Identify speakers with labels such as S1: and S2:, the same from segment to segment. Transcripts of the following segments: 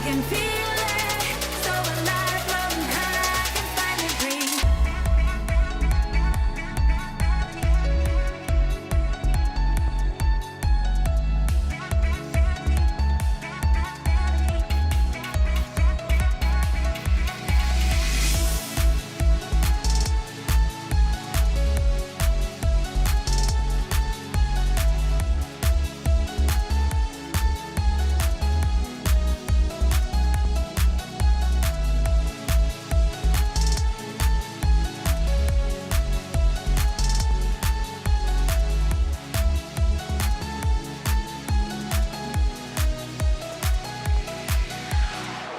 S1: can feel it, so alive, floating high, I can finally breathe.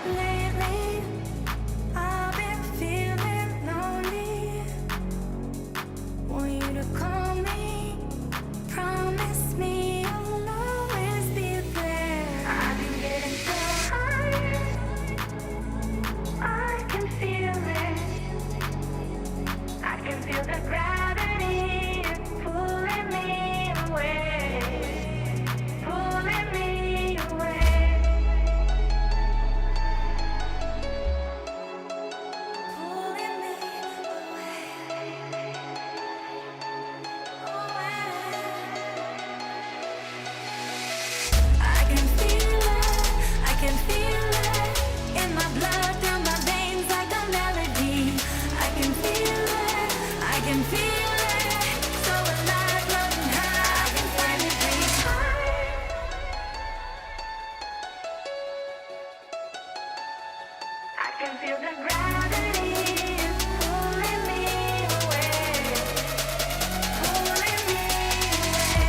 S1: Lately, I've been feeling lonely. Want you to call me, promise me you'll always be there. I've been getting so high, I can feel it. I can feel the gravity pulling me away, pulling me away. Pulling me I can feel it in my blood, through my veins like a melody. I can feel it, so alive, floating high, I can finally breathe. I can feel the gravity pulling me away, pulling me away.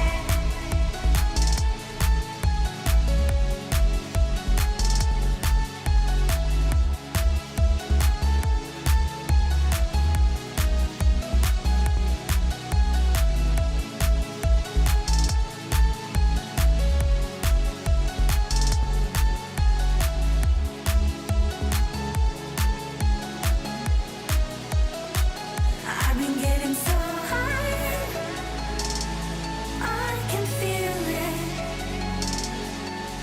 S1: I've been getting so high, I can feel it.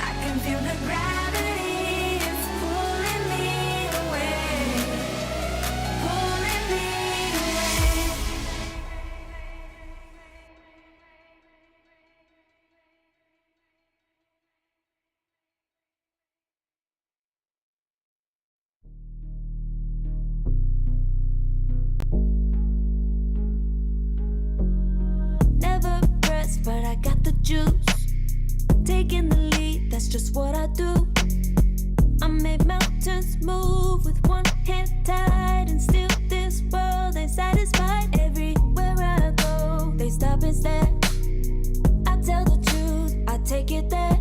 S1: I can feel the gravity, it's pulling me away, pulling me away. Never pressed, but I got the juice. Taking the lead, that's just what I do. I make mountains move with one hand tied, and still this world ain't satisfied. Everywhere I go, they stop and stare. I tell the truth, I take it there.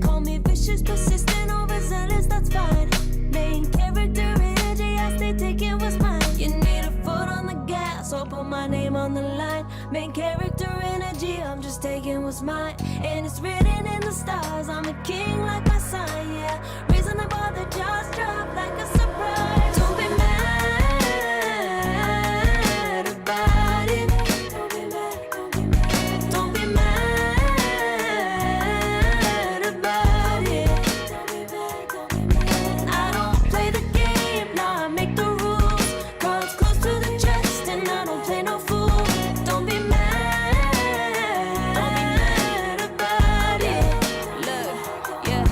S1: Call me vicious, persistent, overzealous, that's fine. Main character energy, I stay taking what's mine. You need a foot on the gas, or put my name on the line. Main character energy, I'm just taking what's mine. And it's written in the stars, I'm a king like my sign, yeah. Reason the bar, the jaws drop like a surprise. Don't be mad about it. Don't be mad, don't be mad. Don't be mad about it. Don't be mad, don't be mad. I don't play the game, nah, I make the rules. Cards close to the chest, and I don't play no fool. Don't be mad about it. Look, yeah,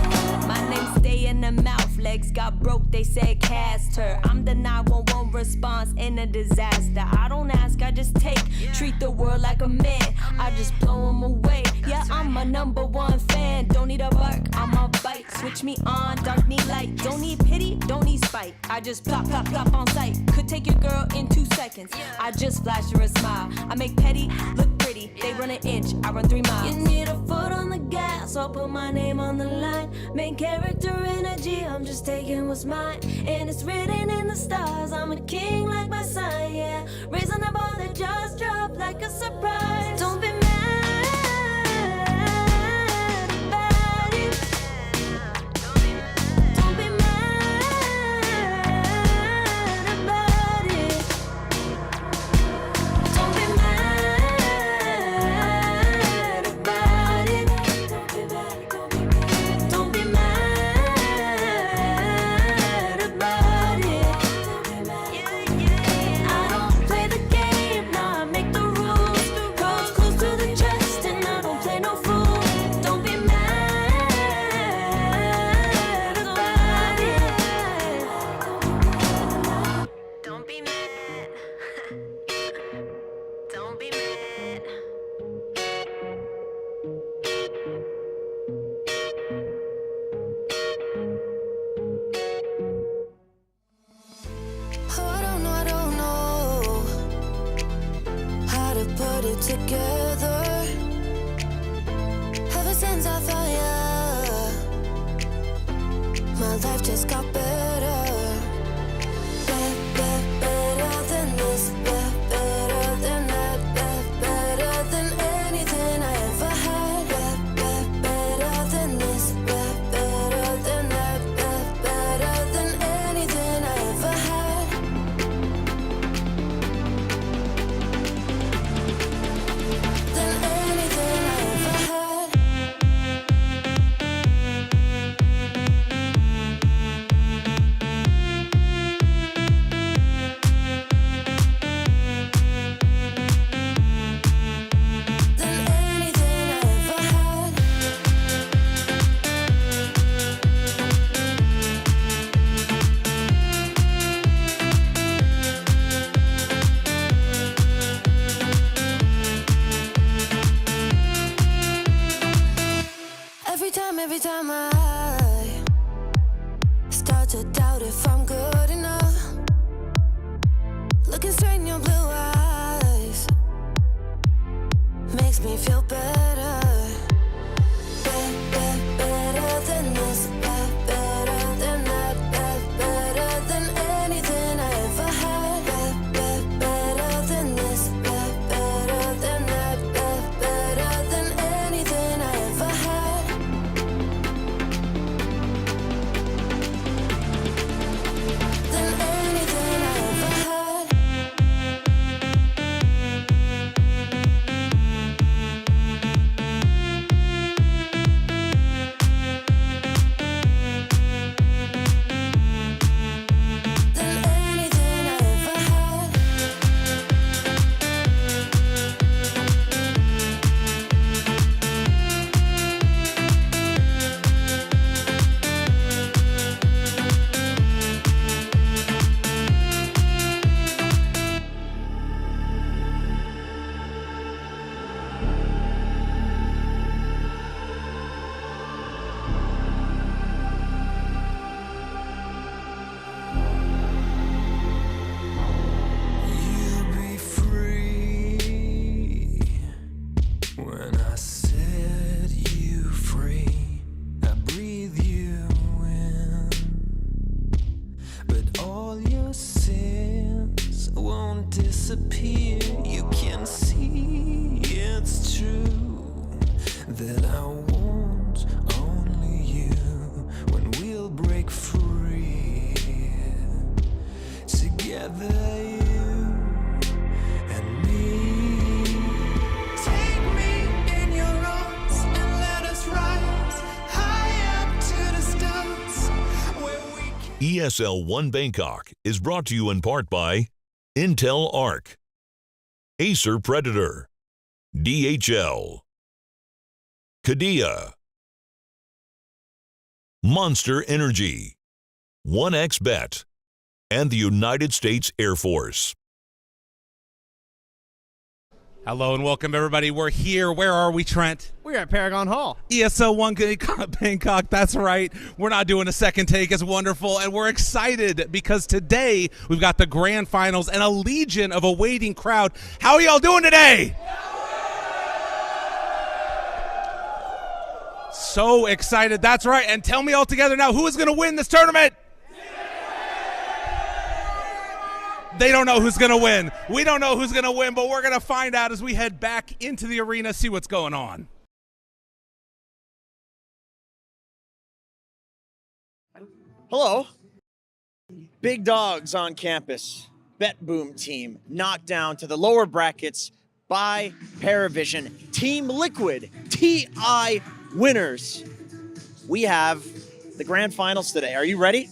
S1: my name stay in the mouth. Legs got broke, they said cast her. I'm the 911 response in a disaster. I don't ask, I just take. Treat the world like a man, I just blow him away. Yeah, I'm my #1 fan. Don't need a bark, I'm a bite. Switch me on, dark need light. Don't need pity, don't need spite. I just plop, plop, plop on sight. Could take your girl in 2 seconds. I just flash her a smile. I make petty look pretty. They run an inch, I run 3 miles. You need a foot on the gas, I'll put my name on the line. Main character energy, I'm just taking what's mine. And it's written in the stars, I'm a king like my sign, yeah. Raising the bar, the jaws drop like a surprise. Don't be mad about it. Don't be mad about it. Don't be mad about it. Don't be mad, don't be mad. Don't be mad together. Ever since I found you, my life just got better. Better than this, better than that, better than anything I ever had. Better than this, better than that, better than anything I ever had. Than anything I ever had. Than anything I ever had. Every time I start to doubt if I'm good enough, looking straight in your blue eyes makes me feel better. Better than this, better than that, better than anything I ever had. Better than this, better than that, better than anything I ever had. Than anything I ever had. Than anything I ever had. You'll be free when I set you free. I breathe you in, but all your sins won't disappear. You can see it's true that I want only you when we'll break free. Together, you and me. Take me in your arms and let us rise high up to the stars where we can.
S2: ESL One Bangkok is brought to you in part by Intel Arc, Acer Predator, DHL, Kadia, Monster Energy, 1xBet, and the United States Air Force.
S3: Hello and welcome, everybody. We're here. Where are we, Trent?
S4: We're at Paragon Hall.
S3: ESL One Bangkok. That's right. We're not doing a second take. It's wonderful, and we're excited because today we've got the grand finals and a legion of a waiting crowd. How are y'all doing today? So excited. That's right. And tell me all together now, who is going to win this tournament? They don't know who's going to win. We don't know who's going to win, but we're going to find out as we head back into the arena, see what's going on.
S4: Hello. Big dogs on campus. Bet Boom team knocked down to the lower brackets by Paravision. Team Liquid, TI winners. We have the grand finals today. Are you ready?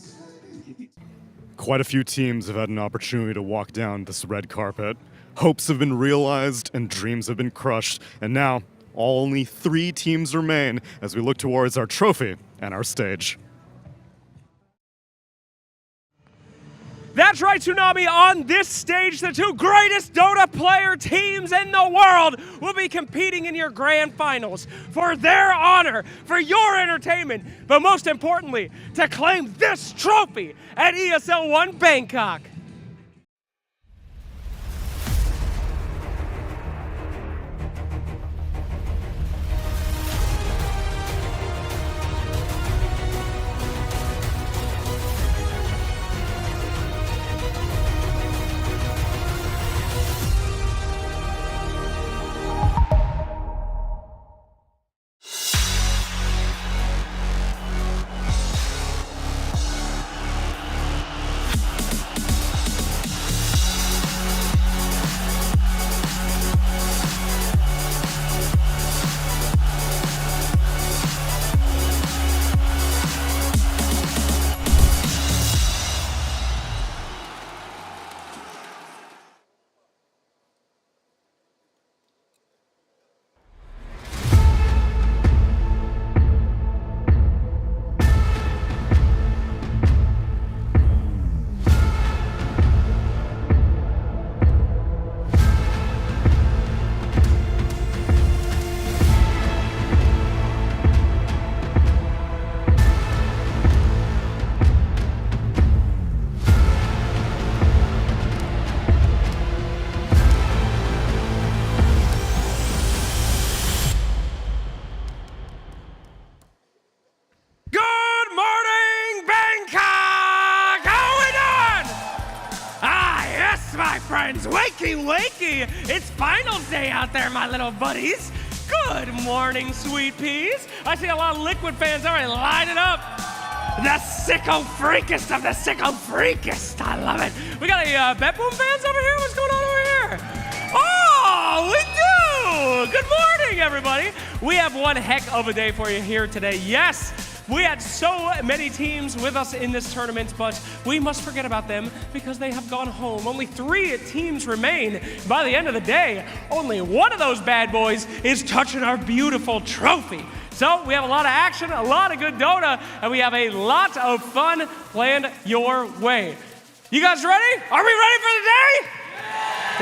S5: Quite a few teams have had an opportunity to walk down this red carpet. Hopes have been realized and dreams have been crushed, and now only 3 teams remain as we look towards our trophy and our stage.
S6: That's right, Tsunami. On this stage, the 2 greatest Dota player teams in the world will be competing in your grand finals for their honor, for your entertainment, but most importantly, to claim this trophy at ESL One Bangkok. friends. Wakey, wakey. It's finals day out there, my little buddies. Good morning, sweet peas. I see a lot of Liquid fans already lining up. The sicko freakest of the sicko freakest. I love it. We got a Bet Boom fans over here. What's going on over here? Oh, we do. Good morning, everybody. We have one heck of a day for you here today. Yes, we had so many teams with us in this tournament, but we must forget about them because they have gone home. Only 3 teams remain. By the end of the day, only one of those bad boys is touching our beautiful trophy. So we have a lot of action, a lot of good Dota, and we have a lot of fun planned your way. You guys ready? Are we ready for the day?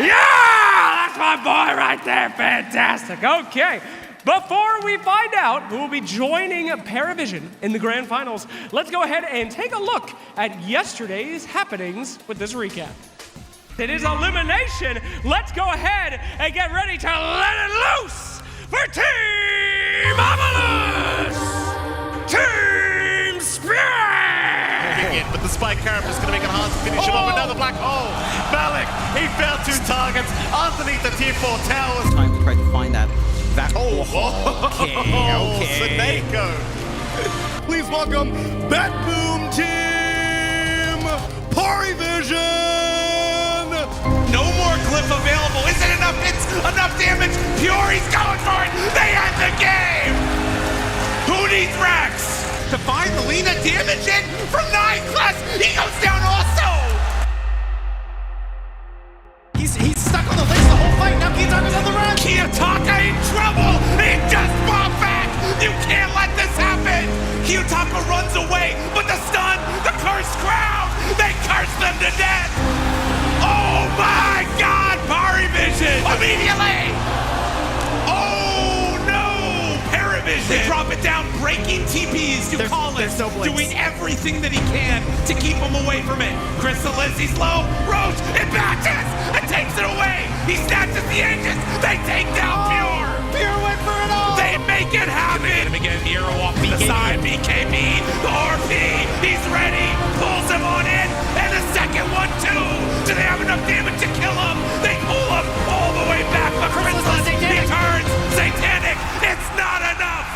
S6: Yeah! That's my boy right there. Fantastic. Okay. Before we find out who will be joining Paravision in the grand finals, let's go ahead and take a look at yesterday's happenings with this recap. It is elimination. Let's go ahead and get ready to let it loose for Team Ominous! Team Spirit!
S7: But the spike carp is going to make it hard to finish him off. Another black hole. Malik, he failed 2 targets underneath the Tier 4 towers.
S8: Time to try to find that.
S7: Okay. Seneko.
S5: Please welcome Bet Boom Team Paravision!
S3: No more glyph available. Is it enough hits? Enough damage? Fury's going for it. They end the game. Who needs Rex? To find the Lina damage in from 9 class. He goes down also.
S7: He's stuck on the lace the whole fight. Now Kiyotaka's on the run.
S3: Kiyotaka in trouble. He just fought back. You can't let this happen. Kiyotaka runs away, but the stun, the cursed crowd, they curse them to death. Oh my God, Paravision! Immediately! Oh no, Paravision! They drop it down, breaking TPs, Ducalis, doing everything that he can to keep him away from it. Crystallizzi's low, Roach, it matches, and takes it away. He snatches the engines, they take down Pure.
S7: Pure went for it all.
S3: They make it happen. Him again, Hero off the side, BKB, the RP, he's ready, pulls him on in, and the second one too. Do they have enough damage to kill him? They pull him all the way back, but Crystallis, he turns, Satanic, it's not enough.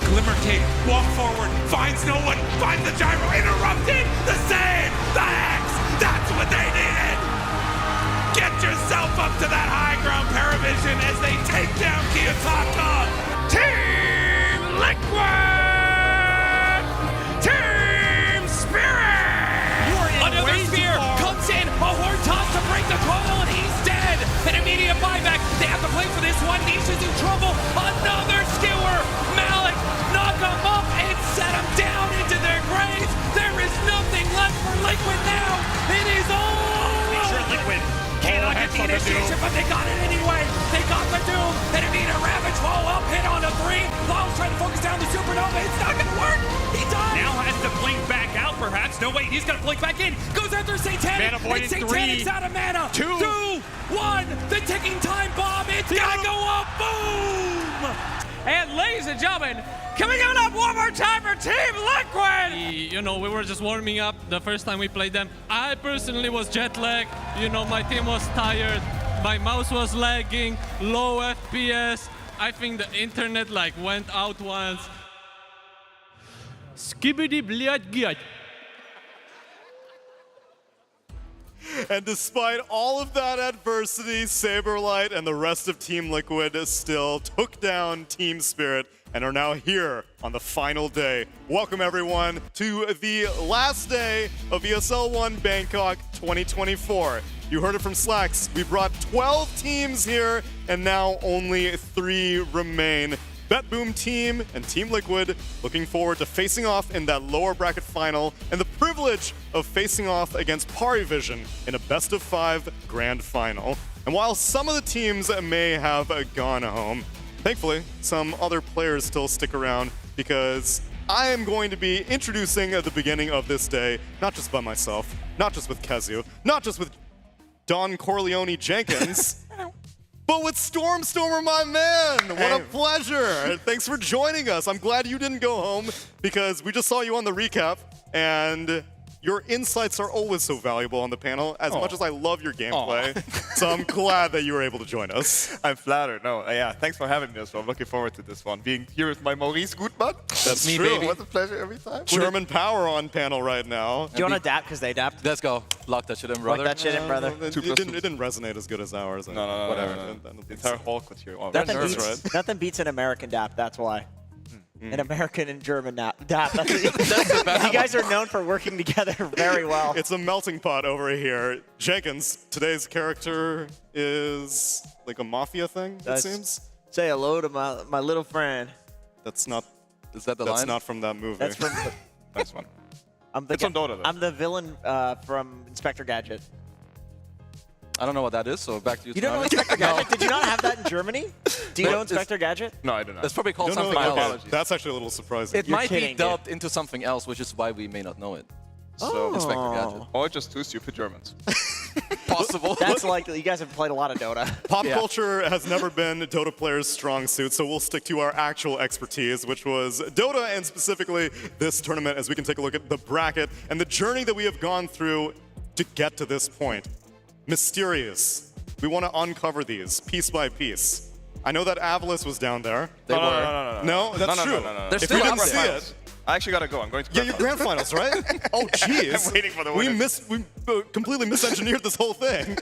S3: Glimmer Cape, walk forward, finds no one, finds the gyro, interrupted, the save, the X, that's what they needed. Get yourself up to that high ground, Paravision, as they take down Kiyotaka. Team Liquid! Team Spirit!
S9: Another spear comes in, a horde toss to break the total, and he's dead. An immediate buyback. They have to play for this one. Nisha's in trouble. Another skewer. Malik, knock him up and set him down into their graves. There is nothing left for Liquid now. It is all
S7: Sure, Liquid.
S9: cannot get the initiation, but they got it anyway. They got the Doom. They didn't need a Ravage follow-up hit on the 3. Law's trying to focus down the Supernova. It's not going to work. He died.
S6: Now has to blink back out, perhaps. No, wait, he's going to blink back in.
S9: Goes after Satanic.
S7: Mana void
S9: and
S7: in
S9: Satanic's
S7: 3,
S9: out of mana.
S7: 2,
S9: 1. The ticking time bomb. It's gonna go up. Boom.
S6: And ladies and gentlemen, can we give it up one more time for Team Liquid?
S10: You know, we were just warming up the first time we played them. I personally was jet lagged. You know, my team was tired. My mouse was lagging, low FPS. I think the internet like went out once. Skibidi bliat giat.
S5: And despite all of that adversity, Saberlight and the rest of Team Liquid still took down Team Spirit and are now here on the final day. Welcome everyone to the last day of ESL One Bangkok 2024. You heard it from Slacks. We brought 12 teams here and now only 3 remain. Bet Boom Team and Team Liquid looking forward to facing off in that lower bracket final and the privilege of facing off against Paravision in a best of 5 grand final. And while some of the teams may have gone home, thankfully some other players still stick around because I am going to be introducing at the beginning of this day, not just by myself, not just with Kezu, not just with Don Corleone Jenkins, but with Stormstormer, my man! What a pleasure! Thanks for joining us. I'm glad you didn't go home because we just saw you on the recap and your insights are always so valuable on the panel, as much as I love your gameplay. So I'm glad that you were able to join us.
S8: I'm flattered. No, yeah, thanks for having me as well. I'm looking forward to this one. Being here with my Maurice Gutmann.
S5: That's
S8: me,
S5: true.
S8: baby. What a pleasure every time.
S5: German power on panel right now.
S4: Do you want to adapt because they adapt?
S11: Let's go. Lock that shit in, brother.
S4: Lock that shit in, brother.
S5: It didn't resonate as good as ours.
S8: No,
S5: whatever.
S8: The entire Hulk was here. Oh,
S4: Nothing beats an American dap, that's why. An American and German dap. That's you guys are known for working together very well.
S5: It's a melting pot over here. Jenkins, today's character is like a mafia thing, it seems.
S4: Say hello to my little friend.
S5: That's not.
S11: Is that the
S5: That's
S11: line?
S5: not from that movie.
S4: That's from.
S8: Nice one.
S4: It's
S8: on Dota, though.
S4: I'm the villain from Inspector Gadget.
S11: I don't know what that is, so back to you.
S4: You don't know Inspector Gadget? Did you not have that in Germany? Do you know Inspector Gadget?
S8: No, I do not.
S11: It's probably called
S5: No,
S11: something
S5: okay.
S11: else.
S5: That's actually a little surprising.
S11: It might be dubbed into something else, which is why we may not know it. So, Inspector Gadget.
S8: Or just two stupid Germans.
S11: Possible.
S4: That's likely. You guys have played a lot of Dota.
S5: Pop culture has never been Dota players' strong suit, so we'll stick to our actual expertise, which was Dota and specifically this tournament, as we can take a look at the bracket and the journey that we have gone through to get to this point. Mysterious. We want to uncover these piece by piece. I know that Avalis was down there.
S11: They were.
S5: No, that's true.
S11: They're
S5: If
S11: still
S5: you
S11: out
S5: didn't see
S11: there.
S5: it,
S8: I actually gotta go. I'm going to
S5: yeah, your grand finals, right? Oh, jeez.
S8: I'm waiting for the
S5: We
S8: winners.
S5: completely misengineered this whole thing.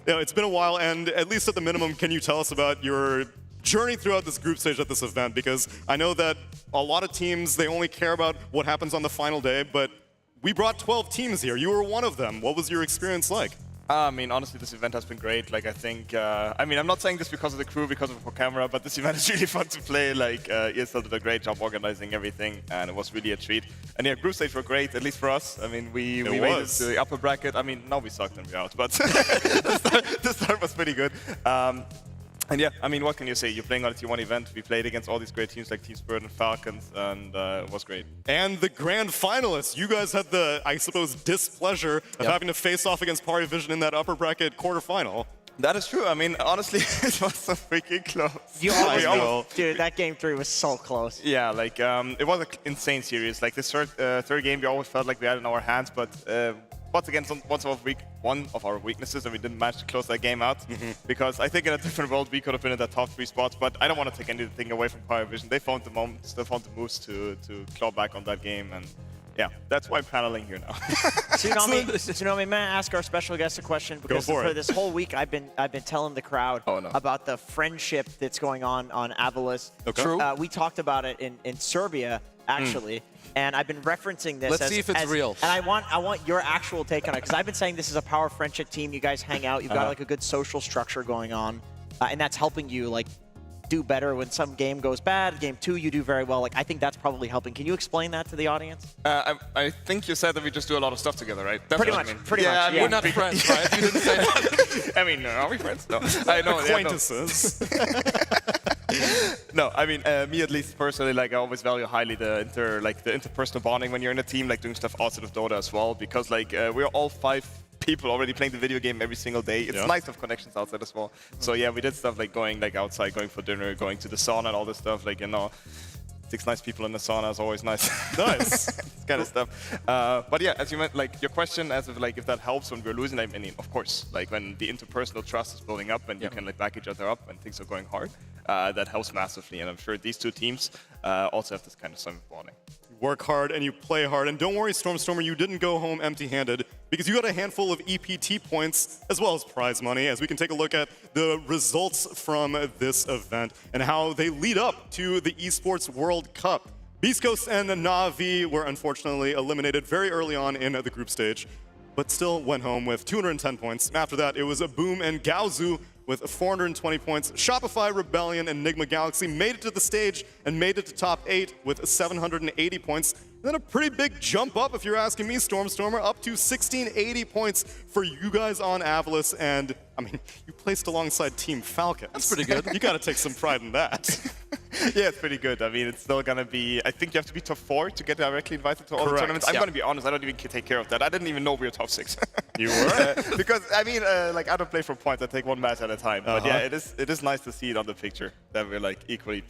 S5: It's been a while, and at least at the minimum, can you tell us about your journey throughout this group stage at this event? Because I know that a lot of teams, they only care about what happens on the final day, but we brought 12 teams here. You were one of them. What was your experience like?
S8: I mean, honestly, this event has been great. Like, I think, I mean, I'm not saying this because of the crew, because of the camera, but this event is really fun to play. Like, ESL did a great job organizing everything, and it was really a treat. And yeah, group stage were great, at least for us. I mean, we made it to the upper bracket. I mean, now we sucked and we're out, but the start was pretty good. And yeah, I mean, what can you say? You're playing on a T1 event. We played against all these great teams like Team Spirit and Falcons, and it was great.
S5: And the grand finalists, you guys had the, I suppose, displeasure of having to face off against Pari Vision in that upper bracket quarterfinal.
S8: That is true. I mean, honestly, it was so freaking close.
S4: You almost, dude, that game 3 was so close.
S8: Yeah, like, it was an insane series. Like, this third game, we always felt like we had it in our hands, but once again, one of our weaknesses, and we didn't manage to close that game out. Because I think in a different world, we could have been in the top 3 spots, but I don't want to take anything away from Pari Vision. They found the moments, they found the moves to claw back on that game, and yeah, that's why I'm paneling here now.
S4: Tsunami, may I ask our special guest a question? Because for this whole week, I've been telling the crowd about the friendship that's going on Avalis.
S5: Okay.
S11: True.
S4: We talked about it in Serbia, actually. And I've been referencing this.
S11: Let's see if it's real.
S4: And I want your actual take on it, because I've been saying this is a power friendship team. You guys hang out. You've got like a good social structure going on, and that's helping you like do better when some game goes bad. Game 2, you do very well. Like, I think that's probably helping. Can you explain that to the audience?
S8: I think you said that we just do a lot of stuff together, right? That's
S4: Pretty
S8: what
S4: much.
S8: I mean.
S4: Pretty much. Yeah.
S11: We're not friends, right? You didn't say that.
S8: I mean, are we friends? No. I know.
S5: Acquaintances.
S8: No, I mean, me at least personally, like, I always value highly the interpersonal bonding when you're in a team, like doing stuff outside of Dota as well, because like we're all 5 people already playing the video game every single day. It's nice to have connections outside as well. So yeah, we did stuff like going like outside, going for dinner, going to the sauna and all this stuff. Like, you know, 6 nice people in the sauna is always nice.
S5: Nice.
S8: This kind of stuff. But yeah, as you meant, like your question as of like if that helps when we're losing, I mean, of course, like when the interpersonal trust is building up and you can like back each other up when things are going hard, that helps massively. And I'm sure these 2 teams also have this kind of same bonding.
S5: Work hard and you play hard. And don't worry, Stormer, you didn't go home empty-handed, because you got a handful of EPT points as well as prize money, as we can take a look at the results from this event and how they lead up to the Esports World Cup. Beast Coast and Na'Vi were unfortunately eliminated very early on in the group stage, but still went home with 210 points. After that, it was Boom and Gaozu with 420 points. Shopify, Rebellion, and Enigma Galaxy made it to the stage and made it to top 8 with 780 points. Then a pretty big jump up, if you're asking me, Stormer, up to 1680 points for you guys on Avalis. And, I mean, you placed alongside Team Falcons.
S11: That's pretty good.
S5: You got to take some pride in that.
S8: Yeah, it's pretty good. I mean, it's still going to be, I think you have to be top 4 to get directly invited to all the tournaments. I'm going to be honest, I don't even take care of that. I didn't even know we were top 6.
S5: You were?
S8: Because, I mean, like, I don't play for points. I take 1 match at a time. But yeah, it is nice to see it on the picture that we're, like, equally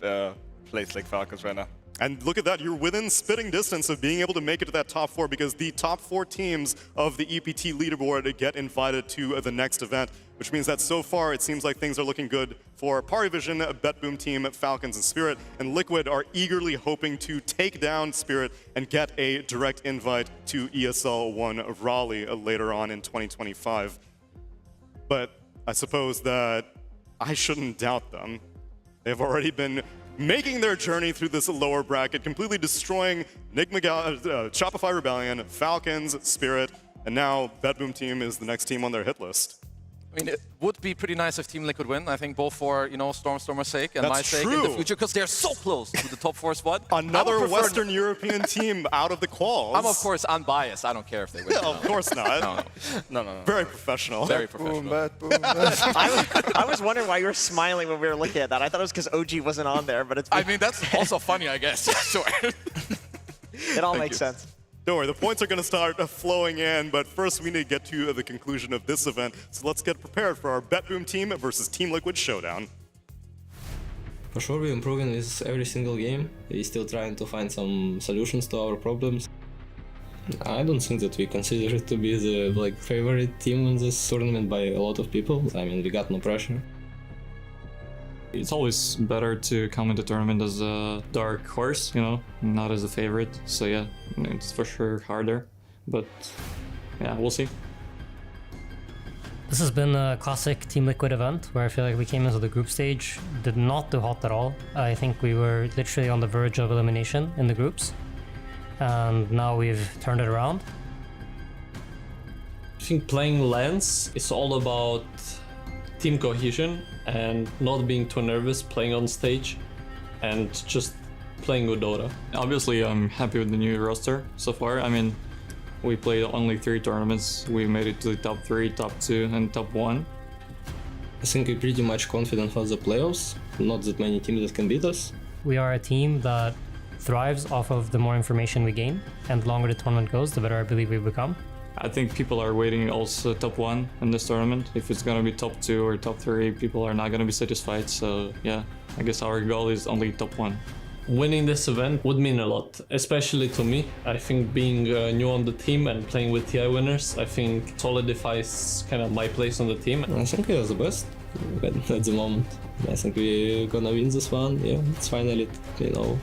S8: placed like Falcons right now.
S5: And look at that, you're within spitting distance of being able to make it to that top 4 because the top 4 teams of the EPT leaderboard get invited to the next event, which means that so far it seems like things are looking good for Parivision, BetBoom Team, Falcons, and Spirit, and Liquid are eagerly hoping to take down Spirit and get a direct invite to ESL One Raleigh later on in 2025. But I suppose that I shouldn't doubt them. They've already been making their journey through this lower bracket, completely destroying Shopify Rebellion, Falcons, Spirit, and now BetBoom Team is the next team on their hit list.
S11: I mean, it would be pretty nice if Team Liquid win. I think both for, Storm's sake and my sake in the future, because they're so close to the top 4 spot.
S5: Another Western European team out of the quals.
S11: I'm, of course, unbiased. I don't care if they win.
S5: Yeah, of course not.
S11: No.
S5: Very professional.
S11: Very professional.
S4: I was wondering why you were smiling when we were looking at that. I thought it was because OG wasn't on there, but it's...
S11: I mean, that's also funny, I guess. Sure.
S4: It all makes sense.
S5: Don't worry, the points are going to start flowing in, but first we need to get to the conclusion of this event. So let's get prepared for our BetBoom Team versus Team Liquid showdown.
S12: For sure, we're improving this every single game. We're still trying to find some solutions to our problems. I don't think that we consider it to be the favorite team in this tournament by a lot of people. I mean, we got no pressure.
S13: It's always better to come into tournament as a dark horse, not as a favorite. So yeah, it's for sure harder, but yeah, we'll see.
S14: This has been a classic Team Liquid event where I feel like we came into the group stage, did not do hot at all. I think we were literally on the verge of elimination in the groups, and now we've turned it around.
S13: I think playing Lens is all about team cohesion and not being too nervous playing on stage and just playing with Dota. Obviously, I'm happy with the new roster so far. I mean, we played only 3 tournaments. We made it to the top 3, top 2, and top 1.
S12: I think we're pretty much confident for the playoffs. Not that many teams that can beat us.
S14: We are a team that thrives off of the more information we gain, and the longer the tournament goes, the better I believe we become.
S13: I think people are waiting also top 1 in this tournament. If it's gonna be top 2 or top 3, people are not gonna be satisfied. So yeah, I guess our goal is only top 1.
S15: Winning this event would mean a lot, especially to me. I think being new on the team and playing with TI winners, I think solidifies kind of my place on the team.
S12: I think we are the best at the moment. I think we're gonna win this one. Yeah, it's finally,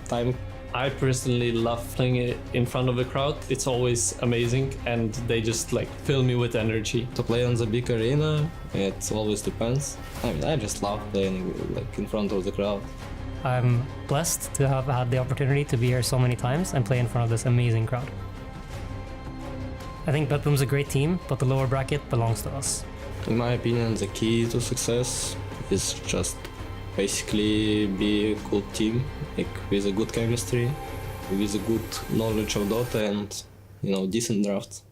S12: time.
S15: I personally love playing in front of a crowd. It's always amazing, and they just fill me with energy.
S12: To play on the big arena, it always depends. I mean, I just love playing in front of the crowd.
S14: I'm blessed to have had the opportunity to be here so many times and play in front of this amazing crowd. I think BetBoom's a great team, but the lower bracket belongs to us.
S12: In my opinion, the key to success is just basically be a cool team, with a good chemistry, with a good knowledge of Dota and, decent drafts.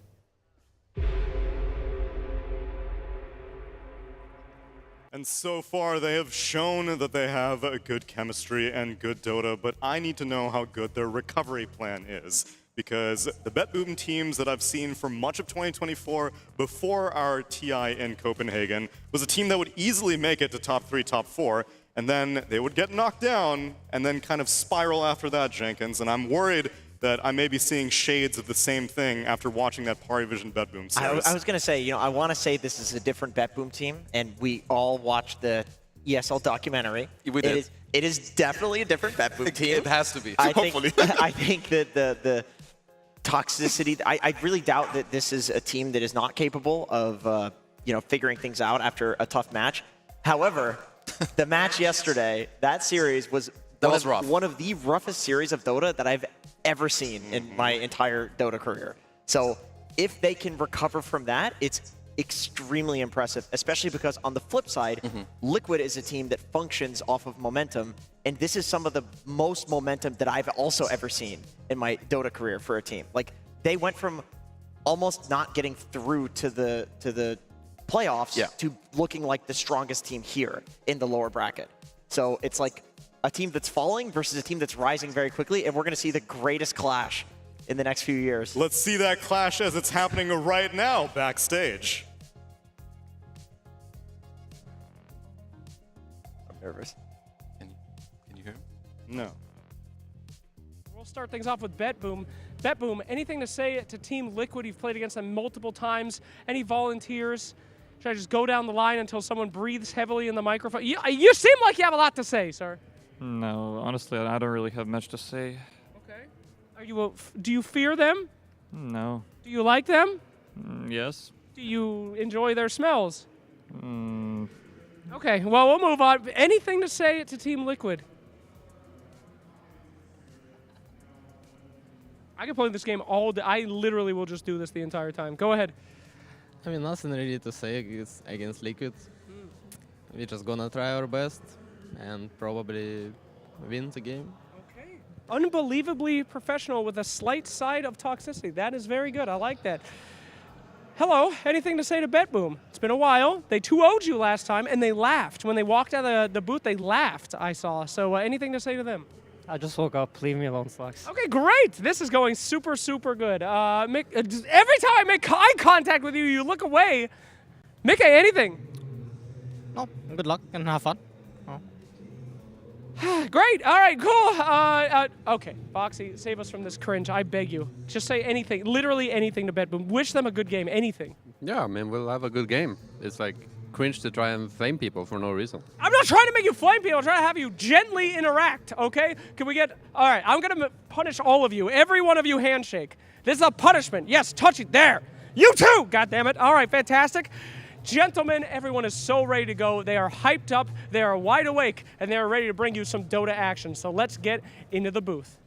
S5: And so far, they have shown that they have a good chemistry and good Dota, but I need to know how good their recovery plan is. Because the BetBoom teams that I've seen for much of 2024 before our TI in Copenhagen was a team that would easily make it to top 3, top 4, and then they would get knocked down and then kind of spiral after that, Jenkins. And I'm worried that I may be seeing shades of the same thing after watching that Parivision BetBoom series.
S4: I was going to say, I want to say this is a different BetBoom team, and we all watched the ESL documentary.
S11: We did.
S4: It is definitely a different BetBoom team.
S11: It has to be,
S4: hopefully. I think that the toxicity, I really doubt that this is a team that is not capable of figuring things out after a tough match. However, the match yesterday, that series was
S11: rough.
S4: One of the roughest series of Dota that I've ever seen in my entire Dota career. So if they can recover from that, it's extremely impressive, especially because on the flip side, Liquid is a team that functions off of momentum, and this is some of the most momentum that I've also ever seen in my Dota career for a team. They went from almost not getting through to the playoffs to looking like the strongest team here in the lower bracket. So it's like a team that's falling versus a team that's rising very quickly, and we're going to see the greatest clash in the next few years.
S5: Let's see that clash as it's happening right now backstage.
S4: I'm nervous.
S11: Can you hear him?
S5: No.
S6: We'll start things off with BetBoom. BetBoom, anything to say to Team Liquid? You've played against them multiple times. Any volunteers? Should I just go down the line until someone breathes heavily in the microphone? You seem like you have a lot to say, sir.
S16: No, honestly, I don't really have much to say.
S6: Okay. Do you fear them?
S16: No.
S6: Do you like them?
S16: Yes.
S6: Do you enjoy their smells? Okay, well, we'll move on. Anything to say to Team Liquid? I can play this game all day. I literally will just do this the entire time. Go ahead.
S17: I mean, nothing really to say against Liquid. We're just gonna try our best and probably win the game.
S6: Okay. Unbelievably professional with a slight side of toxicity. That is very good. I like that. Hello, anything to say to BetBoom? It's been a while. They 2-0'd you last time, and they laughed. When they walked out of the booth, they laughed, I saw. So anything to say to them?
S14: I just woke up. Leave me alone, Slacks.
S6: Okay, great. This is going super, super good. Mick, every time I make eye contact with you, you look away. Mickey, anything?
S17: No, good luck and have fun.
S6: Great. All right, cool. Okay, Boxy, save us from this cringe. I beg you. Just say anything, literally anything to BetBoom. Wish them a good game, anything.
S18: Yeah, I mean, we'll have a good game. It's like cringe to try and flame people for no reason.
S6: I'm not trying to make you flame people. I'm trying to have you gently interact, okay? Can we get... All right, I'm going to punish all of you. Every one of you handshake. This is a punishment. Yes, touch it. There. You too, goddammit. All right, fantastic. Gentlemen, everyone is so ready to go. They are hyped up, they are wide awake, and they are ready to bring you some Dota action. So let's get into the booth.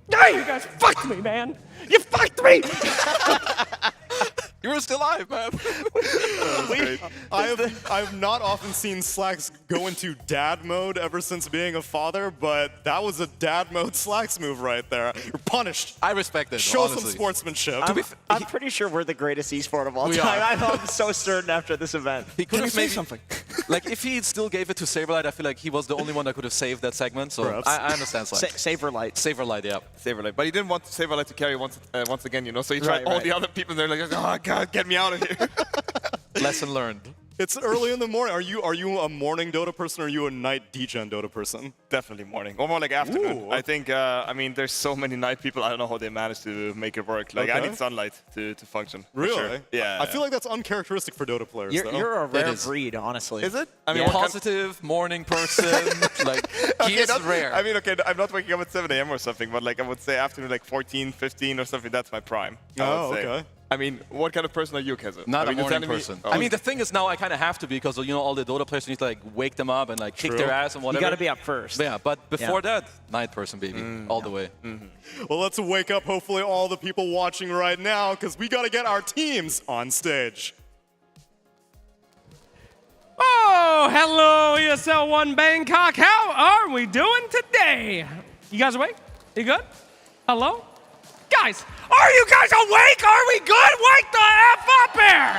S6: Hey, you guys fucked me, man. You fucked me.
S11: You were still alive, man.
S5: I've not often seen Slacks go into dad mode ever since being a father, but that was a dad mode Slacks move right there. You're punished.
S11: I respect it.
S5: Show
S11: honestly.
S5: some sportsmanship.
S4: I'm pretty sure we're the greatest esport of all
S11: We
S4: time.
S11: are.
S4: I'm so certain after this event.
S11: He could have maybe something. Like if he still gave it to Saberlight, I feel like he was the only one that could have saved that segment. So I understand.
S4: Saberlight.
S11: Saberlight, yeah.
S8: Saberlight. But he didn't want Saberlight to carry once again, you know. So he tried all the other people, and they're like, oh god, get me out of here.
S11: Lesson learned.
S5: It's early in the morning. Are you a morning Dota person or are you a night degen Dota person?
S8: Definitely morning. Or more like afternoon.
S5: Ooh.
S8: I think, I mean, there's so many night people, I don't know how they manage to make it work. Like, I need sunlight to function.
S5: Really?
S8: Sure. Yeah.
S5: I feel like that's uncharacteristic for Dota players, though.
S4: You're a rare breed, honestly.
S8: Is it? I mean,
S11: Yeah. Positive morning person. Like, he is rare.
S8: I mean, okay, I'm not waking up at 7 a.m. or something, but like I would say afternoon, like 14, 15 or something, that's my prime. I would say.
S5: Okay.
S8: I mean, what kind of person are you, Keza?
S11: Not
S8: I
S11: a
S8: mean,
S11: morning person. I mean, the thing is now I kind of have to because, you know, all the Dota players need to like wake them up and like kick their ass and whatever.
S4: You got to be up first.
S11: Yeah, but before that, night person, baby, all the way.
S5: Well, let's wake up, hopefully, all the people watching right now, because we got to get our teams on stage.
S6: Oh, hello, ESL One Bangkok. How are we doing today? You guys awake? You good? Hello? Guys, are you guys awake? Are we good? Wake the F up here!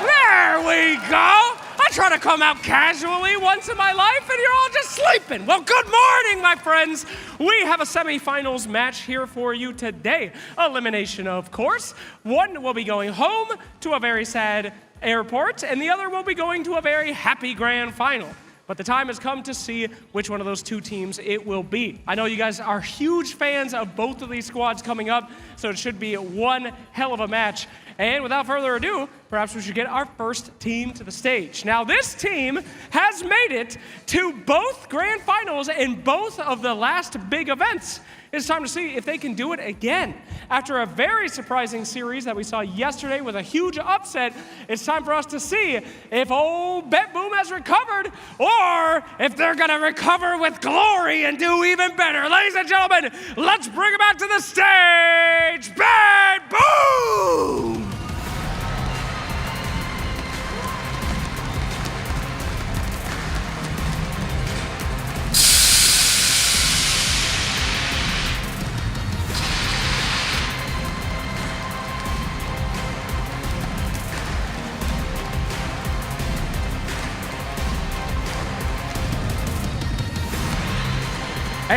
S6: There we go! I try to come out casually once in my life and you're all just sleeping. Well, good morning, my friends. We have a semifinals match here for you today. Elimination, of course. One will be going home to a very sad airport, and the other will be going to a very happy grand final. But the time has come to see which one of those two teams it will be. I know you guys are huge fans of both of these squads coming up, so it should be one hell of a match. And without further ado, perhaps we should get our first team to the stage. Now, this team has made it to both grand finals in both of the last big events. It's time to see if they can do it again. After a very surprising series that we saw yesterday with a huge upset, it's time for us to see if old BetBoom has recovered or if they're going to recover with glory and do even better. Ladies and gentlemen, let's bring them out to the stage, BetBoom!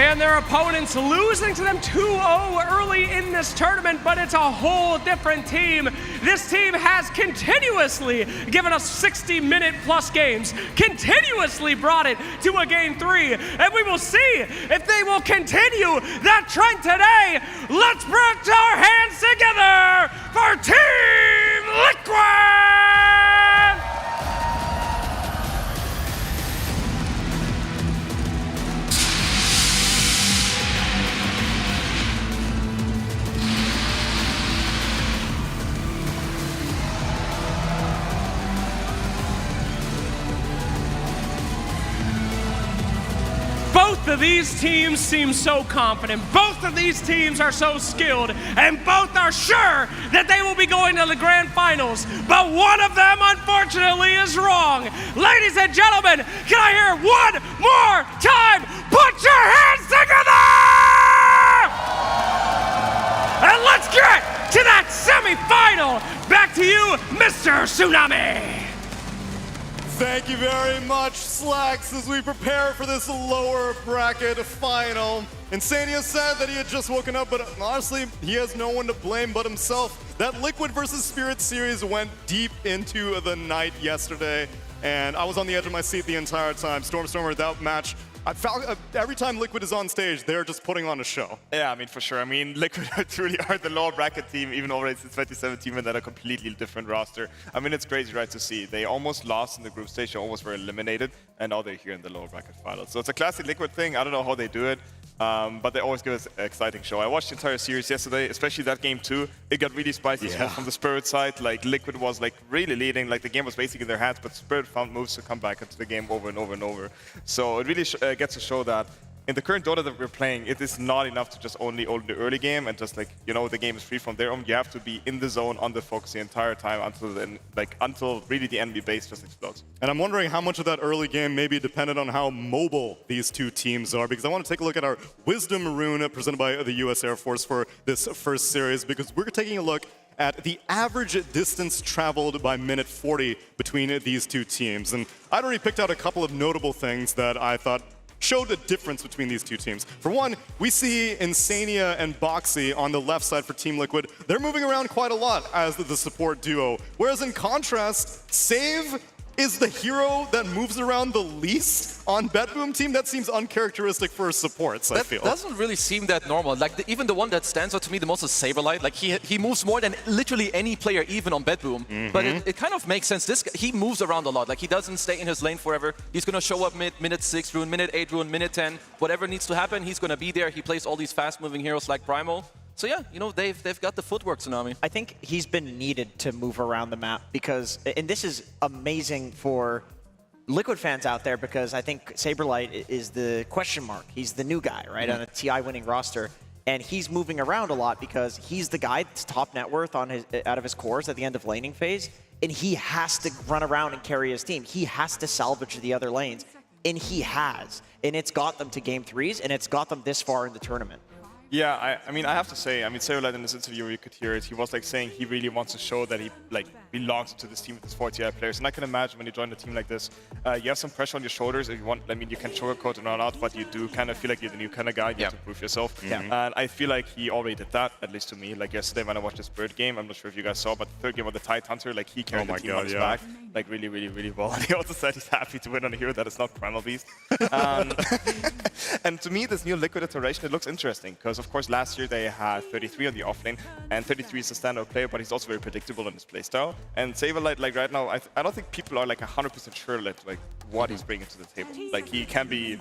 S6: and their opponents losing to them 2-0 early in this tournament, but it's a whole different team. This team has continuously given us 60-minute plus games, continuously brought it to a game 3, and we will see if they will continue that trend today. Let's put our hands together for Team Liquid! Both of these teams seem so confident. Both of these teams are so skilled, and both are sure that they will be going to the grand finals. But one of them, unfortunately, is wrong. Ladies and gentlemen, can I hear one more time? Put your hands together! And let's get to that semifinal. Back to you, Mr. Tsunami.
S5: Thank you very much, Slacks, as we prepare for this lower bracket final. Insania said that he had just woken up, but honestly, he has no one to blame but himself. That Liquid versus Spirit series went deep into the night yesterday, and I was on the edge of my seat the entire time. Stormer, that match, I felt every time Liquid is on stage, they're just putting on a show.
S8: Yeah, I mean, for sure. I mean, Liquid truly are the lower bracket team, even already since 2017, and they're a completely different roster. I mean, it's crazy, right, to see. They almost lost in the group stage, they almost were eliminated, and now they're here in the lower bracket finals. So it's a classic Liquid thing. I don't know how they do it, but they always give us an exciting show. I watched the entire series yesterday, especially that game 2. It got really spicy from the Spirit side. Like, Liquid was like really leading. Like, the game was basically in their hands, but Spirit found moves to come back into the game over and over and over. So it really gets to show that in the current Dota that we're playing, it is not enough to just only own the early game and just like, you know, the game is free from there on. You have to be in the zone, on the focus the entire time until then, like until really the enemy base just explodes.
S5: And I'm wondering how much of that early game may be dependent on how mobile these two teams are, because I want to take a look at our Wisdom Rune presented by the US Air Force for this first series, because we're taking a look at the average distance traveled by minute 40 between these two teams. And I'd already picked out a couple of notable things that I thought showed a difference between these two teams. For one, we see Insania and Boxy on the left side for Team Liquid. They're moving around quite a lot as the support duo. Whereas in contrast, Save is the hero that moves around the least on BetBoom team. That seems uncharacteristic for supports, I feel.
S11: That doesn't really seem that normal. Like, even the one that stands out to me the most is Saberlight. Like, he moves more than literally any player, even on BetBoom. But it kind of makes sense. This guy, he moves around a lot. Like, he doesn't stay in his lane forever. He's going to show up minute 6 rune, minute 8 rune, minute 10. Whatever needs to happen, he's going to be there. He plays all these fast-moving heroes like Primal. So yeah, you know, they've got the footwork, Tsunami.
S4: I think he's been needed to move around the map because, and this is amazing for Liquid fans out there, because I think Saberlight is the question mark. He's the new guy, right, on a TI winning roster. And he's moving around a lot because he's the guy that's top net worth on his, out of his cores at the end of laning phase. And he has to run around and carry his team. He has to salvage the other lanes. And he has. And it's got them to game 3s, and it's got them this far in the tournament.
S8: Yeah, I mean, I have to say, I mean, Saberlight in this interview, you could hear it, he was like saying he really wants to show that he like belongs to this team with his 4 TI players. And I can imagine when you join a team like this, you have some pressure on your shoulders. If you want, I mean, you can sugarcoat and run out, but you do kind of feel like you're the new kind of guy. You have to prove yourself. And I feel like he already did that, at least to me. Like yesterday when I watched this Bird game, I'm not sure if you guys saw, but the third game of the Tide Hunter, like he carried the team on his back, like really, really, really well. And he also said he's happy to win on a hero that is not Primal Beast. And to me, this new Liquid iteration, it looks interesting, because of course last year they had 33 on the offlane, and 33 is a standout player, but he's also very predictable in his playstyle. And Saberlight, like right now, I don't think people are like 100% sure like what he's bringing to the table. Like he can be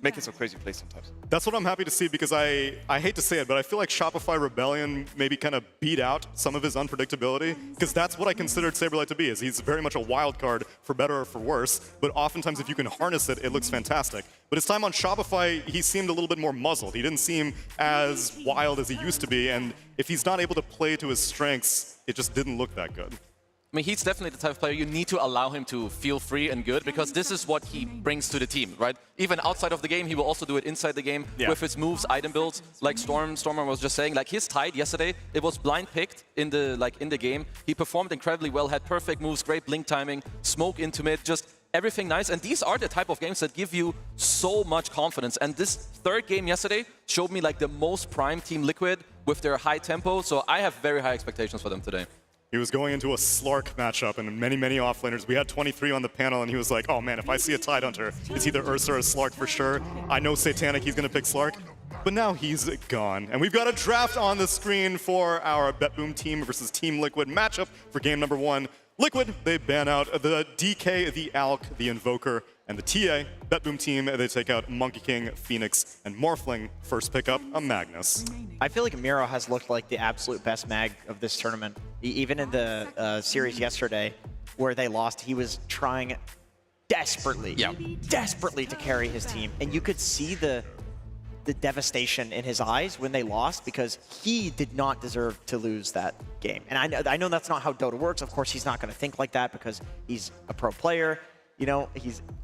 S8: making some crazy plays sometimes.
S5: That's what I'm happy to see, because I hate to say it, but I feel like Shopify Rebellion maybe kind of beat out some of his unpredictability, because that's what I considered Saberlight to be. Is he's very much a wild card, for better or for worse, but oftentimes if you can harness it, it looks fantastic. But his time on Shopify, he seemed a little bit more muzzled. He didn't seem as wild as he used to be, and if he's not able to play to his strengths, it just didn't look that good.
S11: I mean, he's definitely the type of player you need to allow him to feel free and good, because this is what he brings to the team, right? Even outside of the game, he will also do it inside the game with his moves, item builds, like Stormer was just saying. Like his Tide yesterday, it was blind picked in the game. He performed incredibly well, had perfect moves, great blink timing, smoke into mid, just everything nice. And these are the type of games that give you so much confidence. And this third game yesterday showed me like the most prime Team Liquid with their high tempo. So I have very high expectations for them today.
S5: He was going into a Slark matchup, and many offlaners. We had 23 on the panel, and he was like, oh man, if I see a Tidehunter, it's either Ursa or Slark for sure. I know Satanic, he's going to pick Slark. But now he's gone. And we've got a draft on the screen for our BetBoom team versus Team Liquid matchup for game number 1. Liquid, they ban out the DK, the Alk, the Invoker, and the TA. BetBoom team, they take out Monkey King, Phoenix, and Morphling. First pickup, a Magnus.
S4: I feel like Miro has looked like the absolute best mag of this tournament. Even in the series yesterday, where they lost, he was trying desperately to carry his team. And you could see the devastation in his eyes when they lost, because he did not deserve to lose that game. And I know that's not how Dota works. Of course, he's not going to think like that because he's a pro player. You know,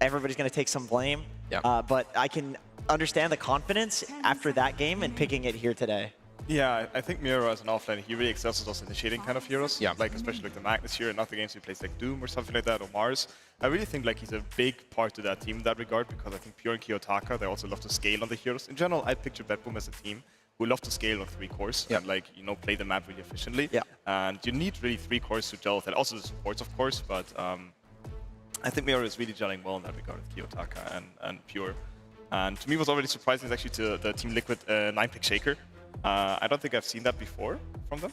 S4: everybody's going to take some blame. But I can understand the confidence after that game and picking it here today.
S8: Yeah, I think Miro as an offlaner, he really excels at those initiating kind of heroes.
S11: Yeah.
S8: Like especially like the Magnus here, and other games he plays like Doom or something like that, or Mars. I really think like he's a big part to that team in that regard, because I think Pure and Kiyotaka, they also love to scale on the heroes. In general, I picture BetBoom as a team who love to scale on 3 cores and like, you know, play the map really efficiently. And you need really 3 cores to gel with it. Also the supports, of course, but I think Miro is really gelling well in that regard with Kiyotaka and Pure. And to me, what's already surprising is actually to the Team Liquid 9-pick Shaker. I don't think I've seen that before from them.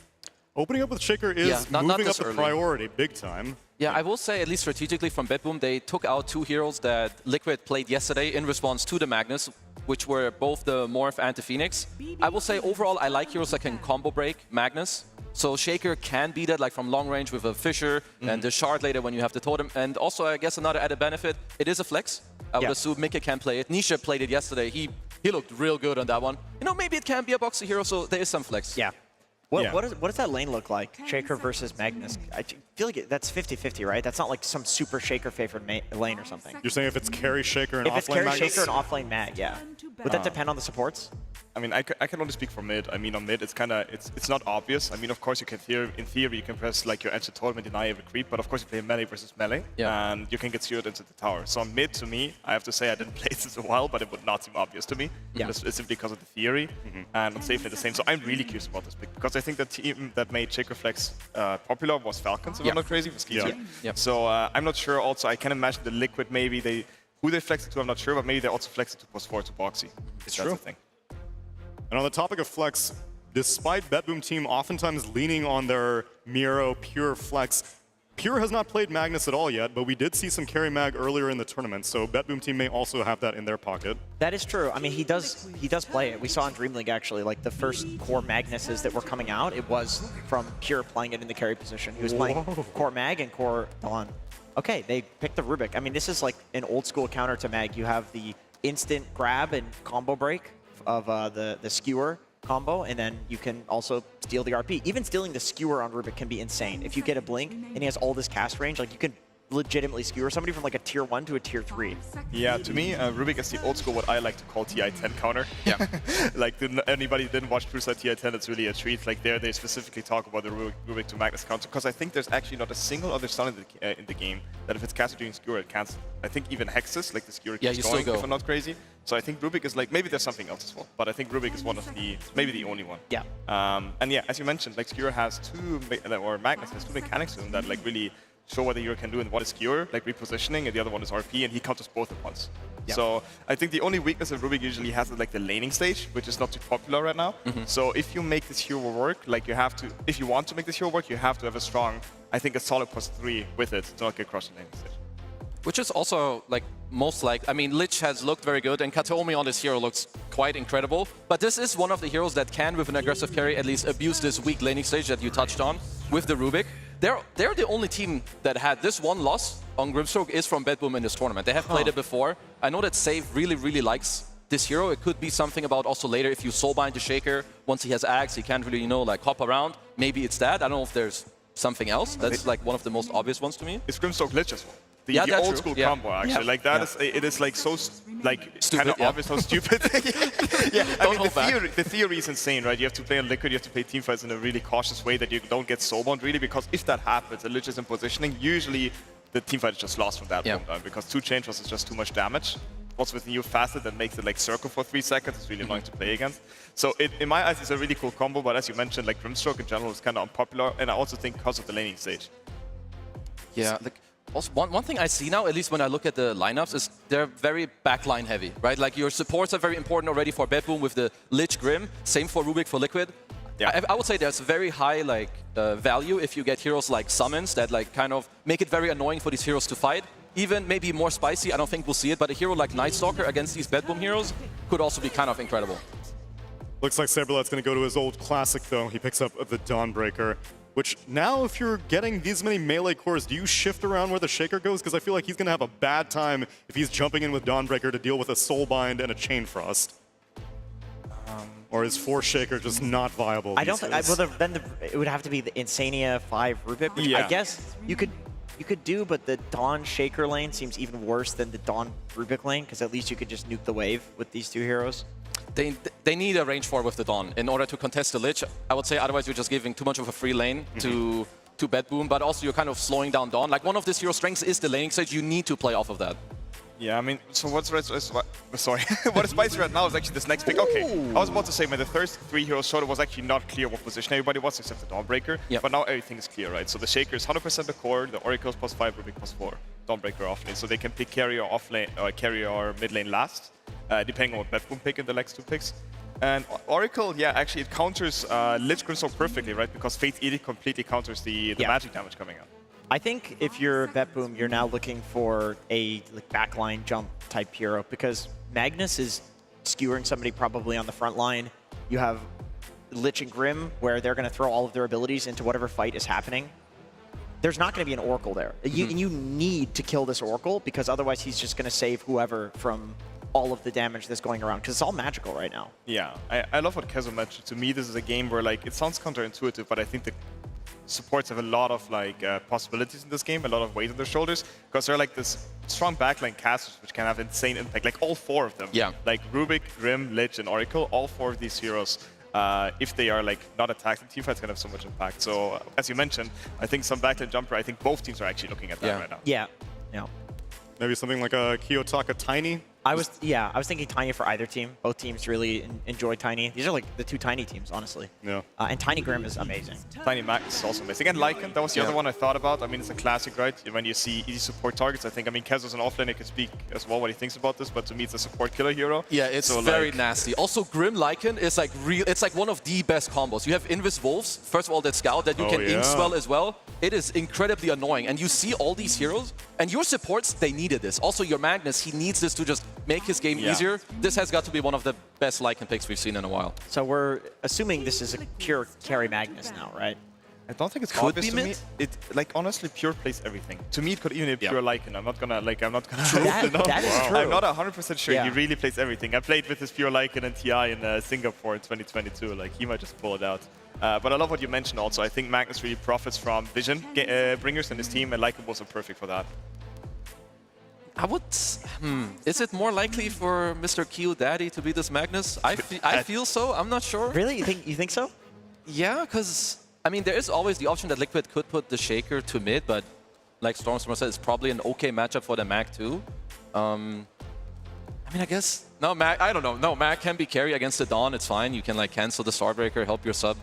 S5: Opening up with Shaker is moving up the priority big time.
S11: Yeah, I will say, at least strategically from BetBoom, they took out 2 heroes that Liquid played yesterday in response to the Magnus, which were both the Morph and the Phoenix. I will say, overall, I like heroes that can combo break Magnus. So Shaker can be that, like from long range with a Fissure and the Shard later when you have the Totem. And also, I guess another added benefit, it is a flex. I would assume Mika can play it. Nisha played it yesterday. He looked real good on that one. You know, maybe it can be a boxy hero, so there is some flex.
S4: What does that lane look like? Shaker versus Magnus? I feel like that's 50-50, right? That's not like some super Shaker favored lane or something.
S5: You're saying if it's carry Shaker and offlane Magnus?
S4: If it's carry Shaker and offlane Mag, yeah. Would that depend on the supports?
S8: I mean, I can only speak for mid. I mean, on mid, it's not obvious. I mean, of course, you can in theory, you can press like your Enter Totem and deny every creep, but of course, you play melee versus melee, and you can get zeroed into the tower. So on mid, to me, I have to say I didn't play this in a while, but it would not seem obvious to me. It's simply because of the theory, and on safely the same. So I'm really curious about this pick, because I think the team that made Shaker Flex popular was Falcons, if I'm not crazy, with Skizzy. So I'm not sure. Also, I can imagine the Liquid, maybe who they flex it to, I'm not sure, but maybe they also flex it to +4 to Boxy.
S5: It's true. And on the topic of flex, despite BetBoom team oftentimes leaning on their Miro Pure flex, Pure has not played Magnus at all yet, but we did see some carry mag earlier in the tournament, so BetBoom team may also have that in their pocket.
S4: That is true. I mean, he does play it. We saw in Dream League, actually, like the first core Magnuses that were coming out, it was from Pure playing it in the carry position. He was playing core Mag and core Dawn. Okay, they picked the Rubik. I mean, this is like an old school counter to Mag. You have the instant grab and combo break of the skewer combo, and then you can also steal the RP. Even stealing the skewer on Rubik can be insane. If you get a blink and he has all this cast range, like you can legitimately skewer somebody from like a tier 1 to a tier 3.
S8: Yeah, to me, Rubik is the old school, what I like to call TI-10 counter. Yeah. Like, anybody didn't watch TrueSight TI-10, it's really a treat. Like, there they specifically talk about the Rubik to Magnus counter, because I think there's actually not a single other stun in the game that if it's casted during skewer, it cancels. I think even Hexes, like the skewer keeps going, if I'm not crazy. So I think Rubik is like, maybe there's something else as well, but I think Rubik is one of the, maybe the only one.
S4: Yeah.
S8: And yeah, as you mentioned, like Skewer has or Magnus has 2 mechanics to him that like really show what the hero can do, and what is Skewer, like repositioning, and the other one is RP, and he counters both at once. Yeah. So I think the only weakness that Rubik usually has is like the laning stage, which is not too popular right now. So if you make this hero work, like you have to, if you want to make this hero work, you have to have a strong, I think a solid +3 with it to not get crushed in laning stage.
S11: Which is also like most like, I mean, Lich has looked very good, and Kataomi on this hero looks quite incredible. But this is one of the heroes that can, with an aggressive carry, at least abuse this weak laning stage that you touched on with the Rubik. They're the only team that had this one loss on Grimstroke is from BetBoom in this tournament. They have played it before. I know that Save really likes this hero. It could be something about also later if you soulbind the Shaker, once he has Axe, he can't really, you know, like hop around. Maybe it's that. I don't know if there's something else. That's like one of the most obvious ones to me.
S8: It's Grimstroke Lich as well. The old school combo, actually. Like that is, it is like so like kind of obvious how stupid. I mean, the theory is insane, right? You have to play on Liquid, you have to play teamfights in a really cautious way that you don't get soulbound, really, because if that happens, and Lich is in positioning, usually the teamfight is just lost from that point on, because 2 chain throws is just too much damage. Also with new facet that makes it like circle for 3 seconds, it's really annoying to play against. So in my eyes, it's a really cool combo, but as you mentioned, like Grimstroke in general is kind of unpopular, and I also think because of the laning stage.
S11: Yeah, like also one thing I see now, at least when I look at the lineups, is they're very backline heavy, right? Like your supports are very important already for Bedboom with the Lich Grim, same for Rubik for Liquid. Yeah. I would say there's very high like value if you get heroes like summons that like kind of make it very annoying for these heroes to fight. Even maybe more spicy, I don't think we'll see it, but a hero like Night Stalker against these Bedboom heroes could also be kind of incredible.
S5: Looks like Saberlet's going to go to his old classic, though. He picks up the Dawnbreaker, which now if you're getting these many melee cores, do you shift around where the Shaker goes? Because I feel like he's going to have a bad time if he's jumping in with Dawnbreaker to deal with a Soulbind and a Chain Frost. Or is 4 Shaker just not viable?
S4: I don't think. Well, then it would have to be the Insania 5 Rubik, which I guess you could do, but the Dawn Shaker lane seems even worse than the Dawn Rubik lane, because at least you could just nuke the wave with these 2 heroes.
S11: They need a range 4 with the Dawn in order to contest the Lich. I would say otherwise you're just giving too much of a free lane to Bedboom, but also you're kind of slowing down Dawn. Like one of this hero's strengths is the laning stage. You need to play off of that.
S8: Yeah, I mean, so what is spicy right now is actually this next pick. Okay, I was about to say, man, the first 3 heroes showed it was actually not clear what position everybody was except the Dawnbreaker. Yep. But now everything is clear, right? So the Shaker is 100% the core, the Oracle is +5, Rubik +4, Dawnbreaker off lane. So they can pick carry or off lane, or carry or mid lane last, depending on what Bedboom pick in the next 2 picks. And Oracle, yeah, actually it counters Lich Grimstroke perfectly, right? Because Fate's Edict completely counters the magic damage coming out.
S4: I think if you're Bedboom, you're now looking for a backline jump type hero, because Magnus is skewering somebody probably on the front line. You have Lich and Grim, where they're going to throw all of their abilities into whatever fight is happening. There's not going to be an Oracle there. You need to kill this Oracle, because otherwise he's just going to save whoever from all of the damage that's going around, because it's all magical right now.
S8: Yeah, I love what Kezo mentioned. To me, this is a game where like it sounds counterintuitive, but I think the supports have a lot of like possibilities in this game, a lot of weight on their shoulders, because they're like this strong backline casters which can have insane impact. Like all 4 of them. Yeah. Like Rubik, Grim, Lich, and Oracle, all 4 of these heroes, if they are like not attacked in teamfights, can have so much impact. So as you mentioned, I think some backline jumper, I think both teams are actually looking at that right now.
S4: Yeah.
S5: Maybe something like a Kiyotaka Tiny?
S4: I was thinking Tiny for either team. Both teams really enjoy Tiny. These are like the 2 Tiny teams, honestly.
S5: Yeah.
S4: And Tiny Grim is amazing.
S8: Tiny Max is also amazing. And Lycan, that was the other one I thought about. I mean, it's a classic, right? When you see easy support targets, I think, I mean, Kezo's an offlaner, can speak as well what he thinks about this, but to me, it's a support killer hero.
S11: Yeah, it's so very nasty. Also, Grim Lycan is like it's like one of the best combos. You have Invis Wolves, first of all, that Scout, that you can ink spell as well. It is incredibly annoying. And you see all these heroes, and your supports, they needed this. Also, your Magnus, he needs this to just make his game easier. This has got to be one of the best Lycan picks we've seen in a while.
S4: So we're assuming this is a pure carry Magnus now, right?
S8: I don't think it's obvious to me. It like honestly pure plays everything. To me, it could even be pure Lycan. I'm not gonna
S4: that is true.
S8: I'm not 100% sure he really plays everything. I played with his pure Lycan and TI in Singapore in 2022. Like he might just pull it out. But I love what you mentioned also. I think Magnus really profits from vision bringers in his team, and Lycan was perfect for that.
S11: I would. Is it more likely for Mr. Q Daddy to be this Magnus? I feel so. I'm not sure.
S4: Really? You think so?
S11: Yeah, because I mean, there is always the option that Liquid could put the Shaker to mid, but like Stormstormer said, it's probably an okay matchup for the Mag too. I mean, I guess no Mag. I don't know. No, Mag can be carry against the Dawn. It's fine. You can like cancel the Starbreaker, help your sub.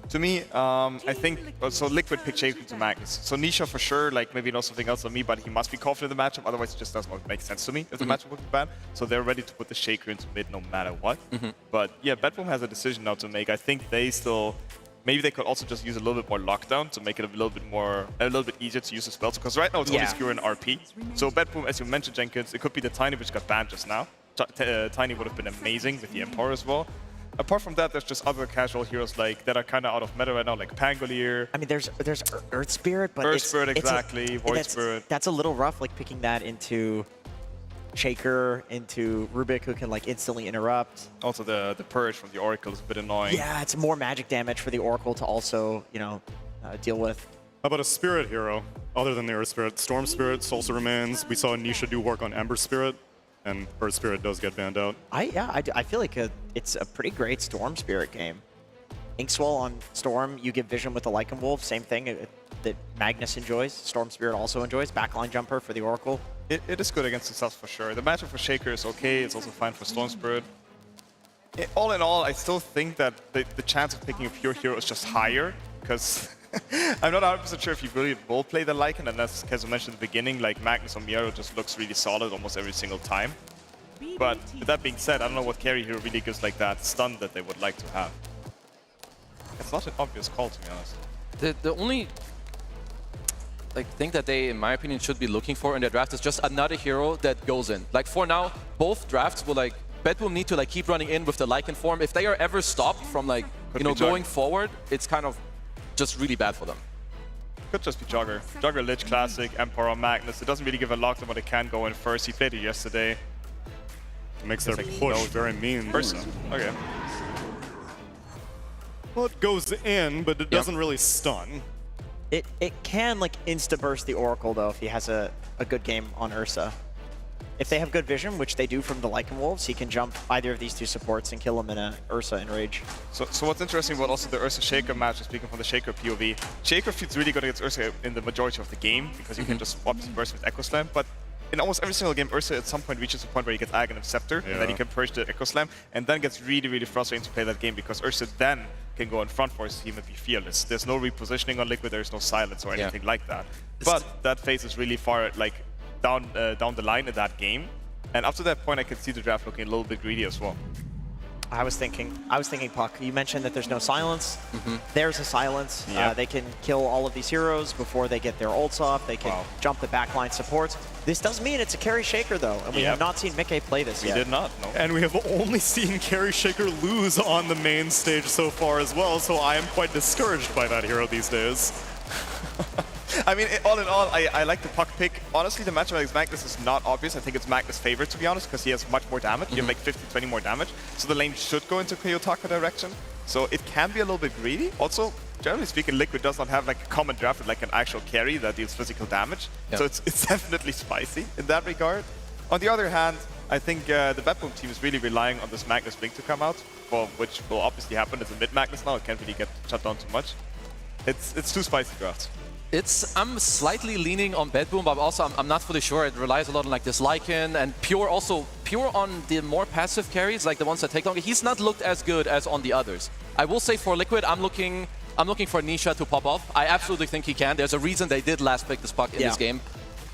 S8: To me, I think so. Liquid picked Shaker to Magnus. So Nisha for sure, like maybe knows something else on me, but he must be confident in the matchup. Otherwise, it just does not make sense to me if the matchup would be bad. So they're ready to put the Shaker into mid no matter what. But yeah, Bedboom has a decision now to make. I think they still. Maybe they could also just use a little bit more lockdown to make it a little bit easier to use the spells. Because right now it's only Skewer and RP. So Bedboom, as you mentioned, Jenkins, it could be the Tiny which got banned just now. Tiny would have been amazing with the Emperor as well. Apart from that, there's just other casual heroes like that are kind of out of meta right now, like Pangolier.
S4: I mean, there's Earth Spirit, but
S8: Earth Spirit, exactly. Void Spirit.
S4: That's a little rough, like picking that into Shaker, into Rubik, who can like instantly interrupt.
S8: Also, the Purge from the Oracle is a bit annoying.
S4: Yeah, it's more magic damage for the Oracle to also, deal with.
S5: How about a Spirit hero other than the Earth Spirit? Storm Spirit, Soulsor Remains. We saw Nisha do work on Ember Spirit. And Earth Spirit does get banned out.
S4: I feel like it's a pretty great Storm Spirit game. Inkswell on Storm, you get vision with the Lycan Wolf, same thing. that Magnus enjoys, Storm Spirit also enjoys, backline jumper for the Oracle.
S8: It is good against the subs for sure. The matchup for Shaker is okay. It's also fine for Storm Spirit. All in all, I still think that the chance of picking a pure hero is just higher, because I'm not 100% sure if you really will play the Lycan, and as Kezo mentioned at the beginning, like Magnus or Miero just looks really solid almost every single time. But with that being said, I don't know what carry hero really gives like that stun that they would like to have. It's not an obvious call, to be honest.
S11: The only thing that they, in my opinion, should be looking for in their draft is just another hero that goes in. Like for now, both drafts will Bedboom need to keep running in with the Lycan form. If they are ever stopped from going forward, it's kind of just really bad for them.
S8: Could just be Jogger. Jogger, Lich Classic, Emperor, Magnus. It doesn't really give a lock to what it can go in first. He played it yesterday.
S5: Makes their push very mean.
S8: Ursa. Okay.
S5: Well, it goes in, but it doesn't really stun.
S4: It can insta-burst the Oracle, though, if he has a good game on Ursa. If they have good vision, which they do from the Lycan Wolves, he can jump either of these two supports and kill him in a Ursa Enrage.
S8: So what's interesting about also the Ursa Shaker match, speaking from the Shaker POV, Shaker feels really good against Ursa in the majority of the game, because you can just obviously burst with Echo Slam, but in almost every single game, Ursa at some point reaches a point where he gets Aghanim Scepter, and then he can purge the Echo Slam, and then gets really, really frustrating to play that game, because Ursa then can go in front for his team and be fearless. There's no repositioning on Liquid, there's no silence or anything like that. But that phase is really far down the line in that game. And up to that point, I could see the draft looking a little bit greedy as well.
S4: I was thinking, Puck, you mentioned that there's no silence. There's a silence. They can kill all of these heroes before they get their ults off. They can jump the backline supports. This does mean it's a carry Shaker, though, and we have not seen Mickey play this yet.
S8: We did not, no.
S5: And we have only seen carry Shaker lose on the main stage so far as well, so I am quite discouraged by that hero these days.
S8: I mean, all in all, I like the Puck pick. Honestly, the matchup against Magnus is not obvious. I think it's Magnus' favorite, to be honest, because he has much more damage. You have 50-20 more damage. So the lane should go into Kiyotaka direction. So it can be a little bit greedy. Also, generally speaking, Liquid does not have a common draft with an actual carry that deals physical damage. So it's definitely spicy in that regard. On the other hand, I think the Bedboom team is really relying on this Magnus Blink to come out, which will obviously happen. It's a mid-Magnus now. It can't really get shut down too much. It's too spicy drafts.
S11: I'm slightly leaning on Bedboom, but also I'm not fully sure. It relies a lot on this Lycan and Pure on the more passive carries, like the ones that take longer. He's not looked as good as on the others. I will say for Liquid, I'm looking for Nisha to pop off. I absolutely think he can. There's a reason they did last pick this Puck in this game.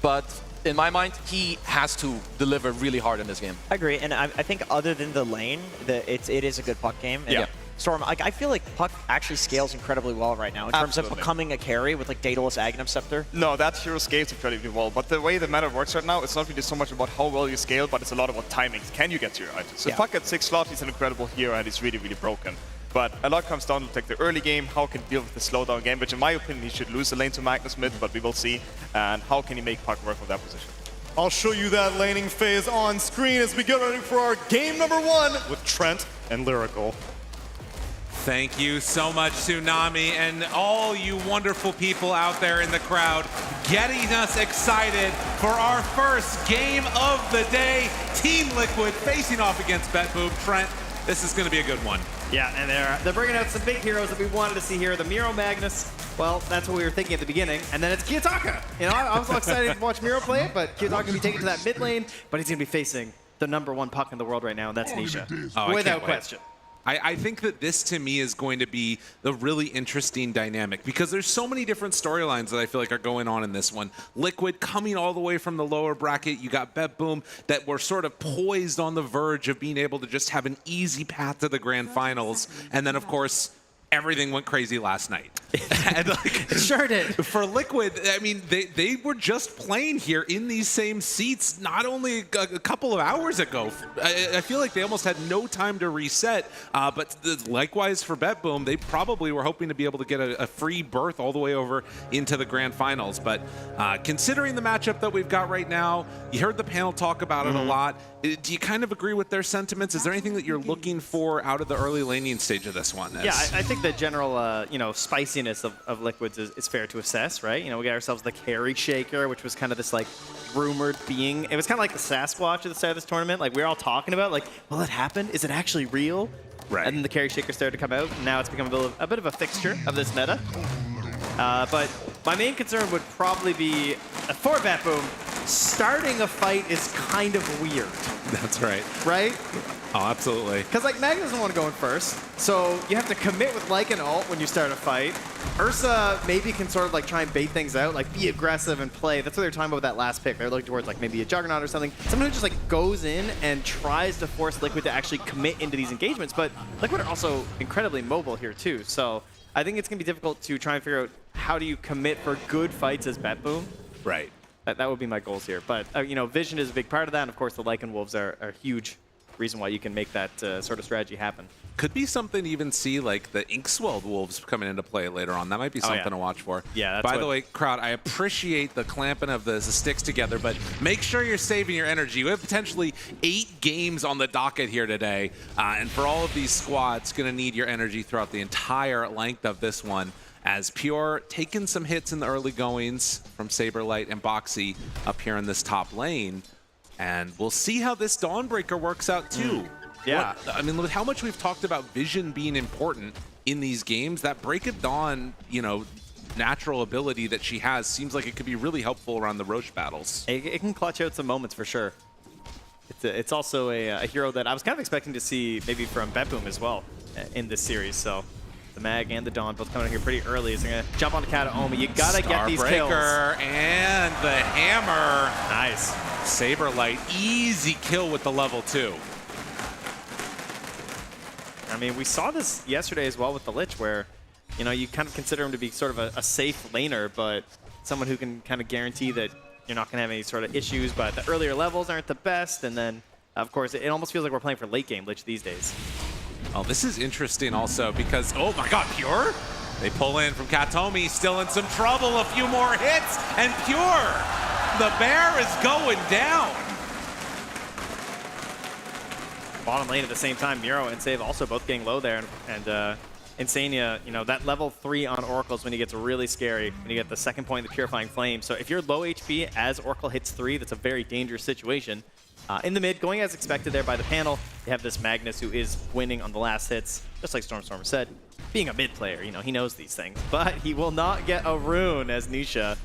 S11: But in my mind, he has to deliver really hard in this game.
S4: I agree, and I think other than the lane, it is a good Puck game. And Storm, I feel like Puck actually scales incredibly well right now in terms of becoming a carry with Daedalus Aghanim Scepter.
S8: No, that hero scales incredibly well, but the way the meta works right now, it's not really so much about how well you scale, but it's a lot about timings. Can you get to your items? So Puck at 6 slots, he's an incredible hero and he's really, really broken. But a lot comes down to the early game, how can he deal with the slowdown game, which in my opinion, he should lose the lane to Magnus mid, but we will see. And how can he make Puck work with that position?
S5: I'll show you that laning phase on screen as we get ready for our game number 1 with Trent and Lyrical.
S3: Thank you so much, Tsunami, and all you wonderful people out there in the crowd getting us excited for our first game of the day. Team Liquid facing off against Bedboom. Trent, this is going to be a good one.
S19: Yeah, and they're bringing out some big heroes that we wanted to see here. The Miro Magnus, well, that's what we were thinking at the begining. And then it's Kiyotaka. You know, I was so excited to watch Miro play it, but Kiyotaka can be taken to that mid lane, but he's going to be facing the #1 Puck in the world right now, and that's Nisha. Without question.
S3: I think that this, to me, is going to be the really interesting dynamic because there's so many different storylines that I feel like are going on in this one. Liquid coming all the way from the lower bracket. You got Bedboom that were sort of poised on the verge of being able to just have an easy path to the grand finals. And then, of course, everything went crazy last night. And
S19: it sure did.
S3: For Liquid, I mean, they were just playing here in these same seats not only a couple of hours ago. I feel like they almost had no time to reset. But likewise for Bedboom, they probably were hoping to be able to get a free berth all the way over into the grand finals. But considering the matchup that we've got right now, you heard the panel talk about it a lot. Do you kind of agree with their sentiments? Is there anything that you're looking for out of the early laning stage of this one?
S19: Yeah, I think the general, spiciness of Liquids is fair to assess, right? You know, we got ourselves the Carry Shaker, which was kind of this, rumored being. It was kind of like the Sasquatch at the start of this tournament. We were all talking about, will it happen? Is it actually real?
S3: Right.
S19: And then the Carry Shaker started to come out, and now it's become a bit of a fixture of this meta. But My main concern would probably be, for Betboom, starting a fight is kind of weird.
S20: That's right.
S19: Right?
S20: Oh, absolutely.
S19: Because like Mag doesn't want to go in first, so you have to commit with like an ult when you start a fight. Ursa maybe can sort of like try and bait things out, like be aggressive and play. That's what they're talking about with that last pick. They're looking towards like maybe a Juggernaut or something. Someone who just like goes in and tries to force Liquid to actually commit into these engagements. But Liquid are also incredibly mobile here too, so I think it's going to be difficult to try and figure out how do you commit for good fights as Betboom.
S20: Right.
S19: That would be my goals here. But you know, vision is a big part of that, and of course the Lycan Wolves are a huge reason why you can make that sort of strategy happen.
S20: Could be something to even see like the Inkswelled Wolves coming into play later on. That might be something to watch for.
S19: Yeah, that's
S20: By the way, crowd, I appreciate the clamping of the sticks together, but make sure you're saving your energy. We have potentially 8 games on the docket here today, and for all of these squads, going to need your energy throughout the entire length of this one. As Pure taking some hits in the early goings from Saberlight and Boxy up here in this top lane. And we'll see how this Dawnbreaker works out too.
S19: Yeah.
S20: I mean, with how much we've talked about vision being important in these games, that Break of Dawn, you know, natural ability that she has seems like it could be really helpful around the Roche battles.
S19: It can clutch out some moments for sure. It's also a hero that I was kind of expecting to see maybe from Betboom as well in this series. So the Mag and the Dawn both coming in here pretty early. As they're going to jump onto Kataomi. You got to get these kills.
S20: Starbreaker and the hammer.
S19: Nice.
S20: Saberlight, easy kill with the level 2.
S19: I mean, we saw this yesterday as well with the Lich, where, you know, you kind of consider him to be sort of a safe laner, but someone who can kind of guarantee that you're not going to have any sort of issues, but the earlier levels aren't the best, and then, of course, it almost feels like we're playing for late game Lich these days.
S20: Oh, this is interesting also because, oh my god, Pure? They pull in from Kataomi, still in some trouble, a few more hits, and Pure, the bear is going down.
S19: Bottom lane at the same time, Miro and Save also both getting low there, and Insania, you know, that level 3 on Oracle is when he gets really scary, when you get the second point, the Purifying Flame. So if you're low HP as Oracle hits 3, that's a very dangerous situation. In the mid, going as expected there by the panel, they have this Magnus who is winning on the last hits, just like Stormstormer said. Being a mid player, you know, he knows these things, but he will not get a rune as Nisha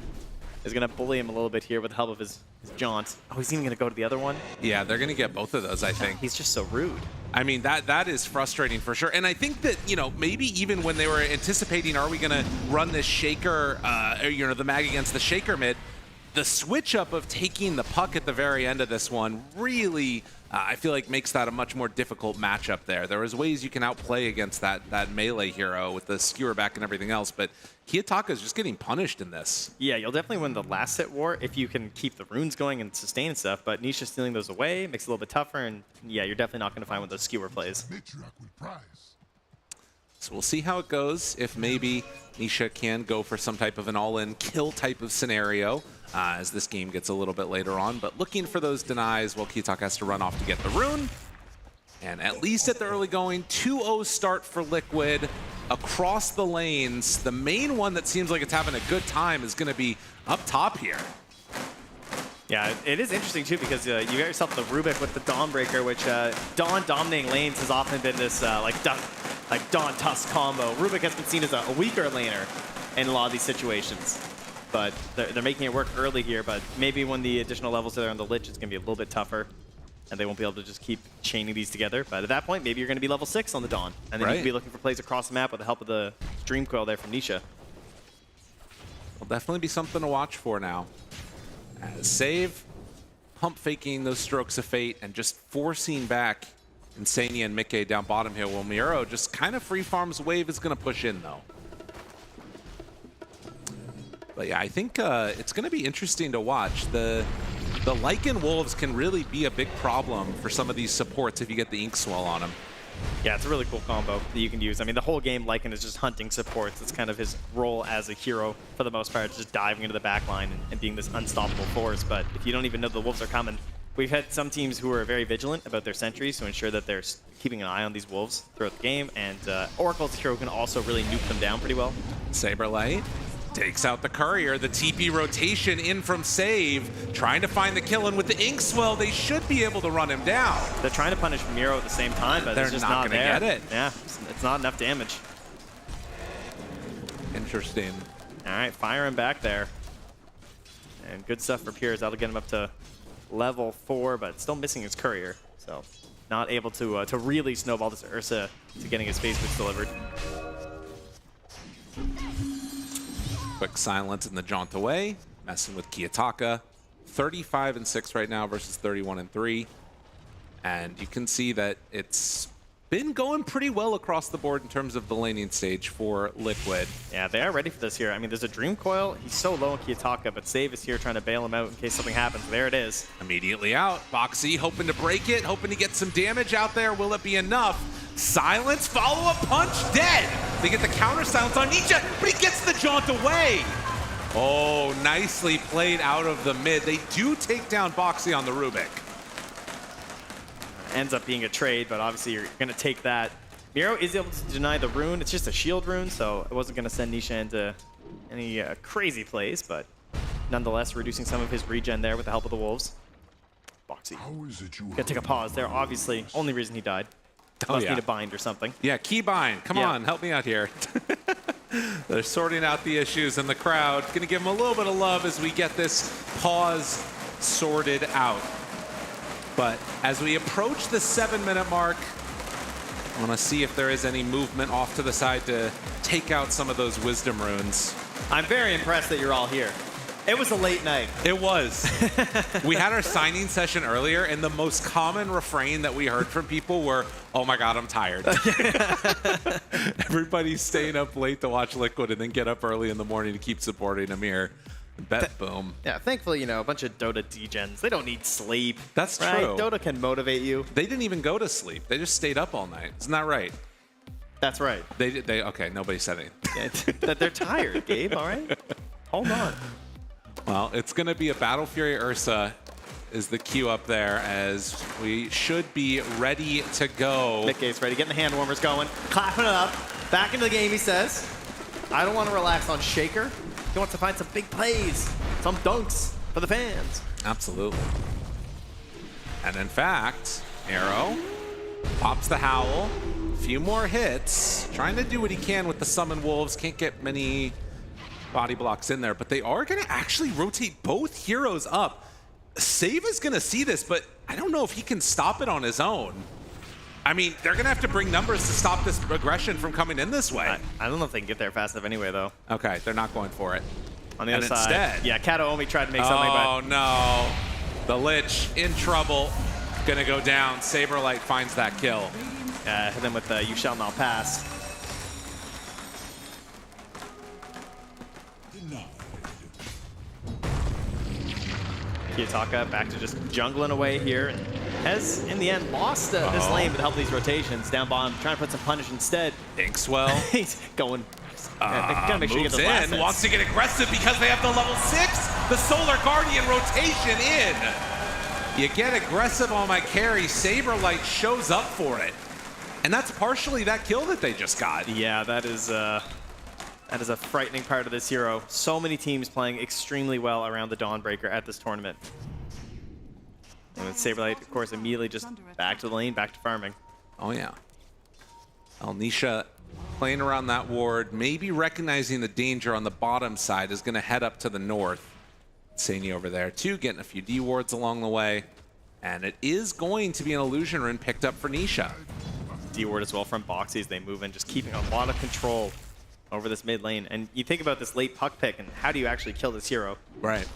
S19: is going to bully him a little bit here with the help of his jaunt. Oh, he's even going to go to the other one?
S20: Yeah, they're going to get both of those, I think.
S19: He's just so rude.
S20: I mean, that is frustrating for sure. And I think that, you know, maybe even when they were anticipating, are we going to run this Shaker, you know, the Mag against the Shaker mid, the switch up of taking the puck at the very end of this one really, I feel like makes that a much more difficult matchup there. There is ways you can outplay against that melee hero with the skewer back and everything else, but Kiyotaka is just getting punished in this.
S19: Yeah, you'll definitely win the last hit war if you can keep the runes going and sustain and stuff, but Nisha stealing those away makes it a little bit tougher, and yeah, you're definitely not going to find one of those skewer plays.
S20: So we'll see how it goes, if maybe Nisha can go for some type of an all-in kill type of scenario as this game gets a little bit later on. But looking for those denies while Kiyotaka has to run off to get the rune. And at least at the early going, 2-0 start for Liquid across the lanes. The main one that seems like it's having a good time is going to be up top here.
S19: Yeah, it is interesting too because you got yourself the Rubik with the Dawnbreaker, which Dawn dominating lanes has often been this like Dawn Tusk combo. Rubik has been seen as a weaker laner in a lot of these situations, but they're making it work early here. But maybe when the additional levels that are on the Lich, it's going to be a little bit tougher, and they won't be able to just keep chaining these together. But at that point, maybe you're going to be level 6 on the Dawn, and then you can be looking for plays across the map with the help of the Dream Coil there from Nisha.
S20: Will definitely be something to watch for now. As Save, pump faking those strokes of fate and just forcing back Insania and Mickey down bottom here, while Miro just kind of free farms. Wave is going to push in though. But yeah, I think it's going to be interesting to watch. The Lycan Wolves can really be a big problem for some of these supports if you get the Ink Swell on them.
S19: Yeah, it's a really cool combo that you can use. I mean, the whole game, Lycan is just hunting supports. It's kind of his role as a hero for the most part, just diving into the back line and being this unstoppable force. But if you don't even know the Wolves are coming, we've had some teams who are very vigilant about their sentries to ensure that they're keeping an eye on these Wolves throughout the game. And Oracle's hero can also really nuke them down pretty well.
S20: Saberlight takes out the Courier. The TP rotation in from Save, trying to find the kill, and with the Ink Swell, they should be able to run him down.
S19: They're trying to punish Miro at the same time, but
S20: they're
S19: it's just
S20: not going to get it.
S19: Yeah, it's not enough damage.
S20: Interesting.
S19: All right, firing back there. And good stuff for Piers. That'll get him up to level 4, but still missing his courier. So not able to really snowball this Ursa to getting his face boots delivered.
S20: Quick silence in the jaunt away, messing with Kiyotaka. 35-6 right now versus 31-3. And you can see that it's been going pretty well across the board in terms of the laning stage for Liquid.
S19: Yeah, they are ready for this here. I mean, there's a Dream Coil. He's so low on Kiyotaka, but Save is here trying to bail him out in case something happens. There it is.
S20: Immediately out. Boxy hoping to break it, hoping to get some damage out there. Will it be enough? Silence, follow-up punch, dead. They get the counter silence on Nisha, but he gets the jaunt away. Oh, nicely played out of the mid. They do take down Boxy on the Rubik.
S19: Ends up being a trade, but obviously you're going to take that. Miro is able to deny the rune. It's just a shield rune, so it wasn't going to send Nisha into any crazy plays, but nonetheless reducing some of his regen there with the help of the Wolves. Boxy. Gotta take a pause there. Obviously, only reason he died. Must need a bind or something.
S20: Yeah, key bind. Come on, help me out here. They're sorting out the issues in the crowd. Gonna give him a little bit of love as we get this pause sorted out. But as we approach the 7-minute mark, I want to see if there is any movement off to the side to take out some of those wisdom runes.
S19: I'm very impressed that you're all here. It was a late night.
S20: It was. We had our signing session earlier, and the most common refrain that we heard from people were, "Oh my God, I'm tired." Everybody's staying up late to watch Liquid and then get up early in the morning to keep supporting Amir. Bet boom.
S19: Yeah, thankfully, you know, a bunch of Dota degens, they don't need sleep.
S20: That's
S19: right?
S20: true.
S19: Dota can motivate you.
S20: They didn't even go to sleep. They just stayed up all night. Isn't that right?
S19: That's right.
S20: They okay, nobody said anything.
S19: That they're tired, Gabe, all right? Hold on.
S20: Well, it's going to be a Battle Fury Ursa is the queue up there as we should be ready to go.
S19: Mickey's ready, getting the hand warmers going, clapping it up. Back into the game, he says. I don't want to relax on Shaker. He wants to find some big plays, some dunks for the fans.
S20: Absolutely. And in fact, Arrow pops the Howl, a few more hits, trying to do what he can with the Summon Wolves. Can't get many body blocks in there, but they are going to actually rotate both heroes up. Save is going to see this, but I don't know if he can stop it on his own. I mean, they're going to have to bring numbers to stop this aggression from coming in this way.
S19: I don't know if they can get there fast enough anyway, though.
S20: Okay, they're not going for it.
S19: On the other side,
S20: instead,
S19: yeah, Kataomi tried to make something, but...
S20: Oh, no. The Lich in trouble. Going to go down. Saberlight finds that kill.
S19: Hit him with the You Shall Not Pass. Kiyotaka back to just jungling away here, and has in the end lost this lane with the help of these rotations. Down bottom, trying to put some punish instead.
S20: Inkswell.
S19: He's going. Gotta make sure you get
S20: Moves
S19: those last
S20: in,
S19: hits.
S20: wants to get aggressive because they have the level 6. The Solar Guardian rotation in. You get aggressive on my carry. Saberlight shows up for it. And that's partially that kill that they just got.
S19: Yeah, that is a frightening part of this hero. So many teams playing extremely well around the Dawnbreaker at this tournament. And with Saberlight, of course, immediately just back to the lane, back to farming.
S20: Oh, yeah. Nisha playing around that ward, maybe recognizing the danger on the bottom side, is going to head up to the north. Sani over there, too, getting a few D wards along the way. And it is going to be an illusion rune picked up for Nisha.
S19: D ward as well from Boxy as they move in, just keeping a lot of control over this mid lane. And you think about this late puck pick and how do you actually kill this hero?
S20: Right.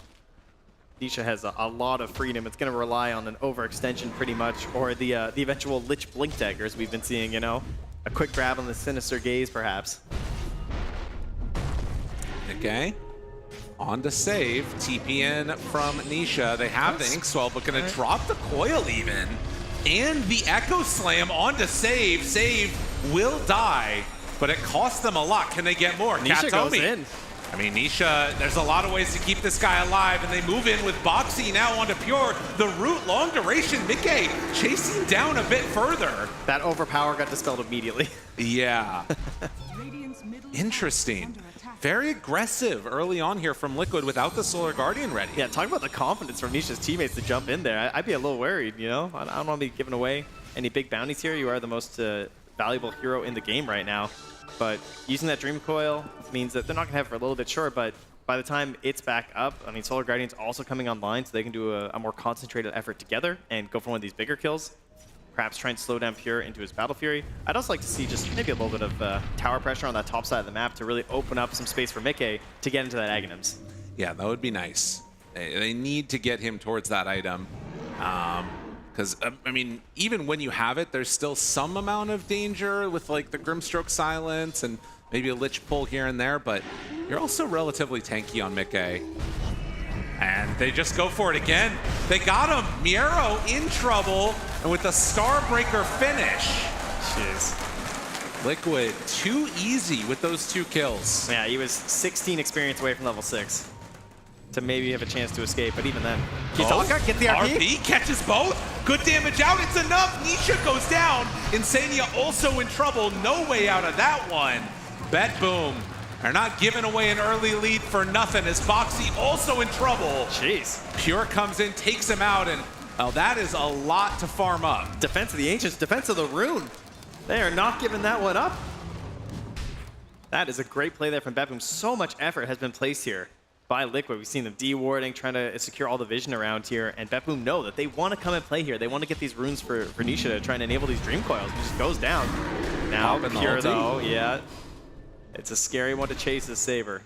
S19: Nisha has a lot of freedom. It's going to rely on an overextension pretty much, or the eventual Lich Blink Daggers we've been seeing, you know? A quick grab on the Sinister Gaze, perhaps.
S20: Okay. On to save. TP in from Nisha. They have the Inkswell, but going to drop the coil even. And the Echo Slam on to save. Save will die, but it costs them a lot. Can they get more?
S19: Nisha goes in.
S20: I mean, Nisha, there's a lot of ways to keep this guy alive, and they move in with Boxy now onto Pure. The root long duration, Mickey chasing down a bit further.
S19: That overpower got dispelled immediately.
S20: Yeah. Interesting. Very aggressive early on here from Liquid without the Solar Guardian ready.
S19: Yeah, talk about the confidence from Nisha's teammates to jump in there. I'd be a little worried, you know? I don't want to be giving away any big bounties here. You are the most valuable hero in the game right now. but using that Dream Coil means that they're not going to have it for a little bit short, but by the time it's back up, I mean, Solar Guardian's also coming online, so they can do a more concentrated effort together and go for one of these bigger kills. Perhaps try and slow down Pure into his Battle Fury. I'd also like to see just maybe a little bit of tower pressure on that top side of the map to really open up some space for Mickey to get into that Aghanims.
S20: Yeah, that would be nice. They need to get him towards that item. Because, I mean, even when you have it, there's still some amount of danger with, like, the Grimstroke Silence and maybe a Lich pull here and there, but you're also relatively tanky on Mickey. And they just go for it again. They got him. Miero in trouble, and with the Starbreaker finish.
S19: Jeez.
S20: Liquid, too easy with those 2 kills.
S19: Yeah, he was 16 experience away from level 6 to maybe have a chance to escape, but even then. Kitaka, get the RP.
S20: RP catches both. Good damage out. It's enough. Nisha goes down. Insania also in trouble. No way out of that one. Bet Boom. They're not giving away an early lead for nothing as Boxy also in trouble.
S19: Jeez.
S20: Pure comes in, takes him out, and well, that is a lot to farm up.
S19: Defense of the Ancients, defense of the Rune. They are not giving that one up. That is a great play there from Bet Boom. So much effort has been placed here by Liquid. We've seen them de-warding, trying to secure all the vision around here, and Bet Boom know that they want to come and play here. They want to get these runes for Nisha to try and enable these Dream Coils. It just goes down. Now Pure though, yeah. It's a scary one to chase as Saber.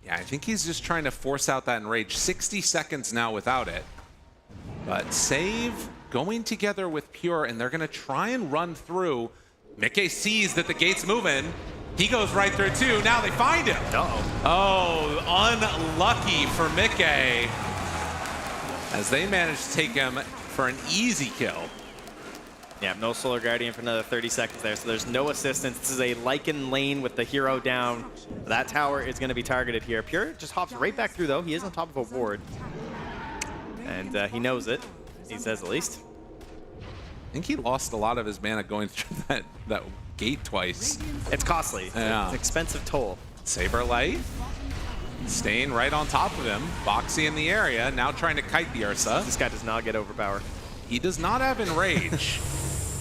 S20: Yeah, I think he's just trying to force out that enrage. 60 seconds now without it. But Save going together with Pure, and they're going to try and run through. Mickey sees that the gate's moving. He goes right through too. Now they find him. Oh, unlucky for Mickey, as they manage to take him for an easy kill.
S19: Yeah, no Solar Guardian for another 30 seconds there, so there's no assistance. This is a Lycan lane with the hero down. That tower is going to be targeted here. Pure just hops right back through, though. He is on top of a ward. And he knows it. He says at least.
S20: I think he lost a lot of his mana going through that gate twice.
S19: It's costly.
S20: Yeah.
S19: It's an expensive toll.
S20: Saberlight staying right on top of him. Boxy in the area, now trying to kite the Ursa.
S19: This guy does not get overpower.
S20: He does not have Enrage.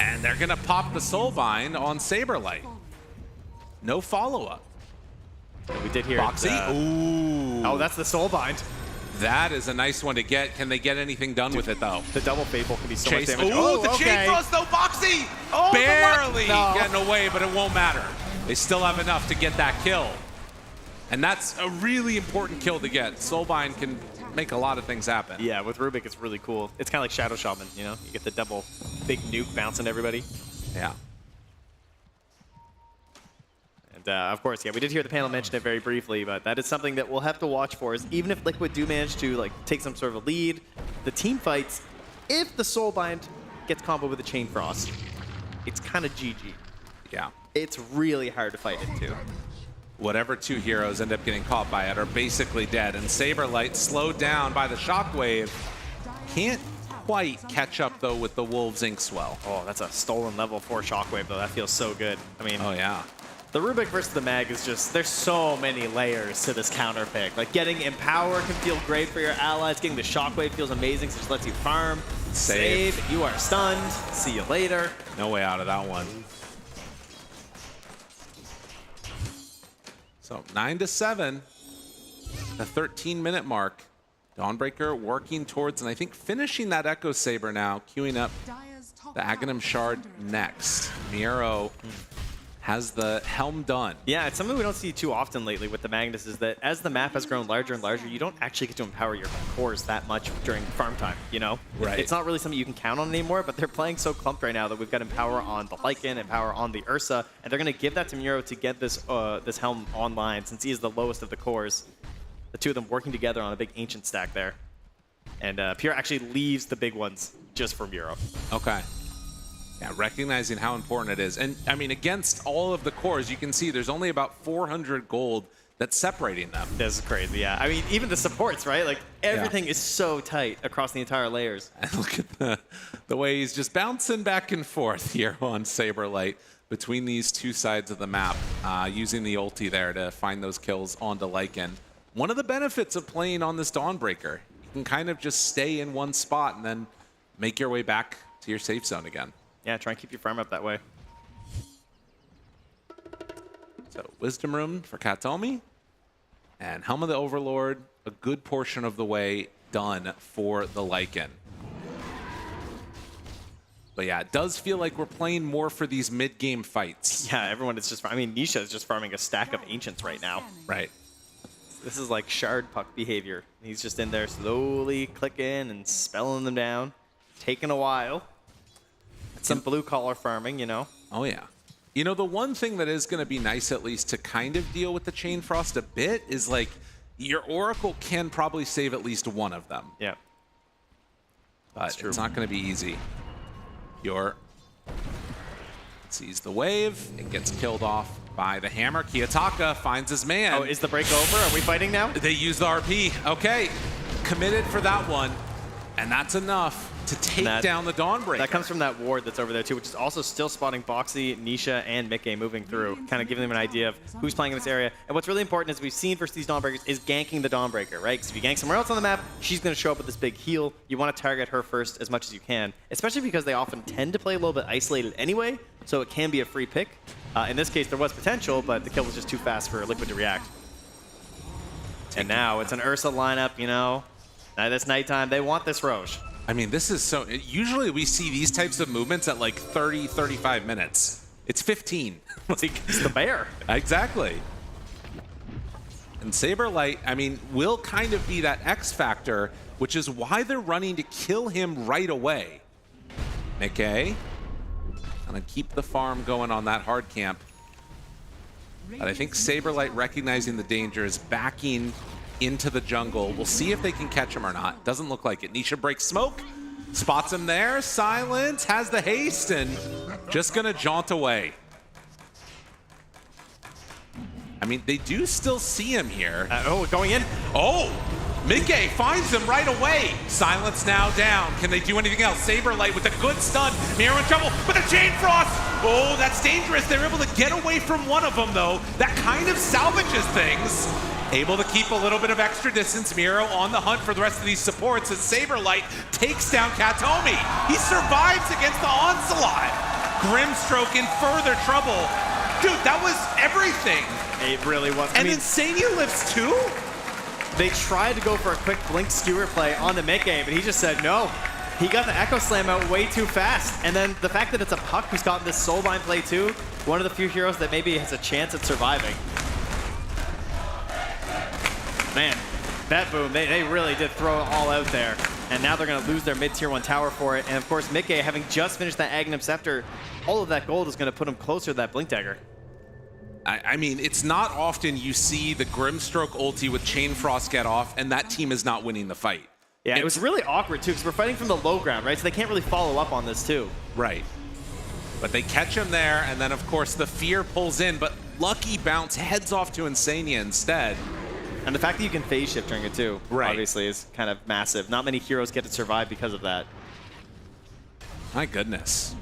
S20: And they're going to pop the Soulbind on Saberlight. No follow-up.
S19: We did hear
S20: Boxy. Ooh.
S19: Oh, that's the Soulbind.
S20: That is a nice one to get. Can they get anything done with it, though?
S19: The double Fable can be so much
S20: Chase.
S19: damage.
S20: Ooh, the chain thrust, though, Boxy!
S19: Oh,
S20: barely
S19: no.
S20: getting away, but it won't matter. They still have enough to get that kill. And that's a really important kill to get. Soulbind can make a lot of things happen.
S19: Yeah, with Rubik, it's really cool. It's kind of like Shadow Shaman, you know? You get the double big nuke bouncing everybody.
S20: Yeah.
S19: And of course, yeah, we did hear the panel mention it very briefly, but that is something that we'll have to watch for. Is even if Liquid do manage to like take some sort of a lead, the team fights, if the Soulbind gets comboed with a Chain Frost, it's kind of GG.
S20: Yeah.
S19: It's really hard to fight into.
S20: Whatever 2 heroes end up getting caught by it are basically dead. And Saberlight, slowed down by the Shockwave, can't quite catch up, though, with the Wolves Inkswell.
S19: Oh, that's a stolen level 4 Shockwave, though. That feels so good. I mean,
S20: oh, yeah.
S19: The Rubik versus the Mag is just, there's so many layers to this counter pick. Like, getting Empower can feel great for your allies. Getting the Shockwave feels amazing, so it just lets you farm. Save. You are stunned. See you later.
S20: No way out of that one. So 9-7, the 13-minute mark. Dawnbreaker working towards, and I think finishing that Echo Saber now, queuing up the Aghanim Shard next. Miero has the helm done.
S19: Yeah, it's something we don't see too often lately with the Magnus, is that as the map has grown larger and larger, you don't actually get to empower your cores that much during farm time, you know?
S20: Right.
S19: It's not really something you can count on anymore, but they're playing so clumped right now that we've got Empower on the Lycan, Empower on the Ursa, and they're going to give that to Miero to get this this helm online, since he is the lowest of the cores. The two of them working together on a big Ancient stack there. And Pure actually leaves the big ones just for Miero.
S20: Okay. Yeah, recognizing how important it is. And, I mean, against all of the cores, you can see there's only about 400 gold that's separating them.
S19: This is crazy, yeah. I mean, even the supports, right? Like, everything is so tight across the entire layers.
S20: And look at the way he's just bouncing back and forth here on Saberlight between these two sides of the map, using the ulti there to find those kills onto Lycan. One of the benefits of playing on this Dawnbreaker, you can kind of just stay in one spot and then make your way back to your safe zone again.
S19: Yeah, try and keep your farm up that way.
S20: So Wisdom Rune for Katomi. And Helm of the Overlord, a good portion of the way done for the Lycan. But yeah, it does feel like we're playing more for these mid-game fights.
S4: Yeah, everyone is just, I mean, Nisha is just farming a stack of Ancients right now.
S20: Right.
S4: This is like Shard Puck behavior. He's just in there slowly clicking and spelling them down. Taking a while. Some blue collar farming, you know.
S20: Oh yeah. You know, the one thing that is going to be nice at least to kind of deal with the Chain Frost a bit is like your Oracle can probably save at least one of them.
S4: Yeah.
S20: But it's not going to be easy. Your sees the wave. It gets killed off by the hammer. Kiyotaka finds his man.
S4: Oh, is the break over? Are we fighting now?
S20: They use the RP. Okay. Committed for that one. And that's enough to take down the Dawnbreaker.
S4: That comes from that ward that's over there too, which is also still spotting Boxy, Nisha, and Mickey moving through, kind of giving them an idea of who's playing in this area. And what's really important, as we've seen versus these Dawnbreakers, is ganking the Dawnbreaker, right? Because if you gank somewhere else on the map, she's going to show up with this big heal. You want to target her first as much as you can, especially because they often tend to play a little bit isolated anyway, so it can be a free pick. In this case, there was potential, but the kill was just too fast for Liquid to react. And now it's an Ursa lineup, you know. It's nighttime. They want this Roche.
S20: I mean, this is so... Usually we see these types of movements at like 30, 35 minutes. It's 15.
S4: It's the bear.
S20: Exactly. And Saberlight, I mean, will kind of be that X factor, which is why they're running to kill him right away. Mickey. Gonna keep the farm going on that hard camp. But I think Saberlight, recognizing the danger, is backing into the jungle. We'll see if they can catch him or not. Doesn't look like it. Nisha breaks smoke, spots him there. Silence, has the haste, and just gonna jaunt away. I mean, they do still see him here.
S4: Oh, going in.
S20: Oh, Mickey finds him right away. Silence now down. Can they do anything else? Saberlight with a good stun. Miro in trouble, but the Chain Frost. Oh, that's dangerous. They're able to get away from one of them, though. That kind of salvages things. Able to keep a little bit of extra distance. Miro on the hunt for the rest of these supports as Saberlight takes down Katomi. He survives against the onslaught. Grimstroke in further trouble. Dude, that was everything.
S4: It really was.
S20: And then Sania lives too?
S4: They tried to go for a quick blink skewer play on the Mickey, but he just said no. He got the Echo Slam out way too fast. And then the fact that it's a Puck who's gotten this Soulbind play too, one of the few heroes that maybe has a chance at surviving. Man, Bet Boom, they really did throw it all out there. And now they're going to lose their mid-tier 1 tower for it. And of course, Mickey, having just finished that Aghanim Scepter, all of that gold is going to put him closer to that Blink Dagger.
S20: I mean, it's not often you see the Grimstroke ulti with Chain Frost get off, and that team is not winning the fight.
S4: Yeah, it was really awkward, too, because we're fighting from the low ground, right? So they can't really follow up on this, too.
S20: Right. But they catch him there, and then, of course, the fear pulls in, but Lucky Bounce heads off to Insania instead.
S4: And the fact that you can phase shift during it, too, obviously, is kind of massive. Not many heroes get to survive because of that.
S20: My goodness.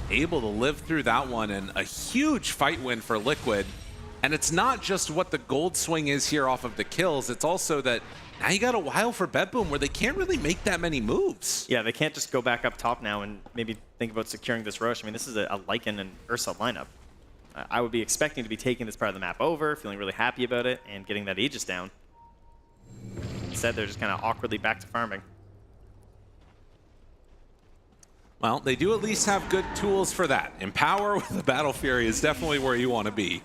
S20: Able to live through that one, and a huge fight win for Liquid. And it's not just what the gold swing is here off of the kills, it's also that now you got a while for Bet Boom where they can't really make that many moves.
S4: Yeah, they can't just go back up top now and maybe think about securing this Roche. I mean, this is a Lycan and Ursa lineup. I would be expecting to be taking this part of the map over, feeling really happy about it, and getting that Aegis down. Instead, they're just kind of awkwardly back to farming.
S20: Well, they do at least have good tools for that. Empower with the Battle Fury is definitely where you want to be.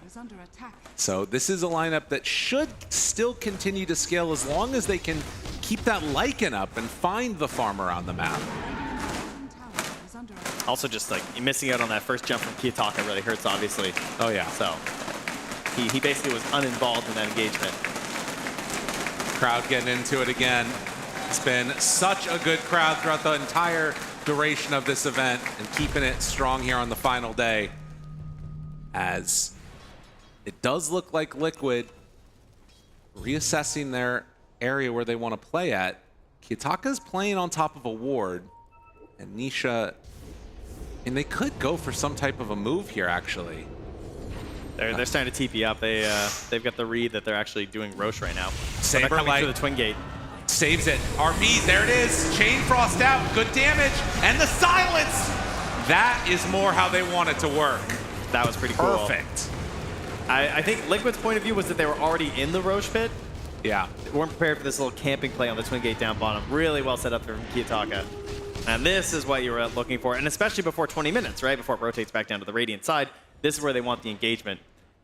S20: So this is a lineup that should still continue to scale as long as they can keep that Lycan up and find the farm around the map.
S4: Also, just like missing out on that first jump from Kiyotaka really hurts, obviously.
S20: Oh yeah.
S4: So he basically was uninvolved in that engagement.
S20: Crowd getting into it again. It's been such a good crowd throughout the entire duration of this event and keeping it strong here on the final day, as it does look like Liquid reassessing their area where they want to play at. Kiyotaka's playing on top of a ward, and Nisha, and they could go for some type of a move here actually.
S4: They're starting to TP up. They've got the read that they're actually doing Roche right now.
S20: Saberlight
S4: through the Twin Gate.
S20: Saves it. RB, there it is. Chain Frost out. Good damage. And the silence. That is more how they want it to work.
S4: That was pretty cool.
S20: Perfect.
S19: I think Liquid's point of view was that they were already in the Roche pit.
S20: Yeah.
S19: They weren't prepared for this little camping play on the twin gate down bottom. Really well set up from Kiyotaka. And this is what you were looking for, and especially before 20 minutes, right? Before it rotates back down to the Radiant side. This is where they want the engagement.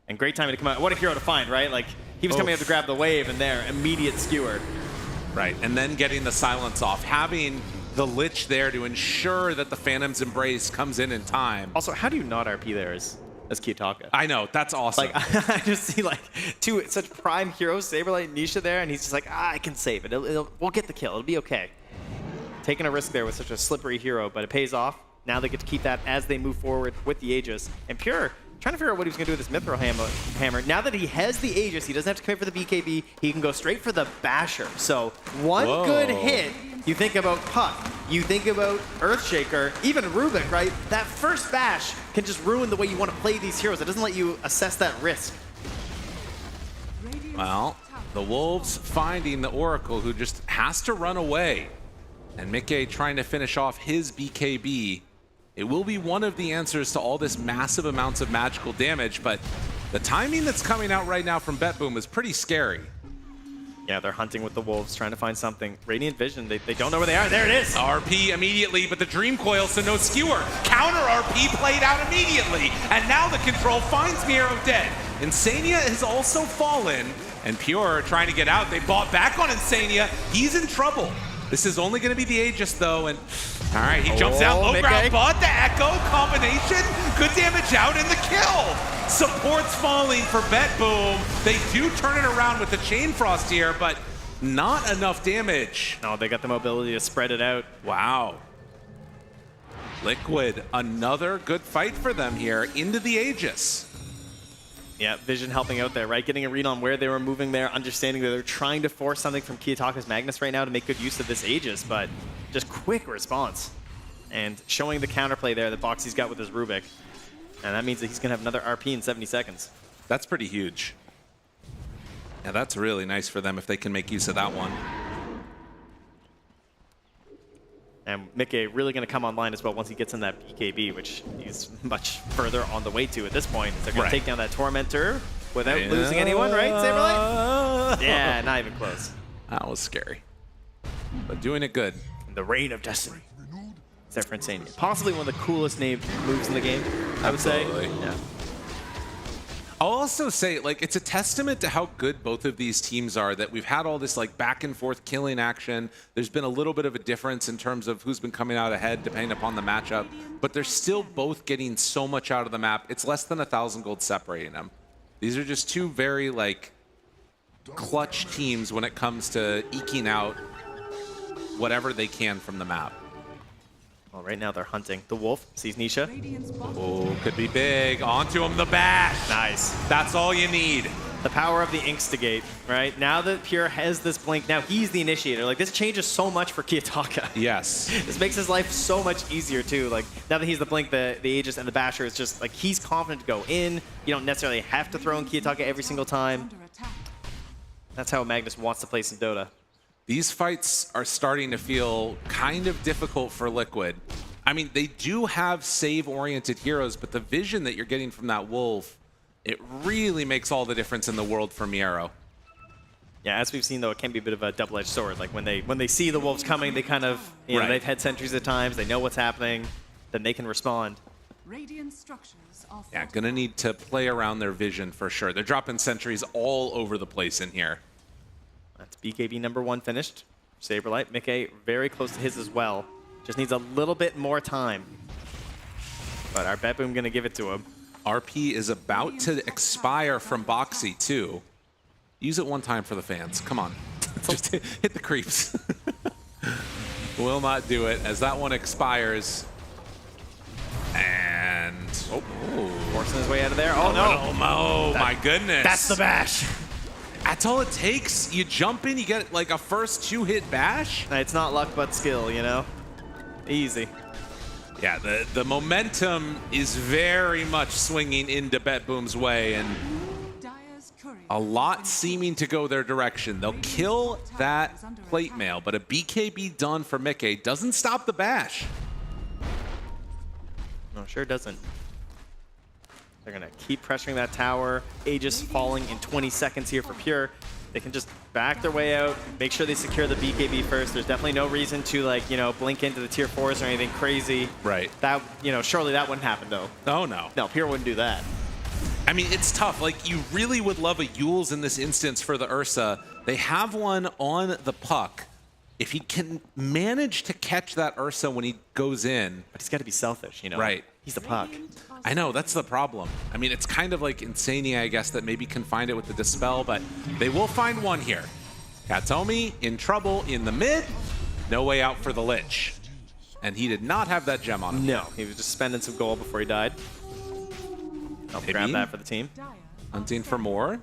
S19: And great timing to come out. What a hero to find, right? Like, he was coming up to grab the wave, and there, immediate skewer.
S20: Right, and then getting the silence off. Having the Lich there to ensure that the Phantom's Embrace comes in time.
S19: Also, how do you not RP there as Kiyotaka?
S20: I know, that's awesome.
S19: Like, I just see, like, two such prime heroes, Saberlight and Nisha there, and he's just like, I can save it. We'll get the kill. It'll be okay. Taking a risk there with such a slippery hero, but it pays off. Now they get to keep that as they move forward with the Aegis. And Pure, trying to figure out what he was going to do with this Mithril Hammer. Now that he has the Aegis, he doesn't have to commit for the BKB. He can go straight for the Basher. So one good hit, you think about Puck, you think about Earthshaker, even Rubik, right? That first bash can just ruin the way you want to play these heroes. It doesn't let you assess that risk.
S20: Well, the Wolves finding the Oracle, who just has to run away. And Mickey trying to finish off his BKB. It will be one of the answers to all this massive amounts of magical damage, but the timing that's coming out right now from BetBoom is pretty scary.
S19: Yeah, they're hunting with the Wolves, trying to find something. Radiant Vision, they don't know where they are. There it is!
S20: RP immediately, but the Dream Coil, so no skewer. Counter RP played out immediately, and now the control finds Miero dead. Insania has also fallen, and Pure trying to get out. They bought back on Insania. He's in trouble. This is only going to be the Aegis, though, and all right, he jumps out low ground, but the Echo combination, good damage out, and the kill. Support's falling for BetBoom. They do turn it around with the Chain Frost here, but not enough damage.
S19: No, they got the mobility to spread it out.
S20: Wow. Liquid, another good fight for them here into the Aegis.
S19: Yeah, Vision helping out there, right? Getting a read on where they were moving there, understanding that they're trying to force something from Kiyotaka's Magnus right now to make good use of this Aegis, but just quick response. And showing the counterplay there that Boxy's got with his Rubik. And that means that he's going to have another RP in 70 seconds.
S20: That's pretty huge. Yeah, that's really nice for them if they can make use of that one.
S19: And Mickey really going to come online as well once he gets in that BKB, which he's much further on the way to at this point. They're going to take down that Tormentor without losing anyone, right, Saberlight? Yeah, not even close.
S20: That was scary. But doing it good.
S19: The Reign of Destiny. Except for Insania. Possibly one of the coolest named moves in the game, I would say. Yeah.
S20: I'll also say, like, it's a testament to how good both of these teams are that we've had all this, like, back and forth killing action. There's been a little bit of a difference in terms of who's been coming out ahead depending upon the matchup, but they're still both getting so much out of the map. It's less than 1,000 gold separating them. These are just two very, like, clutch teams when it comes to eking out whatever they can from the map.
S19: Well, right now they're hunting. The Wolf sees Nisha.
S20: Oh, could be big. Onto him, the bash.
S19: Nice.
S20: That's all you need.
S19: The power of the Instigate, right? Now that Pure has this blink, now he's the initiator. Like, this changes so much for Kiyotaka.
S20: Yes.
S19: This makes his life so much easier, too. Like, now that he's the blink, the Aegis, and the Basher, it's just, like, he's confident to go in. You don't necessarily have to throw in Kiyotaka every single time. That's how Magnus wants to play some Dota.
S20: These fights are starting to feel kind of difficult for Liquid. I mean, they do have save-oriented heroes, but the vision that you're getting from that Wolf, it really makes all the difference in the world for Miero.
S19: Yeah, as we've seen, though, it can be a bit of a double-edged sword. Like, when they see the Wolves coming, they kind of, you know, they've had sentries at times, they know what's happening, then they can respond.
S20: Yeah, gonna need to play around their vision for sure. They're dropping sentries all over the place in here.
S19: That's BKB #1 finished. Saberlight, Mickey very close to his as well. Just needs a little bit more time. But our BetBoom gonna give it to him.
S20: RP is about to expire from Boxy too. Use it one time for the fans. Come on. Just hit the creeps. Will not do it as that one expires. And
S19: forcing his way out of there. Oh no!
S20: Oh my goodness!
S19: That's the bash.
S20: That's all it takes. You jump in, you get like a first 2-hit bash.
S19: It's not luck but skill, you know? Easy.
S20: Yeah, the momentum is very much swinging into BetBoom's way, and a lot seeming to go their direction. They'll kill that plate mail, but a BKB done for Mickey doesn't stop the bash.
S19: No, sure doesn't. They're going to keep pressuring that tower. Aegis falling in 20 seconds here for Pure. They can just back their way out, make sure they secure the BKB first. There's definitely no reason to, like, you know, blink into the tier 4s or anything crazy.
S20: Right.
S19: That, you know, surely that wouldn't happen, though.
S20: Oh, no.
S19: No, Pure wouldn't do that.
S20: I mean, it's tough. Like, you really would love a Yules in this instance for the Ursa. They have one on the puck. If he can manage to catch that Ursa when he goes in.
S19: But he's got to be selfish, you know?
S20: Right.
S19: He's the puck.
S20: I know, that's the problem. I mean, it's kind of like Insania, I guess, that maybe can find it with the Dispel, but they will find one here. Katomi in trouble in the mid. No way out for the Lich. And he did not have that gem on him.
S19: No, he was just spending some gold before he died. I'll grab that for the team.
S20: Hunting for more.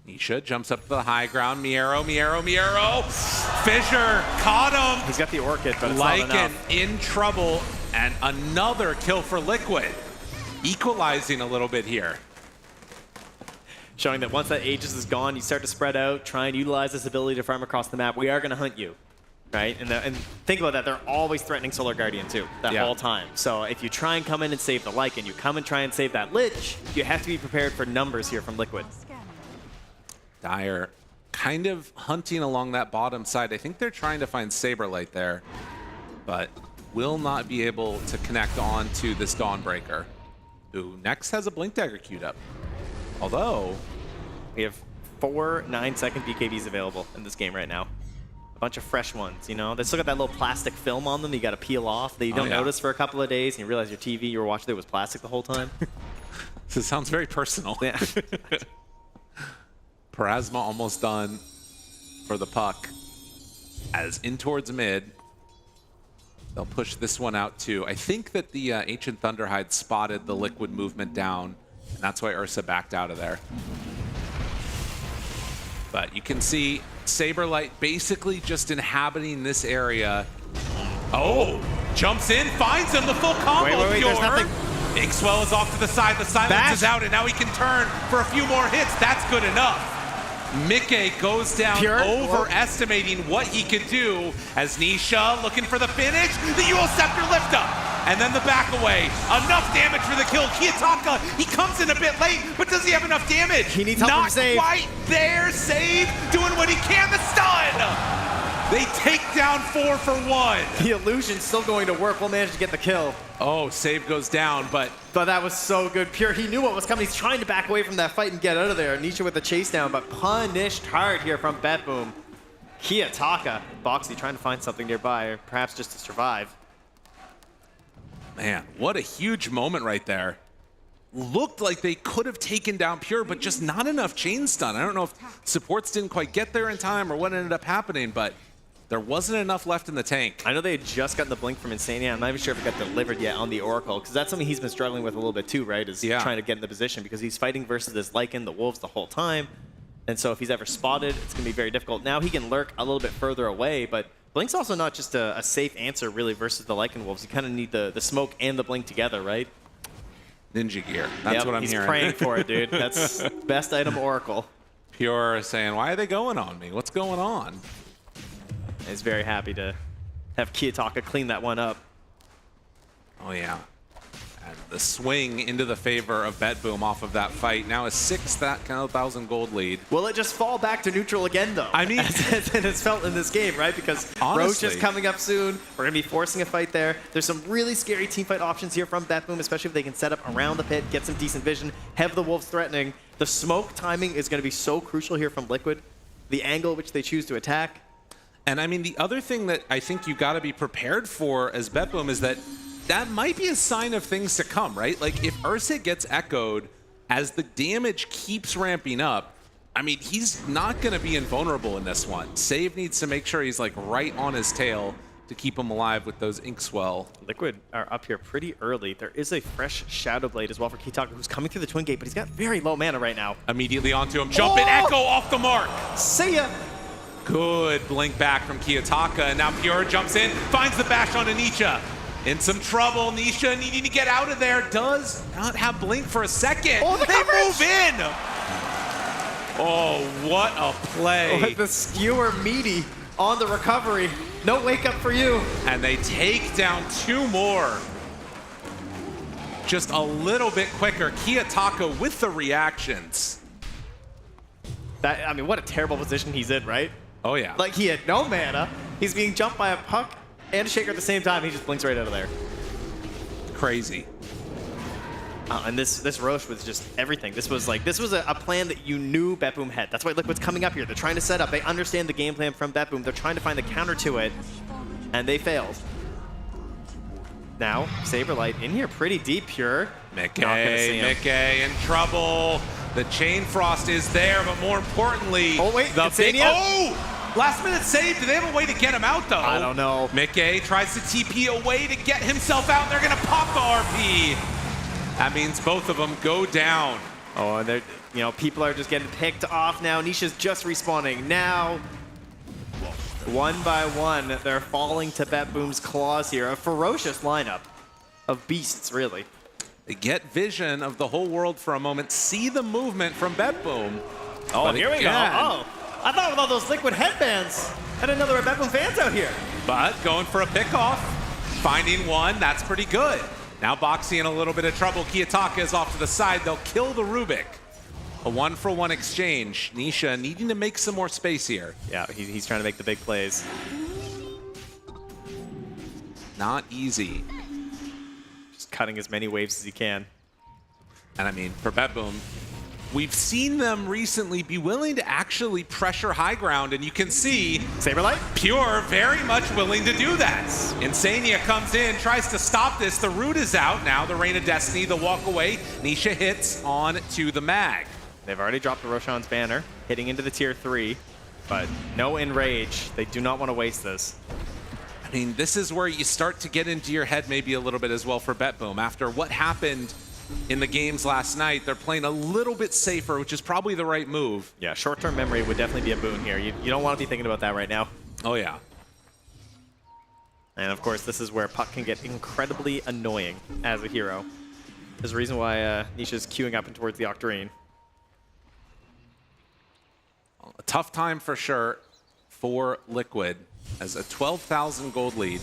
S20: Nisha jumps up to the high ground. Miero. Fissure caught him.
S19: He's got the Orchid, but it's not enough.
S20: in trouble. And another kill for Liquid. Equalizing a little bit here.
S19: Showing that once that Aegis is gone, you start to spread out, try and utilize this ability to farm across the map. We are going to hunt you, right? And think about that. They're always threatening Solar Guardian, too, that whole time. So if you try and come in and save the Lycan, you come and try and save that Lich, you have to be prepared for numbers here from Liquid.
S20: Dire kind of hunting along that bottom side. I think they're trying to find Saberlight there, but will not be able to connect on to this Dawnbreaker, who next has a Blink Dagger queued up. Although,
S19: we have 4 9-second BKBs available in this game right now. A bunch of fresh ones, you know? They still got that little plastic film on them that you got to peel off that you don't notice for a couple of days, and you realize your TV you were watching it was plastic the whole time.
S20: This sounds very personal.
S19: Yeah.
S20: Parasma almost done for the puck. As in towards mid, they'll push this one out too. I think that the Ancient Thunderhide spotted the Liquid movement down, and that's why Ursa backed out of there. But you can see Saberlight basically just inhabiting this area. Oh, jumps in, finds him, the full combo.
S19: Wait, there's nothing.
S20: Inkswell is off to the side, the silence is out, and now he can turn for a few more hits. That's good enough. Mickey goes down, overestimating what he could do as Nisha looking for the finish. The Yule Scepter lift up, and then the back away. Enough damage for the kill. Kiyotaka, he comes in a bit late, but does he have enough damage?
S19: He needs help from Save.
S20: Not quite there. Save doing what he can. The stun. They take down 4 for 1.
S19: The illusion's still going to work. We'll manage to get the kill.
S20: Oh, Save goes down, but
S19: that was so good. Pure, he knew what was coming. He's trying to back away from that fight and get out of there. Nisha with the chase down, but punished hard here from BetBoom. Kiyotaka, Boxy trying to find something nearby, or perhaps just to survive.
S20: Man, what a huge moment right there. Looked like they could have taken down Pure, but just not enough chain stun. I don't know if supports didn't quite get there in time or what ended up happening, but there wasn't enough left in the tank.
S19: I know they had just gotten the blink from Insania. I'm not even sure if it got delivered yet on the Oracle, because that's something he's been struggling with a little bit too, right? Is trying to get in the position, because he's fighting versus this Lycan, the Wolves, the whole time. And so if he's ever spotted, it's going to be very difficult. Now he can lurk a little bit further away, but Blink's also not just a safe answer, really, versus the Lycan Wolves. You kind of need the smoke and the blink together, right?
S20: Ninja gear. That's what I'm hearing.
S19: He's praying for it, dude. That's best item Oracle.
S20: Pure saying, why are they going on me? What's going on?
S19: He's very happy to have Kiyotaka clean that one up.
S20: Oh, yeah. And the swing into the favor of BetBoom off of that fight. Now a 6,000 gold lead.
S19: Will it just fall back to neutral again, though?
S20: I mean,
S19: as it's felt in this game, right? Because
S20: honestly,
S19: Roche is coming up soon. We're going to be forcing a fight there. There's some really scary teamfight options here from BetBoom, especially if they can set up around the pit, get some decent vision, have the Wolves threatening. The smoke timing is going to be so crucial here from Liquid. The angle which they choose to attack.
S20: And I mean, the other thing that I think you got to be prepared for as BetBoom is that might be a sign of things to come, right? Like if Ursa gets echoed as the damage keeps ramping up, I mean, he's not going to be invulnerable in this one. Save needs to make sure he's like right on his tail to keep him alive with those Inkswell.
S19: Liquid are up here pretty early. There is a fresh Shadow Blade as well for Kiyotaka, who's coming through the Twin Gate, but he's got very low mana right now.
S20: Immediately onto him. Jump in, Echo off the mark.
S19: See ya.
S20: Good blink back from Kiyotaka, and now Pure jumps in, finds the bash on Nisha. In some trouble, Nisha needing to get out of there. Does not have blink for a second.
S19: Oh,
S20: they move in. Oh, what a play.
S19: Oh, the skewer meaty on the recovery. No wake up for you.
S20: And they take down 2 more. just a little bit quicker. Kiyotaka with the reactions.
S19: I mean, what a terrible position he's in, right?
S20: Oh, yeah.
S19: Like, he had no mana. He's being jumped by a puck and a shaker at the same time. He just blinks right out of there.
S20: Crazy.
S19: And this Roche was just everything. This was a plan that you knew BetBoom had. That's why look what's coming up here. They're trying to set up. They understand the game plan from BetBoom. They're trying to find the counter to it, and they failed. Now, Saberlight in here pretty deep, Pure.
S20: Mickey in trouble. The Chain Frost is there, but more importantly,
S19: the
S20: big, last minute save. Do they have a way to get him out, though?
S19: I don't know.
S20: Mickey tries to TP away to get himself out. They're going to pop the RP. That means both of them go down.
S19: Oh, and they're, people are just getting picked off now. Nisha's just respawning. Now, one by one, they're falling to BetBoom's claws here. A ferocious lineup of beasts, really.
S20: They get vision of the whole world for a moment, see the movement from BetBoom.
S19: Oh,
S20: but
S19: here we go. Oh, I thought with all those liquid headbands, and another BetBoom fans out here.
S20: But going for a pickoff, finding one, that's pretty good. Now Boxy in a little bit of trouble. Kiyotaka is off to the side. They'll kill the Rubik. A 1-for-1 exchange. Nisha needing to make some more space here.
S19: Yeah, he's trying to make the big plays.
S20: Not easy.
S19: Just cutting as many waves as he can.
S20: And I mean, for BetBoom, we've seen them recently be willing to actually pressure high ground, and you can see
S19: Saberlight?
S20: Pure very much willing to do that. Insania comes in, tries to stop this. The root is out. Now the Reign of Destiny, the walk away. Nisha hits on to the mag.
S19: They've already dropped the Roshan's banner, hitting into the tier 3, but no enrage. They do not want to waste this.
S20: I mean, this is where you start to get into your head maybe a little bit as well for BetBoom. After what happened in the games last night, they're playing a little bit safer, which is probably the right move.
S19: Yeah, short-term memory would definitely be a boon here. You don't want to be thinking about that right now.
S20: Oh, yeah.
S19: And of course, this is where Puck can get incredibly annoying as a hero. There's a reason why Nisha's queuing up and towards the Octarine.
S20: A tough time for sure for Liquid as a 12,000 gold lead.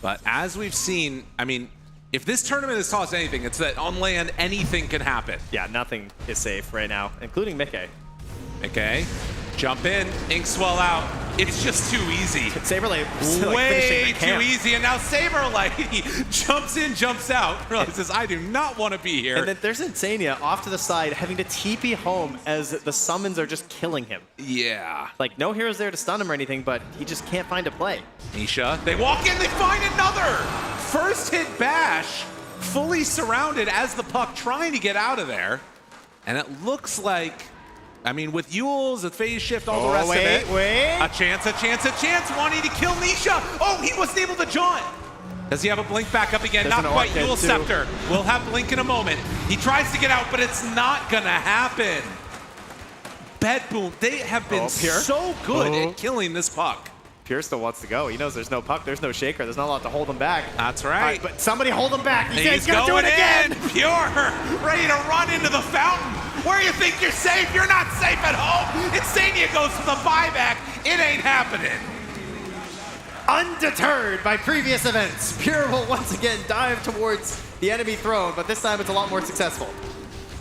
S20: But as we've seen, I mean, if this tournament has taught us anything, it's that on land, anything can happen.
S19: Yeah, nothing is safe right now, including Mickey.
S20: Mickey, jump in, Inkswell out. It's just too easy.
S19: Saberlight
S20: way too easy, and now Saberlight, he jumps in, jumps out, realizes I do not want to be here.
S19: And then there's Insania off to the side, having to TP home as the summons are just killing him.
S20: Yeah.
S19: Like, no heroes there to stun him or anything, but he just can't find a play.
S20: Nisha, they walk in, they find another! First hit bash, fully surrounded as the puck trying to get out of there. And it looks like, I mean, with Yules, the phase shift, all the rest of it. A chance, wanting to kill Nisha. Oh, he wasn't able to jaunt. Does he have a blink back up again? Not quite. Yules Scepter will have blink in a moment. He tries to get out, but it's not gonna happen. BetBoom, they have been so good at killing this puck.
S19: Pure still wants to go. He knows there's no puck, there's no shaker, there's not a lot to hold him back.
S20: That's right.
S19: But somebody hold him back.
S20: He's
S19: gonna do it again.
S20: Pure, ready to run into the fountain. Where you think you're safe? You're not safe at home. Insania goes for the buyback. It ain't happening.
S19: Undeterred by previous events, Pure will once again dive towards the enemy throne, but this time it's a lot more successful.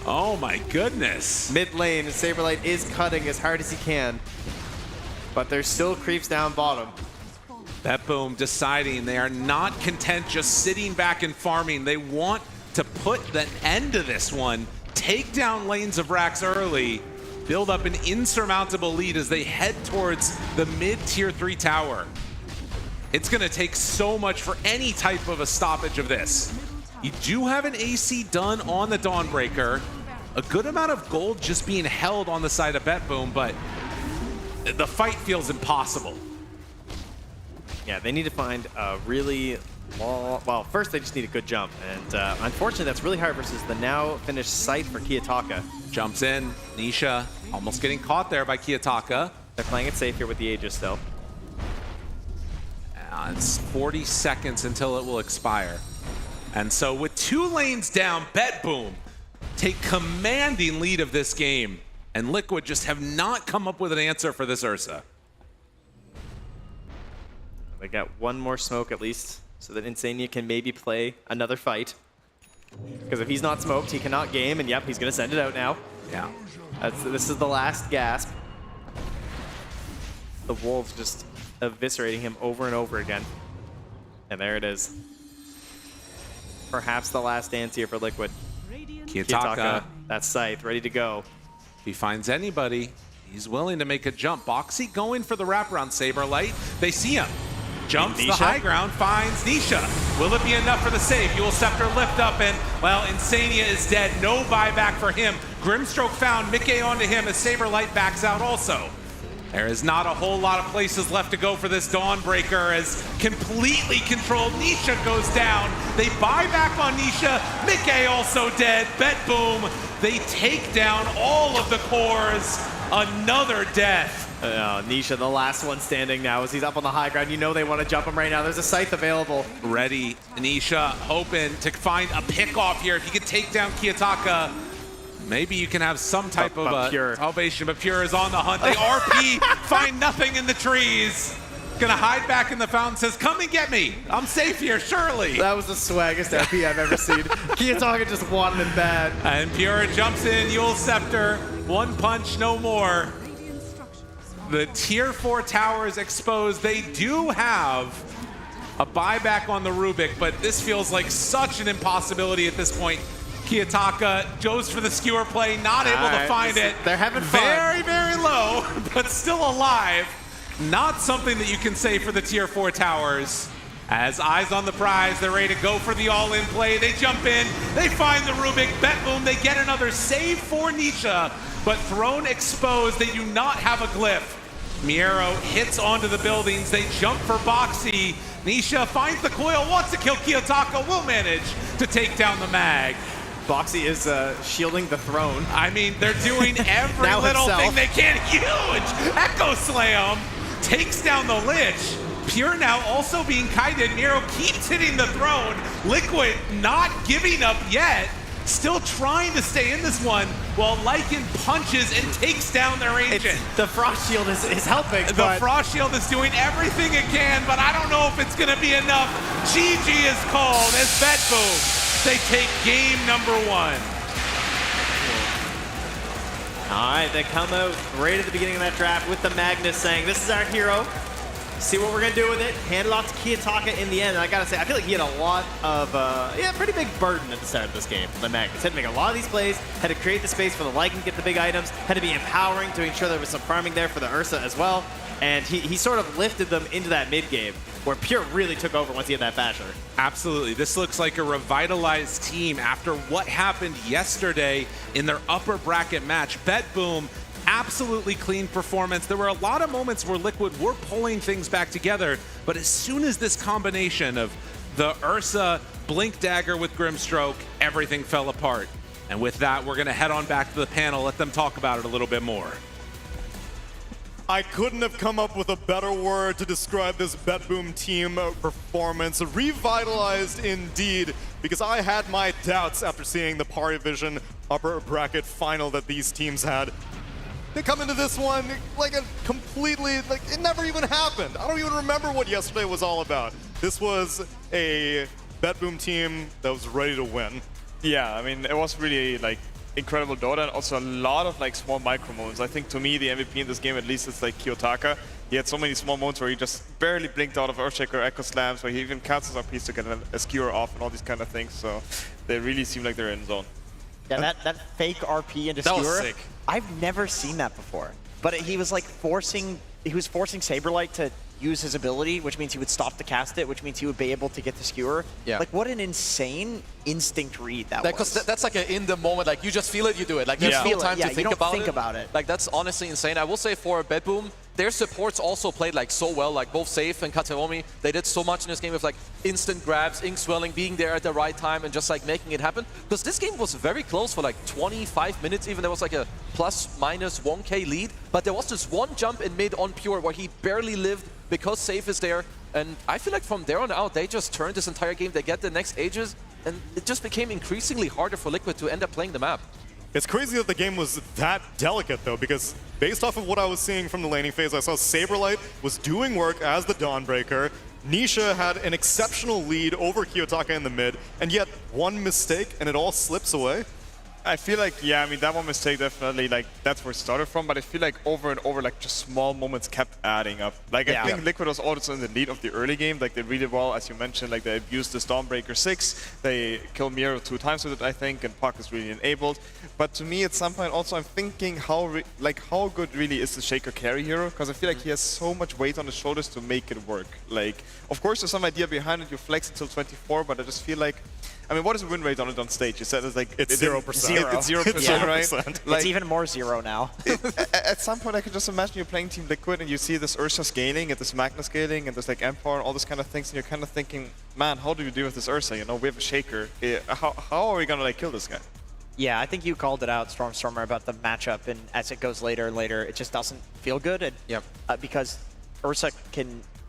S20: Oh my goodness.
S19: Mid lane, Saberlight is cutting as hard as he can, but there's still creeps down bottom.
S20: BetBoom deciding they are not content just sitting back and farming. They want to put the end to this one. Take down lanes of Rax early, build up an insurmountable lead as they head towards the mid-tier 3 tower. It's gonna take so much for any type of a stoppage of this. You do have an AC done on the Dawnbreaker. A good amount of gold just being held on the side of BetBoom, but the fight feels impossible.
S19: Yeah, they need to find a really long, well, first they just need a good jump, and unfortunately that's really hard versus the now finished sight for Kiyotaka.
S20: Jumps in, Nisha almost getting caught there by Kiyotaka.
S19: They're playing it safe here with the Aegis still.
S20: It's 40 seconds until it will expire. And so with 2 lanes down, BetBoom take commanding lead of this game. And Liquid just have not come up with an answer for this Ursa.
S19: They got one more smoke at least, so that Insania can maybe play another fight. Because if he's not smoked, he cannot game, and yep, he's going to send it out now.
S20: Yeah.
S19: This is the last gasp. The Wolves just eviscerating him over and over again. And there it is. Perhaps the last dance here for Liquid.
S20: Kiyotaka.
S19: That's Scythe, ready to go.
S20: If he finds anybody, he's willing to make a jump. Boxy going for the wraparound Saberlight. They see him. Jumps the high ground, finds Nisha. Will it be enough for the save? Yule Scepter lift up, and, well, Insania is dead. No buyback for him. Grimstroke found. Mickey onto him as Saberlight backs out also. There is not a whole lot of places left to go for this Dawnbreaker as completely controlled Nisha goes down. They buy back on Nisha. Mickey also dead. Bet Boom. They take down all of the cores. Another death.
S19: Nisha, the last one standing now as he's up on the high ground. You know they want to jump him right now. There's a Scythe available.
S20: Ready. Nisha hoping to find a pick off here. If you could take down Kiyotaka, maybe you can have some type of salvation, but Pure is on the hunt. They RP, find nothing in the trees. Gonna hide back in the fountain, says, come and get me. I'm safe here, surely.
S19: That was the swaggest RP I've ever seen. Kiyotaka just wanted it bad.
S20: And Pure jumps in, Yule Scepter. One punch, no more. The tier 4 towers exposed. They do have a buyback on the Rubik, but this feels like such an impossibility at this point. Kiyotaka goes for the skewer play, not able to find it.
S19: They're having fun.
S20: Very, very low, but still alive. Not something that you can say for the tier 4 towers. As eyes on the prize, they're ready to go for the all-in play. They jump in, they find the Rubik, Bet Boom, they get another save for Nisha, but Throne exposed, they do not have a glyph. Miero hits onto the buildings, they jump for Boxy. Nisha finds the coil, wants to kill Kiyotaka, will manage to take down the mag.
S19: Boxy is shielding the Throne.
S20: I mean, they're doing every little thing they can. Huge Echo Slam takes down the Lich. Pure now also being kited. Miero keeps hitting the Throne. Liquid not giving up yet. Still trying to stay in this one while Lycan punches and takes down their Ancient.
S19: The Frost Shield is helping.
S20: The Frost Shield is doing everything it can, but I don't know if it's going to be enough. GG is called as Bet Boom. They take game number 1.
S19: All right, they come out right at the beginning of that draft with the Magnus saying, this is our hero. See what we're going to do with it. Hand it off to Kiyotaka in the end. And I got to say, I feel like he had a lot of, pretty big burden at the start of this game. The Magnus had to make a lot of these plays, had to create the space for the Lycan to get the big items, had to be empowering to ensure there was some farming there for the Ursa as well. And he sort of lifted them into that mid game where Pure really took over once he had that Basher.
S20: Absolutely. This looks like a revitalized team after what happened yesterday in their upper bracket match. Bet Boom, absolutely clean performance. There were a lot of moments where Liquid were pulling things back together, but as soon as this combination of the Ursa Blink Dagger with Grimstroke, everything fell apart. And with that, we're going to head on back to the panel, let them talk about it a little bit more.
S5: I couldn't have come up with a better word to describe this Bet Boom team performance. Revitalized indeed, because I had my doubts after seeing the Party Vision upper bracket final that these teams had. They come into this one like a completely, like it never even happened. I don't even remember what yesterday was all about. This was a Bet Boom team that was ready to win.
S8: Yeah, I mean, it was really like incredible Dota and also a lot of like small micro moments. I think to me the MVP in this game, at least, it's like Kiyotaka. He had so many small moments where he just barely blinked out of Earthshaker Echo Slams, where he even cancels our piece to get a skewer off and all these kind of things. So they really seem like they're in zone.
S4: Yeah, that fake RP into
S8: That was
S4: skewer,
S8: sick.
S4: I've never seen that before. But he was like forcing Saberlight to use his ability, which means he would stop to cast it, which means he would be able to get the skewer.
S11: Yeah.
S4: Like, what an insane instinct read that
S11: Because
S4: was.
S11: that's like a in the moment, like you just feel it, you do it. Like there's no time to think about it. Like that's honestly insane. I will say for Bet Boom, their supports also played like so well. Like both Safe and Kateomi, they did so much in this game with like instant grabs, ink swelling, being there at the right time, and just like making it happen. Because this game was very close for like 25 minutes. Even there was like a ±1k lead, but there was this one jump in mid on Pure where he barely lived because Safe is there. And I feel like from there on out, they just turned this entire game. They get the next Aegis, and it just became increasingly harder for Liquid to end up playing the map.
S5: It's crazy that the game was that delicate, though, because based off of what I was seeing from the laning phase, I saw Saberlight was doing work as the Dawnbreaker. Nisha had an exceptional lead over Kiyotaka in the mid, and yet one mistake and it all slips away.
S8: I feel like, yeah, I mean, that one mistake definitely, like, that's where it started from, but I feel like over and over, like, just small moments kept adding up. Like, I think Liquid was also in the lead of the early game. Like, they really well, as you mentioned, like, they abused the Stormbreaker 6. They killed Miro 2 times with it, I think, and Puck is really enabled. But to me, at some point, also, I'm thinking how good really is the Shaker carry hero? Because I feel like he has so much weight on his shoulders to make it work. Like, of course, there's some idea behind it. You flex until 24, but I just feel like, I mean, what is the win rate on it on stage? You said it's like...
S5: It's 0%.
S8: It's 0%, right?
S4: Like, it's even more 0 now.
S8: At some point, I can just imagine you're playing Team Liquid and you see this Ursa scaling and this Magna scaling and this like Empire and all this kind of things, and you're kind of thinking, man, how do you deal with this Ursa? You know, we have a Shaker. How are we going to like kill this guy?
S4: Yeah, I think you called it out, Stormstormer, about the matchup, and as it goes later and later, it just doesn't feel good. And, because Ursa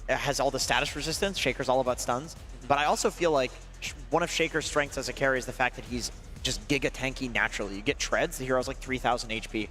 S4: has all the status resistance, Shaker's all about stuns, but I also feel like one of Shaker's strengths as a carry is the fact that he's just giga tanky naturally. You get treads, the hero's like 3,000 HP.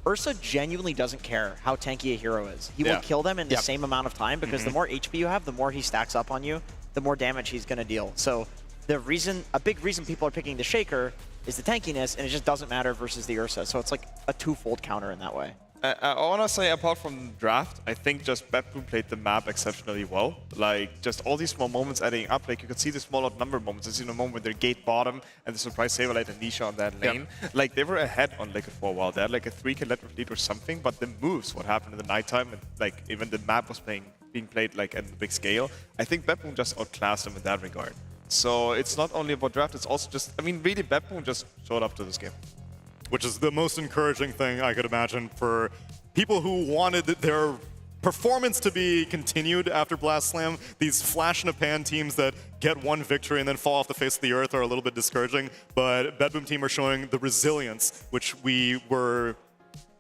S4: Ursa genuinely doesn't care how tanky a hero is. He will kill them in the same amount of time because the more HP you have, the more he stacks up on you, the more damage he's going to deal. So a big reason people are picking the Shaker is the tankiness, and it just doesn't matter versus the Ursa. So it's like a twofold counter in that way.
S8: I want to say, apart from draft, I think just Bedboom played the map exceptionally well. Like, just all these small moments adding up. Like, you could see the small odd number moments. There's even a moment when they're gate bottom and the surprise Saberlight and Nisha on that lane. Like, they were ahead on Liquid for a while. They had like a 3-kill lead or something, but the moves, what happened in the nighttime, and like, even the map was being played like at a big scale. I think Bedboom just outclassed them in that regard. So it's not only about draft, it's also just, I mean, really, Bedboom just showed up to this game.
S5: Which is the most encouraging thing I could imagine for people who wanted their performance to be continued after Blast Slam. These flash-in-a-pan teams that get one victory and then fall off the face of the earth are a little bit discouraging, but Bedboom team are showing the resilience which we were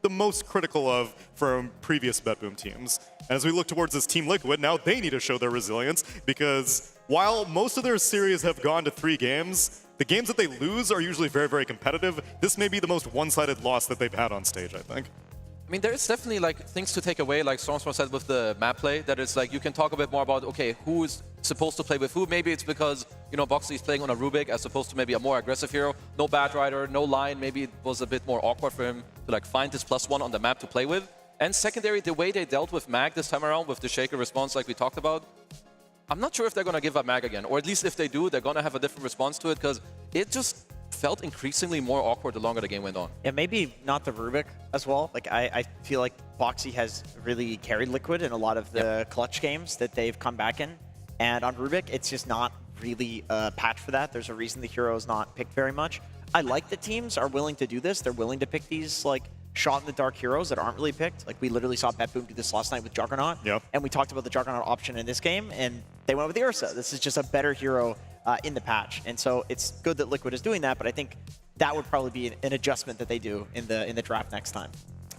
S5: the most critical of from previous Bedboom teams. And as we look towards this Team Liquid, now they need to show their resilience, because while most of their series have gone to 3 games, the games that they lose are usually very, very competitive. This may be the most one-sided loss that they've had on stage, I think.
S11: I mean, there's definitely like things to take away, like Stormstorm said with the map play, that it's like you can talk a bit more about, okay, who is supposed to play with who. Maybe it's because, you know, Boxley's playing on a Rubik as opposed to maybe a more aggressive hero. No Bad Rider, no line. Maybe it was a bit more awkward for him to like find his +1 on the map to play with. And secondary, the way they dealt with Mag this time around with the Shaker response like we talked about, I'm not sure if they're going to give up Mag again, or at least if they do, they're going to have a different response to it, because it just felt increasingly more awkward the longer the game went on.
S4: Yeah, maybe not the Rubik as well. Like, I feel like Boxy has really carried Liquid in a lot of the clutch games that they've come back in. And on Rubik, it's just not really a patch for that. There's a reason the hero is not picked very much. I like that teams are willing to do this. They're willing to pick these, like, shot-in-the-dark heroes that aren't really picked. Like, we literally saw Bedboom do this last night with Juggernaut. And we talked about the Juggernaut option in this game, and they went with the Ursa. This is just a better hero in the patch. And so it's good that Liquid is doing that, but I think that would probably be an adjustment that they do in the draft next time.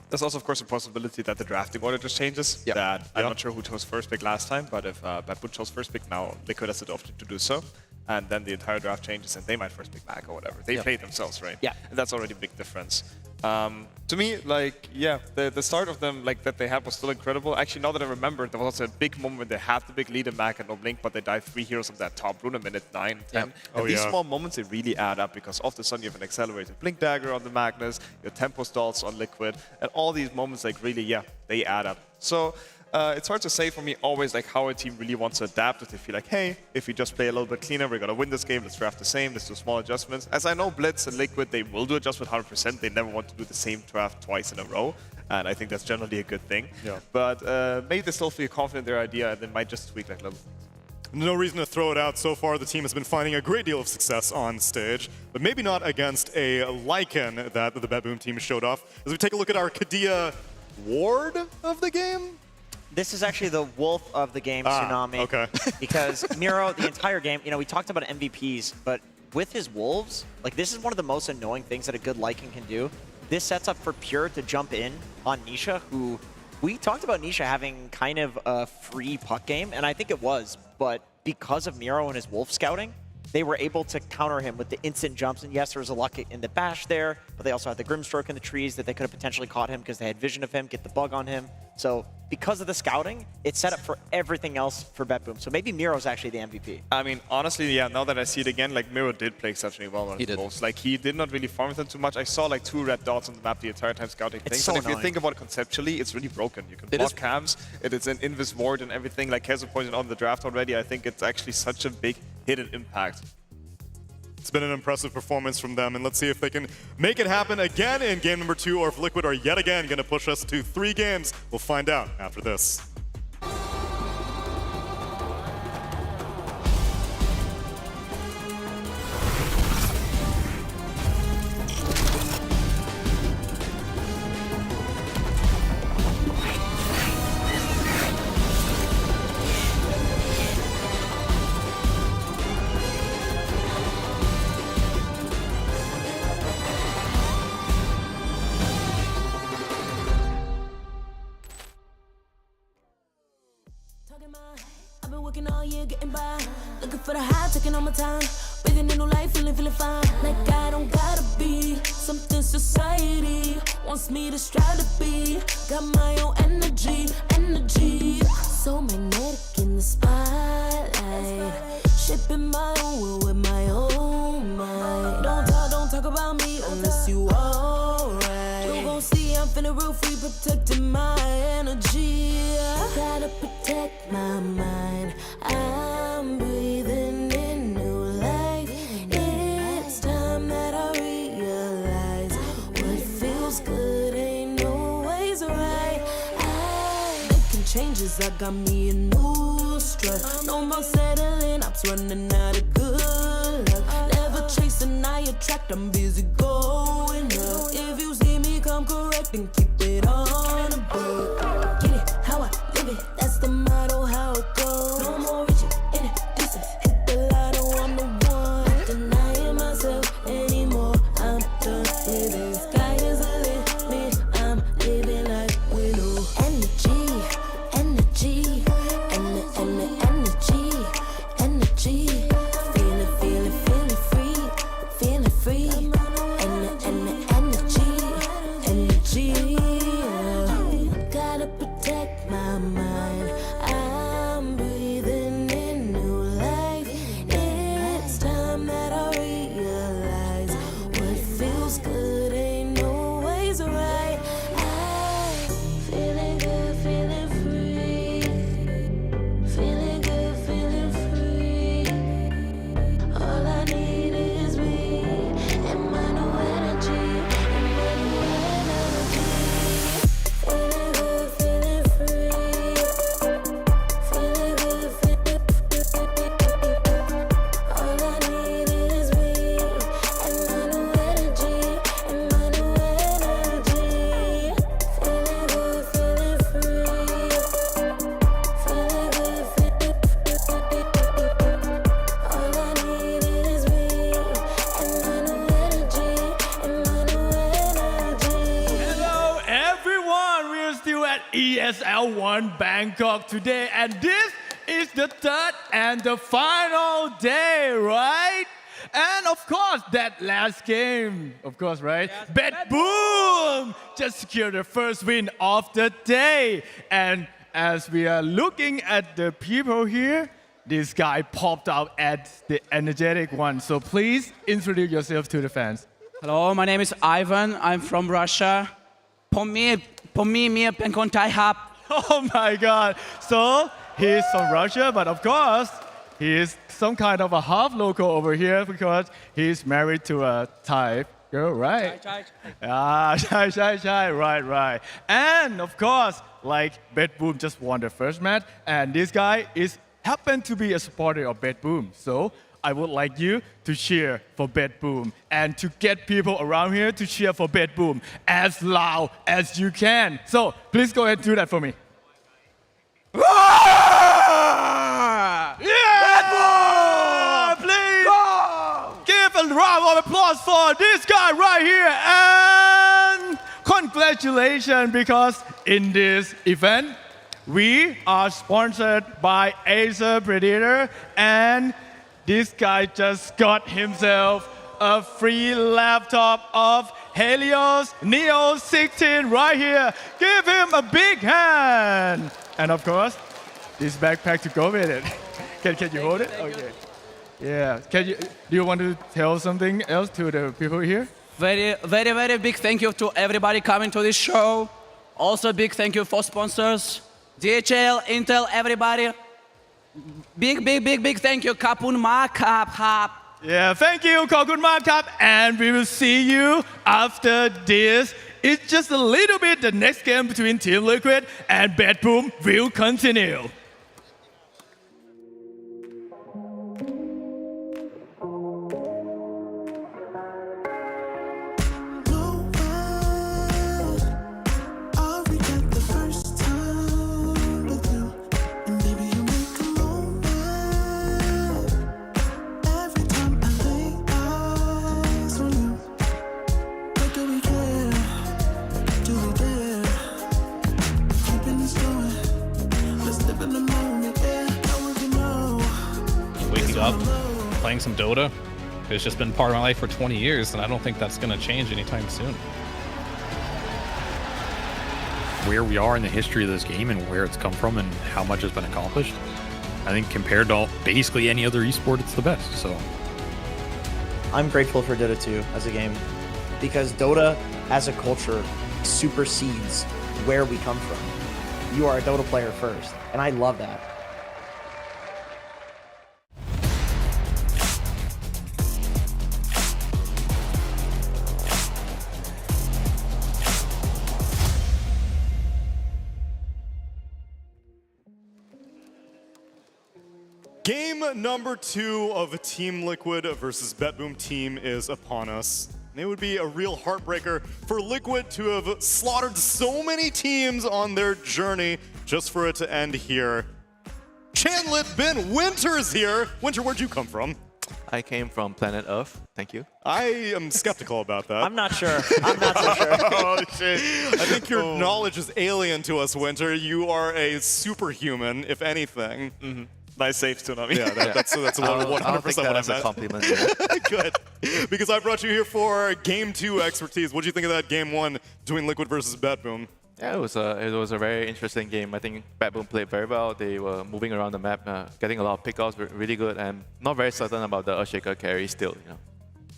S8: There's also, of course, a possibility that the drafting order just changes. That I'm not sure who chose first pick last time, but if Bedboom chose first pick, now Liquid has the option to do so. And then the entire draft changes, and they might first pick back or whatever. They play themselves, right?
S4: Yeah.
S8: And that's already a big difference. To me, like, yeah, the start of them, like, that they had was still incredible. Actually, now that I remember, there was also a big moment when they had the big lead in Mac and no blink, but they died 3 heroes of that top rune in minute 9, 10. And these small moments, they really add up, because all of a sudden you have an accelerated blink dagger on the Magnus, your tempo stalls on Liquid, and all these moments, like, really, yeah, they add up. So it's hard to say for me always like how a team really wants to adapt. If they feel like, hey, if we just play a little bit cleaner, we're going to win this game, let's draft the same, let's do small adjustments. As I know, Blitz and Liquid, they will do adjustment 100%. They never want to do the same draft twice in a row. And I think that's generally a good thing. But maybe they still feel confident in their idea, and they might just tweak like little things.
S5: No reason to throw it out. So far, the team has been finding a great deal of success on stage, but maybe not against a Lycan that the Bedboom team showed off. As we take a look at our Kadia ward of the game,
S4: this is actually the wolf of the game, Tsunami.
S5: Okay.
S4: Because Miro, the entire game, you know, we talked about MVPs, but with his wolves, like, this is one of the most annoying things that a good Lycan can do. This sets up for Pure to jump in on Nisha, who we talked about Nisha having kind of a free puck game, and I think it was, but because of Miro and his wolf scouting, they were able to counter him with the instant jumps. And yes, there was a luck in the bash there, but they also had the Grimstroke in the trees that they could have potentially caught him because they had vision of him, get the bug on him. So because of the scouting, it's set up for everything else for BetBoom. So maybe Miro's actually the MVP.
S8: I mean, honestly, yeah, now that I see it again, like, Miro did play exceptionally well on his wolves. Like, he did not really farm with them too much. I saw, like, 2 red dots on the map the entire time scouting things.
S4: So
S8: and if you
S4: annoying.
S8: think about it conceptually, it's really broken. You can block cams, it's an invis ward and everything. Like Kezo pointed out in the draft already, I think it's actually such a big hidden impact.
S5: It's been an impressive performance from them, and let's see if they can make it happen again in game number 2, or if Liquid are yet again going to push us to 3 games. We'll find out after this.
S1: I've been working all year getting by, looking for the high, taking all my time, breathing in new life, feeling fine. Like I don't gotta be something society wants me to strive to be. Got my own energy. So magnetic in the spotlight, shaping my own world with my own mind. Don't talk about me unless you alright. You gon' see I'm feeling real free, protecting my energy. Gotta protect my mind. I'm breathing in new life. It's time that I realize what feels good ain't always right. Making changes, I got me a new strut. No more settling, I'm running out of good luck. Never chasing, I attract, I'm busy going up. If you see me, come correct and keep it on the book. Get it how I live it, that's the motto, how it goes. No more reaching in the distance, hit the lotto, I'm the one. Denying myself anymore, I'm done with it. Sky is the limit, I'm living like willow. Energy, energy, energy. Feeling free. Energy. Gotta protect my mind. I'm breathing in new life. It's time that I realize what feels good ain't always right. I'm feeling good, feeling free. Feeling good, feeling free. All I need is me and my new energy. Feeling good, feeling free. Feeling good, feeling free. All I need is me and my new energy. Feeling good, feeling free. Feeling good, feeling free. All I need is me and my new energy.
S21: Hello everyone, we're still at ESL One Bangkok today, and this is the third and the final day, right? And of course, that last game, of course, right? BetBoom just secured the first win of the day. And as we are looking at the people here, this guy popped out at the energetic one. So please introduce yourself to the fans.
S22: Hello, my name is Ivan. I'm from Russia. ผมมีเมียเป็นคนไทยครับ
S21: Oh my God. So he's from Russia, but of course, he's some kind of a half local over here because he's married to a Thai girl, right? Chai. Right. And of course, like BetBoom just won the first match, and this guy happened to be a supporter of BetBoom. So I would like you to cheer for BetBoom and to get people around here to cheer for BetBoom as loud as you can. So please go ahead and do that for me. BetBoom! Please give a round of applause for this guy right here. And congratulations, because in this event, we are sponsored by Acer Predator, and this guy just got himself a free laptop of Helios Neo 16 right here. Give him a big hand. And of course, this backpack to go with it. Can you hold it? Okay. Yeah. Do you want to tell something else to the people here?
S22: Very big thank you to everybody coming to this show. Also big thank you for sponsors. DHL, Intel, everybody. Big thank you. Kapun Ma Kap.
S21: Yeah, thank you, Kokun Markup, and we will see you after this. It's just a little bit. The next game between Team Liquid and Bad Boom will continue.
S2: Up, playing some Dota. It's just been part of my life for 20 years, and I don't think that's going to change anytime soon.
S7: Where we are in the history of this game and where it's come from and how much has been accomplished, I think compared to basically any other esport, it's the best. So
S4: I'm grateful for Dota 2 as a game because Dota as a culture supersedes where we come from. You are a Dota player first, and I love that.
S5: Game number 2 of Team Liquid versus BetBoom team is upon us. And it would be a real heartbreaker for Liquid to have slaughtered so many teams on their journey just for it to end here. Chanlit Ben Winter's here. Winter, where'd you come from?
S23: I came from planet Earth. Thank you.
S5: I am skeptical about that.
S4: I'm not sure. I'm not so sure.
S5: Oh, shit. I think your knowledge is alien to us, Winter. You are a superhuman, if anything.
S8: Mm-hmm. Nice safe Tsunami.
S5: Yeah, that's 100%
S23: I don't
S5: what I
S23: think that
S5: meant.
S23: as a compliment. Yeah.
S5: Good. Because I brought you here for Game 2 expertise. What do you think of that Game 1 doing Liquid versus BetBoom?
S23: Yeah, it was a very interesting game. I think BetBoom played very well. They were moving around the map, getting a lot of pickoffs, really good, and not very certain about the Earthshaker carry still. You know.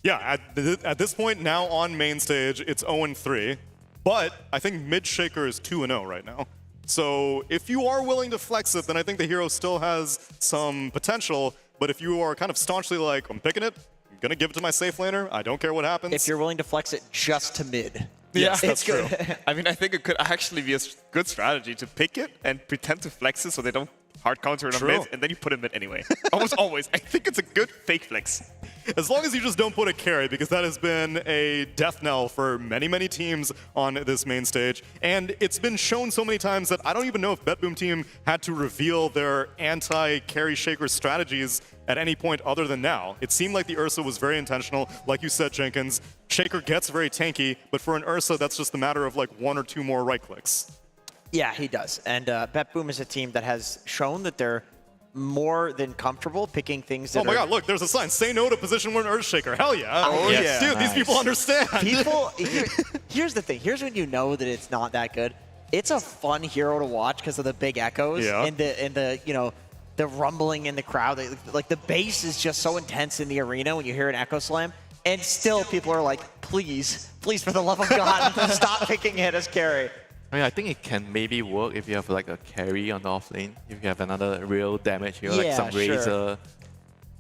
S5: Yeah, at this point now on main stage, it's 0-3, but I think mid Shaker is 2-0 right now. So if you are willing to flex it, then I think the hero still has some potential. But if you are kind of staunchly like, I'm picking it, I'm going to give it to my safe laner, I don't care what happens.
S4: If you're willing to flex it just to mid.
S8: Yes,
S4: that's
S8: true. I mean, I think it could actually be a good strategy to pick it and pretend to flex it so they don't hard counter it on mid, and then you put it mid anyway. Almost always. I think it's a good fake flex.
S5: As long as you just don't put a carry, because that has been a death knell for many, many teams on this main stage. And it's been shown so many times that I don't even know if BetBoom team had to reveal their anti-carry shaker strategies at any point other than now. It seemed like the Ursa was very intentional. Like you said, Jenkins, Shaker gets very tanky, but for an Ursa, that's just a matter of like 1 or 2 more right clicks.
S4: Yeah, he does. And BetBoom is a team that has shown that they're more than comfortable picking things that
S5: Oh my god, look, there's a sign. Say no to position 1 Earthshaker. Hell yeah.
S4: Oh yeah.
S5: Dude, these people understand.
S4: Here's the thing. Here's when you know that it's not that good. It's a fun hero to watch because of the big echoes and the you know, the rumbling in the crowd. Like the bass is just so intense in the arena when you hear an echo slam. And still people are like, please for the love of God, stop picking it as carry.
S23: I mean, I think it can maybe work if you have like a carry on the off lane. If you have another real damage here, like some Razor,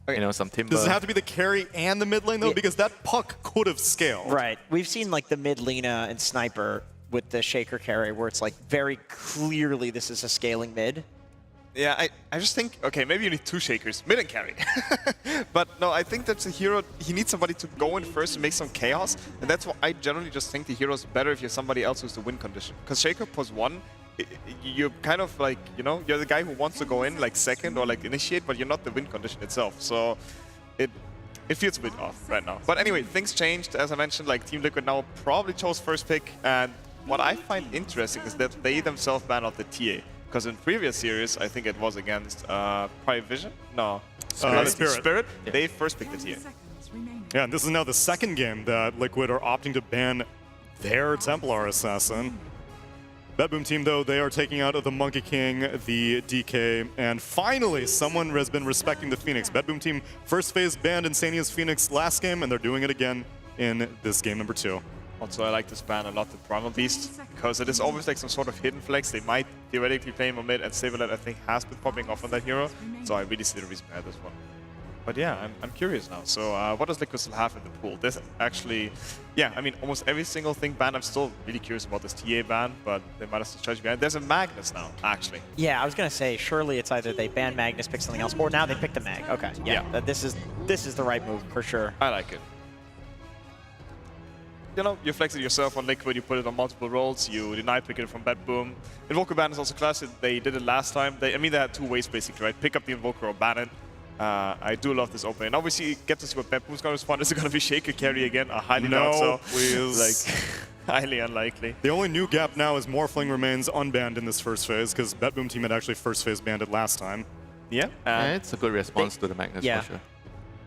S23: you know, some Timber.
S5: Does it have to be the carry and the mid lane though? Because that puck could have scaled.
S4: Right. We've seen like the mid Lina and Sniper with the Shaker carry where it's like very clearly this is a scaling mid.
S8: Yeah, I just think, okay, maybe you need 2 Shakers, mid and carry. But no, I think that's a hero, he needs somebody to go in first and make some chaos. And that's why I generally just think the hero's better if you're somebody else who's the win condition. Because Shaker +1, you're kind of like, you know, you're the guy who wants to go in like second or like initiate, but you're not the win condition itself. So it feels a bit off right now. But anyway, things changed. As I mentioned, like Team Liquid now probably chose first pick. And what I find interesting is that they themselves banned out the TA. Because in previous series, I think it was against Private Vision? No.
S5: Spirit.
S8: Spirit.
S23: Yeah.
S8: They first picked the TA.
S5: Yeah, and this is now the second game that Liquid are opting to ban their Templar Assassin. BetBoom team, though, they are taking out the Monkey King, the DK, and finally someone has been respecting the Phoenix. BetBoom team first phase banned Insania's Phoenix last game, and they're doing it again in this game number 2.
S8: Also, I like this ban a lot, the Primal Beast, because it is always like some sort of hidden flex. They might theoretically play him on mid, and Saberlet, I think, has been popping off on that hero, so I really see the reason behind this one. But yeah, I'm curious now. So what does Liquid still have in the pool? There's actually, yeah, I mean, almost every single thing banned. I'm still really curious about this TA ban, but they might have some strategy behind. There's a Magnus now, actually.
S4: Yeah, I was going to say, surely it's either they ban Magnus, pick something else, or now they pick the Mag. Okay, yeah. This is the right move, for sure.
S8: I like it. You know, you flex it yourself on Liquid, you put it on multiple roles, you deny picking it from BetBoom. Invoker ban is also classic. They did it last time. I mean, they had two ways, basically, right? Pick up the Invoker or ban it. I do love this opening. And obviously, you get to see what BetBoom's going to respond. Is it going to be Shaker carry again? I highly doubt so.
S5: Please.
S8: Like, highly unlikely.
S5: The only new gap now is Morphling remains unbanned in this first phase, because BetBoom team had actually first phase banned it last time.
S8: Yeah.
S23: It's a good response to the Magnus, for sure.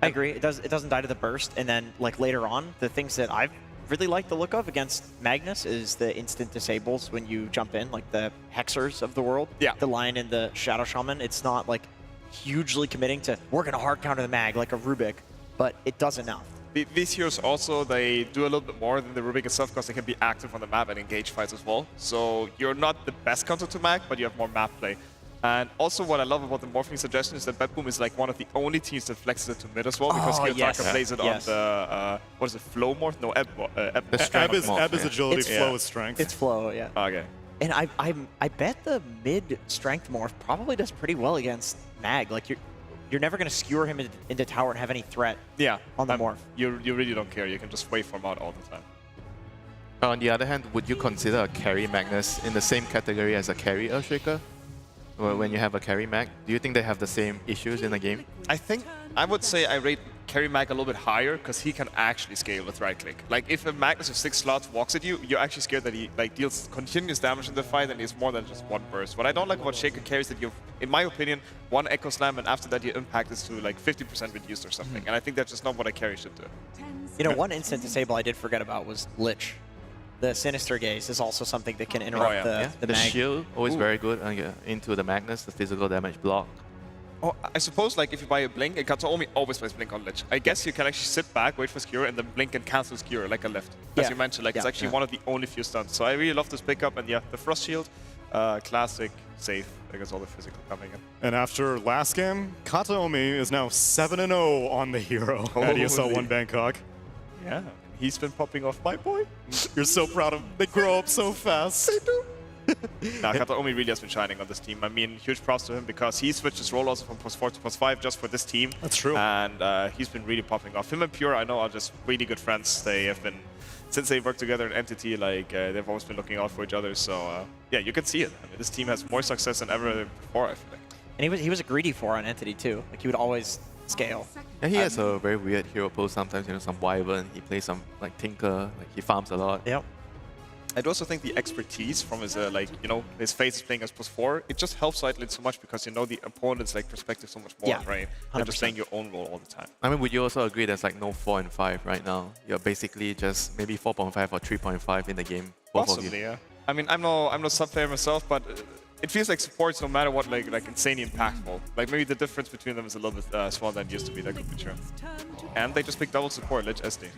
S4: I agree. It doesn't die to the burst, and then like later on, the things that I've really like the look of against Magnus is the instant disables when you jump in, like the Hexers of the world.
S8: Yeah.
S4: The Lion and the Shadow Shaman. It's not like hugely committing to, we're going to hard counter the Mag like a Rubik, but it does enough.
S8: These heroes also, they do a little bit more than the Rubik itself because they can be active on the map and engage fights as well. So you're not the best counter to Mag, but you have more map play. And also what I love about the Morphing suggestion is that BetBoom is like one of the only teams that flexes it to mid as well, because Kiyotaka plays it on the, what is it, Flow Morph? No, Ebb.
S5: Ebb is agility, Flow is strength.
S4: It's Flow, yeah.
S8: Okay.
S4: And I bet the mid strength morph probably does pretty well against Mag. Like you're never going to skewer him into tower and have any threat. On the morph.
S8: You really don't care. You can just wait for him out all the time.
S23: On the other hand, would you consider a carry Magnus in the same category as a carry Earthshaker? When you have a carry Mag, do you think they have the same issues in the game?
S8: I would say I rate carry Mag a little bit higher because he can actually scale with right click. Like if a Magnus with 6 slots walks at you, you're actually scared that he like deals continuous damage in the fight and he's more than just one burst. What I don't like about Shaker carries that you've, in my opinion, one Echo Slam and after that your impact is to like 50% reduced or something. And I think that's just not what a carry should do.
S4: You know, one instant disable I did forget about was Lich. The Sinister Gaze is also something that can interrupt the Mag.
S23: Shield, always very good into the Magnus, the physical damage block.
S8: Oh, I suppose like if you buy a Blink, Kataomi always plays Blink on Lich. I guess you can actually sit back, wait for Skewer, and then Blink and cancel Skewer like a lift. As you mentioned, like it's actually one of the only few stuns. So I really love this pickup, and yeah, the Frost Shield, classic, safe against all the physical coming in.
S5: And after last game, Kataomi is now 7-0 on the hero at ESL One Bangkok.
S8: Yeah. He's been popping off, my boy.
S5: You're so proud of him. They grow up so fast.
S8: They do. Nah, Kataomi really has been shining on this team. I mean, huge props to him because he switched his role also from +4 to +5 just for this team.
S5: That's true.
S8: And he's been really popping off. Him and Pure, I know, are just really good friends. They have been, since they worked together in Entity, like they've always been looking out for each other. So yeah, you can see it. I mean, this team has more success than ever before, I feel like.
S4: And he was a greedy 4 on Entity too. Like he would always scale.
S23: Yeah, he has a very weird hero pool sometimes, you know, some Wyvern, he plays some like Tinker, like he farms a lot.
S4: Yep.
S8: I do also think the expertise from his, like, you know, his face is playing as +4, it just helps Sidelane so much because you know the opponent's like perspective so much more, right? Than just playing your own role all the time.
S23: I mean, would you also agree there's like no 4 and 5 right now? You're basically just maybe 4.5 or 3.5 in the game.
S8: Possibly, yeah. I mean, I'm no sub player myself, but it feels like supports, no matter what, like insanely impactful. Like maybe the difference between them is a little bit smaller than it used to be. That could be true. And they just picked double support, Lich SD.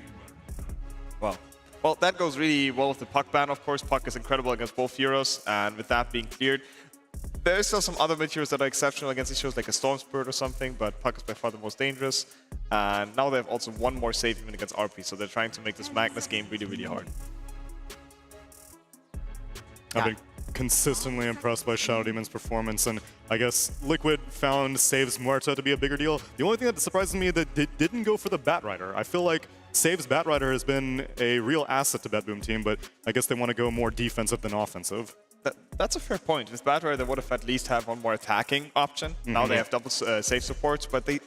S8: Wow. Well, that goes really well with the Puck ban, of course. Puck is incredible against both heroes, and with that being cleared, there is still some other mid heroes that are exceptional against these heroes, like a Storm Spirit or something, but Puck is by far the most dangerous. And now they have also one more save even against RP, so they're trying to make this Magnus game really, really hard.
S5: I've been consistently impressed by Shadow Demon's performance, and I guess Liquid found Saves Muerta to be a bigger deal. The only thing that surprises me that they didn't go for the Batrider. I feel like Saves Batrider has been a real asset to BetBoom team, but I guess they want to go more defensive than offensive.
S8: That's a fair point. With Batrider, they would have at least had one more attacking option. Now they have double save supports, but they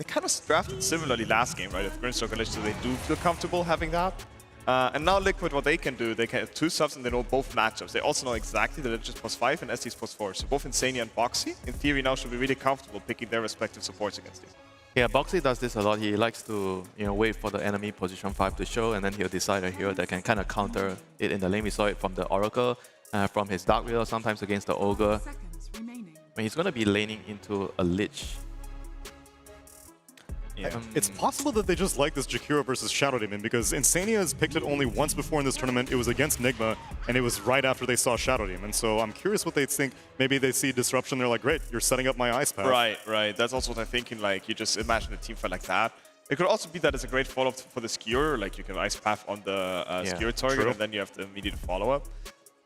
S8: kind of drafted similarly last game, right? With Grimstroke and Lich, so they do feel comfortable having that. And now Liquid, what they can do, they can have 2 subs and they know both matchups. They also know exactly that Lich is +5 and SD is +4. So both Insania and Boxy, in theory, now should be really comfortable picking their respective supports against these.
S23: Yeah, Boxy does this a lot. He likes to wait for the enemy position 5 to show, and then he'll decide a hero that can kind of counter it in the lane. We saw it from the Oracle, from his Dark Wheel, sometimes against the Ogre. But he's going to be laning into a Lich.
S5: Yeah. It's possible that they just like this Jakiro versus Shadow Demon, because Insania has picked it only once before in this tournament. It was against Nigma, and it was right after they saw Shadow Demon. So I'm curious what they think. Maybe they see Disruption, they're like, great, you're setting up my Ice Path.
S8: Right. That's also what I'm thinking. Like, you just imagine a team fight like that. It could also be that it's a great follow-up for the Skewer. Like, you can Ice Path on the Skewer target, and then you have the immediate follow-up.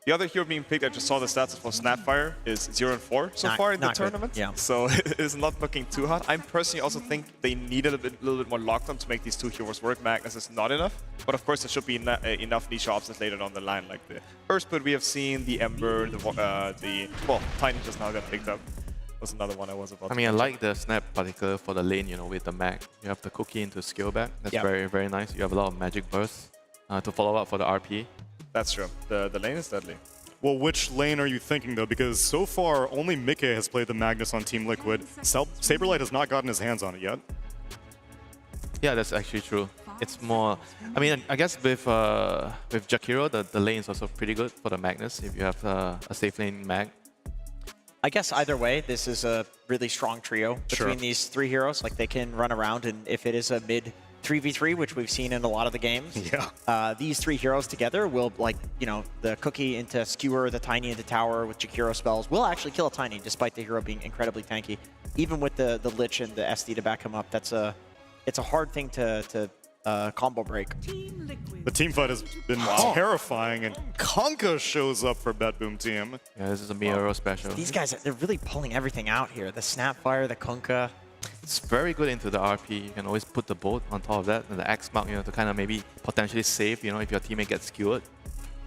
S8: The other hero being picked, I just saw the stats for Snapfire, is 0-4 so far in the tournament.
S4: Yeah.
S8: So it is not looking too hot. I personally also think they needed a little bit more lockdown to make these two heroes work. Magnus is not enough. But of course, there should be enough niche options later down the line, like the Earthsplit we have seen, the Ember, well, Tiny just now got picked up. Was another one I was about to
S23: I like the Snap particular for the lane, with the mag. You have the cookie into skill back. That's very, very nice. You have a lot of magic bursts to follow up for the RP.
S8: That's true. The lane is deadly.
S5: Well, which lane are you thinking, though? Because so far, only Mikke has played the Magnus on Team Liquid. Saberlight has not gotten his hands on it yet.
S23: Yeah, that's actually true. It's more... I guess with Jakiro, the lane is also pretty good for the Magnus, if you have a safe lane mag.
S4: I guess either way, this is a really strong trio between these three heroes. Like, they can run around, and if it is a mid 3v3, which we've seen in a lot of the games. These three heroes together will, the Cookie into Skewer, the Tiny into Tower with Jakiro spells, will actually kill a Tiny, despite the hero being incredibly tanky. Even with the Lich and the SD to back him up, it's a hard thing to combo break.
S5: The team fight has been terrifying, and Kunkka shows up for BetBoom team.
S23: Yeah, this is a Miro special.
S4: These guys, they're really pulling everything out here. The Snapfire, the Kunkka.
S23: It's very good into the RP. You can always put the boat on top of that, and the Axe Mark, to kind of maybe potentially save, if your teammate gets skewered.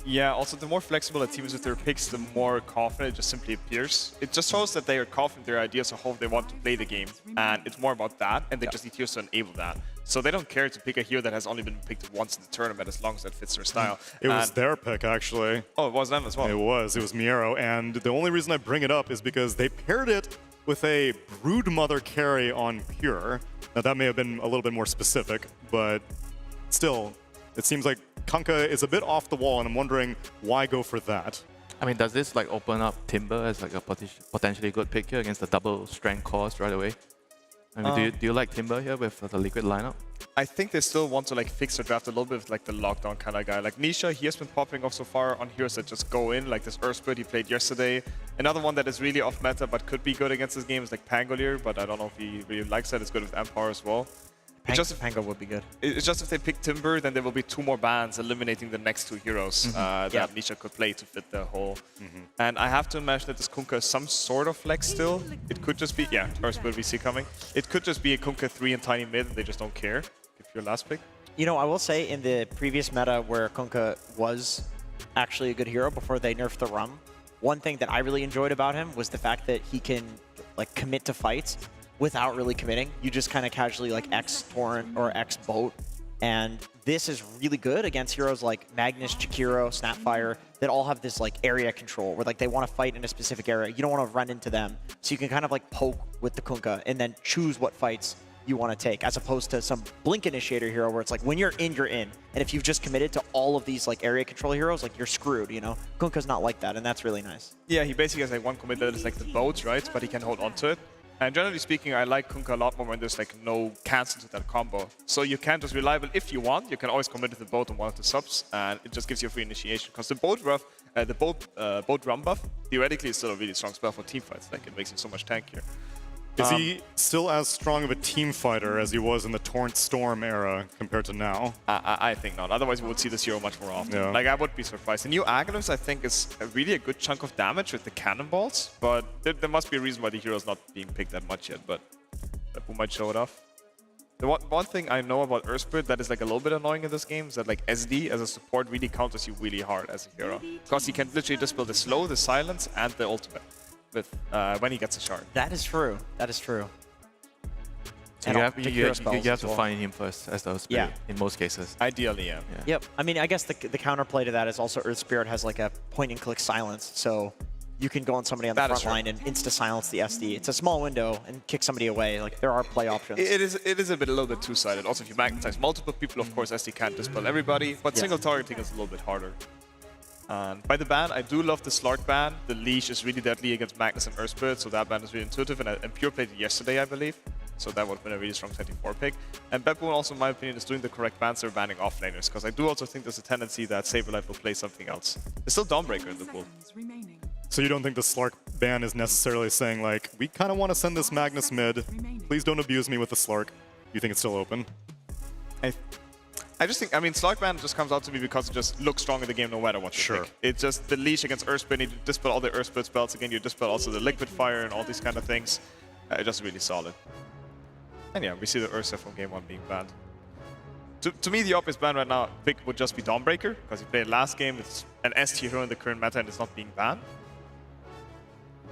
S8: Yeah, also the more flexible a team is with their picks, the more confident it just simply appears. It just shows that they are confident in their ideas of how they want to play the game, and it's more about that, and they just need heroes to enable that. So they don't care to pick a hero that has only been picked once in the tournament, as long as that fits their style.
S5: It was their pick, actually.
S8: Oh, it was them as well?
S5: It was Miero, and the only reason I bring it up is because they paired it with a Broodmother carry on Pure. Now, that may have been a little bit more specific, but still, it seems like Kunkka is a bit off the wall, and I'm wondering why go for that.
S23: Does this open up Timber as a potentially good pick here against the double strength cost right away? Do you like Timber here with the Liquid lineup?
S8: I think they still want to fix their draft a little bit with the lockdown kind of guy. Like Nisha, he has been popping off so far on heroes that just go in, like this Earthsplit he played yesterday. Another one that is really off meta but could be good against this game is like Pangolier, but I don't know if he really likes that. It's good with Empire as well.
S4: Pango would be good.
S8: It's just if they pick Timber, then there will be 2 more bans eliminating the next 2 heroes that Nisha could play to fit the whole. And I have to imagine that this Kunkka is some sort of flex still. It could just be, Earthsplit we see coming. It could just be a Kunkka 3 and Tiny mid, and they just don't care if your last pick.
S4: I will say in the previous meta where Kunkka was actually a good hero before they nerfed the Rum, one thing that I really enjoyed about him was the fact that he can commit to fights without really committing. You just kind of casually X Torrent or X Boat. And this is really good against heroes like Magnus, Jakiro, Snapfire that all have this area control where they want to fight in a specific area. You don't want to run into them. So you can kind of poke with the Kunkka and then choose what fights you want to take, as opposed to some Blink Initiator hero where it's when you're in, you're in. And if you've just committed to all of these area control heroes, you're screwed, Kunkka's not like that, and that's really nice.
S8: Yeah, he basically has one commit that is the boats, right? But he can hold on to it. And generally speaking, I like Kunkka a lot more when there's no cancel to that combo. So you can just reliable if you want. You can always commit to the boat on one of the subs, and it just gives you a free initiation. Because the boat rum buff theoretically is still a really strong spell for teamfights. It makes him so much tankier.
S5: Is he still as strong of a team fighter as he was in the Torrent Storm era compared to now?
S8: I think not. Otherwise, we would see this hero much more often. Yeah. I would be surprised. The new Aghanim, I think, is really a good chunk of damage with the cannonballs, but there must be a reason why the hero is not being picked that much yet, but we might show it off. The one thing I know about Earthsplit that is a little bit annoying in this game is that SD as a support really counters you really hard as a hero. Because he can literally dispel the slow, the silence, and the ultimate when he gets a shard.
S4: That is true. That is true.
S23: So you have to find him first as the spirit in most cases.
S8: Ideally, yeah.
S4: Yep. I guess the counterplay to that is also Earth Spirit has a point and click silence, so you can go on somebody on the front line and insta-silence the SD. It's a small window and kick somebody away. Like, there are play options.
S8: It is a little bit two-sided. Also, if you magnetize multiple people, of course, SD can't dispel everybody, but single targeting is a little bit harder. And by the ban, I do love the Slark ban. The leash is really deadly against Magnus and Earthspirit, so that ban is really intuitive. And Pure played it yesterday, I believe. So that would have been a really strong 24 pick. And Bedboon also, in my opinion, is doing the correct bans. They're banning offlaners, because I do also think there's a tendency that Saberlight will play something else. There's still Dawnbreaker in the pool.
S5: So you don't think the Slark ban is necessarily saying, like, we kind of want to send this Magnus mid. Please don't abuse me with the Slark. You think it's still open?
S8: I just think, I mean, Slark ban just comes out to me because it just looks strong in the game no matter what you pick. It's just the leash against Earthspirit, you dispel all the Earthspirit spells again, you dispel also the Liquid Fire and all these kind of things. Just really solid. And yeah, we see the Ursa from game 1 being banned. To me, the obvious ban right now pick would just be Dawnbreaker, because he played last game, it's an S tier hero in the current meta and it's not being banned.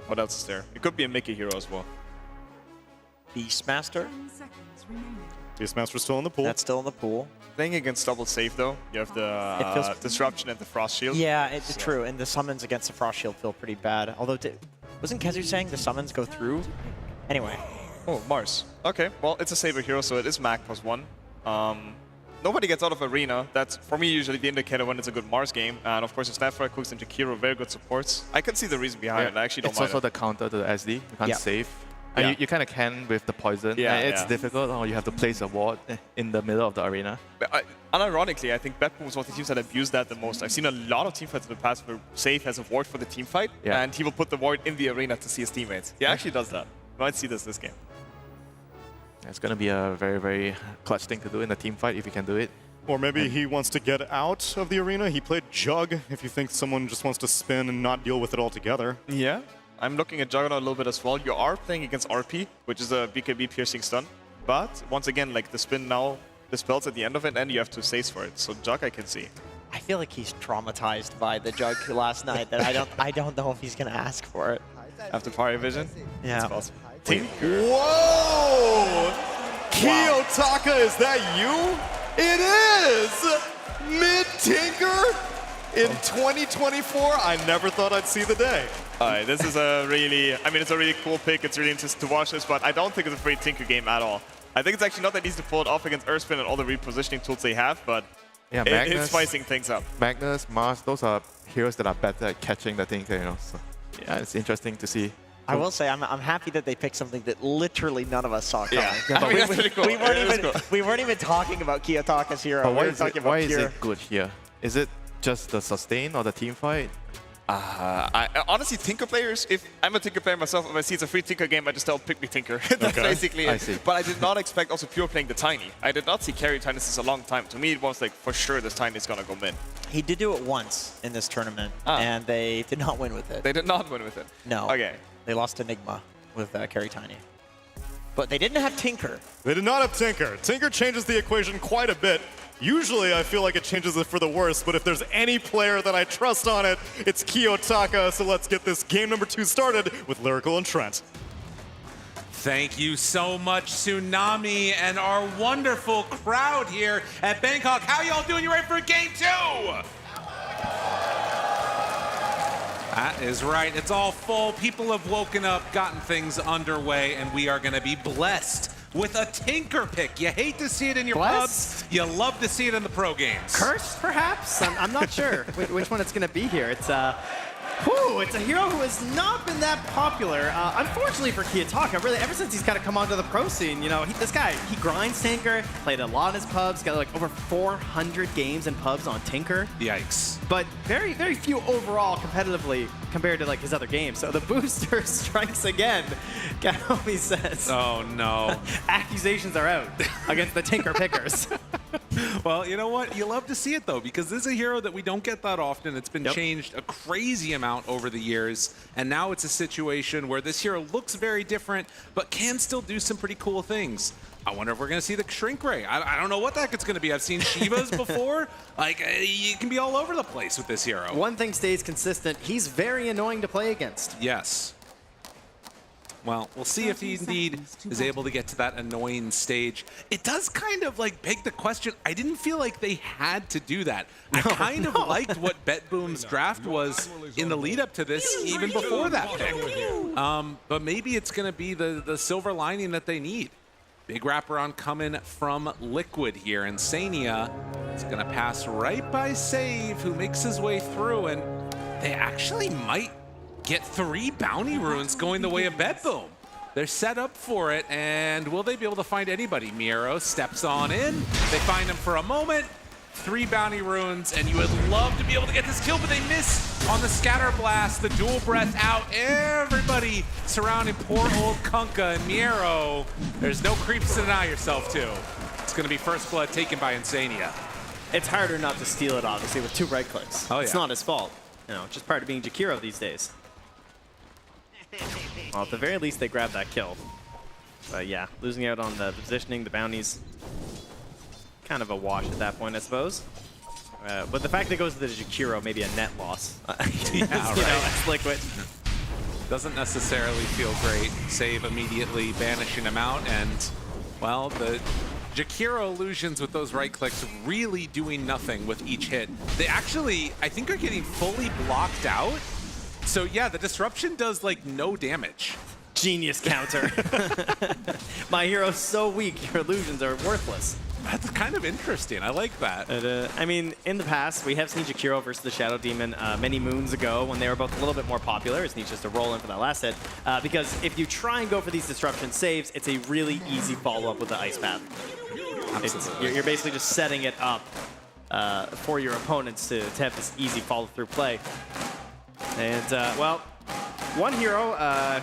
S8: What else is there? It could be a Mickey hero as well.
S4: Beastmaster?
S5: Beastmaster's still in the pool.
S4: That's still in the pool.
S8: Playing against double save though, you have the Disruption and the Frost Shield.
S4: Yeah, it's true, and the summons against the Frost Shield feel pretty bad. Although, wasn't Kezu saying the summons go through? Anyway.
S8: Oh, Mars. Okay, well, it's a Saber hero, so it is Mag +1. Nobody gets out of Arena. That's, for me, usually the indicator when it's a good Mars game. And of course, if Snapfire cooks into Kiro, very good supports. I can see the reason behind it. I actually don't mind
S23: It's also the counter to the SD. You can't save.
S8: Yeah.
S23: And you kind of can with the poison.
S8: Yeah,
S23: It's difficult. Or you have to place a ward in the middle of the arena.
S8: But unironically, I think Bedboon was one of the teams that abused that the most. I've seen a lot of teamfights in the past where Save has a ward for the teamfight, and he will put the ward in the arena to see his teammates. He actually does that. You might see this game.
S23: It's going to be a very, very clutch thing to do in the team fight if you can do it.
S5: Or maybe he wants to get out of the arena. He played Jug if you think someone just wants to spin and not deal with it altogether.
S8: Yeah, I'm looking at Juggernaut a little bit as well. You are playing against RP, which is a BKB piercing stun. But once again, like the spin now dispels at the end of it and you have 2 saves for it. So Jug I can see.
S4: I feel like he's traumatized by the Jug last night that I don't know if he's gonna ask for it.
S8: After Party Vision?
S4: Yeah.
S8: It's possible.
S5: Whoa! Kiyotaka, is that you? It is! Mid-Tinker in 2024. I never thought I'd see the day.
S8: Alright, this is a really, I mean, it's a really cool pick. It's really interesting to watch this, but I don't think it's a free Tinker game at all. I think it's actually not that easy to pull it off against Earthspin and all the repositioning tools they have, but
S23: Yeah,
S8: it's spicing things up.
S23: Magnus, Mars, those are heroes that are better at catching the Tinker, you know. So yeah, it's interesting to see.
S4: I will say I'm happy that they picked something that literally none of us saw coming.
S23: Yeah.
S4: But
S23: I mean, that's pretty cool.
S4: we weren't even talking about Kiyotaka's hero.
S23: But
S4: We were talking about
S23: why is
S4: Pure.
S23: it good here? Is it just the sustain or the team fight?
S8: Honestly, Tinker players, if I'm a Tinker player myself, if I see it's a free Tinker game, I just tell pick me Tinker. That's basically it.
S23: I see.
S8: But I did not expect also Pure playing the Tiny. I did not see carry Tiny since a long time. To me, it was like, for sure, this Tiny is going to go mid.
S4: He did do it once in this tournament, and they did not win with it.
S8: They did not win with it?
S4: No.
S8: Okay.
S4: They lost Enigma with Carry Tiny. But they didn't have Tinker.
S5: They did not have Tinker. Tinker changes the equation quite a bit. Usually, I feel like it changes it for the worse, but if there's any player that I trust on it, it's Kiyotaka. So let's get this game number 2 started with Lyrical and Trent.
S3: Thank you so much, Tsunami, and our wonderful crowd here at Bangkok. How y'all doing? You ready for game 2? That is right. It's all full. People have woken up, gotten things underway, and we are going to be blessed with a Tinker pick. You hate to see it in your pubs. You love to see it in the pro games.
S19: Cursed, perhaps? I'm not sure which one it's going to be here. It's it's a hero who has not been that popular. Unfortunately for Kiyotaka, really, ever since he's kind of come onto the pro scene, you know, this guy, he grinds Tinker, played a lot in his pubs, got like over 400 games in pubs on Tinker.
S3: Yikes.
S19: But very, very few overall competitively compared to like his other games. So the booster strikes again, Ganomi says.
S3: Oh no.
S19: Accusations are out against the Tinker pickers.
S3: Well, you know what? You love to see it, though, because this is a hero that we don't get that often. It's been changed a crazy amount over the years, and now it's a situation where this hero looks very different, but can still do some pretty cool things. I wonder if we're going to see the Shrink Ray. I don't know what the heck it's going to be. I've seen Shivas before. Like, you can be all over the place with this hero.
S19: One thing stays consistent. He's very annoying to play against.
S3: Yes.
S20: Well, we'll see if he indeed is able to get to that annoying stage. It does kind of like beg the question. I didn't feel like they had to do that. I kind of liked what BetBoom's draft was in the lead up to this, even before that pick. But maybe it's going to be the silver lining that they need. Big wraparound coming from Liquid here. And Sania is going to pass right by Save, who makes his way through. And they actually might get 3 bounty runes going the way of BetBoom. They're set up for it, and will they be able to find anybody? Miro steps on in. They find him for a moment. 3 bounty runes, and you would love to be able to get this kill, but they miss on the scatter blast. The dual breath out. Everybody surrounding poor old Kunkka and Miro. There's no creeps to deny yourself to. It's going to be first blood taken by Insania.
S4: It's harder not to steal it, obviously, with 2 right clicks.
S20: Oh, yeah.
S4: It's not his fault. You know, just part of being Jakiro these days. Well, at the very least, they grabbed that kill. But yeah, losing out on the positioning, the bounties, kind of a wash at that point, I suppose. But the fact that it goes to the Jakiro, maybe a net loss.
S20: Yeah, right.
S4: It's Liquid.
S20: Doesn't necessarily feel great. Save immediately banishing him out, and, well, the Jakiro illusions with those right clicks really doing nothing with each hit. They actually, I think, are getting fully blocked out. So yeah, the disruption does like no damage.
S4: Genius counter. My hero's so weak, your illusions are worthless.
S20: That's kind of interesting. I like that.
S4: I mean, in the past, we have seen Jakiro versus the Shadow Demon many moons ago when they were both a little bit more popular. It needs just to roll in for that last hit. Because if you try and go for these disruption saves, it's a really easy follow-up with the Ice Path. You're basically just setting it up for your opponents to have this easy follow-through play. And, well, one hero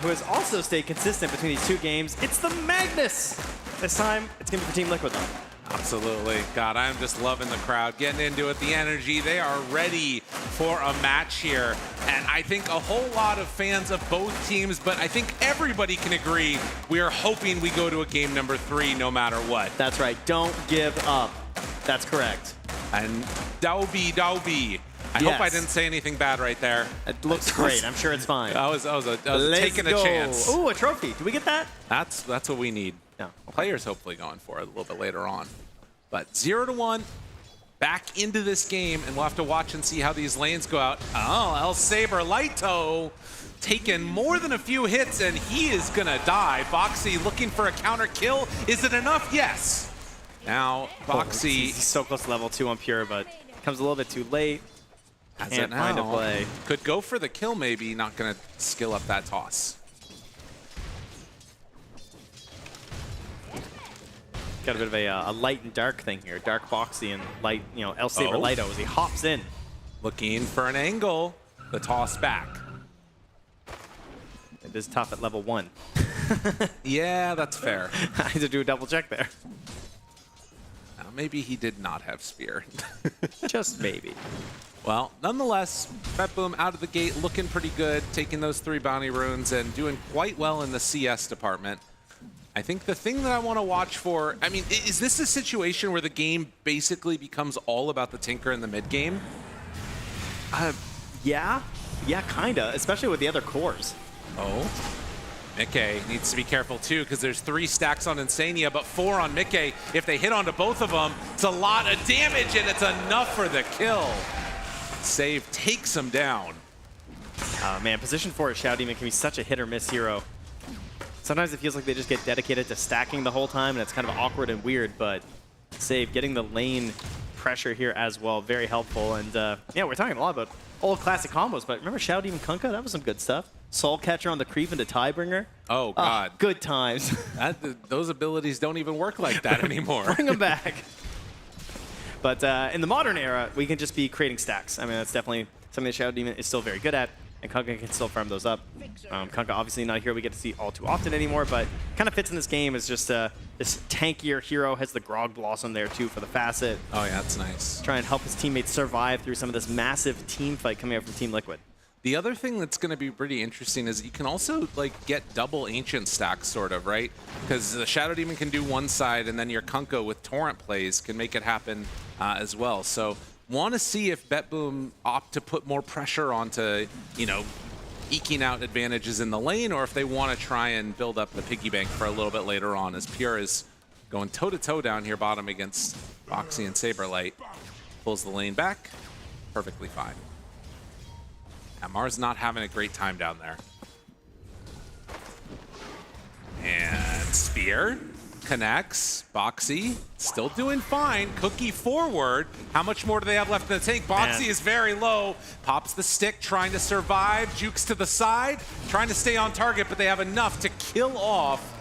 S4: who has also stayed consistent between these 2 games, it's the Magnus! This time, it's going to be for Team Liquid, though.
S20: Absolutely. God, I'm just loving the crowd, getting into it, the energy. They are ready for a match here. And I think a whole lot of fans of both teams, but I think everybody can agree we are hoping we go to a game number 3 no matter what.
S4: That's right. Don't give up. That's correct.
S20: And Daubi. I hope I didn't say anything bad right there.
S4: It looks great. I'm sure it's fine.
S20: I was taking a chance.
S4: Ooh, a trophy. Do we get that?
S20: That's what we need.
S4: No.
S20: Players hopefully going for it a little bit later on. But 0-1, back into this game, and we'll have to watch and see how these lanes go out. Oh, El Saber Lighto taking more than a few hits, and he is gonna die. Boxy looking for a counter kill. Is it enough? Yes. Now, Boxy.
S4: He's so close to level 2 on Pure, but comes a little bit too late. Can't find a play.
S20: Could go for the kill maybe, not gonna skill up that toss.
S4: Got a bit of a light and dark thing here. Dark Boxy and light, El Saber Lighto as he hops in.
S20: Looking for an angle. The toss back.
S4: It is tough at level 1.
S20: Yeah, that's fair.
S4: I had to do a double check there.
S20: Maybe he did not have Spear.
S4: Just maybe.
S20: Well, nonetheless, BetBoom out of the gate looking pretty good, taking those 3 bounty runes and doing quite well in the CS department. I think the thing that I want to watch for, I mean, is this a situation where the game basically becomes all about the Tinker in the mid game?
S4: Yeah, kinda, especially with the other cores.
S20: Oh. Mickey needs to be careful too, because there's 3 stacks on Insania, but 4 on Mickey. If they hit onto both of them, it's a lot of damage, and it's enough for the kill. Save takes him down.
S4: Oh man, position 4 Shadow Demon can be such a hit or miss hero. Sometimes it feels like they just get dedicated to stacking the whole time, and it's kind of awkward and weird, but Save getting the lane pressure here as well, very helpful. And yeah, we're talking a lot about old classic combos, but remember Shadow Demon Kunkka? That was some good stuff. Soul Catcher on the creep into Tiebringer.
S20: Oh, God.
S4: Oh, good times.
S20: Those abilities don't even work like that anymore.
S4: Bring them back. But in the modern era, we can just be creating stacks. I mean, that's definitely something that Shadow Demon is still very good at, and Kunkka can still farm those up. Kunkka obviously not a hero we get to see all too often anymore, but kind of fits in this game as just this tankier hero. Has the Grog Blossom there too for the facet.
S20: Oh yeah, that's nice.
S4: Try and help his teammates survive through some of this massive team fight coming out from Team Liquid.
S20: The other thing that's going to be pretty interesting is you can also like get double ancient stacks, sort of, right? Because the Shadow Demon can do one side, and then your Kunkka with Torrent plays can make it happen as well. So want to see if BetBoom opt to put more pressure onto, eking out advantages in the lane, or if they want to try and build up the piggy bank for a little bit later on, as Pure is going toe-to-toe down here bottom against Boxy and Saberlight. Pulls the lane back, perfectly fine. Amar's not having a great time down there. And Spear connects. Boxy still doing fine. Cookie forward. How much more do they have left in the tank? Boxy is very low. Pops the stick, trying to survive. Jukes to the side, trying to stay on target, but they have enough to kill off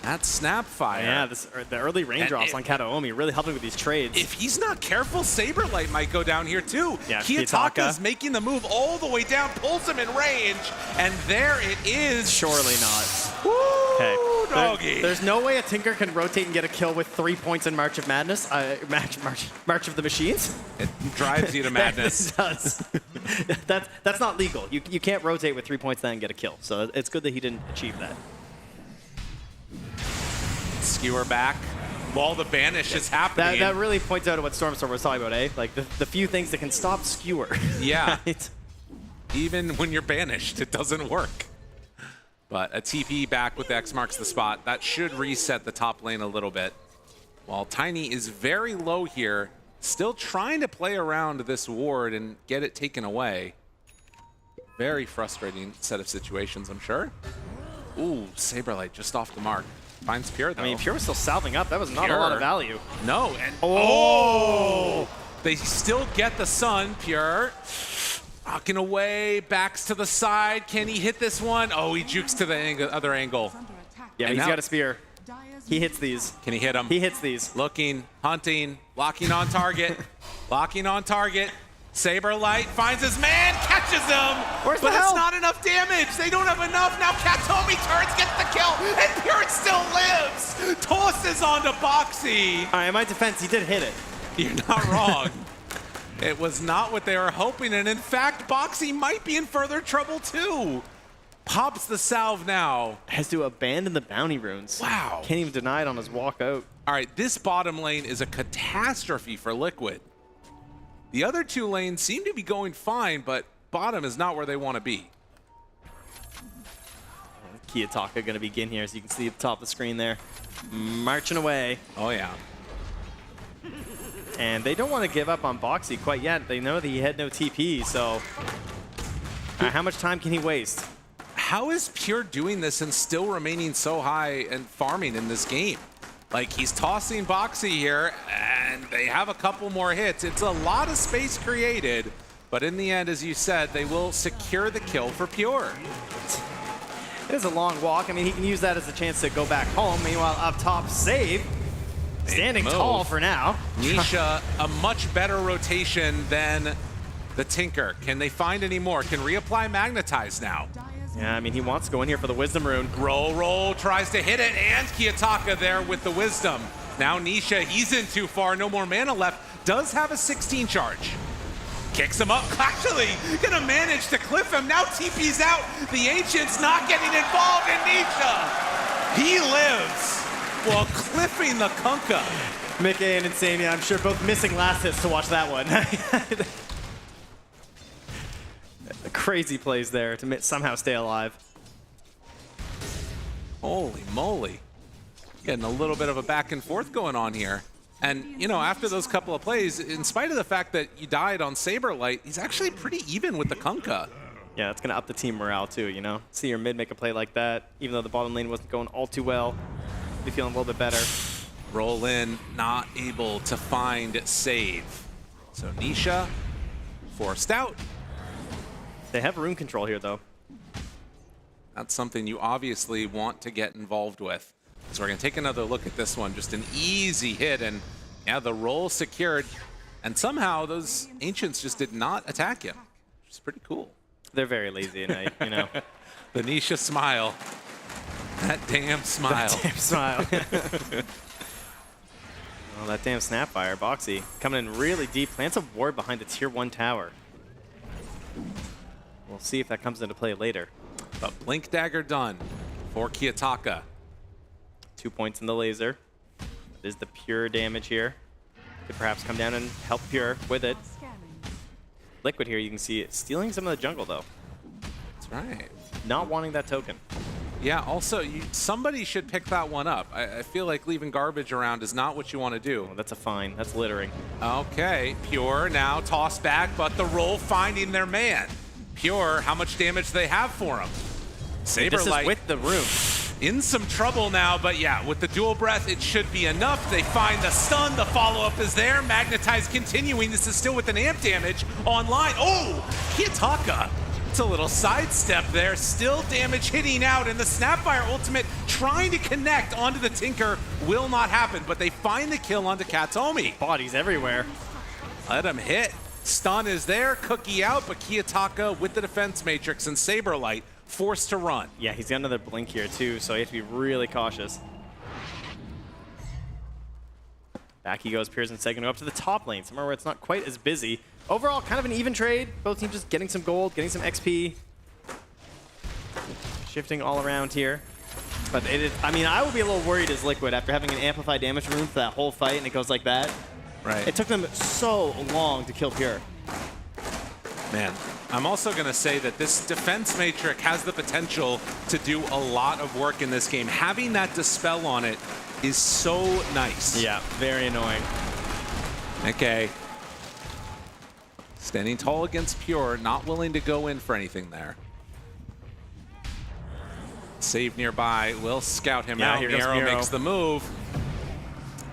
S20: that Snapfire.
S4: Yeah, the early raindrops on Kataomi really helping with these trades.
S20: If he's not careful, Saberlight might go down here too.
S4: Yeah,
S20: Kiyotaka's making the move all the way down, pulls him in range, and there it is.
S4: Surely not.
S20: Woo,
S4: okay.
S20: doggy.
S4: There's no way a Tinker can rotate and get a kill with 3 points in March of Madness. March of the Machines.
S20: It drives you to madness.
S4: It does. That's not legal. You can't rotate with 3 points then and get a kill. So it's good that he didn't achieve that.
S20: Skewer back while the banish is happening.
S4: That really points out what Stormstorm was talking about, eh? Like the few things that can stop Skewer.
S20: Yeah.
S4: Right?
S20: Even when you're banished, it doesn't work. But a TP back with X marks the spot. That should reset the top lane a little bit. While Tiny is very low here, still trying to play around this ward and get it taken away. Very frustrating set of situations, I'm sure. Ooh, Saberlight just off the mark. Finds Pure, though.
S4: I mean, Pure was still salving up. That was not a lot of value.
S20: No, and oh! They still get the sun, Pure. Rocking away, backs to the side. Can he hit this one? Oh, he jukes to the other angle.
S4: Yeah,
S20: and
S4: he's got a spear. He hits these.
S20: Can he hit him?
S4: He hits these.
S20: Looking, hunting, locking on target. Locking on target. Saberlight finds his man, catches him,
S4: Where's
S20: but
S4: the
S20: it's
S4: help?
S20: not enough damage. They don't have enough. Now Katomi turns, gets the kill, and Pure still lives. Tosses onto Boxy.
S4: All right, in my defense, he did hit it.
S20: You're not wrong. It was not what they were hoping, and in fact, Boxy might be in further trouble too. Pops the salve now.
S4: Has to abandon the bounty runes.
S20: Wow.
S4: Can't even deny it on his walkout.
S20: All right, this bottom lane is a catastrophe for Liquid. The other two lanes seem to be going fine, but bottom is not where they want to be.
S4: Kiyotaka going to begin here, as you can see at the top of the screen there. Marching away.
S20: Oh, yeah.
S4: And they don't want to give up on Boxy quite yet. They know that he had no TP, so how much time can he waste?
S20: How is Pure doing this and still remaining so high and farming in this game? Like, he's tossing Boxy here, and they have a couple more hits. It's a lot of space created, but in the end, as you said, they will secure the kill for Pure.
S4: It is a long walk. I mean, he can use that as a chance to go back home. Meanwhile, up top, Save. Standing tall for now.
S20: Nisha, a much better rotation than the Tinker. Can they find any more? Can reapply Magnetize now?
S4: Yeah, I mean, he wants to go in here for the Wisdom Rune.
S20: Roll, tries to hit it, and Kiyotaka there with the Wisdom. Now Nisha, he's in too far, no more mana left. Does have a 16 charge. Kicks him up, actually gonna manage to cliff him. Now TP's out, the Ancient's not getting involved, and Nisha, he lives while cliffing the Kunkka.
S4: Mickey and Insania, I'm sure both missing last hits to watch that one. Crazy plays there to somehow stay alive.
S20: Holy moly. Getting a little bit of a back and forth going on here. And, you know, after those couple of plays, in spite of the fact that you died on Saberlight, he's actually pretty even with the Kunkka.
S4: Yeah, it's going to up the team morale too, you know? See your mid make a play like that, even though the bottom lane wasn't going all too well. Be feeling a little bit better.
S20: Roll in, not able to find save. So Nisha forced out.
S4: They have rune control here, though.
S20: That's something you obviously want to get involved with. So we're going to take another look at this one. Just an easy hit, and yeah, the roll secured. And somehow those Ancients just did not attack him, which is pretty cool.
S4: They're very lazy tonight, you know.
S20: The Nisha smile. That damn smile.
S4: That damn smile. Oh, that damn Snapfire. Boxy coming in really deep. Plants a ward behind the tier 1 tower. We'll see if that comes into play later.
S20: But Blink Dagger done for Kiyotaka.
S4: 2 points in the laser. That is the Pure damage here. Could perhaps come down and help Pure with it. Liquid here, you can see it stealing some of the jungle, though.
S20: It's Right.
S19: Not wanting that token.
S20: Yeah, also, somebody should pick that one up. I feel like leaving garbage around is not what you want to do.
S19: Oh, that's a fine. That's littering.
S20: Okay, Pure now tossed back, but the roll finding their man. Pure, how much damage do they have for him? Saberlight.
S19: This is with the room.
S20: In some trouble now, but yeah, with the dual breath, it should be enough. They find the stun, the follow-up is there. Magnetize continuing. This is still with an amp damage online. Oh, Kiyotaka. It's a little sidestep there. Still damage hitting out, and the Snapfire ultimate trying to connect onto the Tinker will not happen, but they find the kill onto Katomi.
S19: Bodies everywhere.
S20: Let him hit. Stun is there, Cookie out, but Kiyotaka with the defense matrix and Saberlight forced to run.
S19: Yeah, he's got another blink here too, so you have to be really cautious. Back he goes, Pearson second up to the top lane, somewhere where it's not quite as busy. Overall, kind of an even trade. Both teams just getting some gold, getting some XP. Shifting all around here. But it is, I mean, I would be a little worried as Liquid after having an amplified damage room for that whole fight, and it goes like that.
S20: Right.
S19: It took them so long to kill Pure.
S20: Man, I'm also going to say that this defense matrix has the potential to do a lot of work in this game. Having that dispel on it is so nice.
S19: Yeah, very annoying.
S20: Okay. Standing tall against Pure, not willing to go in for anything there. Save nearby, will scout him out.
S19: Here goes
S20: Miro
S19: Miro.
S20: makes the move.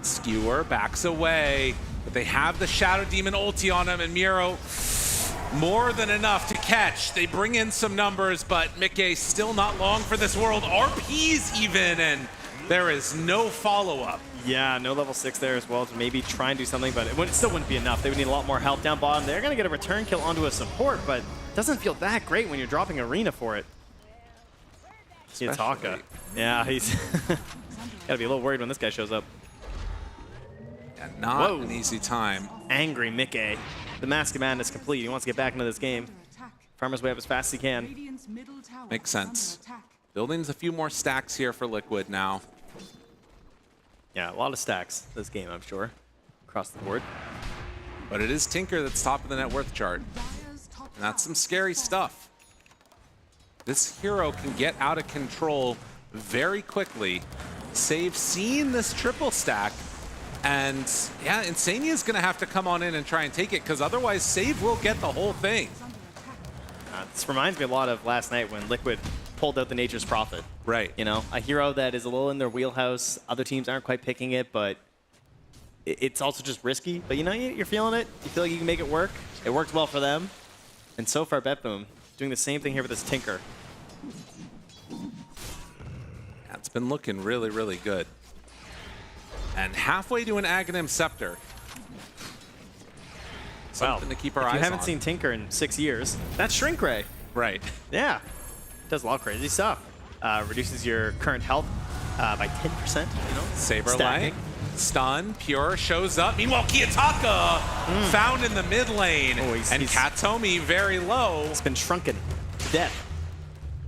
S20: Skewer backs away, but they have the Shadow Demon ulti on him, and Miro more than enough to catch. They bring in some numbers, but Mickey still not long for this world. RPs even, and there is no follow-up.
S19: Yeah, no level 6 there as well to maybe try and do something, but it still wouldn't be enough. They would need a lot more help down bottom. They're going to get a return kill onto a support, but it doesn't feel that great when you're dropping Arena for it. Kiyotaka. Yeah, he's got to be a little worried when this guy shows up.
S20: Yeah, not an easy time.
S19: Angry Mickey. The Mask of Madness complete. He wants to get back into this game. Farmer's way up as fast as he can.
S20: Makes sense. Building's a few more stacks here for Liquid now.
S19: Yeah, a lot of stacks this game, I'm sure, across the board.
S20: But it is Tinker that's top of the net worth chart. And that's some scary stuff. This hero can get out of control very quickly. Save seeing this triple stack. And yeah, Insania is going to have to come on in and try and take it, because otherwise Save will get the whole thing.
S19: This reminds me a lot of last night when Liquid pulled out the Nature's Prophet.
S20: Right.
S19: You know, a hero that is a little in their wheelhouse. Other teams aren't quite picking it, but it's also just risky. But you know, you're feeling it. You feel like you can make it work. It worked well for them. And so far, BetBoom doing the same thing here with this Tinker.
S20: That's been looking really, really good. And halfway to an Aghanim Scepter. Something to keep our eyes on.
S19: If you haven't seen Tinker in 6 years, that's Shrink Ray.
S20: Right.
S19: Yeah. Does a lot of crazy stuff. Reduces your current health by 10%. You know,
S20: Saberlight, stun, Pure shows up. Meanwhile, Kiyotaka found in the mid lane.
S19: Oh,
S20: and Katomi very low.
S19: It's been shrunken to death.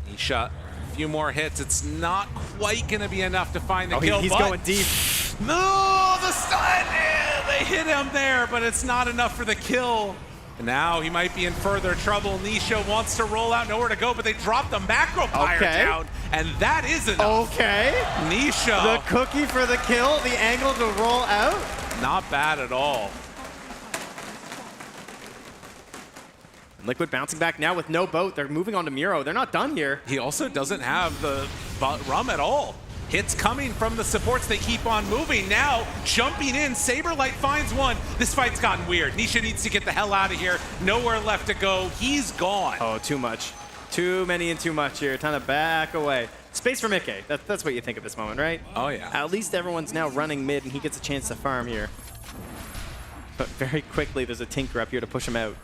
S20: He shot a few more hits. It's not quite going to be enough to find the kill.
S19: He's going deep.
S20: No, the stun! They hit him there, but it's not enough for the kill. And now he might be in further trouble. Nisha wants to roll out, nowhere to go, but they drop the macro fire down, and that is enough.
S19: Okay.
S20: Nisha.
S19: The cookie for the kill, the angle to roll out.
S20: Not bad at all.
S19: Liquid bouncing back now with no boat. They're moving on to Miro. They're not done here.
S20: He also doesn't have the rum at all. Hits coming from the supports. They keep on moving. Now, jumping in, Saberlight finds one. This fight's gotten weird. Nisha needs to get the hell out of here. Nowhere left to go. He's gone.
S19: Oh, too much. Too many and too much here. Time to back away. Space for Mickey. That's what you think at this moment, right?
S20: Oh, yeah.
S19: At least everyone's now running mid, and he gets a chance to farm here. But very quickly, there's a Tinker up here to push him out.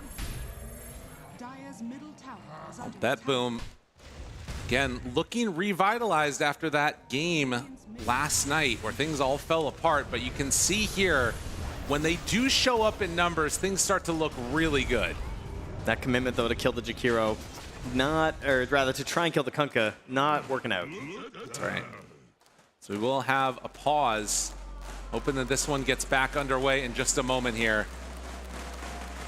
S20: BetBoom, again, looking revitalized after that game last night where things all fell apart. But you can see here, when they do show up in numbers, things start to look really good.
S19: That commitment, though, to kill the Jakiro, or rather to try and kill the Kunkka, not working out.
S20: That's right. So we will have a pause, hoping that this one gets back underway in just a moment here.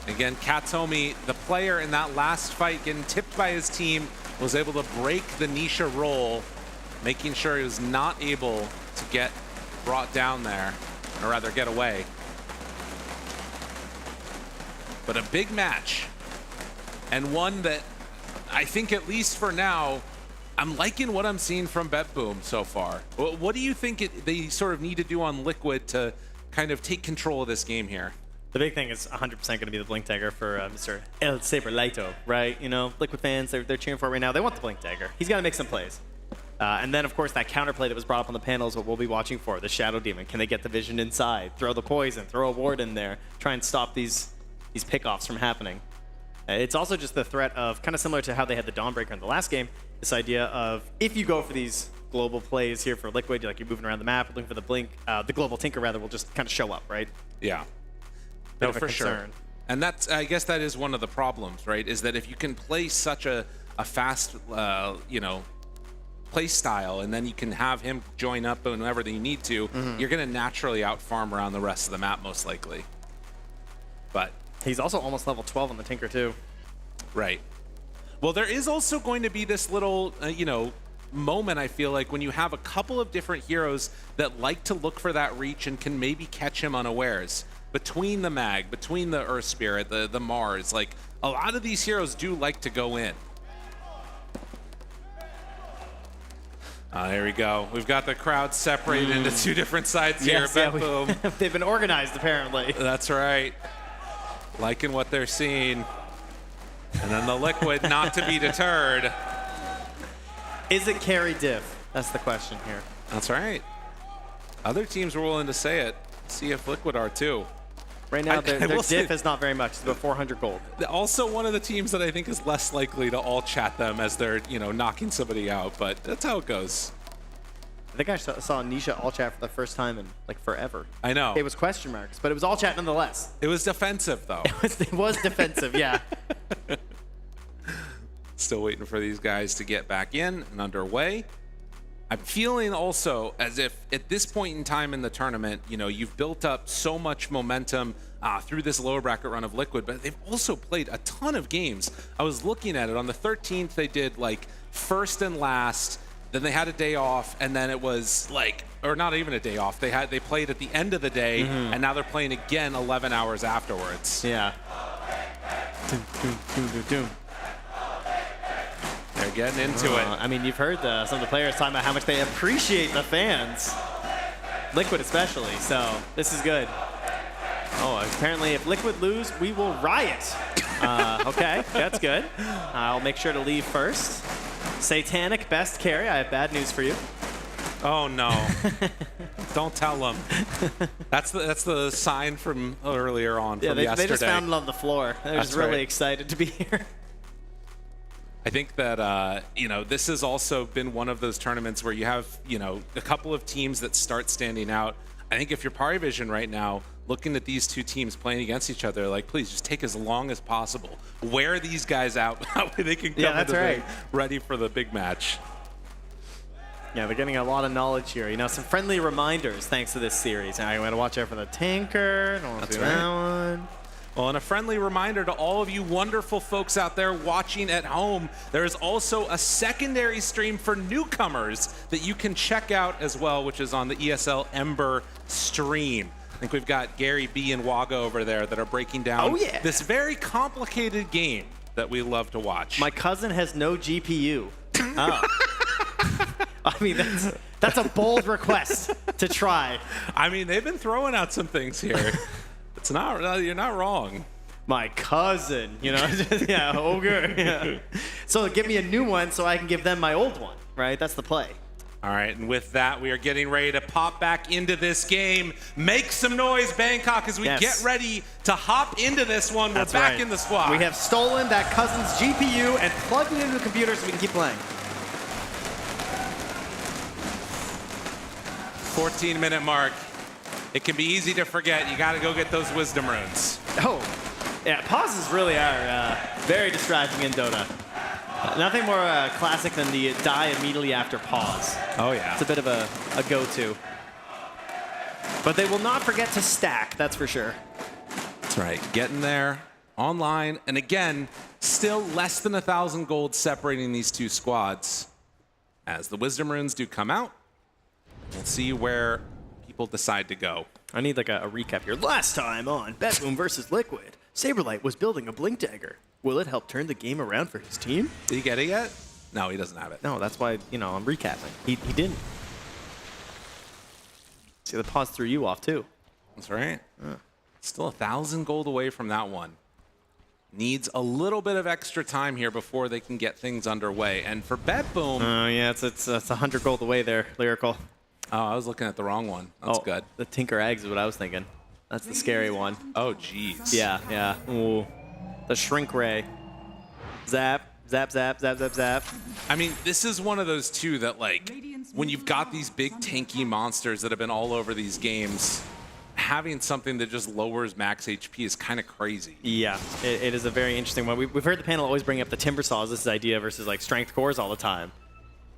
S20: Again, Katomi, the player in that last fight, getting tipped by his team was able to break the Nisha roll, making sure he was not able to get brought down there, or rather get away. But a big match, and one that I think, at least for now, I'm liking what I'm seeing from BetBoom so far. What do you think they sort of need to do on Liquid to kind of take control of this game here?
S4: The big thing is 100% going to be the Blink Dagger for Mr. El Saberlito, right? You know, Liquid fans, they're cheering for it right now. They want the Blink Dagger. He's got to make some plays. And then, of course, that counterplay that was brought up on the panel is what we'll be watching for, the Shadow Demon. Can they get the vision inside, throw the poison, throw a ward in there, try and stop these pickoffs from happening? It's also just the threat of, kind of similar to how they had the Dawnbreaker in the last game, this idea of if you go for these global plays here for Liquid, you're moving around the map, looking for the Blink, the Global Tinker rather will just kind of show up, right?
S20: Yeah. No, for sure. And that's, I guess that is one of the problems, right? Is that if you can play such a fast, you know, play style, and then you can have him join up whenever you need to, you're going to naturally out-farm around the rest of the map, most likely. But
S4: he's also almost level 12 on the Tinker, too.
S20: Right. Well, there is also going to be this little, you know, moment, I feel like, when you have a couple of different heroes that like to look for that reach and can maybe catch him unawares. Between the Mag, between the Earth Spirit, the Mars, like, a lot of these heroes do like to go in. There we go. We've got the crowd separated into two different sides here. Boom.
S4: They've been organized, apparently.
S20: That's right. Liking what they're seeing. And then the Liquid not to be deterred.
S4: Is it carry diff? That's the question here.
S20: That's right. Other teams were willing to say it. See if Liquid are too.
S4: Right now, their diff is not very much. It's about 400 gold.
S20: Also, one of the teams that I think is less likely to all chat them as they're, you know, knocking somebody out, but that's how it goes.
S4: I think I saw Nisha all chat for the first time in, like, forever.
S20: I know.
S4: It was question marks, but it was all chat nonetheless.
S20: It was defensive, though.
S4: It was defensive, yeah.
S20: Still waiting for these guys to get back in and underway. I'm feeling also as if at this point in time in the tournament, you know, you've built up so much momentum through this lower bracket run of Liquid, but they've also played a ton of games. I was looking at it. On the 13th, they did like first and last, then they had a day off, and then it was like, or not even a day off. They played at the end of the day, and now they're playing again 11 hours afterwards.
S4: Yeah.
S20: They're getting into it.
S4: I mean, you've heard some of the players talking about how much they appreciate the fans. Liquid especially, so this is good. Oh, apparently if Liquid lose, we will riot. Okay, that's good. I'll make sure to leave first. Satanic, best carry. I have bad news for you.
S20: Oh, no. Don't tell them. That's the sign from earlier on from yesterday.
S4: They just found it on the floor. They're just really excited to be here.
S20: I think that, you know, this has also been one of those tournaments where you have, you know, a couple of teams that start standing out. I think if you're Parivision right now, looking at these two teams playing against each other, like, please just take as long as possible. Wear these guys out. That way they can come into the ring ready for the big match.
S4: Yeah, they're getting a lot of knowledge here. You know, some friendly reminders thanks to this series. Now you want to watch out for the Tinker. Don't want to do that one.
S20: Well, and a friendly reminder to all of you wonderful folks out there watching at home, there is also a secondary stream for newcomers that you can check out as well, which is on the ESL Ember stream. I think we've got Gary B and Waga over there that are breaking down this very complicated game that we love to watch.
S4: My cousin has no GPU. Oh. I mean, that's a bold request to try.
S20: I mean, they've been throwing out some things here. It's not, you're not wrong.
S4: My cousin, you know, yeah, ogre. Yeah. So give me a new one so I can give them my old one, right? That's the play.
S20: All right, and with that, we are getting ready to pop back into this game. Make some noise, Bangkok, as we get ready to hop into this one. We're back in the squad.
S4: We have stolen that cousin's GPU and plugged it into the computer so we can keep playing.
S20: 14-minute mark. It can be easy to forget. You got to go get those wisdom runes.
S4: Oh, yeah. Pauses really are very distracting in Dota. Nothing more classic than the die immediately after pause.
S20: Oh, yeah.
S4: It's a bit of a go-to. But they will not forget to stack, that's for sure.
S20: That's right. Getting there online. And again, still less than 1,000 gold separating these two squads. As the Wisdom Runes do come out, we'll see where people decide to go.
S4: I need like a recap here. Last time on BetBoom versus Liquid, Saberlight was building a Blink Dagger. Will it help turn the game around for his team?
S20: Did he get it yet? No, he doesn't have it.
S4: No, that's why, you know, I'm recapping. He didn't. See, the pause threw you off too.
S20: That's right. Still 1,000 gold away from that one. Needs a little bit of extra time here before they can get things underway. And for BetBoom...
S4: Oh, yeah, it's 100 gold away there, Lyrical.
S20: Oh, I was looking at the wrong one. That's good.
S4: The Tinker Eggs is what I was thinking. That's the scary one.
S20: Oh, jeez.
S4: Yeah. Ooh. The Shrink Ray. Zap, zap, zap, zap, zap, zap.
S20: I mean, this is one of those two that, like, when you've got these big tanky monsters that have been all over these games, having something that just lowers max HP is kind of crazy.
S4: Yeah, it is a very interesting one. We've heard the panel always bring up the Timber Saws, this idea versus like strength cores all the time.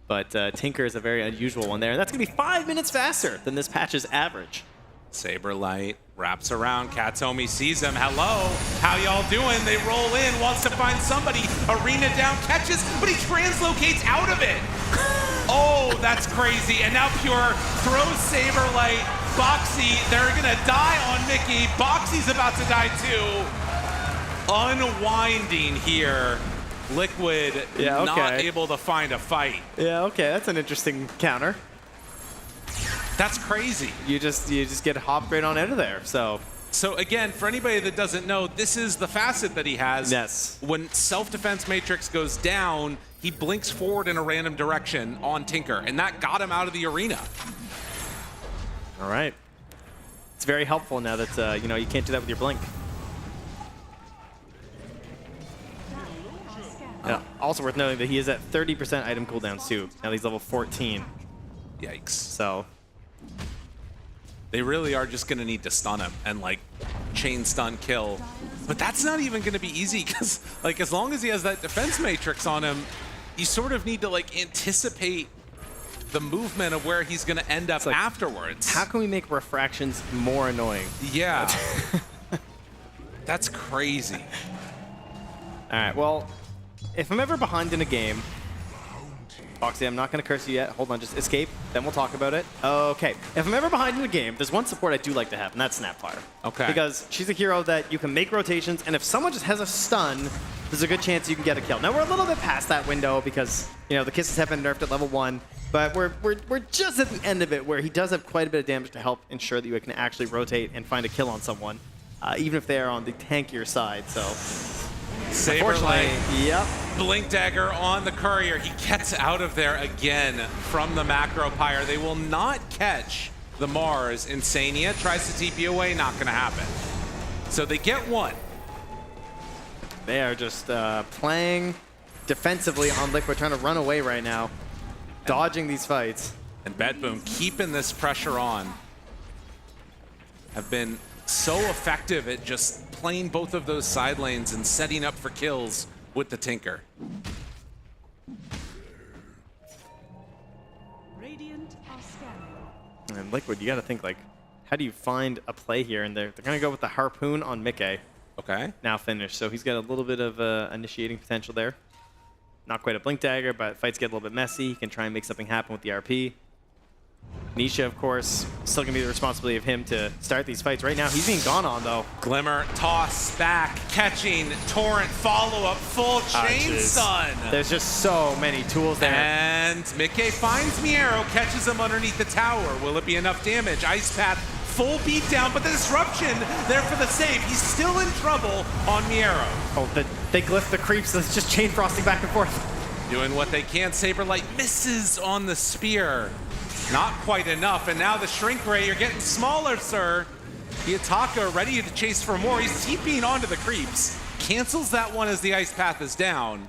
S4: But Tinker is a very unusual one there. And that's going to be 5 minutes faster than this patch's average.
S20: Saberlight wraps around. Katomi sees him. Hello, how y'all doing? They roll in, wants to find somebody. Arena down, catches, but he translocates out of it. Oh, that's crazy. And now Pure throws Saberlight. Boxy, they're gonna die on Mickey. Boxy's about to die too. Unwinding here. Liquid not able to find a fight.
S4: Yeah, okay, that's an interesting counter.
S20: That's crazy.
S4: You just get hopped right on out of there. So
S20: again, for anybody that doesn't know, this is the facet that he has.
S4: Yes.
S20: When self-defense matrix goes down, he blinks forward in a random direction on Tinker, and that got him out of the arena.
S4: All right. It's very helpful now that you know, you can't do that with your blink. Yeah. Also worth noting that he is at 30% item cooldowns too. Now he's level 14.
S20: Yikes.
S4: So
S20: they really are just going to need to stun him and like chain stun kill. But that's not even going to be easy because like as long as he has that defense matrix on him, you sort of need to like anticipate the movement of where he's going to end up afterwards.
S4: How can we make refractions more annoying?
S20: Yeah. That's crazy.
S4: All right, well, if I'm ever behind in a game, Foxy, I'm not going to curse you yet. Hold on, just escape, then we'll talk about it. Okay, if I'm ever behind in a game, there's one support I do like to have, and that's Snapfire.
S20: Okay.
S4: Because she's a hero that you can make rotations, and if someone just has a stun, there's a good chance you can get a kill. Now, we're a little bit past that window because, you know, the kisses have been nerfed at level 1, but we're just at the end of it where he does have quite a bit of damage to help ensure that you can actually rotate and find a kill on someone, even if they are on the tankier side, so...
S20: Saberlight,
S4: yep.
S20: Blink Dagger on the Courier. He gets out of there again from the Macro Pyre. They will not catch the Mars. Insania tries to TP away, not going to happen. So they get one.
S4: They are just playing defensively on Liquid, trying to run away right now, dodging these fights.
S20: And BetBoom keeping this pressure on. Have been so effective at just playing both of those side lanes and setting up for kills with the Tinker.
S4: And Liquid, you got to think, like, how do you find a play here? And they're going to go with the Harpoon on Mickey.
S20: Okay.
S4: Now finished. So he's got a little bit of initiating potential there. Not quite a Blink Dagger, but fights get a little bit messy. He can try and make something happen with the RP. Nisha, of course, still going to be the responsibility of him to start these fights. Right now, he's being gone on, though.
S20: Glimmer, toss, back, catching, Torrent, follow-up, full chain stun.
S4: There's just so many tools there.
S20: And Mickey finds Miero, catches him underneath the tower. Will it be enough damage? Ice Path, full beatdown, but the disruption there for the save. He's still in trouble on Miero.
S4: Oh, they glyph the creeps. That's just chain frosting back and forth.
S20: Doing what they can. Saberlight misses on the spear. Not quite enough, and now the Shrink Ray, you're getting smaller, sir. Iyataka ready to chase for more. He's TPing onto the creeps. Cancels that one as the Ice Path is down.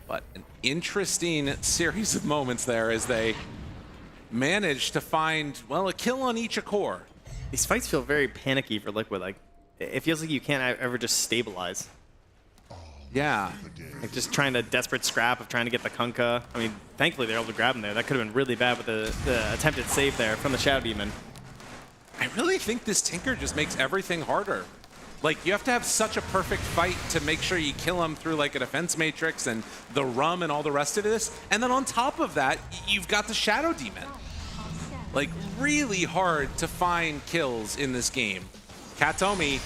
S20: But an interesting series of moments there as they manage to find, well, a kill on each core.
S4: These fights feel very panicky for Liquid. Like, it feels like you can't ever just stabilize.
S20: Yeah.
S4: Like just trying to desperate scrap of trying to get the Kunkka. I mean, thankfully they're able to grab him there. That could have been really bad with the attempted save there from the Shadow Demon.
S20: I really think this Tinker just makes everything harder. Like, you have to have such a perfect fight to make sure you kill him through like a defense matrix and the rum and all the rest of this. And then on top of that, you've got the Shadow Demon. Like, really hard to find kills in this game. Katomi,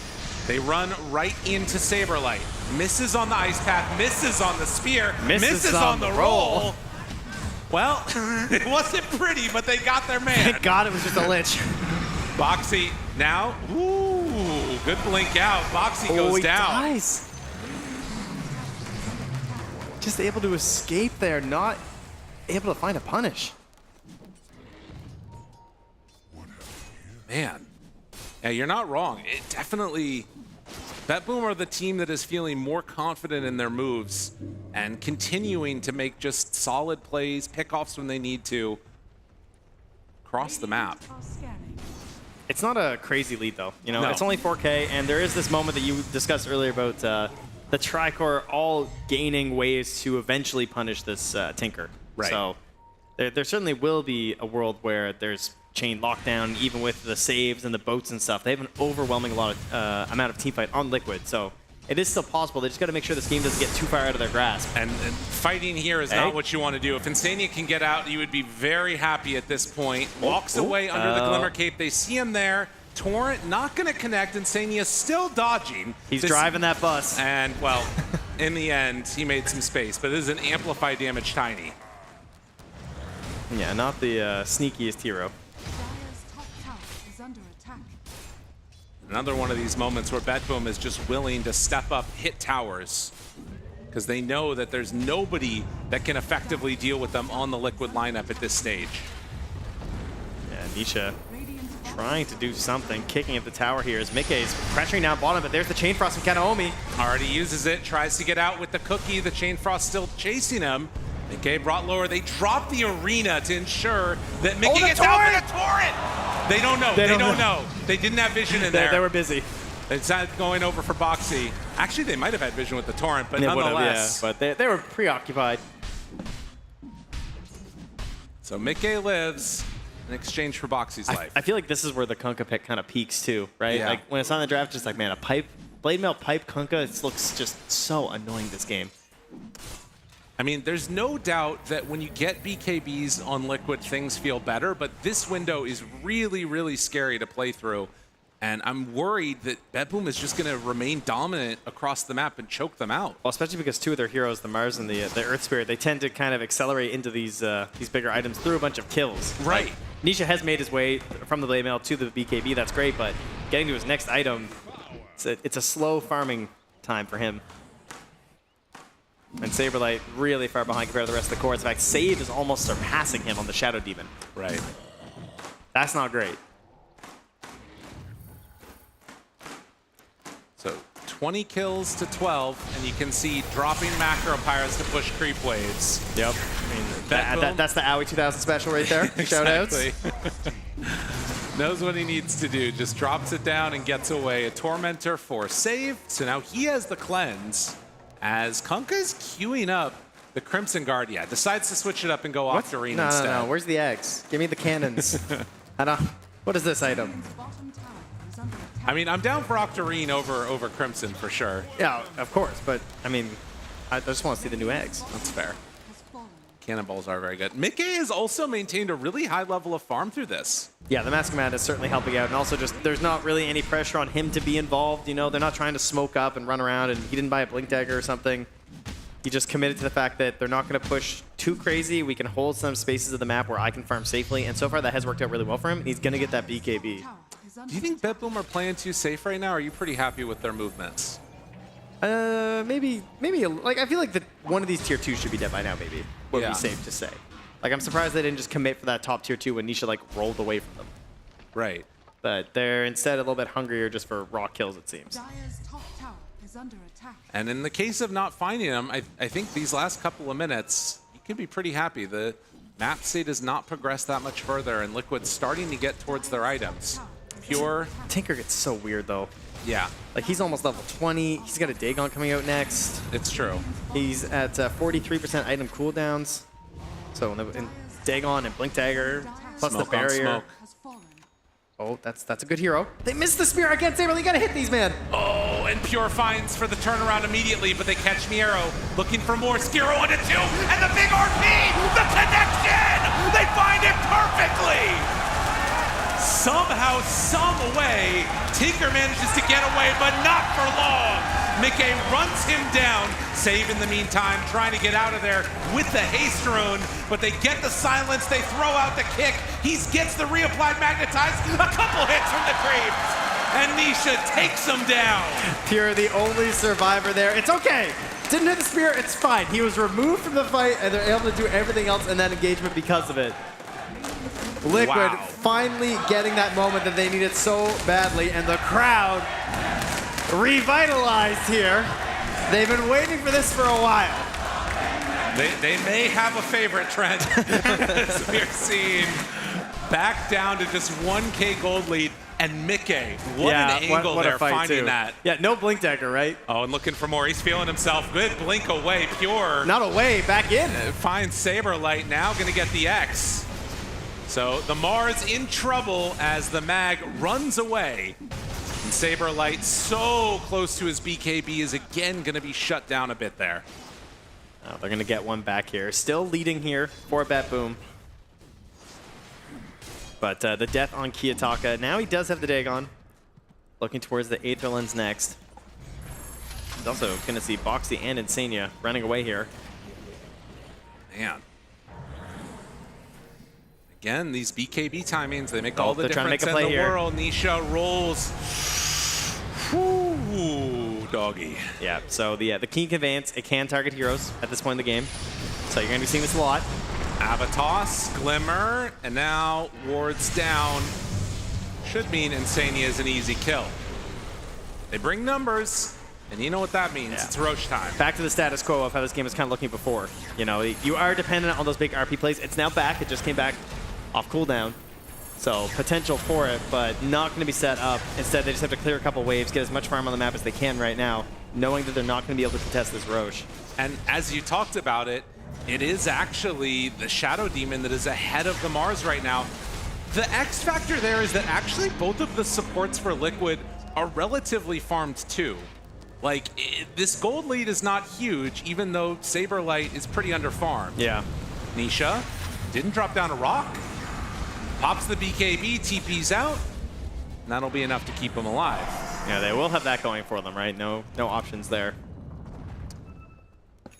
S20: they run right into Saberlight. Misses on the ice path, misses on the spear, misses on the roll. Well, it wasn't pretty, but they got their man.
S19: Thank God it was just a lich.
S20: Boxy now, ooh, good blink out. Boxy goes
S19: he
S20: down.
S19: Dies. Just able to escape there, not able to find a punish.
S20: Man, yeah, you're not wrong. It definitely, BetBoom are the team that is feeling more confident in their moves and continuing to make just solid plays, pickoffs when they need to, across the map.
S19: It's not a crazy lead, though. You know,
S20: No.
S19: it's only 4K, and there is this moment that you discussed earlier about the Tricore all gaining ways to eventually punish this Tinker.
S20: Right.
S19: So there certainly will be a world where there's chain lockdown, even with the saves and the boats and stuff. They have an overwhelming amount of teamfight on Liquid, so it is still possible. They just got to make sure this game doesn't get too far out of their grasp.
S20: And fighting here is not what you want to do. If Insania can get out, you would be very happy at this point. Walks away under the Glimmer Cape. They see him there. Torrent not going to connect. Insania still dodging.
S19: He's driving that bus.
S20: And, well, in the end, he made some space. But this is an amplified damage Tiny.
S19: Yeah, not the sneakiest hero.
S20: Another one of these moments where BetBoom is just willing to step up, hit towers, because they know that there's nobody that can effectively deal with them on the Liquid lineup at this stage.
S19: Yeah, Nisha trying to do something, kicking at the tower here as Mikke is pressuring down bottom, but there's the Chain Frost from Kanaomi.
S20: Already uses it, tries to get out with the cookie. The Chain Frost still chasing him. Mikke brought lower. They drop the arena to ensure that Mikke gets out with a torrent. They don't know. They don't know. They didn't have vision in there.
S19: They were busy.
S20: It's not going over for Boxy. Actually, they might have had vision with the torrent, but nonetheless.
S19: Yeah, but they were preoccupied.
S20: So Mikke lives in exchange for Boxy's life.
S19: I feel like this is where the Kunkka pick kind of peaks too, right?
S20: Yeah.
S19: Like when it's on the draft, just like, man, a blade mail pipe Kunkka, it looks just so annoying this game.
S20: I mean, there's no doubt that when you get BKBs on Liquid, things feel better, but this window is really, really scary to play through. And I'm worried that BetBoom is just going to remain dominant across the map and choke them out.
S19: Well, especially because two of their heroes, the Mars and the Earth Spirit, they tend to kind of accelerate into these bigger items through a bunch of kills.
S20: Right.
S19: Like, Nisha has made his way from the blade mail to the BKB, that's great, but getting to his next item, it's a slow farming time for him. And Saberlight really far behind compared to the rest of the core. In fact, Save is almost surpassing him on the Shadow Demon.
S20: Right.
S19: That's not great.
S20: So 20 kills to 12, and you can see dropping Macro Pirates to push creep waves.
S19: Yep. I mean, that's the Owie 2000 special right there. Shoutouts.
S20: Knows what he needs to do. Just drops it down and gets away. A Tormentor for Save. So now he has the cleanse. As Kunkka is queuing up the Crimson Guard, decides to switch it up and go Octarine instead.
S19: No. Where's the eggs? Give me the cannons. What is this item?
S20: I mean, I'm down for Octarine over Crimson for sure.
S19: Yeah, of course. But, I mean, I just want to see the new eggs.
S20: That's fair. Cannonballs are very good. Mikke has also maintained a really high level of farm through this.
S19: Yeah, the Mask Command is certainly helping out. And also just, there's not really any pressure on him to be involved. You know, they're not trying to smoke up and run around, and he didn't buy a Blink Dagger or something. He just committed to the fact that they're not going to push too crazy. We can hold some spaces of the map where I can farm safely. And so far, that has worked out really well for him. He's going to get that BKB.
S20: Do you think BetBoom are playing too safe right now? Or are you pretty happy with their movements?
S19: Maybe, like, I feel like one of these tier 2s should be dead by now, maybe. Would be safe to say. Like, I'm surprised they didn't just commit for that top tier 2 when Nisha, like, rolled away from them.
S20: Right.
S19: But they're instead a little bit hungrier just for raw kills, it seems.
S20: And in the case of not finding them, I think these last couple of minutes, you can be pretty happy. The map state has not progressed that much further, and Liquid's starting to get towards their items. Pure.
S19: Tinker gets so weird, though.
S20: Yeah.
S19: Like, he's almost level 20. He's got a Dagon coming out next.
S20: It's true.
S19: He's at 43% item cooldowns. So, in Dagon and Blink Dagger, plus
S20: Smoke
S19: the barrier.
S20: on smoke.
S19: Oh, that's a good hero. They missed the spear again, Saber. You gotta hit these, man.
S20: Oh, and Pure finds for the turnaround immediately, but they catch Miero. Looking for more. Skiro onto 2, and the big RP! The connection! They find it perfectly! Somehow, some way, Tinker manages to get away, but not for long. Mickey runs him down. Save in the meantime, trying to get out of there with the haste rune, but they get the silence, they throw out the kick. He gets the reapplied magnetize, a couple hits from the creeps, and Nisha takes him down.
S19: Pure, the only survivor there. It's okay. Didn't hit the spear, it's fine. He was removed from the fight, and they're able to do everything else in that engagement because of it. Liquid finally getting that moment that they needed so badly, and the crowd revitalized here. They've been waiting for this for a while.
S20: They may have a favorite, Trent, as we're seeing. Back down to just 1K gold lead, and Mickey, what an angle
S19: what
S20: there,
S19: a fight
S20: finding
S19: too.
S20: that.
S19: Yeah, no blink dagger, right?
S20: Oh, and looking for more. He's feeling himself. Good blink away, Pure.
S19: Not away, back in.
S20: Finds Saberlight, now gonna get the X. So the Mars in trouble as the Mag runs away. And Saberlight so close to his BKB is again gonna be shut down a bit there.
S19: Oh, they're gonna get one back here. Still leading here for Bet Boom. But the death on Kiyotaka. Now he does have the Dagon. Looking towards the Aether Lens next. He's also gonna see Boxy and Insania running away here.
S20: Man. Again, these BKB timings, they make all the difference in the world. Nisha rolls. Ooh, doggy.
S19: Yeah, so the Keen Conveyance, it can target heroes at this point in the game. So you're going to be seeing this a lot.
S20: Avatos, Glimmer, and now Ward's down. Should mean Insania is an easy kill. They bring numbers, and you know what that means. Yeah. It's Roche time.
S19: Back to the status quo of how this game was kind of looking before. You know, you are dependent on those big RP plays. It's now back. It just came back off cooldown. So potential for it, but not going to be set up. Instead, they just have to clear a couple waves, get as much farm on the map as they can right now, knowing that they're not going to be able to contest this Roche.
S20: And as you talked about it, it is actually the Shadow Demon that is ahead of the Mars right now. The X factor there is that actually both of the supports for Liquid are relatively farmed too. Like, this gold lead is not huge, even though Saberlight is pretty underfarmed.
S19: Yeah.
S20: Nisha didn't drop down a rock. Pops the BKB, TP's out, and that'll be enough to keep him alive.
S19: Yeah, they will have that going for them, right? No options there.
S20: I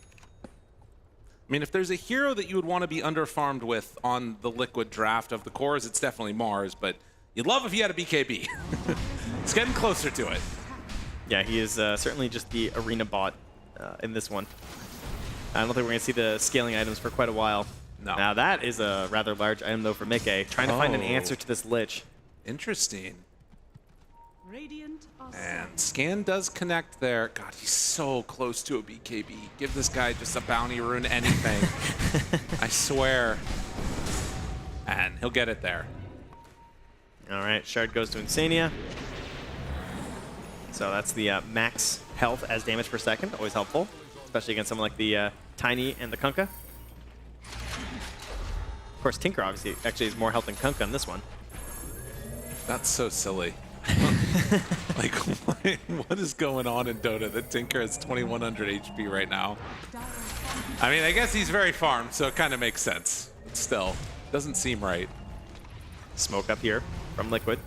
S20: mean, if there's a hero that you would want to be underfarmed with on the Liquid draft of the cores, it's definitely Mars, but you'd love if he had a BKB. It's getting closer to it.
S19: Yeah, he is certainly just the arena bot in this one. I don't think we're going to see the scaling items for quite a while.
S20: No.
S19: Now that is a rather large item though for Mickey, trying to find an answer to this Lich.
S20: Interesting. And Scan does connect there. God, he's so close to a BKB. Give this guy just a bounty rune, anything. I swear. And he'll get it there.
S19: All right, Shard goes to Insania. So that's the max health as damage per second, always helpful, especially against someone like the Tiny and the Kunkka. Of course, Tinker obviously actually has more health than Kunkka on this one.
S20: That's so silly. Like, what is going on in Dota that Tinker has 2100 HP right now? I mean, I guess he's very farmed, so it kind of makes sense. But still, doesn't seem right.
S19: Smoke up here from Liquid.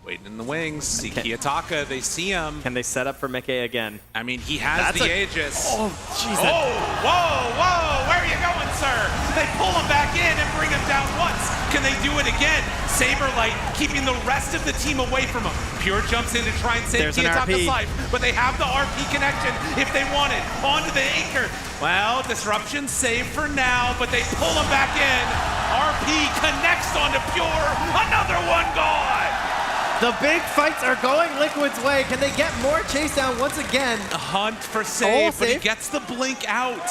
S20: Waiting in the wings. See Kiyotaka, they see him.
S19: Can they set up for Mickey again?
S20: I mean, he has the Aegis.
S19: Oh, jeez.
S20: Oh, whoa, where are you going, sir? They pull him back in and bring him down once. Can they do it again? Saberlight keeping the rest of the team away from him. Pure jumps in to try and save Kiyotaka's life, but they have the RP connection if they want it. Onto the anchor. Well, disruption saved for now, but they pull him back in. RP connects onto Pure. Another one gone.
S19: The big fights are going Liquid's way. Can they get more chase down once again?
S20: A hunt for save, but he gets the blink out.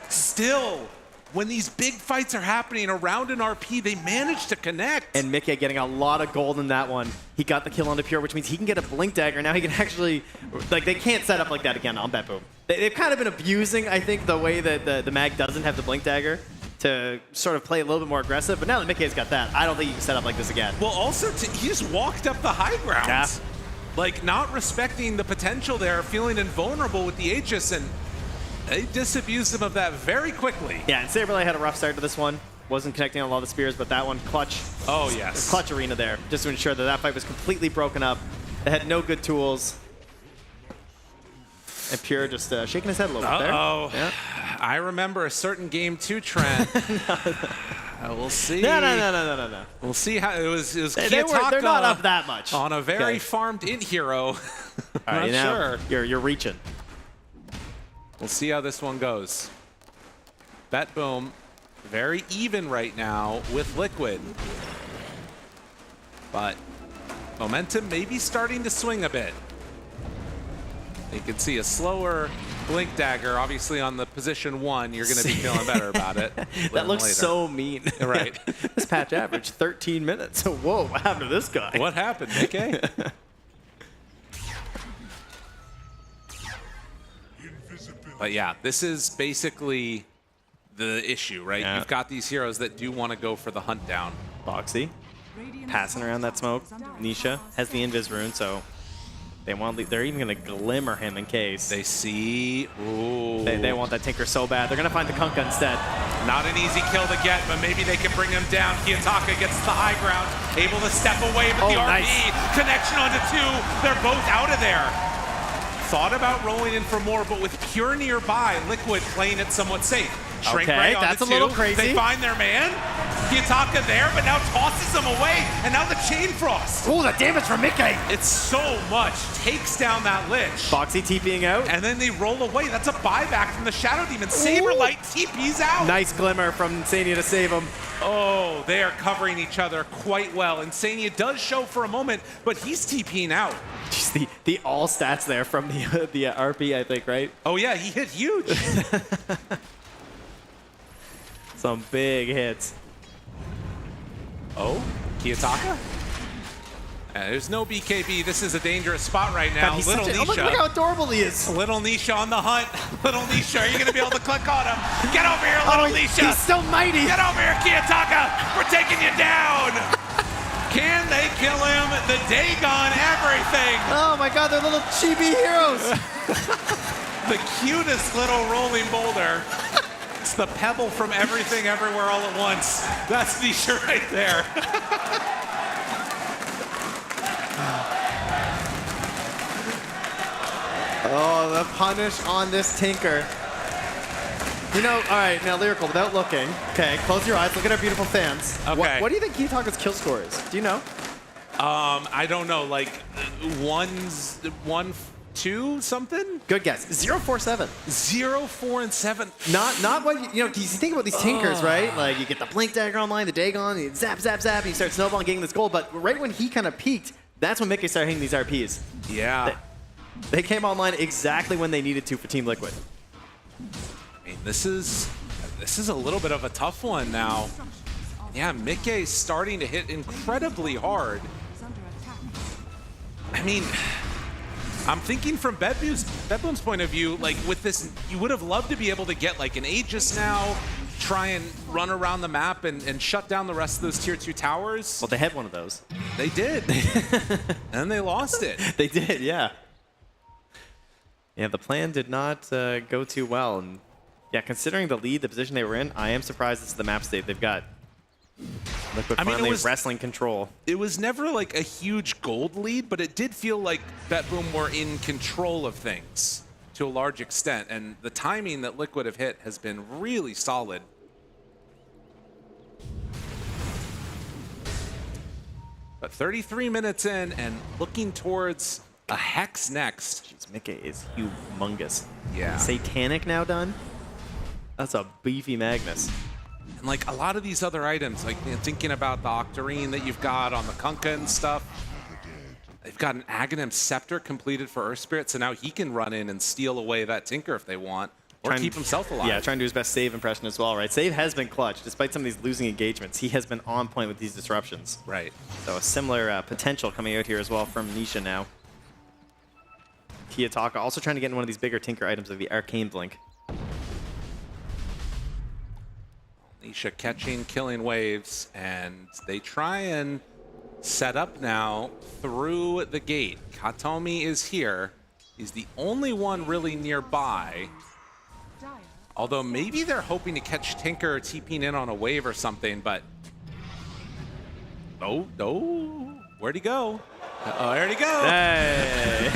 S20: Still, when these big fights are happening around an RP, they manage to connect.
S19: And Mickey getting a lot of gold in that one. He got the kill onto Pure, which means he can get a blink dagger. Now he can actually, like, they can't set up like that again on Bet Boom. They've kind of been abusing, I think, the way that the Mag doesn't have the blink dagger to sort of play a little bit more aggressive. But now that Mickey's got that, I don't think you can set up like this again.
S20: Well, also, he just walked up the high ground.
S19: Yeah.
S20: Like, not respecting the potential there, feeling invulnerable with the Aegis, and they disabused him of that very quickly.
S19: Yeah, and Saberlight had a rough start to this one. Wasn't connecting on a lot of the spears, but that one, clutch.
S20: Oh, yes.
S19: Clutch arena there, just to ensure that that fight was completely broken up. They had no good tools. And Pure just shaking his head a little bit there.
S20: Uh-oh.
S19: Yeah.
S20: I remember a certain game 2 trend. We'll see.
S19: No.
S20: We'll see how it was.
S19: They're not up that much.
S20: On a very
S19: Okay.
S20: farmed-in hero.
S19: All right,
S20: Not sure.
S19: You're reaching.
S20: We'll see how this one goes. Bet Boom, very even right now with Liquid. But momentum may be starting to swing a bit. You can see a slower Blink Dagger, obviously on the position 1. You're going to be feeling better about it.
S19: That looks so mean.
S20: Right.
S19: This patch average 13 minutes. Whoa, what happened to this guy?
S20: What happened, Nick? But yeah, this is basically the issue, right?
S19: Yeah.
S20: You've got these heroes that do want to go for the hunt down.
S19: Boxy passing around that smoke. Nisha has the invis rune, so they're even going to glimmer him in case.
S20: They see. Ooh.
S19: They want that Tinker so bad. They're going to find the Kunkka instead.
S20: Not an easy kill to get, but maybe they can bring him down. Kiyotaka gets the high ground, able to step away, but the RP connection onto 2. They're both out of there. Thought about rolling in for more, but with Pure nearby, Liquid playing it somewhat safe. Shrink
S19: Okay,
S20: right onto
S19: that's a
S20: 2.
S19: little crazy.
S20: They find their man. Kiyotaka there, but now tosses him away, and now the Chain Frost.
S19: Oh, the damage from Mickey.
S20: It's so much. Takes down that Lich.
S19: Boxy TPing out.
S20: And then they roll away. That's a buyback from the Shadow Demon. Saberlight TP's out.
S19: Nice glimmer from Insania to save him.
S20: Oh, they are covering each other quite well. Insania does show for a moment, but he's TPing out.
S19: Just the all stats there from the RP, I think, right?
S20: Oh yeah, he hit huge.
S19: Some big hits.
S20: Oh, Kiyotaka? There's no BKB. This is a dangerous spot right now.
S19: God,
S20: Little Nisha.
S19: look how adorable he is.
S20: Little Nisha on the hunt. Little Nisha, are you going to be able to click on him? Get over here, Little Nisha.
S19: He's so mighty.
S20: Get over here, Kiyotaka. We're taking you down. Can they kill him? The Dagon, everything.
S19: Oh my God, they're little chibi heroes.
S20: The cutest little rolling boulder. It's the pebble from Everything Everywhere All at Once. That's Nisha right there.
S19: Oh, the punish on this Tinker. You know, all right, now Lyrical, without looking. Okay, close your eyes, look at our beautiful fans.
S20: Okay.
S19: What do you think Kiyotaka's kill score is? Do you know?
S20: I don't know, like 1, 2 something?
S19: Good guess. 0-4-7.
S20: 0-4-7.
S19: Not what you know. Because you think about these Tinkers, right? Like you get the Blink Dagger online, the Dagon, you zap, zap, zap, and you start snowballing, getting this gold. But right when he kind of peaked, that's when Mickey started hitting these RPs.
S20: Yeah.
S19: They came online exactly when they needed to for Team Liquid.
S20: I mean, this is a little bit of a tough one now. Yeah, Mickey's starting to hit incredibly hard. I mean, I'm thinking from Bedboom's point of view, like with this, you would have loved to be able to get like an Aegis now, try and run around the map and shut down the rest of those tier 2 towers.
S19: Well, they had one of those.
S20: They did. And they lost it.
S19: They did, yeah. Yeah, the plan did not go too well. And yeah, considering the lead, the position they were in, I am surprised it's the map state they've got. Liquid finally wrestling control.
S20: It was never like a huge gold lead, but it did feel like BetBoom were in control of things to a large extent. And the timing that Liquid have hit has been really solid. But 33 minutes in and looking towards a Hex next.
S19: Jeez, Mickey is humongous.
S20: Yeah.
S19: Satanic now done? That's a beefy Magnus.
S20: And like a lot of these other items, like thinking about the Octarine that you've got on the Kunkka and stuff, they've got an Aghanim Scepter completed for Earth Spirit, so now he can run in and steal away that Tinker if they want, or keep himself alive.
S19: Yeah, trying to do his best save impression as well, right? Save has been clutch. Despite some of these losing engagements, he has been on point with these disruptions.
S20: Right.
S19: So a similar potential coming out here as well from Nisha now. Kiyotaka also trying to get in one of these bigger Tinker items of the Arcane Blink.
S20: Nisha catching, killing waves, and they try and set up now through the gate. Katomi is here. He's the only one really nearby. Although maybe they're hoping to catch Tinker TPing in on a wave or something, but... Oh, no. Where'd he go? Oh, there'd he go.
S19: Hey.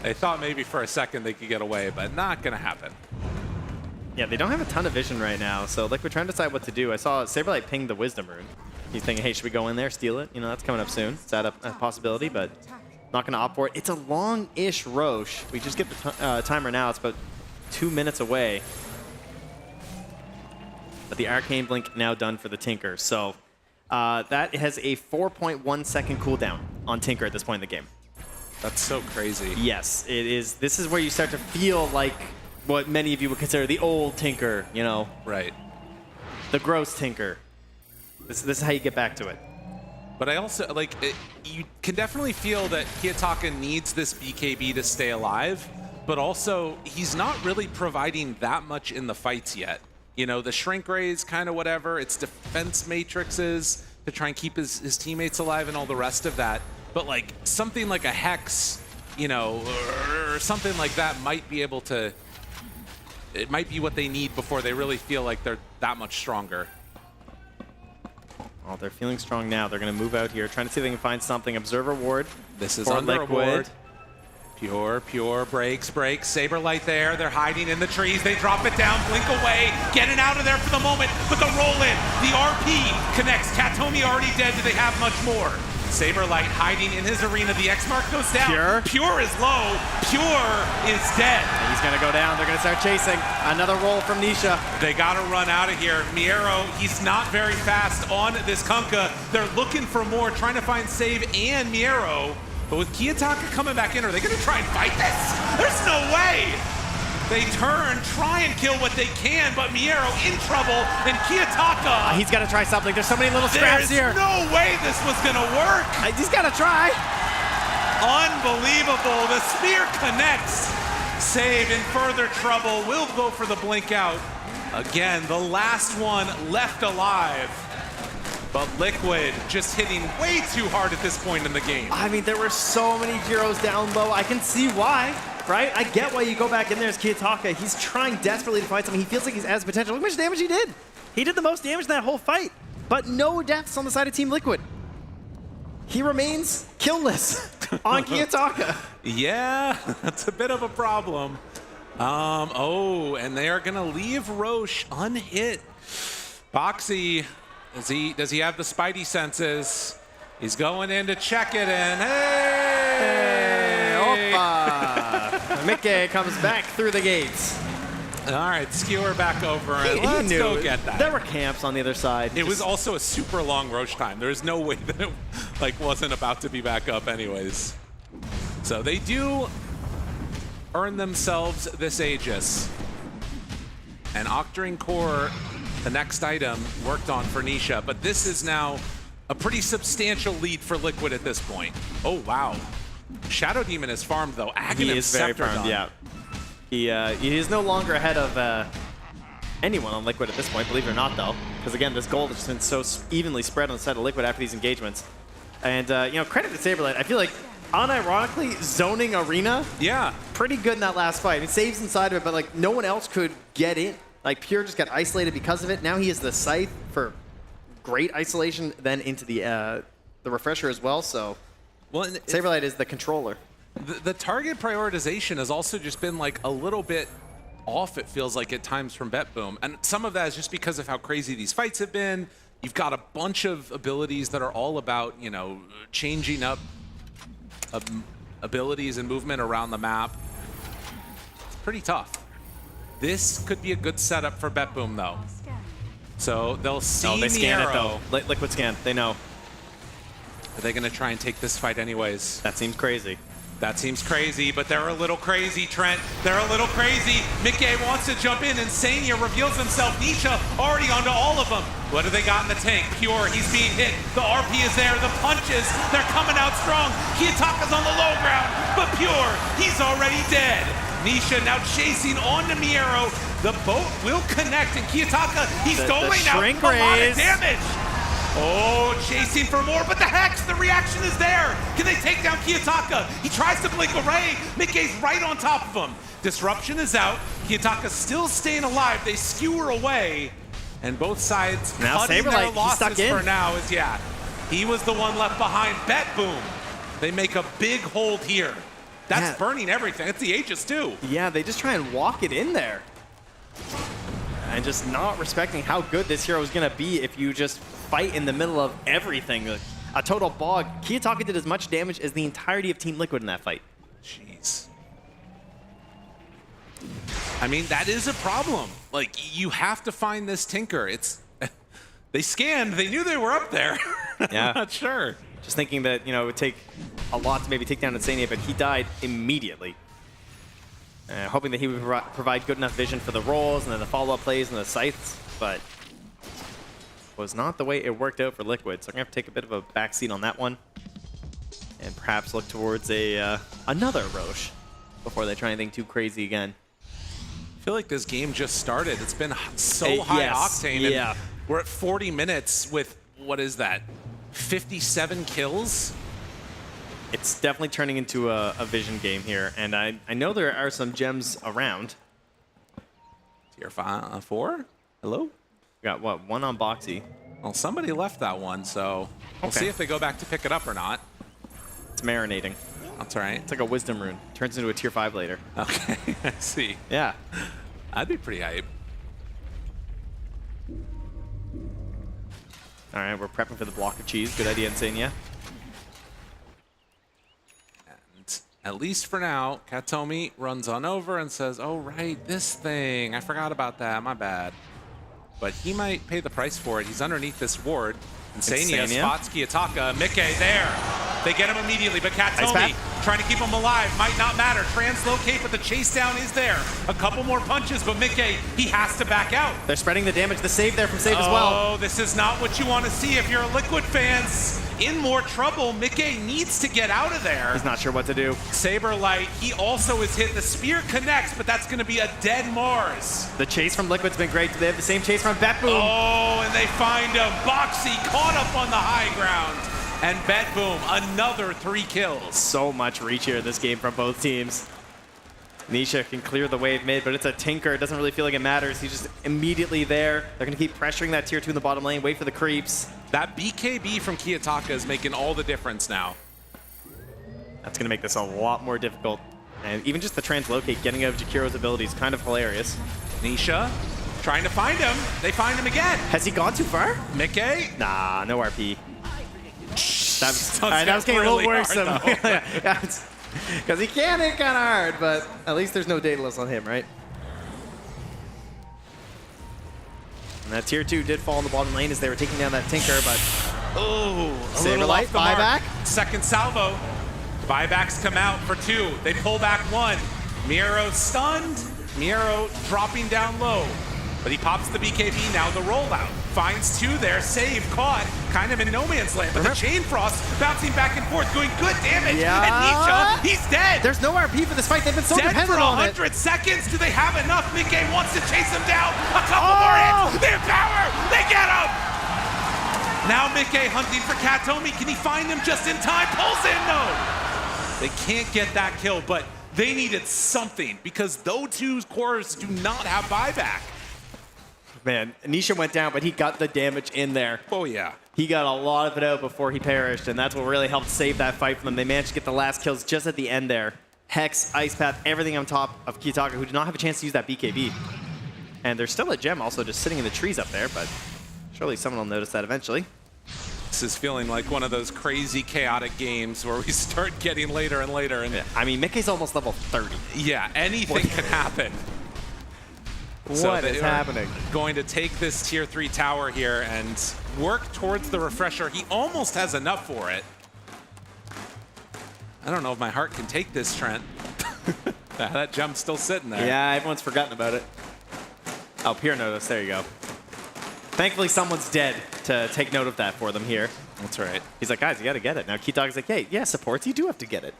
S20: They thought maybe for a second they could get away, but not going to happen.
S19: Yeah, they don't have a ton of vision right now, so like we're trying to decide what to do. I saw Saberlight ping the Wisdom Rune. He's thinking, hey, should we go in there, steal it? You know, that's coming up soon. Is that a possibility? But not going to opt for it. It's a long-ish Roche. We just get the timer now. It's about 2 minutes away. But the Arcane Blink now done for the Tinker. So that has a 4.1 second cooldown on Tinker at this point in the game.
S20: That's so crazy.
S19: Yes, it is. This is where you start to feel like what many of you would consider the old Tinker, you know?
S20: Right.
S19: The gross Tinker. This is how you get back to it.
S20: But I also, like, you can definitely feel that Kiyotaka needs this BKB to stay alive, but also he's not really providing that much in the fights yet. You know, the shrink rays, kind of whatever, it's defense matrices to try and keep his teammates alive and all the rest of that. But like something like a Hex, you know, or something like that might be able to, it might be what they need before they really feel like they're that much stronger.
S19: Oh, they're feeling strong now. They're going to move out here, trying to see if they can find something. Observer ward.
S20: This is
S19: for
S20: under
S19: Liquid.
S20: a ward. Pure, breaks. Saberlight there. They're hiding in the trees. They drop it down, blink away, getting out of there for the moment, but the roll in. The RP connects. Katomi already dead. Do they have much more? Saberlight hiding in his arena. The X mark goes down. Pure is low. Pure is dead.
S19: He's going to go down. They're going to start chasing. Another roll from Nisha.
S20: They got to run out of here. Miero, he's not very fast on this Kunkka. They're looking for more, trying to find Save and Miero. But with Kiyotaka coming back in, are they going to try and fight this? There's no way. They turn, try and kill what they can, but Miero in trouble, and Kiyotaka...
S19: He's got to try something. There's so many little scraps here.
S20: There's no way this was going to work.
S19: He's got to try.
S20: Unbelievable. The spear connects. Save in further trouble. Will go for the blink out. Again, the last one left alive. But Liquid just hitting way too hard at this point in the game.
S19: I mean, there were so many heroes down low. I can see why, right? I get why you go back in there as Kiyotaka. He's trying desperately to find something. He feels like he has potential. Look how much damage he did. He did the most damage in that whole fight, but no deaths on the side of Team Liquid. He remains killless on Kiyotaka.
S20: Yeah, that's a bit of a problem. Oh, and they are gonna leave Roche unhit. Boxy, does he have the spidey senses? He's going in to check it in. Hey!
S19: Opa! Mickey comes back through the gates.
S20: All right, skewer back over and let's go get that.
S19: There were camps on the other side.
S20: It was also a super long Roche time. There's no way that it wasn't about to be back up anyways. So they do earn themselves this Aegis. And Octarine Core, the next item worked on for Nisha, but this is now a pretty substantial lead for Liquid at this point. Oh, wow. Shadow Demon is farmed, though.
S19: He is very farmed, yeah. He is no longer ahead of anyone on Liquid at this point, believe it or not, though. Because, again, this gold has just been so evenly spread on the side of Liquid after these engagements. And, you know, credit to Saberlight. I feel like, unironically, zoning Arena,
S20: yeah,
S19: pretty good in that last fight. I mean, saves inside of it, but, like, no one else could get in. Like, Pure just got isolated because of it. Now he has the Scythe for great isolation, then into the Refresher as well, so Saberlight is the controller.
S20: The target prioritization has also just been like a little bit off, it feels like at times from BetBoom. And some of that is just because of how crazy these fights have been. You've got a bunch of abilities that are all about, you know, changing up abilities and movement around the map. It's pretty tough. This could be a good setup for BetBoom, though. So they'll see
S19: they scan it, though.
S20: Miero.
S19: Liquid scan, they know.
S20: Are they going to try and take this fight anyways?
S19: That seems crazy.
S20: That seems crazy, but they're a little crazy, Trent. They're a little crazy. Mickey wants to jump in, and Sanya reveals himself. Nisha already onto all of them. What do they got in the tank? Pure, he's being hit. The RP is there. The punches, they're coming out strong. Kiyotaka's on the low ground, but Pure, he's already dead. Nisha now chasing on to Miero. The boat will connect, and Kiyotaka, he's doling out
S19: shrink
S20: a lot of
S19: raise.
S20: damage. Oh, chasing for more, but the Hex, the reaction is there. Can they take down Kiyotaka? He tries to blink away. Mickey's right on top of him. Disruption is out. Kiyotaka's still staying alive. They skewer away, and both sides
S19: Now
S20: cutting
S19: Saberlight,
S20: their
S19: he's
S20: losses
S19: stuck in.
S20: for now is, he was the one left behind. Bet Boom. They make a big hold here. That's burning everything. It's the Aegis too.
S19: Yeah, they just try and walk it in there. And just not respecting how good this hero is going to be if you just fight in the middle of everything. A total bog. Kiyotaka did as much damage as the entirety of Team Liquid in that fight.
S20: Jeez. I mean, that is a problem. Like, you have to find this Tinker. It's they scanned. They knew they were up there.
S19: Yeah.
S20: I'm not sure.
S19: Just thinking that, it would take a lot to maybe take down Insania, but he died immediately. Hoping that he would provide good enough vision for the rolls and then the follow-up plays and the scythes, but was not the way it worked out for Liquid. So I'm going to have to take a bit of a backseat on that one and perhaps look towards another Roche before they try anything too crazy again.
S20: I feel like this game just started. It's been so high octane.
S19: Yeah.
S20: And we're at 40 minutes with, what is that, 57 kills?
S19: It's definitely turning into a vision game here, and I know there are some gems around.
S20: Tier 4? Hello?
S19: We got, what, one on Boxy.
S20: Well, somebody left that one, so we'll see if they go back to pick it up or not.
S19: It's marinating.
S20: That's all right.
S19: It's like a wisdom rune. Turns into a tier 5 later.
S20: Okay, I see.
S19: Yeah.
S20: That'd be pretty hype.
S19: All right, we're prepping for the block of cheese. Good idea, Insania.
S20: And at least for now, Katomi runs on over and says, oh, right, this thing. I forgot about that. My bad. But he might pay the price for it. He's underneath this ward. Insania spots Kiyotaka. Mickey there. They get him immediately, but Katomi trying to keep him alive. Might not matter. Translocate, but the chase down is there. A couple more punches, but Mickey, he has to back out.
S19: They're spreading the damage. The save there from Save as well.
S20: Oh, this is not what you want to see if you're a Liquid fans. In more trouble. Mickey needs to get out of there.
S19: He's not sure what to do.
S20: Saberlight, he also is hit. The spear connects, but that's going to be a dead Mars.
S19: The chase from Liquid's been great. They have the same chase from Bet Boom.
S20: Oh, and they find him. Boxy caught up on the high ground. And Bet Boom, another 3 kills.
S19: So much reach here in this game from both teams. Nisha can clear the wave mid, but it's a Tinker. It doesn't really feel like it matters. He's just immediately there. They're going to keep pressuring that tier 2 in the bottom lane. Wait for the creeps.
S20: That BKB from Kiyotaka is making all the difference now.
S19: That's going to make this a lot more difficult. And even just the translocate, getting out of Jakiro's ability is kind of hilarious.
S20: Nisha trying to find him. They find him again.
S19: Has he gone too far?
S20: Mickey?
S19: Nah, no RP. That was getting a little worrisome. Because he can hit kind of hard, but at least there's no Daedalus on him, right? And that tier 2 did fall in the bottom lane as they were taking down that Tinker, but...
S20: Oh,
S19: Saberlight, buyback.
S20: Second salvo. Buybacks come out for 2. They pull back 1. Miro stunned. Miro dropping down low. But he pops the BKB, now the rollout. Finds 2 there, save, caught, kind of in no man's land. But the Chain Frost bouncing back and forth, doing good damage.
S19: Yeah.
S20: And Nisha, he's dead.
S19: There's no RP for this fight. They've been so
S20: dead
S19: dependent
S20: for
S19: on it.
S20: 100 seconds. Do they have enough? Mickey wants to chase him down. A couple more hits. They have power. They get him. Now Mickey hunting for Katomi. Can he find him just in time? Pulls in, no. They can't get that kill, but they needed something because those 2 cores do not have buyback.
S19: Man, Nisha went down, but he got the damage in there.
S20: Oh, yeah.
S19: He got a lot of it out before he perished, and that's what really helped save that fight for them. They managed to get the last kills just at the end there. Hex, Ice Path, everything on top of Kiyotaka, who did not have a chance to use that BKB. And there's still a gem also just sitting in the trees up there, but surely someone will notice that eventually.
S20: This is feeling like one of those crazy, chaotic games where we start getting later and later. And
S19: I mean, Mickey's almost level 30.
S20: Yeah, anything can happen.
S19: What is happening?
S20: Going to take this tier 3 tower here and work towards the refresher. He almost has enough for it. I don't know if my heart can take this, Trent. That jump's still sitting there.
S19: Yeah, everyone's forgotten about it. Oh, peer notice. There you go. Thankfully, someone's dead to take note of that for them here.
S20: That's right.
S19: He's like, guys, you got to get it. Now, Kiyotaka's like, hey, yeah, supports, you do have to get it.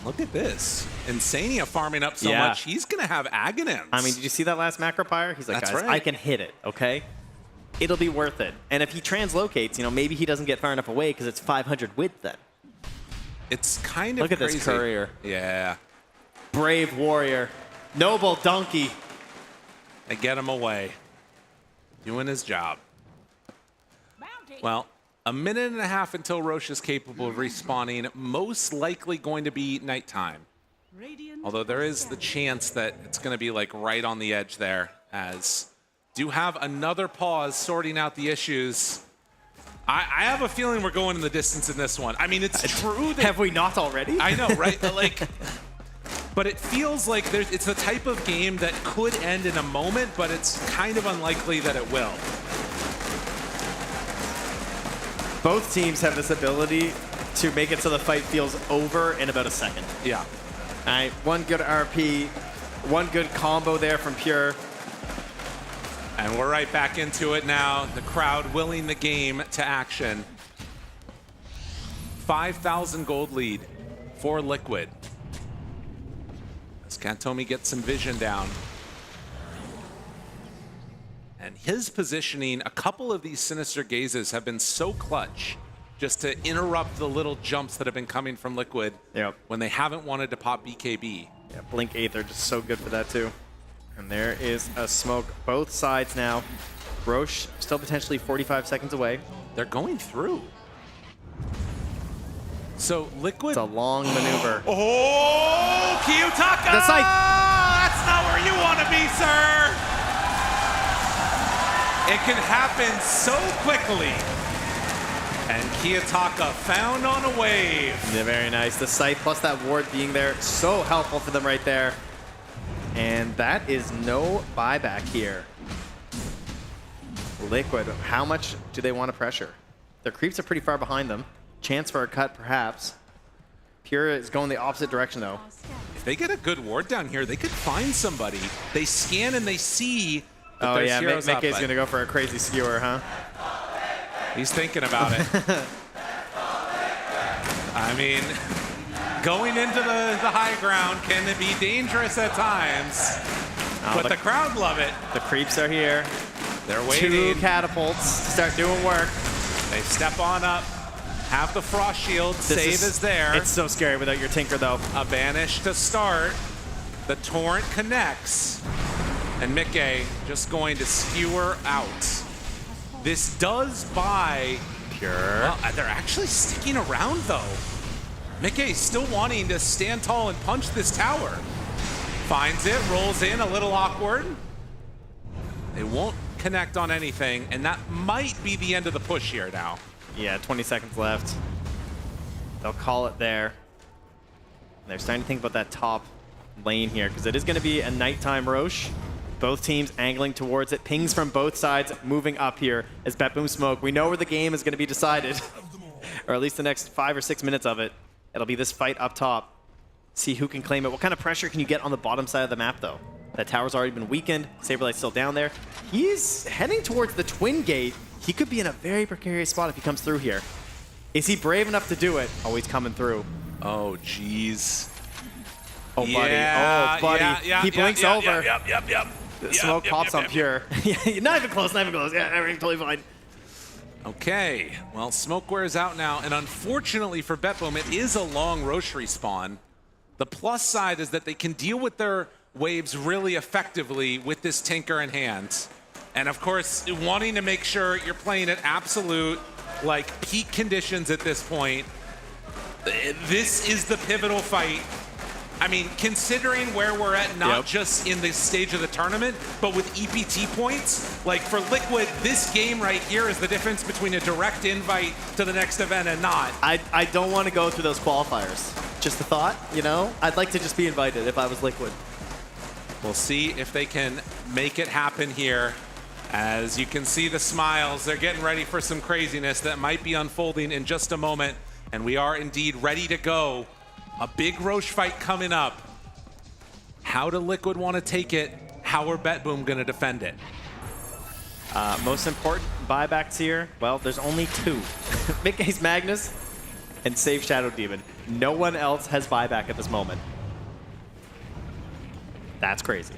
S20: look at this. Insania farming up so
S19: Yeah.
S20: much, he's going to have Aghanims.
S19: I mean, did you see that last macro pyre? He's like,
S20: That's
S19: guys,
S20: right.
S19: I can hit it, okay? It'll be worth it. And if he translocates, you know, maybe he doesn't get far enough away because it's 500 width then.
S20: It's kind of
S19: Look at
S20: crazy.
S19: this courier.
S20: Yeah.
S19: Brave warrior. Noble donkey.
S20: They get him away. Doing his job. Well, a minute and a half until Roche is capable of respawning. Most likely going to be nighttime. Although there is the chance that it's going to be like right on the edge there, as do have another pause sorting out the issues. I have a feeling we're going in the distance in this one. I mean, it's true that...
S19: Have we not already?
S20: I know, right? But it feels like it's the type of game that could end in a moment, but it's kind of unlikely that it will.
S19: Both teams have this ability to make it so the fight feels over in about a second.
S20: Yeah.
S19: All right, one good RP, one good combo there from Pure.
S20: And we're right back into it now. The crowd willing the game to action. 5,000 gold lead for Liquid. As Kantomi gets some vision down. And his positioning, a couple of these Sinister Gazes have been so clutch just to interrupt the little jumps that have been coming from Liquid when they haven't wanted to pop BKB.
S19: Yeah, Blink Aether just so good for that too. And there is a smoke both sides now. Roche still potentially 45 seconds away.
S20: They're going through. So Liquid...
S19: It's a long maneuver.
S20: Oh, Kiyotaka!
S19: The scythe!
S20: That's not where you want to be, sir! It can happen so quickly. And Kiyotaka found on a wave.
S19: Yeah, very nice. The scythe plus that ward being there, so helpful for them right there. And that is no buyback here. Liquid, how much do they want to pressure? Their creeps are pretty far behind them. Chance for a cut, perhaps. Pure is going the opposite direction, though.
S20: If they get a good ward down here, they could find somebody. They scan and they see that
S19: Oh
S20: there's
S19: yeah,
S20: heroes up,
S19: Mickey's
S20: but
S19: going to go for a crazy skewer, huh?
S20: He's thinking about it. I mean, going into the high ground can be dangerous at times, but the crowd love it.
S19: The creeps are here.
S20: They're waiting.
S19: 2 catapults to start doing work.
S20: They step on up, have the frost shield, save is there.
S19: It's so scary without your Tinker, though.
S20: A banish to start. The torrent connects, and Mickey just going to skewer out. This does buy
S19: Pure.
S20: Well, they're actually sticking around, though. Mickey's still wanting to stand tall and punch this tower. Finds it, rolls in, a little awkward. They won't connect on anything, and that might be the end of the push here now.
S19: Yeah, 20 seconds left. They'll call it there. They're starting to think about that top lane here, because it is going to be a nighttime Roche. Both teams angling towards it. Pings from both sides moving up here as BetBoom Smoke. We know where the game is going to be decided, or at least the next 5 or 6 minutes of it. It'll be this fight up top. See who can claim it. What kind of pressure can you get on the bottom side of the map, though? That tower's already been weakened. Saberlight's still down there. He's heading towards the Twin Gate. He could be in a very precarious spot if he comes through here. Is he brave enough to do it? Oh, he's coming through.
S20: Oh, jeez.
S19: Oh, buddy.
S20: Yeah,
S19: Oh, buddy.
S20: yeah,
S19: He blinks
S20: yeah,
S19: over.
S20: Yep.
S19: The smoke pops on Pure. Not even close, not even close. Yeah, everything's totally fine.
S20: Okay, well, smoke wears out now, and unfortunately for BetBoom, it is a long Roche respawn. The plus side is that they can deal with their waves really effectively with this Tinker in hand. And of course, wanting to make sure you're playing at absolute, like, peak conditions at this point. This is the pivotal fight. I mean, considering where we're at, not just in this stage of the tournament, but with EPT points, like for Liquid, this game right here is the difference between a direct invite to the next event and not.
S19: I don't want to go through those qualifiers. Just a thought, you know? I'd like to just be invited if I was Liquid.
S20: We'll see if they can make it happen here. As you can see the smiles, they're getting ready for some craziness that might be unfolding in just a moment. And we are indeed ready to go. A big Roche fight coming up. How do Liquid want to take it? How are BetBoom going to defend it?
S19: Most important buybacks here, well, there's only 2. Mickey's Magnus and save Shadow Demon. No one else has buyback at this moment. That's crazy.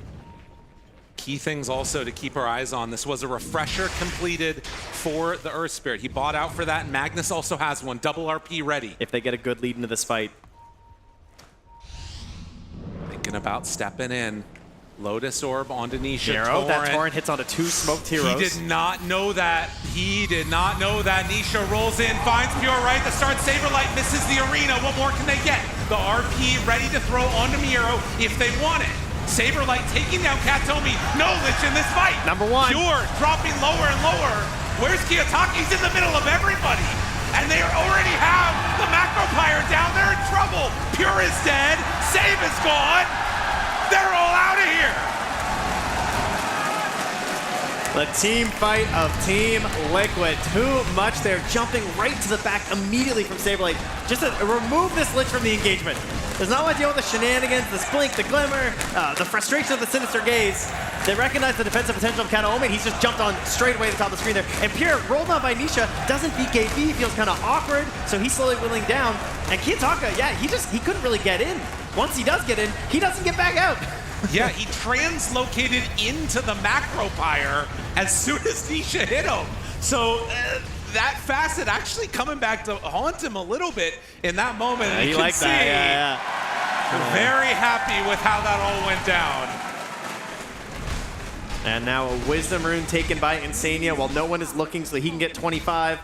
S20: Key things also to keep our eyes on. This was a refresher completed for the Earth Spirit. He bought out for that, and Magnus also has one. Double RP ready.
S19: If they get a good lead into this fight.
S20: Thinking about stepping in. Lotus Orb onto Nisha.
S19: Hero, that Torrent hits onto 2 smoked heroes.
S20: He did not know that. He did not know that. Nisha rolls in, finds Pure right to start. Saberlight misses the arena. What more can they get? The RP ready to throw onto Miro if they want it. Saberlight taking down Katomi. No Lich in this fight.
S19: Number 1.
S20: Pure dropping lower and lower. Where's Kiyotaki? He's in the middle of everybody. And they already have the Macro Pyre down. They're in trouble. Pure is dead. Save is gone. They're all out of here.
S19: The team fight of Team Liquid. Too much. They're jumping right to the back immediately from Saberlight. Just to remove this Lich from the engagement. There's not much deal with the shenanigans, the Splink, the Glimmer, the frustration of the Sinister Gaze. They recognize the defensive potential of Kataomi, and he's just jumped on straight away to the top of the screen there. And Pierre, rolled on by Nisha, doesn't BKB, feels kind of awkward, so he's slowly wheeling down. And Kiyotaka, yeah, he couldn't really get in. Once he does get in, he doesn't get back out.
S20: Yeah, he translocated into the Macro Pyre as soon as Nisha hit him. So that facet actually coming back to haunt him a little bit in that moment.
S19: Yeah, he liked that, yeah.
S20: Very happy with how that all went down.
S19: And now a Wisdom Rune taken by Insania while no one is looking so he can get 25.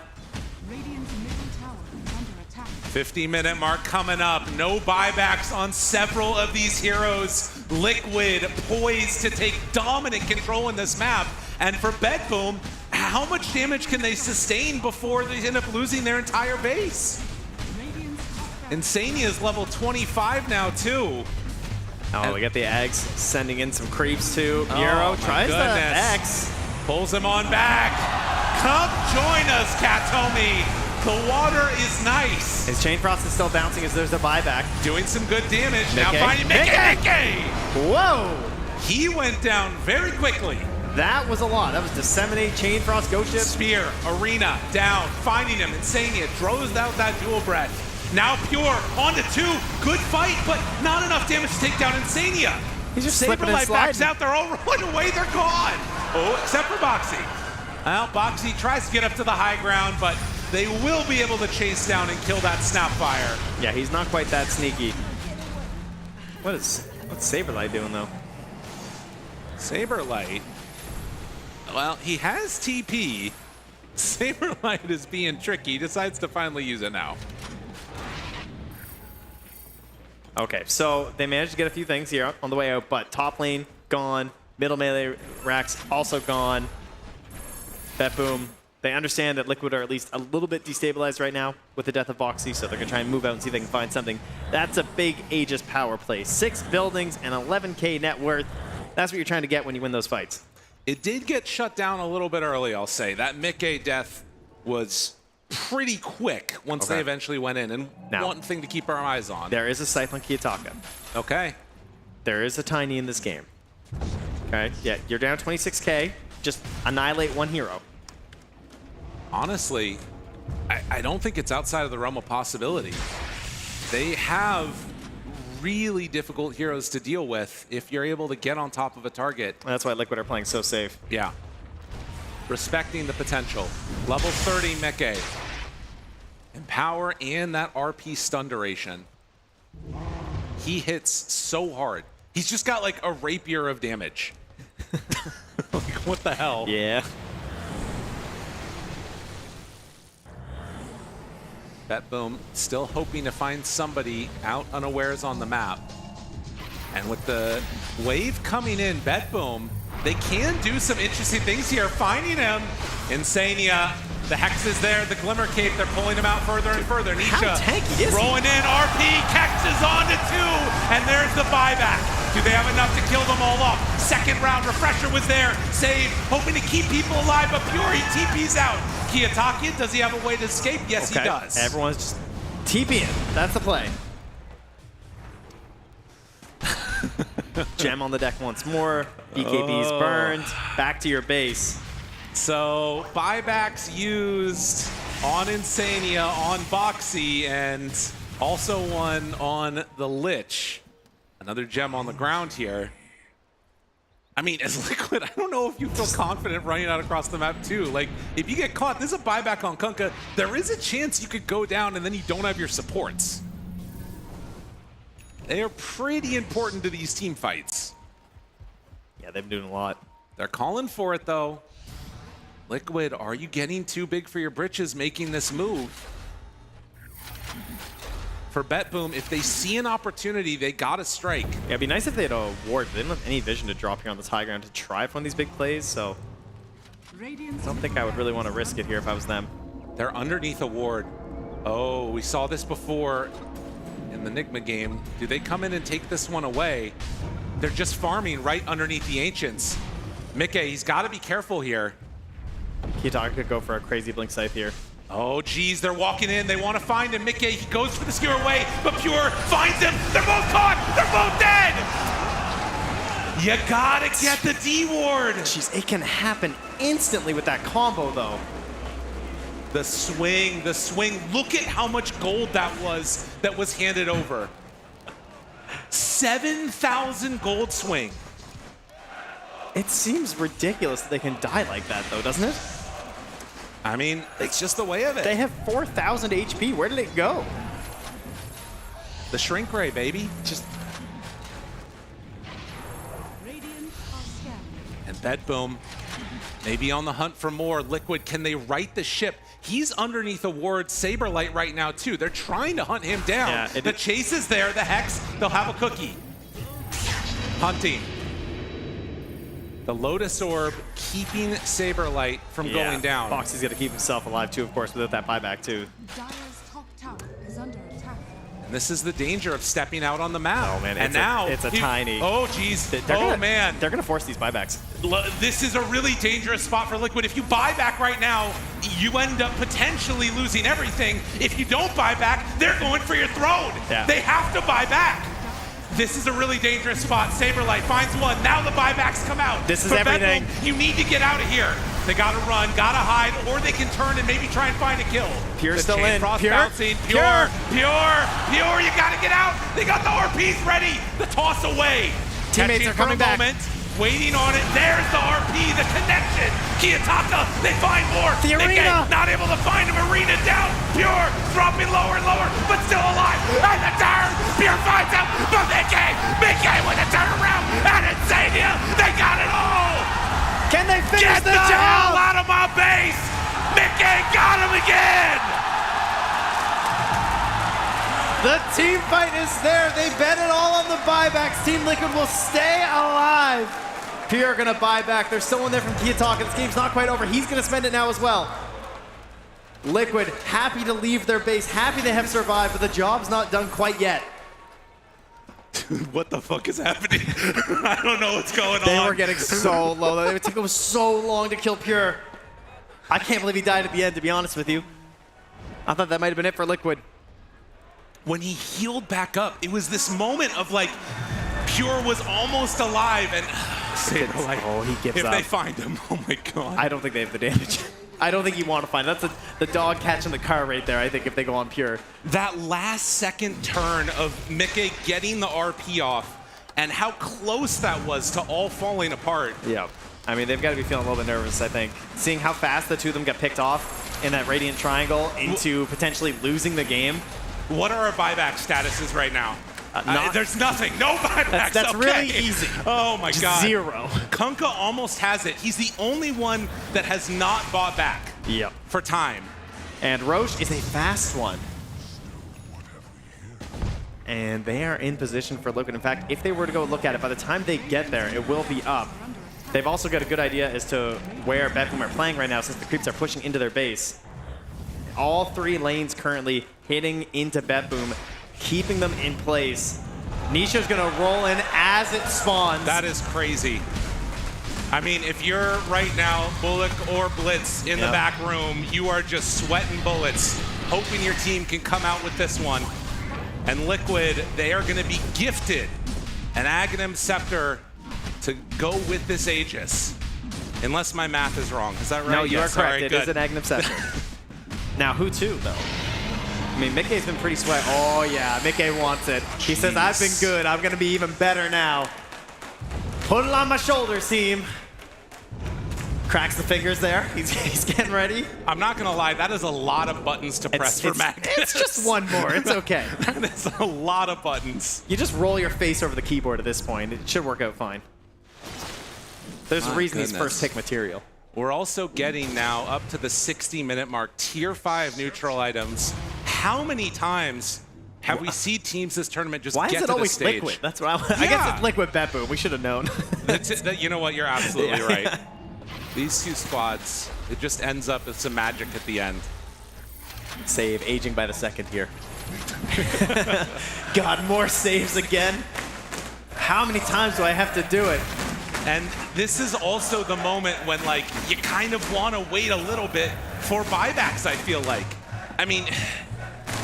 S20: 50-minute mark coming up. No buybacks on several of these heroes. Liquid poised to take dominant control in this map. And for Bedboom, how much damage can they sustain before they end up losing their entire base? Insania is level 25 now, too.
S19: Oh, we got the eggs sending in some creeps, too. Euro tries the X.
S20: Pulls him on back. Come join us, Katomi. The water is nice.
S19: His Chain Frost is still bouncing as there's a buyback.
S20: Doing some good damage.
S19: Mickey.
S20: Now finding Mickey!
S19: Whoa!
S20: He went down very quickly.
S19: That was a lot. That was Disseminate, Chain Frost, Ghost Ship.
S20: Spear, Arena, down, finding him. Insania throws out that dual breath. Now Pure, onto 2. Good fight, but not enough damage to take down Insania.
S19: He's just slipping and
S20: Saberlight
S19: sliding.
S20: backs out. They're all running away. They're gone. Oh, except for Boxy. Well, Boxy tries to get up to the high ground, but they will be able to chase down and kill that Snapfire.
S19: Yeah, he's not quite that sneaky. What's Saberlight doing, though?
S20: Saberlight, well, he has TP. Saberlight is being tricky. He decides to finally use it now.
S19: Okay, so they managed to get a few things here on the way out, but top lane gone, middle melee racks also gone. Bedboom, they understand that Liquid are at least a little bit destabilized right now with the death of Boxy, so they're going to try and move out and see if they can find something. That's a big Aegis power play. 6 buildings and 11k net worth. That's what you're trying to get when you win those fights.
S20: It did get shut down a little bit early, I'll say. That Mickey death was pretty quick once they eventually went in. And
S19: now,
S20: one thing to keep our eyes on.
S19: There is a Scythe on Kiyotaka.
S20: Okay.
S19: There is a Tiny in this game. Okay, yeah, you're down 26k. Just annihilate one hero.
S20: Honestly, I don't think it's outside of the realm of possibility. They have really difficult heroes to deal with if you're able to get on top of a target.
S19: That's why Liquid are playing so safe.
S20: Yeah. Respecting the potential. Level 30 Mickey. Empower and that RP stun duration. He hits so hard. He's just got like a rapier of damage. Like, what the hell?
S19: Yeah.
S20: Bedboom still hoping to find somebody out unawares on the map. And with the wave coming in, Bedboom, they can do some interesting things here. Finding him, Insania, the Hex is there, the Glimmer Cape, they're pulling him out further and further. Nisha rolling in, RP, Kex is on to 2, and there's the buyback. Do they have enough to kill them all off? Second round, Refresher was there, save, hoping to keep people alive, but Pure, he TP's out. Kiyotaki, does he have a way to escape? Yes, he does.
S19: Everyone's just TPing. That's the play. Gem on the deck once more. BKB's burned. Back to your base.
S20: So buybacks used, on Insania, on Boxy, and also one on the Lich. Another gem on the ground here. I mean, as Liquid, I don't know if you feel confident running out across the map too. Like, if you get caught, this is a buyback on Kunkka. There is a chance you could go down and then you don't have your supports. They are pretty important to these team fights.
S4: Yeah, they've been doing a lot.
S20: They're calling for it though. Liquid, are you getting too big for your britches making this move? For BetBoom, if they see an opportunity, they gotta strike.
S4: Yeah, it'd be nice if they had a ward. They didn't have any vision to drop here on this high ground to try for one of these big plays, so I don't think I would really want to risk it here if I was them.
S20: They're underneath a ward. Oh, we saw this before in the Nigma game. Do they come in and take this one away? They're just farming right underneath the Ancients. Mickey, he's got to be careful here.
S4: Kiyotaka could go for a crazy Blink Scythe here.
S20: Oh, geez, they're walking in. They want to find him. Mickey, he goes for the skewer away, but Pure finds him. They're both caught. They're both dead. You gotta get the D ward.
S4: Jeez, it can happen instantly with that combo, though.
S20: The swing, the swing. Look at how much gold that was handed over. 7,000 gold swing.
S4: It seems ridiculous that they can die like that, though, doesn't it?
S20: I mean, it's just the way of it.
S4: They have 4,000 HP. Where did it go?
S20: The shrink ray, baby.
S4: Just.
S20: And BetBoom, maybe on the hunt for more. Liquid, can they right the ship? He's underneath a ward Saberlight right now, too. They're trying to hunt him down.
S4: Yeah,
S20: the chase is there, the Hex, they'll have a cookie. Hunting. The Lotus Orb keeping Saberlight from going down.
S4: Boxy's got to keep himself alive, too, of course, without that buyback, too.
S20: And this is the danger of stepping out on the map.
S4: Oh, man,
S20: and
S4: it's a tiny.
S20: Oh, geez. Man.
S4: They're going to force these buybacks.
S20: This is a really dangerous spot for Liquid. If you buy back right now, you end up potentially losing everything. If you don't buy back, they're going for your throne.
S4: Yeah.
S20: They have to buy back. This is a really dangerous spot. Saberlight finds one. Now the buybacks come out.
S4: This is
S20: For
S4: everything.
S20: BetBoom, you need to get out of here. They gotta run, gotta hide, or they can turn and maybe try and find a kill.
S4: Pure
S20: The
S4: still
S20: chain
S4: in.
S20: frost
S4: Pure.
S20: bouncing. Pure, you gotta get out. They got the RPs ready. The toss away.
S4: Teammates
S20: Catching
S4: are coming
S20: for a
S4: back.
S20: moment, waiting on it. There's the RP, the connection. Kiyotaka, they find more.
S4: The Arena.
S20: Not able to find him. Arena down. Pure dropping lower and lower, but still alive. And the turn. Pure finds him. But Mickey with a turnaround. And Insania, they got it all.
S4: Can they finish
S20: Get
S4: the
S20: the hell
S4: job?
S20: out of my base. Mickey got him again.
S19: The team fight is there. They bet it all on the buybacks. Team Liquid will stay alive. Pure gonna buy back. There's someone there from Kiyotaka. This game's not quite over. He's gonna spend it now as well. Liquid happy to leave their base, happy they have survived, but the job's not done quite yet.
S20: What the fuck is happening? I don't know what's going on.
S19: They were getting so low. It took them so long to kill Pure. I can't believe he died at the end, to be honest with you. I thought that might have been it for Liquid.
S20: When he healed back up, it was this moment of like, Pure was almost alive, and Saberlight,
S4: he gives
S20: if
S4: up.
S20: they find him, oh my god.
S4: I don't think they have the damage. I don't think you want to find it. That's the dog catching the car right there, I think, if they go on Pure.
S20: That last second turn of Mickey getting the RP off, and how close that was to all falling apart.
S4: Yeah. I mean, they've got to be feeling a little bit nervous, I think. Seeing how fast the two of them got picked off in that Radiant Triangle into potentially losing the game.
S20: What are our buyback statuses right now? There's nothing. No buybacks.
S4: That's
S20: okay.
S4: really easy.
S20: Oh my god.
S4: 0.
S20: Kunkka almost has it. He's the only one that has not bought back.
S4: Yep.
S20: For time.
S4: And Roche is a fast one. And they are in position for Liquid. In fact, if they were to go look at it, by the time they get there, it will be up. They've also got a good idea as to where BetBoom are playing right now since the creeps are pushing into their base. All 3 lanes currently hitting into BetBoom, keeping them in place. Nisha's gonna roll in as it spawns.
S20: That is crazy. I mean, if you're right now Bullock or Blitz in the back room, you are just sweating bullets, hoping your team can come out with this one. And Liquid, they are gonna be gifted an Aghanim Scepter to go with this Aegis. Unless my math is wrong. Is that right?
S4: No, you are correct.
S20: Right,
S4: it
S20: good.
S4: is an Aghanim Scepter.
S19: Now, who to, though? I mean, Mickey's been pretty sweat. Oh, yeah, Mickey wants it. He says, I've been good. I'm going to be even better now. Put it on my shoulders, team. Cracks the fingers there. He's getting ready.
S20: I'm not going to lie. That is a lot of buttons to press for Magnus.
S19: It's just one more. It's okay.
S20: That is a lot of buttons.
S19: You just roll your face over the keyboard at this point. It should work out fine. There's a reason he's first pick material.
S20: We're also getting now up to the 60-minute mark, tier 5 neutral items. How many times have we seen teams this tournament just
S19: Why
S20: get
S19: is it
S20: to
S19: always
S20: the stage?
S19: liquid? That's what I guess it's liquid bet boom. We should have known.
S20: You know what? You're absolutely
S19: Yeah.
S20: right. These two squads, it just ends up with some magic at the end.
S19: Save, aging by the second here. God, more saves again. How many times do I have to do it?
S20: And this is also the moment when, like, you kind of want to wait a little bit for buybacks, I feel like. I mean,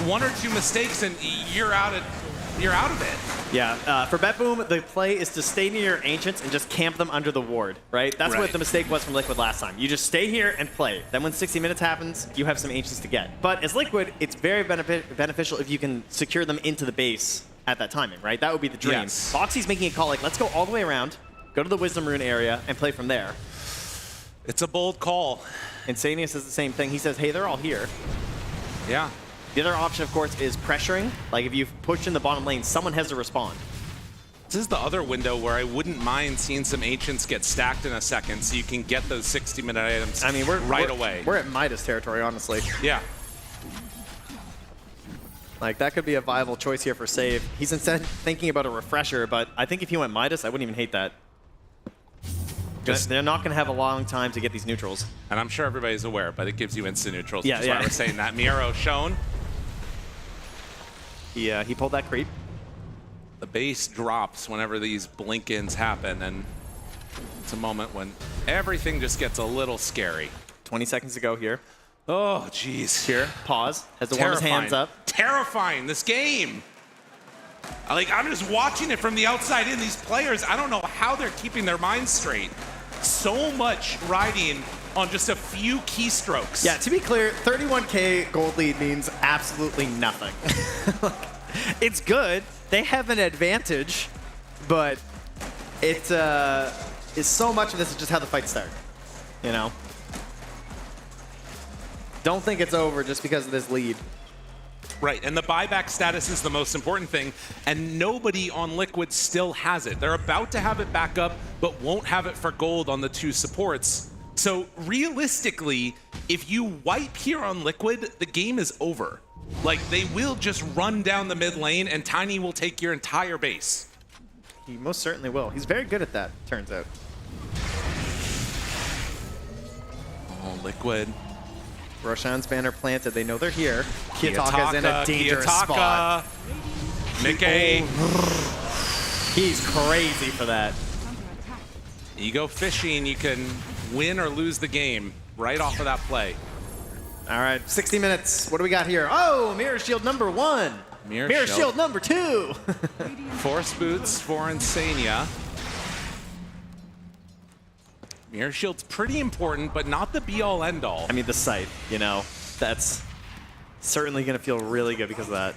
S20: one or two mistakes and you're out of it.
S19: Yeah, for Bet Boom, the play is to stay near your Ancients and just camp them under the ward, right? That's what the mistake was from Liquid last time. You just stay here and play. Then when 60 minutes happens, you have some Ancients to get. But as Liquid, it's very beneficial if you can secure them into the base at that timing, right? That would be the dream.
S20: Yes.
S19: Foxy's making a call like, let's go all the way around, go to the Wisdom Rune area, and play from there.
S20: It's a bold call.
S19: Insania says the same thing. He says, hey, they're all here.
S20: Yeah.
S19: The other option, of course, is pressuring. Like, if you've pushed in the bottom lane, someone has to respond.
S20: This is the other window where I wouldn't mind seeing some Ancients get stacked in a second so you can get those 60-minute items right away.
S19: We're at Midas territory, honestly.
S20: Yeah.
S19: Like, that could be a viable choice here for save. He's instead thinking about a refresher, but I think if he went Midas, I wouldn't even hate that. They're not going to have a long time to get these neutrals.
S20: And I'm sure everybody's aware, but it gives you instant neutrals,
S19: Yeah,
S20: which is why we're saying that. Miro shown.
S19: He pulled that creep.
S20: The base drops whenever these blink-ins happen, and it's a moment when everything just gets a little scary.
S19: 20 seconds to go here.
S20: Oh, jeez.
S19: Here, pause. Has to warm his hands up.
S20: Terrifying, this game. Like, I'm just watching it from the outside in. These players, I don't know how they're keeping their minds straight. So much riding on just a few keystrokes.
S19: Yeah, to be clear, 31K gold lead means absolutely nothing. It's good. They have an advantage, but it is so much of this is just how the fights start, you know? Don't think it's over just because of this lead.
S20: Right, and the buyback status is the most important thing, and nobody on Liquid still has it. They're about to have it back up, but won't have it for gold on the two supports. So realistically, if you wipe here on Liquid, the game is over. Like, they will just run down the mid lane, and Tiny will take your entire base.
S19: He most certainly will. He's very good at that, turns out.
S20: Oh, Liquid.
S19: Roshan's banner planted. They know they're here. Kiyotaka's in a dangerous
S20: Kiyotaka,
S19: spot.
S20: Mickey.
S19: He's crazy for that.
S20: You go fishing, you can win or lose the game right off of that play.
S19: All right, 60 minutes. What do we got here? Oh, Mirror Shield number 1. Mirror Shield number 2.
S20: Force boots for Insania. Mirror Shield's pretty important, but not the be-all, end-all.
S19: I mean, the sight, you know, that's certainly going to feel really good because of that.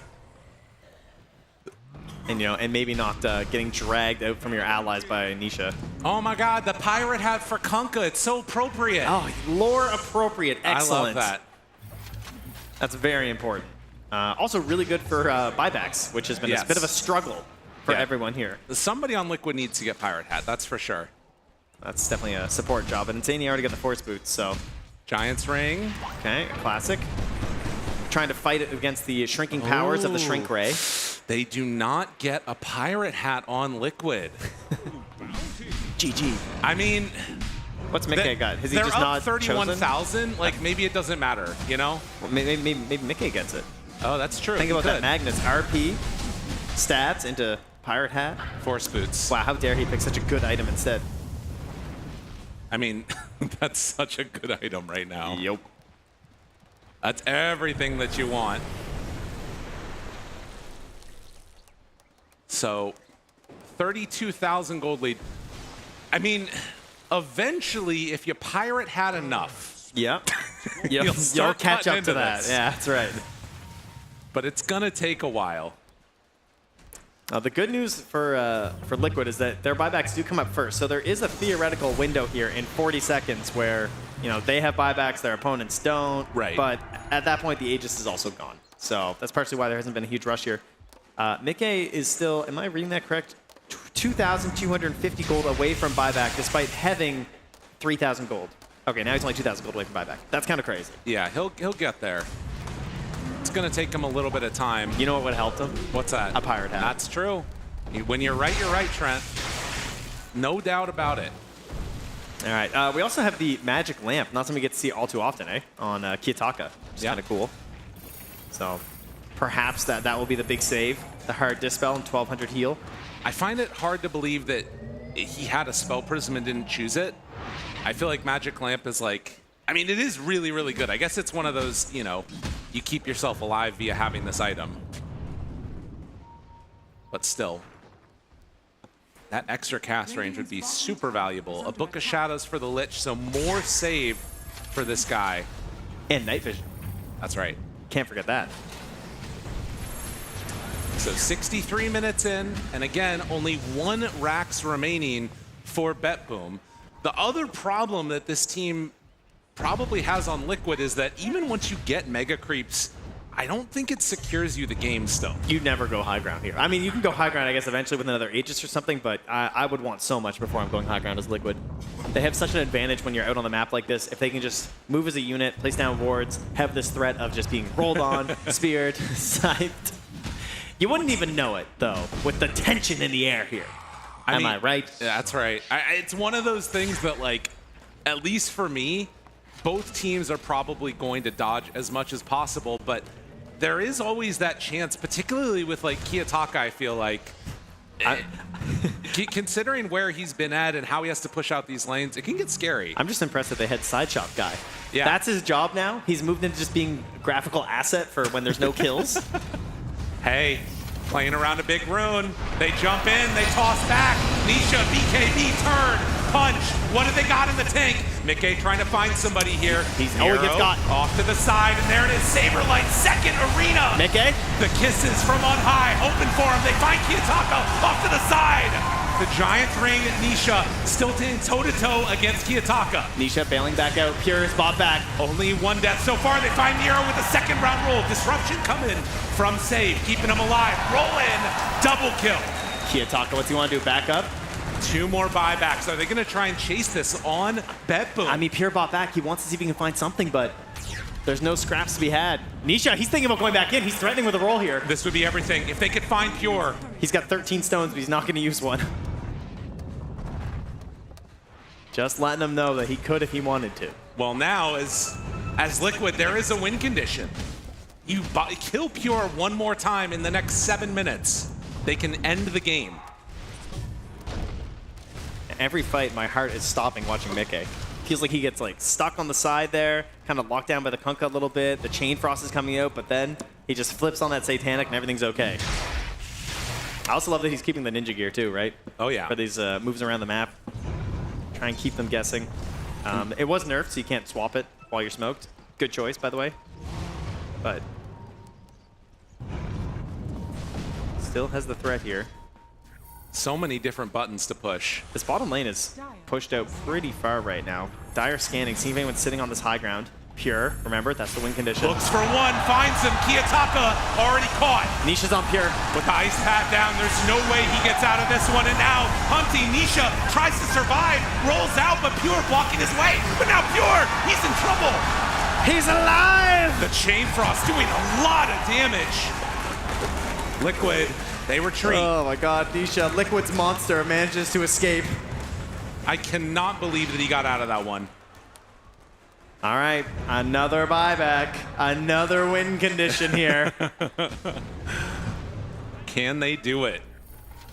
S19: And, you know, and maybe not getting dragged out from your allies by Nisha.
S20: Oh my god, the pirate hat for Kunkka, it's so appropriate.
S19: Oh, lore appropriate, excellent.
S20: I love that.
S19: That's very important. Also really good for buybacks, which has been a bit of a struggle for everyone here.
S20: Somebody on Liquid needs to get pirate hat, that's for sure.
S19: That's definitely a support job, and Insania already got the force boots, so.
S20: Giant's Ring.
S19: Okay, classic. Trying to fight it against the shrinking powers of the Shrink Ray.
S20: They do not get a pirate hat on Liquid.
S19: GG.
S20: I mean,
S19: what's Mickey got? Has he
S20: they're
S19: just
S20: up
S19: not
S20: 31,000. Like, maybe it doesn't matter, you know?
S19: Well, maybe Mickey gets it.
S20: Oh, that's true.
S19: Think about that Magnus. RP, stats into pirate hat.
S20: Force boots.
S19: Wow, how dare he pick such a good item instead.
S20: I mean, that's such a good item right now.
S19: Yep.
S20: That's everything that you want. So, 32,000 gold lead. I mean, eventually, if you pirate hat enough,
S19: Yep.
S20: You'll
S19: You'll
S20: start
S19: catch
S20: cutting
S19: up to
S20: into
S19: that.
S20: this.
S19: Yeah, that's right.
S20: But it's gonna take a while.
S19: The good news for Liquid is that their buybacks do come up first. So there is a theoretical window here in 40 seconds where, you know, they have buybacks, their opponents don't.
S20: Right.
S19: But at that point, the Aegis is also gone. So that's partially why there hasn't been a huge rush here. Mickey is still, am I reading that correct? 2,250 gold away from buyback despite having 3,000 gold. Okay, now he's only 2,000 gold away from buyback. That's kind of crazy.
S20: Yeah, he'll get there. It's gonna take him a little bit of time.
S19: You know what would help him?
S20: What's that?
S19: A pirate hat.
S20: That's true. When you're right, Trent. No doubt about it.
S19: All right. We also have the magic lamp. Not something we get to see all too often, on Kiyotaka, which is kind of cool. So perhaps that will be the big save. The hard dispel and 1,200 heal.
S20: I find it hard to believe that he had a spell prism and didn't choose it. I feel like magic lamp is like, I mean, it is really, really good. I guess it's one of those, you know, you keep yourself alive via having this item. But still, that extra cast range would be super valuable. A Book of Shadows for the Lich, so more save for this guy.
S19: And night vision.
S20: That's right.
S19: Can't forget that.
S20: So 63 minutes in, and again, only 1 Rax remaining for BetBoom. The other problem that this team probably has on Liquid is that even once you get mega creeps, I don't think it secures you the game still.
S19: You never go high ground here. I mean, you can go high ground, I guess, eventually with another Aegis or something, but I would want so much before I'm going high ground as Liquid. They have such an advantage when you're out on the map like this. If they can just move as a unit, place down wards, have this threat of just being rolled on, speared, scythed. You wouldn't even know it, though, with the tension in the air here. Am I right?
S20: That's right. It's one of those things that, like, at least for me, both teams are probably going to dodge as much as possible, but there is always that chance, particularly with, like, Kiyotaka, I feel like. Considering where he's been at and how he has to push out these lanes, it can get scary.
S19: I'm just impressed that they had Side Shop guy.
S20: Yeah.
S19: That's his job now. He's moved into just being graphical asset for when there's no kills.
S20: Hey, playing around a big rune. They jump in, they toss back. Nisha, BKB, turn, punch. What do they got in the tank? Mickey trying to find somebody here.
S19: He gets got.
S20: Off to the side, and there it is. Saberlight, second arena.
S19: Mickey?
S20: The kisses from on high, open for him. They find Kiyotaka off to the side. The Giant Ring, Nisha, still taking toe-to-toe against Kiyotaka.
S19: Nisha bailing back out. Pure is bought back.
S20: Only 1 death so far. They find Nero with a second round roll. Disruption coming from Save, keeping him alive. Roll in, double kill.
S19: Kiyotaka, what's he want to do? Back up?
S20: 2 more buybacks. Are they going to try and chase this on BetBoom?
S19: I mean, Pure bought back. He wants to see if he can find something, but there's no scraps to be had. Nisha, he's thinking about going back in. He's threatening with a roll here.
S20: This would be everything. If they could find Pure.
S19: He's got 13 stones, but he's not going to use one. Just letting him know that he could if he wanted to.
S20: Well, now, as Liquid, there is a win condition. You kill Pure 1 more time in the next 7 minutes. They can end the game.
S19: Every fight, my heart is stopping watching Mickey. Feels like he gets like stuck on the side there, kind of locked down by the Kunkka a little bit. The Chain Frost is coming out, but then he just flips on that Satanic and everything's okay. I also love that he's keeping the ninja gear too, right?
S20: Oh yeah.
S19: For these moves around the map. Try and keep them guessing. It was nerfed, so you can't swap it while you're smoked. Good choice, by the way. But still has the threat here.
S20: So many different buttons to push.
S19: This bottom lane is pushed out pretty far right now. Dire scanning, seeing if anyone's sitting on this high ground. Pure, remember, that's the win condition.
S20: Looks for one, finds him. Kiyotaka already caught.
S19: Nisha's on Pure.
S20: With the ice pad down, there's no way he gets out of this one. And now, hunting, Nisha tries to survive, rolls out, but Pure blocking his way. But now Pure, he's in trouble.
S19: He's alive!
S20: The Chain Frost doing a lot of damage. Liquid, they retreat.
S19: Oh my god, Nisha, Liquid's monster manages to escape.
S20: I cannot believe that he got out of that one.
S19: All right, another buyback, another win condition here.
S20: Can they do it?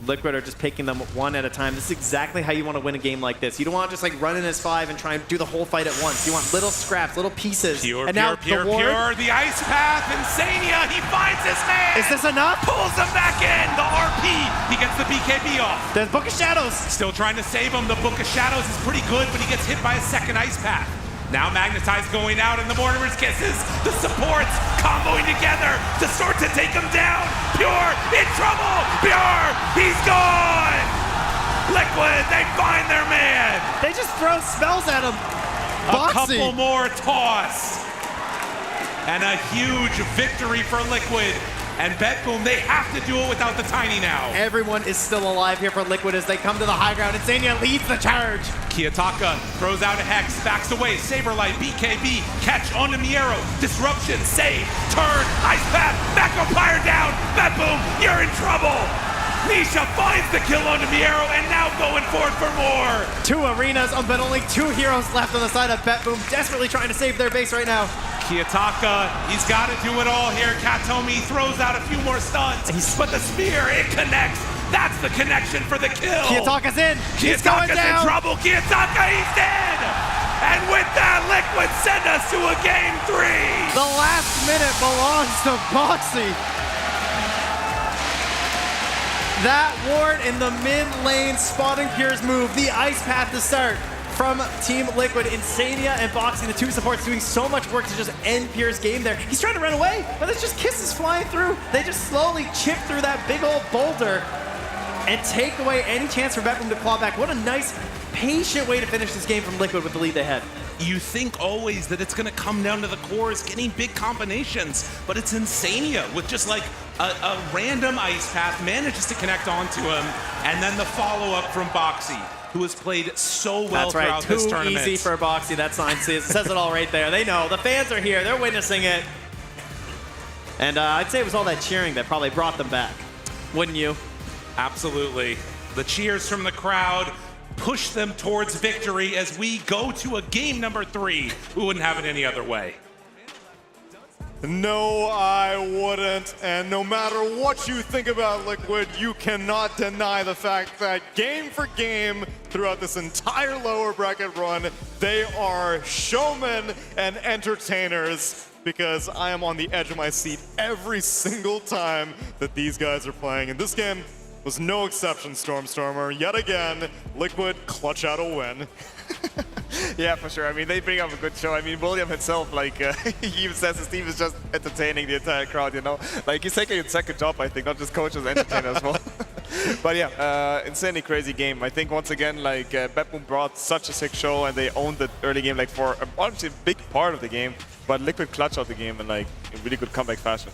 S19: Liquid are just picking them one at a time. This is exactly how you want to win a game like this. You don't want to just like run in as 5 and try and do the whole fight at once. You want little scraps, little pieces.
S20: Pure,
S19: and
S20: Pure,
S19: now
S20: Pure,
S19: the ward,
S20: Pure, the ice path, Insania, he finds his man!
S19: Is this enough?
S20: Pulls him back in, the RP, he gets the BKB off.
S19: There's Book of Shadows.
S20: Still trying to save him, the Book of Shadows is pretty good, but he gets hit by a second ice path. Now Magnetize going out and the Mortimer's Kisses. The supports comboing together to start to take him down. Pure in trouble. Pure, he's gone. Liquid, they find their man.
S19: They just throw spells at him.
S20: A couple more toss. And a huge victory for Liquid. And BetBoom, they have to do it without the Tiny now.
S19: Everyone is still alive here for Liquid as they come to the high ground. Insania leads the charge.
S20: Kiyotaka throws out a Hex, backs away. Saberlight, BKB, catch onto Miero. Disruption, save, turn, Ice Path, Macropire down. BetBoom, you're in trouble. Nisha finds the kill onto Miero and now going forward for more.
S19: 2 arenas, but only 2 heroes left on the side of BetBoom, desperately trying to save their base right now.
S20: Kiyotaka, he's got to do it all here. Katomi throws out a few more stuns, but the spear, it connects. That's the connection for the kill.
S19: Kiyotaka's in. He's going
S20: Kiyotaka's
S19: down.
S20: in trouble. Kiyotaka, he's dead. And with that, Liquid send us to a game 3.
S19: The last minute belongs to Boxy. That ward in the mid lane, spotting Pure's move, the Ice Path to start from Team Liquid. Insania and Boxy, the 2 supports, doing so much work to just end Pure's game there. He's trying to run away, but there's just kisses flying through. They just slowly chip through that big old boulder and take away any chance for BetBoom to claw back. What a nice, patient way to finish this game from Liquid with the lead they had.
S20: You think always that it's going to come down to the cores getting big combinations, but it's Insania with just like a random Ice Path manages to connect onto him, and then the follow-up from Boxy, who has played so well throughout this tournament.
S19: Too easy for Boxy. That sign says it all right there. They know. The fans are here. They're witnessing it. And I'd say it was all that cheering that probably brought them back. Wouldn't you?
S20: Absolutely. The cheers from the crowd push them towards victory as we go to a game number 3. We wouldn't have it any other way.
S5: No, I wouldn't. And no matter what you think about Liquid, you cannot deny the fact that game for game throughout this entire lower bracket run, they are showmen and entertainers, because I am on the edge of my seat every single time that these guys are playing. And this game was no exception, Stormstormer. Yet again, Liquid clutch out a win.
S8: Yeah, for sure. I mean, they bring up a good show. I mean, William himself, like, he even says his team is just entertaining the entire crowd, you know? Like, he's taking a second job, I think, not just coach as entertainer as well. But yeah, insanely crazy game. I think, once again, like, BetBoom brought such a sick show, and they owned the early game, like, for honestly a big part of the game. But Liquid clutch out the game in, like, a really good comeback fashion.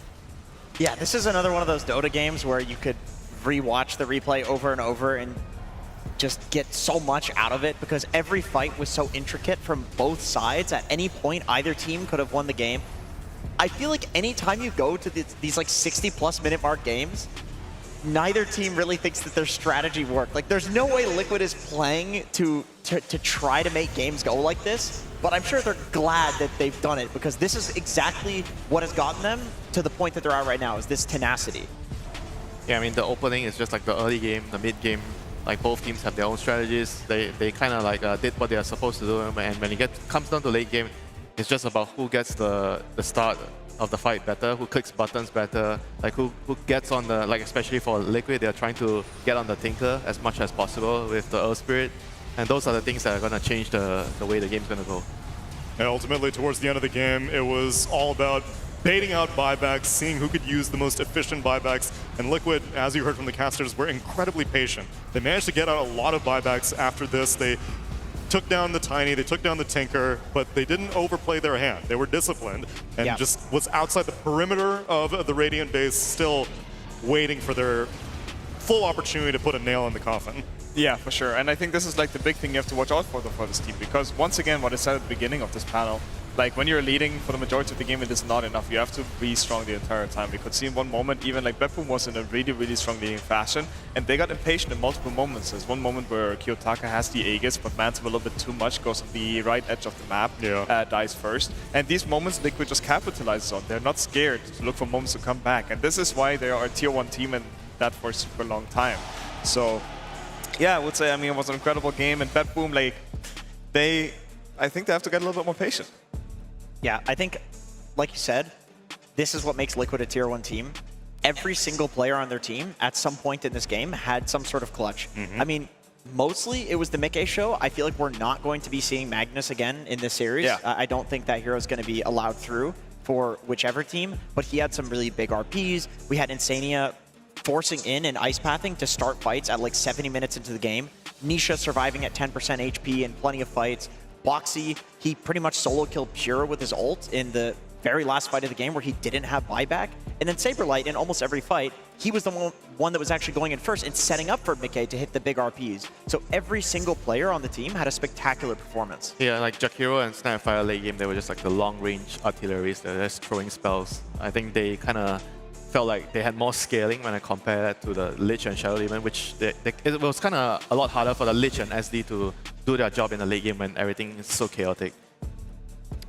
S4: Yeah, this is another one of those Dota games where you could rewatch the replay over and over and just get so much out of it, because every fight was so intricate from both sides. At any point, either team could have won the game. I feel like anytime you go to these like 60+ minute mark games, neither team really thinks that their strategy worked. Like, there's no way Liquid is playing to try to make games go like this, but I'm sure they're glad that they've done it, because this is exactly what has gotten them to the point that they're at right now, is this tenacity.
S23: Yeah, I mean, the opening is just like the early game, the mid game. Like, both teams have their own strategies. They kind of like did what they are supposed to do, and when it comes down to late game, it's just about who gets the start of the fight better, who clicks buttons better, like who gets on the, like, especially for Liquid, they're trying to get on the Tinker as much as possible with the Earth Spirit, and those are the things that are going to change the way the game's going to go.
S5: And ultimately, towards the end of the game, it was all about baiting out buybacks, seeing who could use the most efficient buybacks, and Liquid, as you heard from the casters, were incredibly patient. They managed to get out a lot of buybacks after this. They took down the Tiny, they took down the Tinker, but they didn't overplay their hand. They were disciplined and just was outside the perimeter of the Radiant base, still waiting for their full opportunity to put a nail in the coffin.
S8: Yeah, for sure. And I think this is like the big thing you have to watch out for this team, because once again, what I said at the beginning of this panel, like, when you're leading for the majority of the game, it is not enough. You have to be strong the entire time. We could see in one moment, even like BetBoom was in a really, really strong leading fashion, and they got impatient in multiple moments. There's one moment where Kiyotaka has the Aegis, but mans him a little bit too much, goes on the right edge of the map, dies first. And these moments, Liquid just capitalizes on. They're not scared to look for moments to come back. And this is why they are a tier 1 team, and that for a super long time. So, yeah, I would say, I mean, it was an incredible game, and BetBoom, like, I think they have to get a little bit more patient.
S4: Yeah, I think, like you said, this is what makes Liquid a tier 1 team. Every single player on their team, at some point in this game, had some sort of clutch. I mean, Mostly, it was the Mickey show. I feel like we're not going to be seeing Magnus again in this series.
S8: Yeah.
S4: I don't think that hero is going to be allowed through for whichever team, but he had some really big RPs. We had Insania forcing in and ice pathing to start fights at like 70 minutes into the game. Nisha surviving at 10% HP in plenty of fights. Boxy, he pretty much solo killed Pure with his ult in the very last fight of the game where he didn't have buyback. And then Saberlight, in almost every fight, he was the one that was actually going in first and setting up for Mickey to hit the big RPs. So every single player on the team had a spectacular performance.
S23: Yeah, like Jakiro and Snapfire late game, they were just like the long-range artilleries. They're just throwing spells. I think they kind of felt like they had more scaling when I compare that to the Lich and Shadow Demon, which it was kind of a lot harder for the Lich and SD to do their job in the late game when everything is so chaotic.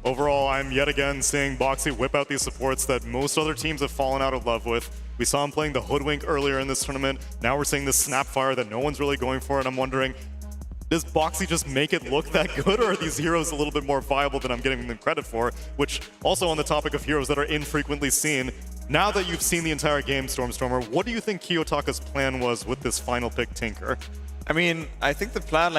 S5: Overall, I'm yet again seeing Boxy whip out these supports that most other teams have fallen out of love with. We saw him playing the Hoodwink earlier in this tournament. Now we're seeing this Snapfire that no one's really going for, and I'm wondering, does Boxy just make it look that good, or are these heroes a little bit more viable than I'm giving them credit for? Which, also on the topic of heroes that are infrequently seen, now that you've seen the entire game, Stormstormer, what do you think Kiyotaka's plan was with this final pick Tinker?
S8: I mean, I think the plan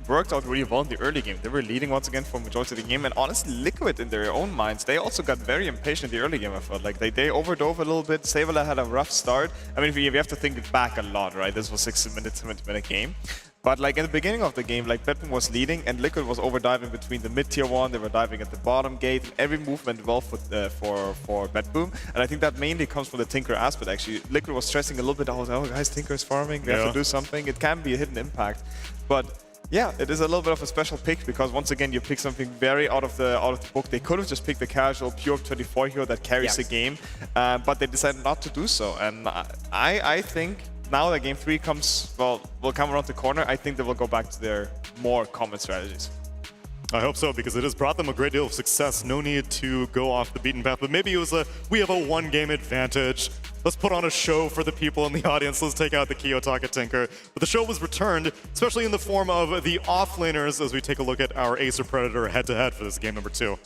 S8: worked out really well in the early game. They were leading once again for majority of the game, and honestly, Liquid in their own minds, they also got very impatient in the early game, I felt. Like, they overdove a little bit. Saberla had a rough start. I mean, we have to think back a lot, right? This was 60 minutes, 70-minute game. But like in the beginning of the game, like Bedboom was leading and Liquid was overdiving between the mid-tier 1, they were diving at the bottom gate, and every move went well for Bedboom. And I think that mainly comes from the Tinker aspect actually. Liquid was stressing a little bit, oh guys, Tinker is farming, we have to do something. It can be a hidden impact. But yeah, it is a little bit of a special pick because once again you pick something very out of the book. They could have just picked the casual pure 24 hero that carries the game, but they decided not to do so. And I think now that game 3 comes, will come around the corner, I think they will go back to their more common strategies.
S5: I hope so, because it has brought them a great deal of success. No need to go off the beaten path, but maybe it was we have a one-game advantage. Let's put on a show for the people in the audience. Let's take out the Kiyotaka Tinker. But the show was returned, especially in the form of the offlaners, as we take a look at our Acer Predator head-to-head for this game number 2.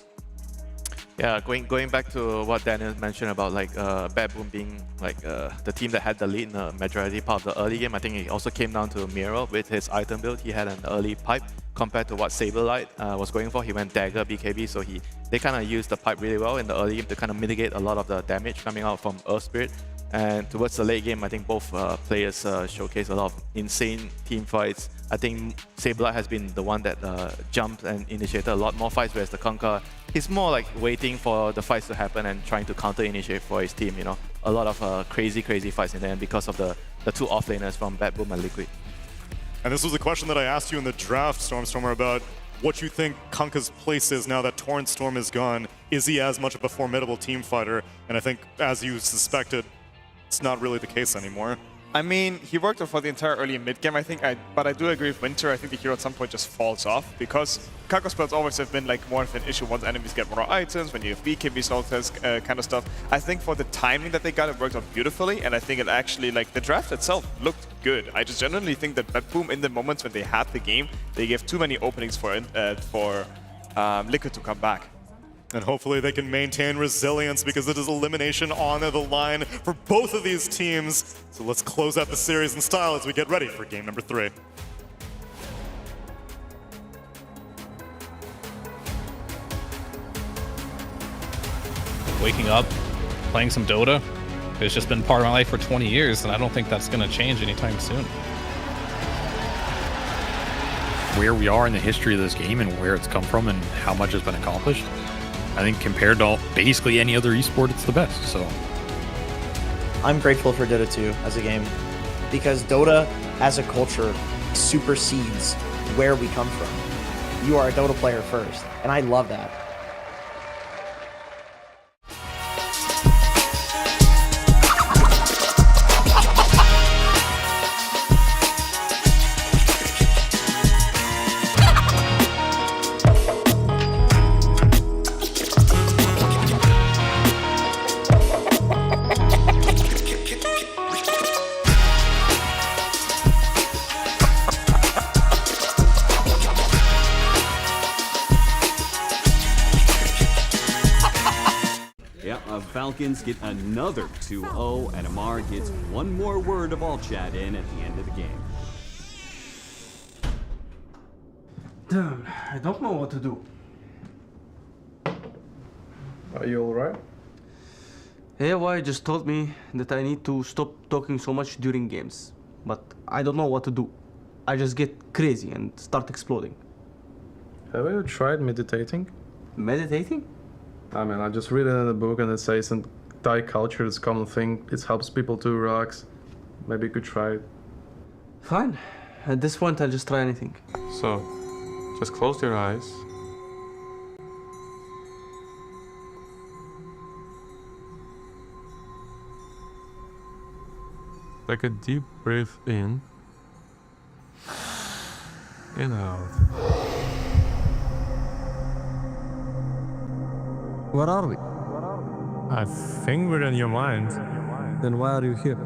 S23: Yeah, going back to what Daniel mentioned about like Bedboom being like the team that had the lead in the majority part of the early game, I think it also came down to Miro with his item build. He had an early pipe compared to what Saberlight was going for. He went Dagger BKB, so they kind of used the pipe really well in the early game to kind of mitigate a lot of the damage coming out from Earth Spirit. And towards the late game, I think both players showcased a lot of insane team fights. I think Saberlight has been the one that jumped and initiated a lot more fights, whereas the Conqueror, he's more like waiting for the fights to happen and trying to counter-initiate for his team, you know. A lot of crazy fights in there because of the two offlaners from Bedboom and Liquid.
S5: And this was a question that I asked you in the draft, Stormstormer, about what you think Kunkka's place is now that Torrent Storm is gone. Is he as much of a formidable team fighter? And I think, as you suspected, it's not really the case anymore.
S8: I mean, he worked for the entire early and mid game, I think. But I do agree with Winter. I think the hero at some point just falls off because Kako spells always have been like more of an issue once enemies get more items, when you have BKB, all this kind of stuff. I think for the timing that they got, it worked out beautifully, and I think it actually, like, the draft itself looked good. I just generally think that Bedboom, in the moments when they had the game, they gave too many openings for Liquid to come back.
S5: And hopefully they can maintain resilience because it is elimination on the line for both of these teams. So let's close out the series in style as we get ready for game number 3.
S2: Waking up, playing some Dota, it's just been part of my life for 20 years, and I don't think that's going to change anytime soon.
S7: Where we are in the history of this game and where it's come from and how much has been accomplished, I think compared to basically any other esport, it's the best. So
S4: I'm grateful for Dota 2 as a game because Dota as a culture supersedes where we come from. You are a Dota player first, and I love that.
S9: Falcons get another 2-0, and Amar gets one more word of all chat in at the end of the game.
S10: Damn, I don't know what to do.
S13: Are you alright?
S10: AY just told me that I need to stop talking so much during games, but I don't know what to do. I just get crazy and start exploding.
S13: Have you tried meditating?
S10: Meditating?
S13: I mean, I just read it in a book and it says in Thai culture it's a common thing. It helps people to relax. Maybe you could try it.
S10: Fine. At this point, I'll just try anything.
S13: So, just close your eyes. Take a deep breath in and out.
S15: Where are we?
S13: I think we're in your mind.
S15: Then why are you here?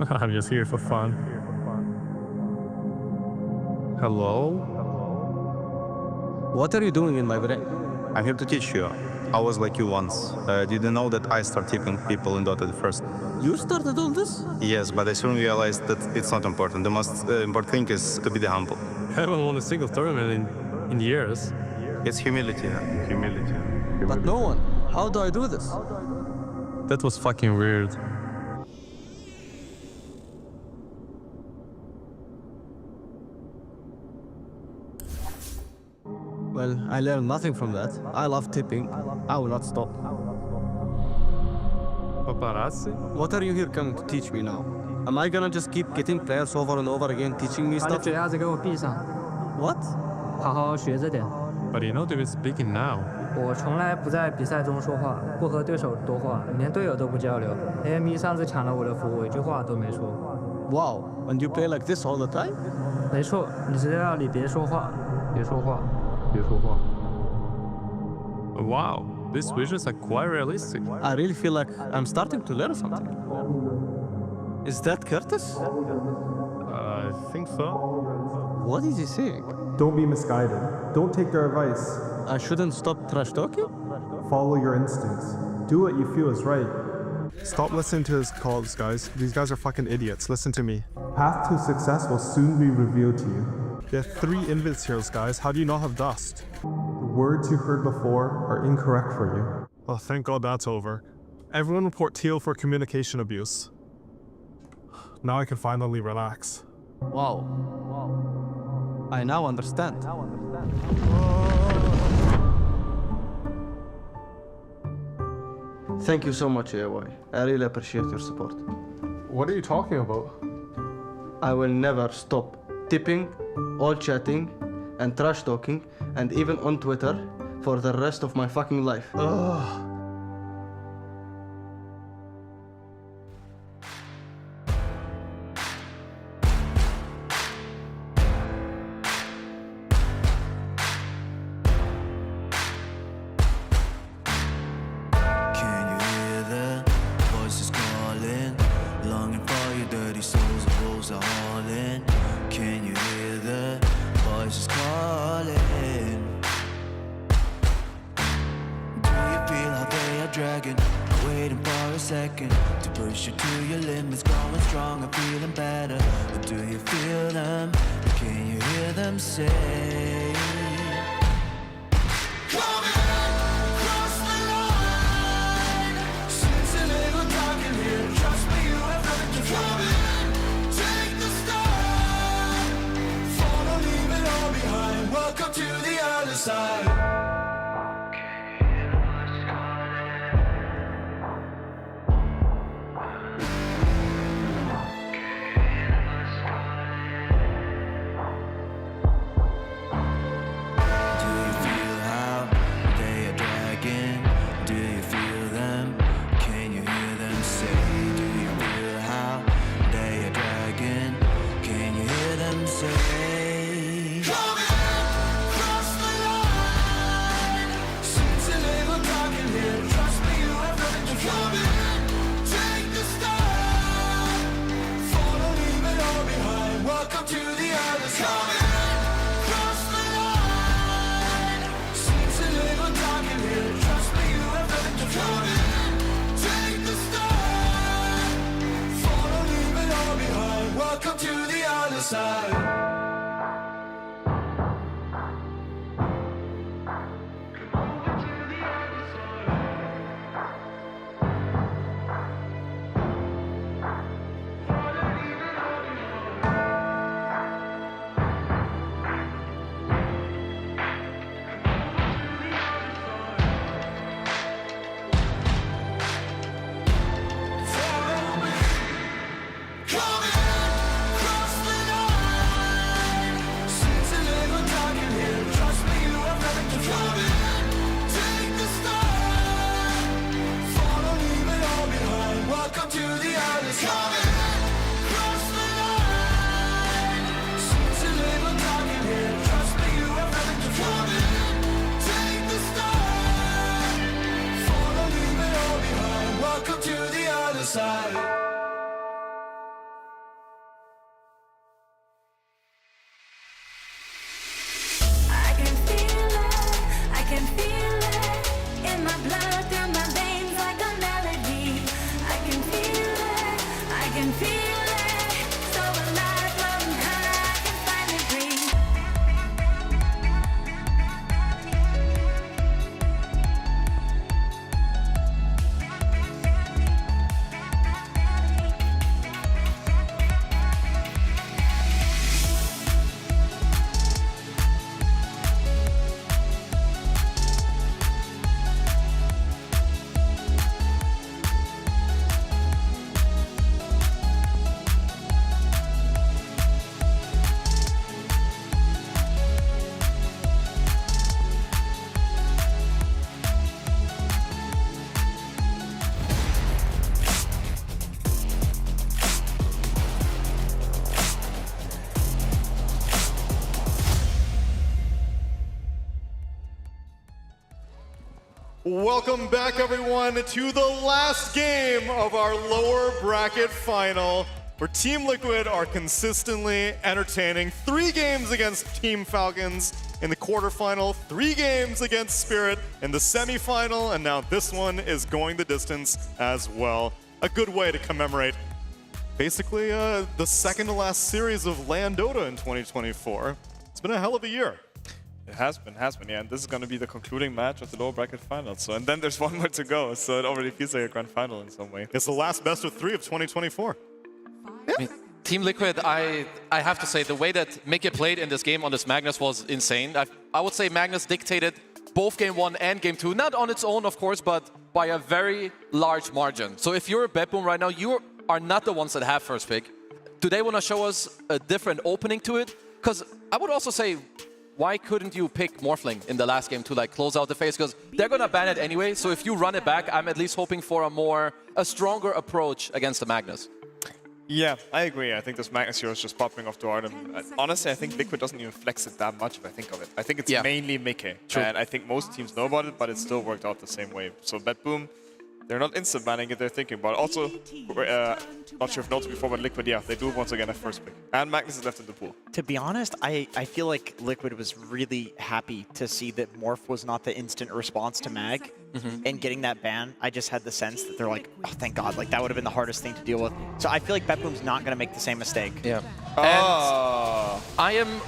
S13: I'm just here for fun. Hello?
S10: What are you doing in my brain?
S24: I'm here to teach you. I was like you once. Did you know that I started tipping people in Dota first?
S10: You started all this?
S24: Yes, but I soon realized that it's not important. The most important thing is to be humble.
S13: I haven't won a single tournament in years.
S24: It's humility. Humility.
S10: But no one. How do I do this?
S13: That was fucking weird.
S10: Well, I learned nothing from that. I love tipping. I will not stop.
S13: Paparazzi?
S10: What are you here coming to teach me now? Am I gonna just keep getting players over and over again teaching me stuff? What?
S25: 好好学着点。
S13: But you know they're speaking now.
S25: 我从来不在比赛中说话，不和对手多话，连队友都不交流。AME 上次抢了我的服，我一句话都没说。
S10: Wow, and you play like this all the time?
S25: 没错，你只要你别说话，别说话。
S13: Wow, these visuals are quite realistic.
S10: I really feel like I'm starting to learn something. Is that Curtis?
S13: I think so.
S10: What is he saying?
S26: Don't be misguided. Don't take their advice.
S10: I shouldn't stop trash talking?
S26: Follow your instincts. Do what you feel is right. Stop listening to his calls, guys. These guys are fucking idiots. Listen to me. Path to success will soon be revealed to you. There are 3 invis heroes, guys. How do you not have dust? The words you heard before are incorrect for you. Oh, thank God that's over. Everyone report Teal for communication abuse. Now I can finally relax.
S10: Wow. I now understand. Thank you so much, AY. I really appreciate your support.
S26: What are you talking about?
S10: I will never stop tipping, all chatting, and trash talking, and even on Twitter for the rest of my fucking life.
S26: Ugh.
S27: Can you hear the voices calling? Longing for your dirty souls, the wolves are hauling. Can you hear the voices calling? Do you feel how they are dragging? Waiting for a second to push you to your limits, going strong and feeling better. But do you feel them? Can you hear them say? Welcome to the other side.
S5: Welcome back, everyone, to the last game of our lower bracket final, where Team Liquid are consistently entertaining. 3 games against Team Falcons in the quarterfinal, 3 games against Spirit in the semifinal, and now this one is going the distance as well. A good way to commemorate basically the second to last series of LAN Dota in 2024. It's been a hell of a year.
S8: It has been, yeah. And this is going to be the concluding match of the lower bracket final. So, and then there's one more to go. So it already feels like a grand final in some way.
S5: It's the last best of 3 of 2024.
S6: I mean, Team Liquid, I have to say, the way that Mickey played in this game on this Magnus was insane. I would say Magnus dictated both Game 1 and Game 2, not on its own, of course, but by a very large margin. So if you're a BetBoom right now, you are not the ones that have first pick. Do they want to show us a different opening to it? Because I would also say, why couldn't you pick Morphling in the last game to like close out the phase? Because they're going to ban it anyway, so if you run it back, I'm at least hoping for a stronger approach against the Magnus.
S8: Yeah, I agree. I think this Magnus hero is just popping off to Artem. Honestly, I think Liquid doesn't even flex it that much if I think of it. I think it's mainly Mickey. And I think most teams know about it, but it still worked out the same way. So BetBoom, they're not instant banning it, they're thinking about it. Also, not sure if noticed before, but Liquid, yeah, they do once again have first pick. And Magnus is left in the pool.
S4: To be honest, I feel like Liquid was really happy to see that Morph was not the instant response to Mag. And getting that ban, I just had the sense that they're like, oh, thank God, like that would have been the hardest thing to deal with. So I feel like BetBoom's not going to make the same mistake.
S6: Yeah. And I am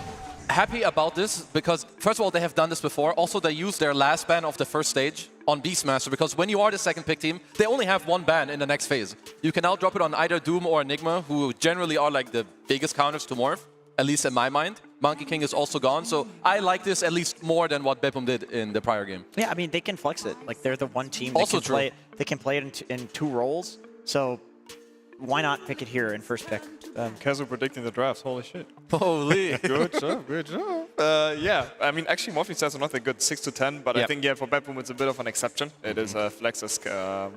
S6: happy about this because, first of all, they have done this before. Also, they used their last ban of the first stage on Beastmaster because when you are the second pick team, they only have 1 ban in the next phase. You can now drop it on either Doom or Enigma, who generally are like the biggest counters to Morph, at least in my mind. Monkey King is also gone, so I like this at least more than what BetBoom did in the prior game.
S4: Yeah, I mean, they can flex it. Like, they're the one team that
S6: also
S4: can play it. They can play it in 2 roles, so why not pick it here in first pick?
S8: Kazu predicting the drafts, holy shit.
S6: Holy.
S8: Good job, good job. Yeah, I mean, actually, Morphling stats are not that good, 6 to 10, but I think, yeah, for BetBoom, it's a bit of an exception. It is a flex, as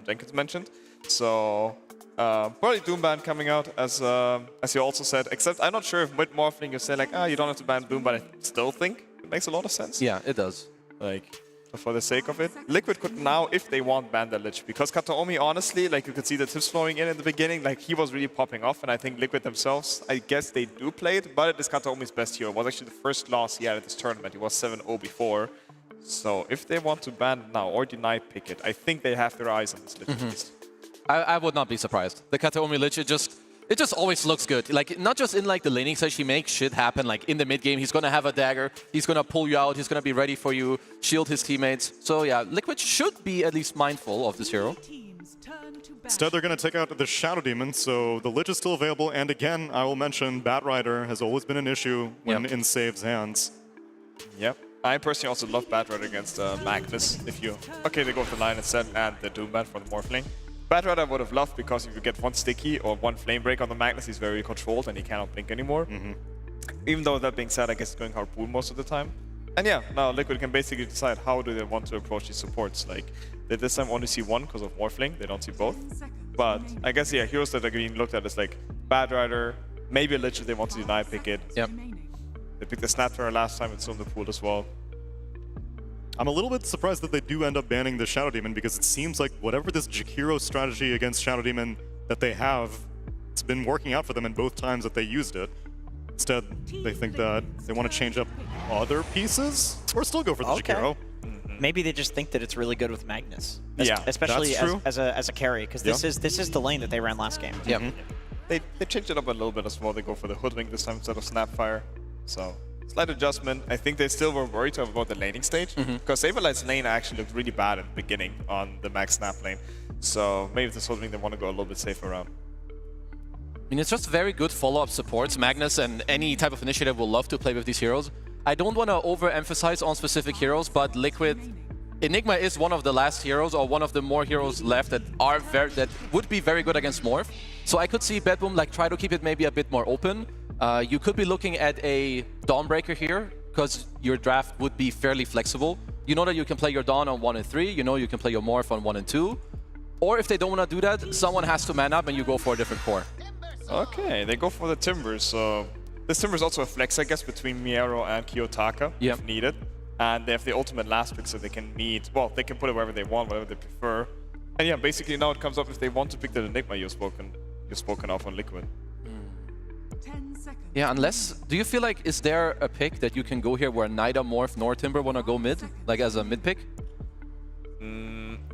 S8: Jenkins mentioned. So, probably Doom ban coming out, as you also said, except I'm not sure if with Morphling you say, like, you don't have to ban Doom, but I still think it makes a lot of sense.
S6: Yeah, it does.
S8: Like, for the sake of it. Liquid could now, if they want, ban the Lich. Because Kataomi, honestly, like you could see the tips flowing in the beginning, like he was really popping off. And I think Liquid themselves, I guess they do play it, but it is Kataomi's best hero. It was actually the first loss he had at this tournament. He was 7-0 before. So if they want to ban now or deny pick it, I think they have their eyes on this Lich at least.
S6: I would not be surprised. The Kataomi Lich, it just always looks good. Like, not just in like the laning stage, he makes shit happen. Like in the mid game, he's gonna have a dagger, he's gonna pull you out, he's gonna be ready for you, shield his teammates. So yeah, Liquid should be at least mindful of this hero.
S5: Instead, they're going to take out the Shadow Demon, so the Lich is still available. And again, I will mention Bat Rider has always been an issue when in Save's hands.
S8: Yep. I personally also love Bat Rider against Magnus. If you they go with the Lion instead and the Doom Bat for the Morphling. Bat Rider I would have loved because if you get 1 sticky or 1 flame break on the Magnus, he's very controlled and he cannot blink anymore. Even though that being said, I guess it's going Harpoon most of the time. And yeah, now Liquid can basically decide how do they want to approach these supports. Like, they this time only see 1 because of Morphling, they don't see both. But I guess, yeah, heroes that are being looked at is like Bat Rider, maybe a Lich if they want to deny pick it.
S6: Yep.
S8: They picked the Snapdragon last time, it's still in the pool as well.
S5: I'm a little bit surprised that they do end up banning the Shadow Demon because it seems like whatever this Jakiro strategy against Shadow Demon that they have, it's been working out for them in both times that they used it. Instead, they think that they want to change up other pieces or still go for the Jakiro.
S4: Maybe they just think that it's really good with Magnus.
S8: Yeah,
S4: especially as a carry, because this is the lane that they ran last game.
S6: Yeah.
S8: They changed it up a little bit as well. They go for the Hoodwink this time instead of Snapfire. So, slight adjustment. I think they still were worried about the laning stage, because Saberlight's lane actually looked really bad at the beginning on the Max Snap lane. So maybe this Hoodwink they want to go a little bit safer around.
S6: I mean, it's just very good follow-up supports. Magnus and any type of initiative will love to play with these heroes. I don't want to overemphasize on specific heroes, but Liquid Enigma is one of the last heroes, or one of the more heroes left that would be very good against Morph. So I could see BetBoom like try to keep it maybe a bit more open. You could be looking at a Dawnbreaker here, because your draft would be fairly flexible. You know that you can play your Dawn on 1 and 3. You know you can play your Morph on 1 and 2. Or if they don't want to do that, someone has to man up and you go for a different core.
S8: Okay, they go for the Timbers. So this Timber is also a flex, I guess, between Miero and Kiyotaka if needed. And they have the ultimate last pick, so they can meet, well, they can put it wherever they want, whatever they prefer. And yeah, basically now it comes up if they want to pick the Enigma you've spoken of on Liquid.
S6: Yeah, unless, do you feel like, is there a pick that you can go here where neither Morph nor Timber want to go mid? Like as a mid pick?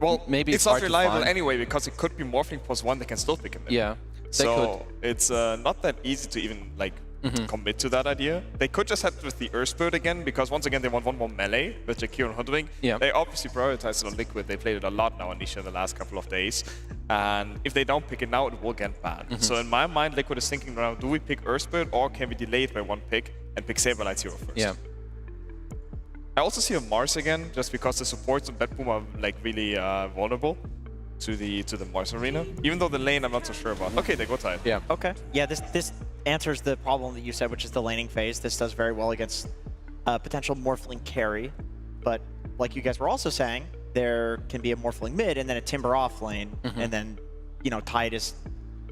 S8: Well,
S6: maybe
S8: it's not reliable anyway, because it could be Morphling +1, they can still pick a mid.
S6: Yeah,
S8: so it's not that easy to even like commit to that idea. They could just head with the Earth Spirit again, because once again they want one more melee with Jakir and Hoodwink.
S6: Yeah.
S8: They obviously prioritize it on Liquid. They played it a lot now on Nisha the last couple of days. And if they don't pick it now, it will get banned. So in my mind, Liquid is thinking now, do we pick Earth Spirit or can we delay it by one pick and pick Saberlight's hero first?
S6: Yeah.
S8: I also see a Mars again, just because the supports on Bedboom are like really vulnerable to the Mars arena. Even though the lane I'm not so sure about. Okay, they go Tide.
S6: Yeah.
S4: Okay. Yeah, this answers the problem that you said, which is the laning phase. This does very well against potential Morphling carry. But like you guys were also saying, there can be a Morphling mid and then a Timber off lane. And then, you know, Tide is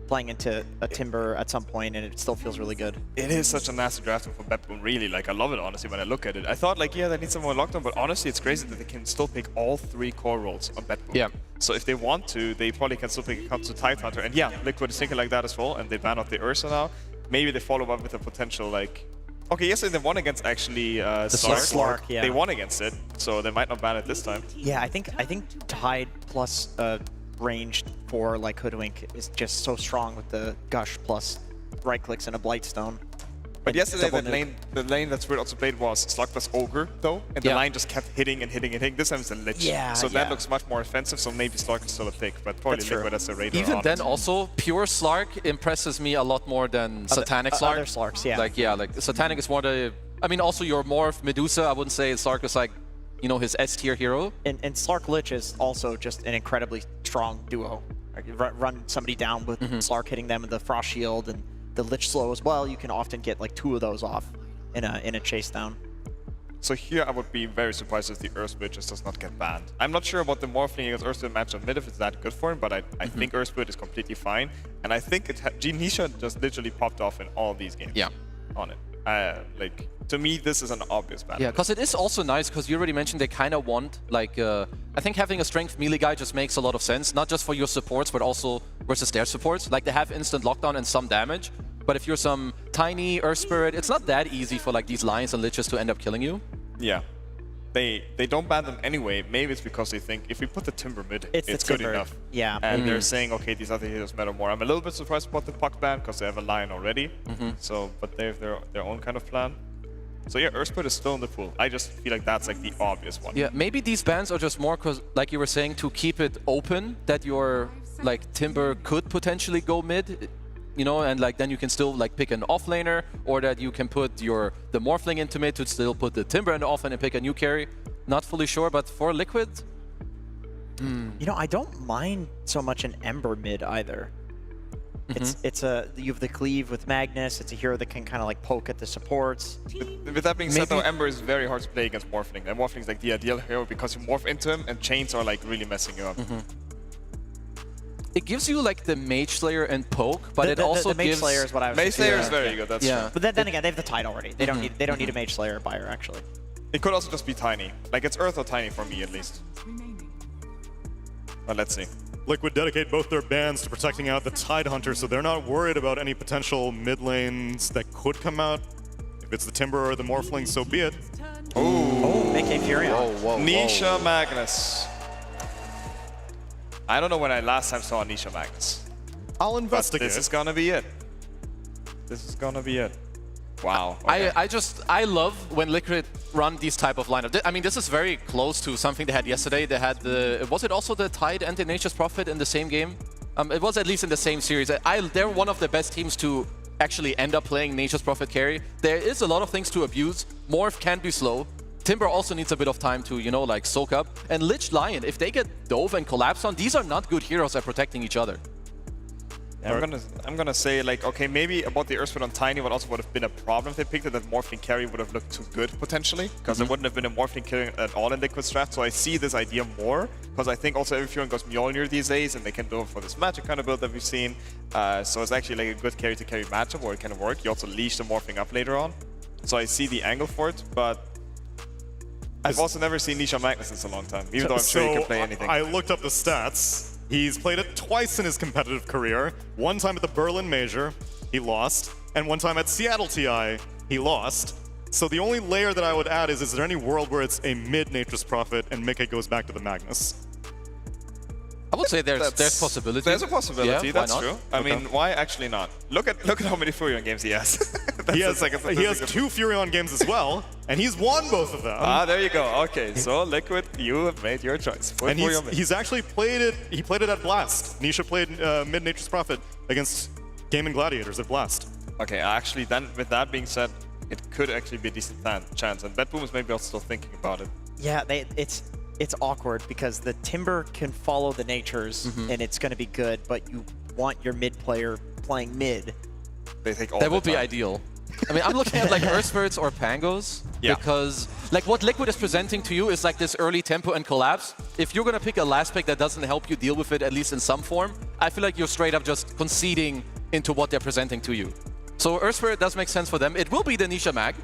S4: playing into a Timber at some point, and it still feels really good.
S8: It is such a nasty draft for Bedboom, really. Like, I love it, honestly, when I look at it. I thought, like, yeah, they need some more lockdown, but honestly, it's crazy that they can still pick all 3 core roles on Bedboom.
S6: Yeah.
S8: So if they want to, they probably can still pick a comes to Tidehunter. And yeah, Liquid is thinking like that as well, and they ban out the Ursa now. Maybe they follow up with a potential, like... Okay, yesterday they won against, actually, Slark.
S4: Yeah.
S8: They won against it, so they might not ban it this time.
S4: Yeah, I think Tide plus ranged for like Hoodwink is just so strong with the Gush plus right clicks and a Blightstone.
S8: But yesterday the lane that Spirit also played was Slug plus Ogre though, and the line just kept hitting and hitting and hitting. This time it's a Lich.
S4: Yeah,
S8: so that looks much more offensive, so maybe Slug is still a pick, but probably Liquid as a radar.
S6: Even then also, pure Slark impresses me a lot more than Satanic Slark.
S4: Other Slarks, yeah.
S6: Like Satanic is more the, I mean also your Morph, Medusa, I wouldn't say Slark is like, you know, his S-tier hero.
S4: And Slark Lich is also just an incredibly strong duo. Like, run somebody down with Slark hitting them with the Frost Shield and the Lich slow as well. You can often get like 2 of those off in a chase down.
S8: So here I would be very surprised if the Earth Spirit just does not get banned. I'm not sure about the Morphling against Earth Spirit match on mid if it's that good for him, but I think Earth Spirit is completely fine. And I think Nisha just literally popped off in all these games.
S6: Yeah.
S8: On it. Like, to me, this is an obvious ban.
S6: Yeah, because it is also nice, because you already mentioned they kind of want, like, I think having a strength melee guy just makes a lot of sense, not just for your supports, but also versus their supports. Like, they have instant lockdown and some damage, but if you're some tiny Earth Spirit, it's not that easy for, like, these Lions and Liches to end up killing you.
S8: Yeah. They don't ban them anyway. Maybe it's because they think if we put the Timber mid, it's good enough.
S4: Yeah.
S8: And they're saying, okay, these other heroes matter more. I'm a little bit surprised about the Puck ban because they have a Lion already. So, but they have their own kind of plan. So yeah, Earth Spirit is still in the pool. I just feel like that's like the obvious one.
S6: Yeah, maybe these bans are just more because, like you were saying, to keep it open, that your like Timber could potentially go mid, you know, and like then you can still like pick an offlaner, or that you can put the Morphling into mid to still put the Timber in the offlane and pick a new carry. Not fully sure, but for Liquid,
S4: you know, I don't mind so much an Ember mid either. You have the cleave with Magnus. It's a hero that can kind of like poke at the supports.
S8: With that being said, though, Ember is very hard to play against Morphling. And Morphling is like the ideal hero because you morph into him, and chains are like really messing you up.
S6: It gives you like the Mage Slayer and poke, but it also
S4: the Mage
S6: gives...
S4: Slayer is what I was.
S8: Mage Slayer is very good. That's true.
S4: But then again, they have the Tide already. They don't need a Mage Slayer buyer actually.
S8: It could also just be tiny. Like it's Earth or tiny for me at least. But let's see.
S5: Liquid dedicate both their bans to protecting out the Tidehunter, so they're not worried about any potential mid lanes that could come out. If it's the Timber or the Morphling, so be it.
S4: Oh, make a Furion.
S8: Nisha Magnus. I don't know when I last time saw a Nisha Magnus.
S5: I'll investigate.
S8: This is gonna be it. This is gonna be it. Wow. Okay.
S6: I love when Liquid run these type of lineup. I mean, this is very close to something they had yesterday. They had was it also the Tide and the Nature's Prophet in the same game? It was at least in the same series. They're one of the best teams to actually end up playing Nature's Prophet carry. There is a lot of things to abuse. Morph can be slow. Timber also needs a bit of time to, you know, like soak up. And Lich Lion, if they get dove and collapse on, these are not good heroes at protecting each other.
S8: I'm gonna say like, okay, maybe about the Earth Spirit on Tiny would also would have been a problem if they picked it, that Morphling carry would have looked too good potentially, because there wouldn't have been a Morphling carry at all in Liquid strat. So I see this idea more, because I think also everyone goes Mjolnir these days, and they can do it for this magic kind of build that we've seen. So it's actually like a good carry to carry matchup where it can work. You also leash the Morphling up later on. So I see the angle for it, but I've also never seen Nisha Magnus in so long time, even though I'm sure he can play anything.
S5: I looked up the stats. He's played it twice in his competitive career. One time at the Berlin Major, he lost. And one time at Seattle TI, he lost. So the only layer that I would add is there any world where it's a mid-Nature's Prophet and Mickey goes back to the Magnus?
S6: I would say there's possibility.
S8: There's a possibility,
S6: Yeah,
S8: that's
S6: why
S8: true.
S6: not?
S8: I mean, why actually not? Look at how many Furion games he has.
S5: He has 2 Furion games as well, and he's won both of them.
S8: Ah, there you go. Okay, so Liquid, you have made your choice.
S5: And he's actually played it. He played it at Blast. Nisha played mid-Nature's Prophet against Game and Gladiators at Blast.
S8: Okay, actually, then with that being said, it could actually be a decent chance, and BetBoom is maybe also still thinking about it.
S4: Yeah, it's awkward because the Timber can follow the natures and it's going to be good, but you want your mid player playing mid.
S8: They take all
S6: That
S8: the
S6: would be
S8: time.
S6: ideal. I mean, I'm looking at like Earth Spirits or Pangos because like what Liquid is presenting to you is like this early tempo and collapse. If you're going to pick a last pick that doesn't help you deal with it, at least in some form, I feel like you're straight up just conceding into what they're presenting to you. So Earth Spirit does make sense for them. It will be the Nisha Mag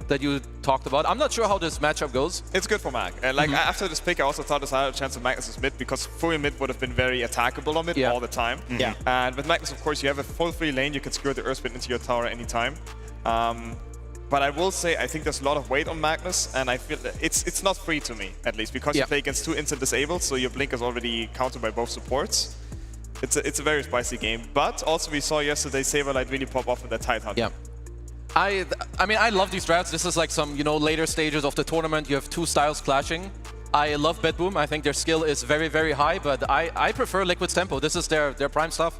S6: that you talked about. I'm not sure how this matchup goes.
S8: It's good for Mag. Like after this pick, I also thought this had a chance of Magnus' mid because Furion mid would have been very attackable on mid all the time.
S4: Yeah.
S8: And with Magnus, of course, you have a full free lane. You can secure the Earth Spin into your tower anytime. But I will say, I think there's a lot of weight on Magnus, and I feel that it's not free to me, at least, because you play against 2 instant disabled, so your blink is already countered by both supports. It's a very spicy game, but also we saw yesterday Saberlight really pop off with that Tidehunter.
S6: Yeah. I mean, I love these drafts. This is like some, later stages of the tournament. You have 2 styles clashing. I love BetBoom. I think their skill is very, very high, but I prefer Liquid's tempo. This is their prime stuff.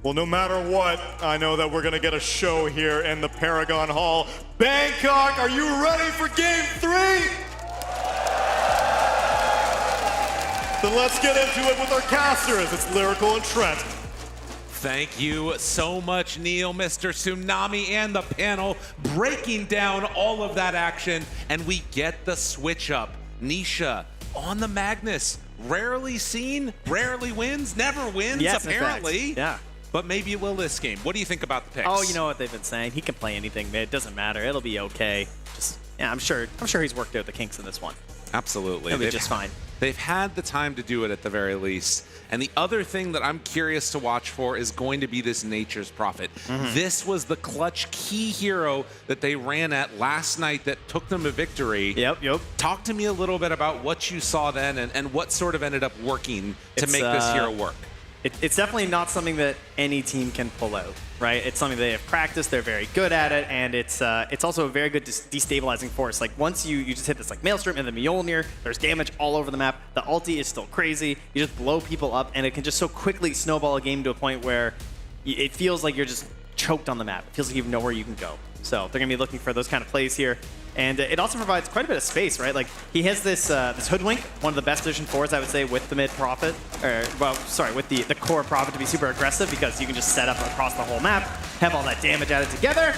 S5: Well, no matter what, I know that we're going to get a show here in the Paragon Hall. Bangkok, are you ready for Game 3? Then let's get into it with our casters. It's Lyrical and Trent.
S3: Thank you so much, Neil, Mr. Tsunami, and the panel breaking down all of that action. And we get the switch up. Nisha on the Magnus. Rarely seen, rarely wins, never wins, apparently.
S19: Yeah.
S3: But maybe it will this game. What do you think about the picks?
S19: Oh, you know what they've been saying. He can play anything mid. Doesn't matter. It'll be okay. Just I'm sure he's worked out the kinks in this one.
S3: Absolutely.
S19: It'll be just fine.
S3: They've had the time to do it at the very least. And the other thing that I'm curious to watch for is going to be this Nature's Prophet. This was the clutch key hero that they ran at last night that took them to victory.
S19: Yep.
S3: Talk to me a little bit about what you saw then and what sort of ended up working to make this hero work.
S19: It's definitely not something that any team can pull out, right? It's something they have practiced, they're very good at it, and it's also a very good destabilizing force. Like once you just hit this like Maelstrom and the Mjolnir, there's damage all over the map. The ulti is still crazy. You just blow people up, and it can just so quickly snowball a game to a point where it feels like you're just choked on the map. It feels like you have nowhere you can go. So they're gonna be looking for those kind of plays here. And it also provides quite a bit of space, right? Like he has this this Hoodwink, one of the best position 4s, I would say, with the mid Prophet, or well, sorry, with the core Prophet to be super aggressive because you can just set up across the whole map, have all that damage added together,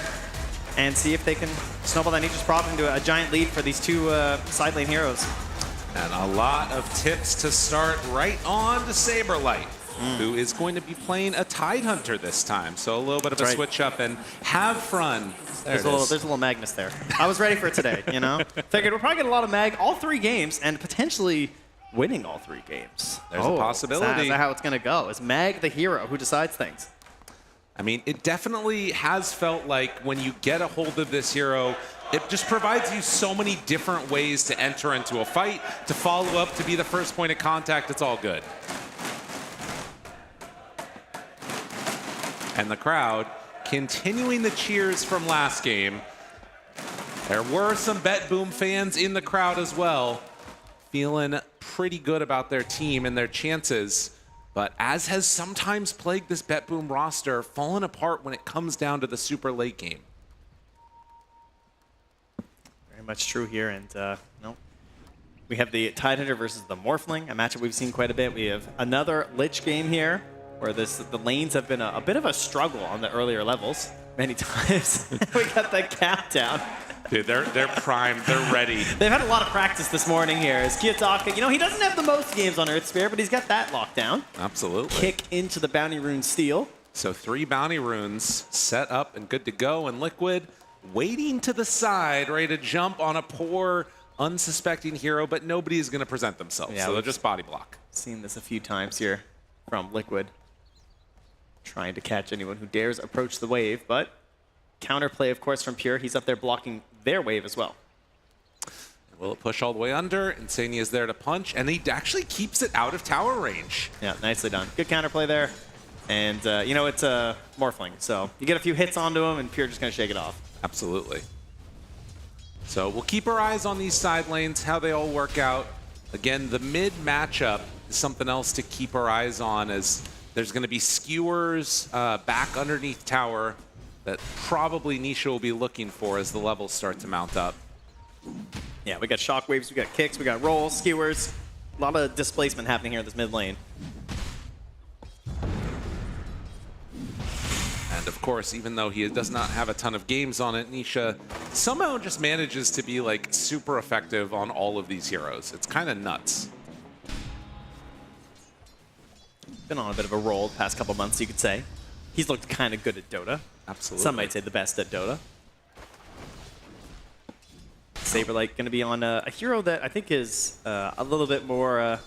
S19: and see if they can snowball that Nature's Prophet into a giant lead for these 2 side lane heroes.
S3: And a lot of tips to start right on to Saberlight, who is going to be playing a Tidehunter this time. So a little bit of a switch up and have fun.
S19: There's a little Magnus there. I was ready for it today, Figured we'll probably get a lot of Mag all 3 games and potentially winning all 3 games.
S3: There's a possibility.
S19: Is that how it's going to go? Is Mag the hero who decides things?
S3: I mean, it definitely has felt like when you get a hold of this hero, it just provides you so many different ways to enter into a fight, to follow up, to be the first point of contact. It's all good. And the crowd continuing the cheers from last game. There were some BetBoom fans in the crowd as well, feeling pretty good about their team and their chances. But as has sometimes plagued this BetBoom roster, fallen apart when it comes down to the super late game.
S19: Very much true here. And we have the Tidehunter versus the Morphling, a matchup we've seen quite a bit. We have another Lich game here, where the lanes have been a bit of a struggle on the earlier levels many times. We got the countdown.
S3: Dude, they're primed. They're ready.
S19: They've had a lot of practice this morning here. As Kiyotaka, he doesn't have the most games on Earth Spear, but he's got that locked down.
S3: Absolutely.
S19: Kick into the Bounty Rune steal.
S3: So 3 Bounty Runes set up and good to go. And Liquid
S20: waiting to the side, ready to jump on a poor, unsuspecting hero, but nobody is going to present themselves,
S19: Yeah,
S20: so they'll just body block.
S19: Seen this a few times here from Liquid. Trying to catch anyone who dares approach the wave, but counterplay, of course, from Pure. He's up there blocking their wave as well.
S20: Will it push all the way under? Insania is there to punch, and he actually keeps it out of tower range.
S19: Yeah, nicely done. Good counterplay there. And, you know, it's a Morphling, so you get a few hits onto him, and Pure just going to shake it off.
S20: Absolutely. So we'll keep our eyes on these side lanes, how they all work out. Again, the mid matchup is something else to keep our eyes on, as there's going to be skewers back underneath tower that probably Nisha will be looking for as the levels start to mount up.
S19: Yeah, we got shockwaves, we got kicks, we got rolls, skewers. A lot of displacement happening here in this mid lane.
S20: And of course, even though he does not have a ton of games on it, Nisha somehow just manages to be like super effective on all of these heroes. It's kind of nuts.
S19: Been on a bit of a roll the past couple months, you could say. He's looked kind of good at Dota.
S20: Absolutely.
S19: Some might say the best at Dota. Saberlight going to be on a hero that I think is a little bit more... I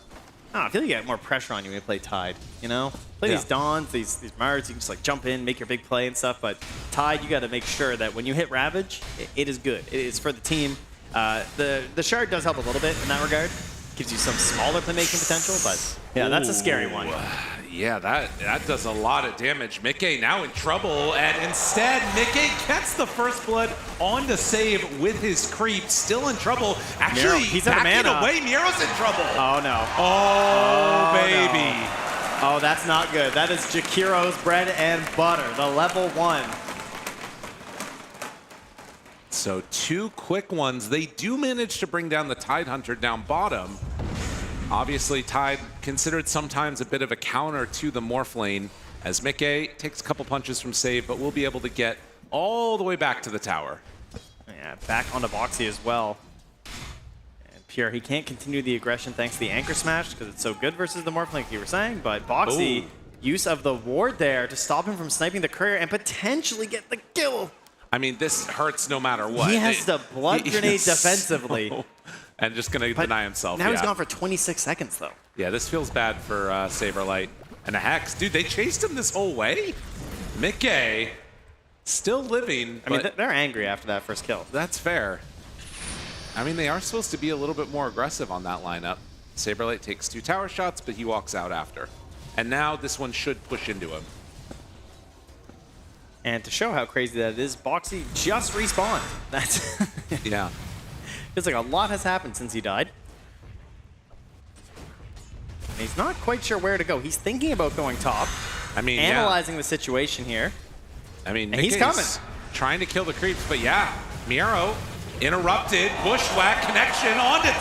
S19: don't know, I feel like you get more pressure on you when you play Tide, you know? Play these Dawns, these Mards, you can just like jump in, make your big play and stuff, but Tide, you got to make sure that when you hit Ravage, it is good. It is for the team. The Shard does help a little bit in that regard. Gives you some smaller playmaking potential, but yeah, that's a scary one.
S20: Yeah, that does a lot of damage. Mickey now in trouble, and instead Mickey gets the first blood on to save with his creep. Still in trouble. Actually,
S19: he's out of
S20: backing
S19: mana.
S20: away. Miro's in trouble.
S19: Oh no.
S20: Oh, baby.
S19: No. Oh, that's not good. That is Jakiro's bread and butter, the level 1.
S20: So 2 quick ones. They do manage to bring down the Tidehunter down bottom. Obviously, Tide considered sometimes a bit of a counter to the Morph lane, as Mickey takes a couple punches from save, but will be able to get all the way back to the tower.
S19: Yeah, back onto Boxy as well. And Pure, he can't continue the aggression thanks to the Anchor Smash, because it's so good versus the Morph, like you were saying, but Boxy, use of the ward there to stop him from sniping the courier and potentially get the kill.
S20: I mean, this hurts no matter what.
S19: He has the blood grenade defensively.
S20: And just going to deny himself.
S19: Now he's gone for 26 seconds, though.
S20: Yeah, this feels bad for Saberlight. And a Hex. Dude, they chased him this whole way? Mickey, still living.
S19: I mean, they're angry after that first kill.
S20: That's fair. I mean, they are supposed to be a little bit more aggressive on that lineup. Saberlight takes 2 tower shots, but he walks out after. And now this one should push into him.
S19: And to show how crazy that is, Boxy just respawned. That's
S20: yeah.
S19: Feels like a lot has happened since he died. And he's not quite sure where to go. He's thinking about going top.
S20: I mean,
S19: analyzing the situation here.
S20: I mean,
S19: and he's coming.
S20: Trying to kill the creeps, but yeah, Miro interrupted, bushwhack connection onto 2,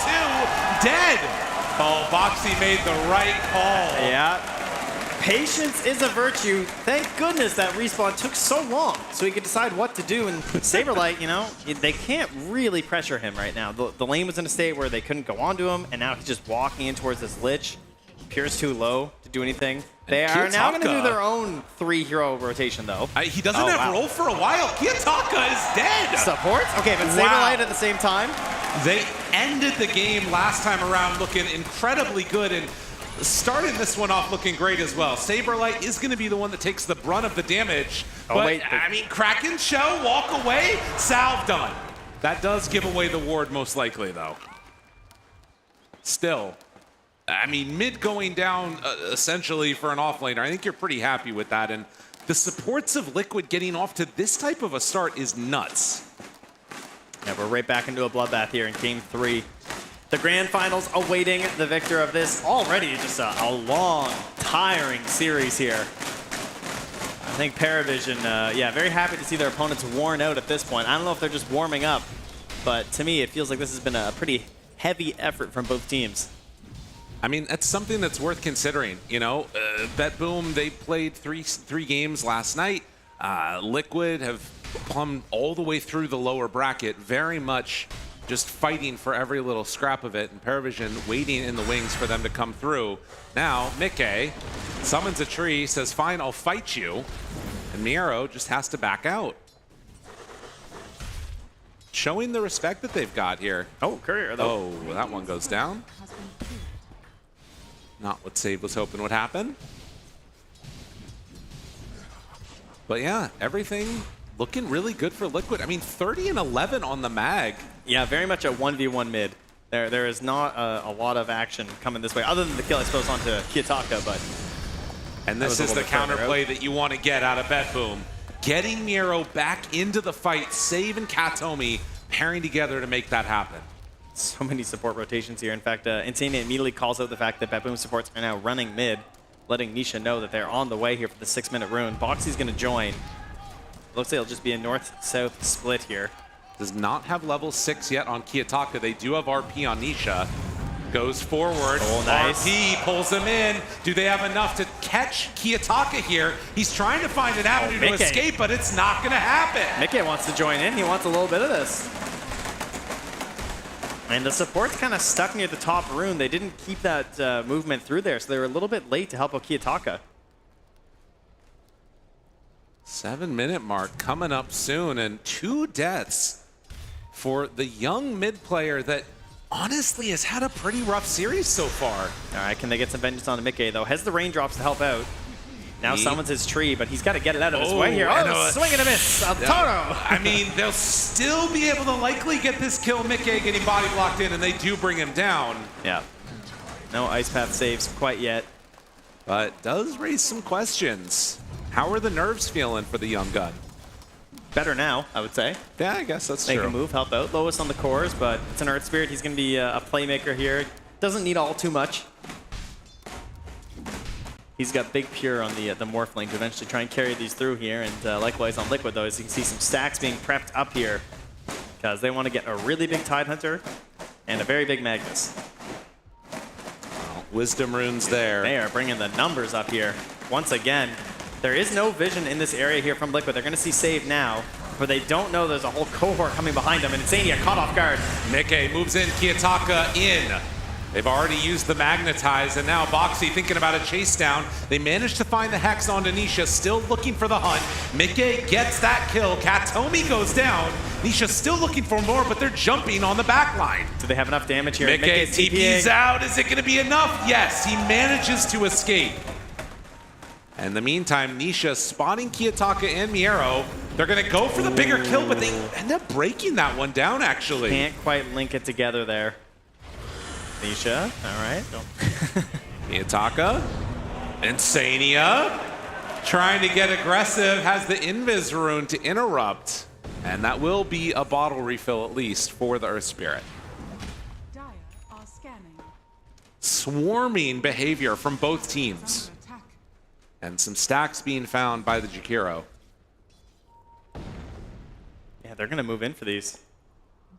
S20: dead. Oh, Boxy made the right call.
S19: Yeah. Patience is a virtue. Thank goodness that respawn took so long so he could decide what to do. And Saberlight, you know, they can't really pressure him right now. The lane was in a state where they couldn't go onto him, and now he's just walking in towards this Lich. Pure's too low to do anything. They are now going to do their own 3-hero rotation, though.
S20: He doesn't have roll for a while. Kiyotaka is dead.
S19: Supports? Okay, but Saberlight at the same time.
S20: They ended the game last time around looking incredibly good, and starting this one off looking great as well. Saberlight is going to be the one that takes the brunt of the damage. I mean, Kraken show, walk away, salve done. That does give away the ward most likely, though. Still, I mean, mid going down essentially for an offlaner. I think you're pretty happy with that. And the supports of Liquid getting off to this type of a start is nuts.
S19: Yeah, we're right back into a bloodbath here in Game 3. The grand finals awaiting the victor of this. Already just a long, tiring series here. I think Paravision, yeah, very happy to see their opponents worn out at this point. I don't know if they're just warming up, but to me, it feels like this has been a pretty heavy effort from both teams.
S20: I mean, that's something that's worth considering. You know, BetBoom, they played three games last night. Liquid have plumbed all the way through the lower bracket, very much just fighting for every little scrap of it, and Paravision waiting in the wings for them to come through. Now, Mickey summons a tree, says, fine, I'll fight you, and Miro just has to back out. showing the respect that they've got here.
S19: Oh, Courier though.
S20: Oh, that one goes down. Not what Save was hoping would happen. But yeah, everything looking really good for Liquid. I mean, 30 and 11 on the mag.
S19: Yeah, very much a 1v1 mid. There is not a lot of action coming this way, other than the kill, I suppose, onto Kiyotaka, but...
S20: And this is the counterplay that you want to get out of BetBoom. Getting Miro back into the fight, Save and Katomi pairing together to make that happen.
S19: So many support rotations here. In fact, Insane immediately calls out the fact that BetBoom supports are now running mid, letting Nisha know that they're on the way here for the 6-minute rune. Boxy's going to join. Looks like it'll just be a north-south split here.
S20: Does not have level 6 yet on Kiyotaka. They do have RP on Nisha. Goes forward.
S19: Oh, nice.
S20: RP pulls him in. Do they have enough to catch Kiyotaka here? He's trying to find an avenue to escape, but it's not going to happen.
S19: Mickey wants to join in. He wants a little bit of this. And the support's kind of stuck near the top rune. They didn't keep that movement through there, so they were a little bit late to help out Kiyotaka.
S20: 7-minute mark coming up soon, and 2 deaths for the young mid player that honestly has had a pretty rough series so far.
S19: All right, can they get some vengeance on Mickey, though? Has the raindrops to help out. Now summons his tree, but he's got to get it out of his way here. Oh, swing and a miss. Taro!
S20: I mean, they'll still be able to likely get this kill. Mickey getting body blocked in, and they do bring him down.
S19: Yeah. No Ice Path saves quite yet.
S20: But does raise some questions. How are the nerves feeling for the young gun?
S19: Better now, I would say.
S20: Yeah, I guess that's
S19: Make
S20: true.
S19: a move, help out. Lowest on the cores, but it's an Earth Spirit. He's going to be a playmaker here. Doesn't need all too much. He's got Big Pure on the Morphling to eventually try and carry these through here. And likewise on Liquid, though, as you can see some stacks being prepped up here because they want to get a really big Tidehunter and a very big Magnus.
S20: Well, Wisdom runes there.
S19: They are bringing the numbers up here. Once again, there is no vision in this area here from Liquid. They're going to see Save now, but they don't know there's a whole cohort coming behind them, and Insania caught off guard.
S20: Mickey moves in, Kiyotaka in. They've already used the Magnetize, and now Boxy thinking about a chase down. They managed to find the Hex on Nisha, still looking for the hunt. Mickey gets that kill. Katomi goes down. Nisha still looking for more, but they're jumping on the back line.
S19: Do they have enough damage here?
S20: Mickey TP's out. Is it going to be enough? Yes, he manages to escape. In the meantime, Nisha spotting Kiyotaka and Miero. They're going to go for the bigger kill, but they end up breaking that one down, actually.
S19: Can't quite link it together there. Nisha, all right.
S20: Kiyotaka, Insania, trying to get aggressive, has the Invis rune to interrupt. And that will be a bottle refill, at least, for the Earth Spirit. Swarming behavior from both teams. And some stacks being found by the Jakiro.
S19: Yeah, they're going to move in for these.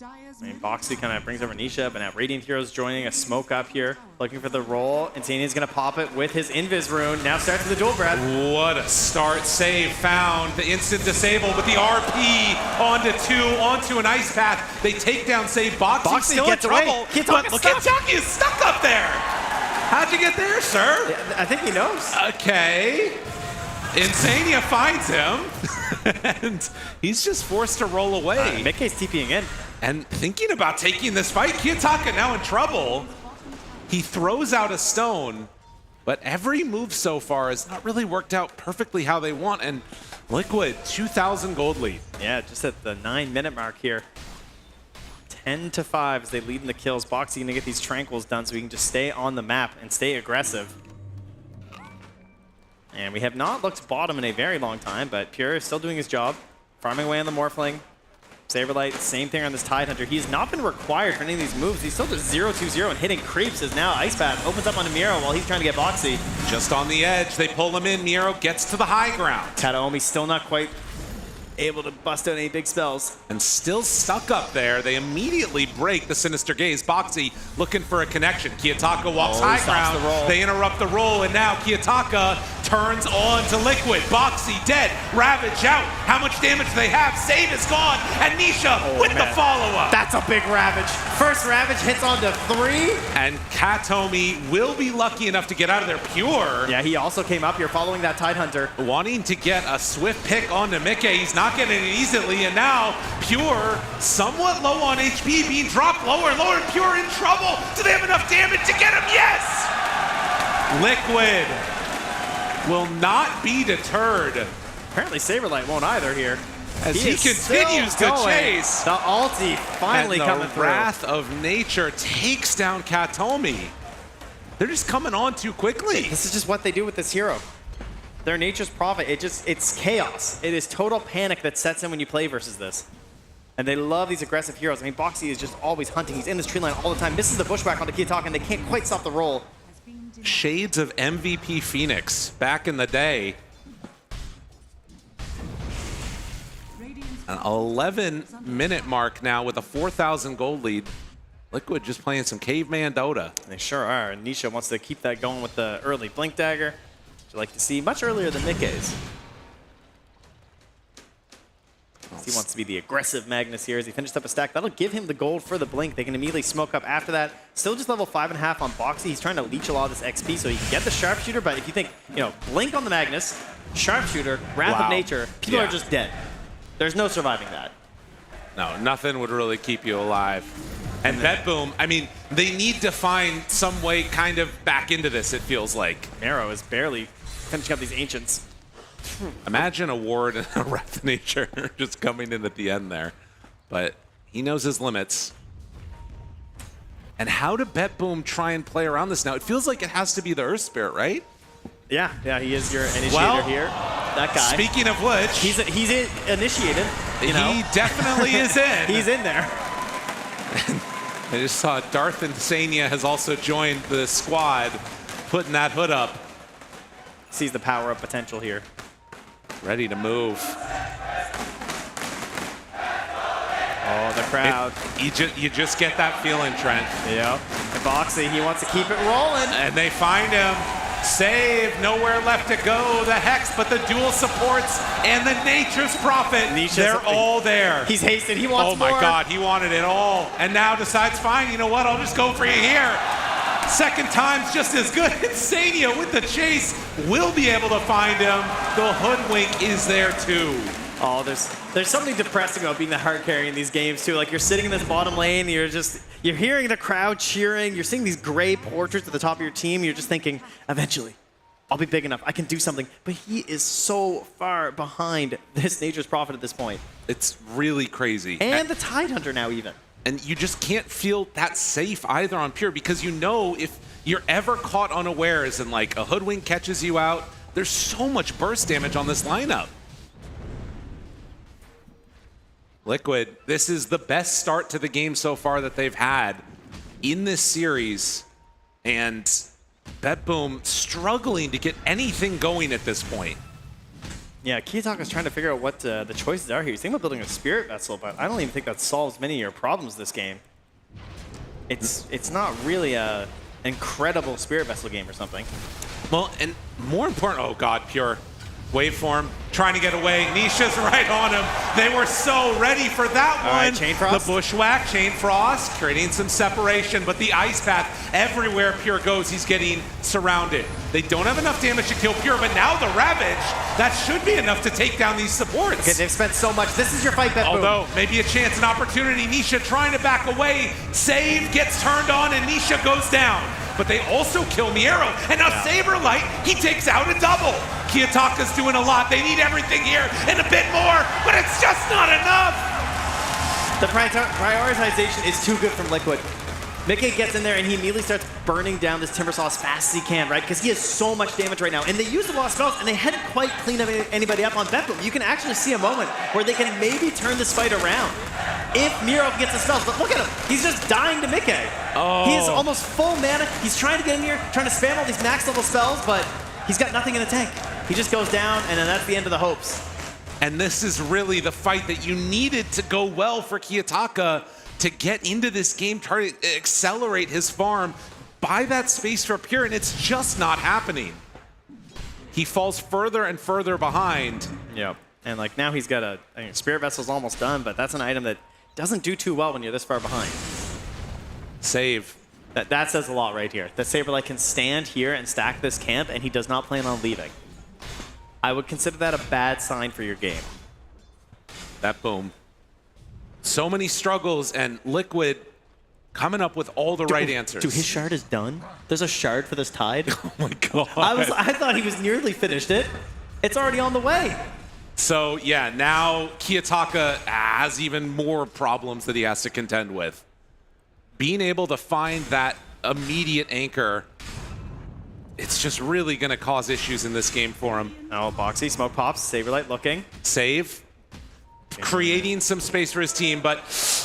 S19: I mean, Boxy kind of brings over Nisha, but now Radiant Heroes joining a smoke up here, looking for the roll. Insania's going to pop it with his Invis rune. Now starts with the dual breath.
S20: What a start. Save found. The instant disable, but the RP onto 2, onto an Ice Path. They take down Save. Boxy still in trouble. But look at Chucky is stuck up there. How'd you get there, sir?
S19: Yeah, I think he knows.
S20: Okay. Insania finds him, and he's just forced to roll away.
S19: Mickey's TPing in.
S20: And thinking about taking this fight, Kiyotaka now in trouble. He throws out a stone, but every move so far has not really worked out perfectly how they want, and Liquid, 2,000 gold lead.
S19: Yeah, just at the 9-minute mark here. 10-5 as they lead in the kills. Boxy gonna get these tranquils done so we can just stay on the map and stay aggressive. And we have not looked bottom in a very long time, but Pure is still doing his job. Farming away on the Morphling. Saberlight, same thing on this Tidehunter. He's not been required for any of these moves. He's still just 0-2-0 and hitting creeps as now Ice Path opens up on Miro while he's trying to get Boxy.
S20: Just on the edge, they pull him in. Miro gets to the high ground.
S19: Kataomi still not quite able to bust out any big spells.
S20: And still stuck up there. They immediately break the Sinister Gaze. Boxy looking for a connection. Kiyotaka walks high ground. They interrupt the roll, and now Kiyotaka turns on to Liquid. Boxy dead, Ravage out. How much damage do they have? Save is gone, and Nisha with the follow-up.
S19: That's a big Ravage. First Ravage hits onto 3.
S20: And Katomi will be lucky enough to get out of there. Pure.
S19: Yeah, he also came up here following that Tidehunter.
S20: Wanting to get a swift pick onto Mickey. He's not getting it easily, and now Pure, somewhat low on HP, being dropped lower and lower, and Pure in trouble. Do they have enough damage to get him? Yes! Liquid will not be deterred.
S19: Apparently Saberlight won't either here.
S20: As he continues to chase.
S19: The ulti finally coming through.
S20: The Wrath of Nature takes down Katomi. They're just coming on too quickly.
S19: This is just what they do with this hero. Their Nature's Prophet, it's chaos. It is total panic that sets in when you play versus this. And they love these aggressive heroes. I mean, Boxy is just always hunting. He's in this tree line all the time. Misses the bushwhack onto Kiyotaka, and they can't quite stop the roll.
S20: Shades of MVP Phoenix back in the day. An 11-minute mark now with a 4,000 gold lead. Liquid just playing some caveman Dota.
S19: They sure are. And Nisha wants to keep that going with the early Blink Dagger, which I like to see much earlier than Mickey's. He wants to be the aggressive Magnus here as he finished up a stack. That'll give him the gold for the Blink. They can immediately smoke up after that. Still just level 5.5 on Boxy. He's trying to leech a lot of this XP so he can get the Sharpshooter, but if you think, Blink on the Magnus, Sharpshooter, Wrath of Nature, people are just dead. There's no surviving that.
S20: No, nothing would really keep you alive. And BetBoom, I mean, they need to find some way kind of back into this, it feels like.
S19: Marrow is barely finishing up these Ancients.
S20: Imagine a Ward and a Wrath of Nature just coming in at the end there. But he knows his limits. And how to BetBoom try and play around this now? It feels like it has to be the Earth Spirit, right?
S19: Yeah, he is your initiator here. That guy.
S20: Speaking of which,
S19: he's initiated.
S20: He definitely is in.
S19: He's in there.
S20: I just saw Darth Insania has also joined the squad, putting that hood up.
S19: Sees the power-up potential here.
S20: Ready to move.
S19: Oh, the crowd.
S20: You just get that feeling, Trent.
S19: Yeah. And Boxy, he wants to keep it rolling.
S20: And they find him. Save, nowhere left to go. The Hex, but the dual supports and the Nature's Prophet, they're all there.
S19: He's hasted, he wants
S20: more. Oh my
S19: more.
S20: God, he wanted it all. And now decides, fine, you know what, I'll just go for you here. Second time's just as good. Insania with the chase will be able to find him. The Hoodwink is there too.
S19: Oh, there's something depressing about being the hard carry in these games too. Like you're sitting in this bottom lane, you're hearing the crowd cheering, you're seeing these gray portraits at the top of your team, you're just thinking, eventually, I'll be big enough, I can do something. But he is so far behind this Nature's Prophet at this point.
S20: It's really crazy.
S19: And the Tidehunter now even.
S20: And you just can't feel that safe either on Pure because you know if you're ever caught unawares and like a Hoodwink catches you out, there's so much burst damage on this lineup. Liquid, this is the best start to the game so far that they've had in this series. And BetBoom struggling to get anything going at this point.
S19: Yeah, Kiyotaka's trying to figure out what the choices are here. He's thinking about building a Spirit Vessel, but I don't even think that solves many of your problems this game. It's not really a incredible Spirit Vessel game or something.
S20: Well, and more important, oh God, Pure. Waveform, trying to get away. Nisha's right on him. They were so ready for that one.
S19: Right, Chain Frost.
S20: The Bushwhack, Chain Frost, creating some separation, but the Ice Path, everywhere Pure goes, he's getting surrounded. They don't have enough damage to kill Pure, but now the Ravage, that should be enough to take down these supports.
S19: Okay, they've spent so much. This is your fight, BetBoom.
S20: Although, maybe a chance, an opportunity. Nisha trying to back away. Save gets turned on, and Nisha goes down. But they also kill Miero. And now Saberlight, he takes out a double. Kiyotaka's doing a lot. They need everything here and a bit more, but it's just not enough.
S19: The prioritization is too good from Liquid. Mickey gets in there and he immediately starts burning down this Timbersaw as fast as he can, right? Because he has so much damage right now. And they used a lot of spells and they hadn't quite cleaned anybody up on BetBoom. You can actually see a moment where they can maybe turn this fight around. If Miro gets the spells, but look at him. He's just dying to Mickey.
S20: Oh.
S19: He is almost full mana. He's trying to get in here, trying to spam all these max level spells, but he's got nothing in the tank. He just goes down and then that's the end of the hopes.
S20: And this is really the fight that you needed to go well for Kiyotaka to get into this game, try to accelerate his farm, buy that space for Pure, and it's just not happening. he falls further and further behind.
S19: Yep. And like now he's got Spirit Vessel's almost done, but that's an item that doesn't do too well when you're this far behind.
S20: Save.
S19: That says a lot right here. That Saberlight can stand here and stack this camp, and he does not plan on leaving. I would consider that a bad sign for your game.
S20: That boom. So many struggles, and Liquid coming up with all the right answers.
S19: Dude, his shard is done? There's a shard for this Tide?
S20: Oh my god.
S19: I thought he was nearly finished it. It's already on the way.
S20: So yeah, now Kiyotaka has even more problems that he has to contend with. Being able to find that immediate anchor, it's just really going to cause issues in this game for him.
S19: Oh, Boxy, smoke pops, Saberlight looking.
S20: Save. Creating some space for his team, but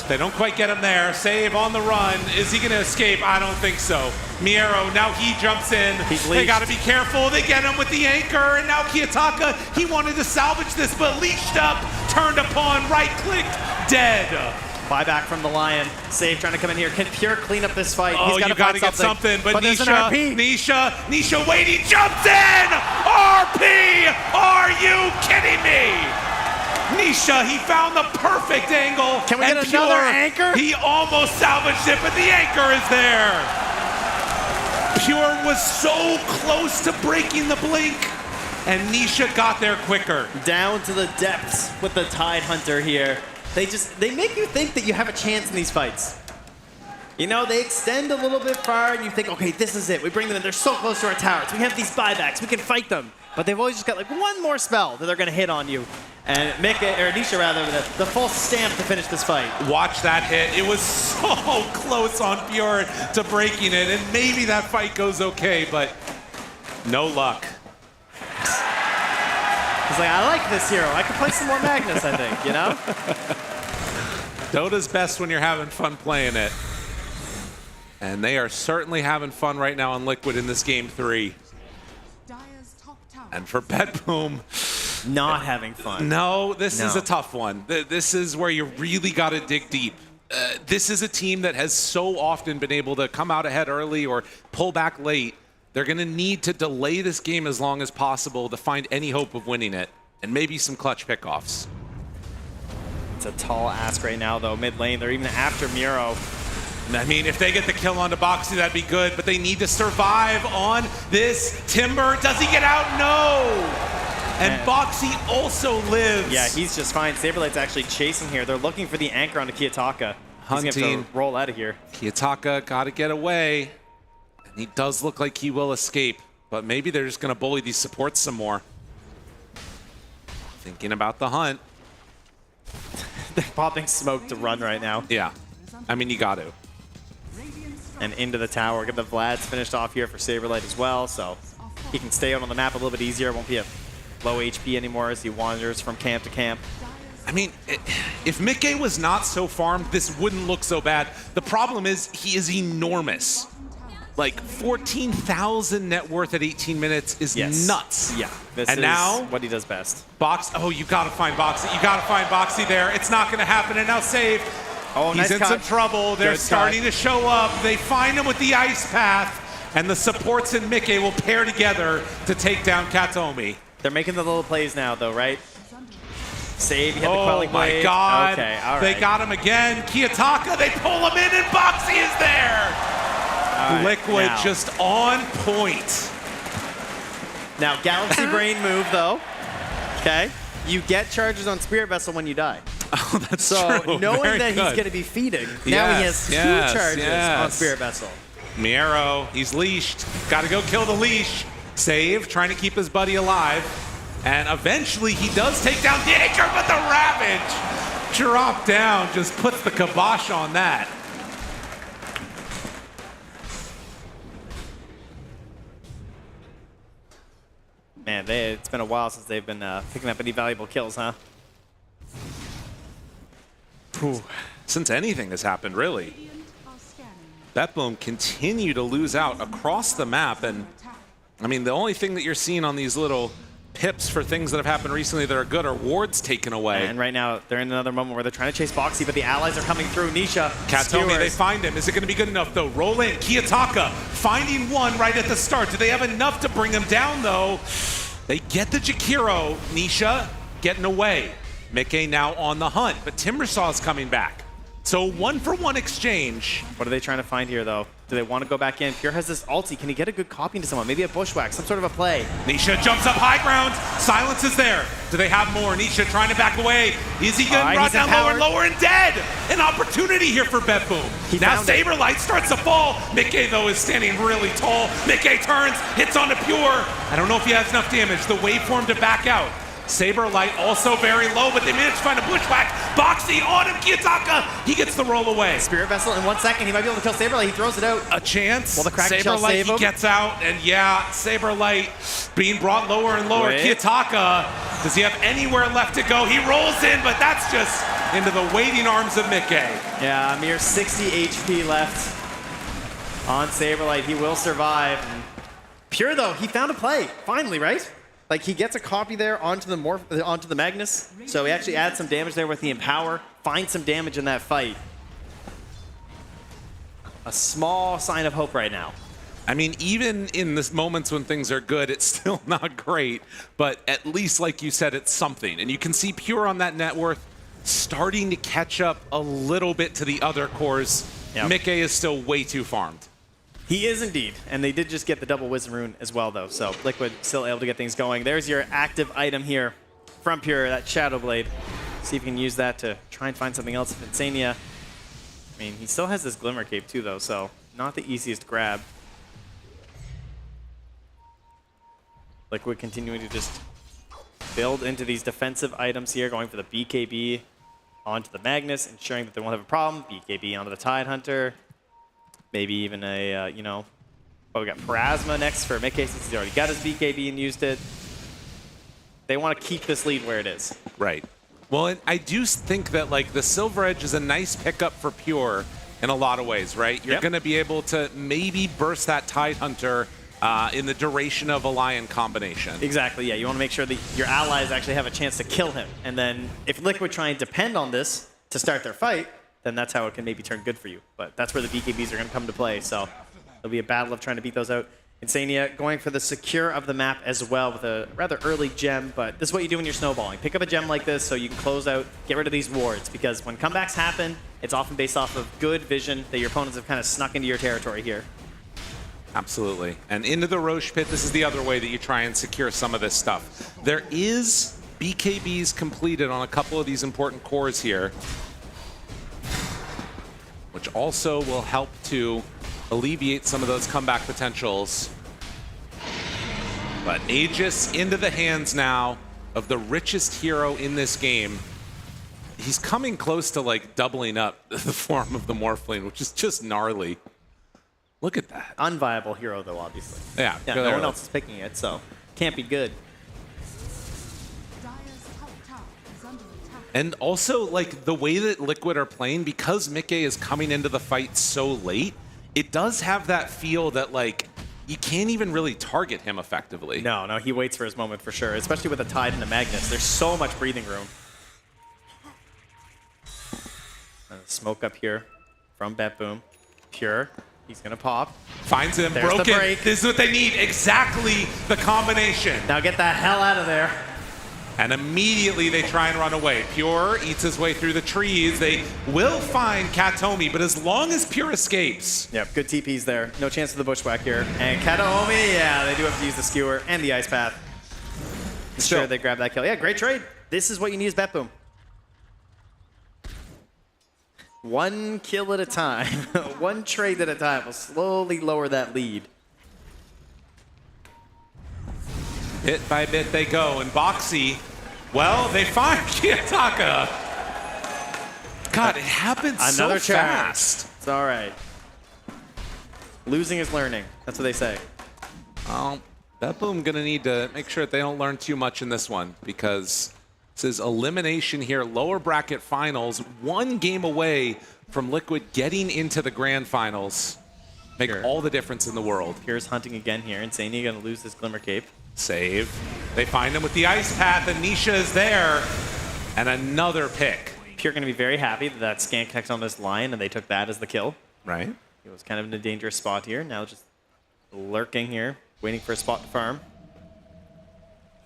S20: they don't quite get him there. Save on the run. Is he going to escape? I don't think so. Miero, now he jumps in. They got to be careful. They get him with the anchor, and now Kiyotaka, he wanted to salvage this, but leashed up, turned upon, right-clicked, dead.
S19: Buyback from the Lion. Save trying to come in here. Can Pure clean up this fight?
S20: Oh,
S19: He's
S20: you got to get something. But Nisha waiting, jumps in! RP! Are you kidding me? Nisha, he found the perfect angle.
S19: Can we get another anchor?
S20: He almost salvaged it, but the anchor is there. Pure was so close to breaking the blink, and Nisha got there quicker.
S19: Down to the depths with the Tide Hunter here. They make you think that you have a chance in these fights. You know, they extend a little bit far, and you think, okay, this is it. We bring them in. They're so close to our towers. We have these buybacks. We can fight them. But they've always just got like one more spell that they're going to hit on you. And Nisha, rather, the full stamp to finish this fight.
S20: Watch that hit. It was so close on Pure to breaking it, and maybe that fight goes okay, but no luck.
S19: He's like, I like this hero. I could play some more Magnus, I think, you know?
S20: Dota's best when you're having fun playing it. And they are certainly having fun right now on Liquid in this game 3. And for BetBoom,
S19: not having fun.
S20: No, this is a tough one. This is where you really got to dig deep. This is a team that has so often been able to come out ahead early or pull back late. They're going to need to delay this game as long as possible to find any hope of winning it, and maybe some clutch pickoffs.
S19: It's a tall ask right now, though. Mid lane, they're even after Miro.
S20: I mean, if they get the kill onto Boxy, that'd be good, but they need to survive on this Timber. Does he get out? No! And Boxy also lives.
S19: Yeah, he's just fine. Saberlight's actually chasing here. They're looking for the anchor onto Kiyotaka. He's going to roll out of here.
S20: Kiyotaka got to get away. And he does look like he will escape, but maybe they're just going to bully these supports some more. Thinking about the hunt.
S19: They're popping smoke to run right now.
S20: Yeah. I mean, you got to.
S19: And into the tower. Get the Vlad's finished off here for Saberlight as well, so he can stay out on the map a little bit easier. Won't be a low HP anymore as he wanders from camp to camp.
S20: I mean, if Mickey was not so farmed, this wouldn't look so bad. The problem is he is enormous. Like 14,000 net worth at 18 minutes is nuts.
S19: Yeah, this
S20: and
S19: is
S20: now
S19: what he does best.
S20: Oh, you gotta find Boxy. You gotta find Boxy there. It's not gonna happen. And now Save.
S19: Oh,
S20: he's
S19: nice
S20: in
S19: cut.
S20: some trouble. They're
S19: Good
S20: starting
S19: cut.
S20: to show up. They find him with the ice path, and the supports and Mickey will pair together to take down Katomi.
S19: They're making the little plays now, though, right? Save, he had the quelling
S20: my
S19: blade.
S20: God.
S19: Okay, all right.
S20: They got him again. Kiyotaka, they pull him in, and Boxy is there.
S19: Right,
S20: Liquid
S19: now.
S20: just on point.
S19: Now, Galaxy Brain move, though. Okay. You get charges on Spirit Vessel when you die.
S20: Oh, that's
S19: so
S20: true.
S19: knowing
S20: Very
S19: that he's
S20: good.
S19: going to be feeding, now he has two charges on Spirit Vessel.
S20: Miero, he's leashed. Got to go kill the leash. Save, trying to keep his buddy alive. And eventually he does take down the anchor, but the Ravage drop down just puts the kibosh on that.
S19: Man, it's been a while since they've been picking up any valuable kills, huh?
S20: Whew. Since anything has happened, really. BetBoom continue to lose out across the map, and I mean, the only thing that you're seeing on these little pips for things that have happened recently that are good are wards taken away.
S19: And right now, they're in another moment where they're trying to chase Boxy, but the allies are coming through. Nisha,
S20: Katomi, they find him. Is it going to be good enough, though? Roll in. Kiyotaka finding one right at the start. Do they have enough to bring him down, though? They get the Jakiro. Nisha getting away. Mickey now on the hunt, but Timbersaw is coming back. So 1-for-1 exchange.
S19: What are they trying to find here, though? Do they want to go back in? Pure has this ulti. Can he get a good copy into someone? Maybe a bushwhack, some sort of a play.
S20: Nisha jumps up high ground. Silence is there. Do they have more? Nisha trying to back away. Is he getting brought down lower and lower and dead? An opportunity here for BetBoom. Now Saberlight starts to fall. Mickey, though, is standing really tall. Mickey turns, hits onto Pure. I don't know if he has enough damage. The waveform to back out. Saberlight also very low, but they managed to find a bushwhack. Boxy on him, Kiyotaka. He gets the roll away.
S19: Spirit Vessel in 1 second. He might be able to kill Saberlight. He throws it out.
S20: A chance.
S19: Well, the Kraken shell
S20: Saberlight,
S19: save him.
S20: he gets out, and yeah, Saberlight being brought lower and lower. Kiyotaka, does he have anywhere left to go? He rolls in, but that's just into the waiting arms of Mickey.
S19: Yeah, a mere 60 HP left on Saberlight. He will survive. Pure, though, he found a play. Finally, right? Like, he gets a copy there onto the Magnus, so he actually adds some damage there with the Empower, finds some damage in that fight. A small sign of hope right now.
S20: I mean, even in the moments when things are good, it's still not great, but at least, like you said, it's something. And you can see Pure on that net worth starting to catch up a little bit to the other cores.
S19: Yep.
S20: Mickey is still way too farmed.
S19: He is indeed, and they did just get the double Wisdom Rune as well, though, so Liquid still able to get things going. There's your active item here from Pure, that Shadow Blade. See if you can use that to try and find something else. If Insania, I mean, he still has this Glimmer Cape too, though, so not the easiest grab. Liquid continuing to just build into these defensive items here, going for the BKB onto the Magnus, ensuring that they won't have a problem. BKB onto the Tidehunter. Maybe even a, you know, we got Plasma next for Mickey since he's already got his BKB and used it. They want to keep this lead where it is.
S20: Right. Well, and I do think that, like, the Silver Edge is a nice pickup for Pure in a lot of ways, right? You're going to be able to maybe burst that Tidehunter in the duration of a Lion combination.
S19: Exactly, yeah. You want to make sure that your allies actually have a chance to kill him. And then if Liquid try and depend on this to start their fight, then that's how it can maybe turn good for you. But that's where the BKBs are going to come to play. So it'll be a battle of trying to beat those out. Insania going for the secure of the map as well with a rather early gem, but this is what you do when you're snowballing. Pick up a gem like this so you can close out, get rid of these wards, because when comebacks happen, it's often based off of good vision that your opponents have kind of snuck into your territory here.
S20: Absolutely. And into the Roche Pit, this is the other way that you try and secure some of this stuff. There is BKBs completed on a couple of these important cores here, which also will help to alleviate some of those comeback potentials. But Aegis into the hands now of the richest hero in this game. He's coming close to, like, doubling up the form of the Morphling, which is just gnarly. Look at that.
S19: Unviable hero, though, obviously.
S20: Yeah,
S19: no one else is picking it, so can't be good.
S20: And also, like, the way that Liquid are playing, because Mickey is coming into the fight so late, it does have that feel that, like, you can't even really target him effectively.
S19: No, he waits for his moment for sure, especially with a Tide and a Magnus. There's so much breathing room. Smoke up here from BetBoom. Pure. He's going to pop.
S20: Finds him.
S19: There's
S20: broken.
S19: The break.
S20: This is what they need. Exactly the combination.
S19: Now get the hell out of there.
S20: And immediately they try and run away. Pure eats his way through the trees. They will find Katomi, but as long as Pure escapes.
S19: Yep, good TPs there. No chance of the bushwhack here. And Katomi, yeah, they do have to use the skewer and the ice path. Sure, they grab that kill. Yeah, great trade. This is what you need as BetBoom. One kill at a time, one trade at a time will slowly lower that lead.
S20: Bit by bit they go, and Boxy, well, they find Kiyotaka. God, it happens
S19: Another
S20: so fast.
S19: It's all right. Losing is learning. That's what they say.
S20: Well, BetBoom gonna need to make sure that they don't learn too much in this one, because this is elimination here, lower bracket finals, one game away from Liquid getting into the grand finals. Make all the difference in the world.
S19: Pure's hunting again here. Insania gonna lose this Glimmer Cape.
S20: Save. They find him with the ice path, and Nisha is there. And another pick.
S19: Pure gonna be very happy that that Skank text on this line, and they took that as the kill.
S20: Right.
S19: He was kind of in a dangerous spot here. Now just lurking here, waiting for a spot to farm.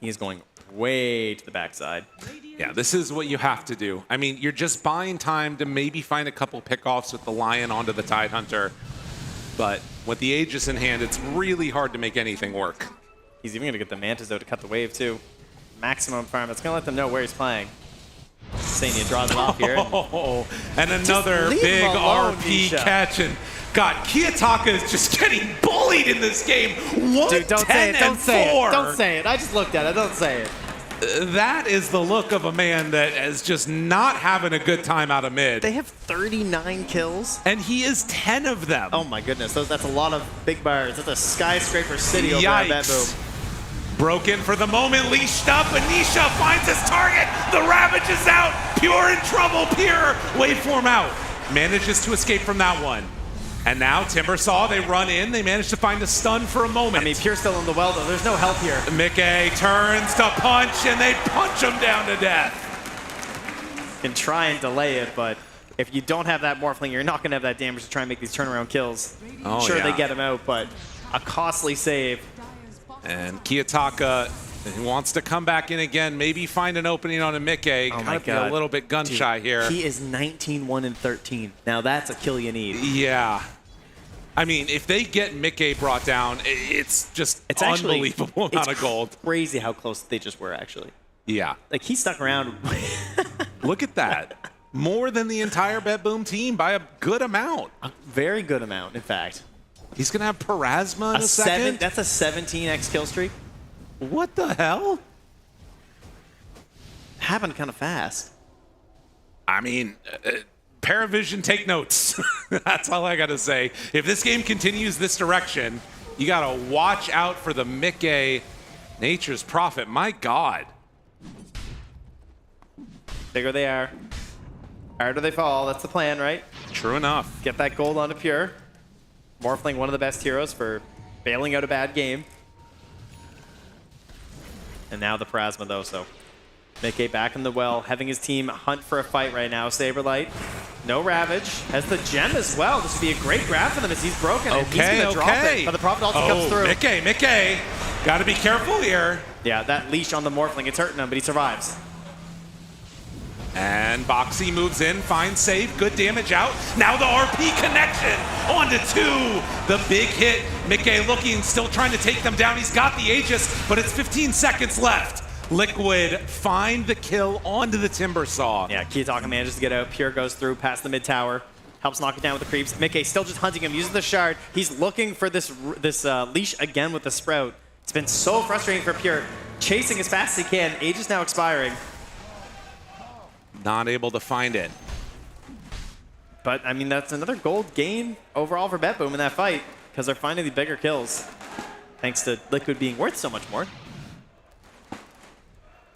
S19: He is going way to the backside.
S20: Yeah, this is what you have to do. I mean, you're just buying time to maybe find a couple pickoffs with the Lion onto the Tidehunter. But with the Aegis in hand, it's really hard to make anything work.
S19: He's even going to get the Mantis, though, to cut the wave, too. Maximum farm. That's going to let them know where he's playing. Sania draws it off here.
S20: And another big RP catch. And God, Kiyotaka is just getting bullied in this game.
S19: Dude, don't say it. Don't say it. Don't say it. I just looked at it. Don't say it.
S20: That is the look of a man that is just not having a good time out of mid.
S19: They have 39 kills.
S20: And he is 10 of them.
S19: Oh my goodness. That's a lot of big bars. That's a skyscraper city over at that boom.
S20: Broken for the moment, leashed up. Anisha finds his target. The Ravage is out. Pure in trouble. Pure waveform out. Manages to escape from that one. And now Timbersaw, they run in. They manage to find a stun for a moment.
S19: I mean, Pure's still in the well, though. There's no help here.
S20: Mickey turns to punch, and they punch him down to death.
S19: Can try and delay it, but if you don't have that Morphling, you're not going to have that damage to try and make these turnaround kills.
S20: Oh,
S19: sure,
S20: yeah.
S19: they get him out, but a costly save.
S20: And Kiyotaka wants to come back in again, maybe find an opening on a Mickey.
S19: Oh
S20: Gotta be a little bit gun shy here.
S19: He is 19-1-13. Now that's a kill you need.
S20: Yeah. I mean, if they get Mickey brought down, it's just unbelievable amount of gold.
S19: Crazy how close they just were, actually.
S20: Yeah.
S19: Like, he stuck around.
S20: Look at that. More than the entire BetBoom team by a good amount.
S19: A very good amount, in fact.
S20: He's going to have Parasma in a second?
S19: That's a 17x kill streak.
S20: What the hell?
S19: Happened kind of fast.
S20: I mean, Paravision, take notes. That's all I got to say. If this game continues this direction, you got to watch out for the Mickey Nature's Prophet. My God.
S19: Bigger they are, harder they fall. That's the plan, right?
S20: True enough.
S19: Get that gold onto Pure. Morphling, one of the best heroes for bailing out a bad game. And now the Parasma, though, so Mickey back in the well, having his team hunt for a fight right now. Saberlight, no Ravage, has the gem as well. This would be a great grab for them as he's broken. And he's gonna drop it, but the Prophet also comes through.
S20: Mickey, gotta be careful here.
S19: Yeah, that leash on the Morphling, it's hurting him, but he survives.
S20: And Boxy moves in, finds save, good damage out. Now the RP connection onto 2. The big hit. Mickey looking, still trying to take them down. He's got the Aegis, but it's 15 seconds left. Liquid find the kill onto the Timbersaw.
S19: Yeah, Kiyotaka manages to get out. Pure goes through past the mid tower. Helps knock it down with the creeps. Mickey still just hunting him, using the shard. He's looking for this leash again with the Sprout. It's been so frustrating for Pure. Chasing as fast as he can. Aegis now expiring.
S20: Not able to find it.
S19: But, I mean, that's another gold gain overall for BetBoom in that fight, because they're finding the bigger kills, thanks to Liquid being worth so much more.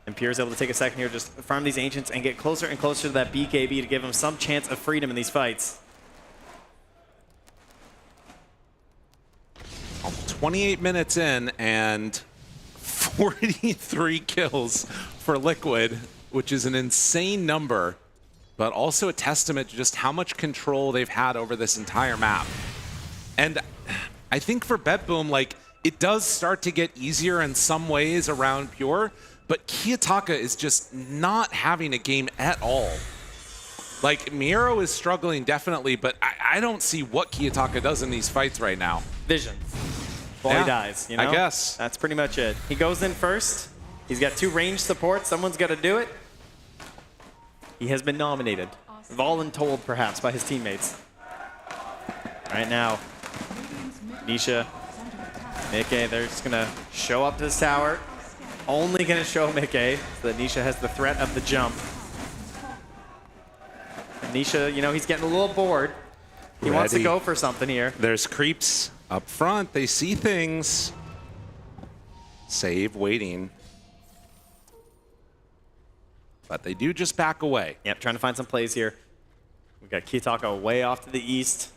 S19: And Pure's able to take a second here, just farm these Ancients and get closer and closer to that BKB to give him some chance of freedom in these fights.
S20: 28 minutes in and 43 kills for Liquid, which is an insane number, but also a testament to just how much control they've had over this entire map. And I think for BetBoom, like, it does start to get easier in some ways around Pure, but Kiyotaka is just not having a game at all. Like, Miro is struggling definitely, but I don't see what Kiyotaka does in these fights right now.
S19: Vision. Well, he dies, you know?
S20: I guess.
S19: That's pretty much it. He goes in first. He's got 2 ranged supports. Someone's got to do it. He has been nominated. Voluntold, perhaps, by his teammates. Right now, Nisha, Mickey, they're just going to show up to this tower. Only going to show Mickey so that Nisha has the threat of the jump. And Nisha, you know, he's getting a little bored. He wants to go for something here.
S20: There's creeps up front. They see things. Save, waiting. But they do just back away.
S19: Yep, trying to find some plays here. We've got Kiyotaka way off to the east.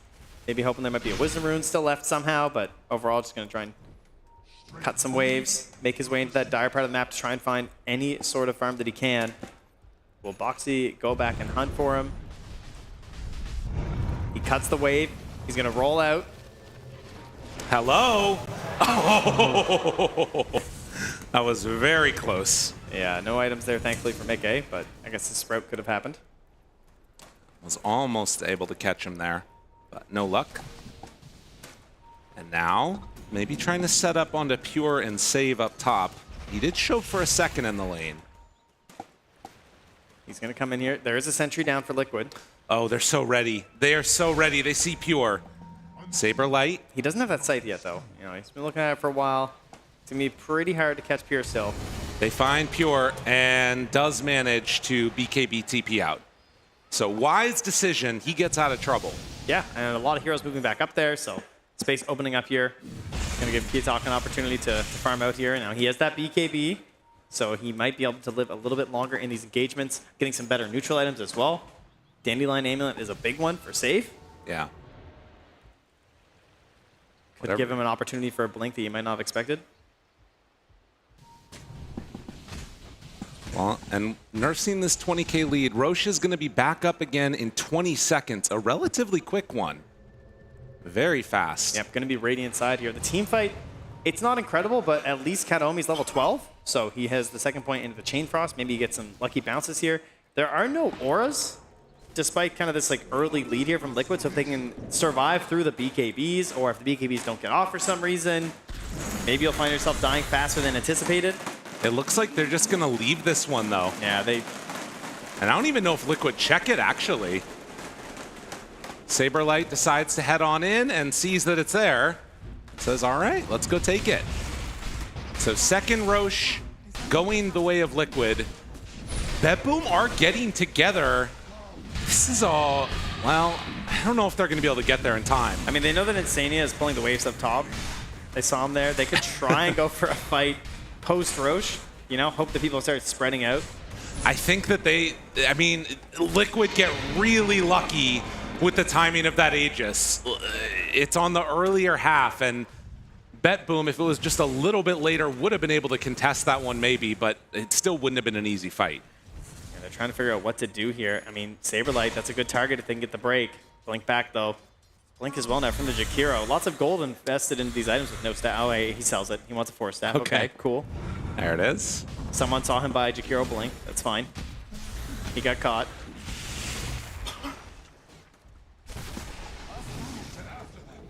S19: Maybe hoping there might be a Wisdom Rune still left somehow, but overall just going to try and cut some waves, make his way into that dire part of the map to try and find any sort of farm that he can. Will Boxy go back and hunt for him? He cuts the wave. He's going to roll out.
S20: Hello? Oh. That was very close.
S19: Yeah, no items there, thankfully, for Mickey, but I guess the sprout could have happened.
S20: Was almost able to catch him there, but no luck. And now, maybe trying to set up onto Pure and save up top. He did choke for a second in the lane.
S19: He's going to come in here. There is a sentry down for Liquid.
S20: Oh, they're so ready. They are so ready. They see Pure. Saberlight.
S19: He doesn't have that sight yet, though. You know, he's been looking at it for a while. It's going to be pretty hard to catch Pure still.
S20: They find Pure and does manage to BKB TP out. So wise decision. He gets out of trouble.
S19: Yeah, and a lot of heroes moving back up there, so space opening up here. Going to give Kiatok an opportunity to farm out here. Now he has that BKB, so he might be able to live a little bit longer in these engagements, getting some better neutral items as well. Dandelion Amulet is a big one for save.
S20: Yeah.
S19: Could give him an opportunity for a blink that you might not have expected.
S20: Well, and nursing this 20k lead, Roche is going to be back up again in 20 seconds, a relatively quick one. Very fast.
S19: Yep, going to be Radiant side here. The team fight, it's not incredible, but at least Kataomi's level 12, so he has the second point into the Chain Frost. Maybe he gets some lucky bounces here. There are no auras, despite kind of this like early lead here from Liquid, so if they can survive through the BKBs, or if the BKBs don't get off for some reason, maybe you'll find yourself dying faster than anticipated.
S20: It looks like they're just going to leave this one, though.
S19: Yeah, they...
S20: And I don't even know if Liquid check it, actually. Saberlight decides to head on in and sees that it's there. Says, all right, let's go take it. So second Roche going the way of Liquid. BetBoom are getting together. This is all... Well, I don't know if they're going to be able to get there in time.
S19: I mean, they know that Insania is pulling the waves up top. They saw him there. They could try and go for a fight post-Roche. You know, hope that people start spreading out.
S20: I think that I mean, Liquid get really lucky with the timing of that Aegis. It's on the earlier half, and BetBoom, if it was just a little bit later, would have been able to contest that one maybe, but it still wouldn't have been an easy fight.
S19: Yeah, they're trying to figure out what to do here. I mean, Saberlight, that's a good target if they can get the break. Blink back, though. Blink as well now from the Jakiro. Lots of gold invested into these items with no stat. Oh, wait, he sells it. He wants a 4 staff. Okay, cool.
S20: There it is.
S19: Someone saw him buy Jakiro Blink. That's fine. He got caught.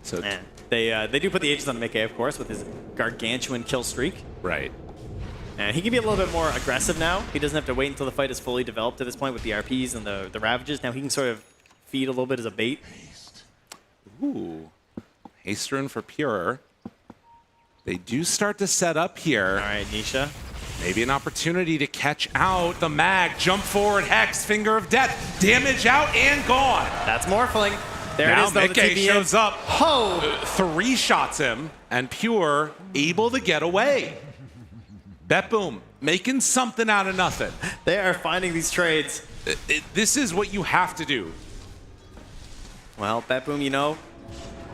S20: So
S19: man, they do put the Aegis on Mickey, of course, with his gargantuan kill streak.
S20: Right.
S19: And he can be a little bit more aggressive now. He doesn't have to wait until the fight is fully developed at this point with the RPs and the Ravages. Now he can sort of feed a little bit as a bait.
S20: Ooh. Haste for Pure. They do start to set up here.
S19: All right, Nisha.
S20: Maybe an opportunity to catch out the mag. Jump forward, Hex, Finger of Death. Damage out and gone.
S19: That's Morphling. There
S20: now
S19: it is, though,
S20: Mickey
S19: the
S20: shows up.
S19: Oh!
S20: 3 shots him, and Pure able to get away. BetBoom making something out of nothing.
S19: They are finding these trades.
S20: This is what you have to do.
S19: Well, BetBoom, you know,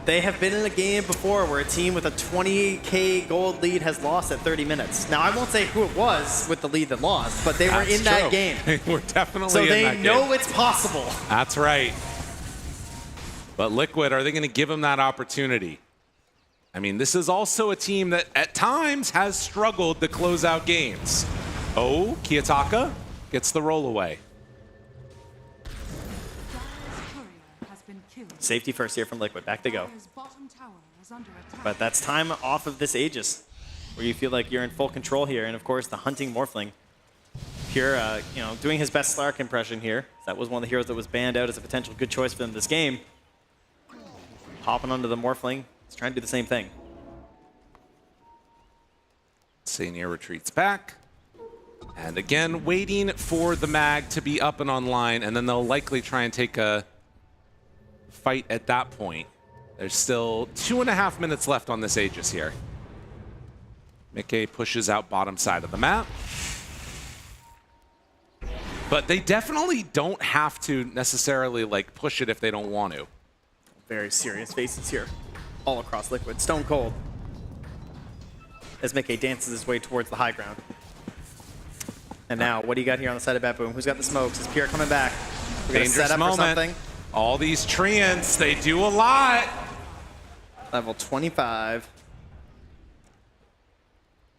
S19: they have been in a game before where a team with a 20k gold lead has lost at 30 minutes. Now, I won't say who it was with the lead that lost, but they were in that game.
S20: We're definitely
S19: so
S20: in that game.
S19: So they know it's possible.
S20: That's right. But Liquid, are they going to give him that opportunity? I mean, this is also a team that at times has struggled to close out games. Oh, Kiyotaka gets the roll away.
S19: Safety first here from Liquid. Back to go. But that's time off of this Aegis, where you feel like you're in full control here. And of course, the hunting Morphling. Pure, you know, doing his best Slark impression here. That was one of the heroes that was banned out as a potential good choice for them this game. Hopping onto the Morphling. He's trying to do the same thing.
S20: Senior retreats back. And again, waiting for the mag to be up and online, and then they'll likely try and take a fight at that point. There's still 2.5 minutes left on this Aegis here. Mickey pushes out bottom side of the map. But they definitely don't have to necessarily like push it if they don't want to.
S19: Very serious faces here, all across Liquid. Stone cold. As Mickey dances his way towards the high ground. And now, what do you got here on the side of BetBoom? Who's got the smokes? Is Pierre coming back? We're going to set up
S20: moment.
S19: For something.
S20: All these treants, they do a lot.
S19: Level 25.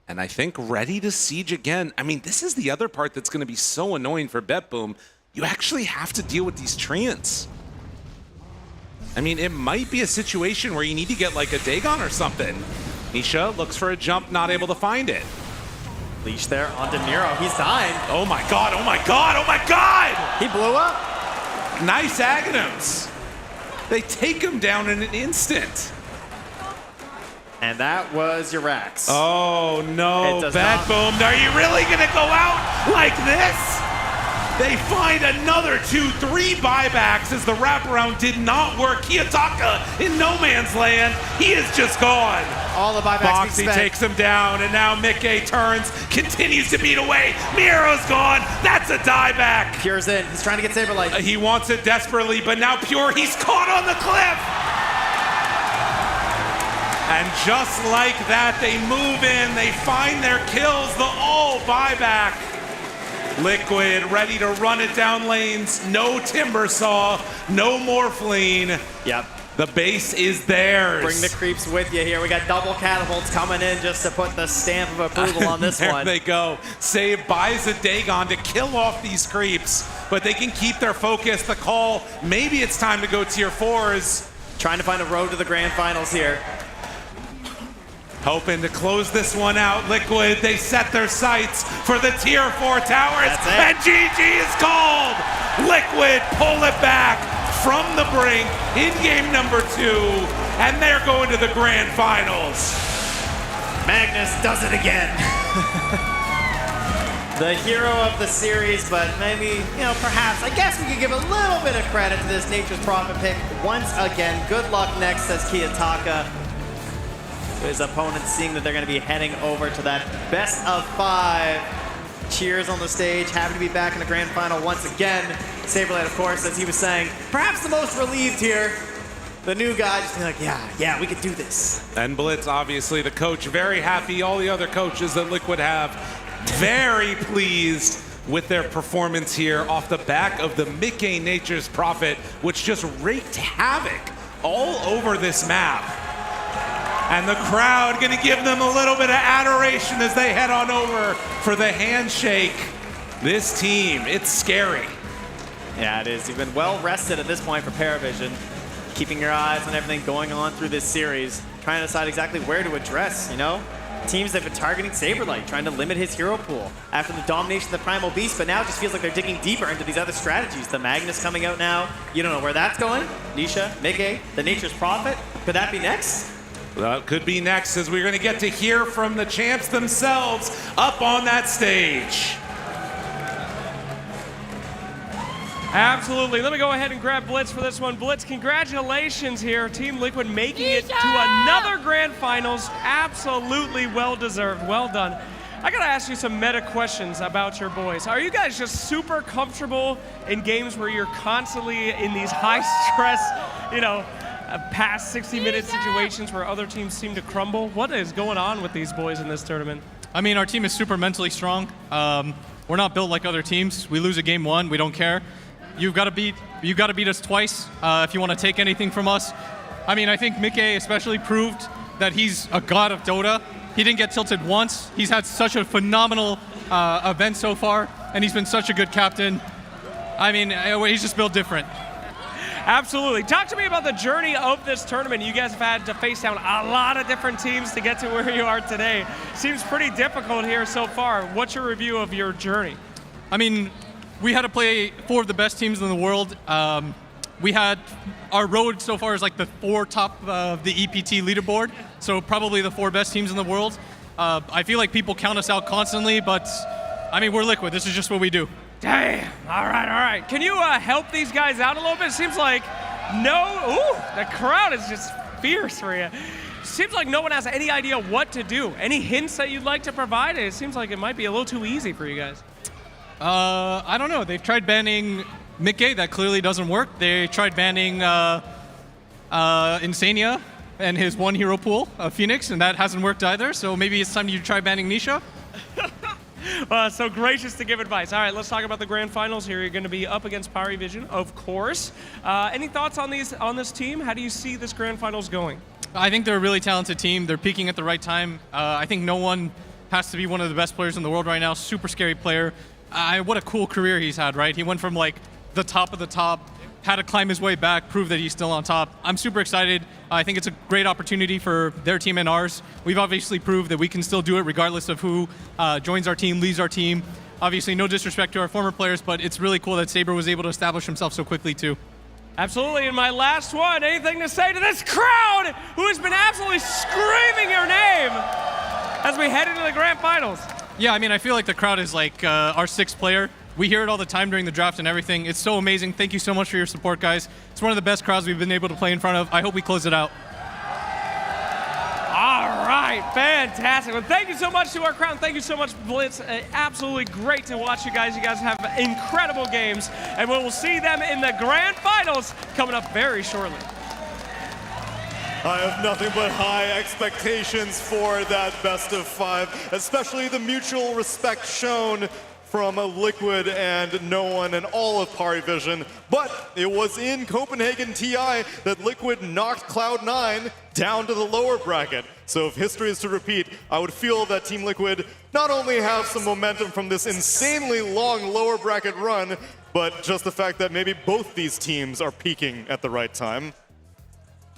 S20: And I think ready to siege again. I mean, this is the other part that's going to be so annoying for BetBoom. You actually have to deal with these treants. I mean, it might be a situation where you need to get like a Dagon or something. Nisha looks for a jump, not able to find it.
S19: Leash there onto Miro. He's dying.
S20: Oh my god, oh my god, oh my god!
S19: He blew up.
S20: Nice Aghanims. They take him down in an instant.
S19: And that was your Rax.
S20: Oh no, BetBoom, are you really gonna go out like this? They find another 2-3 buybacks as the wraparound did not work. Kiyotaka in no man's land. He is just gone.
S19: All the buybacks
S20: Boxy takes him down, and now Mickey turns, continues to beat away. Miro's gone. That's a dieback.
S19: Pure's in. He's trying to get Saberlight.
S20: He wants it desperately, but now Pure, he's caught on the cliff. And just like that, they move in. They find their kills. The all buyback. Liquid ready to run it down lanes. No Timber Saw, no Morphling.
S19: Yep.
S20: The base is theirs.
S19: Bring the creeps with you here. We got double catapults coming in just to put the stamp of approval on this
S20: there
S19: one.
S20: There they go. Save buys a Dagon to kill off these creeps, but they can keep their focus. The call, maybe it's time to go tier 4s.
S19: Trying to find a road to the grand finals here.
S20: Hoping to close this one out. Liquid, they set their sights for the tier 4 towers. And GG is called. Liquid pull it back from the brink in game number 2. And they're going to the grand finals.
S19: Magnus does it again. The hero of the series, but maybe, perhaps, I guess we could give a little bit of credit to this Nature's Prophet pick once again. Good luck next, says Kiyotaka. His opponents seeing that they're going to be heading over to that best of 5. Cheers on the stage. Happy to be back in the grand final once again. Saberlight, of course, as he was saying, perhaps the most relieved here. The new guy just being like, yeah, we could do this.
S20: And Blitz, obviously, the coach, very happy. All the other coaches that Liquid have, very pleased with their performance here off the back of the Mickey Nature's Prophet, which just wreaked havoc all over this map. And the crowd gonna give them a little bit of adoration as they head on over for the handshake. This team, it's scary.
S19: Yeah, it is. You've been well rested at this point for Paravision. Keeping your eyes on everything going on through this series. Trying to decide exactly where to address, Teams that have been targeting Saberlight, trying to limit his hero pool after the domination of the Primal Beast, but now it just feels like they're digging deeper into these other strategies. The Magnus coming out now. You don't know where that's going. Nisha, Mickey, the Nature's Prophet. Could that be next?
S20: That could be next, as we're going to get to hear from the champs themselves up on that stage.
S1: Absolutely. Let me go ahead and grab Blitz for this one. Blitz, congratulations here. Team Liquid making it to another grand finals. Absolutely well-deserved. Well done. I got to ask you some meta questions about your boys. Are you guys just super comfortable in games where you're constantly in these high-stress, past 60-minute situations where other teams seem to crumble? What is going on with these boys in this tournament?
S2: I mean, our team is super mentally strong. We're not built like other teams. We lose a game 1, we don't care. You've got to beat us twice if you want to take anything from us. I mean, I think Mickey especially proved that he's a god of Dota. He didn't get tilted once. He's had such a phenomenal event so far, and he's been such a good captain. I mean, he's just built different.
S1: Absolutely. Talk to me about the journey of this tournament. You guys have had to face down a lot of different teams to get to where you are today. Seems pretty difficult here so far. What's your review of your journey?
S2: I mean, we had to play 4 of the best teams in the world. We had our road so far is like the 4 top of the EPT leaderboard, so probably the 4 best teams in the world. I feel like people count us out constantly, but I mean, we're Liquid. This is just what we do.
S1: Damn. All right. Can you help these guys out a little bit? It seems like the crowd is just fierce for you. Seems like no one has any idea what to do. Any hints that you'd like to provide? It seems like it might be a little too easy for you guys.
S2: I don't know. They've tried banning Mickey. That clearly doesn't work. They tried banning Insania and his 1 hero pool, Phoenix, and that hasn't worked either. So maybe it's time you try banning Nisha.
S1: So gracious to give advice. All right, let's talk about the grand finals here. You're going to be up against Paravision, of course. Any thoughts on this team? How do you see this grand finals going?
S2: I think they're a really talented team. They're peaking at the right time. I think no one has to be one of the best players in the world right now. Super scary player. What a cool career he's had, right? He went from like the top of the top, had to climb his way back, prove that he's still on top. I'm super excited. I think it's a great opportunity for their team and ours. We've obviously proved that we can still do it regardless of who joins our team, leaves our team. Obviously, no disrespect to our former players, but it's really cool that Saber was able to establish himself so quickly too.
S1: Absolutely, and my last one, anything to say to this crowd who has been absolutely screaming your name as we head into the grand finals?
S2: Yeah, I mean, I feel like the crowd is like our sixth player. We hear it all the time during the draft and everything. It's so amazing. Thank you so much for your support, guys. It's one of the best crowds we've been able to play in front of. I hope we close it out.
S1: All right, fantastic. Well, thank you so much to our crowd. Thank you so much, Blitz. Absolutely great to watch you guys. You guys have incredible games, and we will see them in the grand finals coming up very shortly.
S5: I have nothing but high expectations for that best of 5, especially the mutual respect shown from Liquid and no one and all of Parivision. But it was in Copenhagen TI that Liquid knocked Cloud9 down to the lower bracket. So if history is to repeat, I would feel that Team Liquid not only have some momentum from this insanely long lower bracket run, but just the fact that maybe both these teams are peaking at the right time.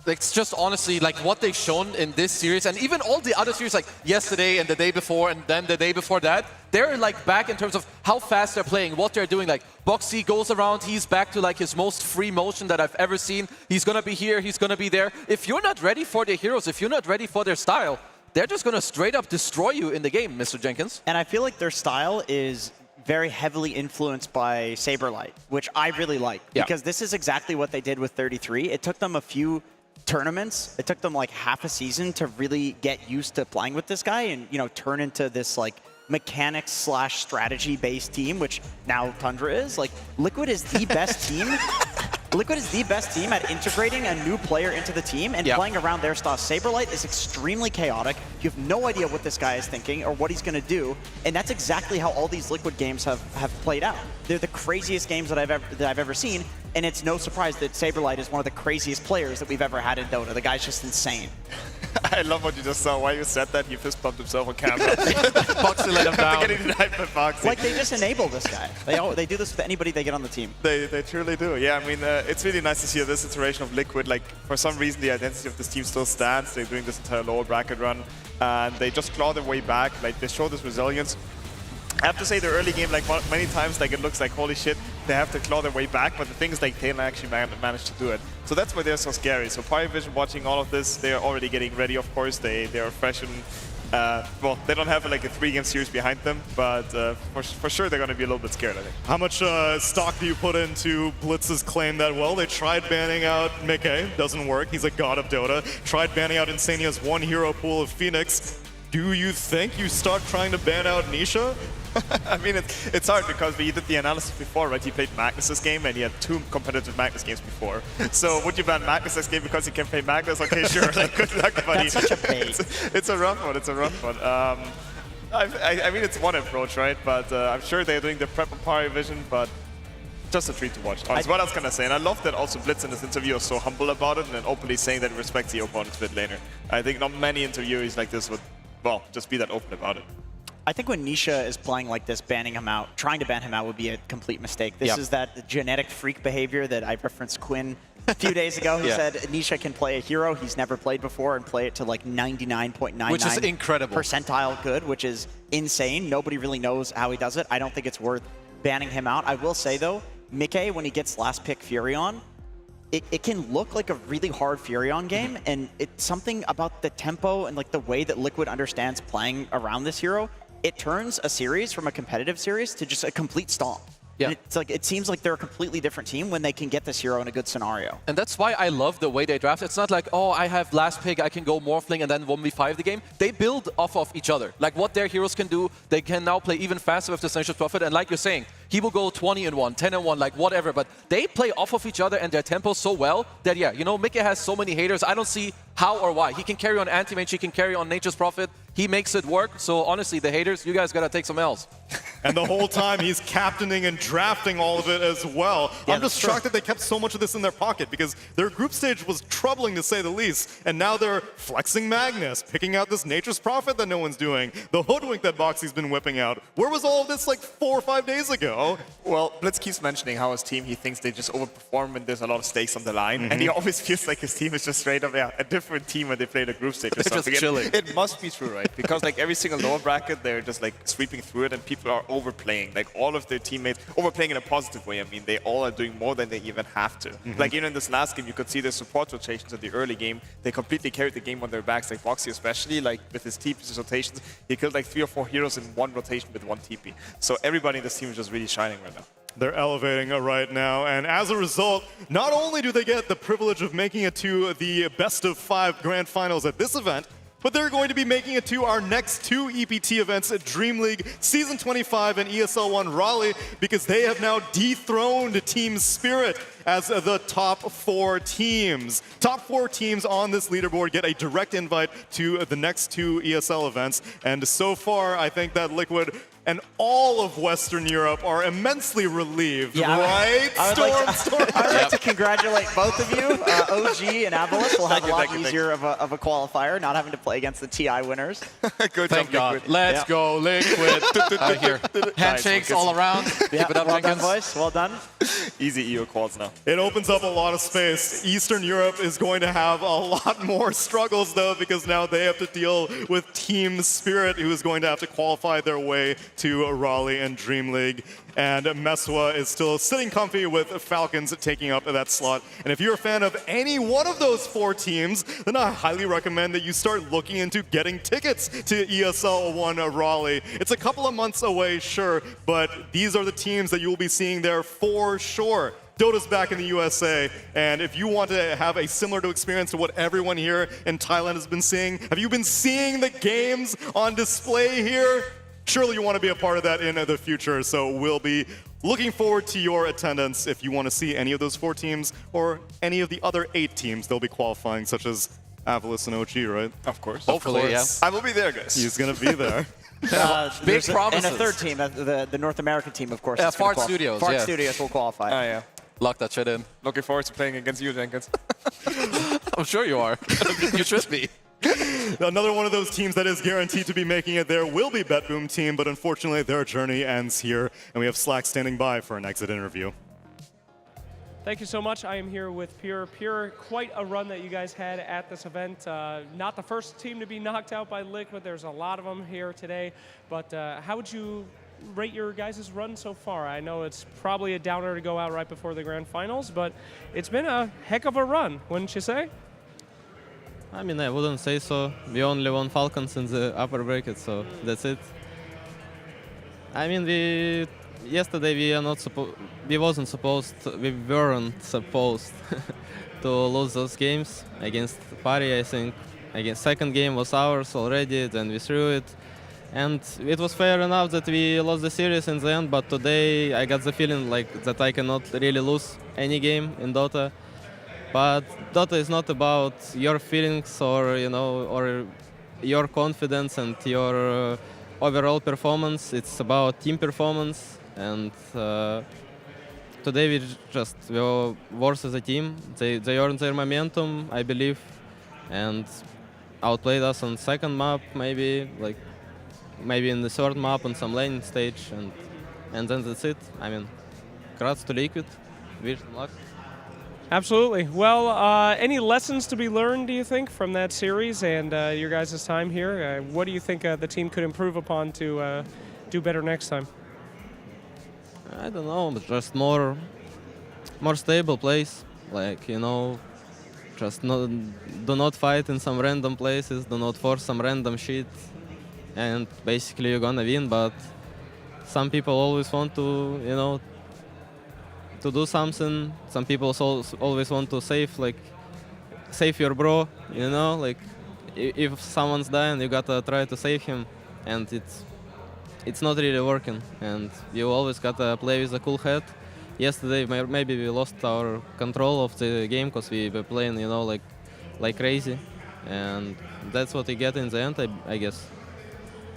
S6: It's just honestly like what they've shown in this series, and even all the other series like yesterday and the day before and then the day before that, they're like back in terms of how fast they're playing, what they're doing. Like Boxy goes around, he's back to like his most free motion that I've ever seen. He's gonna be here, he's gonna be there. If you're not ready for their heroes, if you're not ready for their style, they're just gonna straight up destroy you in the game, Mr. Jenkins.
S4: And I feel like their style is very heavily influenced by Saberlight, which I really like, because this is exactly what they did with 33. It took them a few tournaments. It took them like half a season to really get used to playing with this guy and, you know, turn into this like mechanics / strategy based team, which now Tundra is. Like Liquid is the best team. Liquid is the best team at integrating a new player into the team and playing around their style. Saberlight is extremely chaotic. You have no idea what this guy is thinking or what he's going to do, and that's exactly how all these Liquid games have played out. They're the craziest games that I've ever seen, and it's no surprise that Saberlight is one of the craziest players that we've ever had in Dota. The guy's just insane.
S8: I love what you just saw. While you said that, he fist bumped himself on camera.
S6: Boxy let him down.
S8: Getting denied by Boxy.
S4: Like, they just enable this guy. They do this with anybody they get on the team.
S8: They truly do. Yeah, I mean, it's really nice to see this iteration of Liquid. Like, for some reason, the identity of this team still stands. They're doing this entire lower bracket run, and they just claw their way back. Like, they show this resilience. I have to say, the early game, like many times, like it looks like holy shit, they have to claw their way back. But the thing is, like Taylor actually managed to do it. So that's why they're so scary. So Parivision watching all of this, they're already getting ready. Of course, they are fresh and well, they don't have like a 3-game series behind them, but for sure they're going to be a little bit scared, I think.
S5: How much stock do you put into Blitz's claim that, well, they tried banning out Mickey, doesn't work, he's a god of Dota, tried banning out Insania's one hero pool of Phoenix. Do you think you start trying to ban out Nisha?
S8: I mean, it's hard because we did the analysis before, right? He played Magnus's game and he had 2 competitive Magnus games before. So would you ban Magnus's game because he can play Magnus? Okay, sure. Like, good luck, buddy.
S4: That's such a bait.
S8: It's a rough one. It's a rough one. I mean, it's one approach, right? But I'm sure they're doing the prep on Parivision, but just a treat to watch. Honestly, what else can I say? And I love that also Blitz in this interview is so humble about it and openly saying that he respects the opponent's mid laner. I think not many interviewees like this would, well, just be that open about it.
S4: I think when Nisha is playing like this, banning him out, trying to ban him out would be a complete mistake. This is that genetic freak behavior that I referenced Quinn a few days ago. He said Nisha can play a hero he's never played before and play it to like 99.99%.
S6: Which is incredible.
S4: Percentile good, which is insane. Nobody really knows how he does it. I don't think it's worth banning him out. I will say though, Mickey, when he gets last pick Furion, it can look like a really hard Furion game, and it's something about the tempo and like the way that Liquid understands playing around this hero. It turns a series from a competitive series to just a complete stomp. Yeah. It's like, it seems like they're a completely different team when they can get this hero in a good scenario.
S6: And that's why I love the way they draft. It's not like, oh, I have last pick, I can go Morphling and then 1v5 the game. They build off of each other. Like what their heroes can do, they can now play even faster with the Tenacious Prophet. And like you're saying, he will go 20-1, 10-1, like whatever. But they play off of each other and their tempo so well that, yeah, you know, Mickey has so many haters. I don't see how or why. He can carry on Anti-Mage, he can carry on Nature's Prophet. He makes it work. So honestly, the haters, you guys got to take some L's.
S5: And the whole time he's captaining and drafting all of it as well.
S4: Yeah,
S5: I'm just shocked that they kept so much of this in their pocket because their group stage was troubling to say the least. And now they're flexing Magnus, picking out this Nature's Prophet that no one's doing, the Hoodwink that Boxy's been whipping out. Where was all of this like 4 or 5 days ago?
S8: Well, Blitz keeps mentioning how his team, he thinks they just overperform when there's a lot of stakes on the line. And he always feels like his team is just straight up a different team when they play the group stage or something.
S6: Just chilling.
S8: It must be true, right? Because like every single lower bracket, they're just like sweeping through it and people are overplaying. Like all of their teammates, overplaying in a positive way. I mean, they all are doing more than they even have to. Like even in this last game, you could see the support rotations in the early game. They completely carried the game on their backs. Like Boxy especially, like with his TP's rotations, he killed like 3 or 4 heroes in one rotation with 1 TP. So everybody in this team is just really shining right now.
S5: They're elevating right now, and as a result, not only do they get the privilege of making it to the best of 5 grand finals at this event, but they're going to be making it to our next 2 EPT events at Dream League Season 25 and ESL One Raleigh, because they have now dethroned Team Spirit as the top 4 teams. Top 4 teams on this leaderboard get a direct invite to the next 2 ESL events, and so far, I think that Liquid and all of Western Europe are immensely relieved, right?
S4: Storm. I'd like to congratulate both of you. OG and Avalanche will have a lot easier of a qualifier, not having to play against the TI winners.
S8: Good
S6: Thank
S8: job,
S6: God.
S8: Liquid.
S6: Let's go, Liquid. Out here. Handshakes all around. Keep it up,
S4: well
S6: Jenkins.
S4: done, boys. Well done.
S8: Easy EO quals now.
S5: It opens up a lot of space. Eastern Europe is going to have a lot more struggles, though, because now they have to deal with Team Spirit, who is going to have to qualify their way to Raleigh and Dream League. And Meswa is still sitting comfy with Falcons taking up that slot. And if you're a fan of any one of those 4 teams, then I highly recommend that you start looking into getting tickets to ESL One Raleigh. It's a couple of months away, sure, but these are the teams that you will be seeing there for sure. Dota's back in the USA, and if you want to have a similar experience to what everyone here in Thailand has been seeing, have you been seeing the games on display here? Surely you want to be a part of that in the future, so we'll be looking forward to your attendance if you want to see any of those 4 teams or any of the other 8 teams they'll be qualifying, such as Avalis and OG, right?
S8: Of course.
S6: Hopefully, yeah.
S8: I will be there, guys.
S5: He's going to be there.
S4: Big
S6: promises.
S4: And a 3rd team, the North American team, of course.
S6: Yeah,
S4: is gonna
S6: Fart Studios,
S4: Fart
S6: yeah.
S4: Studios will qualify.
S8: Oh, yeah.
S6: Lock that shit in.
S8: Looking forward to playing against you, Jenkins.
S6: I'm sure you are. You should be.
S5: Another one of those teams that is guaranteed to be making it there will be BetBoom Team, but unfortunately their journey ends here, and we have Slack standing by for an exit interview.
S1: Thank you so much. I am here with Pure. Pure, quite a run that you guys had at this event. Not the first team to be knocked out by Liquid. There's a lot of them here today, but how would you rate your guys' run so far? I know it's probably a downer to go out right before the grand finals, but it's been a heck of a run, wouldn't you say?
S25: I mean, I wouldn't say so. We only won Falcons in the upper bracket, so that's it. I mean, yesterday we weren't supposed to lose those games against Pari. I think against second game was ours already, then we threw it. And it was fair enough that we lost the series in the end, but today I got the feeling like that I cannot really lose any game in Dota. But Dota is not about your feelings or your confidence and your overall performance. It's about team performance. And today we were worse as a team. They earned their momentum, I believe, and outplayed us on second map, maybe in the third map on some laning stage, and then that's it. I mean, congrats to Liquid. Wish them luck.
S1: Absolutely. Well, any lessons to be learned, do you think, from that series and your guys' time here? What do you think the team could improve upon to do better next time?
S25: I don't know, but just more stable place. Just do not fight in some random places, do not force some random shit, and basically you're gonna win. But some people always want to, to do something. Some people always want to save your bro, if someone's dying, you gotta try to save him, and it's not really working, and you always gotta play with a cool head. Yesterday, maybe we lost our control of the game because we were playing, like crazy, and that's what you get in the end, I guess.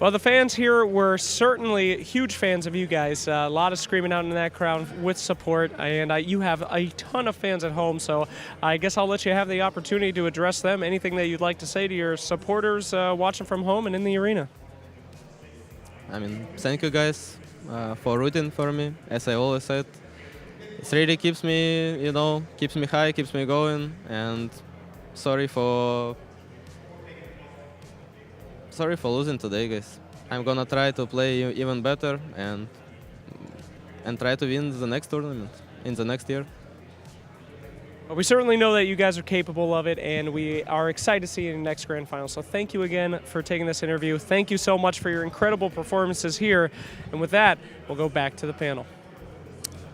S1: Well, the fans here were certainly huge fans of you guys. A lot of screaming out in that crowd with support, and you have a ton of fans at home, so I guess I'll let you have the opportunity to address them. Anything that you'd like to say to your supporters watching from home and in the arena?
S25: I mean, thank you guys for rooting for me, as I always said. It really keeps me, keeps me high, keeps me going, and sorry for losing today, guys. I'm gonna try to play even better and try to win the next tournament in the next year.
S1: Well, we certainly know that you guys are capable of it, and we are excited to see you in the next Grand Final. So thank you again for taking this interview. Thank you so much for your incredible performances here. And with that, we'll go back to the panel.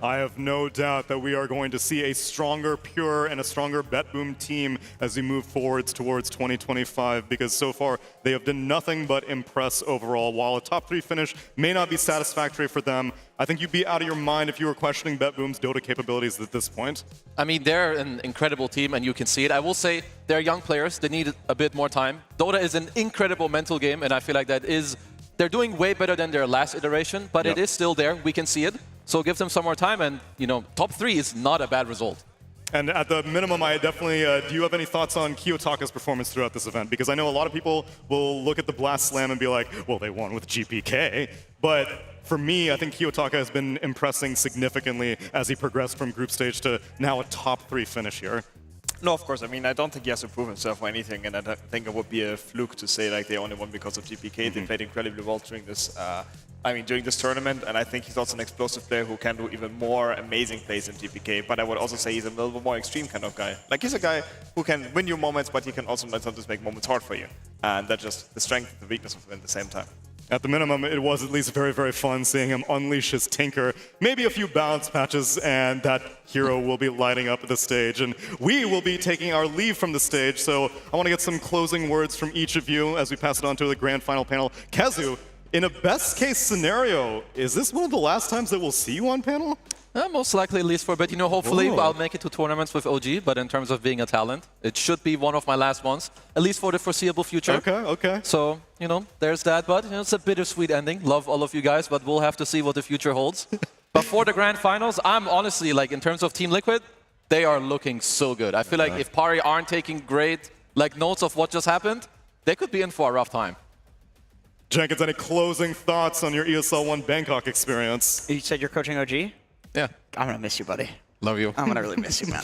S5: I have no doubt that we are going to see a stronger Pure and a stronger BetBoom team as we move forwards towards 2025, because so far they have done nothing but impress overall. While a top 3 finish may not be satisfactory for them, I think you'd be out of your mind if you were questioning BetBoom's Dota capabilities at this point.
S6: I mean, they're an incredible team, and you can see it. I will say they're young players. They need a bit more time. Dota is an incredible mental game, and I feel like they're doing way better than their last iteration, but It is still there. We can see it. So give them some more time, and top 3 is not a bad result.
S5: And at the minimum, I definitely, do you have any thoughts on Kiyotaka's performance throughout this event? Because I know a lot of people will look at the Blast Slam and be like, well, they won with GPK. But for me, I think Kiyotaka has been impressing significantly as he progressed from group stage to now a top 3 finish here.
S8: No, of course. I mean, I don't think he has to prove himself or anything, and I think it would be a fluke to say like they only won because of GPK. They played incredibly well during this. During this tournament, and I think he's also an explosive player who can do even more amazing plays in GPK. But I would also say he's a little bit more extreme kind of guy. Like, he's a guy who can win you moments, but he can also sometimes make moments hard for you. And that's just the strength and the weakness of him at the same time.
S5: At the minimum, it was at least very, very fun seeing him unleash his Tinker. Maybe a few balance patches, and that hero will be lighting up the stage. And we will be taking our leave from the stage, so I want to get some closing words from each of you as we pass it on to the grand final panel. Kezu, in a best-case scenario, is this one of the last times that we'll see you on panel?
S6: Most likely, at least for a bit. Hopefully I'll make it to tournaments with OG, but in terms of being a talent, it should be one of my last ones, at least for the foreseeable future.
S5: Okay.
S6: So, there's that, but it's a bittersweet ending. Love all of you guys, but we'll have to see what the future holds. But for the grand finals, I'm honestly, in terms of Team Liquid, they are looking so good. I feel like if Pari aren't taking great notes of what just happened, they could be in for a rough time.
S5: Jenkins, any closing thoughts on your ESL One Bangkok experience?
S11: You said you're coaching OG?
S6: Yeah.
S11: I'm going to miss you, buddy.
S6: Love you.
S11: I'm going to really miss you, man.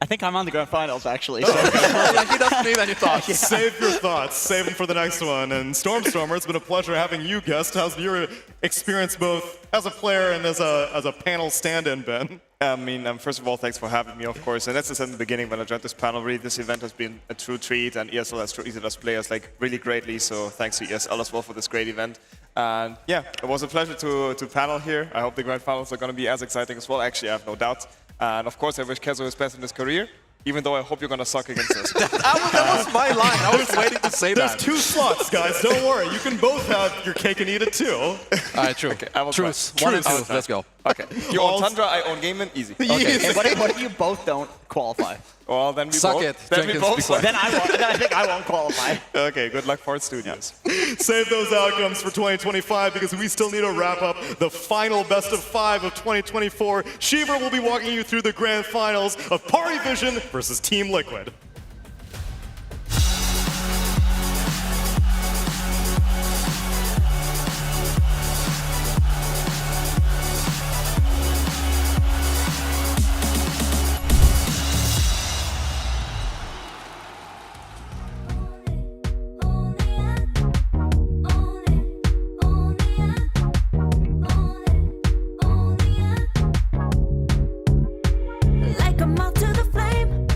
S11: I think I'm on the grand finals, actually. So.
S6: He doesn't need any thoughts.
S5: Yeah. Save your thoughts. Save them for the next one. And Stormstormer, it's been a pleasure having you guest. How's your experience both as a player and as a panel stand-in been?
S8: I mean, first of all, thanks for having me, of course. And as I said in the beginning when I joined this panel, really, this event has been a true treat, and ESL has treated us players really greatly. So thanks to ESL as well for this great event. And yeah, it was a pleasure to panel here. I hope the grand finals are going to be as exciting as well. Actually, I have no doubt. And of course, I wish Kezu his best in his career, even though I hope you're going to suck against us.
S6: That was my line. I was waiting to say that.
S5: There's 2 slots, guys. Don't worry. You can both have your cake and eat it too.
S6: All right, true.
S8: Okay, I will
S6: Truce. 1 and 2. Let's go.
S8: Okay. You own Tundra, I own Gaiman. Easy.
S11: Okay. And what if you both don't qualify?
S8: Well, then we
S6: Suck
S8: both.
S6: it.
S8: Then we both.
S11: Then I think I won't qualify.
S8: Okay, good luck for Studios.
S5: Save those outcomes for 2025 because we still need to wrap up the final best of 5 of 2024. Shiver will be walking you through the grand finals of Pari Vision versus Team Liquid.
S12: Like a moth to the flame.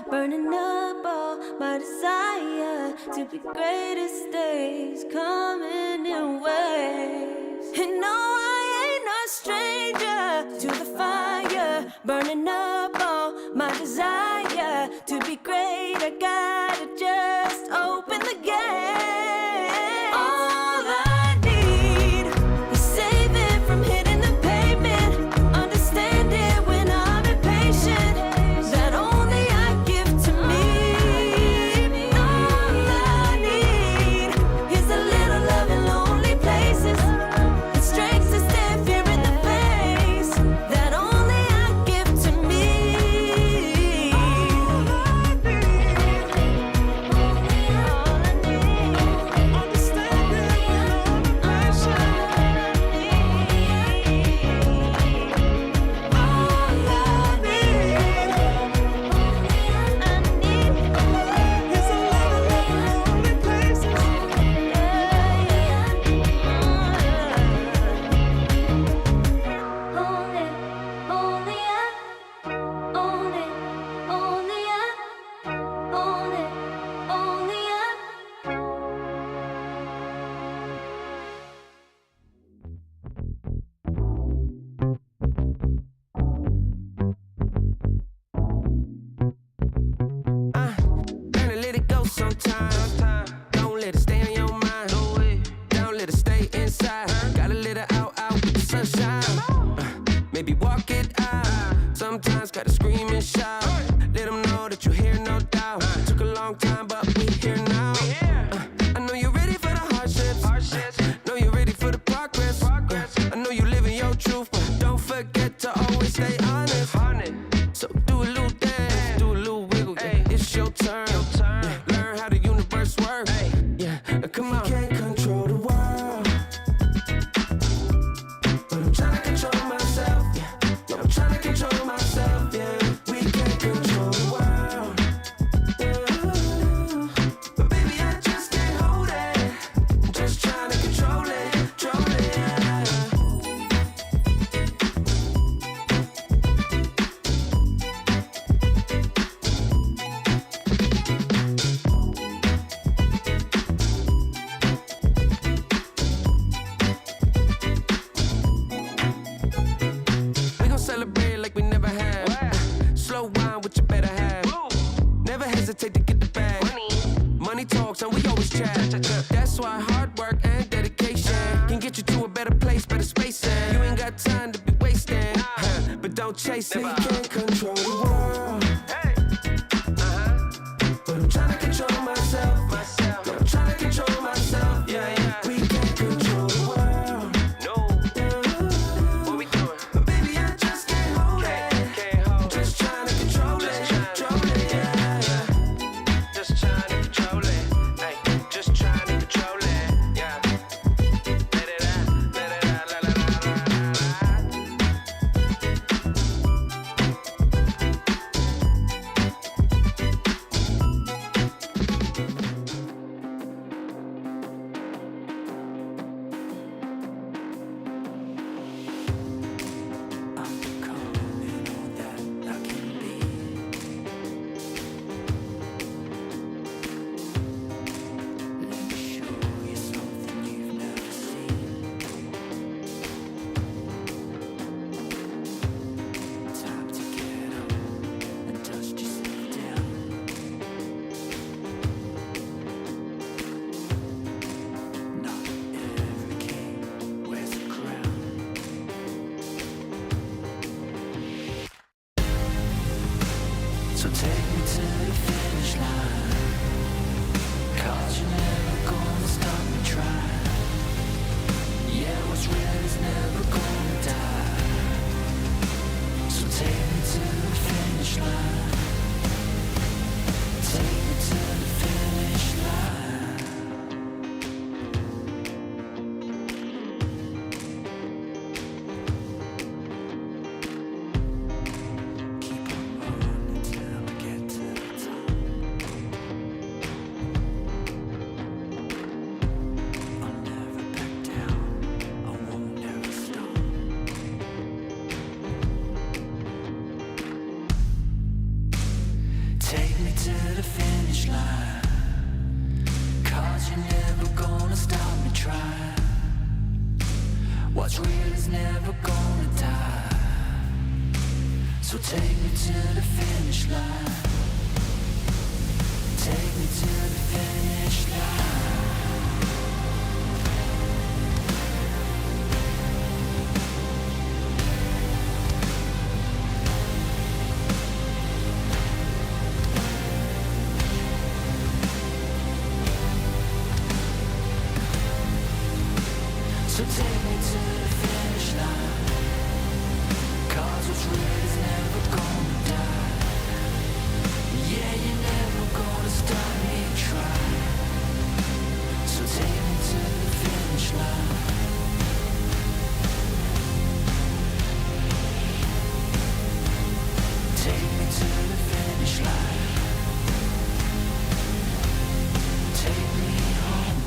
S12: burning up all my desire to be greatest days coming in waves. And no, I ain't no stranger to the fire, burning up all my desire to be great. I gotta just open the gate. All I need is saving from hitting the pavement, understanding when I'm impatient, that only I give to me. All I need is a little love in lonely places, the strength to stand fear in the face, that only I give to me.
S14: Gotta let it go sometimes. Don't let it stay on your mind. Don't let it stay inside. Gotta let it out with the sunshine. Maybe walk it out. Sometimes gotta scream and shout. Let them know that you're here, no doubt. Took a long time, but we here now. I know you're ready for the hardships. Know you're ready for the progress. I know you living your truth, but don't forget to always stay honest. So do a little dance, do a little wiggle. Yeah, it's your turn. Yeah, learn how the universe works. Yeah, come on. Can't control the world, but I'm trying to control myself. Yeah, I'm trying to control myself. Yeah, we can't control the world. Yeah. But baby, I just can't hold it. I'm just trying to control it, control it. Yeah. We gon' celebrate like we never have. Slow wine with your better half. Never hesitate to get the bag. Money talks and we always chat. That's why hard work and dedication can get you to a better place, better space. You ain't got time to be wasting, but don't chase it. You can't control the world, but I'm trying to control myself. Yeah, I'm trying to control myself. Yeah, we can't control the world. What we doing? But baby, I just can't hold it. I'm just trying to control it, control it. Yeah. Just trying to control it. Hey, just trying to control it. Yeah. Let it out, let it out, let it out, let it out.
S27: me to the finish line. Cause you're never gonna stop me trying. What's real is never gonna die. So take me to the finish line. Take me to the finish line. So take me to the finish line. Cause what's real is never gonna die. Yeah, you're never gonna stop me trying. So take me to the finish line. Take me to the finish line. Take me home.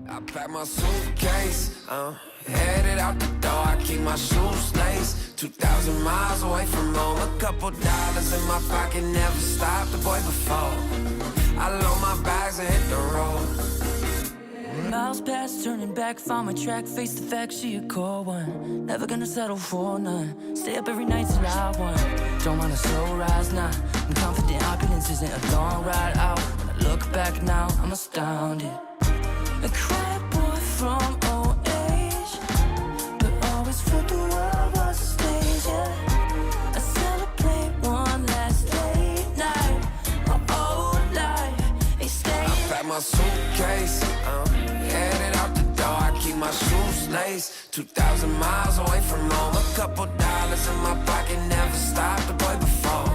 S14: I pack my suitcase, headed out the door. I keep my shoes laced. 2,000 miles away from home. A couple dollars in my pocket, never stopped the boy before. I load my bags and hit the road.
S27: Miles past, turning back, found my track, face the fact she a core one. Never gonna settle for none. Stay up every night till I won. Don't want a slow rise now. I'm confident opulence isn't a long ride out. When I look back now, I'm astounded. A quiet boy from old age, but always felt the world was a stage, yeah. I celebrate one last late night. My old life, they stay.
S14: I pack my suitcase, headed out the door. I keep my shoes laced. 2,000 miles away from home. A couple dollars in my pocket, never stopped the boy before.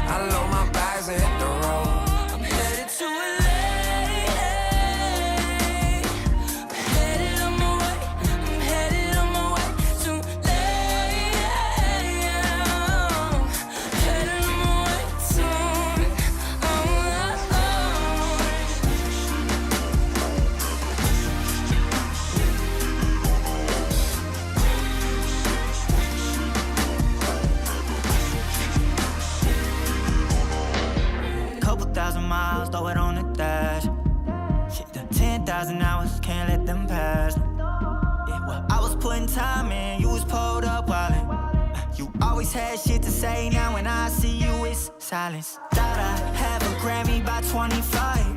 S14: I load my bags and hit the road.
S27: I'm headed to LA. Miles, throw it on the dash. Shit, the 10,000 hours, can't let them pass. Yeah, well, I was putting time in, you was pulled up wildin'. You always had shit to say, now when I see you, it's silence. Thought I'd have a Grammy by 25.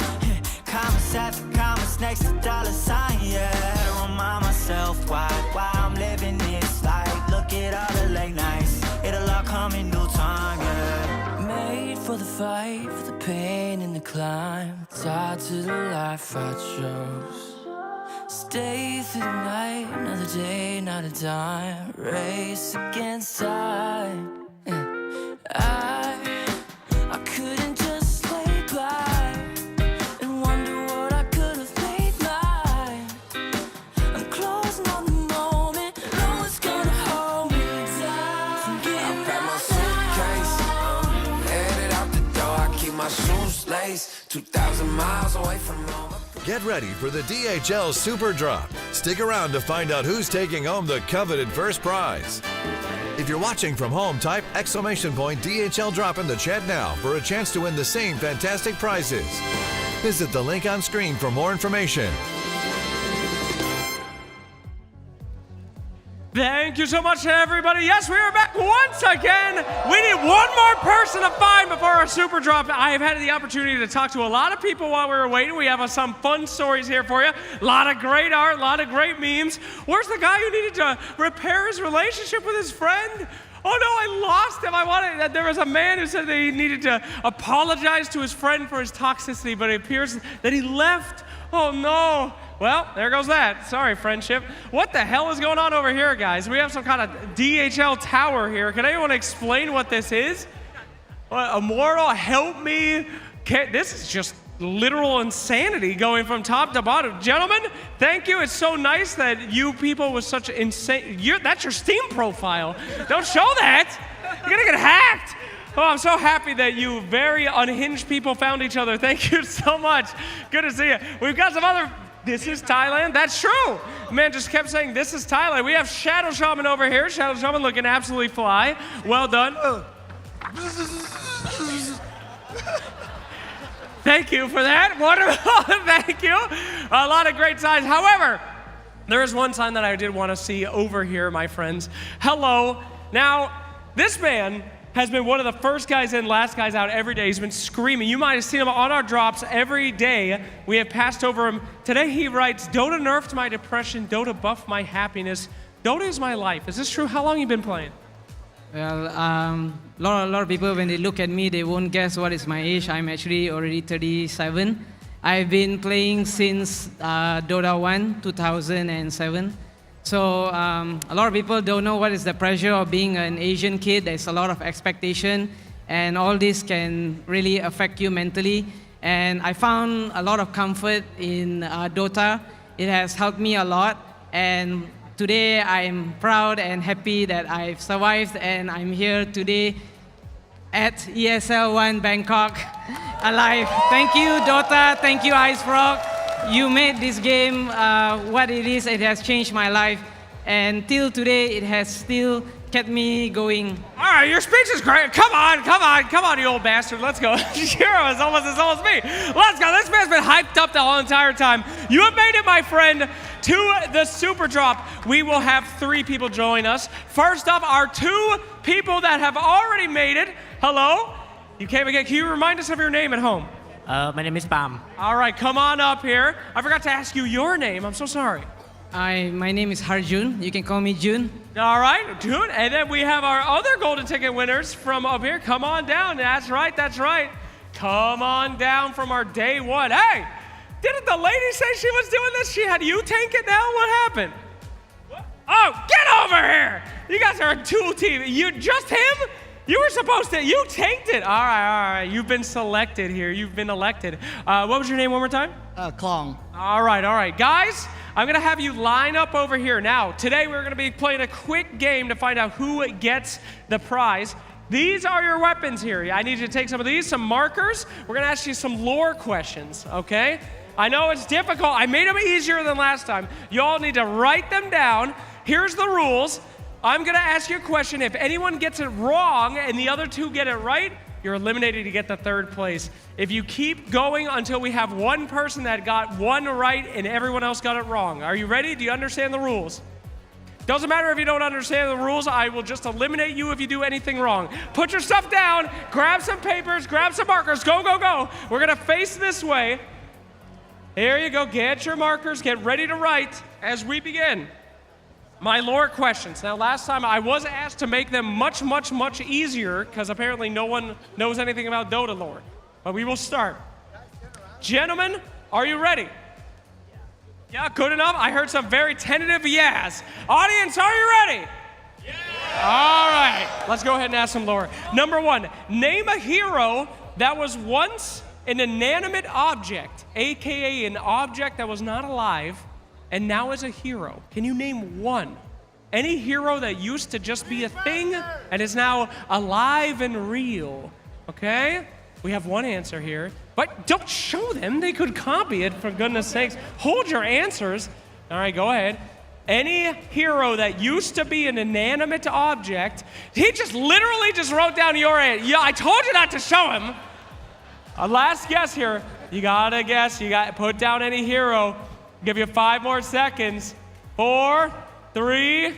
S27: Commas after commas next to dollar sign, yeah. Had to remind myself why I'm living this life. Look at all the late nights, it'll all come in due time, yeah. Made for the fight, for the pain and the climb. Tied to the life I chose. Stay through the night, another day, not a dime. Race against time. I couldn't just lay by and wonder what I could have made mine. I'm closing on the moment, no one's gonna hold me down.
S14: I pack my suitcase, headed out the door. I keep my shoes laced. 2,000 miles away from home.
S7: Get ready for the DHL Super Drop. Stick around to find out who's taking home the coveted first prize. If you're watching from home, type !DHL Drop in the chat now for a chance to win the same fantastic prizes. Visit the link on screen for more information.
S1: Thank you so much to everybody. Yes, we are back once again. We need one more person to find before our super drop. I have had the opportunity to talk to a lot of people while we were waiting. We have some fun stories here for you. A lot of great art, a lot of great memes. Where's the guy who needed to repair his relationship with his friend? Oh no, I lost him. There was a man who said that he needed to apologize to his friend for his toxicity, but it appears that he left. Oh no. Well, there goes that. Sorry, friendship. What the hell is going on over here, guys? We have some kind of DHL tower here. Can anyone explain what this is? Immortal, help me. This is just literal insanity going from top to bottom. Gentlemen, thank you. It's so nice that you people with such insane... That's your Steam profile. Don't show that. You're going to get hacked. Oh, I'm so happy that you very unhinged people found each other. Thank you so much. Good to see you. We've got some other This is Thailand. That's true. Man just kept saying, this is Thailand. We have Shadow Shaman over here. Shadow Shaman looking absolutely fly. Well done. Thank you for that. Wonderful. Thank you. A lot of great signs. However, there is one sign that I did want to see over here, my friends. Hello. Now, this man has been one of the first guys in, last guys out every day. He's been screaming. You might have seen him on our drops every day. We have passed over him. Today he writes, Dota nerfed my depression, Dota buffed my happiness. Dota is my life. Is this true? How long have you been playing?
S9: Well, a lot of people, when they look at me, they won't guess what is my age. I'm actually already 37. I've been playing since Dota 1, 2007. So a lot of people don't know what is the pressure of being an Asian kid. There's a lot of expectation, and all this can really affect you mentally. And I found a lot of comfort in Dota. It has helped me a lot, and today I'm proud and happy that I've survived, and I'm here today at ESL One Bangkok alive. Thank you, Dota. Thank you, Ice Frog. You made this game what it is. It has changed my life, and till today it has still kept me going.
S1: All right, your speech is great. Come on, you old bastard. Let's go. Hero is almost as old as me. Let's go. This man's been hyped up the whole entire time. You have made it, my friend, to the Super Drop. We will have 3 people join us. First up, our 2 people that have already made it. Hello. You came again. Can you remind us of your name at home?
S16: My name is Pam.
S1: All right, come on up here. I forgot to ask you your name. I'm so sorry.
S9: My name is Harjun. You can call me Jun.
S1: All right, Jun. And then we have our other golden ticket winners from up here. Come on down. That's right. Come on down from our day 1. Hey, didn't the lady say she was doing this? She had you tank it now? What happened? What? Oh, get over here. You guys are a 2 team. You just him? You were supposed to, you tanked it. All right. You've been selected here. You've been elected. What was your name one more time?
S16: Klong.
S1: All right. Guys, I'm going to have you line up over here. Now, today we're going to be playing a quick game to find out who gets the prize. These are your weapons here. I need you to take some of these, some markers. We're going to ask you some lore questions, okay? I know it's difficult. I made them easier than last time. You all need to write them down. Here's the rules. I'm going to ask you a question. If anyone gets it wrong and the other 2 get it right, you're eliminated to get the 3rd place. If you keep going until we have one person that got 1 right and everyone else got it wrong. Are you ready? Do you understand the rules? Doesn't matter if you don't understand the rules. I will just eliminate you if you do anything wrong. Put your stuff down. Grab some papers. Grab some markers. Go. We're going to face this way. Here you go. Get your markers. Get ready to write as we begin. My lore questions. Now, last time I was asked to make them much easier because apparently no one knows anything about Dota lore. But we will start. Gentlemen, are you ready? Yeah, good enough. I heard some very tentative yes. Audience, are you ready? Yeah. All right, let's go ahead and ask some lore. Number 1, name a hero that was once an inanimate object, AKA an object that was not alive, and now is a hero. Can you name one? Any hero that used to just be a thing and is now alive and real, okay? We have one answer here, but don't show them. They could copy it, for goodness sakes. Hold your answers. All right, go ahead. Any hero that used to be an inanimate object, he just literally just wrote down your answer. Yeah, I told you not to show him. A last guess here. You gotta guess, put down any hero. Give you 5 more seconds. 4, 3,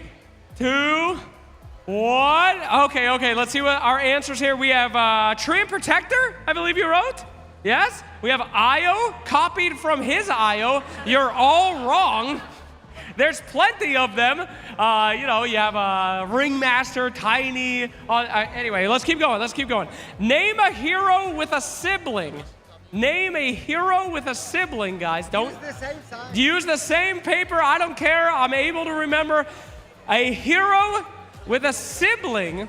S1: 2, 1. Okay, let's see what our answers here. We have Treant Protector, I believe you wrote. Yes? We have Io, copied from his Io. You're all wrong. There's plenty of them. You have Ringmaster, Tiny. Anyway, let's keep going. Name a hero with a sibling. Name a hero with a sibling, guys. Don't use the same paper. I don't care. I'm able to remember. A hero with a sibling.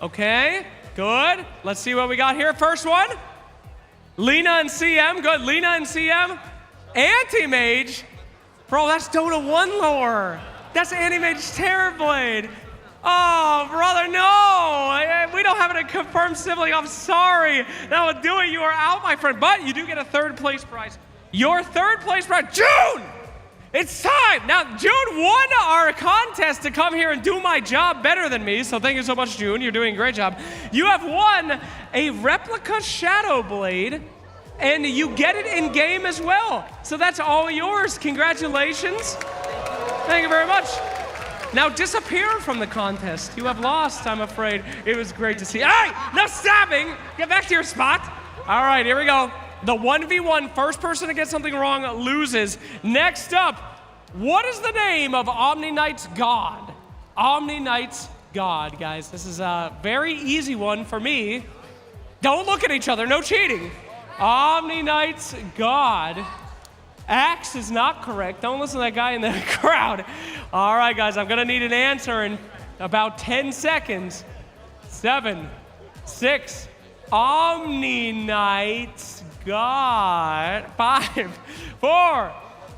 S1: Okay, good. Let's see what we got here. First one. Lina and CM. Good. Lina and CM. Anti-Mage. Bro, that's Dota 1 lore. That's Anti-Mage Terrorblade. Oh, brother, no. We don't have a confirmed sibling. I'm sorry. That would do it. You are out, my friend. But you do get a 3rd place prize. Your third place prize, June! It's time! Now, June won our contest to come here and do my job better than me, so thank you so much, June. You're doing a great job. You have won a replica Shadow Blade, and you get it in game as well. So that's all yours. Congratulations. Thank you very much. Now disappear from the contest. You have lost, I'm afraid. It was great to see. All right, no stabbing. Get back to your spot. All right, here we go. The 1v1, first person to get something wrong loses. Next up, what is the name of Omni Knight's god? Omni Knight's god, guys. This is a very easy one for me. Don't look at each other, no cheating. Omni Knight's god. Axe is not correct. Don't listen to that guy in the crowd. All right, guys, I'm gonna need an answer in about 10 seconds. 7, 6, Omni Knight's god. 5, 4,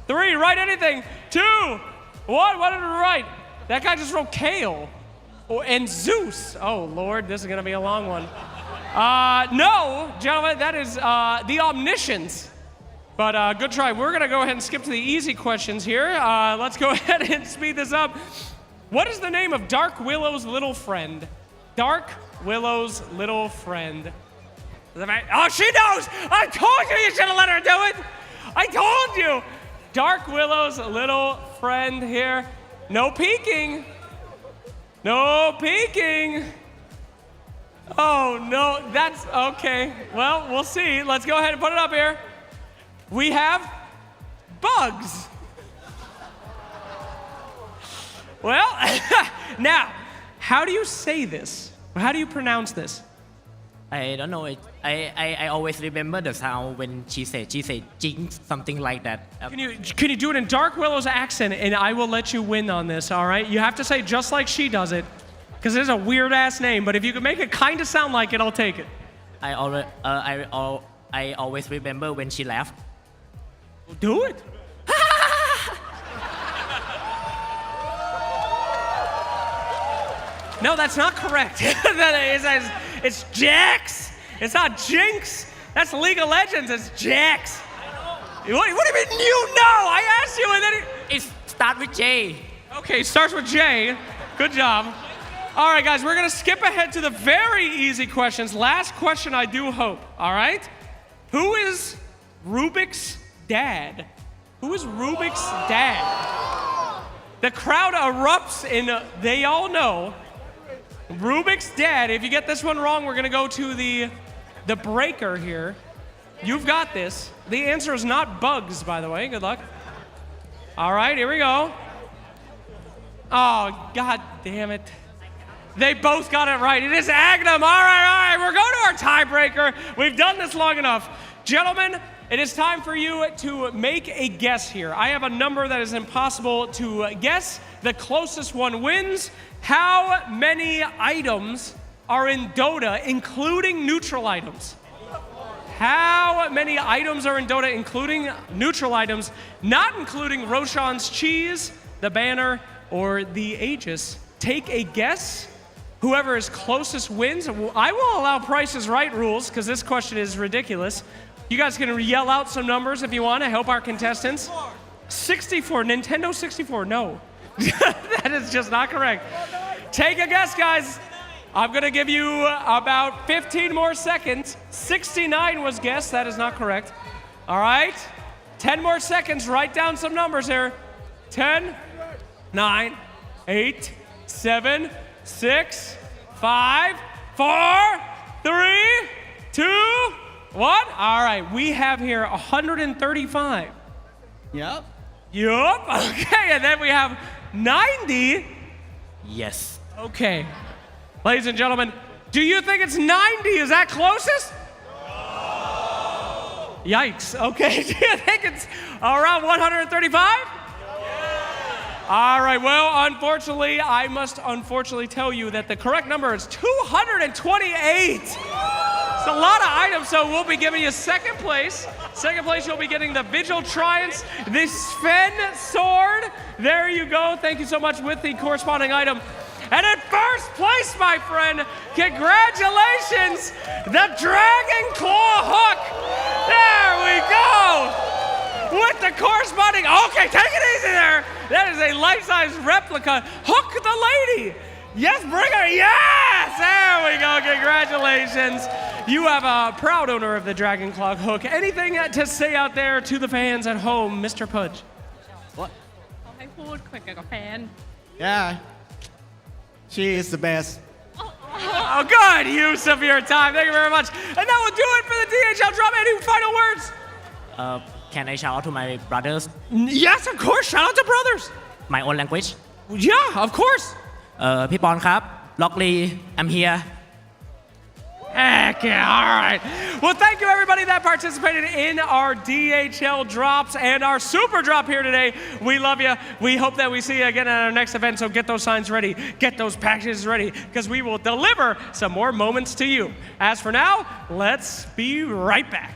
S1: 3, write anything. 2, 1, what did I write? That guy just wrote Kale. Oh, and Zeus. Oh, Lord, this is gonna be a long one. No, gentlemen, that is the Omniscience. But good try. We're gonna go ahead and skip to the easy questions here. Let's go ahead and speed this up. What is the name of Dark Willow's little friend? Dark Willow's little friend. Oh, she knows! I told you should have let her do it! I told you! Dark Willow's little friend here. No peeking. No peeking. Oh, no, that's okay. Well, we'll see. Let's go ahead and put it up here. We have bugs. Well, now, how do you say this? How do you pronounce this?
S16: I don't know. I always remember the sound when she said jinx, something like that.
S1: Can you do it in Dark Willow's accent, and I will let you win on this, all right? You have to say just like she does it, because it is a weird-ass name, but if you can make it kind of sound like it, I'll take it.
S16: I always remember when she laughed.
S1: Do it. No, that's not correct. It's Jax. It's not Jinx. That's League of Legends. It's Jax. What do you mean you know? I asked you and then
S16: it starts with J.
S1: Okay, starts with J. Good job. All right, guys, we're going to skip ahead to the very easy questions. Last question, I do hope. All right? Who is Rubik's dad? Who is Rubik's dad? The crowd erupts and they all know. Rubik's dad. If you get this one wrong, we're gonna go to the breaker here. You've got this. The answer is not bugs, by the way. Good luck. All right, here we go. Oh, god damn it. They both got it right. It is Agnum. All right. We're going to our tiebreaker. We've done this long enough. Gentlemen, it is time for you to make a guess here. I have a number that is impossible to guess. The closest one wins. How many items are in Dota, including neutral items? How many items are in Dota, including neutral items, not including Roshan's cheese, the banner, or the Aegis? Take a guess. Whoever is closest wins. I will allow Price is Right rules, because this question is ridiculous. You guys can yell out some numbers if you want to help our contestants. 64, Nintendo 64, no. That is just not correct. Take a guess, guys. I'm gonna give you about 15 more seconds. 69 was guessed, that is not correct. All right, 10 more seconds, write down some numbers here. 10, 9, 8, 7, 6, 5, 4, 3, 2, 1. All right, we have here 135.
S11: Yep.
S1: Okay, and then we have 90.
S16: Yes.
S1: Okay. Ladies and gentlemen, do you think it's 90? Is that closest? No. Yikes. Okay, do you think it's around 135? All right, well, unfortunately, I must tell you that the correct number is 228. It's a lot of items, so we'll be giving you second place. Second place, you'll be getting the Vigil Triumphs, the Sven Sword. There you go. Thank you so much with the corresponding item. And in first place, my friend, congratulations, the Dragon Claw Hook. There we go. with the corresponding, okay, take it easy there. That is a life-size replica. Hook the lady. Yes, bring her, yes! There we go, congratulations. You have a proud owner of the Dragon Claw hook. Anything to say out there to the fans at home, Mr. Pudge?
S19: What?
S15: Yeah. She is the best.
S1: Oh, good use of your time. Thank you very much. And that will do it for the DHL drop. Any final words?
S16: Can I shout out to my brothers?
S1: Yes, of course. Shout out to brothers.
S16: My own language?
S1: Yeah, of course.
S16: พี่ปอนครับ ล็อกลี I'm here.
S1: Heck yeah, all right. Well, thank you everybody that participated in our DHL drops and our super drop here today. We love you. We hope that we see you again at our next event, so get those signs ready, get those packages ready, because we will deliver some more moments to you. As for now, let's be right back.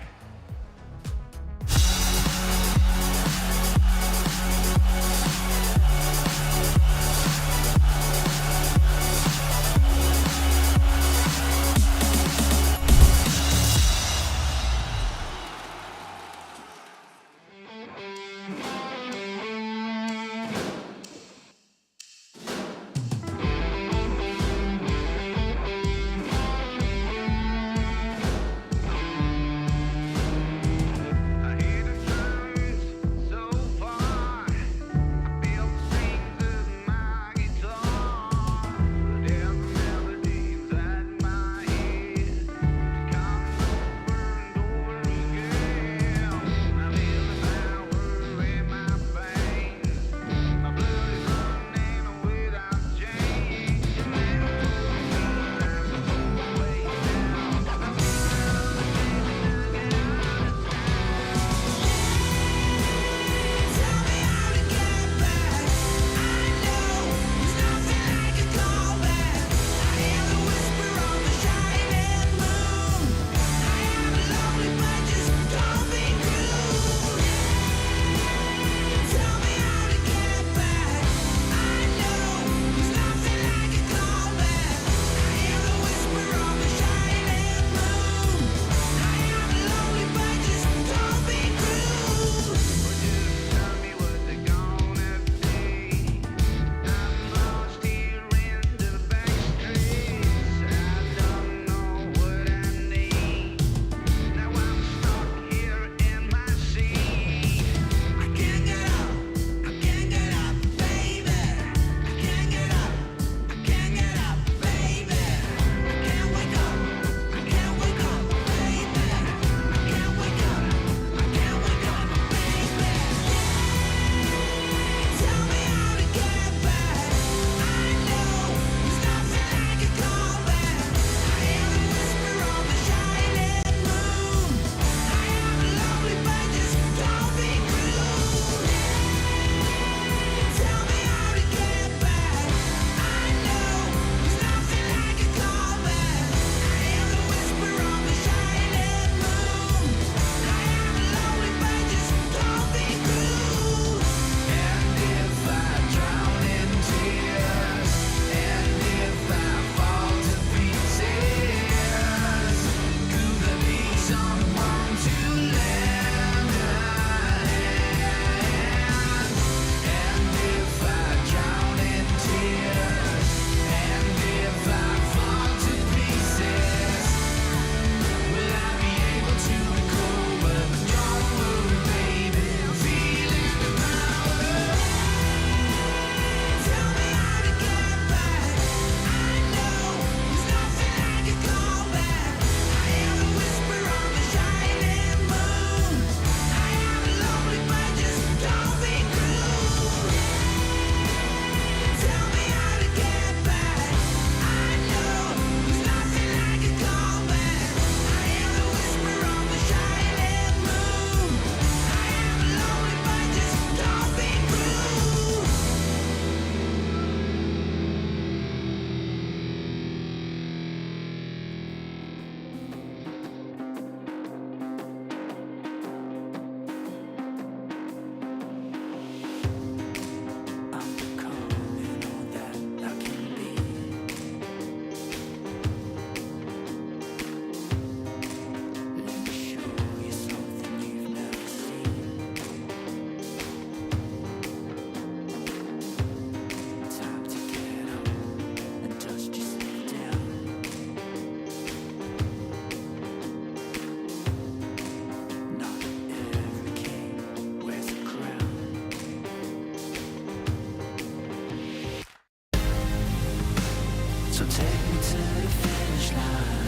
S27: So take me to the finish line,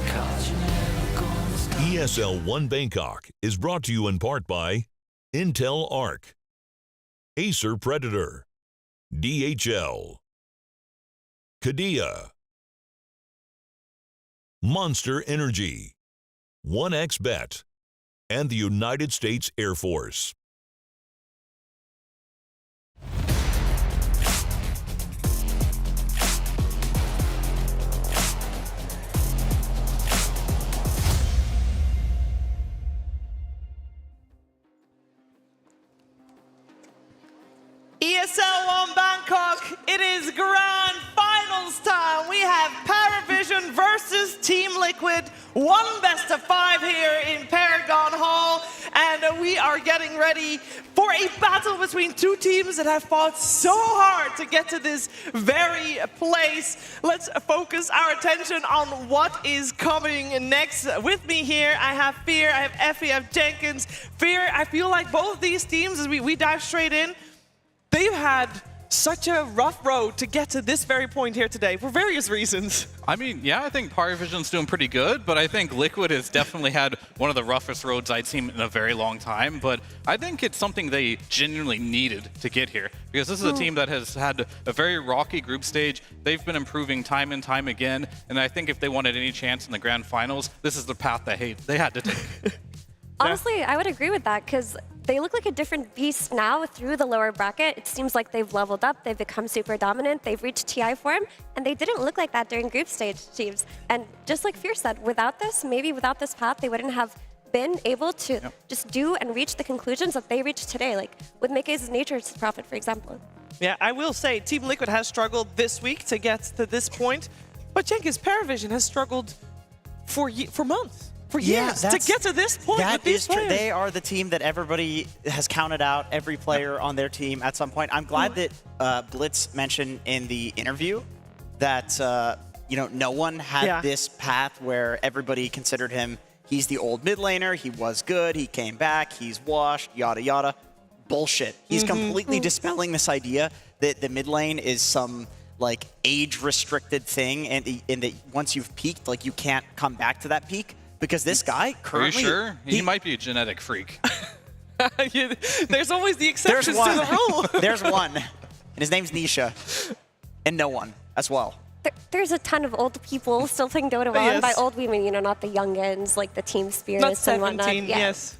S27: 'cause you're never gonna stop.
S13: ESL One Bangkok is brought to you in part by Intel Arc, Acer Predator, DHL, Kadia, Monster Energy, 1xBet, and the United States Air Force.
S17: ESL One Bangkok, it is grand finals time. We have Paravision versus Team Liquid. One best of 5 here in Paragon Hall. And we are getting ready for a battle between two teams that have fought so hard to get to this very place. Let's focus our attention on what is coming next. With me here, I have Fear, I have Effie, I have Jenkins. Fear, I feel like both these teams, as we dive straight in, they've had such a rough road to get to this very point here today for various reasons.
S2: I mean, yeah, I think Paravision's doing pretty good, but I think Liquid has definitely had one of the roughest roads I'd seen in a very long time. But I think it's something they genuinely needed to get here, because this is a team that has had a very rocky group stage. They've been improving time and time again, and I think if they wanted any chance in the grand finals, this is the path they had to take.
S18: Honestly, I would agree with that, because they look like a different beast now through the lower bracket. It seems like they've leveled up, they've become super dominant, they've reached TI form, and they didn't look like that during group stage teams. And just like Fear said, without this, maybe without this path, they wouldn't have been able to just do and reach the conclusions that they reached today, like with Mickey's Nature's Prophet, for example.
S17: Yeah, I will say Team Liquid has struggled this week to get to this point, but Jenkins, Paravision has struggled for months. For years to get to this point with these players.
S11: They are the team that everybody has counted out every player on their team at some point. I'm glad that Blitz mentioned in the interview that no one had this path where everybody considered him. He's the old mid laner. He was good. He came back. He's washed. Yada yada. Bullshit. He's completely dispelling this idea that the mid lane is some like age restricted thing, and that once you've peaked, like you can't come back to that peak. Because this guy currently...
S2: Are you sure? He might be a genetic freak.
S17: There's always the exceptions to the rule.
S11: There's one. And his name's Nisha. And no one as well.
S18: There's a ton of old people still playing Dota 1.
S17: Yes.
S18: By old, we mean, not the youngins, like the team spirits and whatnot.
S17: 17, yes.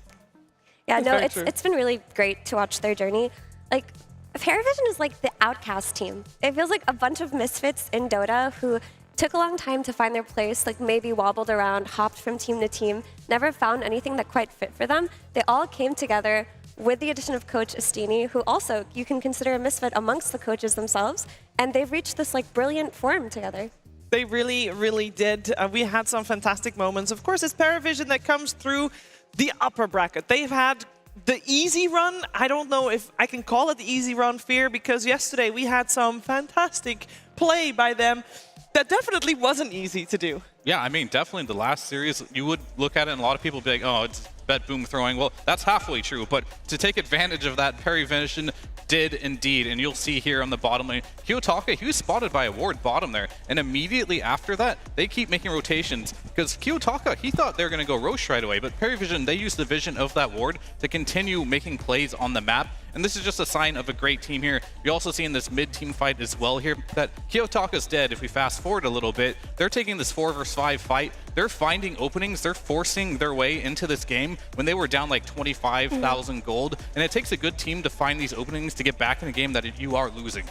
S18: Yeah, no,
S17: That's very
S18: it's been really great to watch their journey. Like, Paravision is like the outcast team. It feels like a bunch of misfits in Dota who took a long time to find their place, like maybe wobbled around, hopped from team to team, never found anything that quite fit for them. They all came together with the addition of Coach Astini, who also you can consider a misfit amongst the coaches themselves, and they've reached this like brilliant form together.
S17: They really, really did. We had some fantastic moments. Of course, it's Paravision that comes through the upper bracket. They've had the easy run. I don't know if I can call it the easy run, Fear, because yesterday we had some fantastic play by them. That definitely wasn't easy to do.
S2: Yeah, I mean, definitely the last series, you would look at it and a lot of people would be like, oh, it's Bet Boom throwing. Well, that's halfway true, but to take advantage of that, Paravision did indeed, and you'll see here on the bottom lane, Kiyotaka, he was spotted by a ward bottom there, and immediately after that, they keep making rotations, because Kiyotaka, he thought they were going to go Roche right away, but Paravision, they used the vision of that ward to continue making plays on the map, and this is just a sign of a great team here. You also see in this mid-team fight as well here that Kiyotaka's dead. If we fast forward a little bit, they're taking this 4 versus 5 fight. They're finding openings. They're forcing their way into this game when they were down like 25,000 gold. And it takes a good team to find these openings to get back in a game that you are losing.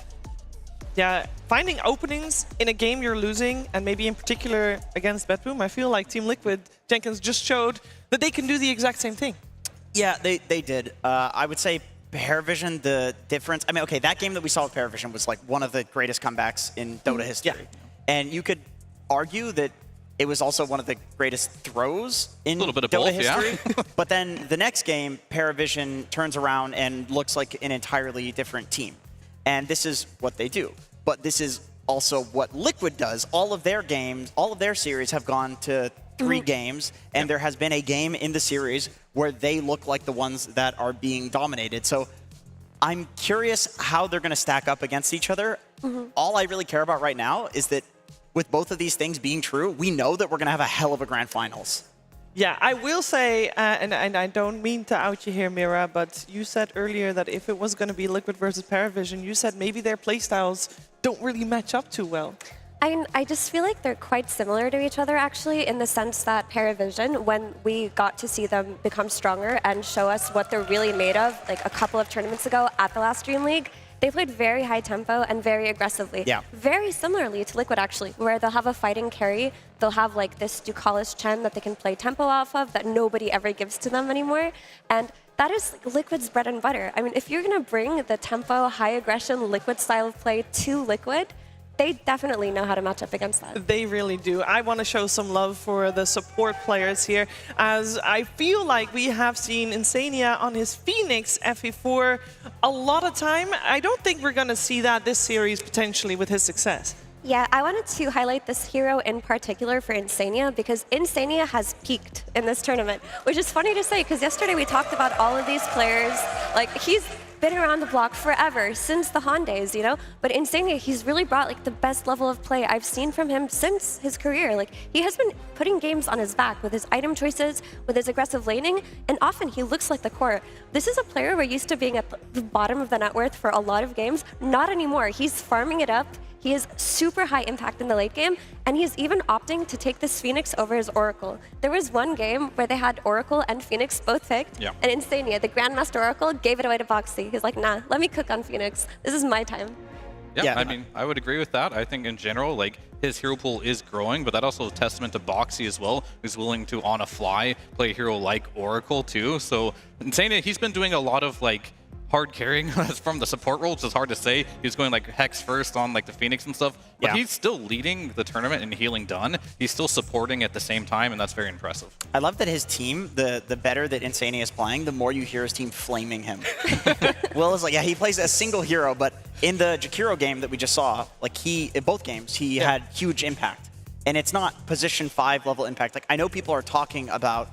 S17: Yeah, finding openings in a game you're losing, and maybe in particular against BetBoom, I feel like Team Liquid, Jenkins just showed that they can do the exact same thing.
S11: Yeah, they did. I would say Paravision, the difference, I mean, okay, that game that we saw with Paravision was like one of the greatest comebacks in Dota history. Yeah. And you could argue that it was also one of the greatest throws in Dota both, history. Yeah. But then the next game, Paravision turns around and looks like an entirely different team. And this is what they do. But this is also what Liquid does. All of their games, all of their series have gone to 3 games, and there has been a game in the series where they look like the ones that are being dominated. So I'm curious how they're going to stack up against each other. All I really care about right now is that with both of these things being true, we know that we're going to have a hell of a grand finals.
S17: Yeah, I will say, and I don't mean to out you here, Mira, but you said earlier that if it was going to be Liquid versus Paravision, you said maybe their playstyles don't really match up too well.
S18: I just feel like they're quite similar to each other, actually, in the sense that Paravision, when we got to see them become stronger and show us what they're really made of, like a couple of tournaments ago at the last Dream League, they played very high tempo and very aggressively.
S11: Yeah.
S18: Very similarly to Liquid, actually, where they'll have a fighting carry, they'll have like this Ducalis Chen that they can play tempo off of that nobody ever gives to them anymore. And that is like Liquid's bread and butter. I mean, if you're going to bring the tempo, high aggression, Liquid style of play to Liquid, they definitely know how to match up against that.
S17: They really do. I want to show some love for the support players here, as I feel like we have seen Insania on his Phoenix FE4 a lot of time. I don't think we're going to see that this series potentially with his success.
S18: Yeah, I wanted to highlight this hero in particular for Insania because Insania has peaked in this tournament, which is funny to say because yesterday we talked about all of these players. Like, he's been around the block forever, since the Han days, you know? But Insania, he's really brought like the best level of play I've seen from him since his career. Like, he has been putting games on his back with his item choices, with his aggressive laning, and often he looks like the core. This is a player we're used to being at the bottom of the net worth for a lot of games. Not anymore. He's farming it up. He is super high impact in the late game, and he's even opting to take this Phoenix over his Oracle. There was one game where they had Oracle and Phoenix both picked, and Insania, the Grandmaster Oracle, gave it away to Boxy. He's like, nah, let me cook on Phoenix. This is my time.
S3: Yeah, I mean, I would agree with that. I think in general, like, his hero pool is growing, but that also is a testament to Boxy as well, who's willing to, on a fly, play a hero like Oracle too. So Insania, he's been doing a lot of, like, hard carrying from the support role, which is hard to say. He's going like Hex first on like the Phoenix and stuff, but he's still leading the tournament in healing done. He's still supporting at the same time, and that's very impressive.
S11: I love that his team, the better that Insania is playing, the more you hear his team flaming him. Will is like, yeah, he plays a single hero, but in the Jakiro game that we just saw, like in both games, he had huge impact. And it's not position 5 level impact. Like, I know people are talking about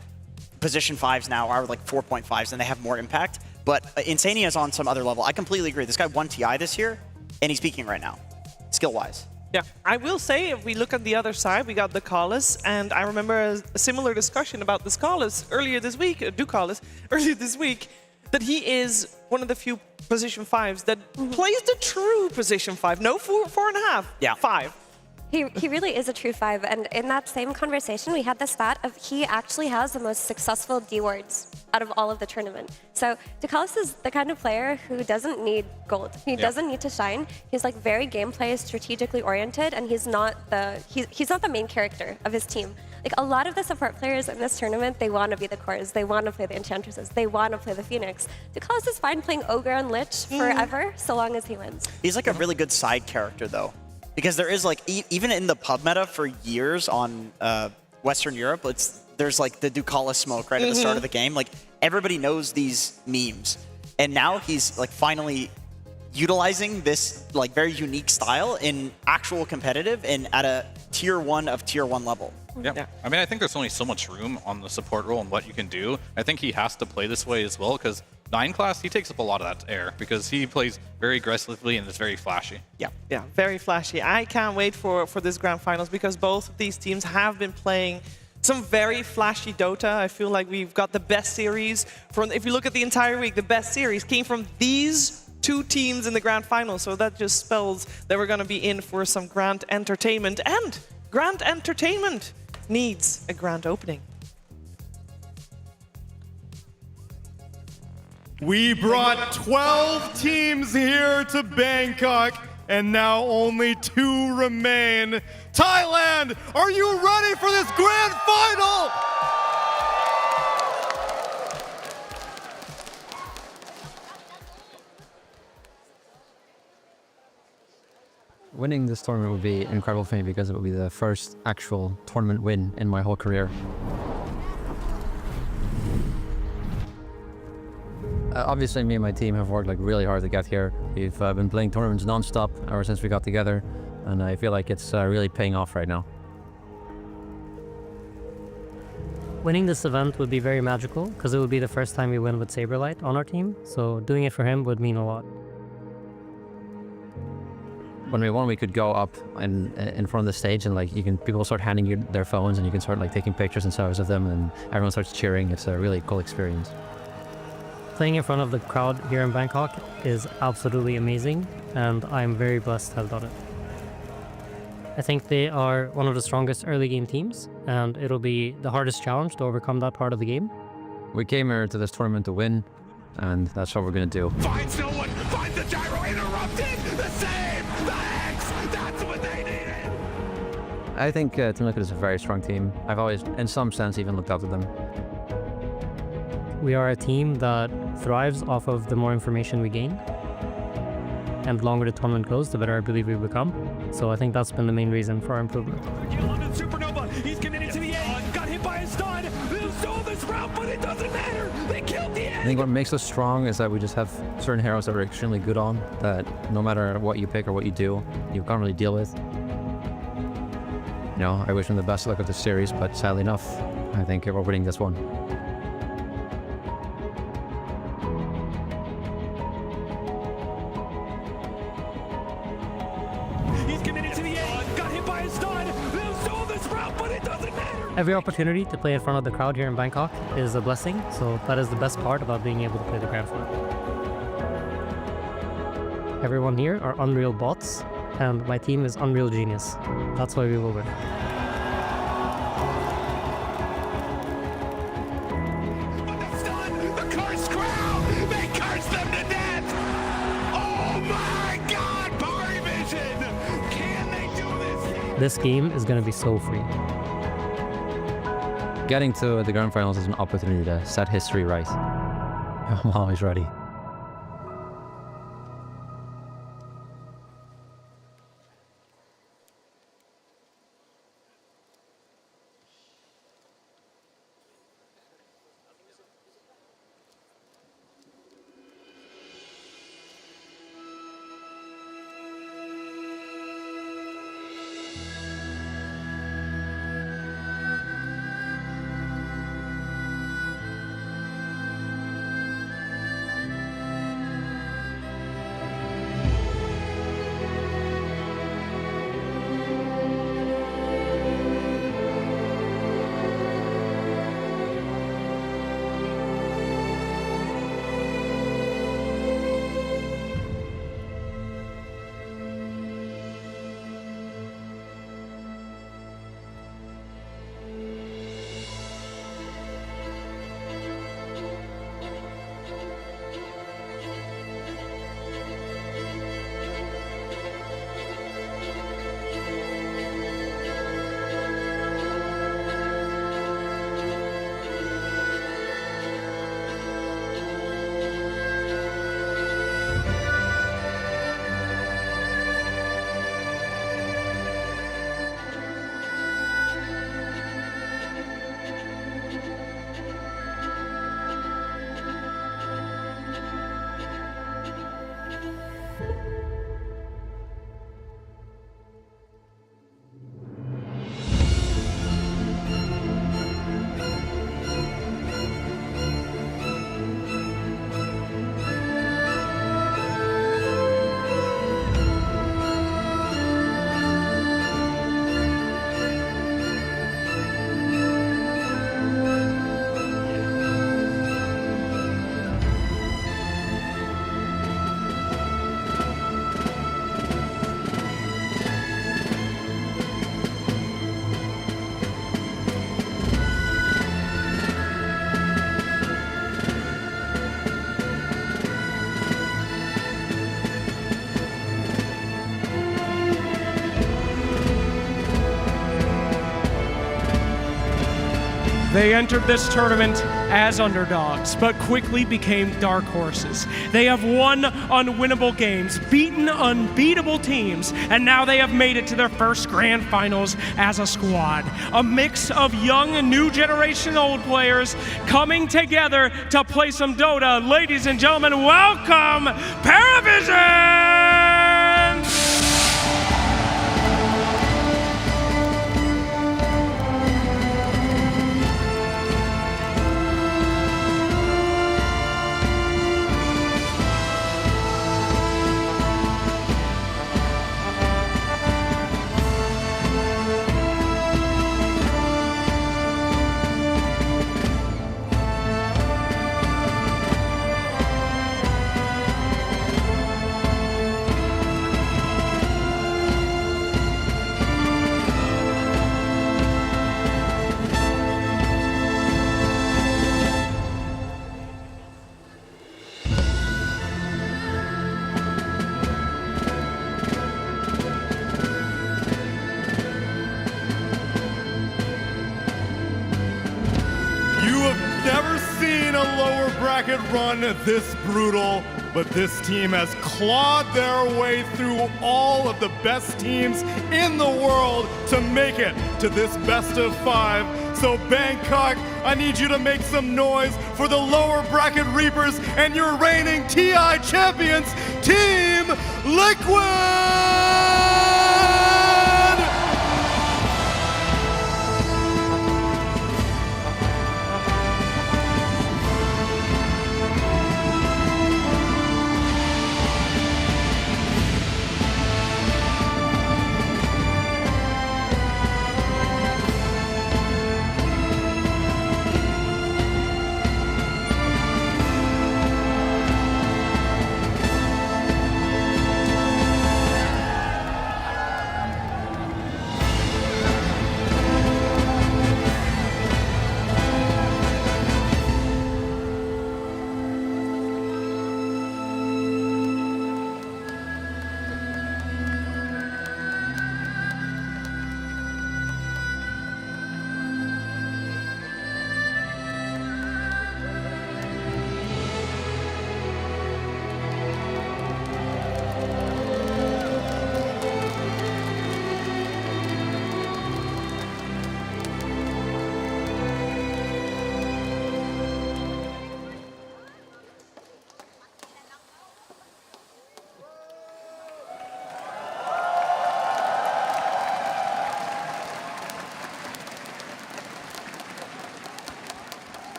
S11: position 5s now are like 4.5s and they have more impact. But Insania is on some other level. I completely agree. This guy won TI this year, and he's peaking right now, skill-wise.
S17: Yeah, I will say, if we look at the other side, we got Ducalis, and I remember a similar discussion about Ducalis earlier this week, earlier this week, that he is one of the few position 5s that plays the true position 5. No 4.5, 5.
S18: He really is a true 5, and in that same conversation, we had the stat of he actually has the most successful D wards out of all of the tournament. So Ducalis is the kind of player who doesn't need gold. He doesn't need to shine. He's like very gameplay strategically oriented, and he's not the main character of his team. Like, a lot of the support players in this tournament, they want to be the cores, they want to play the Enchantresses, they want to play the Phoenix. Ducalis is fine playing Ogre and Lich forever, so long as he wins.
S11: He's like a really good side character, though. Because there is, like, even in the pub meta for years on Western Europe, there's, like, the Ducalis smoke right at the start of the game. Like, everybody knows these memes. And now he's, like, finally utilizing this, like, very unique style in actual competitive and at a tier 1 of tier 1 level.
S3: Yeah. I mean, I think there's only so much room on the support role and what you can do. I think he has to play this way as well, because 9 class, he takes up a lot of that air because he plays very aggressively and is very flashy.
S17: Yeah, very flashy. I can't wait for this grand finals because both of these teams have been playing some very flashy Dota. I feel like we've got the best series from, if you look at the entire week, the best series came from these two teams in the grand finals. So that just spells that we're going to be in for some grand entertainment, and grand entertainment needs a grand opening.
S5: We brought 12 teams here to Bangkok, and now only 2 remain. Thailand, are you ready for this grand final?
S10: Winning this tournament would be incredible for me because it would be the first actual tournament win in my whole career. Obviously, me and my team have worked really hard to get here. We've been playing tournaments non-stop ever since we got together, and I feel like it's really paying off right now.
S4: Winning this event would be very magical because it would be the first time we win with Saberlight on our team, so doing it for him would mean a lot.
S10: When we won, we could go up in front of the stage and like people start handing you their phones and you can start like taking pictures and selfies of them and everyone starts cheering. It's a really cool experience.
S4: Playing in front of the crowd here in Bangkok is absolutely amazing, and I'm very blessed to have done it. I think they are one of the strongest early game teams, and it'll be the hardest challenge to overcome that part of the game.
S10: We came here to this tournament to win, and that's what we're going to do.
S14: Finds no one, finds the gyro, interrupted, the save, the X, that's what they needed.
S10: I think Team Liquid is a very strong team. I've always, in some sense, even looked up to them.
S4: We are a team that thrives off of the more information we gain. And the longer the tournament goes, the better I believe we become. So I think that's been the main reason for our improvement.
S14: Supernova, he's committed to the end, got hit by a stun, they'll stole this route, but it doesn't matter, they killed the end.
S10: I think what makes us strong is that we just have certain heroes that we're extremely good on, that no matter what you pick or what you do, you can't really deal with. You know, I wish them the best luck of the series, but sadly enough, I think we're winning this one.
S4: Every opportunity to play in front of the crowd here in Bangkok is a blessing, so that is the best part about being able to play the Grand Final. Everyone here are Unreal bots, and my team is Unreal Genius. That's why we will win.
S14: The cursed crowd, they cursed them to death. Oh my God, Power Vision, can they do this?
S4: This game is going to be so free.
S10: Getting to the Grand Finals is an opportunity to set history right. I'm always ready.
S1: They entered this tournament as underdogs, but quickly became dark horses. They have won unwinnable games, beaten unbeatable teams, and now they have made it to their first grand finals as a squad. A mix of young and new generation old players coming together to play some Dota. Ladies and gentlemen, welcome Paravision!
S5: run this brutal, but this team has clawed their way through all of the best teams in the world to make it to this best of 5. So Bangkok, I need you to make some noise for the lower bracket Reapers and your reigning TI champions, Team Liquid!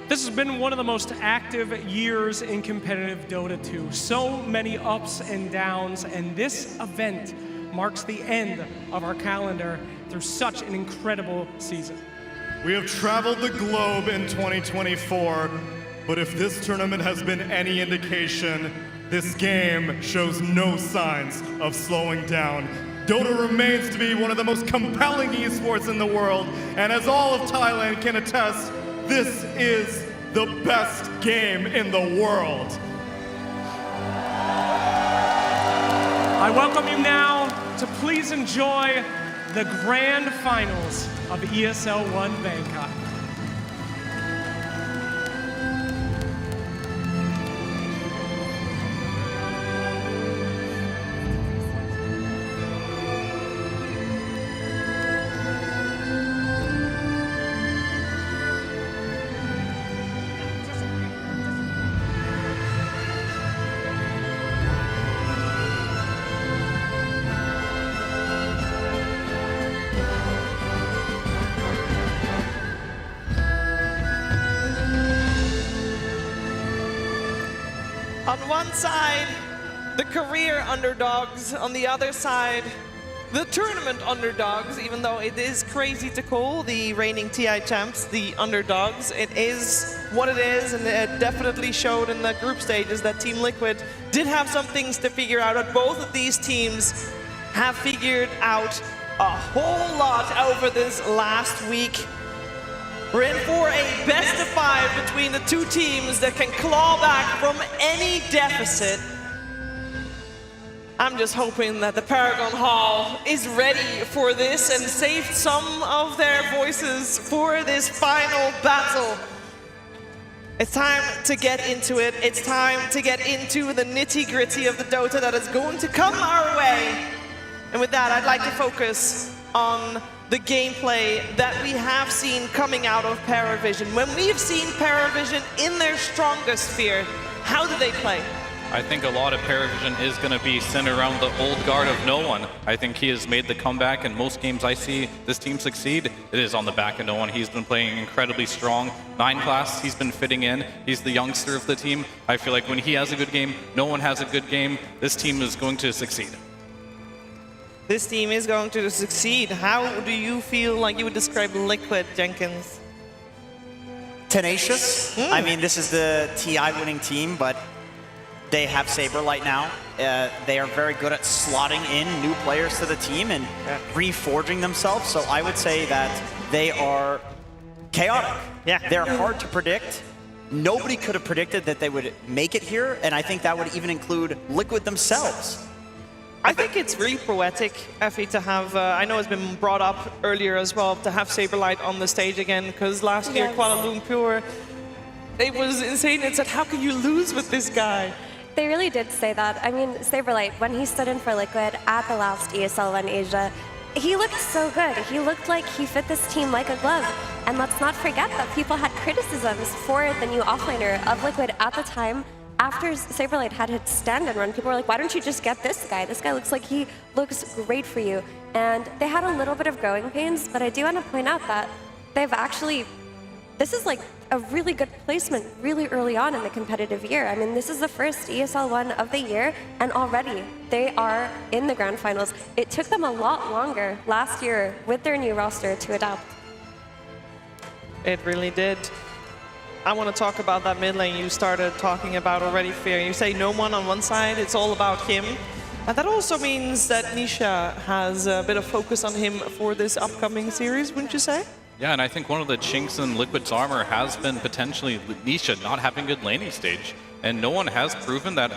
S1: This has been one of the most active years in competitive Dota 2. So many ups and downs, and this event marks the end of our calendar through such an incredible season.
S5: We have traveled the globe in 2024, but if this tournament has been any indication, this game shows no signs of slowing down. Dota remains to be one of the most compelling esports in the world, and as all of Thailand can attest, this is the best game in the world.
S1: I welcome you now to please enjoy the grand finals of ESL One Bangkok.
S17: On one side, the career underdogs. On the other side, the tournament underdogs, even though it is crazy to call the reigning TI champs the underdogs. It is what it is, and it definitely showed in the group stages that Team Liquid did have some things to figure out, but both of these teams have figured out a whole lot over this last week. We're in for a best of 5 between the two teams that can claw back from any deficit. I'm just hoping that the Paragon Hall is ready for this and saved some of their voices for this final battle. It's time to get into it. It's time to get into the nitty-gritty of the Dota that is going to come our way. And with that, I'd like to focus on the gameplay that we have seen coming out of Paravision. When we've seen Paravision in their strongest sphere, how do they play?
S3: I think a lot of Paravision is going to be centered around the old guard of no one. I think he has made the comeback, and most games I see this team succeed, it is on the back of no one. He's been playing incredibly strong. 9 class, he's been fitting in. He's the youngster of the team. I feel like when he has a good game, no one has a good game. This team is going to succeed.
S17: This team is going to succeed. How do you feel like you would describe Liquid, Jenkins?
S11: Tenacious. I mean, this is the TI winning team, but they have Saberlight now. They are very good at slotting in new players to the team and reforging themselves. So I would say that they are chaotic.
S17: Yeah.
S11: They're hard to predict. Nobody could have predicted that they would make it here, and I think that would even include Liquid themselves.
S17: I think it's really poetic, Effie, to have, I know it's been brought up earlier as well, to have Saberlight on the stage again, because last year, Kuala Lumpur, it was insane. It said, how can you lose with this guy?
S18: They really did say that. I mean, Saberlight, when he stood in for Liquid at the last ESL One Asia, he looked so good. He looked like he fit this team like a glove. And let's not forget that people had criticisms for the new offlaner of Liquid at the time. After Saberlight had his stand and run, people were like, why don't you just get this guy? This guy looks like he looks great for you. And they had a little bit of growing pains, but I do want to point out that they've actually, this is like a really good placement really early on in the competitive year. I mean, this is the first ESL One of the year, and already they are in the grand finals. It took them a lot longer last year with their new roster to adapt.
S17: It really did. I want to talk about that mid lane you started talking about already, Fear. You say no one on one side, it's all about him. And that also means that Nisha has a bit of focus on him for this upcoming series, wouldn't you say?
S3: Yeah, and I think one of the chinks in Liquid's armor has been potentially Nisha not having good laning stage. And no one has proven that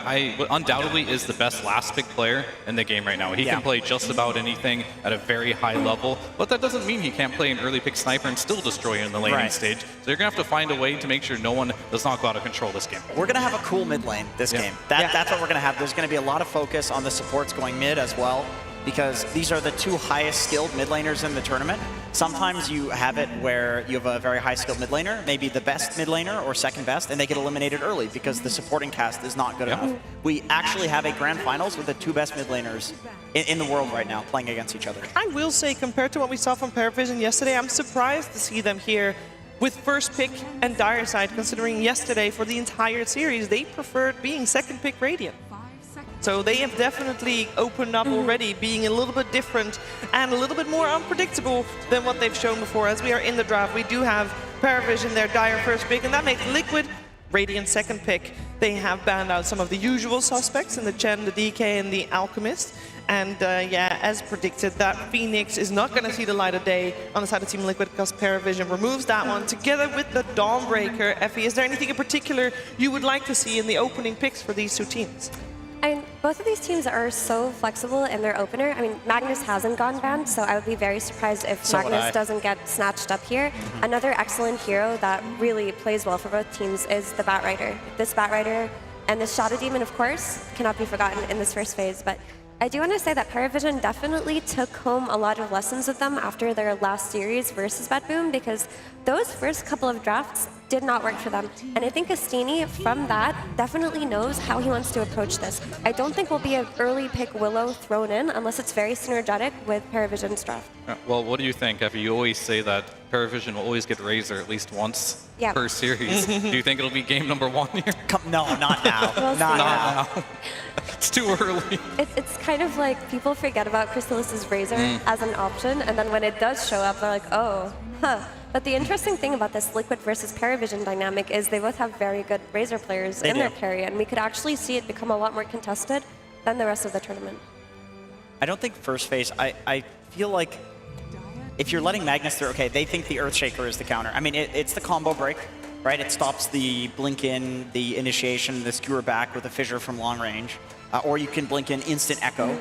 S3: undoubtedly is the best last pick player in the game right now. He can play just about anything at a very high level, but that doesn't mean he can't play an early pick sniper and still destroy you in the laning stage. So you're going to have to find a way to make sure no one does not go out of control this game.
S11: We're going to have a cool mid lane this game. That's what we're going to have. There's going to be a lot of focus on the supports going mid as well, because these are the two highest skilled mid laners in the tournament. Sometimes you have it where you have a very high skilled mid laner, maybe the best mid laner or second best, and they get eliminated early because the supporting cast is not good enough. We actually have a grand finals with the two best mid laners in the world right now playing against each other.
S17: I will say, compared to what we saw from Paravision yesterday, I'm surprised to see them here with first pick and Dire side, considering yesterday for the entire series, they preferred being second pick Radiant. So they have definitely opened up already, being a little bit different and a little bit more unpredictable than what they've shown before. As we are in the draft, we do have Paravision, their Dire first pick, and that makes Liquid Radiant second pick. They have banned out some of the usual suspects in the Chen, the DK, and the Alchemist. And yeah, as predicted, that Phoenix is not going to see the light of day on the side of Team Liquid because Paravision removes that one together with the Dawnbreaker. Effie, is there anything in particular you would like to see in the opening picks for these two teams?
S18: I mean, both of these teams are so flexible in their opener. I mean, Magnus hasn't gone banned, so I would be very surprised if Magnus doesn't get snatched up here. Another excellent hero that really plays well for both teams is the Batrider. This Batrider and this Shadow Demon, of course, cannot be forgotten in this first phase, but I do want to say that Paravision definitely took home a lot of lessons with them after their last series versus Bad Boom, because those first couple of drafts did not work for them. And I think Astini, from that, definitely knows how he wants to approach this. I don't think we'll be an early pick Willow thrown in unless it's very synergetic with Paravision's draft.
S3: Well, what do you think, Effie? You always say that Paravision will always get Razor at least once per series. Do you think it'll be game number 1 here?
S11: No, not now.
S18: Not
S3: now. It's too early.
S18: It's kind of like people forget about Crystallis's Razor as an option, and then when it does show up, they're like, oh, huh. But the interesting thing about this Liquid versus Paravision dynamic is they both have very good Razor players in their carry, and we could actually see it become a lot more contested than the rest of the tournament.
S11: I don't think first phase, I feel like if you're letting Magnus through, okay, they think the Earthshaker is the counter. I mean, it's the combo break, right? It stops the blink in, the initiation, the skewer back with a fissure from long range. Or you can blink in instant echo.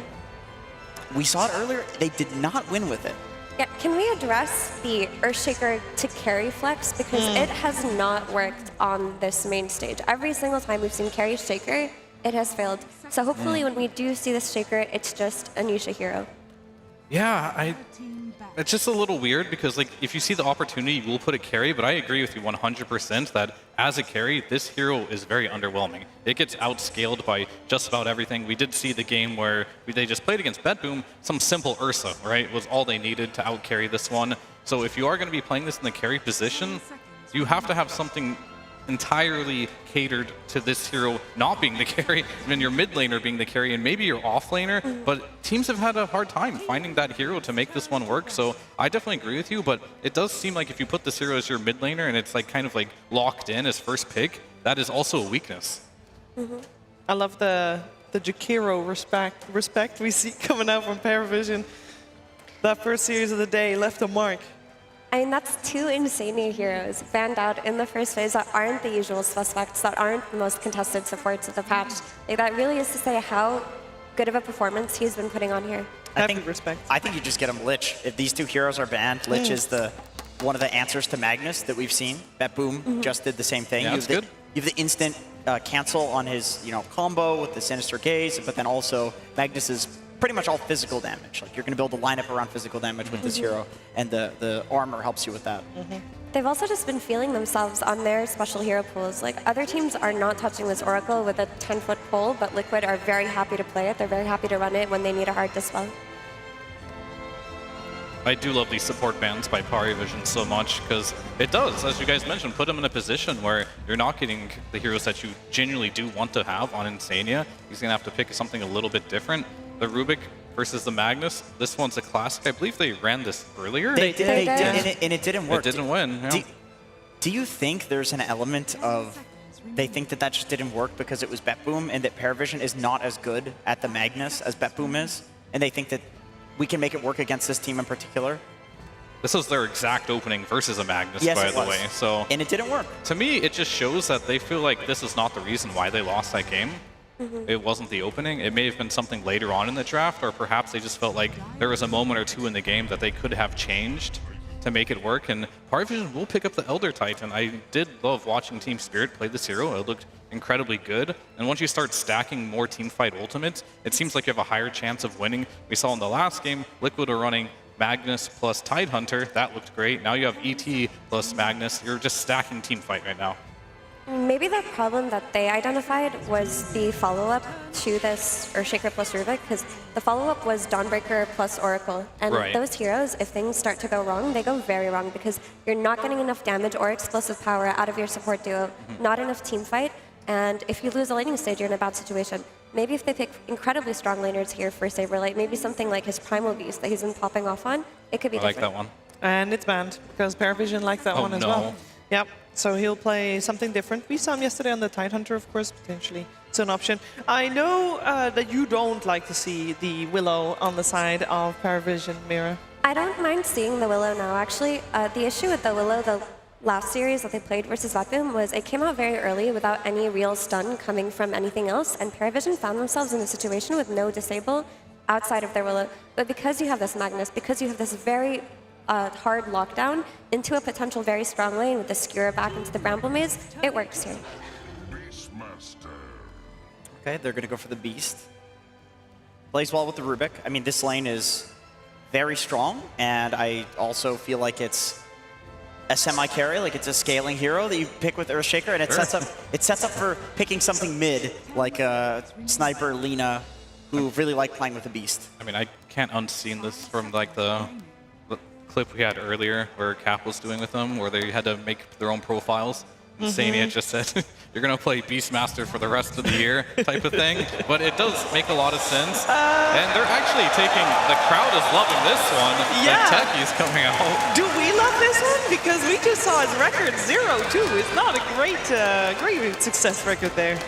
S11: We saw it earlier, they did not win with it.
S18: Yeah, can we address the Earthshaker to carry flex? Because it has not worked on this main stage. Every single time we've seen carry Shaker, it has failed. So hopefully when we do see this Shaker, it's just a Nisha hero.
S3: Yeah, it's just a little weird because like if you see the opportunity, you will put a carry, but I agree with you 100% that as a carry, this hero is very underwhelming. It gets outscaled by just about everything. We did see the game where they just played against Bedboom. Some simple Ursa, right, was all they needed to outcarry this one. So if you are going to be playing this in the carry position, you have to have something entirely catered to this hero not being the carry, and then your mid laner being the carry, and maybe your off laner, but teams have had a hard time finding that hero to make this one work, so I definitely agree with you, but it does seem like if you put this hero as your mid laner and it's like kind of like locked in as first pick, that is also a weakness.
S17: I love the Jakiro respect we see coming out from Paravision. That first series of the day left a mark.
S18: I mean, that's two insane new heroes banned out in the first phase that aren't the usual suspects, that aren't the most contested supports of the patch. Like, that really is to say how good of a performance he's been putting on here.
S11: I think you just get him Lich. If these two heroes are banned, Lich is one of the answers to Magnus that we've seen. That Boom just did the same thing.
S3: Yeah, that's good.
S11: You have the instant cancel on his combo with the Sinister Gaze, but then also Magnus is pretty much all physical damage. Like you're going to build a lineup around physical damage with this hero, and the armor helps you with that.
S18: They've also just been feeling themselves on their special hero pools. Like other teams are not touching this Oracle with a 10-foot pole, but Liquid are very happy to play it. They're very happy to run it when they need a hard dispel.
S3: I do love these support bans by Parivision so much because it does, as you guys mentioned, put them in a position where you're not getting the heroes that you genuinely do want to have on Insania. He's going to have to pick something a little bit different. The Rubik versus the Magnus, this one's a classic. I believe they ran this earlier.
S11: They did. And it didn't work.
S3: It didn't win. Yeah.
S11: Do you think there's an element of they think that just didn't work because it was BetBoom and that Parivision is not as good at the Magnus as BetBoom is? And they think that we can make it work against this team in particular?
S3: This was their exact opening versus a Magnus,
S11: yes,
S3: by the way. So,
S11: and it didn't work.
S3: To me, it just shows that they feel like this is not the reason why they lost that game. It wasn't the opening. It may have been something later on in the draft, or perhaps they just felt like there was a moment or two in the game that they could have changed to make it work. And Parivision will pick up the Elder Titan. I did love watching Team Spirit play this hero. It looked incredibly good. And once you start stacking more teamfight ultimates, it seems like you have a higher chance of winning. We saw in the last game, Liquid are running Magnus plus Tidehunter. That looked great. Now you have ET plus Magnus. You're just stacking teamfight right now.
S18: Maybe the problem that they identified was the follow-up to this Earthshaker plus Rubik, because the follow-up was Dawnbreaker plus Oracle. And those heroes, if things start to go wrong, they go very wrong, because you're not getting enough damage or explosive power out of your support duo, not enough team fight, and if you lose a laning stage, you're in a bad situation. Maybe if they pick incredibly strong laners here for Saberlight, maybe something like his Primal Beast that he's been popping off on, it could be different.
S3: I like that one.
S17: And it's banned, because Parivision likes that one as well. Yep. So he'll play something different. We saw him yesterday on the Tidehunter, of course, potentially. It's an option. I know that you don't like to see the Willow on the side of Parivision, Mira.
S18: I don't mind seeing the Willow now, actually. The issue with the Willow, the last series that they played versus Vacuum, was it came out very early without any real stun coming from anything else, and Parivision found themselves in a situation with no disable outside of their Willow. But because you have this Magnus, because you have this very hard lockdown into a potential very strong lane with the skewer back into the Bramble Maze, it works here.
S11: Okay, they're going to go for the Beast. Plays well with the Rubik. I mean, this lane is very strong, and I also feel like it's a semi-carry, like it's a scaling hero that you pick with Earthshaker, and it sets up for picking something mid, like Sniper, Lina, who really like playing with the Beast.
S3: I mean, I can't unseen this from like the clip we had earlier where Cap was doing with them, where they had to make their own profiles. Insania just said, you're going to play Beastmaster for the rest of the year type of thing. But it does make a lot of sense. And they're actually taking, the crowd is loving this one.
S17: Yeah.
S3: The Techie's coming out.
S17: Do we love this one? Because we just saw his record 0-2. It's not a great, great success record there.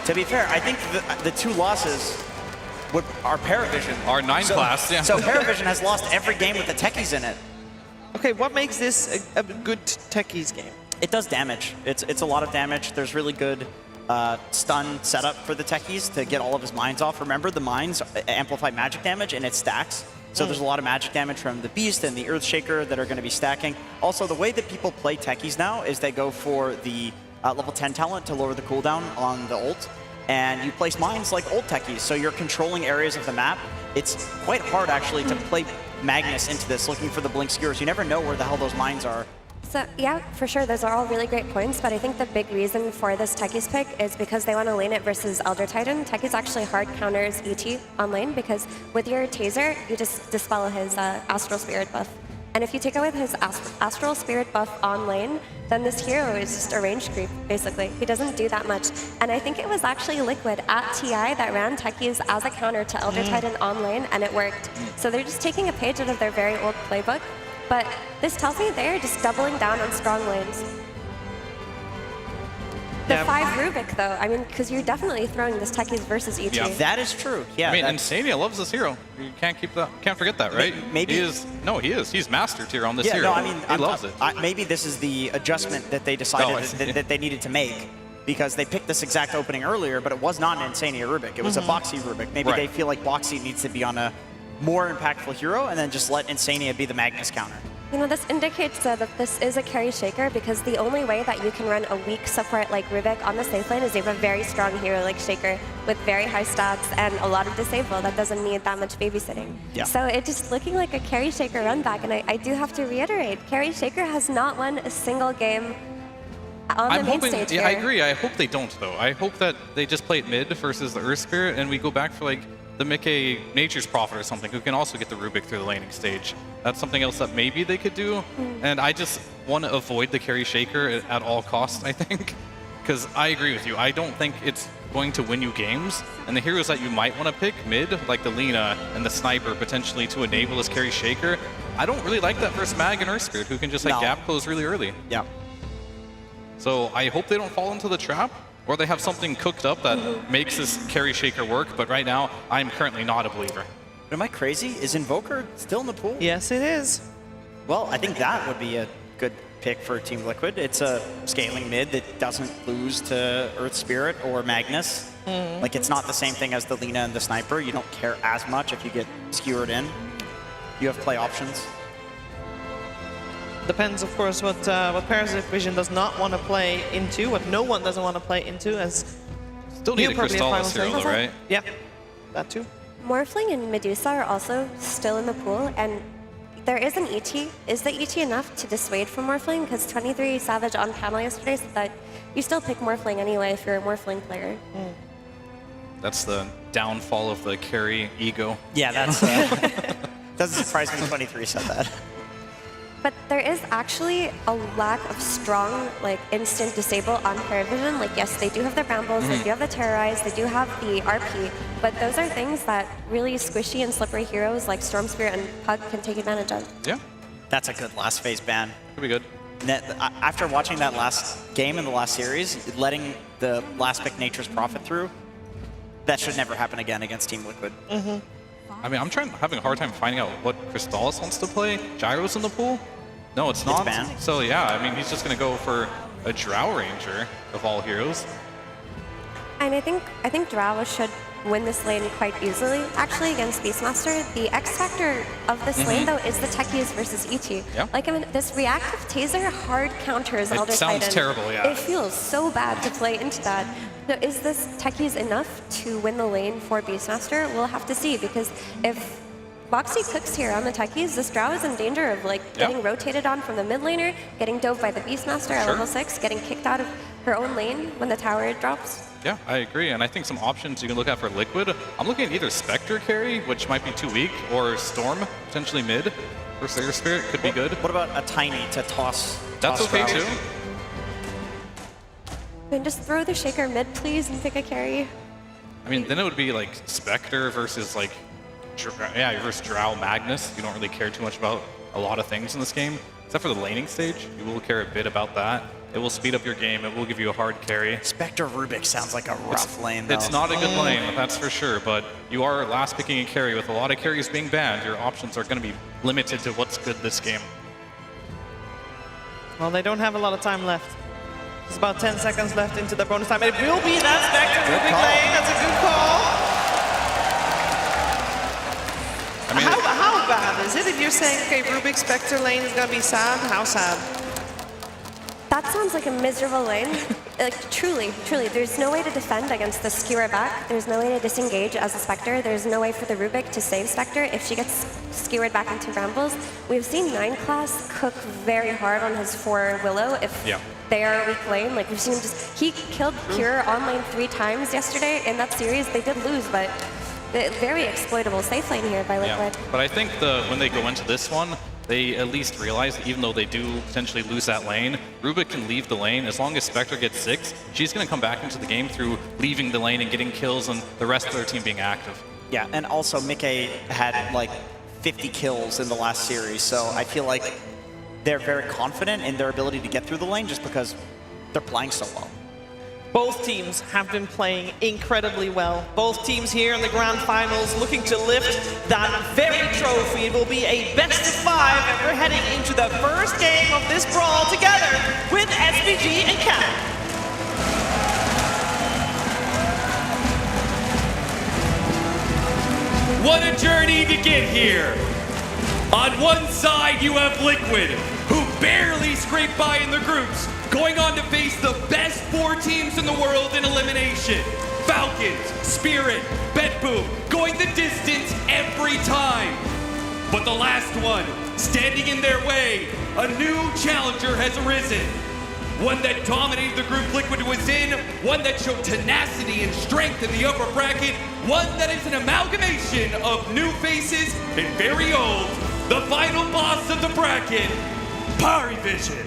S11: To be fair, I think the two losses are Parivision.
S3: Our 9 class, yeah.
S11: So Parivision has lost every game with the Techies in it.
S17: Okay, what makes this a good Techies game?
S11: It does damage. It's a lot of damage. There's really good stun setup for the Techies to get all of his mines off. Remember, the mines amplify magic damage and it stacks. So there's a lot of magic damage from the Beast and the Earthshaker that are going to be stacking. Also, the way that people play Techies now is they go for the level 10 talent to lower the cooldown on the ult. And you place mines like old Techies, so you're controlling areas of the map. It's quite hard, actually, to play Magnus into this, looking for the blink skewers. You never know where the hell those mines are.
S18: So yeah, for sure, those are all really great points, but I think the big reason for this Techies pick is because they want to lane it versus Elder Titan. Techies actually hard counters ET on lane, because with your Taser, you just dispel his Astral Spirit buff. And if you take away his Astral Spirit buff on lane, then this hero is just a range creep, basically. He doesn't do that much. And I think it was actually Liquid at TI that ran Techies as a counter to Elder Titan on lane, and it worked. So they're just taking a page out of their very old playbook. But this tells me they're just doubling down on strong lanes. The 5 Rubik, though, I mean, because you're definitely throwing this Techies versus ET.
S3: Yeah.
S11: That is true. Yeah.
S3: I mean, Insania loves this hero. You can't keep that. Can't forget that, right?
S11: Maybe
S3: he is. No, he is. He's master tier on this hero.
S11: No, I mean,
S3: he loves it.
S11: Maybe this is the adjustment that they decided that they needed to make. because they picked this exact opening earlier, but it was not an Insania Rubik. It was a Boxy Rubik. Maybe they feel like Boxy needs to be on a more impactful hero and then just let Insania be the Magnus counter.
S18: You know, this indicates that this is a carry shaker because the only way that you can run a weak support like Rubik on the safe lane is you have a very strong hero like Shaker with very high stats and a lot of disable that doesn't need that much babysitting.
S11: Yeah.
S18: So it's just looking like a carry shaker run back, and I do have to reiterate, carry shaker has not won a single game on the main stage
S3: yeah,
S18: here.
S3: I agree. I hope they don't, though. I hope that they just play it mid versus the Earth Spirit, and we go back for like the Mickey Nature's Prophet or something, who can also get the Rubik through the laning stage. That's something else that maybe they could do. And I just want to avoid the carry shaker at all costs, I think. Because I agree with you. I don't think it's going to win you games. And the heroes that you might want to pick mid, like the Lina and the Sniper, potentially to enable this carry shaker, I don't really like that versus Mag and Earth Spirit, who can just like gap close really early.
S11: Yeah.
S3: So I hope they don't fall into the trap, or they have something cooked up that makes this carry shaker work, but right now, I'm currently not a believer.
S11: But am I crazy? Is Invoker still in the pool?
S17: Yes, it is.
S11: Well, I think that would be a good pick for Team Liquid. It's a scaling mid that doesn't lose to Earth Spirit or Magnus. Like, it's not the same thing as the Lina and the Sniper. You don't care as much if you get skewered in. You have play options.
S17: Depends, of course, what Parasite Vision does not want to play into, what no one doesn't want to play into, as
S3: still need a Crystallis hero, though, right?
S17: Yeah, that too.
S18: Morphling and Medusa are also still in the pool, and there is an ET. Is the ET enough to dissuade from Morphling? Because 23 Savage on panel yesterday said that you still pick Morphling anyway if you're a Morphling player.
S3: That's the downfall of the carry ego.
S11: Yeah, that's... doesn't surprise me 23 said that.
S18: But there is actually a lack of strong, like, instant disable on Paravision. Like, yes, they do have the Brambles, they do have the Terrorize, they do have the RP, but those are things that really squishy and slippery heroes like Storm Spirit and Pug can take advantage of.
S3: Yeah.
S11: That's a good last phase ban.
S3: Could be good.
S11: After watching that last game in the last series, letting the last pick Nature's Prophet through, that should never happen again against Team Liquid.
S3: I mean, I'm having a hard time finding out what Crystallis wants to play. Gyro's in the pool? No, it's not.
S11: banned.
S3: So yeah, I mean, he's just going to go for a Drow Ranger of all heroes.
S18: And I think Drow should win this lane quite easily, actually, against Beastmaster. The X factor of this lane, though, is the techies versus ET.
S3: Yeah.
S18: Like, I mean, this reactive taser hard counters
S3: It
S18: Elder
S3: sounds
S18: Titan.
S3: terrible, yeah.
S18: It feels so bad to play into that. So is this techies enough to win the lane for Beastmaster? We'll have to see, because if Boxy cooks here on the techies, this Drow is in danger of like getting rotated on from the mid laner, getting dove by the Beastmaster at level 6, getting kicked out of her own lane when the tower drops.
S3: Yeah, I agree, and I think some options you can look at for Liquid. I'm looking at either Spectre carry, which might be too weak, or Storm, potentially mid. Versus Air Spirit could be good.
S11: What about a Tiny to toss?
S3: That's okay too.
S18: And just throw the Shaker mid, please, and pick a carry.
S3: I mean, then it would be like Spectre versus like, versus Drow Magnus. You don't really care too much about a lot of things in this game, except for the laning stage. You will care a bit about that. It will speed up your game. It will give you a hard carry.
S11: Spectre Rubik sounds like a rough lane, though.
S3: It's not a good lane, that's for sure, but you are last picking a carry. With a lot of carries being banned, your options are going to be limited to what's good this game.
S17: Well, they don't have a lot of time left. There's about 10 seconds left into the bonus time. It will be that Spectre Rubik lane. That's a good call.
S3: I mean,
S17: how bad is it if you're saying, okay, Rubik Spectre lane is going to be sad? How sad?
S18: That sounds like a miserable lane. Like, truly, there's no way to defend against the skewer back. There's no way to disengage as a Spectre. There's no way for the Rubik to save Spectre if she gets skewered back into Brambles. We've seen 9 class cook very hard on his 4 Willow if they are weak lane. Like, we've seen him he killed Pure on lane 3 times yesterday in that series. They did lose, but very exploitable safe lane here by Liquid.
S3: But I think when they go into this one, they at least realize that even though they do potentially lose that lane, Rubik can leave the lane. As long as Spectre gets 6, she's going to come back into the game through leaving the lane and getting kills and the rest of their team being active.
S11: Yeah, and also Mickey had like 50 kills in the last series, so I feel like they're very confident in their ability to get through the lane just because they're playing so well.
S17: Both teams have been playing incredibly well. Both teams here in the grand finals looking to lift that very trophy. It will be a best of 5, and we're heading into the first game of this brawl together with SPG and Cam.
S20: journey to get here. On one side, you have Liquid, who barely scraped by in the groups, going on to face the best 4 teams in the world in elimination. Falcons, Spirit, BetBoom, going the distance every time. But the last one, standing in their way, a new challenger has arisen. One that dominated the group Liquid was in, one that showed tenacity and strength in the upper bracket, one that is an amalgamation of new faces and very old. The final boss of the bracket, PariVision.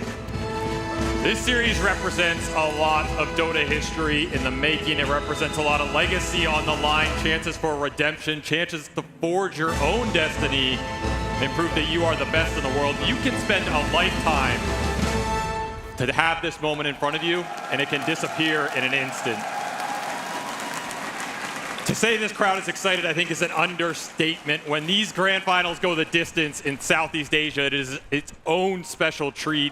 S21: This series represents a lot of Dota history in the making. It represents a lot of legacy on the line, chances for redemption, chances to forge your own destiny and prove that you are the best in the world. You can spend a lifetime to have this moment in front of you, and it can disappear in an instant. To say this crowd is excited, I think, is an understatement. When these grand finals go the distance in Southeast Asia, it is its own special treat.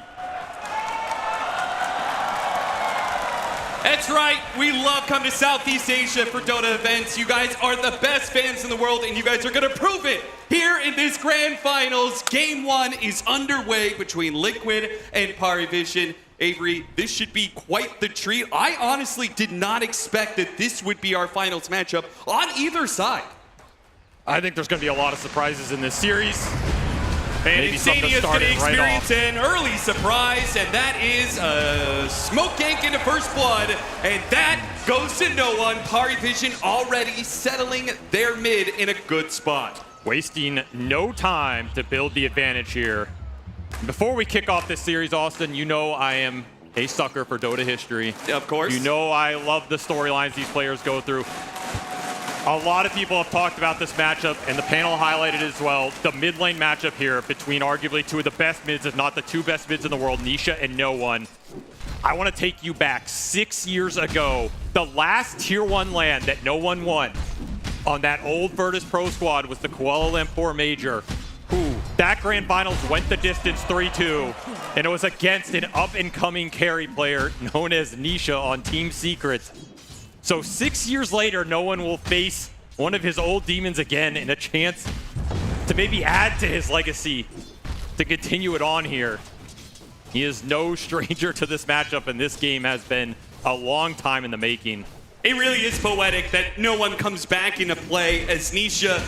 S20: That's right, we love coming to Southeast Asia for Dota events. You guys are the best fans in the world, and you guys are gonna prove it here in this grand finals. Game 1 is underway between Liquid and PariVision. Avery, this should be quite the treat. I honestly did not expect that this would be our finals matchup on either side.
S21: I think there's gonna be a lot of surprises in this series.
S20: And Insania's going to experience an early surprise, and that is a smoke gank into first blood, and that goes to no one. PariVision already settling their mid in a good spot.
S21: Wasting no time to build the advantage here. Before we kick off this series, Austin, you know I am a sucker for Dota history.
S20: Of course.
S21: You know I love the storylines these players go through. A lot of people have talked about this matchup, and the panel highlighted as well. The mid lane matchup here between arguably 2 of the best mids, if not the 2 best mids in the world, Nisha and No One. I want to take you back 6 years ago. The last Tier 1 LAN that No One won on that old Virtus Pro squad was the Kuala Lumpur Major. That grand finals went the distance 3-2, and it was against an up-and-coming carry player known as Nisha on Team Secret. So 6 years later, No One will face one of his old demons again in a chance to maybe add to his legacy, to continue it on here. He is no stranger to this matchup, and this game has been a long time in the making.
S20: It really is poetic that No One comes back into play as Nisha,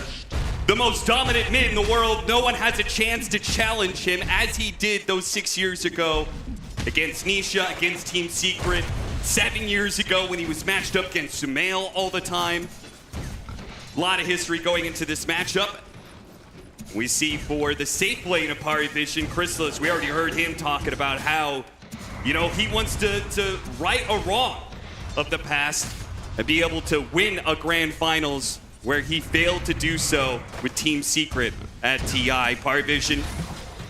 S20: the most dominant mid in the world. No one has a chance to challenge him as he did those 6 years ago against Nisha, against Team Secret. 7 years ago when he was matched up against Sumail all the time. A lot of history going into this matchup. We see for the safe lane of PariVision, Chrysalis, we already heard him talking about how, you know, he wants to right a wrong of the past and be able to win a grand finals where he failed to do so with Team Secret at TI. PariVision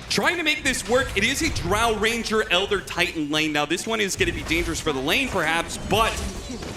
S20: trying to make this work. It is a Drow Ranger Elder Titan lane. Now this one is going to be dangerous for the lane perhaps, but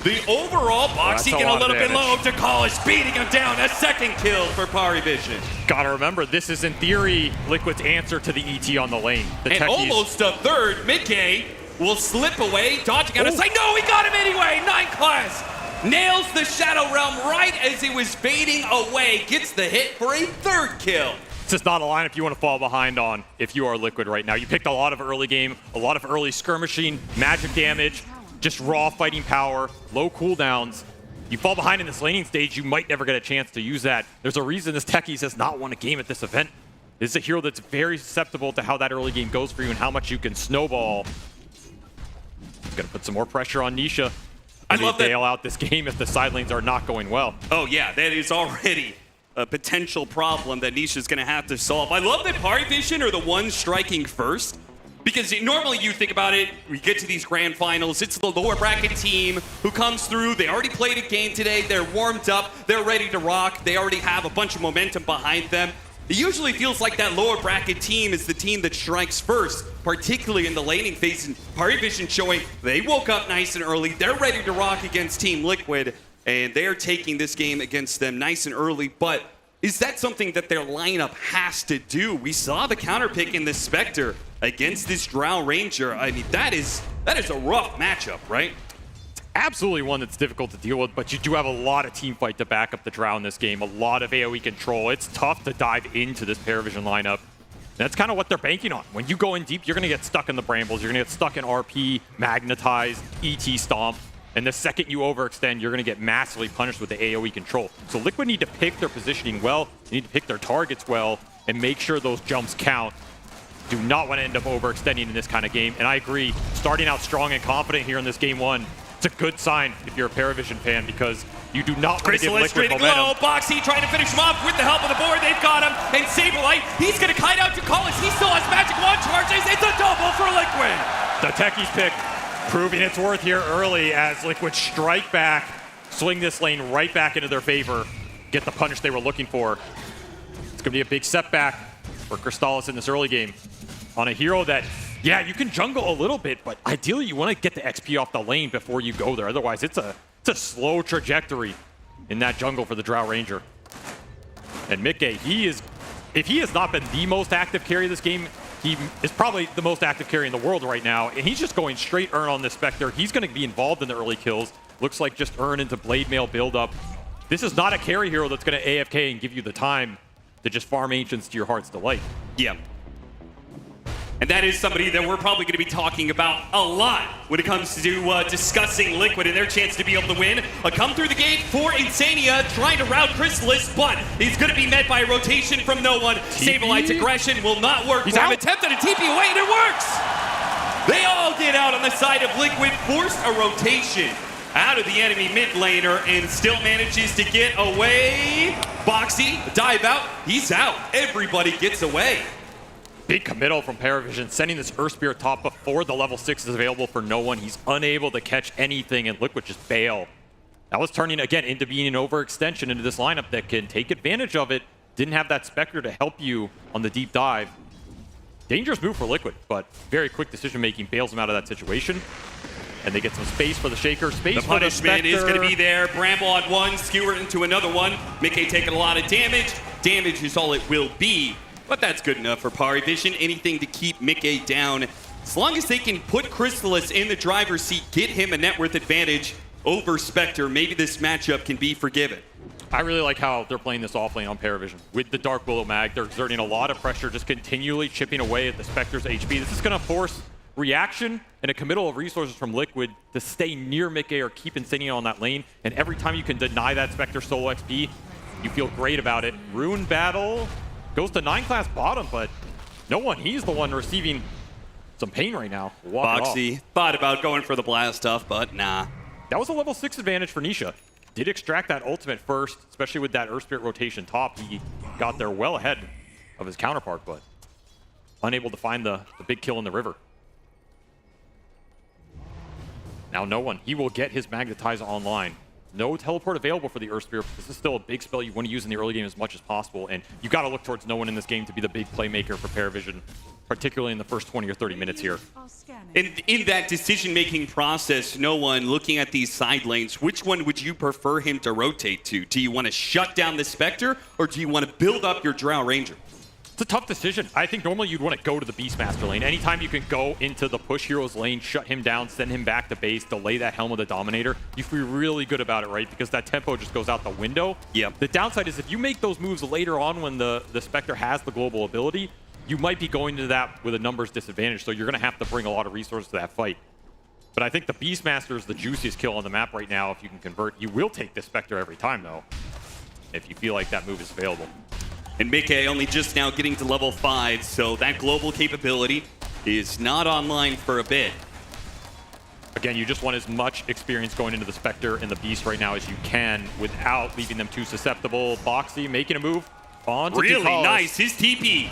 S20: the overall boxing getting a little bit low. Takalish beating him down. A second kill for PariVision.
S21: Gotta remember, this is in theory Liquid's answer to the ET on the lane. The
S20: and
S21: techies.
S20: Almost a third. Mickey will slip away, dodging out of sight. No, he got him anyway. 9 class. Nails the Shadow Realm right as he was fading away. Gets the hit for a 3rd kill.
S21: This is not a lineup you want to fall behind on if you are Liquid right now. You picked a lot of early game, a lot of early skirmishing, magic damage, just raw fighting power, low cooldowns. You fall behind in this laning stage, you might never get a chance to use that. There's a reason this Techies has not won a game at this event. This is a hero that's very susceptible to how that early game goes for you and how much you can snowball. Gonna put some more pressure on Nisha.
S20: I love that.
S21: Bail out this game if the side lanes are not going well.
S20: Oh yeah, that is already a potential problem that Nisha's gonna have to solve. I love that PariVision are the ones striking first, because normally you think about it, we get to these grand finals, it's the lower bracket team who comes through, they already played a game today, they're warmed up, they're ready to rock, they already have a bunch of momentum behind them. It usually feels like that lower bracket team is the team that strikes first, particularly in the laning phase. And PariVision showing they woke up nice and early. They're ready to rock against Team Liquid, and they're taking this game against them nice and early. But is that something that their lineup has to do? We saw the counter pick in the Spectre against this Drow Ranger. I mean, that is a rough matchup, right?
S21: absolutely one that's difficult to deal with, but you do have a lot of team fight to back up the Drow in this game, a lot of AoE control. It's tough to dive into this Paravision lineup. That's kind of what they're banking on. When you go in deep, you're going to get stuck in the brambles. You're going to get stuck in RP, magnetized, ET stomp. And the second you overextend, you're going to get massively punished with the AoE control. So Liquid need to pick their positioning well. They need to pick their targets well and make sure those jumps count. Do not want to end up overextending in this kind of game. And I agree, starting out strong and confident here in this game one, it's a good sign if you're a Paravision fan because you do not want to give Liquid momentum.
S20: Low. Boxy trying to finish him off with the help of the board. They've got him. And Saberlight, he's going to kite out to Collins. He still has Magic Wand charges. It's a double for Liquid.
S21: The Techies pick proving its worth here early as Liquid strike back, swing this lane right back into their favor, get the punish they were looking for. It's going to be a big setback for Crystallis in this early game on a hero that, yeah, you can jungle a little bit, but ideally you want to get the XP off the lane before you go there. Otherwise, it's a slow trajectory in that jungle for the Drow Ranger. And Mickey, if he has not been the most active carry of this game, he is probably the most active carry in the world right now, and he's just going straight Earn on this Spectre. He's going to be involved in the early kills. Looks like just Earn into Blade Mail build-up. This is not a carry hero that's going to AFK and give you the time to just farm Ancients to your heart's delight.
S20: Yeah. And that is somebody that we're probably going to be talking about a lot when it comes to discussing Liquid and their chance to be able to win. A come through the gate for Insania, trying to rout Crystallis, but he's going to be met by a rotation from no one. Saberlight's aggression will not work. He's attempted a TP away, and it works! They all get out on the side of Liquid, forced a rotation out of the enemy mid laner, and still manages to get away. Boxy, dive out, he's out. Everybody gets away.
S21: Big committal from Paravision, sending this Earth Spirit top before the level 6 is available for no one. He's unable to catch anything, and Liquid just bail. That was turning, again, into being an overextension into this lineup that can take advantage of it. Didn't have that Spectre to help you on the deep dive. Dangerous move for Liquid, but very quick decision-making bails him out of that situation. And they get some space for the Shaker. Space
S20: the
S21: for the
S20: punishment is going to be there. Bramble on one, skewer into another one. Mickey taking a lot of damage. Damage is all it will be. But that's good enough for Paravision. Anything to keep Mickey down. As long as they can put Crystallis in the driver's seat, get him a net worth advantage over Spectre, maybe this matchup can be forgiven.
S21: I really like how they're playing this offlane on Paravision. With the Dark Willow Mag, they're exerting a lot of pressure, just continually chipping away at the Spectre's HP. This is going to force reaction and a committal of resources from Liquid to stay near Mickey or keep Insania on that lane. And every time you can deny that Spectre solo XP, you feel great about it. Rune Battle goes to 9 class bottom, but no one. He's the one receiving some pain right now.
S20: Boxy thought about going for the blast off, but nah.
S21: That was a level 6 advantage for Nisha. Did extract that ultimate first, especially with that Earth Spirit rotation top. He got there well ahead of his counterpart, but unable to find the big kill in the river. Now no one. He will get his Magnetizer online. No teleport available for the Earth Spirit. This is still a big spell you want to use in the early game as much as possible, and you got to look towards no one in this game to be the big playmaker for Paravision, particularly in the first 20 or 30 minutes here.
S20: In that decision-making process, no one looking at these side lanes, which one would you prefer him to rotate to? Do you want to shut down the Spectre, or do you want to build up your Drow Ranger?
S21: It's a tough decision. I think normally you'd want to go to the Beastmaster lane. Anytime you can go into the push hero's lane, shut him down, send him back to base, delay that Helm of the Dominator, you feel really good about it, right? Because that tempo just goes out the window.
S20: Yep.
S21: The downside is if you make those moves later on when the Spectre has the global ability, you might be going to that with a numbers disadvantage, so you're going to have to bring a lot of resources to that fight. But I think the Beastmaster is the juiciest kill on the map right now if you can convert. You will take the Spectre every time, though, if you feel like that move is available.
S20: And Mickey only just now getting to level 5, so that global capability is not online for a bit.
S21: Again, you just want as much experience going into the Spectre and the Beast right now as you can without leaving them too susceptible. Boxy making a move on to
S20: Really
S21: Ducalis.
S20: nice, his TP.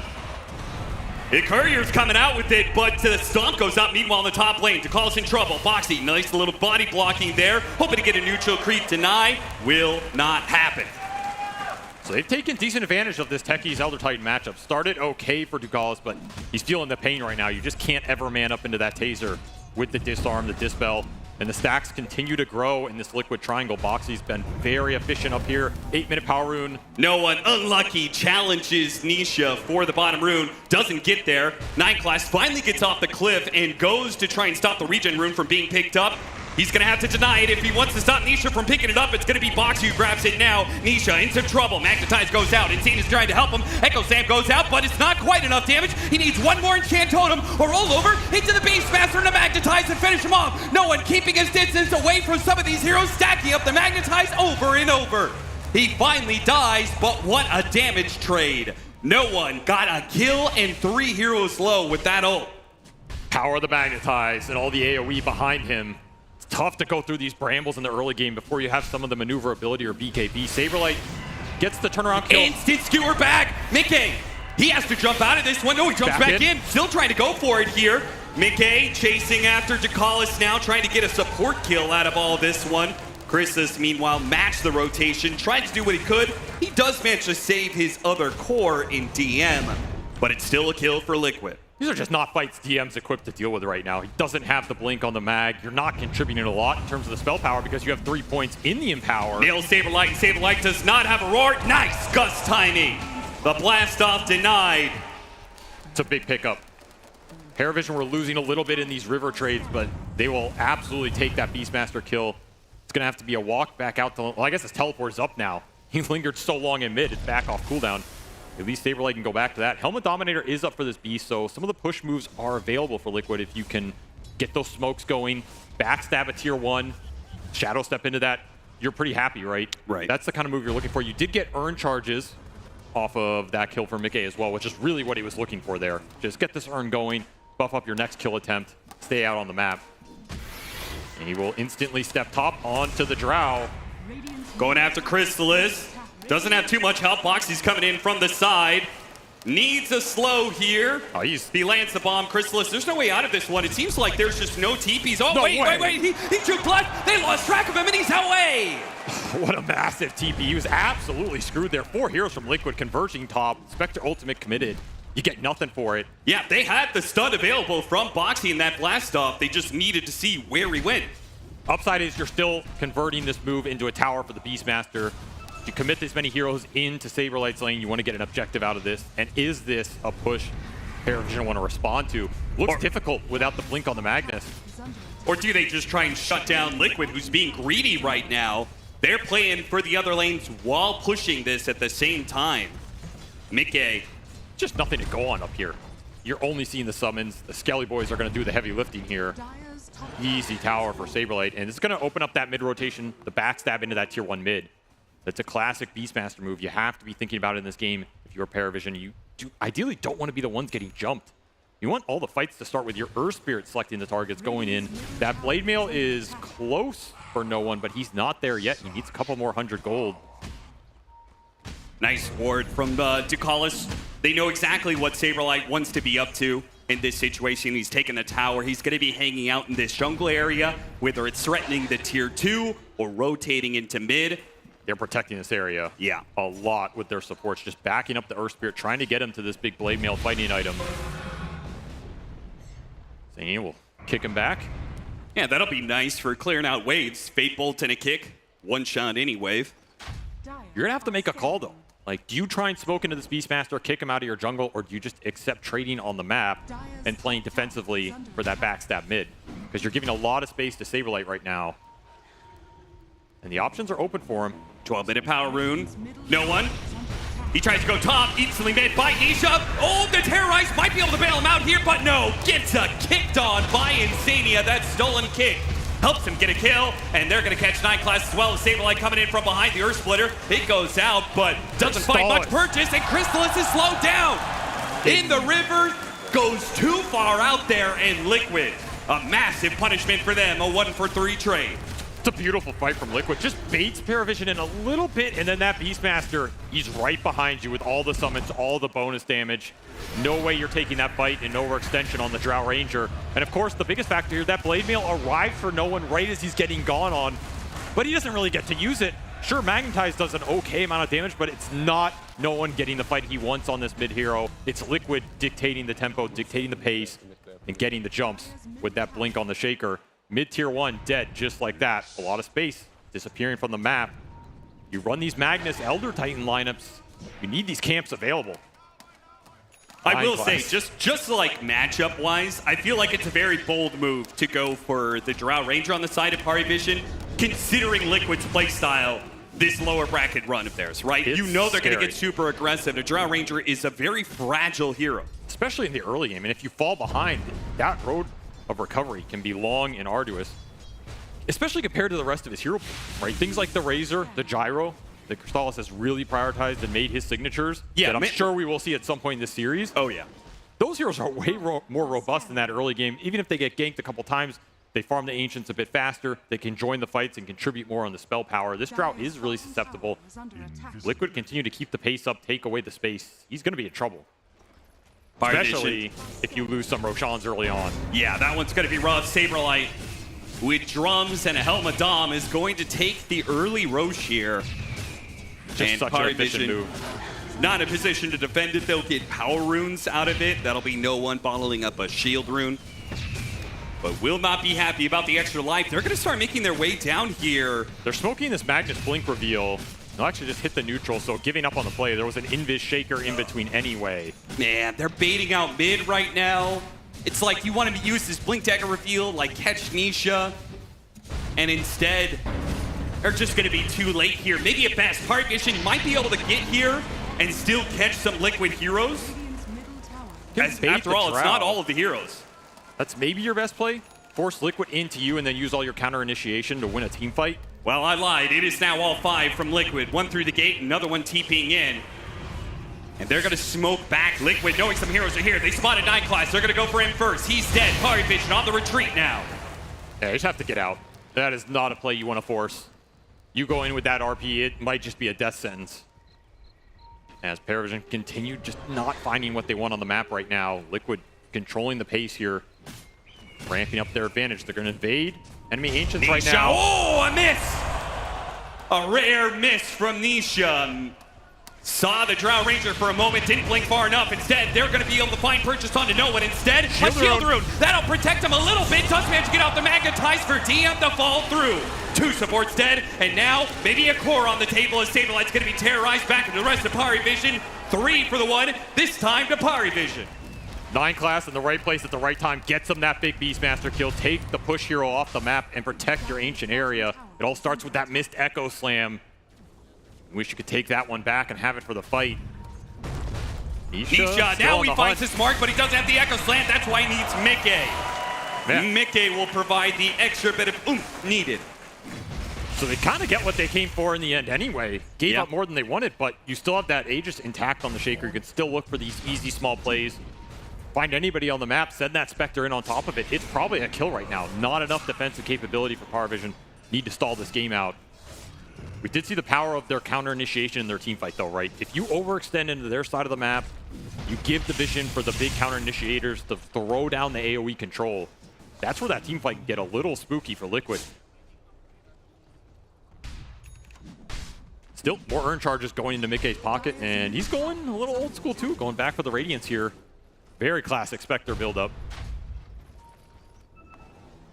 S20: The Courier's coming out with it, but the Stomp goes out. Meanwhile, in the top lane, Ducalis in trouble. Boxy, nice little body blocking there. Hoping to get a neutral creep. Deny will not happen.
S21: So they've taken decent advantage of this Techies Elder Titan matchup. Started okay for Ducalis, but he's feeling the pain right now. You just can't ever man up into that taser with the disarm, the dispel, and the stacks continue to grow in this Liquid triangle. Boxy's been very efficient up here. 8-minute power rune.
S20: No one unlucky challenges Nisha for the bottom rune. Doesn't get there. 9 class finally gets off the cliff and goes to try and stop the regen rune from being picked up. He's going to have to deny it if he wants to stop Nisha from picking it up. It's going to be Boxy who grabs it now. Nisha in some trouble. Magnetize goes out. Insane is trying to help him. Echo Sam goes out, but it's not quite enough damage. He needs one more Enchant Totem or roll over into the Beastmaster to Magnetize and finish him off. No one keeping his distance away from some of these heroes, stacking up the Magnetize over and over. He finally dies, but what a damage trade. No one got a kill and 3 heroes low with that ult.
S21: Power of the Magnetize and all the AoE behind him. It's tough to go through these brambles in the early game before you have some of the maneuverability or BKB. Saberlight gets the turnaround kill.
S20: Instant skewer back. Mickey, he has to jump out of this one. No, he jumps back in. Still trying to go for it here. Mickey chasing after Dakalis now, trying to get a support kill out of all this one. Chrysis, meanwhile, matched the rotation, tried to do what he could. He does manage to save his other core in DM, but it's still a kill for Liquid.
S21: These are just not fights DM's equipped to deal with right now. He doesn't have the blink on the mag. You're not contributing a lot in terms of the spell power because you have 3 points in the Empower.
S20: Nails Saberlight, and Saberlight does not have a roar. Nice Gust timing. The blast off denied.
S21: It's a big pickup. Paravision were losing a little bit in these river trades, but they will absolutely take that Beastmaster kill. It's going to have to be a walk back out to... Well, I guess his teleport is up now. He lingered so long in mid, it's back off cooldown. At least Saberlight can go back to that. Helmet Dominator is up for this beast, so some of the push moves are available for Liquid if you can get those smokes going, backstab a tier 1, shadow step into that. You're pretty happy, right?
S20: Right.
S21: That's the kind of move you're looking for. You did get earn charges off of that kill for Mickey as well, which is really what he was looking for there. Just get this earn going, buff up your next kill attempt, stay out on the map. And he will instantly step top onto the Drow.
S20: Going after Chrysalis. Doesn't have too much help. Boxy's coming in from the side. Needs a slow here.
S21: Oh,
S20: he lands the bomb. Chrysalis, there's no way out of this one. It seems like there's just no TPs. Oh,
S21: No
S20: wait. He juked left. They lost track of him, and he's away.
S21: What a massive TP. He was absolutely screwed there. 4 heroes from Liquid converging top. Spectre ultimate committed. You get nothing for it.
S20: Yeah, they had the stun available from Boxy in that blast off. They just needed to see where he went.
S21: Upside is you're still converting this move into a tower for the Beastmaster. You commit this many heroes into Saberlight's lane, you want to get an objective out of this. And is this a push Paravision want to respond to? Looks difficult without the blink on the Magnus.
S20: Or do they just try and shut down Liquid, who's being greedy right now? They're playing for the other lanes while pushing this at the same time. Mickey.
S21: Just nothing to go on up here. You're only seeing the summons. The Skelly boys are going to do the heavy lifting here. Easy tower for Saberlight. And it's going to open up that mid rotation, the backstab into that tier 1 mid. That's a classic Beastmaster move. You have to be thinking about it in this game. If you're Paravision, you ideally don't want to be the ones getting jumped. You want all the fights to start with your Earth Spirit selecting the targets going in. That Blade Mail is close for no one, but he's not there yet. He needs a couple more 100 gold.
S20: Nice ward from Dakalis. They know exactly what Saberlight wants to be up to in this situation. He's taking the tower. He's going to be hanging out in this jungle area, whether it's threatening the tier 2 or rotating into mid.
S21: They're protecting this area
S20: a
S21: lot with their supports, just backing up the Earth Spirit, trying to get him to this big Blade Mail fighting item. Zane will kick him back.
S20: Yeah, that'll be nice for clearing out waves. Fate Bolt and a kick. One shot any wave.
S21: You're going to have to make a call, though. Like, do you try and smoke into this Beastmaster, kick him out of your jungle, or do you just accept trading on the map and playing defensively for that backstab mid? Because you're giving a lot of space to Saberlight right now. And the options are open for him.
S20: 12-minute power rune. No one. He tries to go top, instantly made by Nisha. Oh, the Terrorize might be able to bail him out here, but no. Gets kicked on by Insania. That stolen kick helps him get a kill, and they're going to catch 9 class as well. Saberlight coming in from behind the Earth Splitter. It goes out, but doesn't find much purchase, and Chrysalis is slowed down. In the river, goes too far out there, and Liquid. A massive punishment for them, a 1-for-3 trade.
S21: It's a beautiful fight from Liquid. Just baits Paravision in a little bit, and then that Beastmaster, he's right behind you with all the summons, all the bonus damage. No way you're taking that fight and no overextension on the Drow Ranger. And of course, the biggest factor here, that Blade Mail arrived for no one right as he's getting gone on, but he doesn't really get to use it. Sure, Magnetize does an okay amount of damage, but it's not no one getting the fight he wants on this mid hero. It's Liquid dictating the tempo, dictating the pace, and getting the jumps with that blink on the Shaker. Mid tier 1 dead just like that. A lot of space disappearing from the map. You run these Magnus Elder Titan lineups, you need these camps available.
S20: I will say, just like matchup-wise, I feel like it's a very bold move to go for the Drow Ranger on the side of Parivision, considering Liquid's playstyle this lower bracket run of theirs, right?
S21: It's
S20: you know they're going to
S21: scary.
S20: get super aggressive. The Drow Ranger is a very fragile hero.
S21: Especially in the early game. And if you fall behind, that road of recovery can be long and arduous. Especially compared to the rest of his hero pool, right? Things like the Razor, the Gyro, that Crystallis has really prioritized and made his signatures that I'm sure we will see at some point in this series.
S20: Oh, yeah.
S21: Those heroes are way more robust in that early game. Even if they get ganked a couple times, they farm the Ancients a bit faster. They can join the fights and contribute more on the spell power. This Drought is really susceptible. Liquid continue to keep the pace up, take away the space. He's going to be in trouble. Especially if you lose some Roshans early on.
S20: Yeah, that one's going to be rough. Saberlight with drums and a Helma Dom is going to take the early Roche here.
S21: Just such an efficient move.
S20: Not in a position to defend it. They'll get power runes out of it. That'll be no one bottling up a shield rune. But will not be happy about the extra life. They're going to start making their way down here.
S21: They're smoking this Magnus Blink reveal. They'll actually just hit the neutral, so giving up on the play. There was an Invis Shaker in between anyway.
S20: Man, they're baiting out mid right now. It's like you want to use this Blink Dagger reveal, like catch Nisha, and instead, they're just going to be too late here. Maybe at best, Parivision might be able to get here and still catch some Liquid heroes. As, after all, it's not all of the heroes.
S21: That's maybe your best play. Force Liquid into you and then use all your counter initiation to win a team fight.
S20: Well, I lied. It is now all 5 from Liquid. One through the gate, another one TPing in. And they're going to smoke back Liquid, knowing some heroes are here. They spotted 9 Class. They're going to go for him first. He's dead. Parivision on the retreat now.
S21: Yeah, you just have to get out. That is not a play you want to force. You go in with that RP, it might just be a death sentence. As Parivision continue just not finding what they want on the map right now. Liquid controlling the pace here. Ramping up their advantage. They're going to invade enemy Ancients right now.
S20: Oh, a miss! A rare miss from Nisha. Saw the Drow Ranger for a moment, didn't blink far enough. Instead, they're going to be able to find purchase onto no one. Instead, a shield rune. That'll protect him a little bit. Does manage to get out the magnetize for DM to fall through. 2 supports dead, and now maybe a core on the table as Saberlight's going to be terrorized back into the rest of Parivision. 3 for the one, this time to Parivision.
S21: 9 Class in the right place at the right time. Gets them that big Beastmaster kill. Take the push hero off the map and protect your Ancient area. It all starts with that missed Echo Slam. Wish you could take that one back and have it for the fight.
S20: Nisha now he finds his mark, but he doesn't have the Echo Slam. That's why he needs Mickey. Mickey will provide the extra bit of oomph needed.
S21: So they kind of get what they came for in the end anyway. Gave up more than they wanted, but you still have that Aegis intact on the Shaker. You can still look for these easy small plays. Find anybody on the map, send that Spectre in on top of it. It's probably a kill right now. Not enough defensive capability for Parivision. Need to stall this game out. We did see the power of their counter initiation in their team fight though, right? If you overextend into their side of the map, you give the vision for the big counter initiators to throw down the AoE control. That's where that team fight can get a little spooky for Liquid. Still, more urn charges going into Mickey's pocket, and he's going a little old school too, going back for the Radiance here. Very classic Spectre build-up.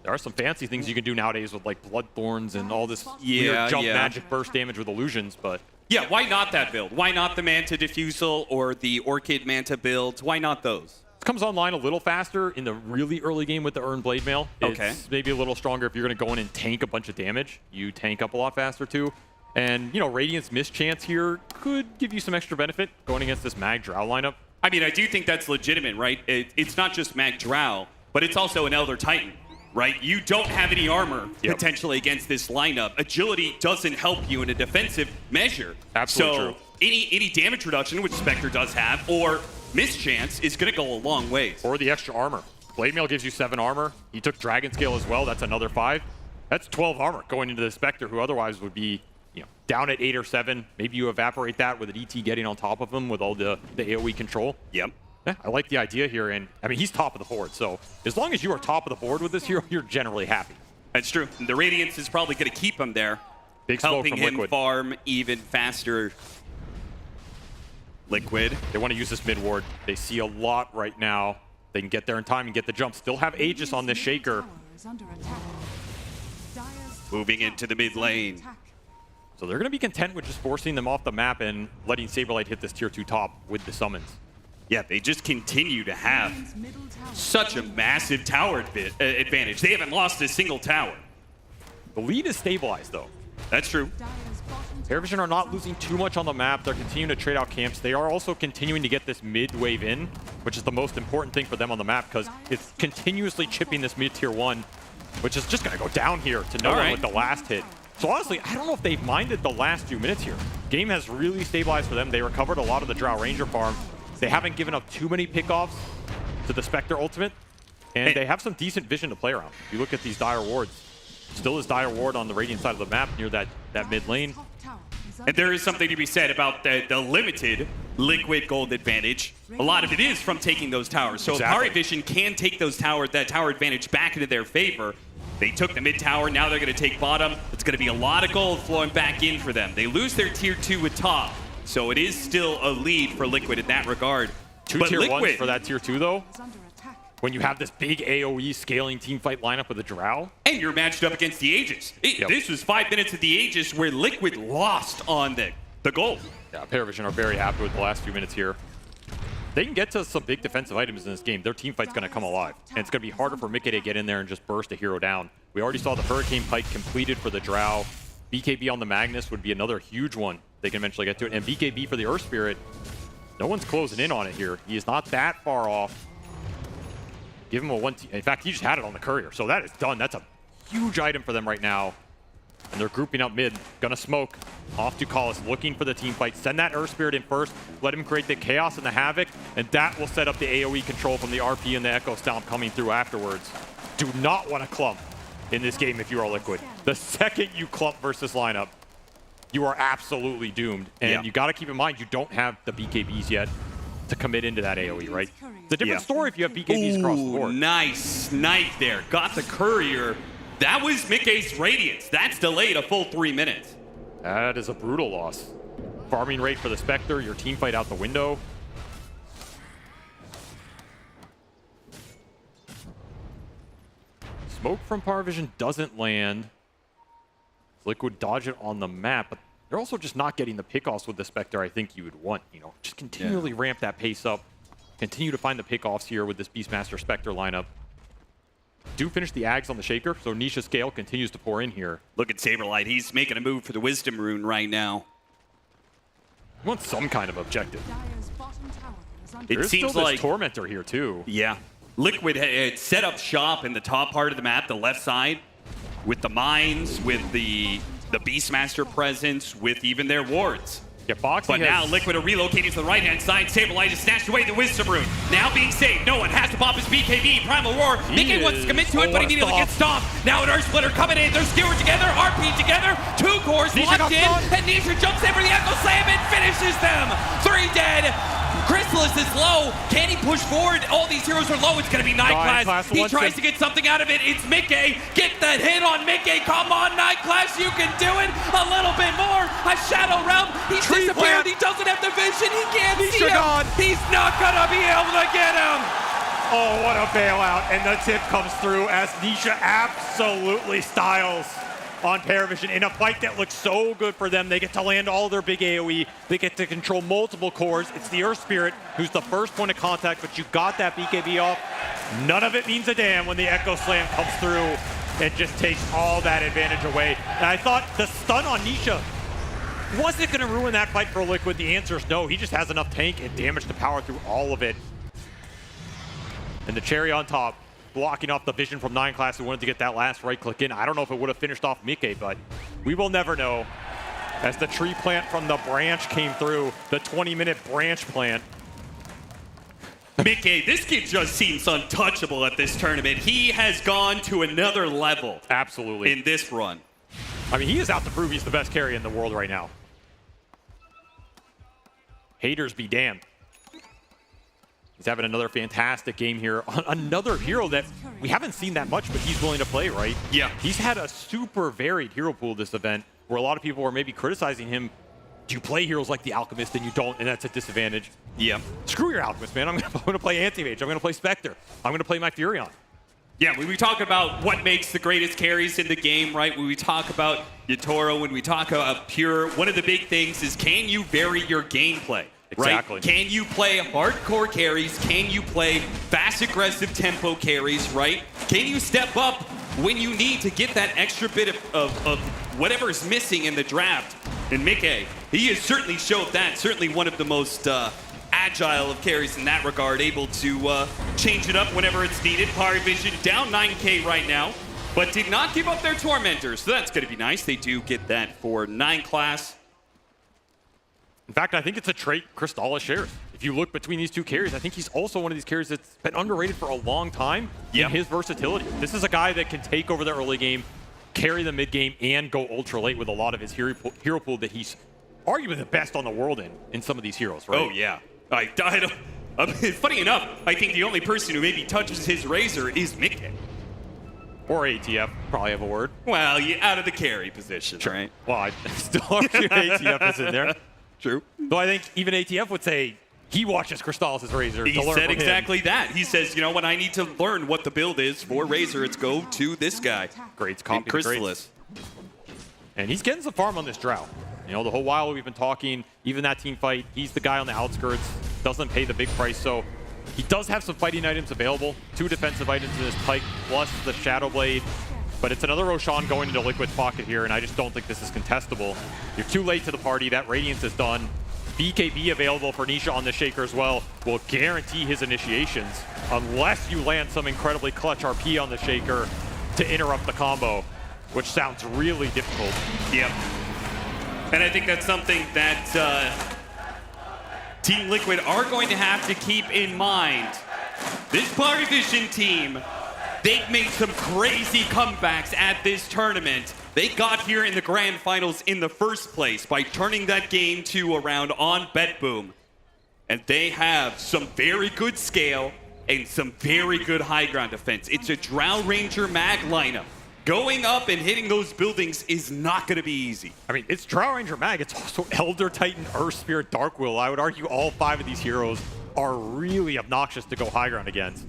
S21: There are some fancy things you can do nowadays with like Bloodthorns and all this weird jump magic burst damage with illusions, but...
S20: Yeah, why not that build? Why not the Manta Diffusal or the Orchid Manta builds? Why not those?
S21: It comes online a little faster in the really early game with the Urn Blade Mail. It's maybe a little stronger if you're going to go in and tank a bunch of damage. You tank up a lot faster too. And, you know, Radiant's mischance here could give you some extra benefit going against this Mag Drow lineup.
S20: I mean, I do think that's legitimate, right? It's not just Mag Drow, but it's also an Elder Titan, right? You don't have any armor potentially against this lineup. Agility doesn't help you in a defensive measure.
S21: Absolutely
S20: true. Any damage reduction, which Spectre does have, or mischance is going to go a long ways.
S21: Or the extra armor. Blade Mail gives you 7 armor. He took Dragon Scale as well. That's another 5. That's 12 armor going into the Spectre, who otherwise would be, you know, down at 8 or 7. Maybe you evaporate that with an ET getting on top of him with all the AoE control.
S20: Yep.
S21: Yeah, I like the idea here, and I mean, he's top of the board, so as long as you are top of the board with this hero, you're generally happy.
S20: That's true. The Radiance is probably going to keep him there,
S21: Big smoke
S20: helping
S21: from
S20: him
S21: Liquid.
S20: farm even faster. Liquid.
S21: They want to use this mid ward. They see a lot right now. They can get there in time and get the jump. Still have Aegis on this Shaker.
S20: Moving into the mid lane.
S21: So they're going to be content with just forcing them off the map and letting Saberlight hit this tier 2 top with the summons.
S20: Yeah, they just continue to have such a massive tower advantage. They haven't lost a single tower.
S21: The lead is stabilized, though.
S20: That's true.
S21: Paravision are not losing too much on the map. They're continuing to trade out camps. They are also continuing to get this mid wave in, which is the most important thing for them on the map, because it's continuously chipping this mid tier 1, which is just going to go down here to no one with the last hit. So honestly, I don't know if they've minded the last few minutes here. Game has really stabilized for them. They recovered a lot of the Drow Ranger farm. They haven't given up too many pickoffs to the Spectre ultimate, and they have some decent vision to play around. If you look at these Dire wards, still is Dire ward on the Radiant side of the map near that mid lane.
S20: And there is something to be said about the limited Liquid gold advantage. A lot of it is from taking those towers. So
S21: Exactly.
S20: if Vision can take that tower advantage back into their favor, they took the mid tower, now they're going to take bottom. It's going to be a lot of gold flowing back in for them. They lose their tier 2 with top, so it is still a lead for Liquid in that regard.
S21: Two tier 1s for that tier 2, though. When you have this big AoE scaling teamfight lineup with a Drow.
S20: And you're matched up against the Aegis. This was 5 minutes at the Aegis where Liquid lost on the gold.
S21: Yeah, Paravision are very happy with the last few minutes here. They can get to some big defensive items in this game. Their teamfight's going to come alive. And it's going to be harder for Mickey to get in there and just burst a hero down. We already saw the Hurricane Pike completed for the Drow. BKB on the Magnus would be another huge one they can eventually get to it. And BKB for the Earth Spirit, no one's closing in on it here. He is not that far off. Give him a 1. In fact, he just had it on the courier. So that is done. That's a huge item for them right now. And they're grouping up mid. Gonna smoke. Off to Collis, looking for the team fight. Send that Earth Spirit in first. Let him create the chaos and the havoc. And that will set up the AoE control from the RP and the Echo Stomp coming through afterwards. Do not want to clump in this game if you are Liquid. The second you clump versus lineup, you are absolutely doomed. And you got to keep in mind, you don't have the BKBs yet to commit into that AoE, right? It's a different story if you have BKBs across the board.
S20: Nice snipe there. Got the courier. That was Mickey's Radiance. That's delayed a full 3 minutes.
S21: That is a brutal loss. Farming rate for the Spectre, your team fight out the window. Smoke from Paravision doesn't land. Liquid dodge it on the map, but they're also just not getting the pickoffs with the Spectre I think you would want. You know, just continually ramp that pace up. Continue to find the pickoffs here with this Beastmaster Spectre lineup. Do finish the Ags on the Shaker, so Nisha's scale continues to pour in here.
S20: Look at Saberlight. He's making a move for the Wisdom Rune right now.
S21: He wants some kind of objective.
S20: It seems
S21: still
S20: like
S21: this Tormentor here too.
S20: Yeah. Liquid had set up shop in the top part of the map, the left side, with the mines, with the Beastmaster presence, with even their wards.
S21: Yeah, Boxy
S20: but now Liquid are relocating to the right-hand side. Saberlight has snatched away the Wisdom Rune. Now being saved. No one has to pop his BKB. Primal Roar. Mickey wants to commit to it, but he immediately gets stomped. Now an Earth Splitter coming in. They're skewered together. RP together. 2 cores locked in. And Nisha jumps in for the Echo Slam and finishes them. 3 dead. Chrysalis is low. Can he push forward? All these heroes are low. It's going to be Night Class. He tries to get something out of it. It's Mickey. Get that hit on Mickey. Come on, Night Class. You can do it. A little bit more. A Shadow Realm. He's disappeared. He doesn't have the vision. He can't see him. He's not going to be able to get him.
S21: Oh, what a bailout. And the tip comes through as Nisha absolutely styles on Paravision in a fight that looks so good for them. They get to land all their big AoE. They get to control multiple cores. It's the Earth Spirit who's the first point of contact, but you got that BKB off. None of it means a damn when the Echo Slam comes through and just takes all that advantage away. And I thought the stun on Nisha, was it going to ruin that fight for Liquid? The answer is no. He just has enough tank and damage to power through all of it. And the cherry on top, blocking off the vision from 9 Class who wanted to get that last right click in. I don't know if it would have finished off Mickey, but we will never know. As the tree plant from the branch came through, the 20-minute branch plant.
S20: Mickey, this kid just seems untouchable at this tournament. He has gone to another level.
S21: Absolutely.
S20: In this run.
S21: I mean, he is out to prove he's the best carry in the world right now. Haters be damned. He's having another fantastic game here. Another hero that we haven't seen that much, but he's willing to play, right?
S20: Yeah.
S21: He's had a super varied hero pool this event, where a lot of people were maybe criticizing him. Do you play heroes like the Alchemist and you don't, and that's a disadvantage?
S20: Yeah.
S21: Screw your Alchemist, man. I'm gonna play Anti-Mage. I'm gonna play Spectre. I'm gonna play my Furion.
S20: Yeah, when we talk about what makes the greatest carries in the game, right? When we talk about Yatoro, when we talk about Pure, one of the big things is, can you vary your gameplay?
S21: Exactly.
S20: Right? Can you play hardcore carries? Can you play fast, aggressive tempo carries, right? Can you step up when you need to get that extra bit of whatever is missing in the draft? And Mickey, he has certainly showed that. Certainly one of the most agile of carries in that regard, able to change it up whenever it's needed. Parivision down 9K right now, but did not give up their Tormentors. So that's going to be nice. They do get that for 9 class.
S21: In fact, I think it's a trait Crystallis shares. If you look between these two carries, I think he's also one of these carries that's been underrated for a long time in his versatility. This is a guy that can take over the early game, carry the mid game, and go ultra late with a lot of his hero pool that he's arguably the best on the world in some of these heroes, right?
S20: Oh, yeah. Funny enough, I think the only person who maybe touches his Razor is Mickey.
S21: Or ATF, probably have a word.
S20: Well, out of the carry position, right?
S21: Well, I still argue ATF is in there.
S20: True.
S21: Though I think even ATF would say he watches Crystallis' Razor.
S20: He said exactly that. He says, you know, when I need to learn what the build is for Razor, it's go to this guy.
S21: Grades copy
S20: Crystallis.
S21: And he's getting some farm on this drought. You know, the whole while we've been talking, even that team fight, he's the guy on the outskirts, doesn't pay the big price. So he does have some fighting items available. 2 defensive items in his pike, plus the Shadow Blade. But it's another Roshan going into Liquid's pocket here, and I just don't think this is contestable. You're too late to the party. That Radiance is done. BKB available for Nisha on the Shaker as well will guarantee his initiations unless you land some incredibly clutch RP on the Shaker to interrupt the combo, which sounds really difficult.
S20: Yep. And I think that's something that Team Liquid are going to have to keep in mind. This Parivision team, they've made some crazy comebacks at this tournament. They got here in the grand finals in the first place by turning that game 2 around on BetBoom. And they have some very good scale and some very good high ground defense. It's a Drow Ranger mag lineup. Going up and hitting those buildings is not going to be easy.
S21: I mean, it's Drow Ranger mag. It's also Elder Titan, Earth Spirit, Dark Will. I would argue all 5 of these heroes are really obnoxious to go high ground against.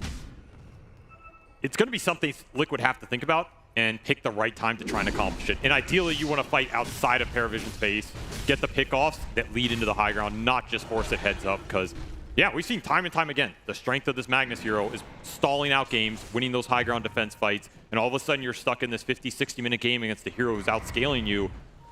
S21: It's going to be something Liquid have to think about and pick the right time to try and accomplish it. And ideally, you want to fight outside of Paravision's base, get the pickoffs that lead into the high ground, not just force it heads up, because, yeah, we've seen time and time again, the strength of this Magnus hero is stalling out games, winning those high ground defense fights, and all of a sudden you're stuck in this 50, 60-minute game against the hero who's outscaling you,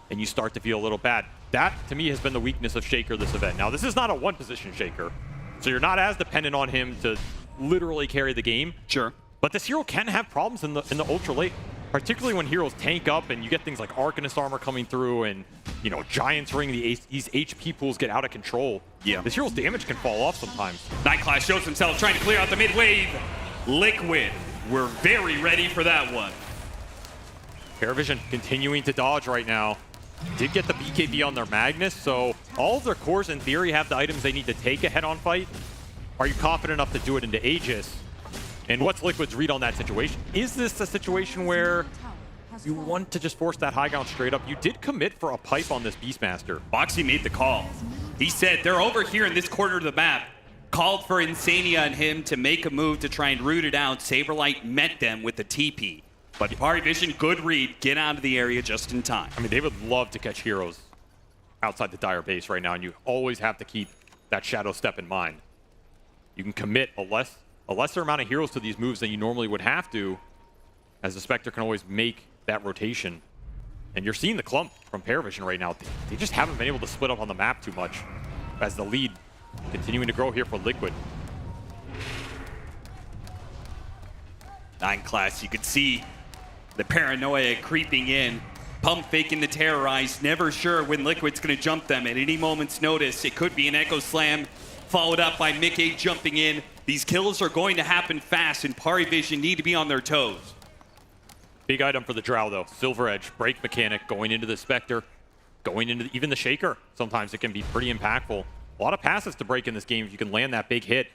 S21: and you start to feel a little bad. That, to me, has been the weakness of Shaker this event. Now, this is not a one-position Shaker, so you're not as dependent on him to literally carry the game.
S20: Sure.
S21: But this hero can have problems in the ultra late, particularly when heroes tank up and you get things like Arcanist armor coming through and, you know, Giants Ring, these HP pools get out of control.
S20: Yeah.
S21: This hero's damage can fall off sometimes.
S20: Nightclass shows himself trying to clear out the mid wave. Liquid, we're very ready for that one.
S21: Paravision continuing to dodge right now. Did get the BKB on their Magnus, so all of their cores in theory have the items they need to take a head-on fight. Are you confident enough to do it into Aegis? And what's Liquid's read on that situation? Is this a situation where you want to just force that high ground straight up? You did commit for a pipe on this Beastmaster.
S20: Boxy made the call. He said they're over here in this corner of the map. Called for Insania and him to make a move to try and root it out. Saberlight met them with the TP. But Parivision, good read, get out of the area just in time.
S21: I mean, they would love to catch heroes outside the Dire base right now, and you always have to keep that Shadow Step in mind. You can commit a lesser amount of heroes to these moves than you normally would have to, as the Spectre can always make that rotation. And you're seeing the clump from Paravision right now. They just haven't been able to split up on the map too much, as the lead continuing to grow here for Liquid.
S20: 9 class, you could see the paranoia creeping in. Pump faking the terrorize, never sure when Liquid's going to jump them at any moment's notice. It could be an Echo Slam, followed up by Mickey jumping in. These kills are going to happen fast, and Parivision need to be on their toes.
S21: Big item for the Drow, though. Silver Edge, break mechanic, going into the Spectre, going into even the Shaker. Sometimes it can be pretty impactful. A lot of passes to break in this game if you can land that big hit,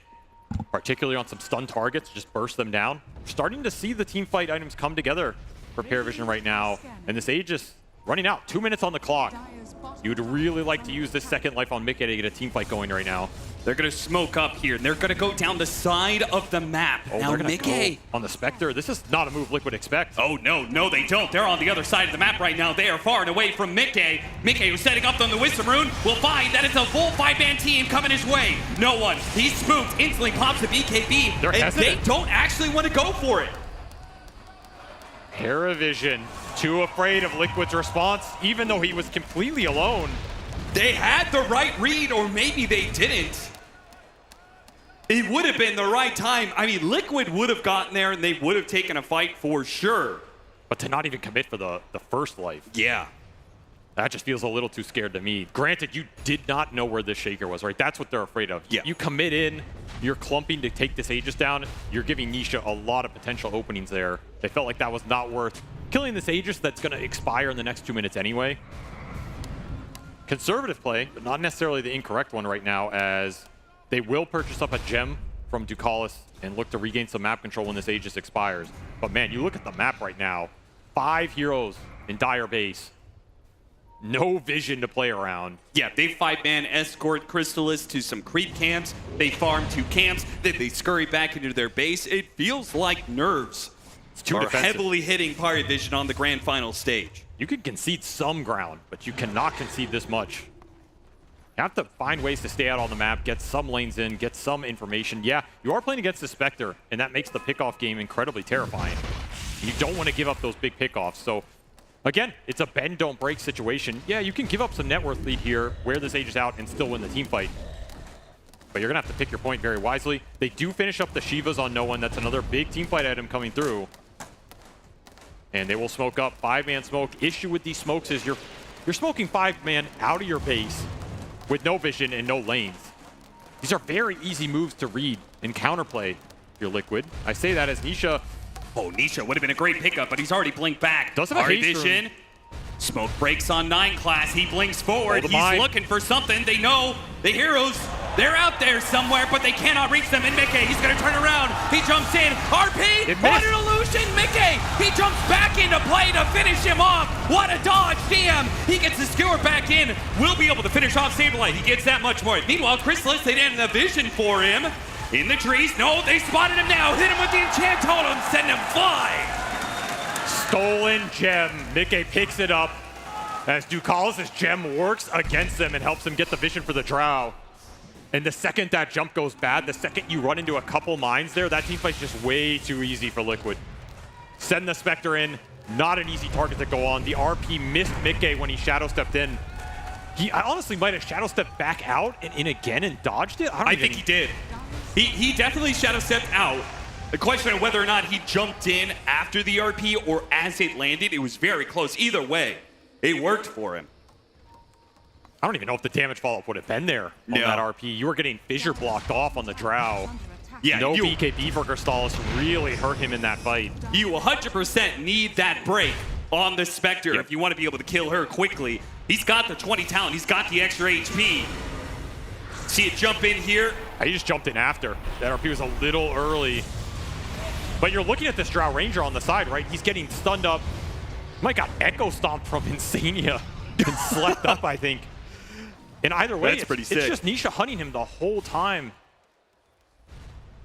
S21: particularly on some stun targets, just burst them down. We're starting to see the team fight items come together for Paravision right now, and this Aegis running out. 2 minutes on the clock. You'd really like to use this second life on Mickey to get a team fight going right now.
S20: They're going to smoke up here, and they're going to go down the side of the map.
S21: Oh,
S20: now,
S21: they're going to
S20: Mickey.
S21: go on the Spectre. This is not a move Liquid expect.
S20: Oh, no, they don't. They're on the other side of the map right now. They are far and away from Mickey. Mickey, who's setting up on the Wisdom Rune, will find that it's a full 5-man team coming his way. No one. He's spooked. Instantly pops the BKB.
S21: They're
S20: and
S21: hesitant.
S20: they don't actually want to go for it.
S21: Paravision, too afraid of Liquid's response, even though he was completely alone.
S20: They had the right read, or maybe they didn't. It would have been the right time. I mean, Liquid would have gotten there, and they would have taken a fight for sure.
S21: But to not even commit for the first life.
S20: Yeah.
S21: That just feels a little too scared to me. Granted, you did not know where this Shaker was, right? That's what they're afraid of.
S20: Yeah.
S21: You commit in, you're clumping to take this Aegis down, you're giving Nisha a lot of potential openings there. They felt like that was not worth killing this Aegis that's going to expire in the next 2 minutes anyway. Conservative play, but not necessarily the incorrect one right now, as they will purchase up a gem from Ducalis and look to regain some map control when this Aegis expires. But man, you look at the map right now, 5 heroes in dire base. No vision to play around.
S20: Yeah, they 5-man escort Crystallis to some creep camps. They farm 2 camps. Then they scurry back into their base. It feels like nerves are heavily hitting Paravision on the grand final stage.
S21: You could concede some ground, but you cannot concede this much. You have to find ways to stay out on the map, get some lanes in, get some information. Yeah, you are playing against the Spectre, and that makes the pickoff game incredibly terrifying. You don't want to give up those big pickoffs. So again, it's a bend, don't break situation. Yeah, you can give up some net worth lead here, wear this Aegis out, and still win the team fight. But you're going to have to pick your point very wisely. They do finish up the Shivas on no one. That's another big team fight item coming through. And they will smoke up. 5-man smoke. Issue with these smokes is you're smoking 5-man out of your base with no vision and no lanes. These are very easy moves to read and counterplay your Liquid. I say that as Nisha.
S20: Oh, Nisha would have been a great pickup, but he's already blinked back.
S21: Doesn't have haste
S20: vision.
S21: room.
S20: Smoke breaks on 9 class. He blinks forward. He's looking for something. They know the heroes. They're out there somewhere, but they cannot reach them. And Mickey, he's going to turn around. He jumps in. RP on an illusion. Mickey, he jumps back into play to finish him off. What a dodge. DM, he gets the skewer back in. Will be able to finish off Saberlight. He gets that much more. Meanwhile, Crystallis, they didn't have the vision for him. In the trees. No, they spotted him now. Hit him with the enchant totem. Send him flying.
S21: Stolen gem. Mickey picks it up as Ducalis' gem works against them and helps him get the vision for the drow. And the second that jump goes bad, the second you run into a couple mines there, that teamfight's just way too easy for Liquid. Send the Spectre in. Not an easy target to go on. The RP missed Mickey when he shadow stepped in. He honestly might have shadow stepped back out and in again and dodged it.
S20: I think he did. He definitely shadow stepped out. The question of whether or not he jumped in after the RP or as it landed, it was very close. Either way, it worked for him.
S21: I don't even know if the damage follow-up would have been there on that RP. You were getting fissure blocked off on the drow.
S20: Yeah,
S21: no BKB for Crystallis really hurt him in that fight.
S20: You 100% need that break on the Spectre if you want to be able to kill her quickly. He's got the 20 talent. He's got the extra HP. See it jump in here.
S21: He just jumped in after. That RP was a little early. But you're looking at this Drow Ranger on the side, right? He's getting stunned up. Might got Echo Stomped from Insania and slept up, I think. And either way, it's just Nisha hunting him the whole time.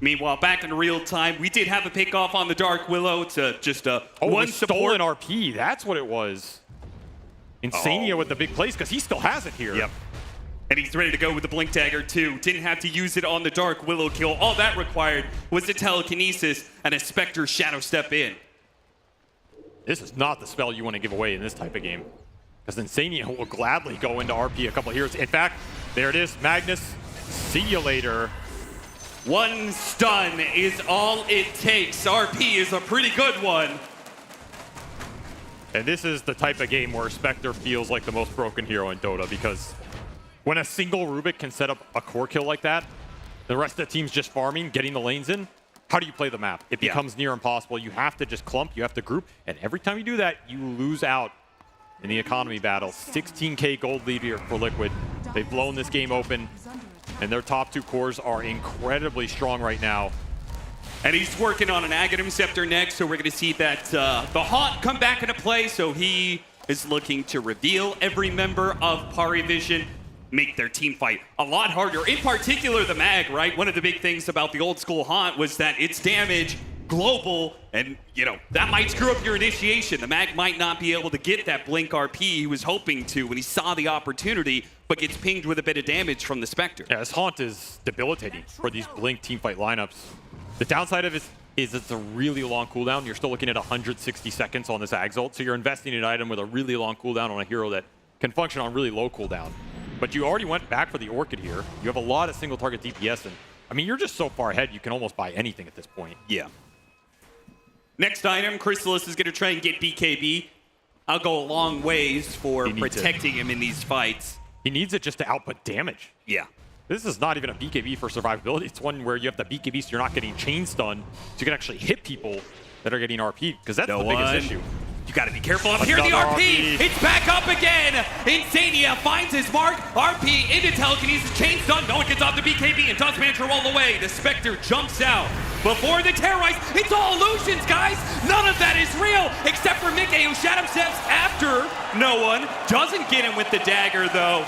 S20: Meanwhile, back in real time, we did have a pickoff on the Dark Willow to just
S21: one stolen RP. That's what it was. Insania with the big plays because he still has it here.
S20: Yep. And he's ready to go with the Blink Dagger too. Didn't have to use it on the Dark Willow kill. All that required was a telekinesis and a Spectre shadow step in.
S21: This is not the spell you want to give away in this type of game. Because Insania will gladly go into RP a couple of heroes. In fact, there it is. Magnus, see you later.
S20: One stun is all it takes. RP is a pretty good one.
S21: And this is the type of game where Spectre feels like the most broken hero in Dota, because when a single Rubik can set up a core kill like that, the rest of the team's just farming, getting the lanes in. How do you play the map? It becomes near impossible. You have to just clump, you have to group, and every time you do that, you lose out in the economy battle. 16K gold lead here for Liquid. They've blown this game open, and their top 2 cores are incredibly strong right now.
S20: And he's working on an Aghanim Scepter next, so we're going to see that the Haunt come back into play, so he is looking to reveal every member of Paravision. make their team fight a lot harder. In particular, the mag, right? One of the big things about the old school Haunt was that its damage, global, and that might screw up your initiation. The mag might not be able to get that blink RP he was hoping to when he saw the opportunity, but gets pinged with a bit of damage from the Spectre.
S21: Yeah, this Haunt is debilitating for these blink teamfight lineups. The downside of it is it's a really long cooldown. You're still looking at 160 seconds on this Exalt, so you're investing in an item with a really long cooldown on a hero that can function on really low cooldown. But you already went back for the Orchid here. You have a lot of single target DPS, and I mean, you're just so far ahead, you can almost buy anything at this point.
S20: Yeah. Next item, Chrysalis is going to try and get BKB. I'll go a long ways for protecting him in these fights.
S21: He needs it just to output damage.
S20: Yeah.
S21: This is not even a BKB for survivability. It's one where you have the BKB so you're not getting chain stun, so you can actually hit people that are getting RP'd, because that's the biggest issue.
S20: You got to be careful up here. The RP. It's back up again. Insania finds his mark. RP into telekinesis. Chain stun. No one gets off the BKB and does manage to roll away. The Spectre jumps out. Before the Terrorize, it's all illusions, guys. None of that is real, except for Mickey, who shadow steps after no one. Doesn't get him with the dagger, though.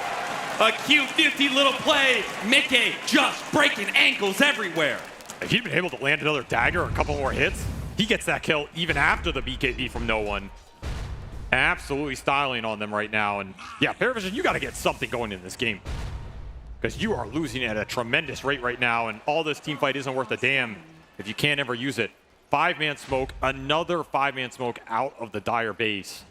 S20: A cute, nifty little play. Mickey just breaking ankles everywhere.
S21: If he'd been able to land another dagger or a couple more hits, he gets that kill even after the BKB from no one. Absolutely styling on them right now. And yeah, Paravision, you got to get something going in this game, because you are losing at a tremendous rate right now, and all this team fight isn't worth a damn if you can't ever use it. 5-man smoke, another 5-man smoke out of the Dire base.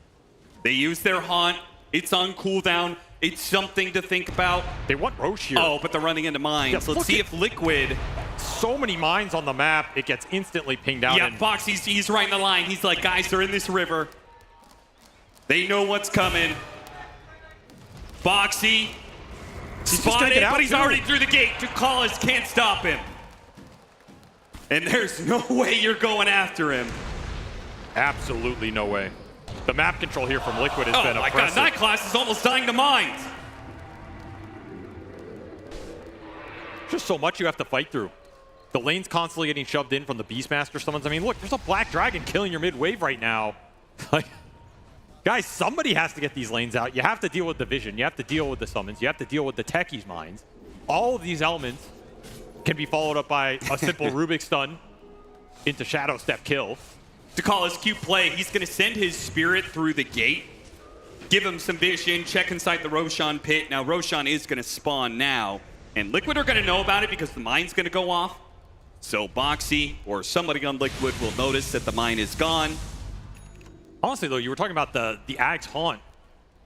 S20: They use their Haunt. It's on cooldown. It's something to think about.
S21: They want Roche here.
S20: Oh, but they're running into mines.
S21: Yeah,
S20: let's see if Liquid...
S21: So many mines on the map, it gets instantly pinged out.
S20: Yeah, Fox, he's right in the line. He's like, guys, they're in this river. They know what's coming. Boxy spotted, but he's already through the gate. Tukalas can't stop him. And there's no way you're going after him.
S21: Absolutely no way. The map control here from Liquid has been oppressive.
S20: Oh my God, Nightclass is almost dying to mines.
S21: Just so much you have to fight through. The lane's constantly getting shoved in from the Beastmaster summons. I mean, look, there's a Black Dragon killing your mid wave right now. Like, guys, somebody has to get these lanes out. You have to deal with the vision. You have to deal with the summons. You have to deal with the techies mines. All of these elements can be followed up by a simple Rubik's stun into Shadow Step kill.
S20: To call his cute play, he's going to send his Spirit through the gate, give him some vision, check inside the Roshan pit. Now, Roshan is going to spawn now, and Liquid are going to know about it because the mine's going to go off. So Boxy or somebody on Liquid will notice that the mine is gone.
S21: Honestly, though, you were talking about the Ag's Haunt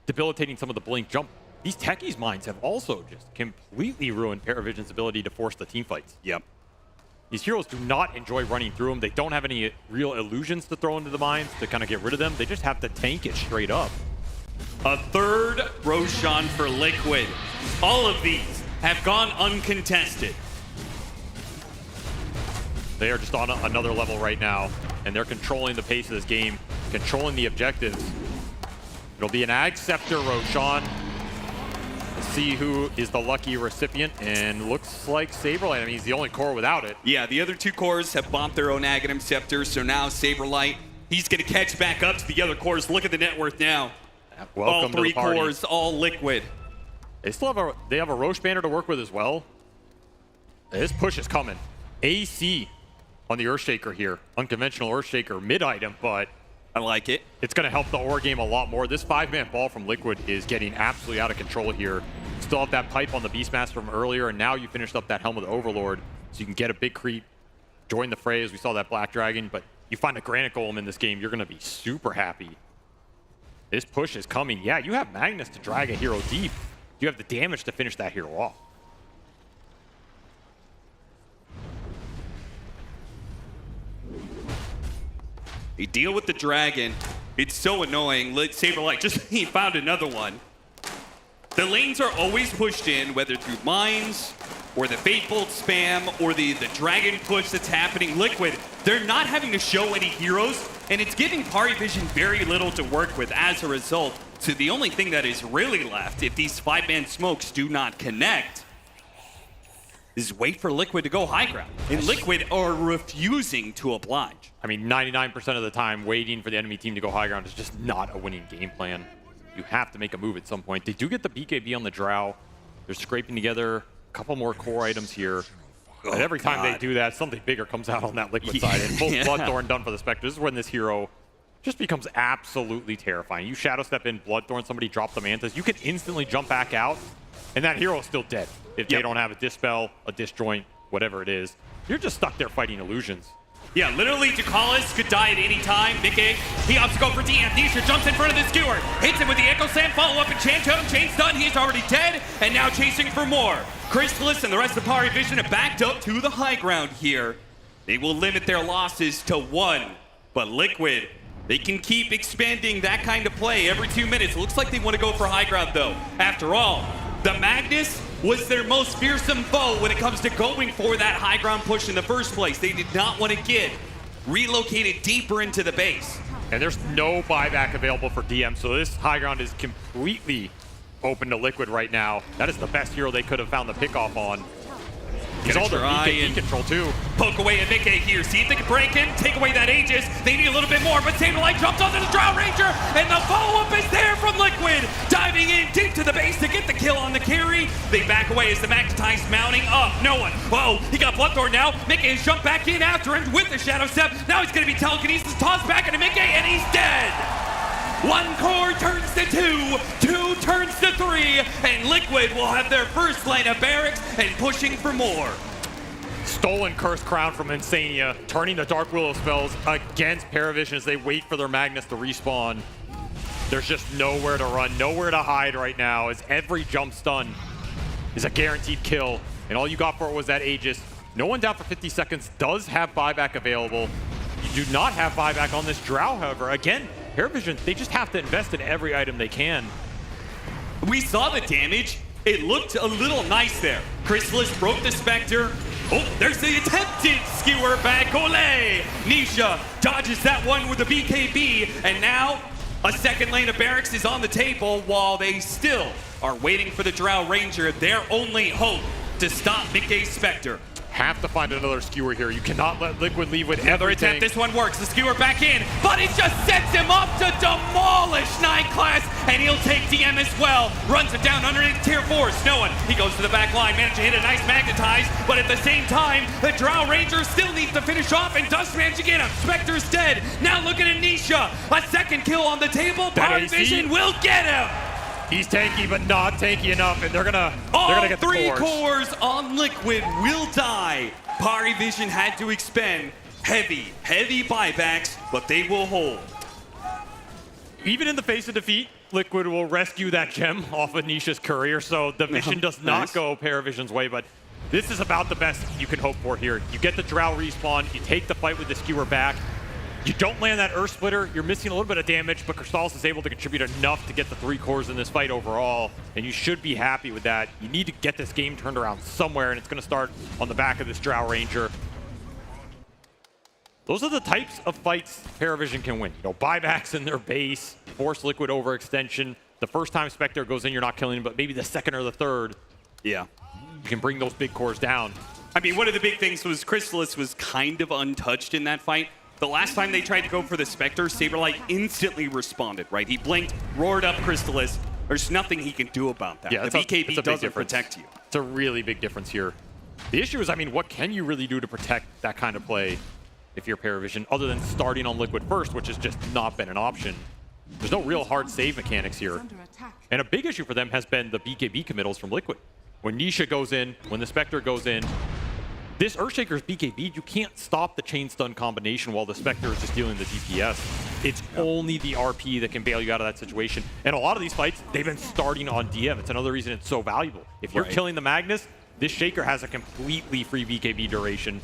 S21: debilitating some of the blink jump. These techies mines have also just completely ruined Paravision's ability to force the team fights.
S20: Yep.
S21: These heroes do not enjoy running through them. They don't have any real illusions to throw into the mines to kind of get rid of them. They just have to tank it straight up.
S20: A third Roshan for Liquid. All of these have gone uncontested.
S21: They are just on another level right now, and they're controlling the pace of this game, controlling the objectives. It'll be an Ag Scepter Roshan. Let's see who is the lucky recipient, and looks like Saberlight. I mean, he's the only core without it.
S20: Yeah, the other two cores have bombed their own Aghanim Scepter, so now Saberlight, he's going to catch back up to the other cores. Look at the net worth now.
S21: Welcome
S20: all three
S21: to the party.
S20: cores, all Liquid.
S21: They still have a Roche banner to work with as well. This push is coming. AC on the Earthshaker here. Unconventional Earthshaker mid item, but
S20: I like it.
S21: It's going to help the ore game a lot more. This 5-man ball from Liquid is getting absolutely out of control here. Still have that pipe on the Beastmaster from earlier, and now you finished up that Helm of the Overlord, so you can get a big creep, join the fray as we saw that Black Dragon, but you find a Granite Golem in this game, you're going to be super happy. This push is coming. Yeah, you have Magnus to drag a hero deep. You have the damage to finish that hero off.
S20: They deal with the dragon. It's so annoying. Saberlight just he found another one. The lanes are always pushed in, whether through mines or the Fate Bolt spam or the dragon push that's happening. Liquid, they're not having to show any heroes, and it's giving Paravision very little to work with as a result. So the only thing that is really left, if these 5-man smokes do not connect, is wait for Liquid to go high ground. And Liquid are refusing to oblige.
S21: I mean, 99% of the time, waiting for the enemy team to go high ground is just not a winning game plan. You have to make a move at some point. They do get the BKB on the Drow. They're scraping together a couple more core items here. And every time they do that, something bigger comes out on that Liquid side. And both Bloodthorn done for the Spectre. This is when this hero just becomes absolutely terrifying. You Shadow Step in Bloodthorn, somebody drop the Mantas, you can instantly jump back out, and that hero is still dead. If they don't have a Dispel, a Disjoint, whatever it is, you're just stuck there fighting illusions.
S20: Yeah, literally, Ducalis could die at any time. Mickey, he opts to go for DM. Nisha jumps in front of the skewer, hits him with the Echo Slam, follow up and Chain Totem. Chain's done, he's already dead, and now chasing for more. Chrysalis and the rest of Pari Vision have backed up to the high ground here. They will limit their losses to 1, but Liquid, they can keep expanding that kind of play every 2 minutes. It looks like they want to go for high ground, though. After all, the Magnus was their most fearsome foe when it comes to going for that high ground push in the first place. They did not want to get relocated deeper into the base.
S21: And there's no buyback available for DM, so this high ground is completely open to Liquid right now. That is the best hero they could have found the pickoff on. He's all their BKB control too.
S20: Poke away at Mickey here. See if they can break in, take away that Aegis. They need a little bit more, but Saberlight jumps onto the Drow Ranger, and the follow-up is there from Liquid. Diving in deep to the base to get the kill on the carry. They back away as the Magnetize mounting up. No one. Whoa, he got Bloodthorn now. Mickey has jumped back in after him with the Shadow Step. Now he's going to be telekinesis tossed back into Mickey, and he's dead. 1 core turns to 2, 2 turns to 3, and Liquid will have their first lane of barracks and pushing for more.
S21: Stolen Cursed Crown from Insania, turning the Dark Willow spells against Paravision as they wait for their Magnus to respawn. There's just nowhere to run, nowhere to hide right now, as every jump stun is a guaranteed kill, and all you got for it was that Aegis. No one down for 50 seconds does have buyback available. You do not have buyback on this Drow, however. Again, Paravision, they just have to invest in every item they can.
S20: We saw the damage. It looked a little nice there. Chrysalis broke the Spectre. Oh, there's the attempted skewer back. Ole! Nisha dodges that one with the BKB, and now a second lane of barracks is on the table while they still are waiting for the Drow Ranger, their only hope to stop Mickey's Spectre.
S21: Have to find another skewer here. You cannot let Liquid leave with
S20: another
S21: everything.
S20: attempt. This one works. The skewer back in, but it just sets him up to demolish 9 class, and he'll take DM as well. Runs it down underneath tier 4. Snowing. He goes to the back line, managed to hit a nice Magnetize, but at the same time, the Drow Ranger still needs to finish off and does manage to get him. Spectre's dead. Now looking at Nisha. A second kill on the table. Pari Vision will get him.
S21: He's tanky, but not tanky enough, and they're gonna get the
S20: All 3 cores on Liquid will die. Pari Vision had to expend heavy buybacks, but they will hold.
S21: Even in the face of defeat, Liquid will rescue that gem off of Nisha's courier, so the mission does not go Paravision's way, but this is about the best you can hope for here. You get the Drow respawn, you take the fight with the skewer back, you don't land that Earth Splitter, you're missing a little bit of damage, but Crystallis is able to contribute enough to get the 3 cores in this fight overall, and you should be happy with that. You need to get this game turned around somewhere, and it's going to start on the back of this Drow Ranger. Those are the types of fights Paravision can win. You know, buybacks in their base, force Liquid overextension. The first time Spectre goes in, you're not killing him, but maybe the second or the third,
S20: yeah,
S21: you can bring those big cores down.
S20: I mean, one of the big things was Chrysalis was kind of untouched in that fight. The last time they tried to go for the Spectre, Saberlight instantly responded, right? He blinked, roared up Chrysalis. There's nothing he can do about that.
S21: Yeah,
S20: the BKB doesn't protect you.
S21: It's a really big difference here. The issue is, I mean, what can you really do to protect that kind of play if you're Paravision, other than starting on Liquid first, which has just not been an option? There's no real hard save mechanics here. And a big issue for them has been the BKB committals from Liquid. When Nisha goes in, when the Spectre goes in, this Earthshaker's BKB, you can't stop the chain stun combination while the Spectre is just dealing the DPS. It's only the RP that can bail you out of that situation. And a lot of these fights, they've been starting on DM. It's another reason it's so valuable. If you're killing the Magnus, this Shaker has a completely free BKB duration.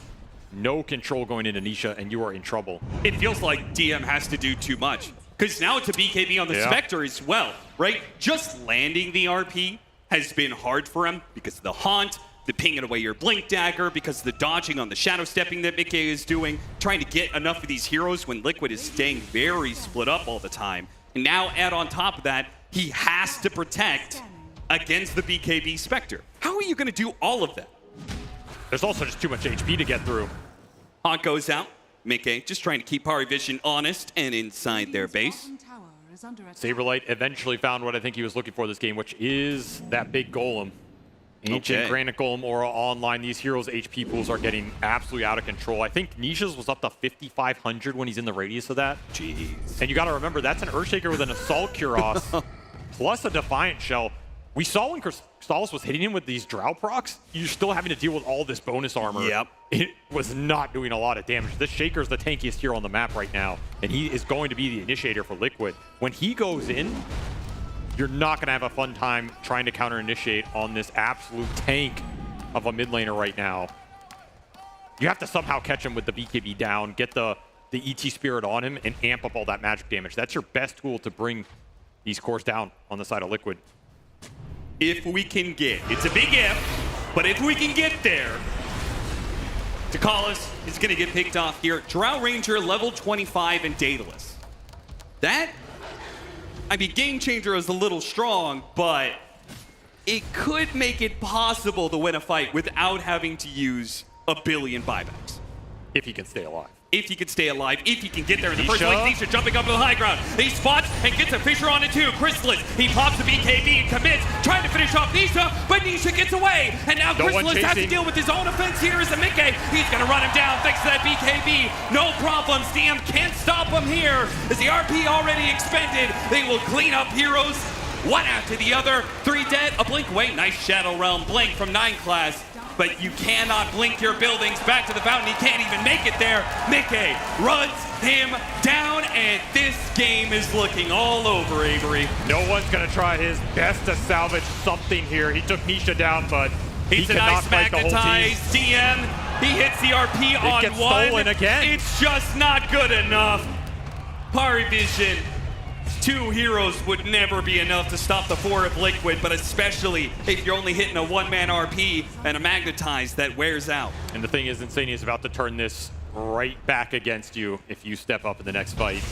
S21: No control going into Nisha, and you are in trouble.
S20: It feels like DM has to do too much, because now it's a BKB on the Spectre as well, right? Just landing the RP has been hard for him because of the Haunt, the pinging away your Blink Dagger, because of the dodging on the Shadow Stepping that Mickey is doing, trying to get enough of these heroes when Liquid is staying very split up all the time. And now add on top of that, he has to protect against the BKB Spectre. How are you going to do all of that?
S21: There's also just too much HP to get through.
S20: Haunt goes out. Mickey just trying to keep Pari Vision honest and inside their base.
S21: Saberlight eventually found what I think he was looking for this game, which is that big golem. Ancient, Granite Golem, Aura online. These heroes' HP pools are getting absolutely out of control. I think Nisha's was up to 5,500 when he's in the radius of that.
S20: Jeez.
S21: And you got to remember, that's an Earthshaker with an Assault Cuirass plus a Defiant Shell. We saw when Crystallis was hitting him with these Drow procs, you're still having to deal with all this bonus armor.
S20: Yep.
S21: It was not doing a lot of damage. This Shaker's the tankiest hero on the map right now, and he is going to be the initiator for Liquid. When he goes in, you're not going to have a fun time trying to counter-initiate on this absolute tank of a mid laner right now. You have to somehow catch him with the BKB down, get the ET Spirit on him, and amp up all that magic damage. That's your best tool to bring these cores down on the side of Liquid.
S20: If we can get, it's a big if, but if we can get there, Takalis is going to get picked off here. Drow Ranger, level 25 and Daedalus. That, I mean, Game Changer is a little strong, but it could make it possible to win a fight without having to use a billion buybacks.
S21: If he can stay alive.
S20: If he can stay alive, if he can get there in the first place. Nisha jumping up to the high ground. He spots and gets a Fisher on it too. Chrysalis, he pops the BKB and commits, trying to finish off Nisha, but Nisha gets away. And now Chrysalis has to deal with his own offense here as a Mickey. He's gonna run him down thanks to that BKB. No problems, DM can't stop him here. As the RP already expended, they will clean up heroes one after the other. 3 dead, a blink away. Nice Shadow Realm blink from 9 class. But you cannot blink your buildings back to the fountain. He can't even make it there. Mickey runs him down, and this game is looking all over, Avery.
S21: No one's going to try his best to salvage something here. He took Nisha down, but he
S20: It's a
S21: cannot
S20: nice
S21: fight the whole team.
S20: magnetized DM. He hits the RP on
S21: gets
S20: one.
S21: stolen again.
S20: It's just not good enough. Parivision. 2 heroes would never be enough to stop the 4 of Liquid, but especially if you're only hitting a 1-man RP and a magnetize that wears out.
S21: And the thing is, Insania is about to turn this right back against you if you step up in the next fight.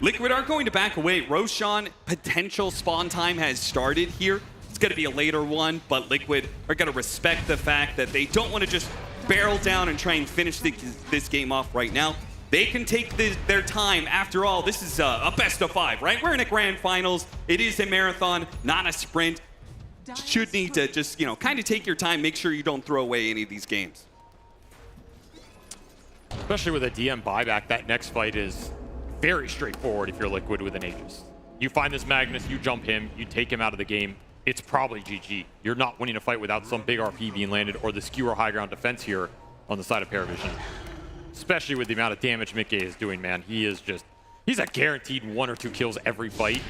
S20: Liquid are going to back away. Roshan, potential spawn time has started here. It's going to be a later one, but Liquid are going to respect the fact that they don't want to just barrel down and try and finish this game off right now. They can take their time. After all, this is a best of 5, right? We're in a grand finals. It is a marathon, not a sprint. Should need to just, you know, kind of take your time. Make sure you don't throw away any of these games.
S21: Especially with a DM buyback, that next fight is very straightforward if you're Liquid with an Aegis. You find this Magnus, you jump him, you take him out of the game. It's probably GG. You're not winning a fight without some big RP being landed or the skewer high ground defense here on the side of Paravision. Especially with the amount of damage Mickey is doing, man. He's a guaranteed 1 or 2 kills every fight.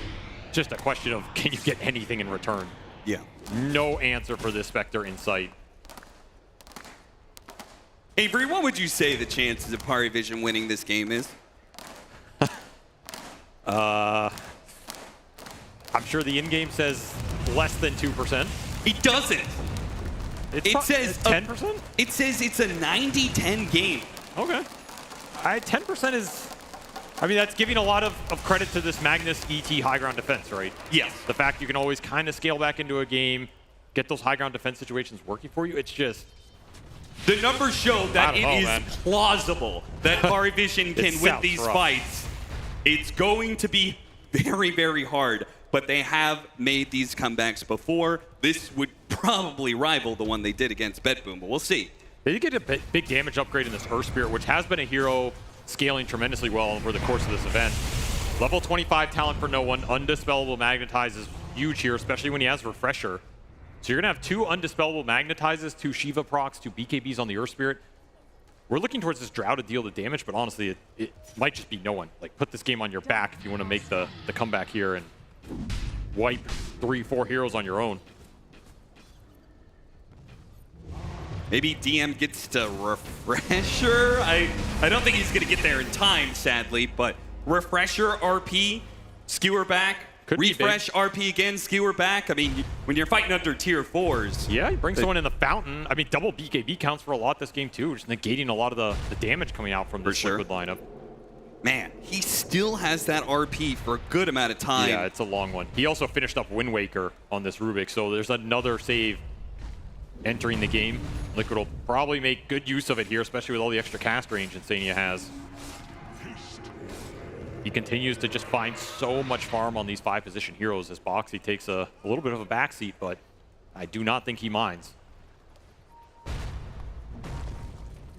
S21: Just a question of, can you get anything in return?
S20: Yeah.
S21: No answer for this Spectre in sight.
S20: Avery, what would you say the chances of Parivision winning this game is?
S21: I'm sure the in-game says less than 2%.
S20: It doesn't. It says
S21: 10%?
S20: It says it's a 90-10 game.
S21: Okay. 10% is, I mean, that's giving a lot of credit to this Magnus ET high ground defense, right?
S20: Yes.
S21: The fact you can always kind of scale back into a game, get those high ground defense situations working for you, it's just...
S20: The numbers show that it is plausible that Parivision can win these fights. It's going to be very, very hard, but they have made these comebacks before. This would probably rival the one they did against Bedboom, but we'll see.
S21: They did get a big damage upgrade in this Earth Spirit, which has been a hero scaling tremendously well over the course of this event. Level 25 talent for no one. Undispellable Magnetize is huge here, especially when he has Refresher. So you're going to have 2 Undispellable Magnetizes, 2 Shiva procs, 2 BKBs on the Earth Spirit. We're looking towards this Drow to deal the damage, but honestly, it might just be no one. Like, put this game on your back if you want to make the comeback here and wipe 3-4 heroes on your own.
S20: Maybe DM gets to Refresher. I don't think he's going to get there in time, sadly, but Refresher, RP, Skewer back, refresh, RP again, Skewer back. I mean, when you're fighting under tier 4s.
S21: Yeah, you bring someone in the fountain. I mean, double BKB counts for a lot this game, too, just negating a lot of the damage coming out from this Liquid lineup.
S20: Man, he still has that RP for a good amount of time.
S21: Yeah, it's a long one. He also finished up Wind Waker on this Rubik, so there's another save entering the game. Liquid will probably make good use of it here, especially with all the extra cast range Insania has. He continues to just find so much farm on these 5-position heroes as Boxy takes a little bit of a backseat, but I do not think he minds.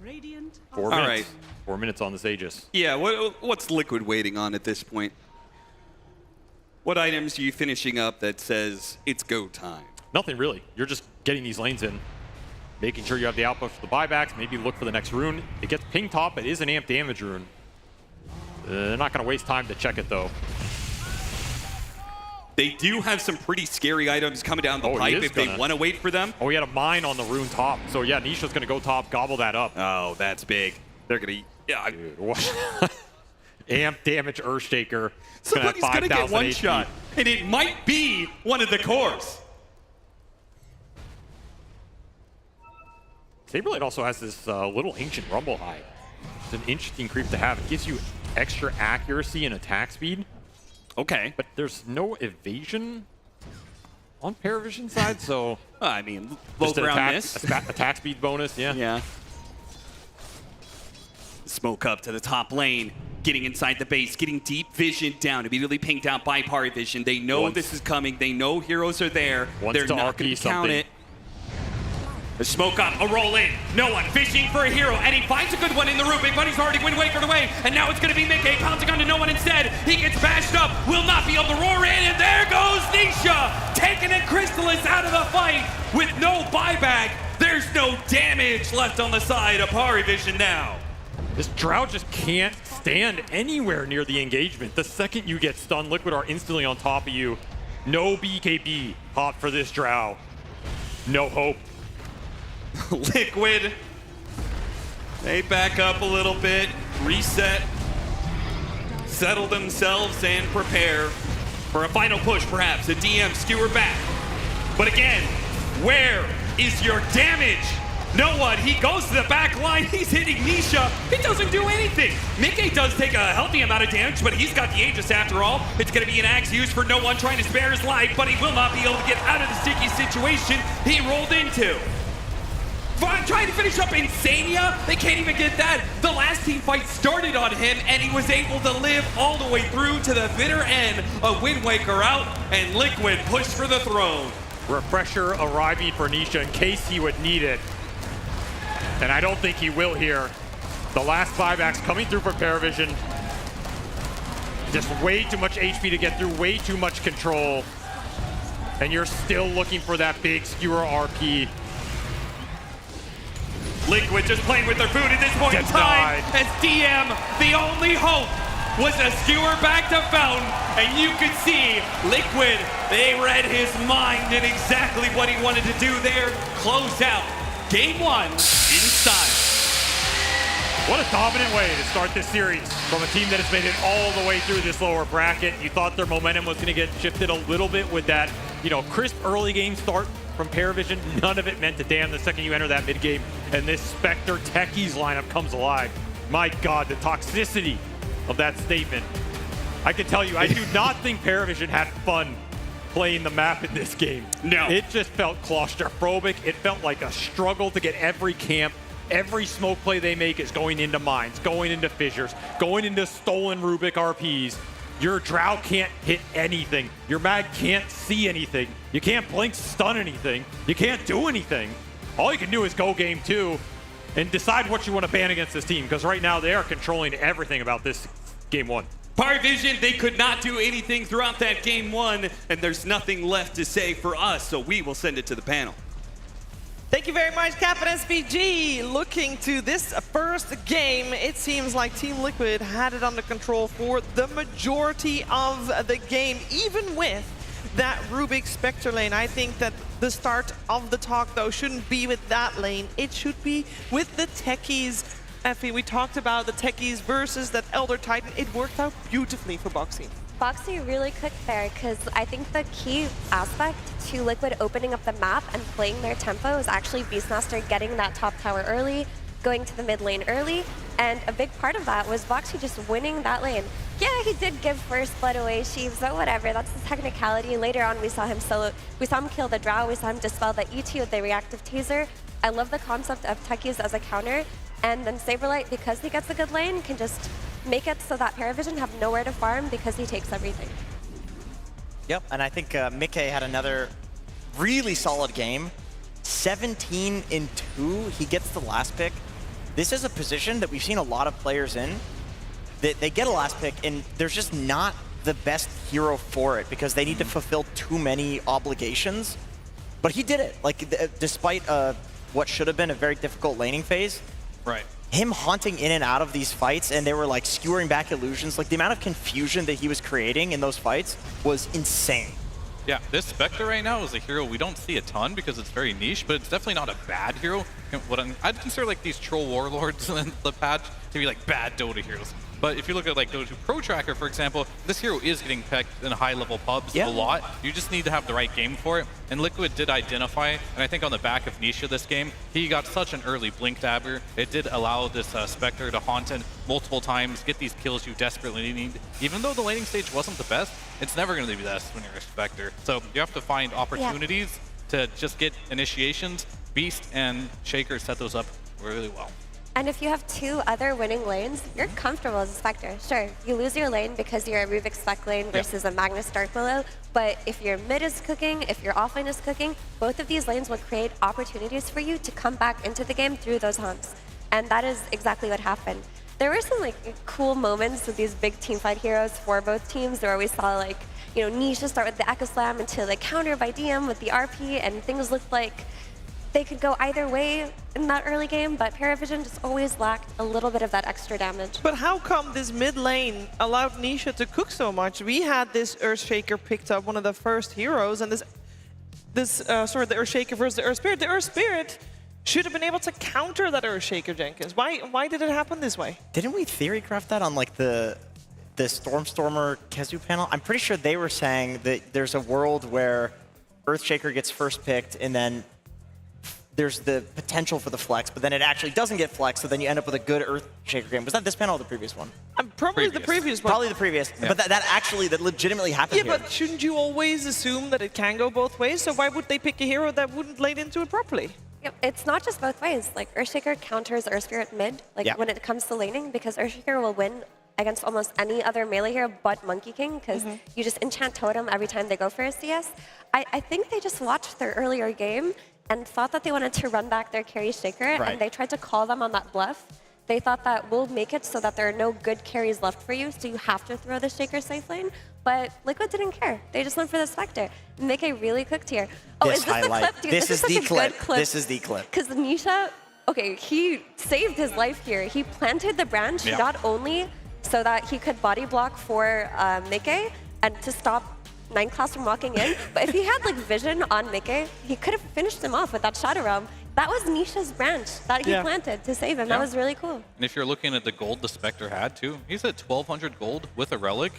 S21: 4 minutes.
S20: All right.
S21: 4 minutes on this Aegis.
S20: Yeah, what's Liquid waiting on at this point? What items are you finishing up that says it's go time?
S21: Nothing really. You're just getting these lanes in, making sure you have the output for the buybacks, maybe look for the next rune. It gets ping top. It is an amp damage rune. They're not going to waste time to check it, though.
S20: They do have some pretty scary items coming down the pipe if they want to wait for them.
S21: Oh, he had a mine on the rune top. So, yeah, Nisha's going to go top, gobble that up.
S20: Oh, that's big. They're going to... Yeah.
S21: Amp damage Earthshaker.
S20: Somebody's going to get one shot, and it might be one of the cores.
S21: Saberlight also has this little Ancient Rumble Hide. It's an interesting creep to have. It gives you extra accuracy and attack speed.
S20: Okay.
S21: But there's no evasion on Paravision side, so...
S20: I mean, low ground miss.
S21: Attack speed bonus, yeah.
S20: Yeah. Smoke up to the top lane, getting inside the base, getting deep vision down, immediately pinged out by Paravision. They know this is coming. They know heroes are there. They're not going to count it. The smoke up, a roll in. No one fishing for a hero, and he finds a good one in the room. Big Buddy's already Wind Wakered away, and now it's going to be Mickey pouncing onto no one instead. He gets bashed up, will not be able to roar in, and there goes Nisha, taking a Crystallis out of the fight with no buyback. There's no damage left on the side of Paravision now.
S21: This Drow just can't stand anywhere near the engagement. The second you get stunned, Liquid are instantly on top of you. No BKB hot for this Drow. No hope.
S20: Liquid, they back up a little bit, reset, settle themselves, and prepare for a final push, perhaps. A DM skewer back. But again, where is your damage? No one. He goes to the back line. He's hitting Nisha. He doesn't do anything. Mickey does take a healthy amount of damage, but he's got the Aegis after all. It's going to be an axe used for no one trying to spare his life, but he will not be able to get out of the sticky situation he rolled into. Trying to finish up Insania. They can't even get that. The last team fight started on him, and he was able to live all the way through to the bitter end. A Wind Waker out, and Liquid pushed for the throne.
S21: Refresher arriving for Nisha in case he would need it. And I don't think he will here. The last buybacks coming through for Paravision. Just way too much HP to get through, way too much control. And you're still looking for that big skewer RP.
S20: Liquid just playing with their food at this point in time. As DM, the only hope was a skewer back to Fountain. And you could see Liquid, they read his mind and exactly what he wanted to do there. Close out Game 1 in style.
S21: What a dominant way to start this series from a team that has made it all the way through this lower bracket. You thought their momentum was going to get shifted a little bit with that, crisp early game start from Paravision. None of it meant a damn the second you enter that mid game and this Spectre Techies lineup comes alive. My God, the toxicity of that statement. I can tell you, I do not think Paravision had fun playing the map in this game.
S20: No.
S21: It just felt claustrophobic. It felt like a struggle to get every camp. Every smoke play they make is going into mines, going into fissures, going into stolen Rubik RPs. Your Drow can't hit anything. Your Mag can't see anything. You can't blink stun anything. You can't do anything. All you can do is go game 2 and decide what you want to ban against this team, because right now they are controlling everything about this game 1.
S20: Paravision, they could not do anything throughout that game 1, and there's nothing left to say for us, so we will send it to the panel.
S17: Thank you very much, Captain SPG. Looking to this first game, it seems like Team Liquid had it under control for the majority of the game, even with that Rubik Spectre lane. I think that the start of the talk, though, shouldn't be with that lane. It should be with the Techies. Effie, we talked about the Techies versus that Elder Titan. It worked out beautifully for Boxy.
S18: Boxy really cooked there, because I think the key aspect to Liquid opening up the map and playing their tempo is actually Beastmaster getting that top tower early, going to the mid lane early, and a big part of that was Boxy just winning that lane. Yeah, he did give first blood away, Sheaves, but whatever, that's the technicality. Later on, we saw him kill the Drow, we saw him dispel the ET with the reactive taser. I love the concept of Techies as a counter, and then Saberlight, because he gets a good lane, can just make it so that Paravision have nowhere to farm because he takes everything.
S11: Yep, and I think Mickey had another really solid game. 17-2, he gets the last pick. This is a position that we've seen a lot of players in. They get a last pick, and there's just not the best hero for it because they need to fulfill too many obligations. But he did it, like despite what should have been a very difficult laning phase.
S3: Right.
S11: Him haunting in and out of these fights, and they were like skewering back illusions. Like the amount of confusion that he was creating in those fights was insane.
S3: Yeah, this Spectre right now is a hero we don't see a ton because it's very niche, but it's definitely not a bad hero. I'd consider like these troll warlords in the patch to be like bad Dota heroes. But if you look at like Dota 2 Pro Tracker, for example, this hero is getting pecked in high-level pubs a lot. You just need to have the right game for it. And Liquid did identify, and I think on the back of Nisha this game, he got such an early blink dabber. It did allow this Spectre to haunt in multiple times, get these kills you desperately need. Even though the laning stage wasn't the best, it's never going to be the best when you're a Spectre. So you have to find opportunities to just get initiations. Beast and Shaker set those up really well.
S18: And if you have 2 other winning lanes, you're comfortable as a Spectre. Sure, you lose your lane because you're a Rubik spec lane versus a Magnus Dark Willow, but if your mid is cooking, if your offlane is cooking, both of these lanes will create opportunities for you to come back into the game through those haunts. And that is exactly what happened. There were some like cool moments with these big teamfight heroes for both teams where we saw like, you know, Nisha start with the Echo Slam until like counter by DM with the RP, and things looked like they could go either way in that early game, but Paravision just always lacked a little bit of that extra damage.
S17: But how come this mid lane allowed Nisha to cook so much? We had this Earthshaker picked up, one of the first heroes, and the Earthshaker versus the Earth Spirit. The Earth Spirit should have been able to counter that Earthshaker, Jenkins. Why did it happen this way?
S11: Didn't we theory craft that on like the Stormstormer Kezu panel? I'm pretty sure they were saying that there's a world where Earthshaker gets first picked, and then there's the potential for the flex, but then it actually doesn't get flexed, so then you end up with a good Earthshaker game. Was that this panel or the previous one?
S17: Probably the previous one.
S11: Probably the previous. Yeah. But that legitimately happened here.
S17: But shouldn't you always assume that it can go both ways? So why would they pick a hero that wouldn't lane into it properly?
S18: Yep, it's not just both ways. Like Earthshaker counters Earth Spirit mid, like when it comes to laning, because Earthshaker will win against almost any other melee hero but Monkey King, because you just enchant Totem every time they go for a CS. I think they just watched their earlier game and thought that they wanted to run back their carry Shaker, and they tried to call them on that bluff. They thought that we'll make it so that there are no good carries left for you, so you have to throw the Shaker safe lane. But Liquid didn't care. They just went for the Spectre. Mickey really cooked here. Oh, is this the clip? Dude,
S11: this is the clip.
S18: clip.
S11: This is the clip.
S18: Because Nisha, okay, he saved his life here. He planted the branch not only so that he could body block for Mickey and to stop 9 Class from walking in, but if he had like vision on Mickey, he could have finished him off with that Shadow Realm. That was Nisha's branch that he planted to save him. That was really cool.
S3: And if you're looking at the gold the Spectre had too, he's at 1,200 gold with a relic.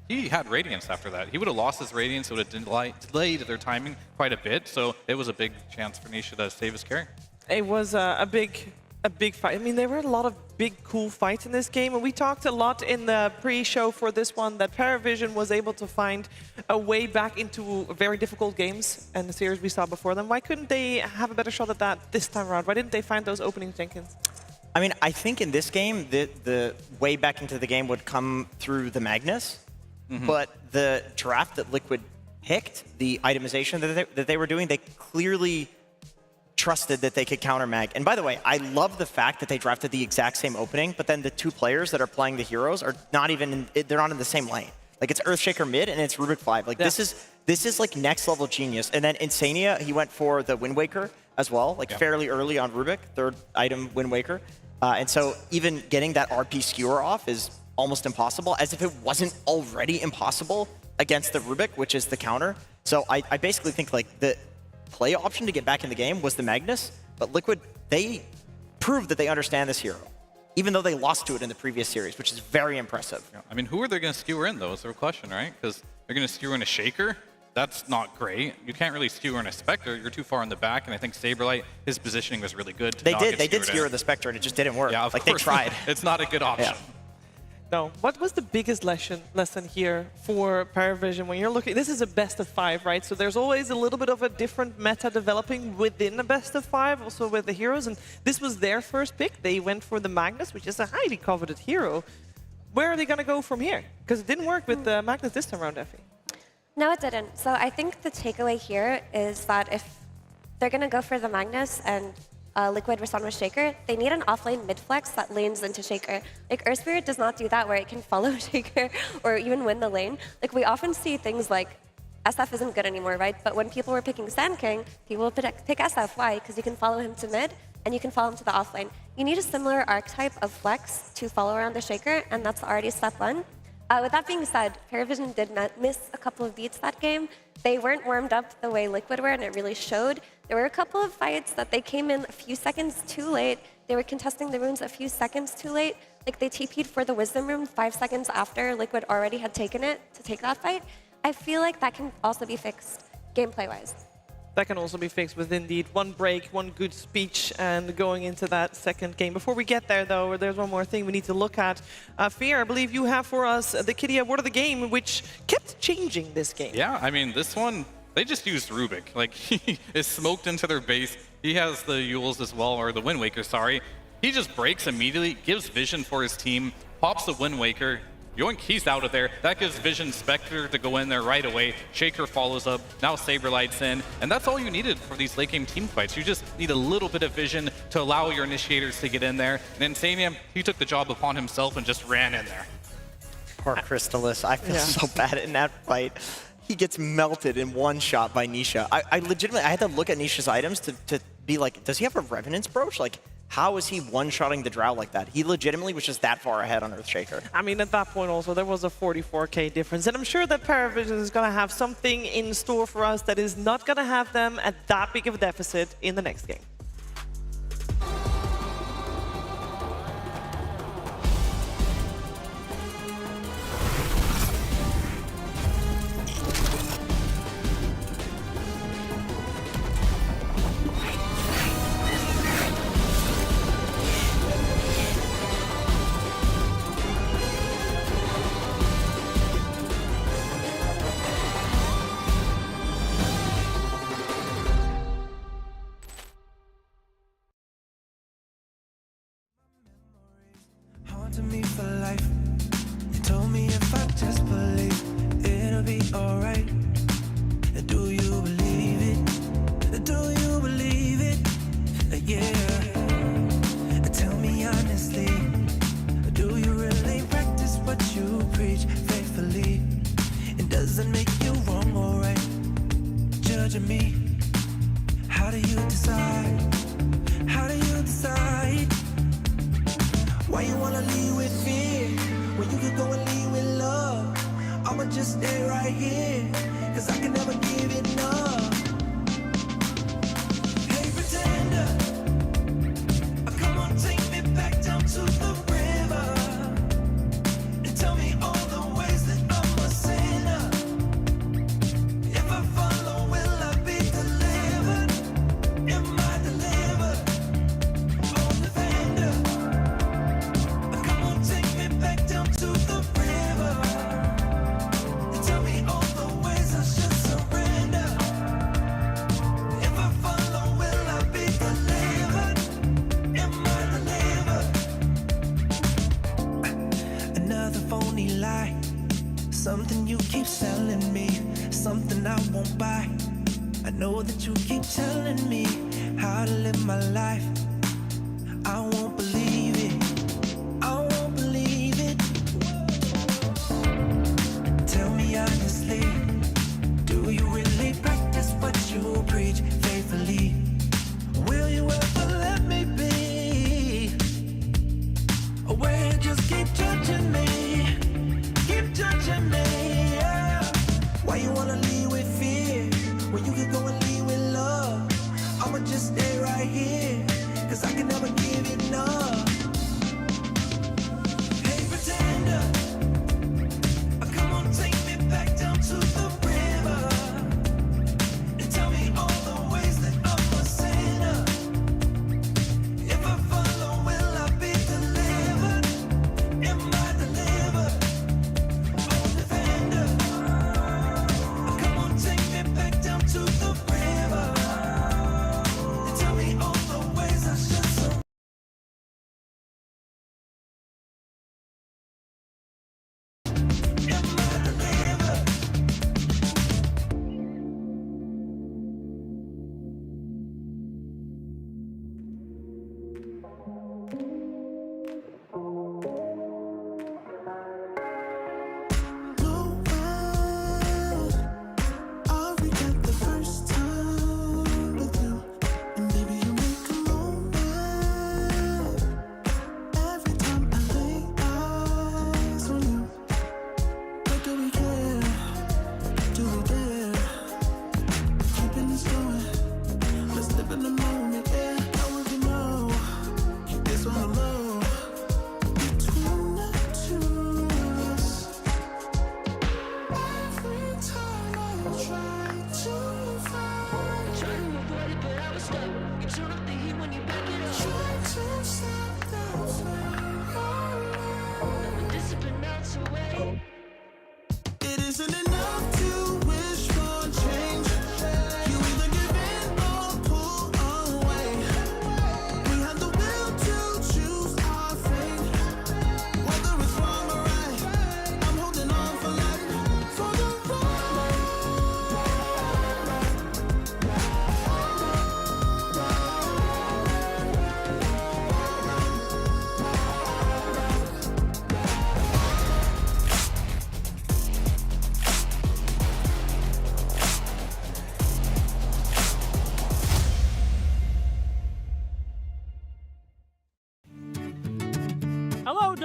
S3: He had Radiance after that. He would have lost his Radiance, it would have delayed their timing quite a bit, so it was a big chance for Nisha to save his carry.
S17: It was a big fight. I mean, there were a lot of big, cool fights in this game, and we talked a lot in the pre-show for this one that Paravision was able to find a way back into very difficult games and the series we saw before them. Why couldn't they have a better shot at that this time around? Why didn't they find those openings, Jenkins?
S11: I mean, I think in this game, the way back into the game would come through the Magnus, but the draft that Liquid picked, the itemization that they were doing, they clearly trusted that they could counter mag. And by the way, I love the fact that they drafted the exact same opening, but then the 2 players that are playing the heroes are not even they're not in the same lane. Like it's Earthshaker mid and it's Rubik 5. Like this is like next level genius. And then Insania, he went for the Wind Waker as well, like fairly early on Rubik, 3rd item Wind Waker. And so even getting that RP skewer off is almost impossible, as if it wasn't already impossible against the Rubik, which is the counter. So I basically think like the play option to get back in the game was the Magnus, but Liquid, they proved that they understand this hero, even though they lost to it in the previous series, which is very impressive.
S3: Yeah. I mean, who are they going to skewer in, though, is their question, right? Because they're going to skewer in a Shaker. That's not great. You can't really skewer in a Spectre. You're too far in the back, and I think Saberlight, his positioning was really good.
S11: They did skewer the Spectre, and it just didn't work.
S3: Yeah, of
S11: course.
S3: They
S11: tried.
S3: It's not a good option.
S11: Yeah.
S17: No. What was the biggest lesson here for Paravision when you're looking? This is a best of 5, right? So there's always a little bit of a different meta developing within a best of 5, also with the heroes. And this was their first pick. They went for the Magnus, which is a highly coveted hero. Where are they going to go from here? Because it didn't work with the Magnus this time around, Effie.
S18: No, it didn't. So I think the takeaway here is that if they're going to go for the Magnus and Liquid respond with Shaker, they need an offlane mid-flex that lanes into Shaker. Like, Earth Spirit does not do that where it can follow Shaker or even win the lane. Like, we often see things like SF isn't good anymore, right? But when people were picking Sand King, people would pick SF. Why? Because you can follow him to mid, and you can follow him to the offlane. You need a similar archetype of flex to follow around the Shaker, and that's already step one. With that being said, Paravision did miss a couple of beats that game. They weren't warmed up the way Liquid were, and it really showed. There were a couple of fights that they came in a few seconds too late. They were contesting the runes a few seconds too late. Like, they TP'd for the Wisdom Rune 5 seconds after Liquid already had taken it to take that fight. I feel like that can also be fixed gameplay-wise.
S17: That can also be fixed with indeed one break, one good speech, and going into that second game. Before we get there, though, there's one more thing we need to look at. Fear, I believe you have for us the Kitty Award of the game, which kept changing this game.
S3: Yeah, I mean, this one, they just used Rubik. Like, he is smoked into their base. He has the Yules as well, or the Wind Waker, sorry. He just breaks immediately, gives vision for his team, pops the Wind Waker. Yoink, he's out of there. That gives Vision Spectre to go in there right away. Shaker follows up. Now Saberlight's in. And that's all you needed for these late game team fights. You just need a little bit of vision to allow your initiators to get in there. And Insania, he took the job upon himself and just ran in there.
S11: Poor Crystallis. I feel so bad in that fight. He gets melted in one shot by Nisha. I legitimately, I had to look at Nisha's items to be like, does he have a Revenant's Brooch? Like, how is he one-shotting the Drow like that? He legitimately was just that far ahead on Earthshaker.
S17: I mean, at that point also, there was a 44k difference. And I'm sure that Paravision is going to have something in store for us that is not going to have them at that big of a deficit in the next game.
S27: Haunting me for life. You told me if I just believe it'll be alright. Do you believe it? Do you believe it? Yeah. Tell me honestly, do you really practice what you preach faithfully? And does it make you wrong or right? Judging me. How do you decide? How do you decide? Why you wanna lead with fear when you could go and lead with love? I'ma just stay right here, cause I can never give enough. Hey pretender, come on, take me back down to the river and tell me all the ways that I'm a sinner. If I follow, will I be delivered? Am I delivered? Oh, defender, come on, take me back down to the river and tell me all the ways I should surrender. If I follow, will I be delivered? Am I delivered? Another phony lie, something you keep selling me, something I won't buy. I know that you keep telling me how to live my life. I won't believe it. I won't believe it. Tell me honestly, do you really practice what you preach faithfully? Will you ever let me be? Or will you just keep judging me? Keep judging me, yeah. Why you wanna lead with fear when you could go and lead with love? I'ma just stay right here, cause I can never give enough.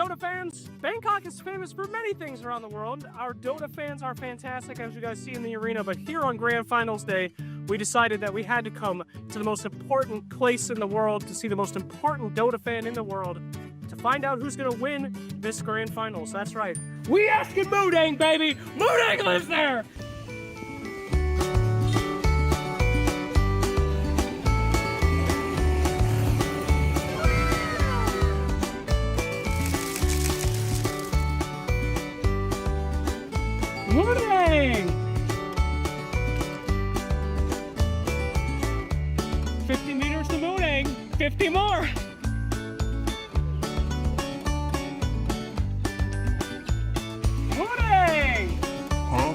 S6: Dota fans, Bangkok is famous for many things around the world. Our Dota fans are fantastic, as you guys see in the arena, but here on Grand Finals Day, we decided that we had to come to the most important place in the world to see the most important Dota fan in the world to find out who's going to win this Grand Finals. That's right. We asking Moodang, baby! Moodang lives there! Moodang! 50 meters to Moodang, 50 more! Moodang! Huh?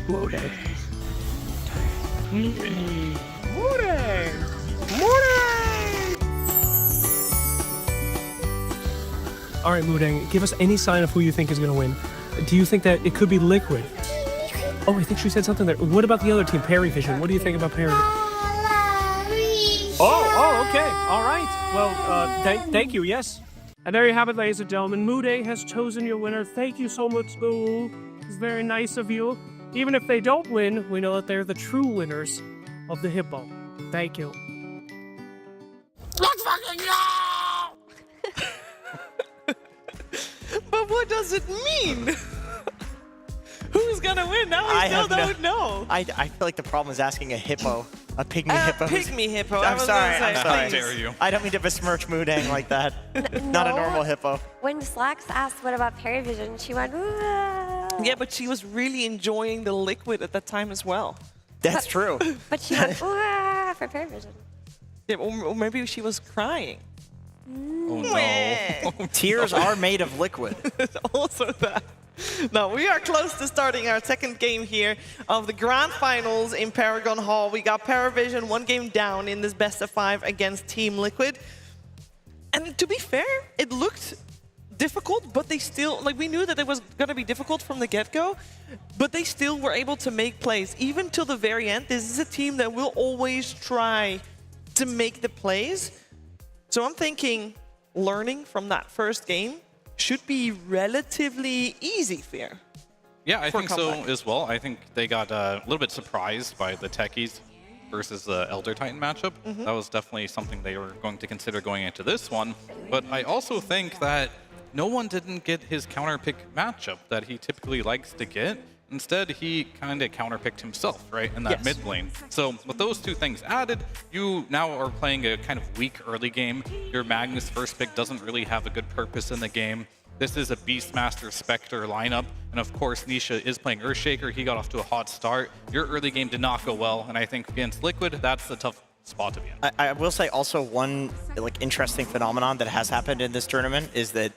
S6: Moodang! Moodang! Moodang! All right, Moodang, give us any sign of who you think is going to win. Do you think that it could be Liquid? Oh, I think she said something there. What about the other team, Perry Vision? What do you think about Perry? Oh, okay. All right. Well, thank you, yes. And there you have it, ladies and gentlemen. Moodang has chosen your winner. Thank you so much, Boo. It's very nice of you. Even if they don't win, we know that they're the true winners of the Hippo. Thank you.
S17: Let's fucking go! But what does it mean? Who's gonna win? Now we still don't know.
S11: I feel like the problem is asking a hippo. A pygmy hippo.
S17: Pygmy hippo.
S11: I'm sorry.
S3: How dare you?
S11: I don't mean to besmirch Moodang like that. Not a normal hippo.
S18: When Slacks asked what about Perry Vision, she went, ooh.
S17: Yeah, but she was really enjoying the Liquid at that time as well.
S11: That's true.
S18: But she went, ooh, for Perry Vision.
S17: Yeah, or maybe she was crying.
S11: Oh no. Tears are made of liquid.
S17: Also that. Now, we are close to starting our second game here of the Grand Finals in Paragon Hall. We got Paravision 1 game down in this best of 5 against Team Liquid. And to be fair, it looked difficult, but they still, like, we knew that it was going to be difficult from the get-go, but they still were able to make plays. Even till the very end, this is a team that will always try to make the plays. So I'm thinking, learning from that first game should be relatively easy here.
S3: Yeah, I think so as well. I think they got a little bit surprised by the Techies versus the Elder Titan matchup. That was definitely something they were going to consider going into this one. But I also think that no one didn't get his counterpick matchup that he typically likes to get. Instead, he kind of counterpicked himself, right, in that mid lane. So with those two things added, you now are playing a kind of weak early game. Your Magnus first pick doesn't really have a good purpose in the game. This is a Beastmaster Spectre lineup. And of course, Nisha is playing Earthshaker. He got off to a hot start. Your early game did not go well. And I think against Liquid, that's the tough spot to be in.
S11: I will say also one interesting phenomenon that has happened in this tournament is that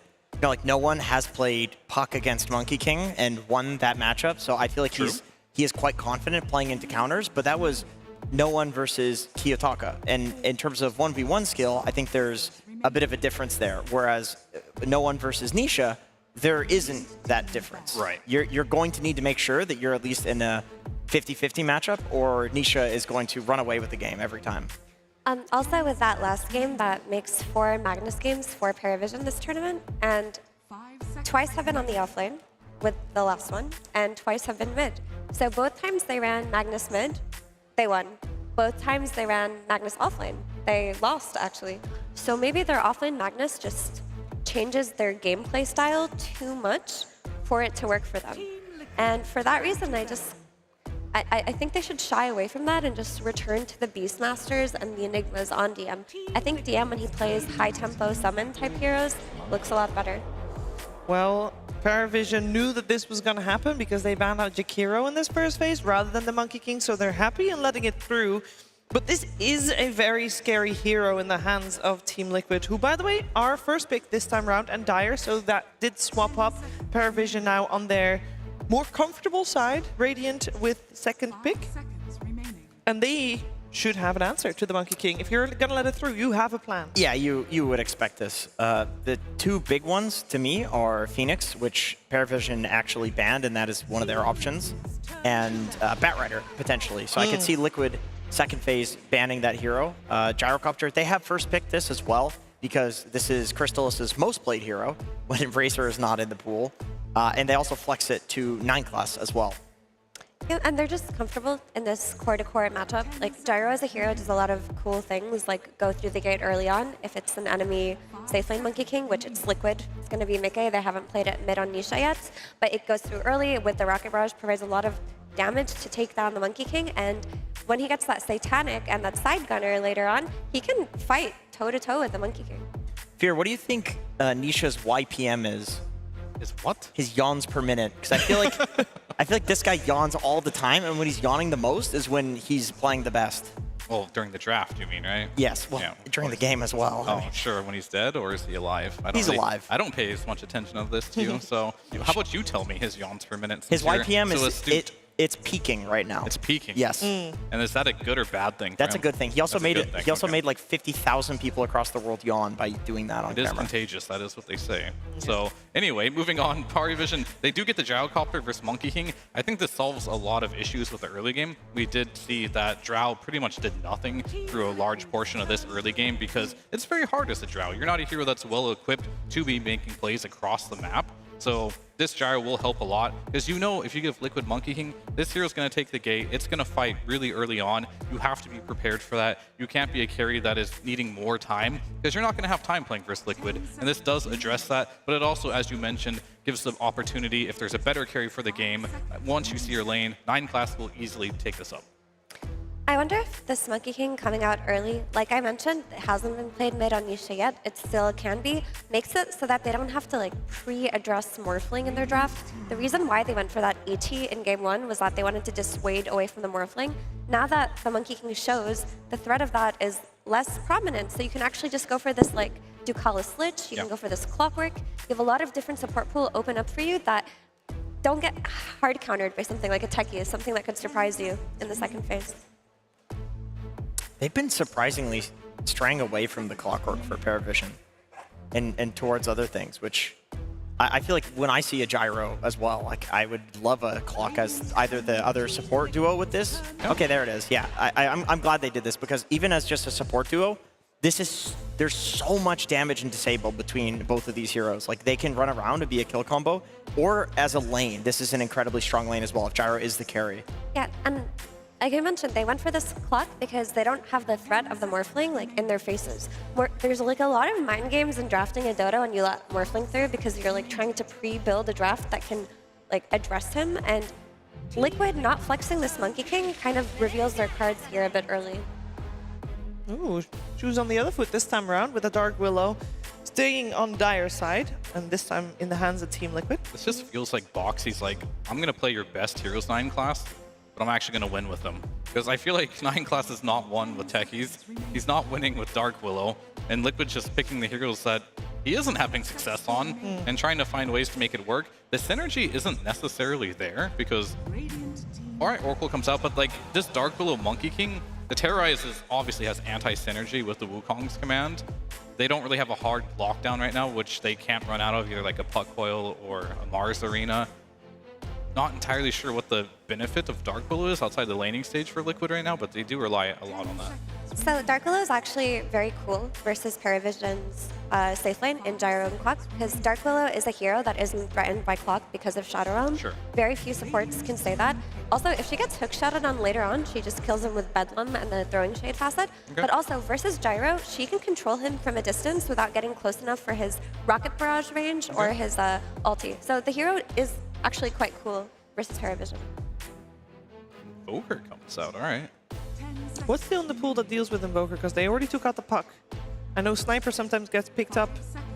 S11: no one has played Puck against Monkey King and won that matchup. So I feel like he is quite confident playing into counters, but that was no one versus Kiyotaka. And in terms of 1v1 skill, I think there's a bit of a difference there. Whereas no one versus Nisha, there isn't that difference.
S3: Right.
S11: You're going to need to make sure that you're at least in a 50-50 matchup, or Nisha is going to run away with the game every time.
S18: Also, with that last game, that makes 4 Magnus games for Paravision this tournament, and twice have been on the offlane with the last one, and twice have been mid. So both times they ran Magnus mid, they won. Both times they ran Magnus offlane, they lost, actually. So maybe their offlane Magnus just changes their gameplay style too much for it to work for them. And for that reason, I think they should shy away from that and just return to the Beastmasters and the Enigmas on DM. I think DM, when he plays high-tempo summon-type heroes, looks a lot better.
S17: Well, Paravision knew that this was going to happen because they banned out Jakiro in this first phase rather than the Monkey King, so they're happy and letting it through. But this is a very scary hero in the hands of Team Liquid, who, by the way, are first pick this time around, and Dire, so that did swap up. Paravision now on their more comfortable side, Radiant with second pick. And they should have an answer to the Monkey King. If you're going to let it through, you have a plan.
S11: Yeah, you would expect this. The two big ones to me are Phoenix, which Paravision actually banned, and that is one of their options, and Batrider, potentially. So I could see Liquid second phase banning that hero. Gyrocopter, they have first picked this as well because this is Crystallis' most played hero when Embracer is not in the pool. And they also flex it to 9 class as well.
S18: Yeah, and they're just comfortable in this core-to-core matchup. Like, Gyro as a hero does a lot of cool things, like go through the gate early on. If it's an enemy safe lane Monkey King, which it's Liquid, it's going to be Mickey. They haven't played it mid on Nisha yet, but it goes through early with the Rocket Barrage, provides a lot of damage to take down the Monkey King, and when he gets that Satanic and that Side Gunner later on, he can fight toe-to-toe with the Monkey King.
S11: Fear, what do you think Nisha's YPM is?
S3: Is what?
S11: His yawns per minute. Because I feel like this guy yawns all the time, and when he's yawning the most is when he's playing the best.
S3: Well, during the draft, you mean, right?
S11: Yes, well, during the game as well.
S3: Oh, sure. When he's dead, or is he alive?
S11: He's alive.
S3: I don't pay as much attention to this to you, so how about you tell me his yawns per minute?
S11: His YPM is it's peaking right now.
S3: It's peaking.
S11: Yes.
S3: And is that a good or bad thing?
S11: That's a good thing. He also
S3: That's
S11: made like 50,000 people across the world yawn by doing that on
S3: camera. It is contagious. That is what they say. So anyway, moving on. Pari Vision, they do get the Gyrocopter versus Monkey King. I think this solves a lot of issues with the early game. We did see that Drow pretty much did nothing through a large portion of this early game because it's very hard as a Drow. You're not a hero that's well equipped to be making plays across the map. So this Gyro will help a lot because you know if you give Liquid Monkey King, this hero's going to take the gate. It's going to fight really early on. You have to be prepared for that. You can't be a carry that is needing more time because you're not going to have time playing versus Liquid. And this does address that, but it also, as you mentioned, gives the opportunity if there's a better carry for the game. Once you see your lane, 9 class will easily take this up.
S18: I wonder if this Monkey King coming out early, like I mentioned, it hasn't been played mid on Nisha yet, it still can be, makes it so that they don't have to like pre-address Morphling in their draft. The reason why they went for that ET in game 1 was that they wanted to dissuade away from the Morphling. Now that the Monkey King shows, the threat of that is less prominent, so you can actually just go for this like Ducalis Lich, you can go for this Clockwork. You have a lot of different support pool open up for you that don't get hard countered by something like a Techie, something that could surprise you in the second phase.
S11: They've been surprisingly straying away from the Clockwork for Paravision and towards other things, which I feel like when I see a Gyro as well, like I would love a Clock as either the other support duo with this. Okay, there it is. Yeah, I'm glad they did this because even as just a support duo, there's so much damage and disable between both of these heroes. Like they can run around and be a kill combo, or as a lane, this is an incredibly strong lane as well if Gyro is the carry.
S18: Yeah, and like I mentioned, they went for this Clock because they don't have the threat of the Morphling like in their faces. There's like a lot of mind games in drafting a Dota when you let Morphling through because you're like trying to pre-build a draft that can like address him, and Liquid not flexing this Monkey King kind of reveals their cards here a bit early.
S17: Ooh, shoes on the other foot this time around with a Dark Willow staying on Dire's side, and this time in the hands of Team Liquid.
S3: This just feels like Boxy's like, I'm going to play your best Heroes 9 class, but I'm actually going to win with them. Because I feel like 9 class is not won with techies. He's not winning with Dark Willow, and Liquid's just picking the heroes that he isn't having success on and trying to find ways to make it work. The synergy isn't necessarily there because, all right, Oracle comes out, but like this Dark Willow Monkey King, the Terrorize obviously has anti-synergy with the Wukong's command. They don't really have a hard lockdown right now, which they can't run out of, either like a Puck Coil or a Mars Arena. Not entirely sure what the benefit of Dark Willow is outside the laning stage for Liquid right now, but they do rely a lot on that.
S18: So Dark Willow is actually very cool versus Paravision's safe lane in Gyro and Clock, because Dark Willow is a hero that isn't threatened by Clock because of Shadow Realm.
S3: Sure.
S18: Very few supports can say that. Also, if she gets hookshotted on later on, she just kills him with Bedlam and the Throwing Shade facet.
S3: Okay.
S18: But also, versus Gyro, she can control him from a distance without getting close enough for his Rocket Barrage range or his ulti. So the hero is actually quite cool versus Paravision.
S3: Invoker comes out, all right.
S17: What's the only pool that deals with Invoker? Because they already took out the Puck. I know Sniper sometimes gets picked up.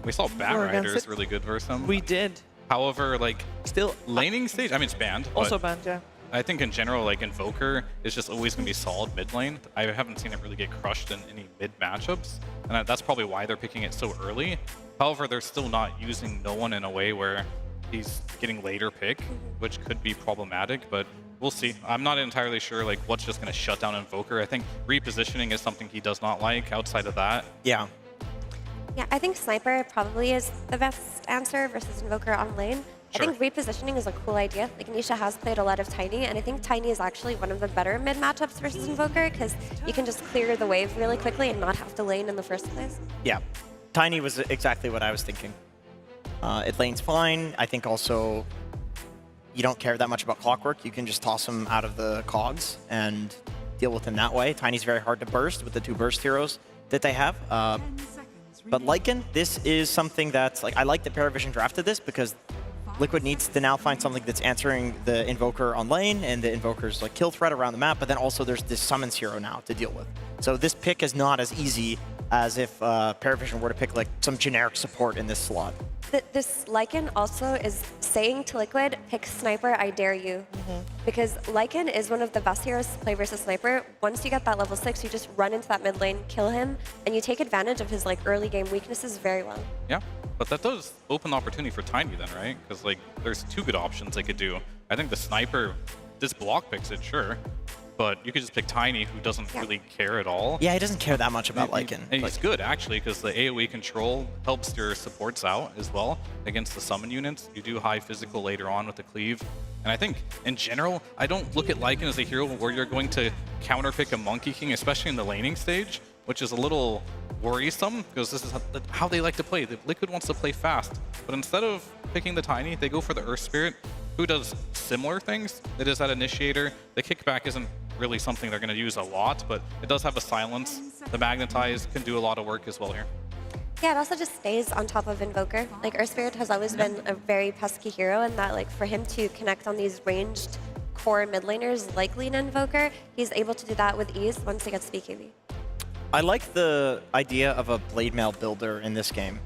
S3: We saw Bat Rider is really good versus him.
S17: We did.
S3: However, like,
S17: still
S3: laning stage, I mean, it's banned.
S17: Also
S3: but
S17: banned, yeah.
S3: I think in general, like, Invoker is just always going to be solid mid lane. I haven't seen it really get crushed in any mid matchups, and that's probably why they're picking it so early. However, they're still not using no one in a way where he's getting later pick, which could be problematic, but we'll see. I'm not entirely sure like what's just going to shut down Invoker. I think repositioning is something he does not like outside of that.
S11: Yeah.
S18: Yeah, I think Sniper probably is the best answer versus Invoker on lane.
S3: Sure.
S18: I think repositioning is a cool idea. Like, Nisha has played a lot of Tiny, and I think Tiny is actually one of the better mid matchups versus Invoker, because you can just clear the wave really quickly and not have to lane in the first place.
S11: Yeah, Tiny was exactly what I was thinking. It lanes fine. I think also you don't care that much about Clockwork. You can just toss him out of the cogs and deal with him that way. Tiny's very hard to burst with the 2 burst heroes that they have. But Lycan, this is something that's like, I like that Paravision drafted this because Liquid needs to now find something that's answering the Invoker on lane and the Invoker's like kill threat around the map, but then also there's this Summons hero now to deal with. So this pick is not as easy as if Paravision were to pick like some generic support in this slot.
S18: This Lycan also is saying to Liquid, pick Sniper, I dare you. Because Lycan is one of the best heroes to play versus Sniper. Once you get that level 6, you just run into that mid lane, kill him, and you take advantage of his like early game weaknesses very well.
S3: Yeah, but that does open opportunity for Tiny then, right? Because like there's 2 good options they could do. I think the Sniper, this block picks it, sure. But you could just pick Tiny, who doesn't really care at all.
S11: Yeah, he doesn't care that much about Lycan.
S3: And he's good, actually, because the AoE control helps your supports out as well against the summon units. You do high physical later on with the cleave. And I think, in general, I don't look at Lycan as a hero where you're going to counterpick a Monkey King, especially in the laning stage, which is a little worrisome, because this is how they like to play. The Liquid wants to play fast. But instead of picking the Tiny, they go for the Earth Spirit, who does similar things. It is that initiator. The kickback isn't really something they're going to use a lot, but it does have a silence. The magnetize can do a lot of work as well here.
S18: Yeah, it also just stays on top of Invoker. Like, Earth Spirit has always been a very pesky hero, and that like for him to connect on these ranged core mid laners like Lean Invoker, he's able to do that with ease once he gets BKB.
S11: I like the idea of a Blade Mail builder in this game.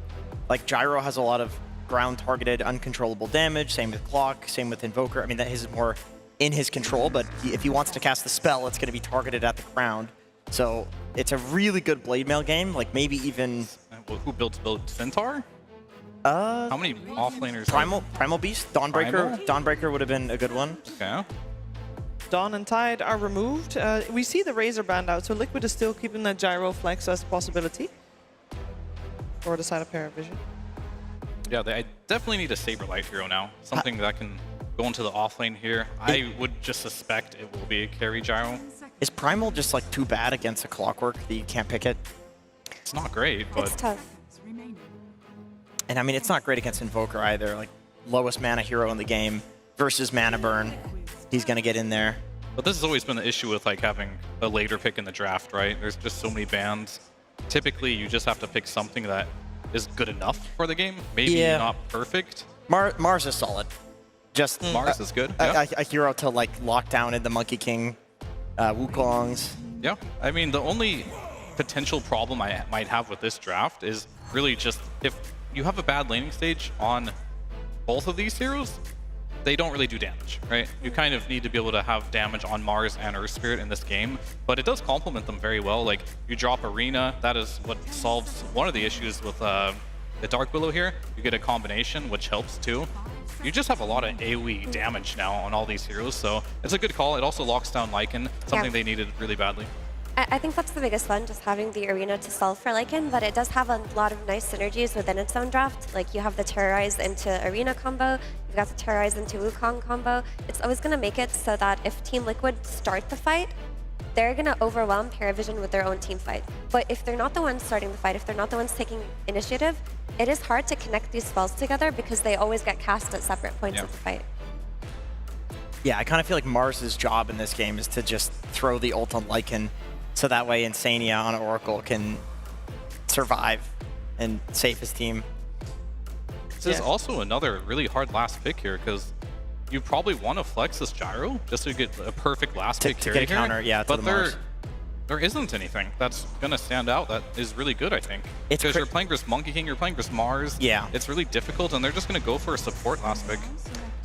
S11: Like, Gyro has a lot of ground-targeted, uncontrollable damage, same with Clock, same with Invoker. I mean, that is more in his control, but if he wants to cast the spell, it's going to be targeted at the ground. So it's a really good Blade Mail game, like maybe even...
S3: Who built Centaur? How many offlaners?
S11: Primal Beast? Dawnbreaker? Dawnbreaker would have been a good one.
S3: Okay.
S17: Dawn and Tide are removed. We see the Razor banned out, so Liquid is still keeping that Gyro Flex as a possibility for the side of Paravision.
S3: Yeah, I definitely need a Saberlight hero now. Something that can go into the offlane here. I would just suspect it will be a carry Gyro.
S11: Is Primal just like too bad against a Clockwork that you can't pick it?
S3: It's not great, but...
S18: It's tough.
S11: And I mean, it's not great against Invoker either. Like, lowest mana hero in the game versus mana burn. He's going to get in there.
S3: But this has always been the issue with like having a later pick in the draft, right? There's just so many bans. Typically, you just have to pick something that is good enough for the game. Maybe not perfect.
S11: Mars is solid. Just
S3: Mars is good.
S11: A hero to like lock down in the Monkey King Wukongs.
S3: Yeah, I mean, the only potential problem I might have with this draft is really just if you have a bad laning stage on both of these heroes, they don't really do damage, right? You kind of need to be able to have damage on Mars and Earth Spirit in this game, but it does complement them very well. Like, you drop Arena, that is what solves one of the issues with the Dark Willow here. You get a combination, which helps too. You just have a lot of AoE damage now on all these heroes, so it's a good call. It also locks down Lycan, something they needed really badly.
S18: I think that's the biggest one, just having the arena to solve for Lycan, but it does have a lot of nice synergies within its own draft. Like, you have the Terrorize into Arena combo, you've got the Terrorize into Wukong combo. It's always going to make it so that if Team Liquid start the fight, they're going to overwhelm Paravision with their own team fight. But if they're not the ones starting the fight, if they're not the ones taking initiative, it is hard to connect these spells together because they always get cast at separate points of the fight.
S11: Yeah, I kind of feel like Mars's job in this game is to just throw the ult on Lycan, so that way Insania on Oracle can survive and save his team.
S3: This is also another really hard last pick here, because you probably want to flex this Gyro just to get a perfect last pick
S11: to get a counter,
S3: here.
S11: to the Mars.
S3: There isn't anything that's going to stand out that is really good, I think. Because you're playing versus Monkey King, you're playing versus Mars.
S11: Yeah.
S3: It's really difficult, and they're just going to go for a support last pick.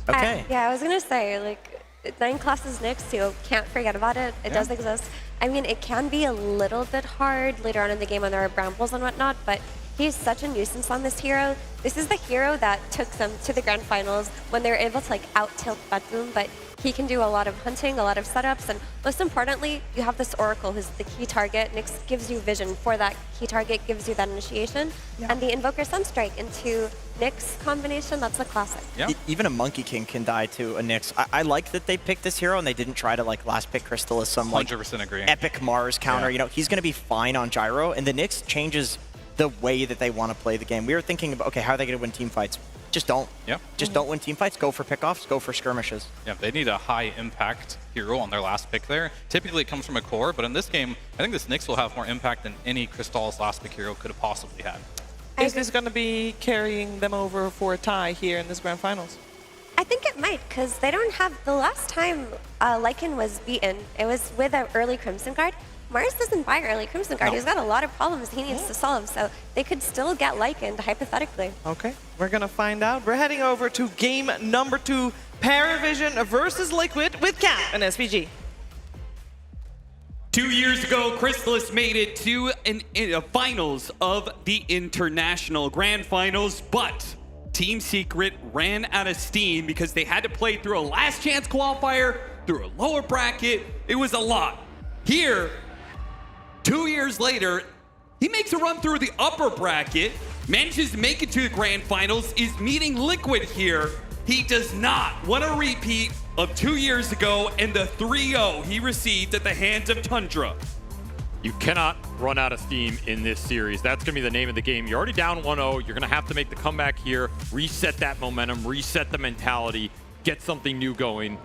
S11: Okay.
S18: Yeah, I was going to say, like, 9 classes Nyx, you can't forget about it. It does exist. I mean, it can be a little bit hard later on in the game when there are brambles and whatnot, but he's such a nuisance on this hero. This is the hero that took them to the grand finals when they were able to like out-tilt Budboom, but He can do a lot of hunting, a lot of setups, and most importantly, you have this Oracle who's the key target. Nyx gives you vision for that key target, gives you that initiation, and the Invoker Sunstrike into Nyx combination, that's a classic.
S11: Yeah. Even a Monkey King can die to a Nyx. I like that they picked this hero and they didn't try to like last pick Crystal as some like
S3: 100% agree.
S11: epic Mars counter. You know, he's going to be fine on Gyro, and the Nyx changes the way that they want to play the game. We were thinking about, okay, how are they going to win team fights? Just don't.
S3: Yep.
S11: Just don't win team fights. Go for pickoffs. Go for skirmishes.
S3: Yeah, they need a high impact hero on their last pick there. Typically it comes from a core, but in this game, I think this Nyx will have more impact than any Crystal's last pick hero could have possibly had.
S17: Is this going to be carrying them over for a tie here in this grand finals?
S18: I think it might, because they don't have, the last time Lycan was beaten, it was with an early Crimson Guard. Mars doesn't buy early Crimson Guard.
S17: No.
S18: He's got a lot of problems he needs to solve, so they could still get Lycaned, hypothetically.
S17: Okay, we're going to find out. We're heading over to game number 2, Paravision versus Liquid with Cap and SPG.
S20: 2 years ago, Chrysalis made it to a finals of the International Grand Finals, but Team Secret ran out of steam because they had to play through a last chance qualifier, through a lower bracket. It was a lot. Here, 2 years later, he makes a run through the upper bracket, manages to make it to the grand finals, is meeting Liquid here. He does not want a repeat of 2 years ago and the 3-0 he received at the hands of Tundra.
S21: You cannot run out of steam in this series. That's going to be the name of the game. You're already down 1-0. You're going to have to make the comeback here, reset that momentum, reset the mentality, get something new going.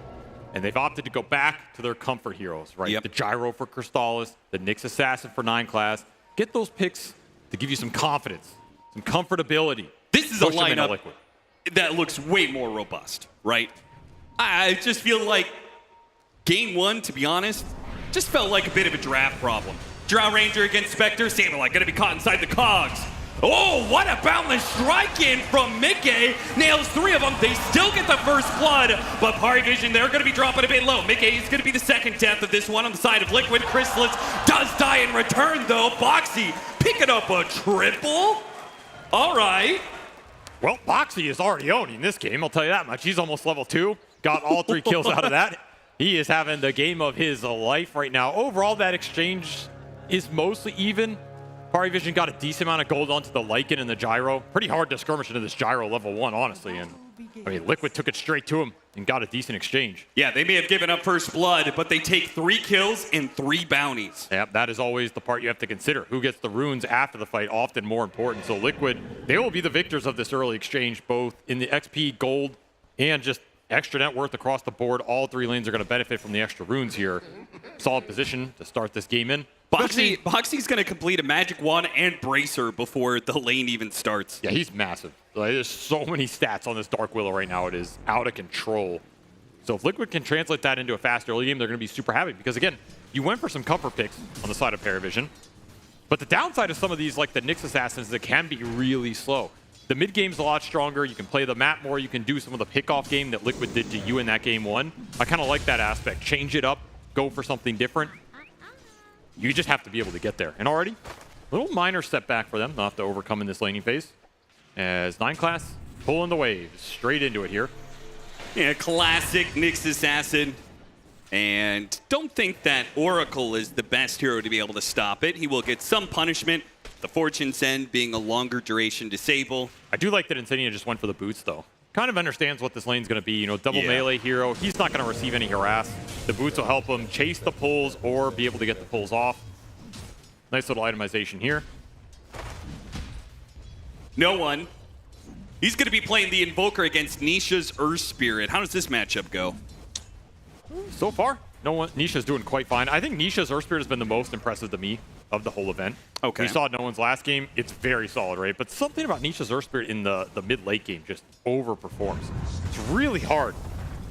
S21: And they've opted to go back to their comfort heroes, right?
S20: Yep.
S21: The Gyro for Crystallis, the Nyx Assassin for 9 class. Get those picks to give you some confidence, some comfortability.
S20: This is
S21: Push
S20: a
S21: them into
S20: lineup
S21: Liquid.
S20: that looks way more robust, right? I just feel like game 1, to be honest, just felt like a bit of a draft problem. Drow Ranger against Spectre, Sableye gonna be caught inside the cogs. Oh, what a boundless strike in from Mickey. Nails 3 of them. They still get the first blood, but Paravision, they're going to be dropping a bit low. Mickey is going to be the second death of this one on the side of Liquid. Chrysalis does die in return, though. Boxy picking up a triple. All right.
S21: Well, Boxy is already owning this game, I'll tell you that much. He's almost level 2. Got all 3 kills out of that. He is having the game of his life right now. Overall, that exchange is mostly even. Paravision got a decent amount of gold onto the Lycan and the Gyro. Pretty hard to skirmish into this Gyro level 1, honestly. And I mean, Liquid took it straight to him and got a decent exchange.
S20: Yeah, they may have given up first blood, but they take 3 kills and 3 bounties.
S21: Yeah, that is always the part you have to consider. Who gets the runes after the fight, often more important. So Liquid, they will be the victors of this early exchange, both in the XP, gold, and just extra net worth across the board. All 3 lanes are going to benefit from the extra runes here. Solid position to start this game in.
S20: Boxy's going to complete a Magic Wand and Bracer before the lane even starts.
S21: Yeah, he's massive. Like, there's so many stats on this Dark Willow right now. It is out of control. So if Liquid can translate that into a fast early game, they're going to be super happy. Because, again, you went for some comfort picks on the side of Paravision. But the downside of some of these, like the Nyx Assassins, that can be really slow. The mid game's a lot stronger. You can play the map more. You can do some of the pick-off game that Liquid did to you in that game 1. I kind of like that aspect. Change it up. Go for something different. You just have to be able to get there. And already, a little minor step back for them. They'll have to overcome in this laning phase. As 9 class pulling the waves straight into it here.
S20: Yeah, classic Nyx Assassin. And don't think that Oracle is the best hero to be able to stop it. He will get some punishment. The Fortune's End being a longer duration disable.
S21: I do like that Insania just went for the boots, though. Kind of understands what this lane's going to be. You know, double melee hero. He's not going to receive any harass. The boots will help him chase the pulls or be able to get the pulls off. Nice little itemization here.
S20: No one. He's going to be playing the Invoker against Nisha's Earth Spirit. How does this matchup go?
S21: So far, no one. Nisha's doing quite fine. I think Nisha's Earth Spirit has been the most impressive to me of the whole event.
S20: Okay.
S21: We saw no one's last game. It's very solid, right? But something about Nisha's Earth Spirit in the mid-late game just overperforms. It's really hard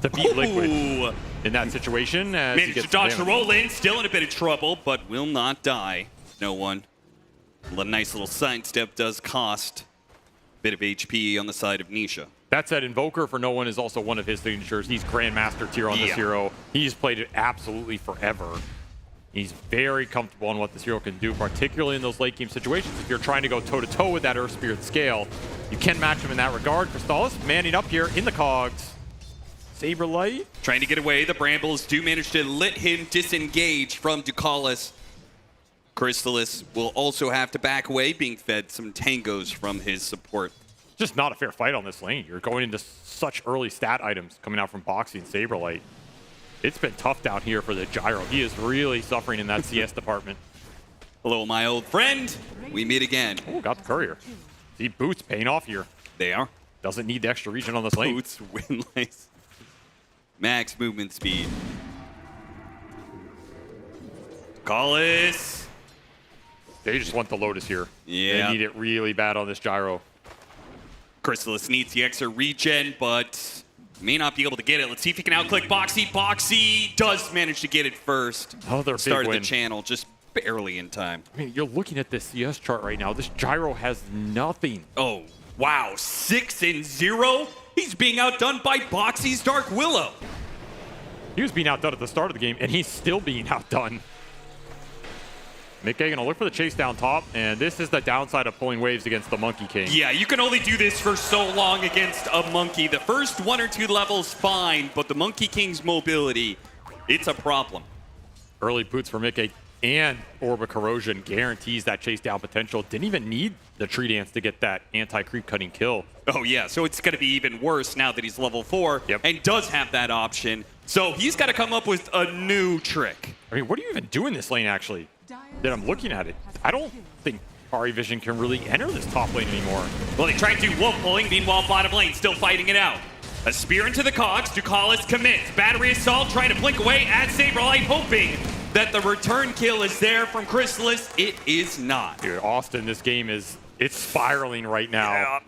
S21: to beat Liquid in that situation.
S20: Managed to dodge the roll in, still in a bit of trouble, but will not die. No one. A nice little sidestep does cost a bit of HP on the side of Nisha.
S21: That said, Invoker for no one is also one of his signatures. He's Grandmaster tier on this hero. He's played it absolutely forever. He's very comfortable on what this hero can do, particularly in those late game situations. If you're trying to go toe-to-toe with that Earth Spirit scale, you can match him in that regard. Crystallis manning up here in the cogs. Saberlight.
S20: Trying to get away. The Brambles do manage to let him disengage from Ducalis. Crystallis will also have to back away, being fed some tangos from his support.
S21: Just not a fair fight on this lane. You're going into such early stat items coming out from Boxy and Saberlight. It's been tough down here for the Gyro. He is really suffering in that CS department.
S20: Hello, my old friend. We meet again.
S21: Oh, got the courier. See, Boots paying off here.
S20: They are.
S21: Doesn't need the extra region on this lane.
S20: Boots, win lanes. Max movement speed. Callis.
S21: They just want the Lotus here.
S20: Yeah.
S21: They need it really bad on this Gyro.
S20: Crystallis needs the extra regen, but may not be able to get it. Let's see if he can outclick Boxy. Boxy does manage to get it first.
S21: Another big
S20: Started
S21: win.
S20: the channel just barely in time.
S21: I mean, you're looking at this CS chart right now. This Gyro has nothing.
S20: Oh, wow. 6-0? He's being outdone by Boxy's Dark Willow.
S21: He was being outdone at the start of the game, and he's still being outdone. Mickey gonna look for the chase down top, and this is the downside of pulling waves against the Monkey King.
S20: Yeah, you can only do this for so long against a monkey. The first 1 or 2 levels, fine, but the Monkey King's mobility, it's a problem.
S21: Early boots for Mickey and Orb Corrosion guarantees that chase down potential. Didn't even need the tree dance to get that anti-creep cutting kill.
S20: Oh yeah, so it's gonna be even worse now that he's level 4 and does have that option. So he's gotta come up with a new trick.
S21: I mean, what do you even do in this lane actually? That I'm looking at it. I don't think Pari Vision can really enter this top lane anymore.
S20: Well, they tried to wolf pulling, meanwhile bottom lane still fighting it out. A spear into the cogs, Ducalis commits. Battery assault trying to blink away at Saberlight, hoping that the return kill is there from Crystallis. It is not.
S21: Dude, Austin, this game it's spiraling right now.
S20: Yeah.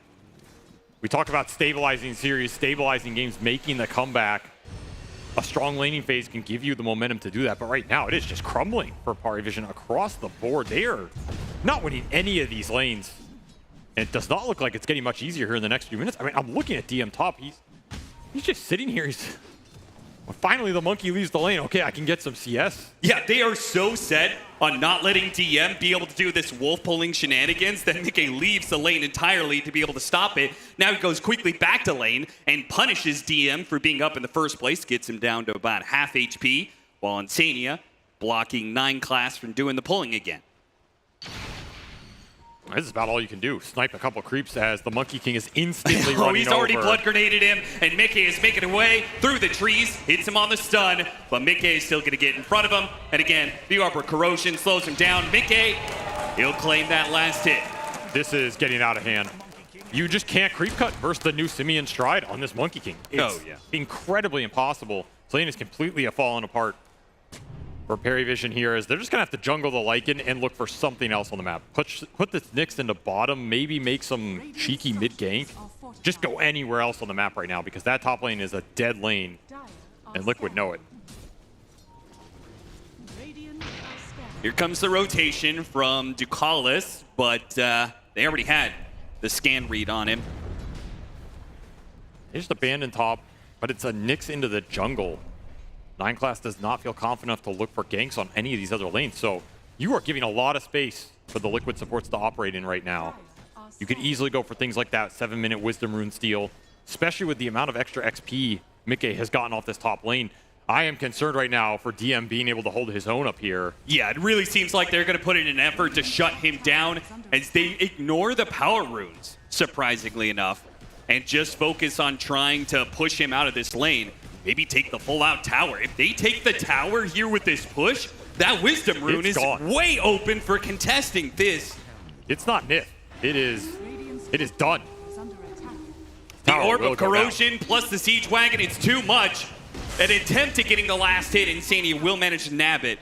S21: We talk about stabilizing series, stabilizing games, making the comeback. A strong laning phase can give you the momentum to do that, but right now it is just crumbling for Pari Vision across the board. They are not winning any of these lanes. And it does not look like it's getting much easier here in the next few minutes. I mean, I'm looking at DM top. He's just sitting here. Well, finally, the monkey leaves the lane. Okay, I can get some CS.
S20: Yeah, they are so set on not letting DM be able to do this wolf pulling shenanigans that Mickey leaves the lane entirely to be able to stop it. Now he goes quickly back to lane and punishes DM for being up in the first place, gets him down to about half HP, while Insania blocking 9 class from doing the pulling again.
S21: This is about all you can do. Snipe a couple creeps as the Monkey King is instantly running over.
S20: He's already blood grenaded him, and Mickey is making it away through the trees, hits him on the stun, but Mickey is still going to get in front of him. And again, the Arbor Corrosion slows him down. Mickey, he'll claim that last hit.
S21: This is getting out of hand. You just can't creep cut versus the new Simeon Stride on this Monkey King. It's incredibly impossible. This lane is completely fallen apart for Pari Vision here, is they're just gonna have to jungle the Lycan and look for something else on the map. Put this Nyx into bottom, maybe make some cheeky mid gank. Just go anywhere else on the map right now because that top lane is a dead lane and Liquid know it.
S20: Here comes the rotation from Ducalis, but they already had the scan read on him.
S21: They just abandoned top, but it's a Nyx into the jungle. 9 class does not feel confident enough to look for ganks on any of these other lanes, so you are giving a lot of space for the Liquid supports to operate in right now. You could easily go for things like that 7-minute Wisdom Rune steal, especially with the amount of extra XP Mickey has gotten off this top lane. I am concerned right now for DM being able to hold his own up here.
S20: Yeah, it really seems like they're going to put in an effort to shut him down as they ignore the power runes, surprisingly enough, and just focus on trying to push him out of this lane. Maybe take the full-out tower. If they take the tower here with this push, that Wisdom Rune is way open for contesting this.
S21: It's not Nith. It is done.
S20: The Orb of Corrosion plus the Siege Wagon, it's too much. An attempt at getting the last hit, Insania will manage to nab it.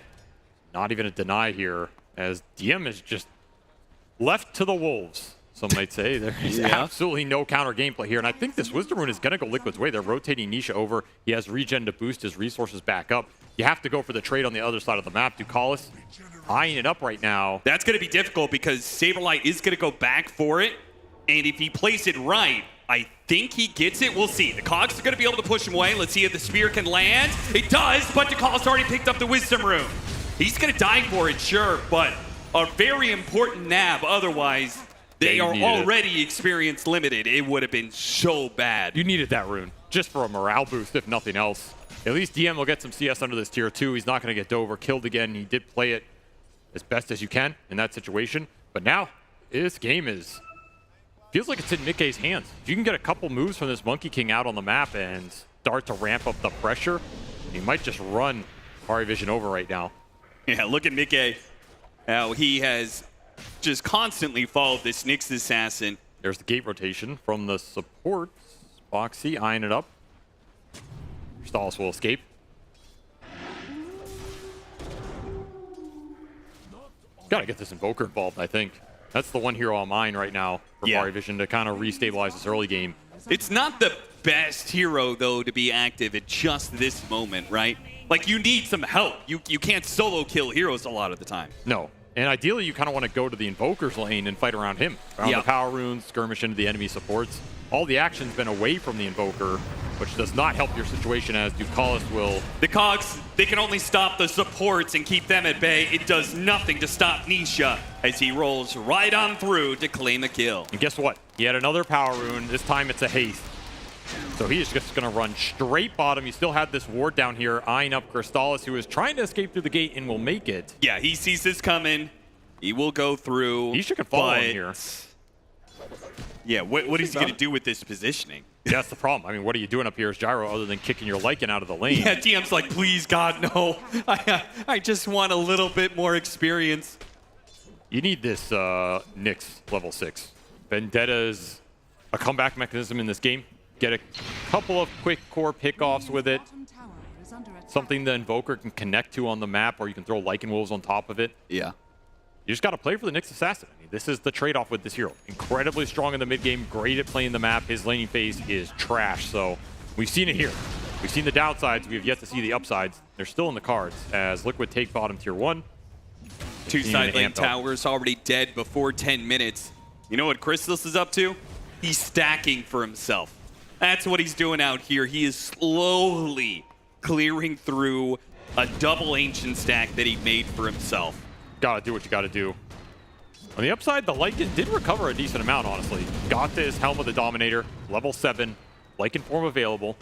S21: Not even a deny here, as DM is just left to the wolves, some might say. There is absolutely no counter gameplay here, and I think this Wisdom Rune is going to go Liquid's way. They're rotating Nisha over. He has regen to boost his resources back up. You have to go for the trade on the other side of the map. Ducalis eyeing it up right now.
S20: That's going to be difficult because Saberlight is going to go back for it, and if he plays it right, I think he gets it. We'll see. The Cogs are going to be able to push him away. Let's see if the spear can land. It does, but Ducalis already picked up the Wisdom Rune. He's going to die for it, sure, but a very important nab. Otherwise, They
S21: you
S20: are
S21: needed it.
S20: already experience limited. It would have been so bad.
S21: You needed that rune, just for a morale boost, if nothing else. At least DM will get some CS under this tier 2. He's not going to get Dover killed again. He did play it as best as you can in that situation. But now, this game feels like it's in Mickey's hands. If you can get a couple moves from this Monkey King out on the map and start to ramp up the pressure, he might just run Vision over right now.
S20: Yeah, look at Mickey. How he has just constantly followed this Nyx assassin.
S21: There's the gate rotation from the supports. Boxy eyeing it up. Stallis will escape. Gotta get this Invoker involved, I think. That's the one hero on mine right now for Vision to kind of restabilize this early game.
S20: It's not the best hero, though, to be active at just this moment, right? Like, you need some help. You can't solo kill heroes a lot of the time.
S21: No. And ideally, you kind of want to go to the Invoker's lane and fight around him. Around the power runes, skirmish into the enemy supports. All the action's been away from the Invoker, which does not help your situation, as Ducalis will...
S20: The Cogs, they can only stop the supports and keep them at bay. It does nothing to stop Nisha as he rolls right on through to claim a kill.
S21: And guess what? He had another power rune. This time it's a haste. So he's just going to run straight bottom. He still had this ward down here, eyeing up Crystallis, who is trying to escape through the gate and will make it.
S20: Yeah, he sees this coming. He will go through.
S21: He should follow him here.
S20: Yeah, what is he going to do with this positioning?
S21: Yeah, that's the problem. I mean, what are you doing up here as Gyro other than kicking your Lycan out of the lane?
S20: Yeah, DM's like, please, God, no. I just want a little bit more experience.
S21: You need this Nyx level 6. Vendetta is a comeback mechanism in this game. Get a couple of quick core pickoffs with it. Something the Invoker can connect to on the map, or you can throw Lycan Wolves on top of it.
S20: Yeah.
S21: You just got to play for the Nyx Assassin. I mean, this is the trade-off with this hero. Incredibly strong in the mid-game, great at playing the map. His laning phase is trash, so we've seen it here. We've seen the downsides. We have yet to see the upsides. They're still in the cards as Liquid take bottom tier 1.
S20: Two side lane towers already dead before 10 minutes. You know what Crystallis is up to? He's stacking for himself. That's what he's doing out here. He is slowly clearing through a double ancient stack that he made for himself.
S21: Gotta do what you gotta do. On the upside, the Lycan did recover a decent amount, honestly. Got this Helm of the Dominator, level 7, Lycan form available.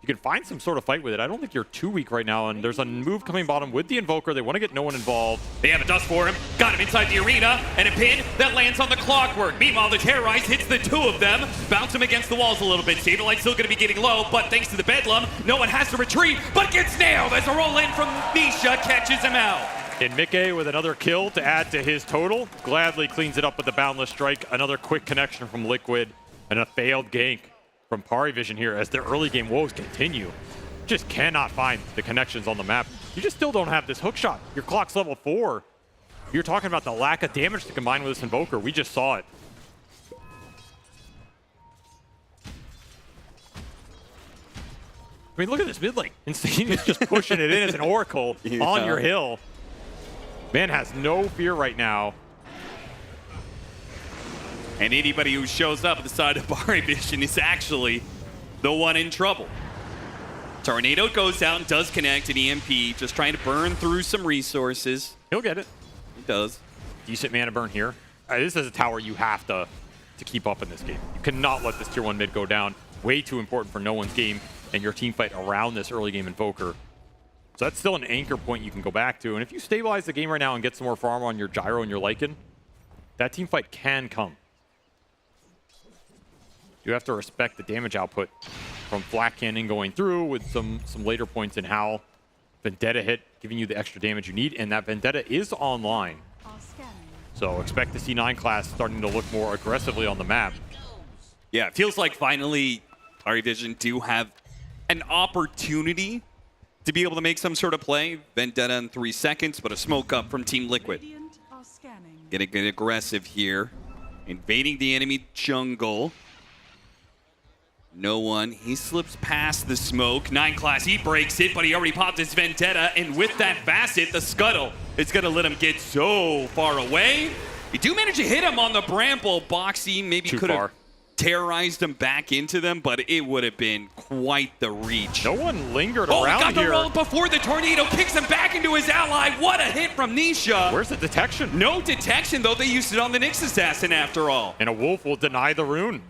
S21: You can find some sort of fight with it. I don't think you're too weak right now, and there's a move coming bottom with the Invoker. They want to get no one involved.
S20: They have a dust for him. Got him inside the arena, and a pin that lands on the Clockwork. Meanwhile, the Terrorize hits the two of them, bounce him against the walls a little bit. Saberlight's still going to be getting low, but thanks to the Bedlam, no one has to retreat, but gets nailed as a roll in from Nisha catches him out.
S21: And Mickey with another kill to add to his total. Gladly cleans it up with the Boundless Strike. Another quick connection from Liquid, and a failed gank from Vision here as their early game woes continue. Just cannot find the connections on the map. You just still don't have this hook shot. Your clock's level 4. You're talking about the lack of damage to combine with this Invoker. We just saw it. I mean, look at this mid lane. Insane is just pushing it in as an Oracle on your hill. Man has no fear right now.
S20: And anybody who shows up at the side of Vision is actually the one in trouble. Tornado goes out and does connect an EMP, just trying to burn through some resources.
S21: He'll get it.
S20: He does.
S21: Decent mana burn here. This is a tower you have to keep up in this game. You cannot let this tier 1 mid go down. Way too important for no one's game and your team fight around this early game Invoker. So that's still an anchor point you can go back to. And if you stabilize the game right now and get some more farm on your Gyro and your Lycan, that team fight can come. You have to respect the damage output from Flat Cannon going through with some later points in how Vendetta hit, giving you the extra damage you need, and that Vendetta is online. So expect to see 9 class starting to look more aggressively on the map.
S20: Yeah, it feels like finally Vision do have an opportunity to be able to make some sort of play. Vendetta in 3 seconds, but a smoke up from Team Liquid. Getting aggressive here. Invading the enemy jungle. No one. He slips past the smoke. 9 class, he breaks it, but he already popped his Vendetta, and with that facet, the Scuttle, it's going to let him get so far away. You do manage to hit him on the Bramble. Boxy maybe could have terrorized him back into them, but it would have been quite the reach.
S21: No one lingered
S20: Oh,
S21: around
S20: he got the
S21: here.
S20: roll before the tornado kicks him back into his ally. What a hit from Nisha.
S21: Where's the detection?
S20: No detection, though. They used it on the Nyx assassin after all.
S21: And a wolf will deny the rune.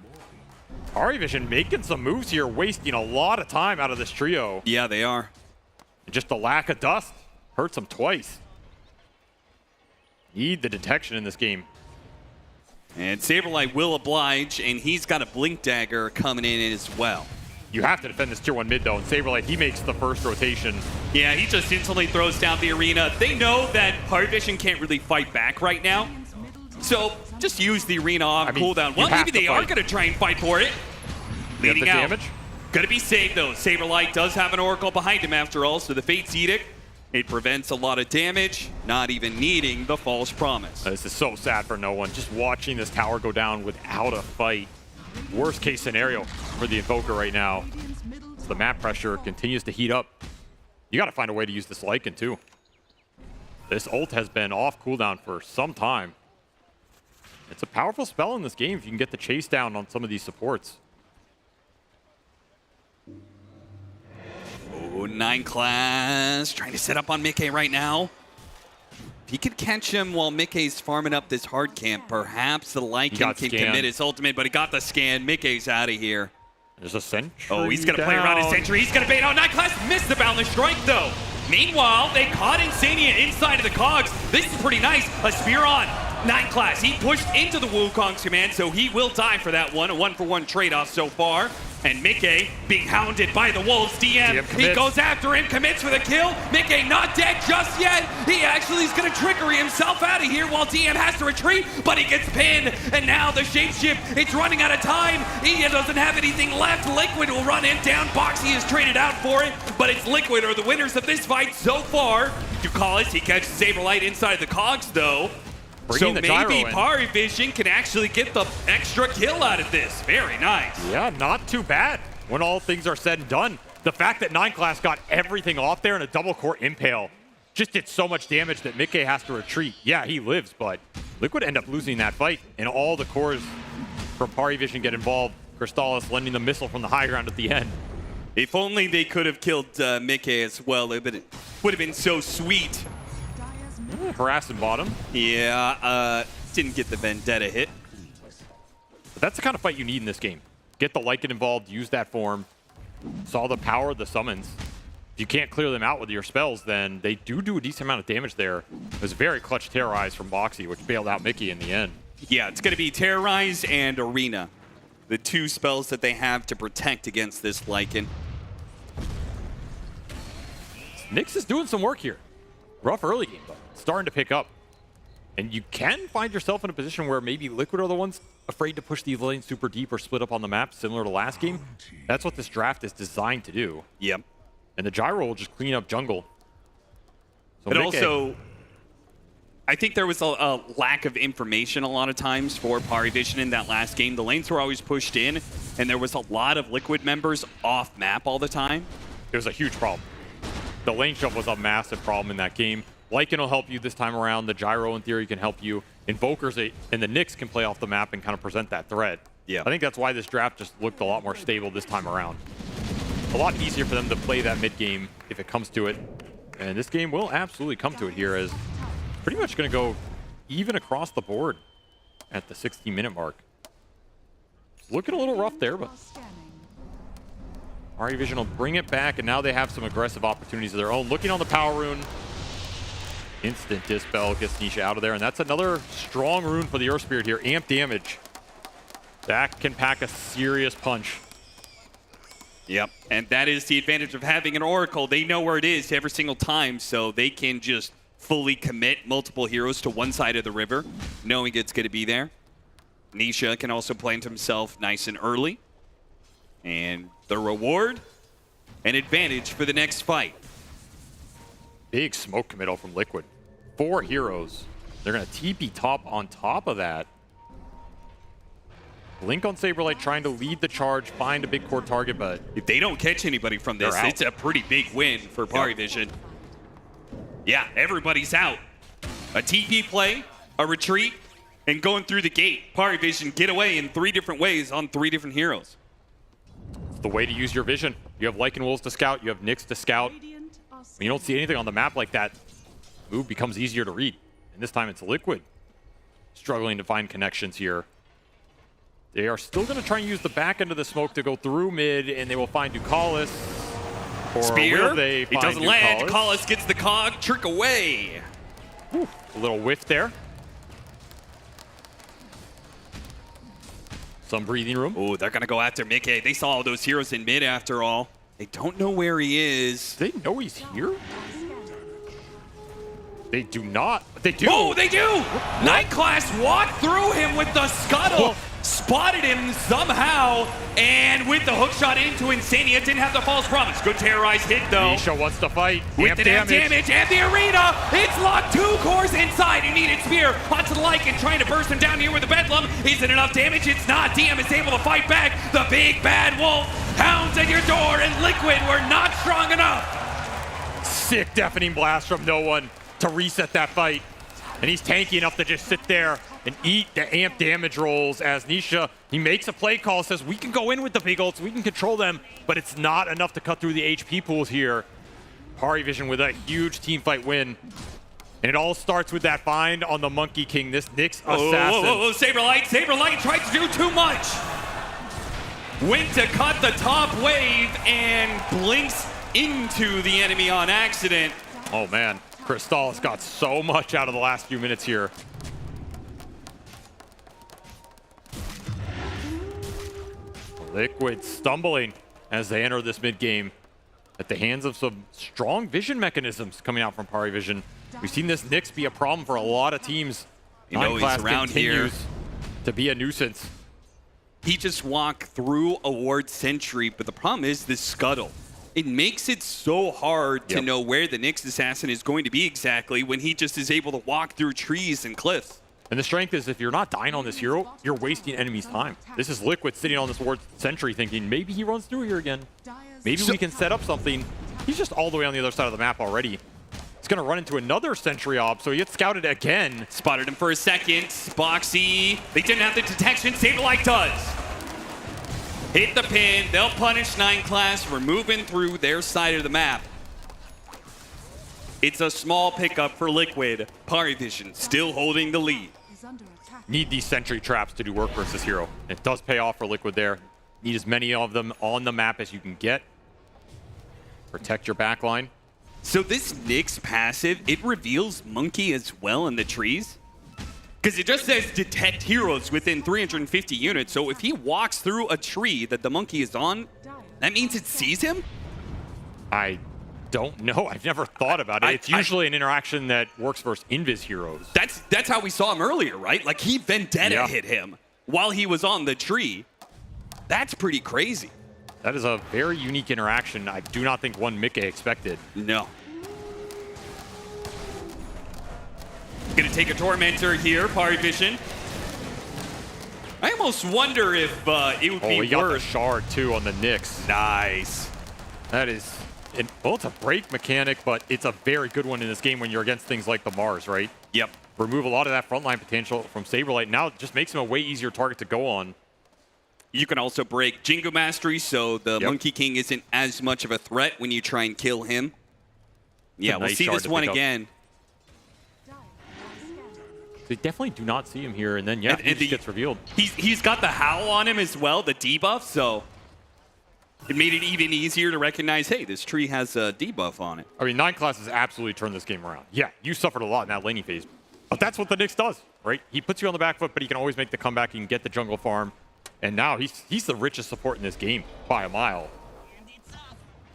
S21: Vision making some moves here, wasting a lot of time out of this trio.
S20: Yeah, they are.
S21: And just the lack of dust hurts them twice. Need the detection in this game.
S20: And Saberlight will oblige, and he's got a Blink Dagger coming in as well.
S21: You have to defend this tier 1 mid, though, and Saberlight, he makes the first rotation.
S20: Yeah, he just instantly throws down the arena. They know that Vision can't really fight back right now, so just use the arena off cooldown. Well, maybe they are going to try and fight for it. Leading
S21: the
S20: out.
S21: damage.
S20: Going to be saved, though. Saberlight does have an Oracle behind him, after all, so the Fate's Edict, it prevents a lot of damage, not even needing the False Promise.
S21: This is so sad for no one. Just watching this tower go down without a fight. Worst case scenario for the Invoker right now. So the map pressure continues to heat up. You got to find a way to use this Lycan too. This ult has been off cooldown for some time. It's a powerful spell in this game if you can get the chase down on some of these supports.
S20: Oh, 9 class trying to set up on Mickey right now. If he could catch him while Mickey's farming up this hard camp, perhaps the Lycan can commit his ultimate, but he got the scan. Mickey's out of here.
S21: There's a sentry.
S20: Oh, he's going to play around his sentry. He's going to bait out 9 class. Missed the boundless strike, though. Meanwhile, they caught Insania inside of the cogs. This is pretty nice. A spear on 9 class. He pushed into the Wukong's command, so he will die for that one. A 1-for-1 trade-off so far. And Mickey being hounded by the Wolves. DM he goes after him, commits for the kill. Mickey not dead just yet. He actually is going to trickery himself out of here while DM has to retreat, but he gets pinned. And now the shapeshift, it's running out of time. He doesn't have anything left. Liquid will run in down. Boxy is traded out for it, but it's Liquid are the winners of this fight so far. Ducalis, he catches Saberlight inside the cogs though. So maybe Vision can actually get the extra kill out of this. Very nice.
S21: Yeah, not too bad when all things are said and done. The fact that 9 class got everything off there in a double core impale just did so much damage that Mickey has to retreat. Yeah, he lives, but Liquid end up losing that fight, and all the cores from Vision get involved. Crystallis lending the missile from the high ground at the end.
S20: If only they could have killed Mickey as well, it would have been so sweet.
S21: Harassing bottom.
S20: Yeah, didn't get the Vendetta hit.
S21: But that's the kind of fight you need in this game. Get the Lycan involved, use that form. Saw the power of the summons. If you can't clear them out with your spells, then they do a decent amount of damage there. It was very clutch Terrorize from Boxy, which bailed out Mickey in the end.
S20: Yeah, it's going to be Terrorize and Arena. The 2 spells that they have to protect against this Lycan.
S21: Nyx is doing some work here. Rough early game, but starting to pick up. And you can find yourself in a position where maybe Liquid are the ones afraid to push these lanes super deep or split up on the map, similar to last game. That's what this draft is designed to do.
S20: Yep.
S21: And the gyro will just clean up jungle. So
S20: but also, I think there was a lack of information a lot of times for Vision in that last game. The lanes were always pushed in, and there was a lot of Liquid members off map all the time.
S21: It was a huge problem. The lane shove was a massive problem in that game. Lycan will help you this time around. The gyro, in theory, can help you. Invokers and the Nyx can play off the map and kind of present that threat.
S20: Yeah.
S21: I think that's why this draft just looked a lot more stable this time around. A lot easier for them to play that mid game if it comes to it. And this game will absolutely come to it here, as pretty much going to go even across the board at the 60-minute mark. Looking a little rough there, but Vision will bring it back, and now they have some aggressive opportunities of their own. Looking on the power rune. Instant Dispel gets Nisha out of there, and that's another strong rune for the Earth Spirit here. Amp damage. That can pack a serious punch.
S20: Yep, and that is the advantage of having an Oracle. They know where it is every single time, so they can just fully commit multiple heroes to one side of the river, knowing it's going to be there. Nisha can also plant himself nice and early. And the reward, an advantage for the next fight.
S21: Big smoke committal from Liquid. 4 heroes. They're going to TP top on top of that. Blink on Saberlight trying to lead the charge, find a big core target, but
S20: if they don't catch anybody from this, it's a pretty big win for Vision. Yeah, everybody's out. A TP play, a retreat, and going through the gate. Vision get away in 3 different ways on 3 different heroes.
S21: It's the way to use your vision. You have Lycan Wolves to scout, you have Nyx to scout. When you don't see anything on the map like that, move becomes easier to read. And this time it's Liquid struggling to find connections here. They are still going to try and use the back end of the smoke to go through mid, and they will find Ducalis. Or
S20: Spear.
S21: will they
S20: It
S21: find
S20: doesn't land.
S21: Ducalis?
S20: Ducalis gets the cog. Trick away.
S21: Whew. A little whiff there. Some breathing room.
S20: Oh, they're going to go after Mickey. They saw all those heroes in mid after all. They don't know where he is.
S21: They know he's here? They do not. They do.
S20: Oh, they do! Night Class walked through him with the scuttle, spotted him somehow, and with the hook shot into Insania, didn't have the false promise. Good terrorize hit, though.
S21: Nisha wants to fight.
S20: With the damage and the arena, it's locked. 2 cores inside. He needed Spear onto the Lycan, trying to burst him down here with the Bedlam. Is it enough damage? It's not. DM is able to fight back. The big bad wolf hounds at your door, and Liquid were not strong enough.
S21: Sick deafening blast from no one to reset that fight. And he's tanky enough to just sit there and eat the amp damage rolls as Nisha, he makes a play call, says we can go in with the big ults, we can control them, but it's not enough to cut through the HP pools here. Parivision with a huge team fight win. And it all starts with that find on the Monkey King, this Nyx assassin.
S20: Whoa, Saberlight tried to do too much. Went to cut the top wave and blinks into the enemy on accident.
S21: Oh man, Crystallis got so much out of the last few minutes here. Liquid stumbling as they enter this mid game at the hands of some strong vision mechanisms coming out from Parivision. We've seen this Nyx be a problem for a lot of teams.
S20: You know he's around here
S21: to be a nuisance.
S20: He just walked through a ward sentry, but the problem is this scuttle. It makes it so hard to know where the Nyx assassin is going to be exactly when he just is able to walk through trees and cliffs.
S21: And the strength is if you're not dying on this hero, you're wasting enemies' time. This is Liquid sitting on this ward sentry thinking, maybe he runs through here again. Maybe we can set up something. He's just all the way on the other side of the map already. He's going to run into another sentry op, so he gets scouted again.
S20: Spotted him for a second. Boxy. They didn't have the detection. Saberlight does. Hit the pin. They'll punish 9 class. We're moving through their side of the map. It's a small pickup for Liquid. Parivision still holding the lead.
S21: Need these sentry traps to do work versus hero. It does pay off for Liquid there. Need as many of them on the map as you can get. Protect your backline.
S20: So this Nyx passive, it reveals Monkey as well in the trees. Because it just says detect heroes within 350 units. So if he walks through a tree that the Monkey is on, that means it sees him?
S21: I don't know. I've never thought about it. It's usually an interaction that works versus invis heroes.
S20: That's how we saw him earlier, right? Like he Vendetta hit him while he was on the tree. That's pretty crazy.
S21: That is a very unique interaction. I do not think one Mickey expected.
S20: No. Gonna take a Tormentor here, Parivision. I almost wonder if it would be
S21: he got the
S20: worth.
S21: shard too on the Nyx.
S20: Nice.
S21: That is, well, it's a break mechanic, but it's a very good one in this game when you're against things like the Mars, right?
S20: Yep.
S21: Remove a lot of that frontline potential from Saberlight. Now it just makes him a way easier target to go on.
S20: You can also break Jingo Mastery, so the Monkey King isn't as much of a threat when you try and kill him. Yeah, we'll see this one again.
S21: They definitely do not see him here, and then he just gets revealed.
S20: He's got the Howl on him as well, the debuff, so it made it even easier to recognize, hey, this tree has a debuff on it.
S21: I mean, 9 class has absolutely turned this game around. Yeah, you suffered a lot in that laning phase, but that's what the Nyx does, right? He puts you on the back foot, but he can always make the comeback. He can get the jungle farm, and now he's the richest support in this game by a mile.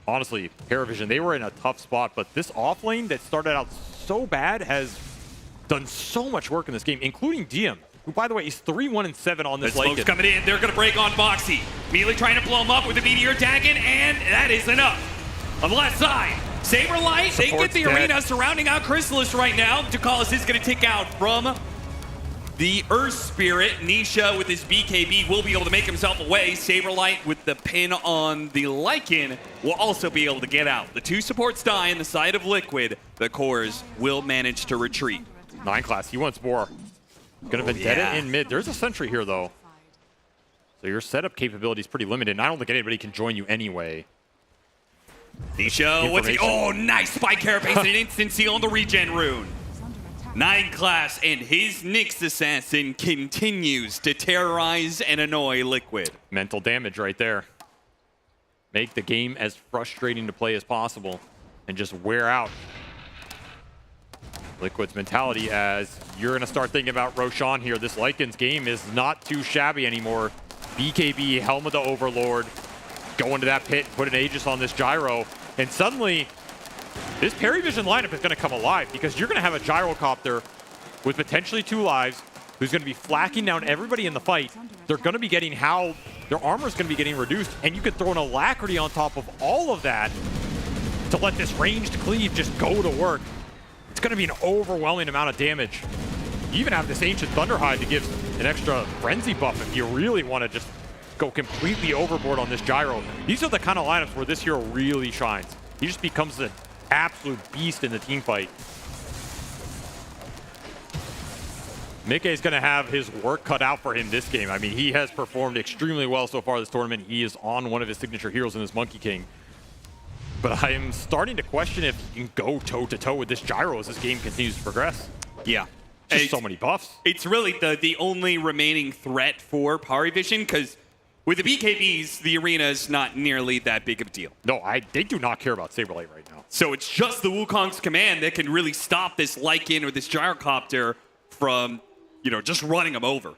S21: Honestly, Paravision, they were in a tough spot, but this off lane that started out so bad has done so much work in this game, including DM, who, by the way, is 3-1-7 on this lane.
S20: Smoke's coming in. They're going to break on Boxy. Immediately trying to blow him up with a Meteor Dagon, and that is enough. On the left side, Saberlight, they get the arena surrounding out Chrysalis right now. Ducalis is going to take out from the Earth Spirit. Nisha with his BKB will be able to make himself away. Saberlight with the pin on the Lycan will also be able to get out. The 2 supports die in the side of Liquid. The cores will manage to retreat.
S21: 9 class, he wants more. Gonna Vendetta in mid. There's a sentry here, though. So your setup capability is pretty limited, and I don't think anybody can join you anyway.
S20: Nisha, what's he? Oh, nice spike carapace and an instant seal on the regen rune. 9 class and his Nyx assassin continues to terrorize and annoy Liquid.
S21: Mental damage right there. Make the game as frustrating to play as possible and just wear out Liquid's mentality as you're going to start thinking about Roshan here. This Lycan's game is not too shabby anymore. BKB, Helm of the Overlord, go into that pit, put an Aegis on this gyro, and suddenly this Perivision lineup is going to come alive because you're going to have a gyrocopter with potentially 2 lives who's going to be flacking down everybody in the fight. They're going to be getting how their armor is going to be getting reduced, and you could throw an Alacrity on top of all of that to let this ranged cleave just go to work. It's going to be an overwhelming amount of damage. You even have this Ancient Thunderhide to give an extra frenzy buff if you really want to just go completely overboard on this gyro. These are the kind of lineups where this hero really shines. He just becomes an absolute beast in the team fight. Mickey is going to have his work cut out for him this game. I mean, he has performed extremely well so far this tournament. He is on one of his signature heroes in this Monkey King. But I am starting to question if he can go toe-to-toe with this gyro as this game continues to progress.
S20: Yeah.
S21: Just so many buffs.
S20: It's really the only remaining threat for Parivision, because with the BKBs, the arena is not nearly that big of a deal.
S21: No, they do not care about Saberlight right now.
S20: So it's just the Wukong's command that can really stop this Lycan or this gyrocopter from, just running them over.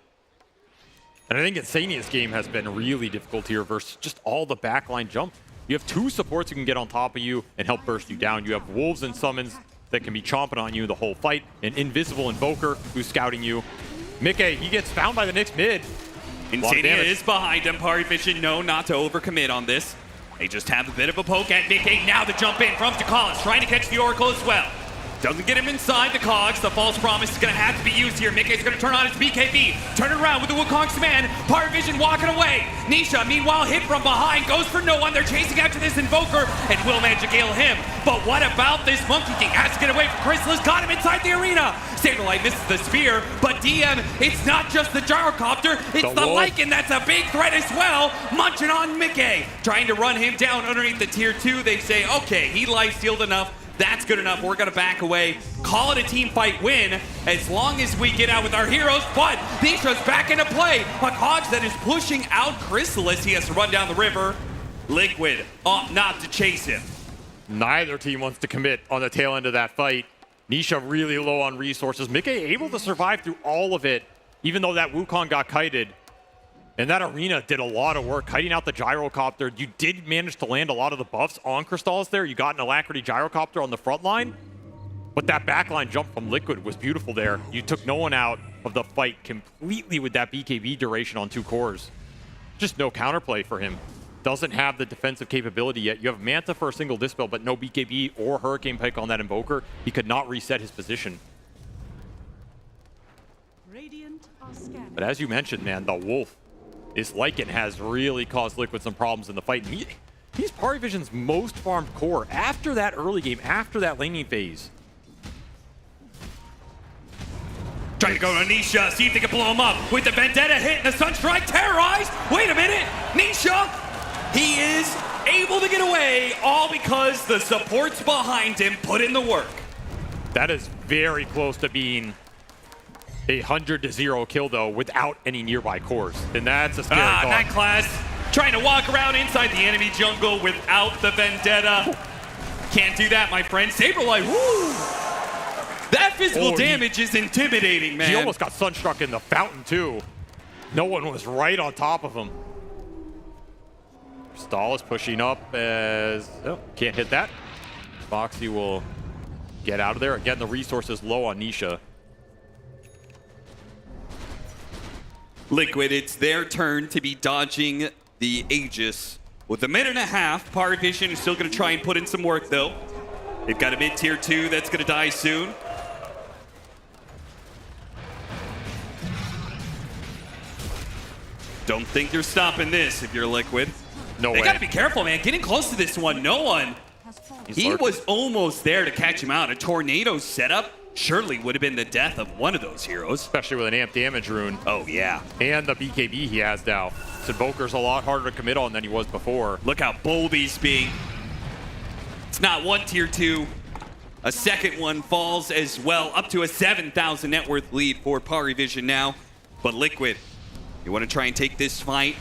S21: And I think Insania's game has been really difficult here versus just all the backline jump. You have 2 supports who can get on top of you and help burst you down. You have wolves and summons that can be chomping on you the whole fight. An invisible invoker who's scouting you. Mickey, he gets found by the Nyx mid.
S20: Insania is behind him. Parivision know not to overcommit on this. They just have a bit of a poke at Mickey. Now the jump in from Dakalis, trying to catch the Oracle as well. Doesn't get him inside the cogs. The false promise is going to have to be used here. Mickey's going to turn on his BKB. Turn it around with the Wukong's command. Parivision walking away. Nisha, meanwhile, hit from behind. Goes for no one. They're chasing after this Invoker and will manage to kill him. But what about this Monkey King? Has to get away from Chrysalis. Got him inside the arena. Saberlight misses the spear. But DM, it's not just the gyrocopter. It's the Lycan that's a big threat as well. Munching on Mickey. Trying to run him down underneath the tier 2. They say, okay, he life-stealed enough. That's good enough. We're going to back away. Call it a team fight win as long as we get out with our heroes. But Nisha's back into play. A Cogs that is pushing out Chrysalis. He has to run down the river. Liquid ought not to chase him.
S21: Neither team wants to commit on the tail end of that fight. Nisha really low on resources. Mickey able to survive through all of it, even though that Wukong got kited. And that arena did a lot of work, kiting out the gyrocopter. You did manage to land a lot of the buffs on Crystallis there. You got an Alacrity gyrocopter on the front line. But that backline jump from Liquid was beautiful there. You took no one out of the fight completely with that BKB duration on 2 cores. Just no counterplay for him. Doesn't have the defensive capability yet. You have Manta for a single Dispel, but no BKB or Hurricane Pike on that Invoker. He could not reset his position. But as you mentioned, man, the Wolf. This Lycan has really caused Liquid some problems in the fight. And he's Parivision's most farmed core after that early game, after that laning phase.
S20: Trying to go to Nisha, see if they can blow him up with the Vendetta hit and the Sunstrike terrorize. Wait a minute, Nisha, he is able to get away all because the supports behind him put in the work.
S21: That is very close to being a 100-0 kill, though, without any nearby cores. And that's a scary thought.
S20: Night Class trying to walk around inside the enemy jungle without the Vendetta. Can't do that, my friend. Saberlight, woo! That physical damage is intimidating, man.
S21: He almost got Sunstruck in the fountain, too. No one was right on top of him. Stall is pushing up as... Oh, can't hit that. Foxy will get out of there. Again, the resource is low on Nisha.
S20: Liquid, it's their turn to be dodging the Aegis. With a minute and a half, Parivision is still going to try and put in some work, though. They've got a mid-tier 2 that's going to die soon. Don't think they're stopping this if you're Liquid.
S21: No way.
S20: They got to be careful, man. Getting close to this one. No one. He was almost there to catch him out. A tornado setup. surely would have been the death of one of those heroes.
S21: Especially with an amp damage rune.
S20: Oh, yeah.
S21: And the BKB he has now. This Invoker's a lot harder to commit on than he was before.
S20: Look how bold he's being. It's not one tier 2. A second one falls as well, up to a 7,000 net worth lead for Parivision now. But Liquid, you want to try and take this fight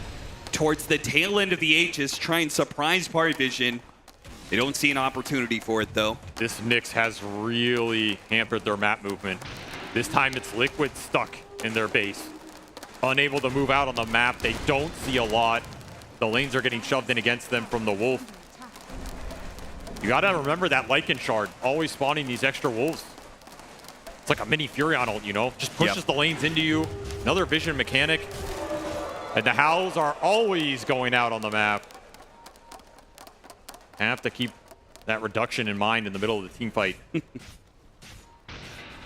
S20: towards the tail end of the Aegis, try and surprise Parivision. They don't see an opportunity for it, though.
S21: This Nyx has really hampered their map movement. This time it's Liquid stuck in their base. Unable to move out on the map. They don't see a lot. The lanes are getting shoved in against them from the Wolf. You gotta remember that Lycan Shard, always spawning these extra Wolves. It's like a mini Furion ult, you know? Just pushes the lanes into you. Another vision mechanic. And the Howls are always going out on the map. Have to keep that reduction in mind in the middle of the team fight.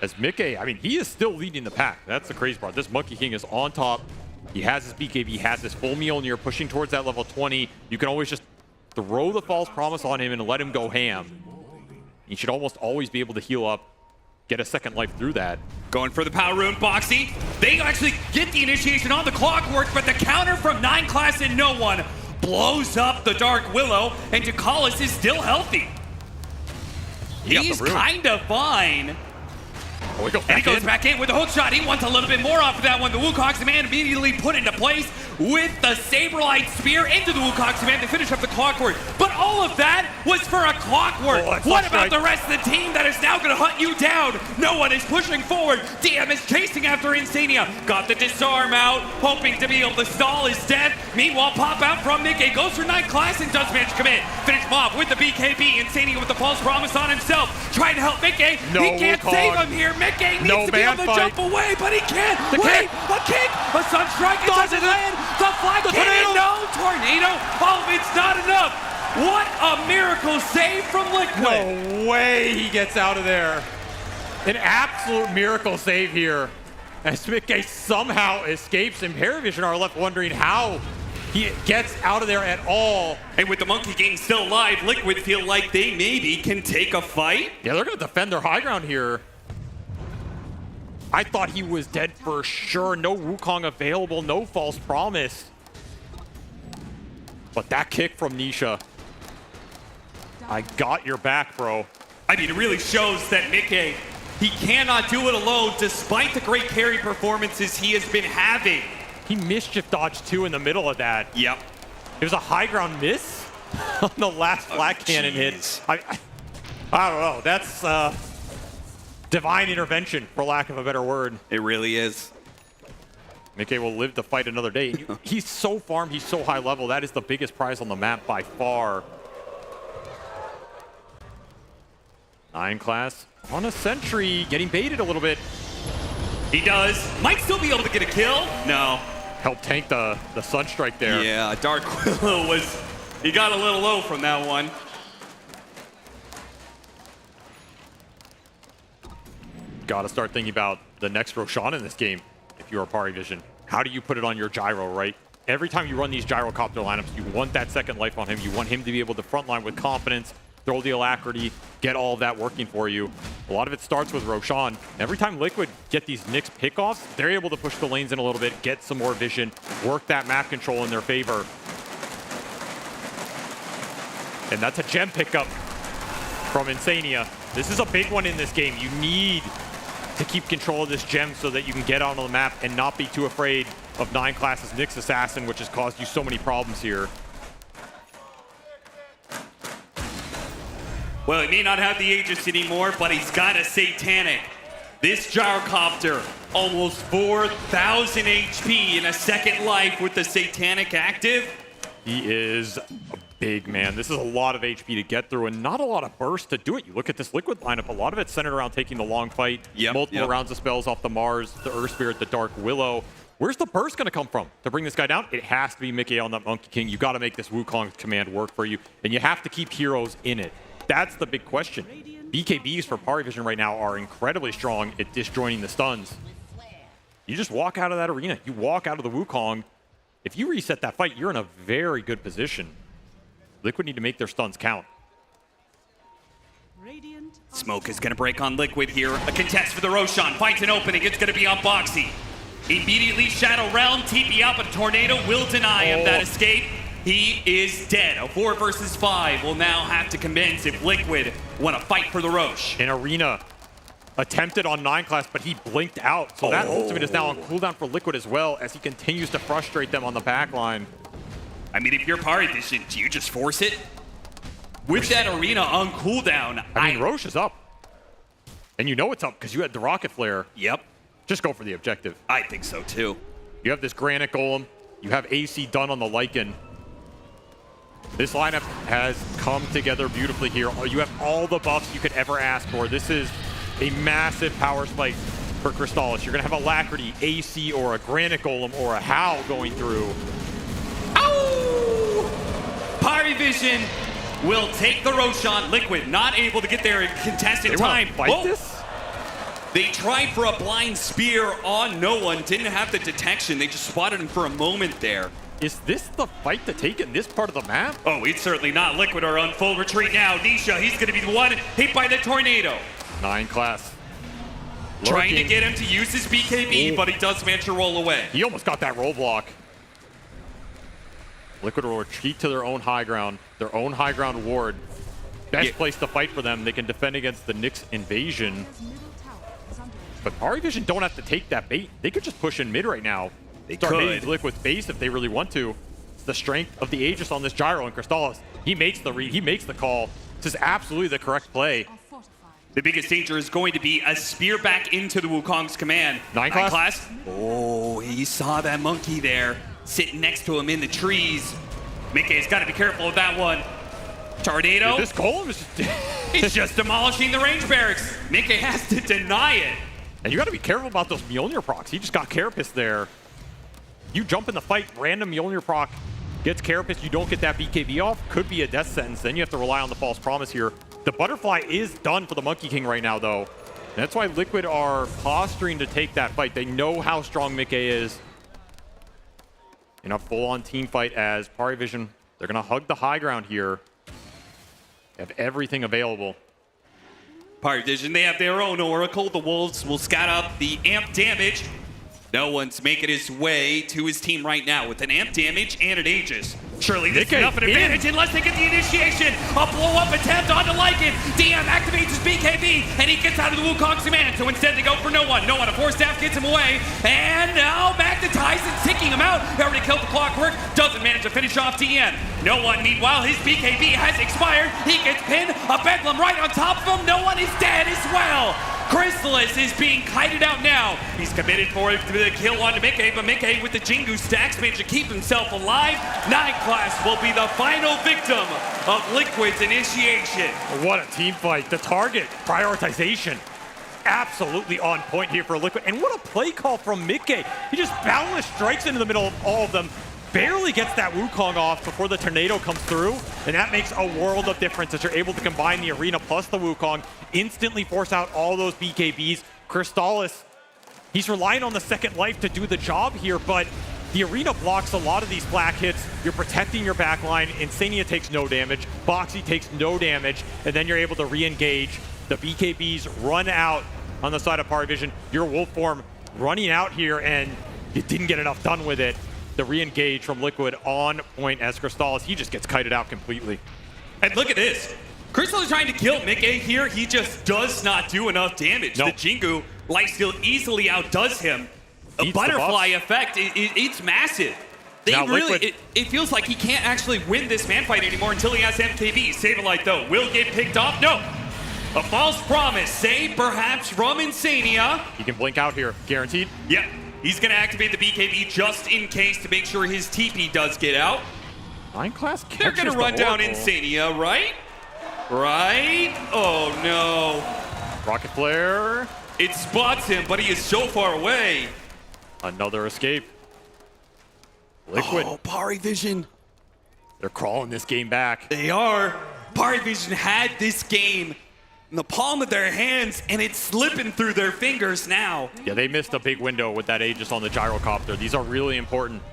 S21: As Mickey, I mean, he is still leading the pack. That's the crazy part. This Monkey King is on top. He has his BKB, he has his full meal, and you're pushing towards that level 20. You can always just throw the false promise on him and let him go ham. He should almost always be able to heal up, get a second life through that.
S20: Going for the power rune, Boxy. They actually get the initiation on the Clockwork, but the counter from 9 class and no one blows up the Dark Willow, and Ducalis is still healthy. He's kind of fine.
S21: Oh,
S20: he goes back in with a hook shot. He wants a little bit more off of that one. The Wukong's Command immediately put into place with the Saberlight Spear into the Wukong's Command to finish up the Clockwork. But all of that was for a Clockwork. What about the rest of the team that is now going to hunt you down? No one is pushing forward. DM is chasing after Insania. Got the disarm out, hoping to be able to stall his death. Meanwhile, pop out from Mickey. Goes for 9 class and does manage to commit. Finish him off with the BKB. Insania with the false promise on himself. Trying to help Mickey. He can't save him here. Mickey needs to be able to jump away, but he can't. Wait, a kick, a Sunstrike, it doesn't land. The fly cannon, no tornado. Oh, it's not enough. What a miracle save from Liquid.
S21: No way he gets out of there. An absolute miracle save here. As Mickey somehow escapes, and Parivision are left wondering how he gets out of there at all.
S20: And with the Monkey King still alive, Liquid feel like they maybe can take a fight.
S21: Yeah, they're going to defend their high ground here. I thought he was dead for sure. No Wukong available, no false promise. But that kick from Nisha. I got your back, bro.
S20: I mean, it really shows that Mickey, he cannot do it alone despite the great carry performances he has been having.
S21: He mischief dodged too in the middle of that.
S20: Yep.
S21: It was a high ground miss on the last flat cannon hit. I don't know. That's divine intervention, for lack of a better word.
S20: It really is.
S21: Mickey will live to fight another day. He's so farmed, he's so high level. That is the biggest prize on the map by far. 9 class on a sentry, getting baited a little bit.
S20: He does. Might still be able to get a kill. No.
S21: Help tank the Sunstrike there.
S20: Yeah, Dark Willow he got a little low from that one.
S21: Got to start thinking about the next Roshan in this game if you're a Parivision. How do you put it on your gyro, right? Every time you run these gyrocopter lineups, you want that second life on him. You want him to be able to frontline with confidence, throw the alacrity, get all of that working for you. A lot of it starts with Roshan. Every time Liquid get these Nyx pickoffs, they're able to push the lanes in a little bit, get some more vision, work that map control in their favor. And that's a gem pickup from Insania. This is a big one in this game. You need to keep control of this gem so that you can get out on the map and not be too afraid of 9 classes Nyx Assassin, which has caused you so many problems here.
S20: Well, he may not have the Aegis anymore, but he's got a Satanic. This Gyrocopter, almost 4,000 HP in a second life with the Satanic active.
S21: He is a big man. This is a lot of HP to get through and not a lot of burst to do it. You look at this Liquid lineup, a lot of it's centered around taking the long fight, multiple rounds of spells off the Mars, the Earth Spirit, the Dark Willow. Where's the burst going to come from to bring this guy down? It has to be Mickey on that Monkey King. You got to make this Wukong command work for you, and you have to keep heroes in it. That's the big question. BKBs for Parivision right now are incredibly strong at disjoining the stuns. You just walk out of that arena. You walk out of the Wukong. If you reset that fight, you're in a very good position. Liquid need to make their stuns count.
S14: Radiant
S20: Smoke is going to break on Liquid here. A contest for the Roshan. Finds an opening. It's going to be on Boxy. Immediately Shadow Realm. TP out, but Tornado will deny him that escape. He is dead. A 4 versus 5 will now have to commence if Liquid want to fight for the Roche.
S21: An Arena attempted on 9 class, but he blinked out. So that ultimate is now on cooldown for Liquid as well as he continues to frustrate them on the back line.
S20: I mean, if you're Power Vision, do you just force it? With that Arena on cooldown,
S21: I mean, Roche is up. And you know it's up because you had the Rocket Flare.
S20: Yep.
S21: Just go for the objective.
S20: I think so too.
S21: You have this Granite Golem. You have AC done on the Lycan. This lineup has come together beautifully here. You have all the buffs you could ever ask for. This is a massive power spike for Crystallis. You're going to have Alacrity, AC, or a Granite Golem, or a Howl going through.
S20: Ow! Power Vision will take the Roshan. Liquid not able to get there in contested time.
S21: Fight this?
S20: They tried for a blind spear on no one. Didn't have the detection. They just spotted him for a moment there.
S21: Is this the fight to take in this part of the map?
S20: Oh, it's certainly not. Liquid are on full retreat now. Nisha, he's going to be the one hit by the Tornado.
S21: 9 class.
S20: Trying to get him to use his BKB, but he does manage to roll away.
S21: He almost got that roll block. Liquid will retreat to their own high ground ward. Best place to fight for them. They can defend against the Nyx invasion. But Power Vision don't have to take that bait. They could just push in mid right now.
S20: They
S21: start
S20: could.
S21: hitting Liquid with base if they really want to. It's the strength of the Aegis on this Gyro, and Crystallis, he makes the read, he makes the call. This is absolutely the correct play.
S20: The biggest danger is going to be a spear back into the Wukong's command.
S21: 9 class?
S20: Oh, he saw that monkey there sitting next to him in the trees. Mickey's got to be careful with that one. Tornado.
S21: Dude, this golem is
S20: he's just demolishing the range barracks. Mickey has to deny it.
S21: And you got to be careful about those Mjolnir procs. He just got Carapace there. You jump in the fight, random Mjolnir proc gets Carapace, you don't get that BKB off, could be a death sentence. Then you have to rely on the false promise here. The butterfly is done for the Monkey King right now, though. And that's why Liquid are posturing to take that fight. They know how strong Mickey is. In a full-on team fight as Power Vision, they're going to hug the high ground here. They have everything available.
S20: Power Vision, they have their own Oracle. The Wolves will scout up the amp damage. No one's making his way to his team right now with an amp damage and an Aegis. Surely this is enough an advantage unless they get the initiation. A blow-up attempt onto Lycan. DM activates his BKB, and he gets out of the Wukong's command. So instead they go for no one. No one, a 4-staff gets him away. And now magnetized and ticking him out. He already killed the Clockwork. Doesn't manage to finish off DM. No one, meanwhile, his BKB has expired. He gets pinned. A Bedlam right on top of him. No one is dead as well. Crystallis is being kited out now. He's committed for the kill onto Mickey, but Mickey with the Jingu stacks managed to keep himself alive. 9 class will be the final victim of Liquid's initiation.
S21: What a team fight. The target prioritization absolutely on point here for Liquid. And what a play call from Mickey. He just boundless strikes into the middle of all of them. Barely gets that Wukong off before the Tornado comes through, and that makes a world of difference as you're able to combine the Arena plus the Wukong, instantly force out all those BKBs. Crystallis, he's relying on the second life to do the job here, but the Arena blocks a lot of these flak hits. You're protecting your backline. Insania takes no damage. Boxy takes no damage, and then you're able to re-engage. The BKBs run out on the side of Power Vision. Your Wolf form running out here, and you didn't get enough done with it. The re-engage from Liquid on point as Crystallis, he just gets kited out completely.
S20: And look at this. Crystal is trying to kill Mickey here. He just does not do enough damage.
S21: Nope.
S20: The Jingu lifesteal easily outdoes him. A butterfly effect, it's massive. They
S21: Now
S20: really, it feels like he can't actually win this man fight anymore until he has MKB. Saberlight though will get picked off. No. A false promise, say perhaps from Insania.
S21: He can blink out here, guaranteed.
S20: Yep. He's going to activate the BKB just in case to make sure his TP does get out.
S21: 9 class catches
S20: They're going to run down Insania, right? Right? Oh, no.
S21: Rocket Flare.
S20: It spots him, but he is so far away.
S21: Another escape. Liquid.
S20: Oh, Power Vision.
S21: They're crawling this game back.
S20: They are. Power Vision had this game in the palm of their hands, and it's slipping through their fingers now.
S21: Yeah, they missed a big window with that Aegis on the gyrocopter. These are really important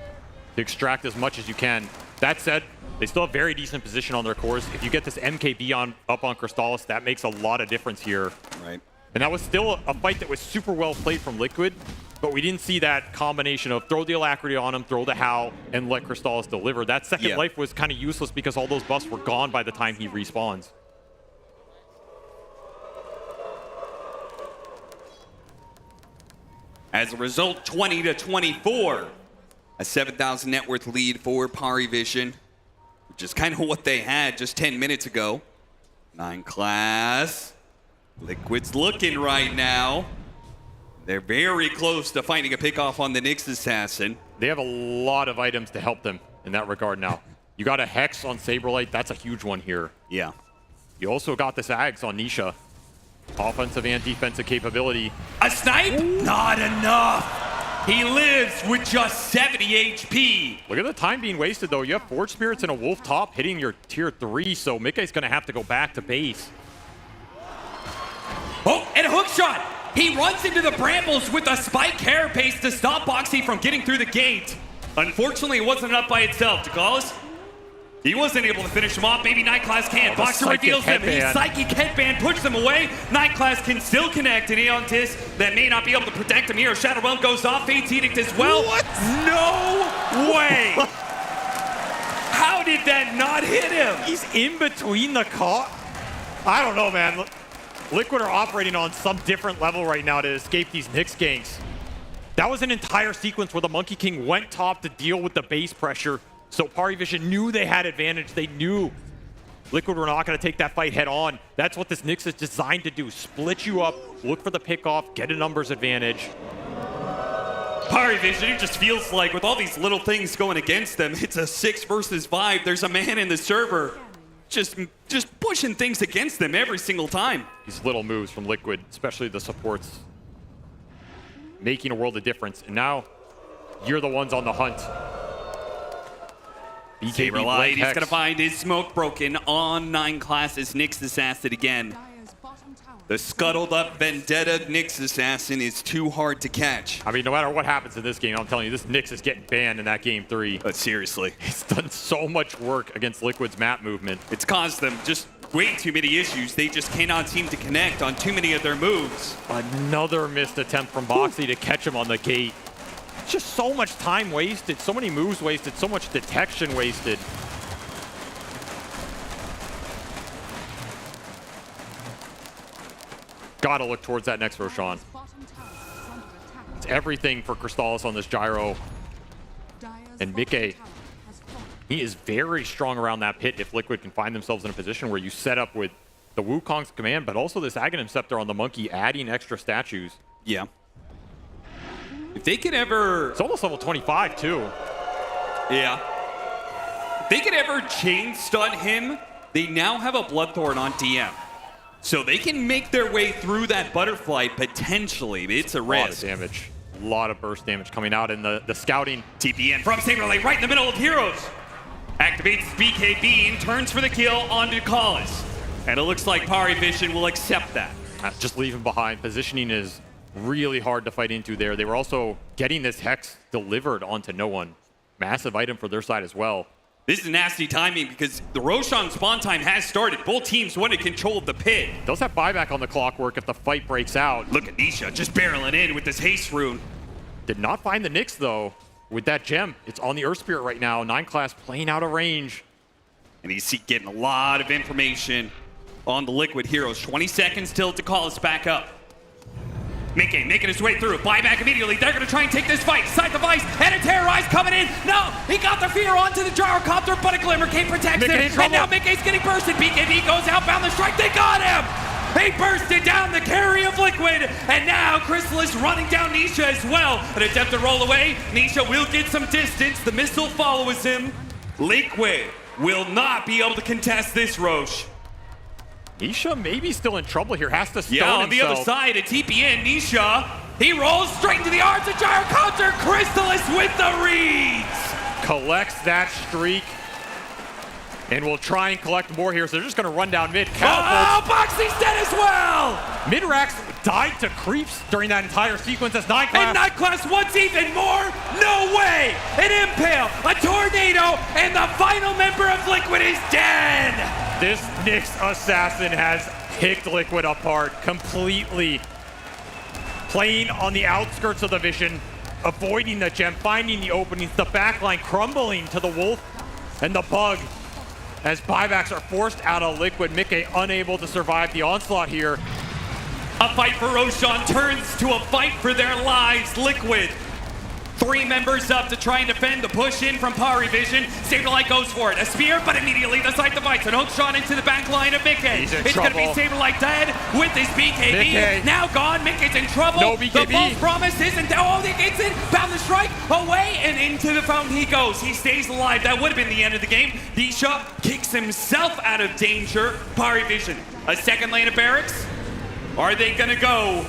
S21: to extract as much as you can. That said, they still have very decent position on their cores. If you get this MKB up on Crystallis, that makes a lot of difference here.
S20: Right.
S21: And that was still a fight that was super well played from Liquid, but we didn't see that combination of throw the Alacrity on him, throw the How, and let Crystallis deliver. That second life was kind of useless because all those buffs were gone by the time he respawns.
S20: As a result, 20-24. A 7,000 net worth lead for Parivision, which is kind of what they had just 10 minutes ago. 9 class. Liquid's looking right now. They're very close to finding a pickoff on the Nyx Assassin.
S21: They have a lot of items to help them in that regard now. You got a Hex on Saberlight. That's a huge one here.
S20: Yeah.
S21: You also got this Ags on Nisha. Offensive and defensive capability.
S20: A snipe? Not enough. He lives with just 70 HP.
S21: Look at the time being wasted, though. You have Forge Spirits and a Wolf top hitting your tier 3, so Mickey's going to have to go back to base.
S20: Oh, and a hook shot. He runs into the brambles with a spike carapace to stop Boxy from getting through the gate. Unfortunately, it wasn't enough by itself. DeGaulle, he wasn't able to finish him off. Maybe Night Class can. Boxer reveals him. His psychic headband pushes him away. Night Class can still connect an Aeon Disc that may not be able to protect him here. Shadow Realm goes off. Fate's Edict as well.
S21: What?
S20: No way. How did that not hit him?
S21: He's in between the car. I don't know, man. Liquid are operating on some different level right now to escape these Nyx ganks. That was an entire sequence where the Monkey King went top to deal with the base pressure. So Parivision knew they had advantage. They knew Liquid were not going to take that fight head on. That's what this Nyx is designed to do. Split you up, look for the pickoff, get a numbers advantage.
S20: Parivision, it just feels like with all these little things going against them, it's a 6 versus 5. There's a man in the server just pushing things against them every single time.
S21: These little moves from Liquid, especially the supports, making a world of difference. And now you're the ones on the hunt.
S20: Saberlight, he's going to find his smoke broken on 9 classes. Nyx Assassin again. The scuttled up Vendetta Nyx Assassin is too hard to catch.
S21: I mean, no matter what happens in this game, I'm telling you, this Nyx is getting banned in that game 3.
S20: But seriously.
S21: He's done so much work against Liquid's map movement.
S20: It's caused them just way too many issues. They just cannot seem to connect on too many of their moves.
S21: Another missed attempt from Boxy to catch him on the gate. Just so much time wasted, so many moves wasted, so much detection wasted. Gotta look towards that next Roshan. It's everything for Crystallis on this gyro. And Mickey, he is very strong around that pit if Liquid can find themselves in a position where you set up with the Wukong's command, but also this Aghanim Scepter on the Monkey, adding extra statues.
S20: Yeah. If they could ever...
S21: It's almost level 25, too.
S20: Yeah. If they could ever chain stun him, they now have a Bloodthorn on DM. So they can make their way through that butterfly, potentially. It's a risk.
S21: A lot of damage. A lot of burst damage coming out in the scouting.
S20: TPN from Saberlight right in the middle of Heroes. Activates BKB and turns for the kill onto Collis. And it looks like Parivision will accept that.
S21: Just leave him behind. Positioning is really hard to fight into there. They were also getting this Hex delivered onto no one. Massive item for their side as well.
S20: This is nasty timing because the Roshan spawn time has started. Both teams want to control the pit.
S21: Does have buyback on the clockwork if the fight breaks out.
S20: Look at Nisha just barreling in with this haste rune.
S21: Did not find the Nyx though with that gem. It's on the Earth Spirit right now. 9 class playing out of range.
S20: And he's getting a lot of information on the Liquid heroes. 20 seconds till to call us back up. Mickey making his way through. Buyback immediately. They're going to try and take this fight. Scythe of Ice and a Terrorize coming in. No, he got the fear onto the Gyrocopter, but a Glimmer Cape protects him. And now Mickey's getting bursted. BKB goes outbound the strike. They got him. He bursted down the carry of Liquid. And now Crystallis running down Nisha as well. An attempt to roll away. Nisha will get some distance. The missile follows him. Liquid will not be able to contest this, Roche.
S21: Nisha maybe still in trouble here. Has to stone
S20: on the other side, a TPN, Nisha. He rolls straight into the arms of Gyrocopter. Crystallis with the reads.
S21: Collects that streak. And we'll try and collect more here, so they're just going to run down mid.
S20: Oh, Boxy's dead as well!
S21: Mid-Rax died to creeps during that entire sequence as 9 Class.
S20: And 9 Class wants even more? No way! An impale, a tornado, and the final member of Liquid is dead!
S21: This Nyx assassin has picked Liquid apart completely. Playing on the outskirts of the vision, avoiding the gem, finding the openings, the backline crumbling to the Wolf and the Bug. As buybacks are forced out of Liquid, Mickey unable to survive the onslaught here.
S20: A fight for Roshan turns to a fight for their lives. Liquid, 3 members up to try and defend the push in from Parivision. Saberlight goes for it. A spear, but immediately the site divides and hooks Sean into the back line of Mickey. It's going to be Saberlight dead with his BKB.
S21: Mickey.
S20: Now gone. Mickey's in trouble.
S21: No BKB.
S20: The false promise isn't. Oh, he gets in. Found the strike. Away and into the fountain he goes. He stays alive. That would have been the end of the game. Nisha kicks himself out of danger. Parivision. A second lane of barracks. Are they going to go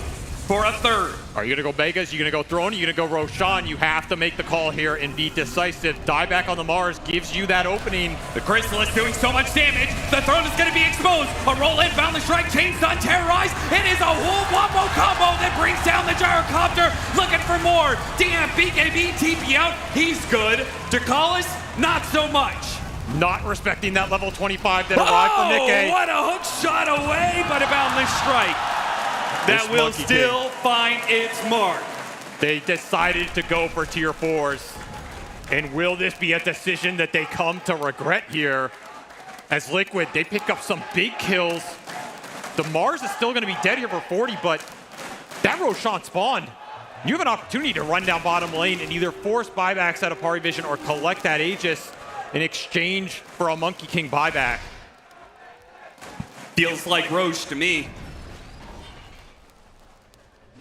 S20: for a third?
S21: Are you going to go Megas? You going to go Throne? You going to go Roshan? You have to make the call here and be decisive. Die back on the Mars gives you that opening.
S20: The Crystal is doing so much damage. The Throne is going to be exposed. A roll in, found the strike, chain stun, terrorize. It is a whole wombo combo that brings down the gyrocopter. Looking for more. DM, BKB, TP out. He's good. Dakalis, not so much.
S21: Not respecting that level 25 that arrived from Nikkei.
S20: What a hook shot away, but a boundless strike. That will still find its mark.
S21: They decided to go for tier 4s. And will this be a decision that they come to regret here? As Liquid, they pick up some big kills. The Mars is still going to be dead here for 40, but that Roshan spawned. You have an opportunity to run down bottom lane and either force buybacks out of Parivision or collect that Aegis in exchange for a Monkey King buyback.
S20: Feels like Roche to me.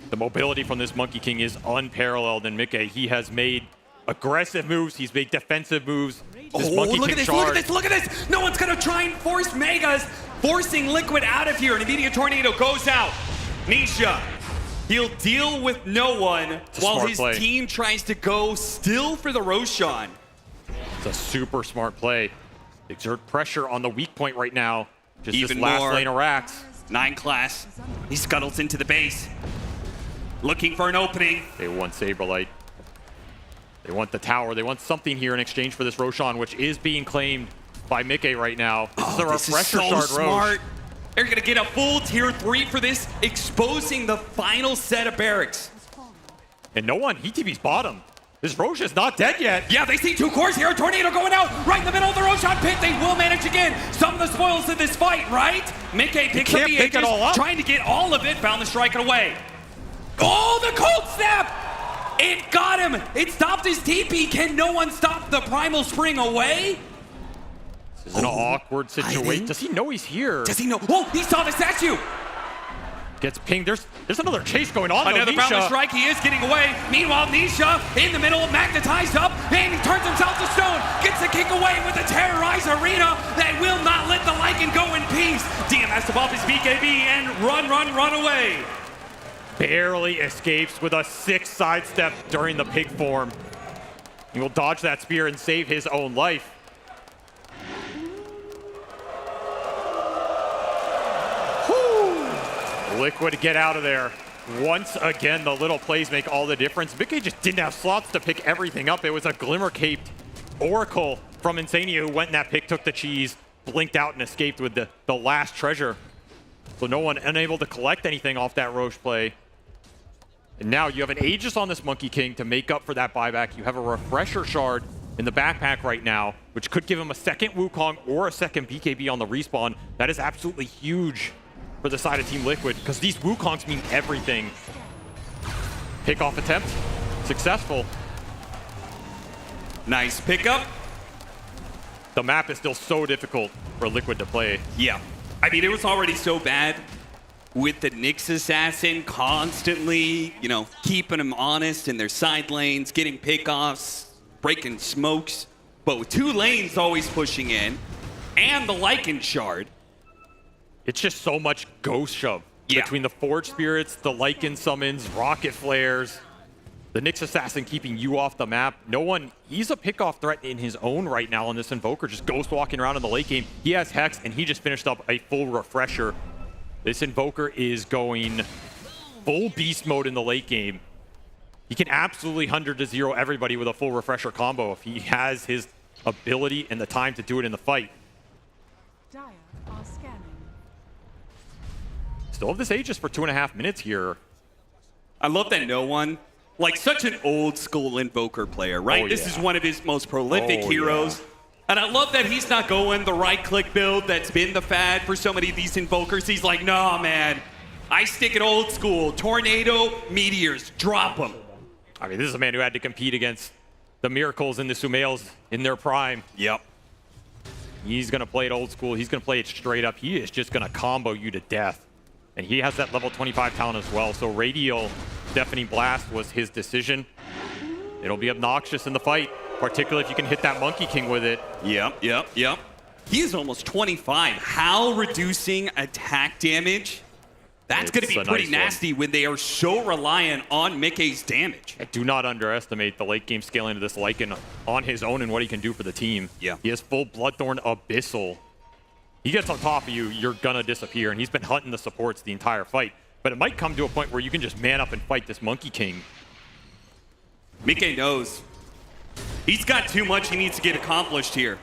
S21: The mobility from this Monkey King is unparalleled in Mickey. He has made aggressive moves. He's made defensive moves. This Monkey
S20: look
S21: King
S20: at this,
S21: charge.
S20: look at this, look at this. No one's going to try and force Megas, forcing Liquid out of here. An immediate tornado goes out. Nisha, he'll deal with no one while his team tries to go still for the Roshan.
S21: It's a super smart play. Exert pressure on the weak point right now. Just
S20: Even
S21: this last
S20: more.
S21: lane of racks.
S20: 9 Class, he scuttles into the base. Looking for an opening.
S21: They want Saberlight. They want the tower. They want something here in exchange for this Roshan, which is being claimed by Mickey right now. This is a refresher
S20: so
S21: shard
S20: smart.
S21: Roche.
S20: They're going to get a full tier 3 for this, exposing the final set of barracks.
S21: And no one, he TV's bottom. This Roche is not dead yet.
S20: Yeah, they see 2 cores here. A tornado going out right in the middle of the Roshan pit. They will manage again. Some of the spoils of this fight, right? Mickey picks up the
S21: pick it
S20: Aegis,
S21: all up.
S20: trying to get all of it. Found the strike it away. Oh, the cold snap! It got him. It stopped his TP. Can no one stop the Primal Spring away?
S21: This is an awkward situation. Does he know he's here?
S20: Does he know? Oh, he saw the statue.
S21: Gets pinged. There's another chase going on.
S20: Another
S21: though.
S20: boundless
S21: Nisha.
S20: strike. He is getting away. Meanwhile, Nisha in the middle, magnetized up, and he turns himself to stone. Gets the kick away with a terrorized arena that will not let the Lycan go in peace. DM has to pop his BKB and run away.
S21: Barely escapes with a 6 sidestep during the pig form. He will dodge that spear and save his own life. Whew. Liquid, get out of there. Once again, the little plays make all the difference. Mickey just didn't have slots to pick everything up. It was a glimmer-caped Oracle from Insania who went in that pick, took the cheese, blinked out and escaped with the last treasure. So no one unable to collect anything off that Roche play. And now you have an Aegis on this Monkey King to make up for that buyback. You have a refresher shard in the backpack right now, which could give him a second Wukong or a second BKB on the respawn. That is absolutely huge for the side of Team Liquid, because these Wukongs mean everything. Pick-off attempt, successful.
S20: Nice pickup.
S21: The map is still so difficult for Liquid to play.
S20: Yeah. I mean, it was already so bad with the Nyx assassin constantly, you know, keeping them honest in their side lanes, getting pickoffs, breaking smokes. But with 2 lanes always pushing in, and the Lycan shard.
S21: It's just so much ghost shove between the Forge Spirits, the Lycan summons, rocket flares. The Nyx Assassin keeping you off the map. No one, he's a pickoff threat in his own right now on this Invoker, just ghost walking around in the late game. He has Hex, and he just finished up a full refresher. This Invoker is going full beast mode in the late game. He can absolutely 100-0 everybody with a full refresher combo if he has his ability and the time to do it in the fight. Still have this Aegis for 2.5 minutes here.
S20: I love that no one, like such an old school Invoker player, right?
S21: Oh,
S20: This
S21: yeah.
S20: is one of his most prolific
S21: Oh,
S20: heroes.
S21: yeah.
S20: And I love that he's not going the right-click build that's been the fad for so many of these Invokers. He's like, nah, man, I stick it old school. Tornado, meteors, drop them.
S21: I mean, this is a man who had to compete against the Miracles and the Sumails in their prime.
S20: Yep.
S21: He's going to play it old school. He's going to play it straight up. He is just going to combo you to death. And he has that level 25 talent as well. So Radial Deafening Blast was his decision. It'll be obnoxious in the fight, particularly if you can hit that Monkey King with it.
S20: Yep. He is almost 25. How reducing attack damage? That's going to be
S21: It's a
S20: pretty
S21: nice one.
S20: nasty when they are so reliant on Mickey's damage.
S21: Do not underestimate the late game scaling of this Lycan on his own and what he can do for the team.
S20: Yeah.
S21: He has full Bloodthorn Abyssal. He gets on top of you, you're gonna disappear, and he's been hunting the supports the entire fight. But it might come to a point where you can just man up and fight this Monkey King.
S20: Mickey knows. He's got too much he needs to get accomplished here.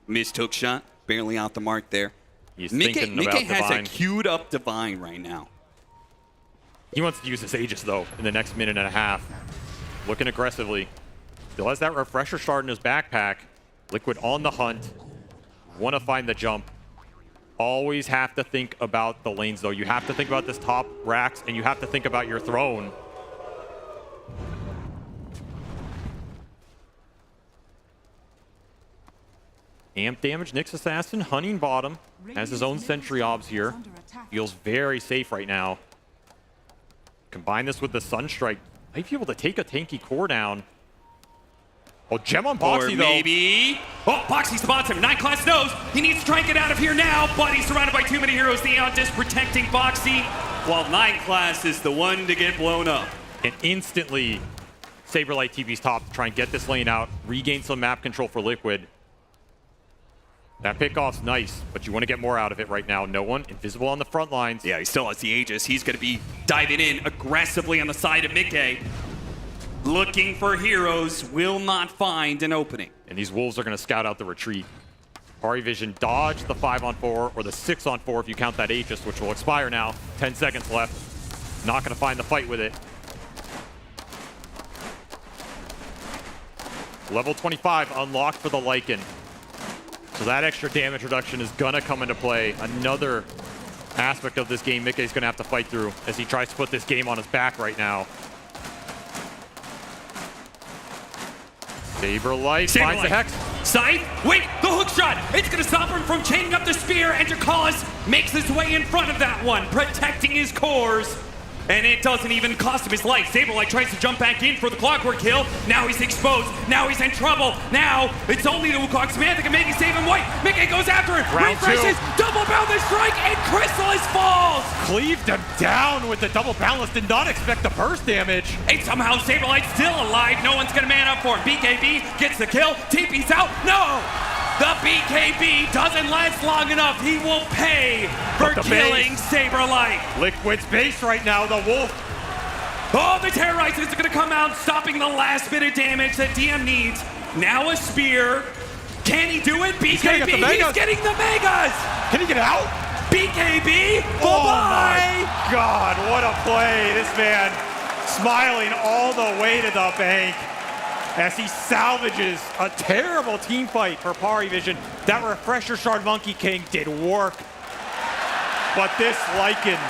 S20: Missed hook shot, barely out the mark there.
S21: He's
S20: Mickey
S21: thinking about
S20: has
S21: Divine.
S20: a queued up Divine right now.
S21: He wants to use his Aegis, though, in the next minute and a half. Looking aggressively. Still has that Refresher Shard in his backpack. Liquid on the hunt. Want to find the jump. Always have to think about the lanes, though. You have to think about this top racks, and you have to think about your throne. Amp damage, Nyx Assassin, hunting bottom. Has his own Sentry Obs here. Feels very safe right now. Combine this with the Sunstrike. Might be able to take a tanky core down. Oh, gem on Boxy,
S20: Or
S21: though.
S20: maybe... Oh, Boxy spots him. 9 class knows. He needs to try and get out of here now, but he's surrounded by too many heroes. The Aeon Disc protecting Boxy, while 9 class is the one to get blown up.
S21: And instantly, Saberlight TV's top to try and get this lane out, regain some map control for Liquid. That pickoff's nice, but you want to get more out of it right now. No one invisible on the front lines.
S20: Yeah, he still has the Aegis. He's going to be diving in aggressively on the side of Mickey. Looking for heroes, will not find an opening.
S21: And these Wolves are going to scout out the retreat. Pari Vision dodge the 5-on-4 or the 6-on-4 if you count that Aegis, which will expire now. 10 seconds left. Not going to find the fight with it. Level 25 unlocked for the Lycan. So that extra damage reduction is going to come into play. Another aspect of this game Mickey's going to have to fight through as he tries to put this game on his back right now. Saberlight finds the Hex.
S20: Scythe, wait, the hook shot. It's going to stop him from chaining up the spear. Enter Collis makes his way in front of that one, protecting his cores. And it doesn't even cost him his life. Saberlight tries to jump back in for the clockwork kill. Now he's exposed. Now he's in trouble. Now it's only the Wukong man that can maybe save him. White, Mickey goes after it.
S21: Round
S20: Refreshes,
S21: two.
S20: double boundless strike, and Chrysalis falls.
S21: Cleaved him down with the double balance. Did not expect the burst damage.
S20: And somehow Saberlight's still alive. No one's going to man up for him. BKB gets the kill. TP's out. No! The BKB doesn't last long enough. He will pay for killing Saberlight.
S21: Liquid's base right now, the Wolf.
S20: Oh, the Terrorizers are going to come out, stopping the last bit of damage that DM needs. Now a spear. Can he do it? BKB, he's getting the Megas.
S21: Can he get out?
S20: BKB,
S21: oh
S20: bye-bye.
S21: My God, what a play. This man smiling all the way to the bank as he salvages a terrible team fight for Pari Vision. That Refresher Shard Monkey King did work. But this Lycan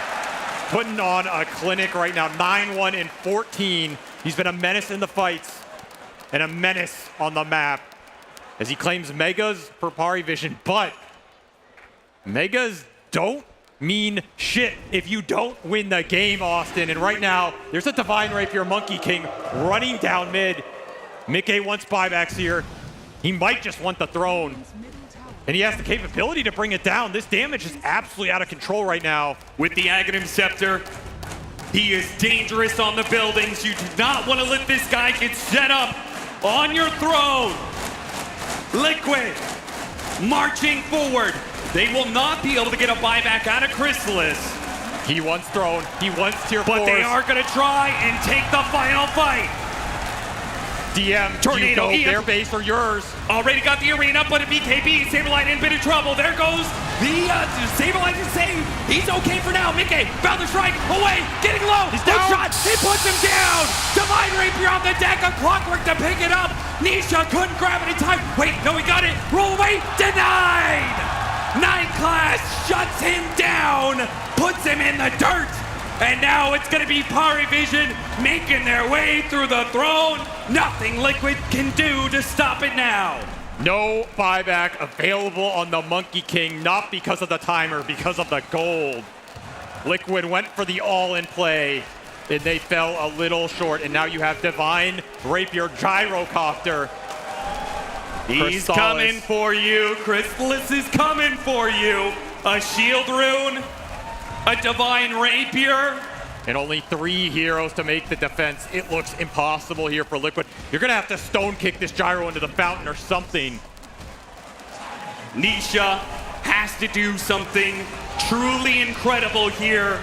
S21: putting on a clinic right now. 9-1 and 14. He's been a menace in the fights and a menace on the map as he claims Megas for Pari Vision. But Megas don't mean shit if you don't win the game, Austin. And right now, there's a Divine Rapier Monkey King running down mid. Mickey wants buybacks here. He might just want the throne. And he has the capability to bring it down. This damage is absolutely out of control right now.
S20: With the Aghanim Scepter, He is dangerous on the buildings. You do not want to let this guy get set up on your throne. Liquid marching forward. They will not be able to get a buyback out of Chrysalis.
S21: He wants throne. He wants tier 4s.
S20: But they are going to try and take the final fight.
S21: DM,
S20: Tornado,
S21: their base or yours.
S20: Already got the arena, but a BKB, Saberlight in a bit of trouble. There goes the Saberlight is saved. He's okay for now. Mickey, found the strike, away, getting low.
S21: He's down.
S20: One shot, it puts him down. Divine Rapier on the deck, a Clockwork to pick it up. Nisha couldn't grab it in time. Wait, no, he got it. Roll away, denied. 9 class shuts him down, puts him in the dirt. And now it's going to be Parivision making their way through the throne. Nothing Liquid can do to stop it now.
S21: No buyback available on the Monkey King, not because of the timer, because of the gold. Liquid went for the all-in play, and they fell a little short. And now you have Divine Rapier Gyrocopter.
S20: He's coming for you. Chrysalis is coming for you. A shield rune. A Divine Rapier.
S21: And only 3 heroes to make the defense. It looks impossible here for Liquid. You're going to have to stone kick this gyro into the fountain or something.
S20: Nisha has to do something truly incredible here.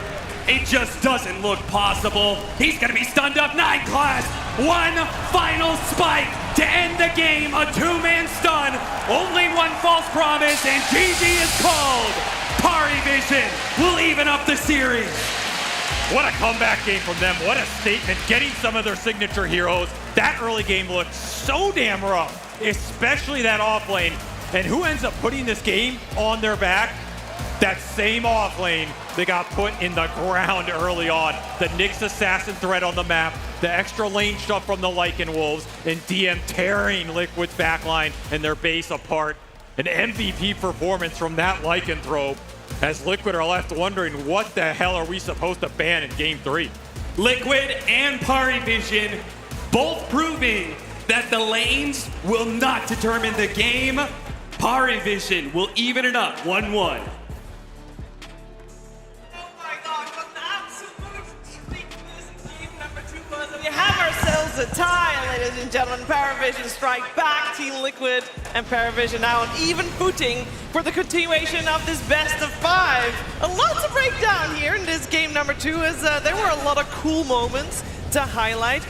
S20: It just doesn't look possible. He's going to be stunned up. 9 class. 1 final spike to end the game. A 2-man stun. Only 1 false promise, and GG is called. Parivision will even up the series.
S21: What a comeback game from them. What a statement. Getting some of their signature heroes. That early game looked so damn rough, especially that off lane. And who ends up putting this game on their back? That same off lane they got put in the ground early on. The Nyx Assassin threat on the map, the extra lane stuff from the Lycan Wolves, and DM tearing Liquid's backline and their base apart. An MVP performance from that Lycanthrope, as Liquid are left wondering what the hell are we supposed to ban in Game 3?
S20: Liquid and Parivision both proving that the lanes will not determine the game. Parivision will even it up 1-1.
S17: We have ourselves a tie, ladies and gentlemen. Parivision strike back, Team Liquid and Parivision now on even footing for the continuation of this best of 5. A lot to break down here in this game number 2, as there were a lot of cool moments to highlight.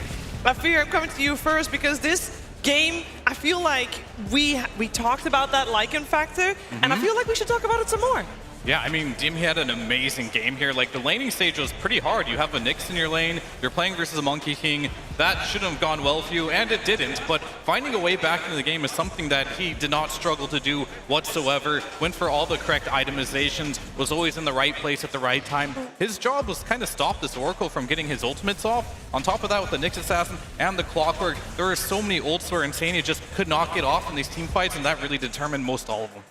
S17: Fear, I'm coming to you first, because this game, I feel like we talked about that Lycan factor, and I feel like we should talk about it some more.
S3: Yeah, I mean, Dim had an amazing game here. Like, the laning stage was pretty hard. You have a Nyx in your lane, you're playing versus a Monkey King. That shouldn't have gone well for you, and it didn't. But finding a way back into the game is something that he did not struggle to do whatsoever. Went for all the correct itemizations, was always in the right place at the right time. His job was kind of stop this Oracle from getting his ultimates off. On top of that, with the Nyx Assassin and the Clockwork, there are so many ults where Insane he just could not get off in these team fights, and that really determined most all of them.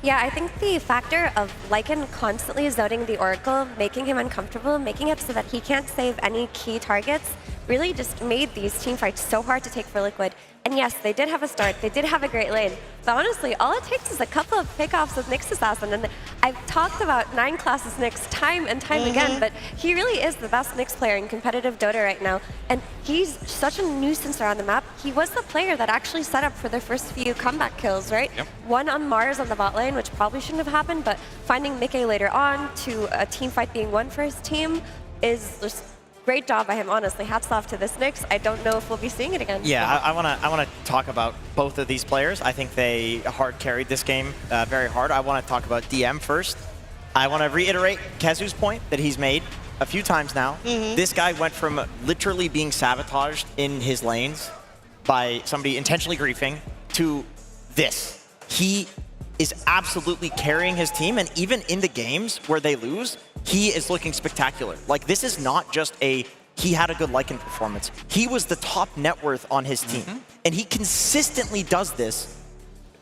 S18: Yeah, I think the factor of Lycan constantly zoning the Oracle, making him uncomfortable, making it so that he can't save any key targets, really just made these team fights so hard to take for Liquid. And yes, they did have a start, they did have a great lane, but honestly, all it takes is a couple of pickoffs with Nyx Assassin, and I've talked about 9 classes Nyx time and time again, but he really is the best Nyx player in competitive Dota right now, and he's such a nuisance around the map. He was the player that actually set up for their first few comeback kills, right?
S3: Yep.
S18: One on Mars on the bot lane, which probably shouldn't have happened, but finding Mickey later on to a team fight being won for his team is just great job by him, honestly. Hats off to this Nyx. I don't know if we'll be seeing it again.
S11: Yeah, I wanna talk about both of these players. I think they hard carried this game very hard. I want to talk about DM first. I want to reiterate Kezu's point that he's made a few times now. This guy went from literally being sabotaged in his lanes by somebody intentionally griefing to this. He is absolutely carrying his team, and even in the games where they lose, he is looking spectacular. Like, this is not just he had a good Lycan performance. He was the top net worth on his team. And he consistently does this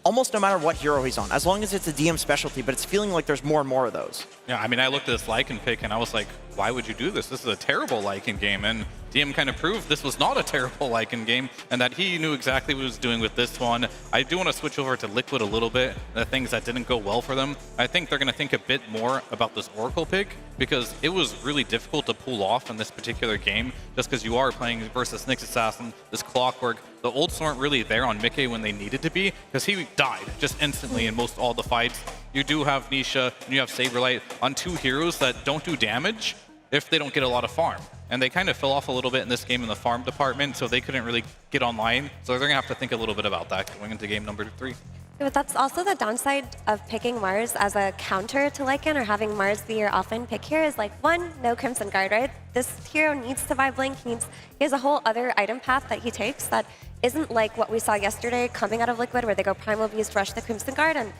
S11: almost no matter what hero he's on, as long as it's a DM specialty, but it's feeling like there's more and more of those.
S3: Yeah, I mean, I looked at this Lycan pick and I was like, why would you do this? This is a terrible Lycan game. And DM kind of proved this was not a terrible Lycan game and that he knew exactly what he was doing with this one. I do want to switch over to Liquid a little bit, the things that didn't go well for them. I think they're going to think a bit more about this Oracle pick because it was really difficult to pull off in this particular game just because you are playing versus Nyx Assassin, this Clockwork. The ults weren't really there on Mickey when they needed to be because he died just instantly in most all the fights. You do have Nisha and you have Saberlight on two heroes that don't do damage if they don't get a lot of farm. And they kind of fell off a little bit in this game in the farm department, so they couldn't really get online. So they're going to have to think a little bit about that going into game number 3.
S18: But that's also the downside of picking Mars as a counter to Lycan or having Mars be your offline pick here is like, one, no Crimson Guard, right? This hero needs to buy Blink. He has a whole other item path that he takes that isn't like what we saw yesterday coming out of Liquid where they go Primal Beast, rush the Crimson Guard, and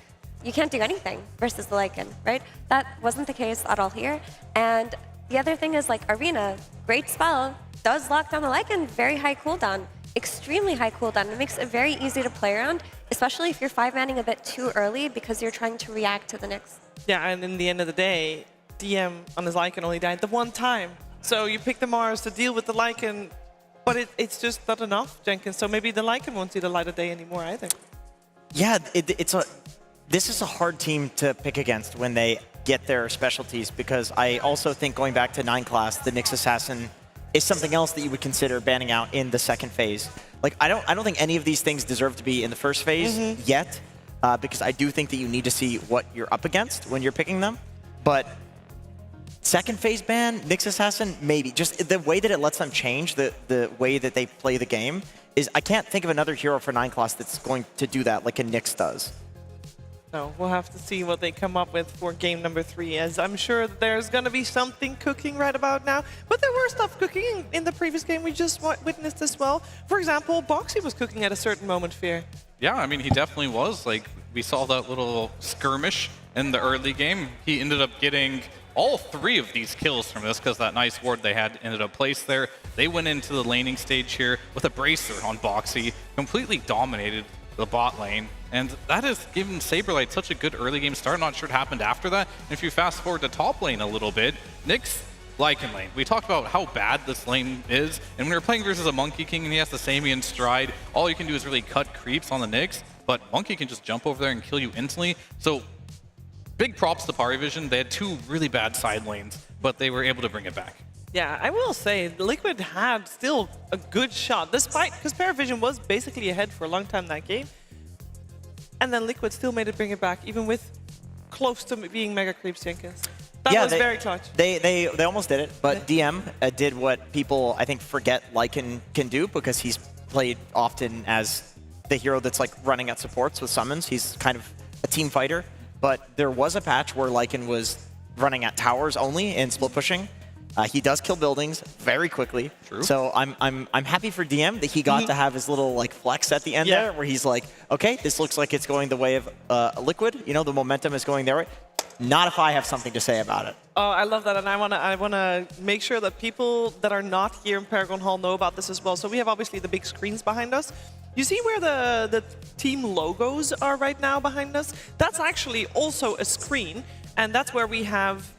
S18: you can't do anything versus the Lycan, right? That wasn't the case at all here. And the other thing is like Arena, great spell, does lock down the Lycan, very high cooldown, extremely high cooldown. It makes it very easy to play around, especially if you're 5-manning a bit too early because you're trying to react to the Nyx.
S17: Yeah, and in the end of the day, DM on his Lycan only died the one time. So you pick the Mars to deal with the Lycan, but it's just not enough, Jenkins. So maybe the Lycan won't see the light of day anymore either.
S11: Yeah, this is a hard team to pick against when they get their specialties, because I also think going back to 9 class, the Nyx Assassin is something else that you would consider banning out in the second phase. Like I don't think any of these things deserve to be in the first phase yet, because I do think that you need to see what you're up against when you're picking them. But second phase ban, Nyx Assassin, maybe. Just the way that it lets them change the way that they play the game is, I can't think of another hero for 9 class that's going to do that like a Nyx does.
S17: No, we'll have to see what they come up with for game number 3, as I'm sure there's going to be something cooking right about now. But there were stuff cooking in the previous game we just witnessed as well. For example, Boxy was cooking at a certain moment, Fear.
S3: Yeah, I mean, he definitely was. Like, we saw that little skirmish in the early game. He ended up getting all 3 of these kills from this because that nice ward they had ended up placed there. They went into the laning stage here with a bracer on Boxy, completely dominated the bot lane, and that has given Saberlight such a good early game start. I'm not sure what happened after that. And if you fast forward to top lane a little bit, Nyx Lycan lane. We talked about how bad this lane is, and when you're playing versus a Monkey King and he has the Samian stride, all you can do is really cut creeps on the Nyx, but Monkey can just jump over there and kill you instantly. So big props to Parivision. They had 2 really bad side lanes, but they were able to bring it back.
S17: Yeah, I will say, Liquid had still a good shot, despite, because Parivision was basically ahead for a long time that game. And then Liquid still made it bring it back, even with close to being mega creeps, Jenkins. That was very clutch.
S11: They almost did it, but DM did what people, I think, forget Lycan can do, because he's played often as the hero that's like running at supports with summons. He's kind of a team fighter, but there was a patch where Lycan was running at towers only and split pushing. He does kill buildings very quickly.
S3: True.
S11: So I'm happy for DM that he got to have his little like flex at the end there, where he's like, okay, this looks like it's going the way of Liquid. You know, the momentum is going their way. Not if I have something to say about it.
S17: Oh, I love that, and I wanna make sure that people that are not here in Paragon Hall know about this as well. So we have obviously the big screens behind us. You see where the team logos are right now behind us? That's actually also a screen, and that's where we have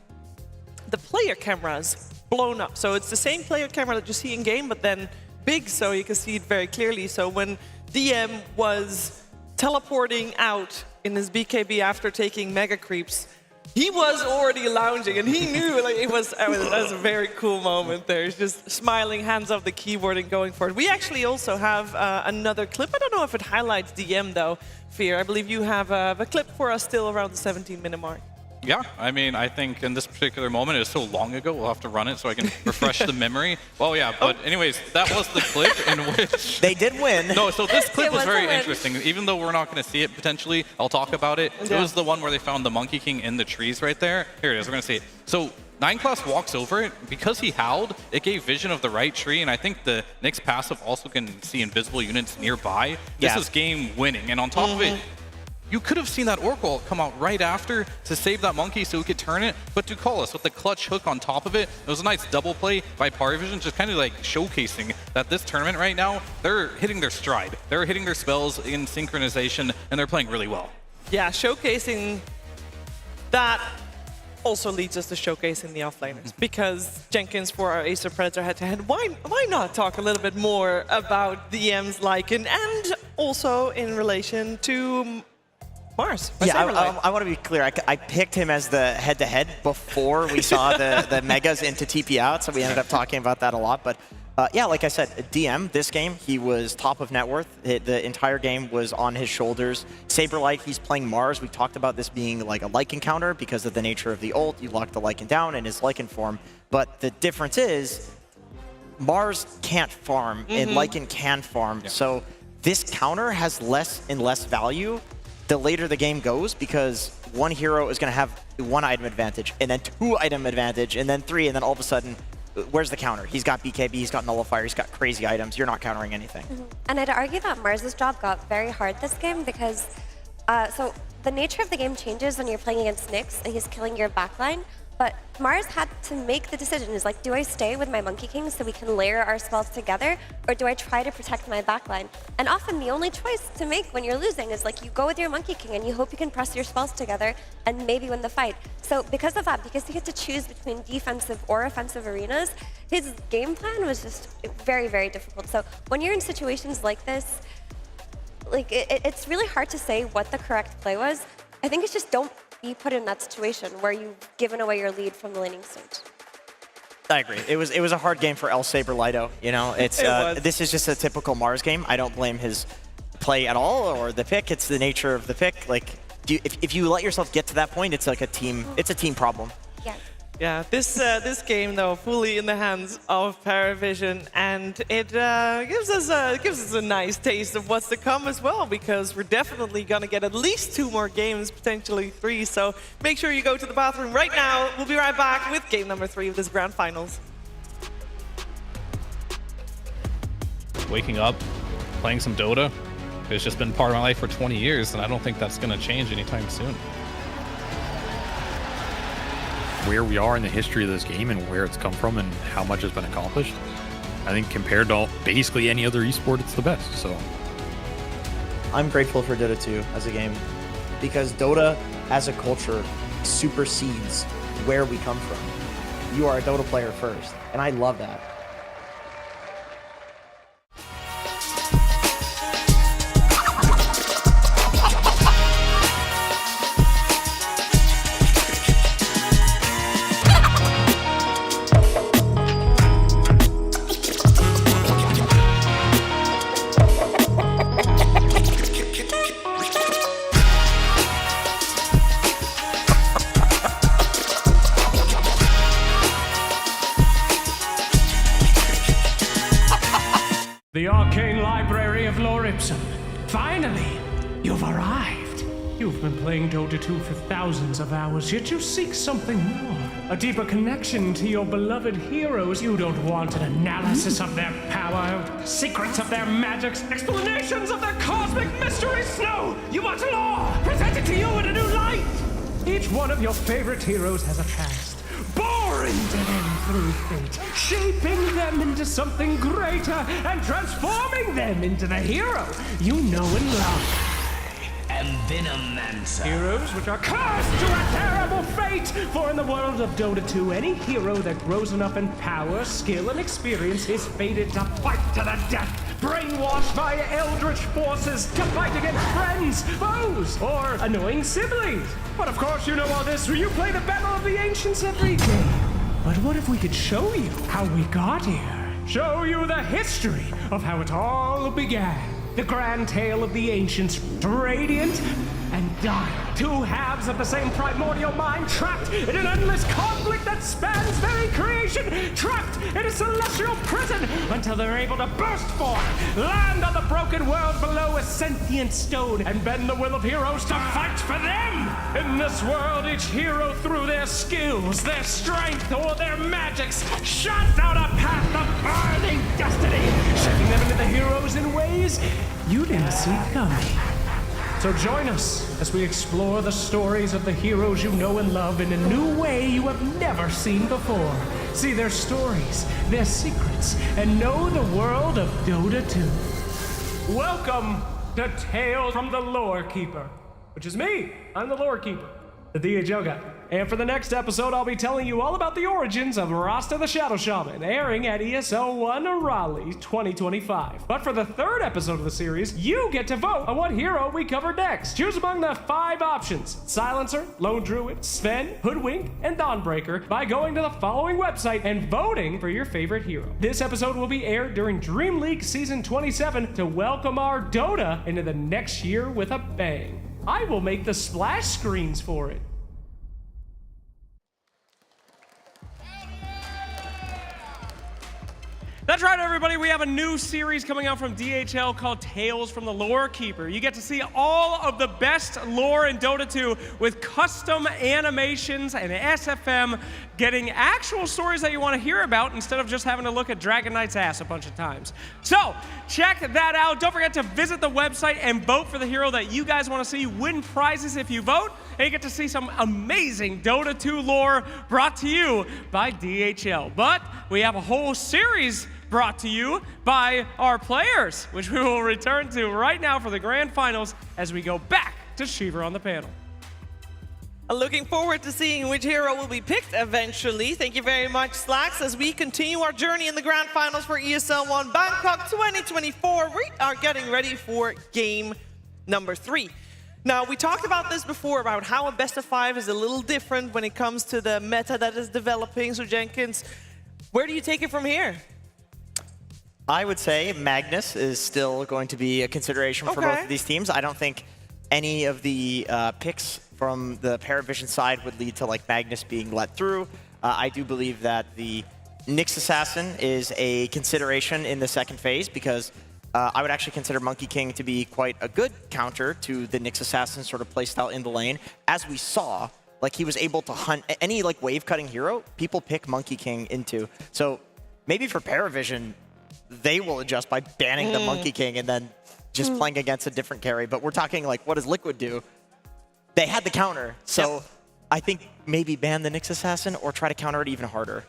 S17: the player cameras blown up. So it's the same player camera that you see in game, but then big, so you can see it very clearly. So when DM was teleporting out in his BKB after taking mega creeps, he was already lounging, and he knew, like, that was a very cool moment there. He's just smiling, hands off the keyboard and going for it. We actually also have another clip. I don't know if it highlights DM though, Fear. I believe you have a clip for us still around the 17-minute mark.
S3: Yeah, I mean, I think in this particular moment, it was so long ago, we'll have to run it so I can refresh the memory. Well, yeah, but anyways, that was the clip in which...
S11: They did win.
S3: No, so this clip was very interesting. Even though we're not going to see it potentially, I'll talk about it.
S17: Yeah.
S3: It was the one where they found the Monkey King in the trees right there. Here it is, we're going to see it. So 9 class walks over it. Because he howled, it gave vision of the right tree, and I think the Nyx passive also can see invisible units nearby. This is game winning, and on top of it, you could have seen that Oracle come out right after to save that monkey so we could turn it, but Ducalis with the clutch hook on top of it, it was a nice double play by Parivision, just kind of like showcasing that this tournament right now, they're hitting their stride. They're hitting their spells in synchronization, and they're playing really well.
S17: Yeah, showcasing that also leads us to showcasing the offlaners. Because Jenkins, for our Acer Predator head-to-head, why not talk a little bit more about DM's Lycan and also in relation to Mars?
S11: Yeah, I want to be clear. I picked him as the head-to-head before we saw the Megas into TP out, so we ended up talking about that a lot. But yeah, like I said, DM, this game, he was top of net worth. The entire game was on his shoulders. Saberlight, he's playing Mars. We talked about this being like a Lycan counter because of the nature of the ult. You lock the Lycan down in his Lycan form. But the difference is, Mars can't farm, and Lycan can farm. Yeah. So this counter has less and less value the later the game goes, because one hero is going to have 1 item advantage, and then 2 item advantage, and then 3, and then all of a sudden, where's the counter? He's got BKB, he's got Nullifier, he's got crazy items. You're not countering anything.
S18: And I'd argue that Mars's job got very hard this game because, so the nature of the game changes when you're playing against Nyx and he's killing your backline. But Mars had to make the decision, is like, do I stay with my Monkey King so we can layer our spells together, or do I try to protect my backline? And often the only choice to make when you're losing is like, you go with your Monkey King and you hope you can press your spells together and maybe win the fight. So because of that, because he had to choose between defensive or offensive arenas, his game plan was just very, very difficult. So when you're in situations like this, like it's really hard to say what the correct play was. I think it's just don't be put in that situation where you've given away your lead from the laning stage.
S11: I agree. It was a hard game for El Saberlighto. You know, it's this is just a typical Mars game. I don't blame his play at all or the pick. It's the nature of the pick. Like, if you let yourself get to that point, it's like a team. It's a team problem.
S18: Yeah.
S17: Yeah, this game though, fully in the hands of Paravision, and it gives us a nice taste of what's to come as well, because we're definitely gonna get at least 2 more games, potentially 3. So make sure you go to the bathroom right now. We'll be right back with game number 3 of this grand finals.
S3: Waking up, playing some Dota, it's just been part of my life for 20 years, and I don't think that's gonna change anytime soon.
S8: Where we are in the history of this game and where it's come from and how much has been accomplished, I think compared to basically any other esport, it's the best. So
S11: I'm grateful for Dota 2 as a game, because Dota as a culture supersedes where we come from. You are a Dota player first, and I love that.
S6: The arcane library of Lore Ipsum. Finally, you've arrived. You've been playing Dota 2 for thousands of hours, yet you seek something more. A deeper connection to your beloved heroes. You don't want an analysis of their power, secrets of their magics, explanations of their cosmic mysteries. No, you want lore presented to you in a new light. Each one of your favorite heroes has a past. Boring to them through fate, shaping them into something greater and transforming them into the hero you know and love. And Venomancer. Heroes which are cursed to a terrible fate, for in the world of Dota 2, any hero that grows enough in power, skill, and experience is fated to fight to the death, brainwashed by eldritch forces to fight against friends, foes, or annoying siblings. But of course you know all this, you play the Battle of the Ancients every day. But what if we could show you how we got here? Show you the history of how it all began. The grand tale of the ancients, radiant and dire. 2 halves of the same primordial mind, trapped in an endless conflict that spans very creation, trapped in a celestial prison until they're able to burst forth, land on the broken world below a sentient stone, and bend the will of heroes to fight for them. In this world, each hero, through their skills, their strength, or their magics, shot out a path of burning destiny, shaping them into the heroes in ways you didn't see coming. So join us as we explore the stories of the heroes you know and love in a new way you have never seen before. See their stories, their secrets, and know the world of Dota 2. Welcome to Tales from the Lore Keeper, which is me. I'm the Lore Keeper, the DHL guy. And for the next episode, I'll be telling you all about the origins of Rasta the Shadow Shaman, airing at ESL One Raleigh 2025. But for the third episode of the series, you get to vote on what hero we cover next. Choose among the 5 options: Silencer, Lone Druid, Sven, Hoodwink, and Dawnbreaker by going to the following website and voting for your favorite hero. This episode will be aired during Dream League Season 27 to welcome our Dota into the next year with a bang. I will make the splash screens for it.
S1: That's right, everybody. We have a new series coming out from DHL called Tales from the Lore Keeper. You get to see all of the best lore in Dota 2 with custom animations and SFM, getting actual stories that you want to hear about instead of just having to look at Dragon Knight's ass a bunch of times. So check that out. Don't forget to visit the website and vote for the hero that you guys want to see. Win prizes if you vote, and you get to see some amazing Dota 2 lore brought to you by DHL. But we have a whole series brought to you by our players, which we will return to right now for the grand finals as we go back to Shiver on the panel.
S17: Looking forward to seeing which hero will be picked eventually. Thank you very much, Slacks. As we continue our journey in the grand finals for ESL One Bangkok 2024, we are getting ready for game number 3. Now, we talked about this before, about how a best of 5 is a little different when it comes to the meta that is developing. So, Jenkins, where do you take it from here?
S11: I would say Magnus is still going to be a consideration for both of these teams. I don't think any of the picks from the Paravision side would lead to like Magnus being let through. I do believe that the Nyx Assassin is a consideration in the second phase because I would actually consider Monkey King to be quite a good counter to the Nyx Assassin sort of playstyle in the lane. As we saw, like he was able to hunt any like wave cutting hero, people pick Monkey King into. So maybe for Paravision, they will adjust by banning the Monkey King and then just playing against a different carry. But we're talking like, what does Liquid do? They had the counter. So I think maybe ban the Nyx Assassin or try to counter it even harder.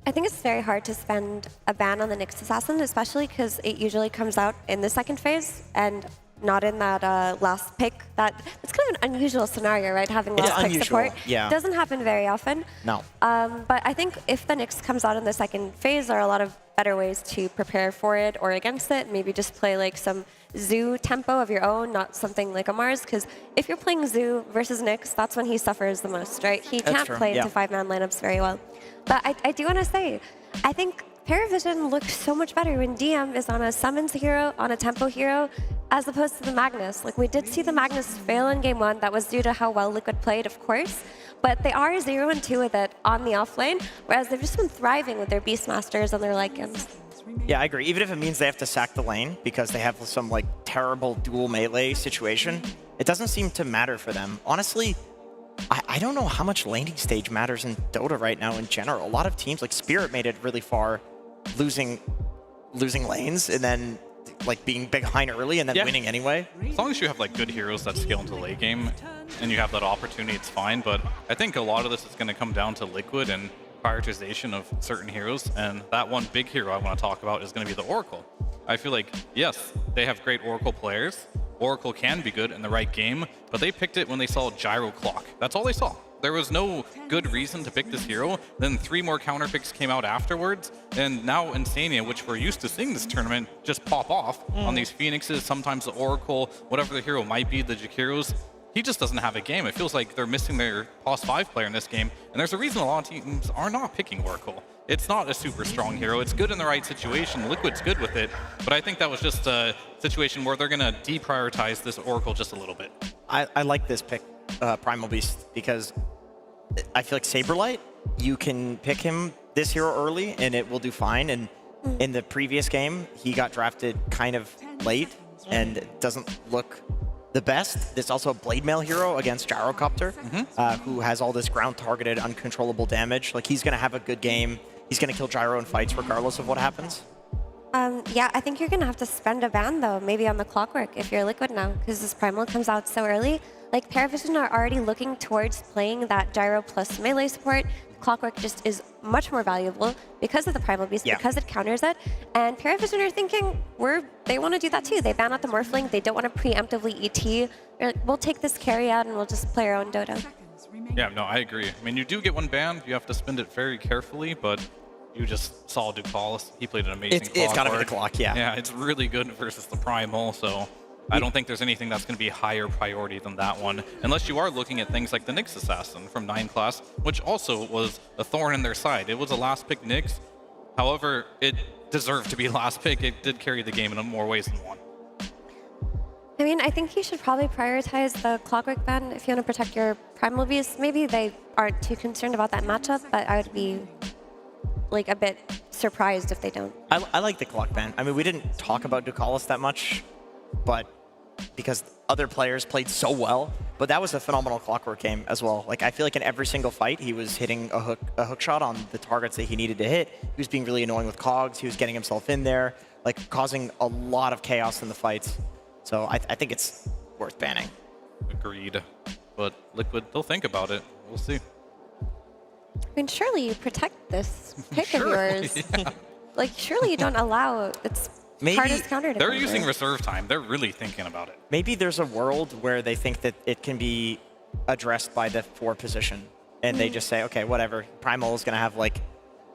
S18: I think it's very hard to spend a ban on the Nyx Assassin, especially because it usually comes out in the second phase and not in that last pick. It's kind of an unusual scenario, right? Having last pick support.
S11: Yeah.
S18: Doesn't happen very often.
S11: No.
S18: But I think if the Nyx comes out in the second phase, there are a lot of better ways to prepare for it or against it. Maybe just play like some Zoo tempo of your own, not something like a Mars. Because if you're playing Zoo versus Nyx, that's when he suffers the most, right? He can't play into 5-man lineups very well. But I do want to say, I think Paravision looks so much better when DM is on a summons hero, on a tempo hero, as opposed to the Magnus. Like, we did see the Magnus fail in game 1. That was due to how well Liquid played, of course. But they are 0-2 with it on the offlane, whereas they've just been thriving with their Beastmasters and their Lycans.
S11: Yeah, I agree. Even if it means they have to sack the lane because they have some like terrible dual melee situation, it doesn't seem to matter for them. Honestly, I don't know how much laning stage matters in Dota right now in general. A lot of teams, like Spirit made it really far, losing lanes and then like being behind early and then winning anyway.
S3: As long as you have like good heroes that scale into late game and you have that opportunity, it's fine. But I think a lot of this is going to come down to Liquid and prioritization of certain heroes. And that one big hero I want to talk about is going to be the Oracle. I feel like, yes, they have great Oracle players. Oracle can be good in the right game, but they picked it when they saw Gyro Clock. That's all they saw. There was no good reason to pick this hero. Then 3 more counter picks came out afterwards, and now Insania, which we're used to seeing this tournament, just pop off on these Phoenixes, sometimes the Oracle, whatever the hero might be, the Jakiros. He just doesn't have a game. It feels like they're missing their POS 5 player in this game, and there's a reason a lot of teams are not picking Oracle. It's not a super strong hero. It's good in the right situation. Liquid's good with it, but I think that was just a situation where they're going to deprioritize this Oracle just a little bit.
S11: I like this pick, Primal Beast, because I feel like Saberlight, you can pick him this hero early and it will do fine. And in the previous game, he got drafted kind of late and it doesn't look the best. There's also a Blade Mail hero against Gyrocopter, who has all this ground-targeted, uncontrollable damage. Like, he's going to have a good game. He's going to kill Gyro in fights regardless of what happens.
S18: Yeah, I think you're going to have to spend a ban, though, maybe on the Clockwork if you're Liquid now, because this Primal comes out so early. Like, Paravision are already looking towards playing that Gyro plus melee support. Clockwork just is much more valuable because of the Primal Beast, because it counters it. And Paravision are thinking, they want to do that too. They ban out the Morphling. They don't want to preemptively ET. They're like, we'll take this carry out and we'll just play our own Dota.
S3: Yeah, no, I agree. I mean, you do get one ban. You have to spend it very carefully, but you just saw Ducalis. He played an amazing clock.
S11: It's gotta be the clock, yeah.
S3: Yeah, it's really good versus the Primal, so I don't think there's anything that's going to be higher priority than that one, unless you are looking at things like the Nyx Assassin from 9 class, which also was a thorn in their side. It was a last pick Nyx. However, it deserved to be last pick. It did carry the game in more ways than one.
S18: I mean, I think you should probably prioritize the Clockwork ban if you want to protect your Primal Beast. Maybe they aren't too concerned about that matchup, but I would be like a bit surprised if they don't.
S11: I like the clock ban. I mean, we didn't talk about Ducalis that much, but because other players played so well, but that was a phenomenal Clockwork game as well. Like, I feel like in every single fight, he was hitting a hook shot on the targets that he needed to hit. He was being really annoying with cogs. He was getting himself in there, like causing a lot of chaos in the fights. So I think it's worth banning.
S3: Agreed. But Liquid, they'll think about it. We'll see.
S18: I mean, surely you protect this pick of
S3: Surely,
S18: yours.
S3: yeah.
S18: Like, surely you don't allow its
S11: Maybe
S18: hardest counter to
S3: They're
S18: come
S3: using
S18: through.
S3: reserve time. They're really thinking about it.
S11: Maybe there's a world where they think that it can be addressed by the 4 position, and they just say, okay, whatever. Primal is going to have like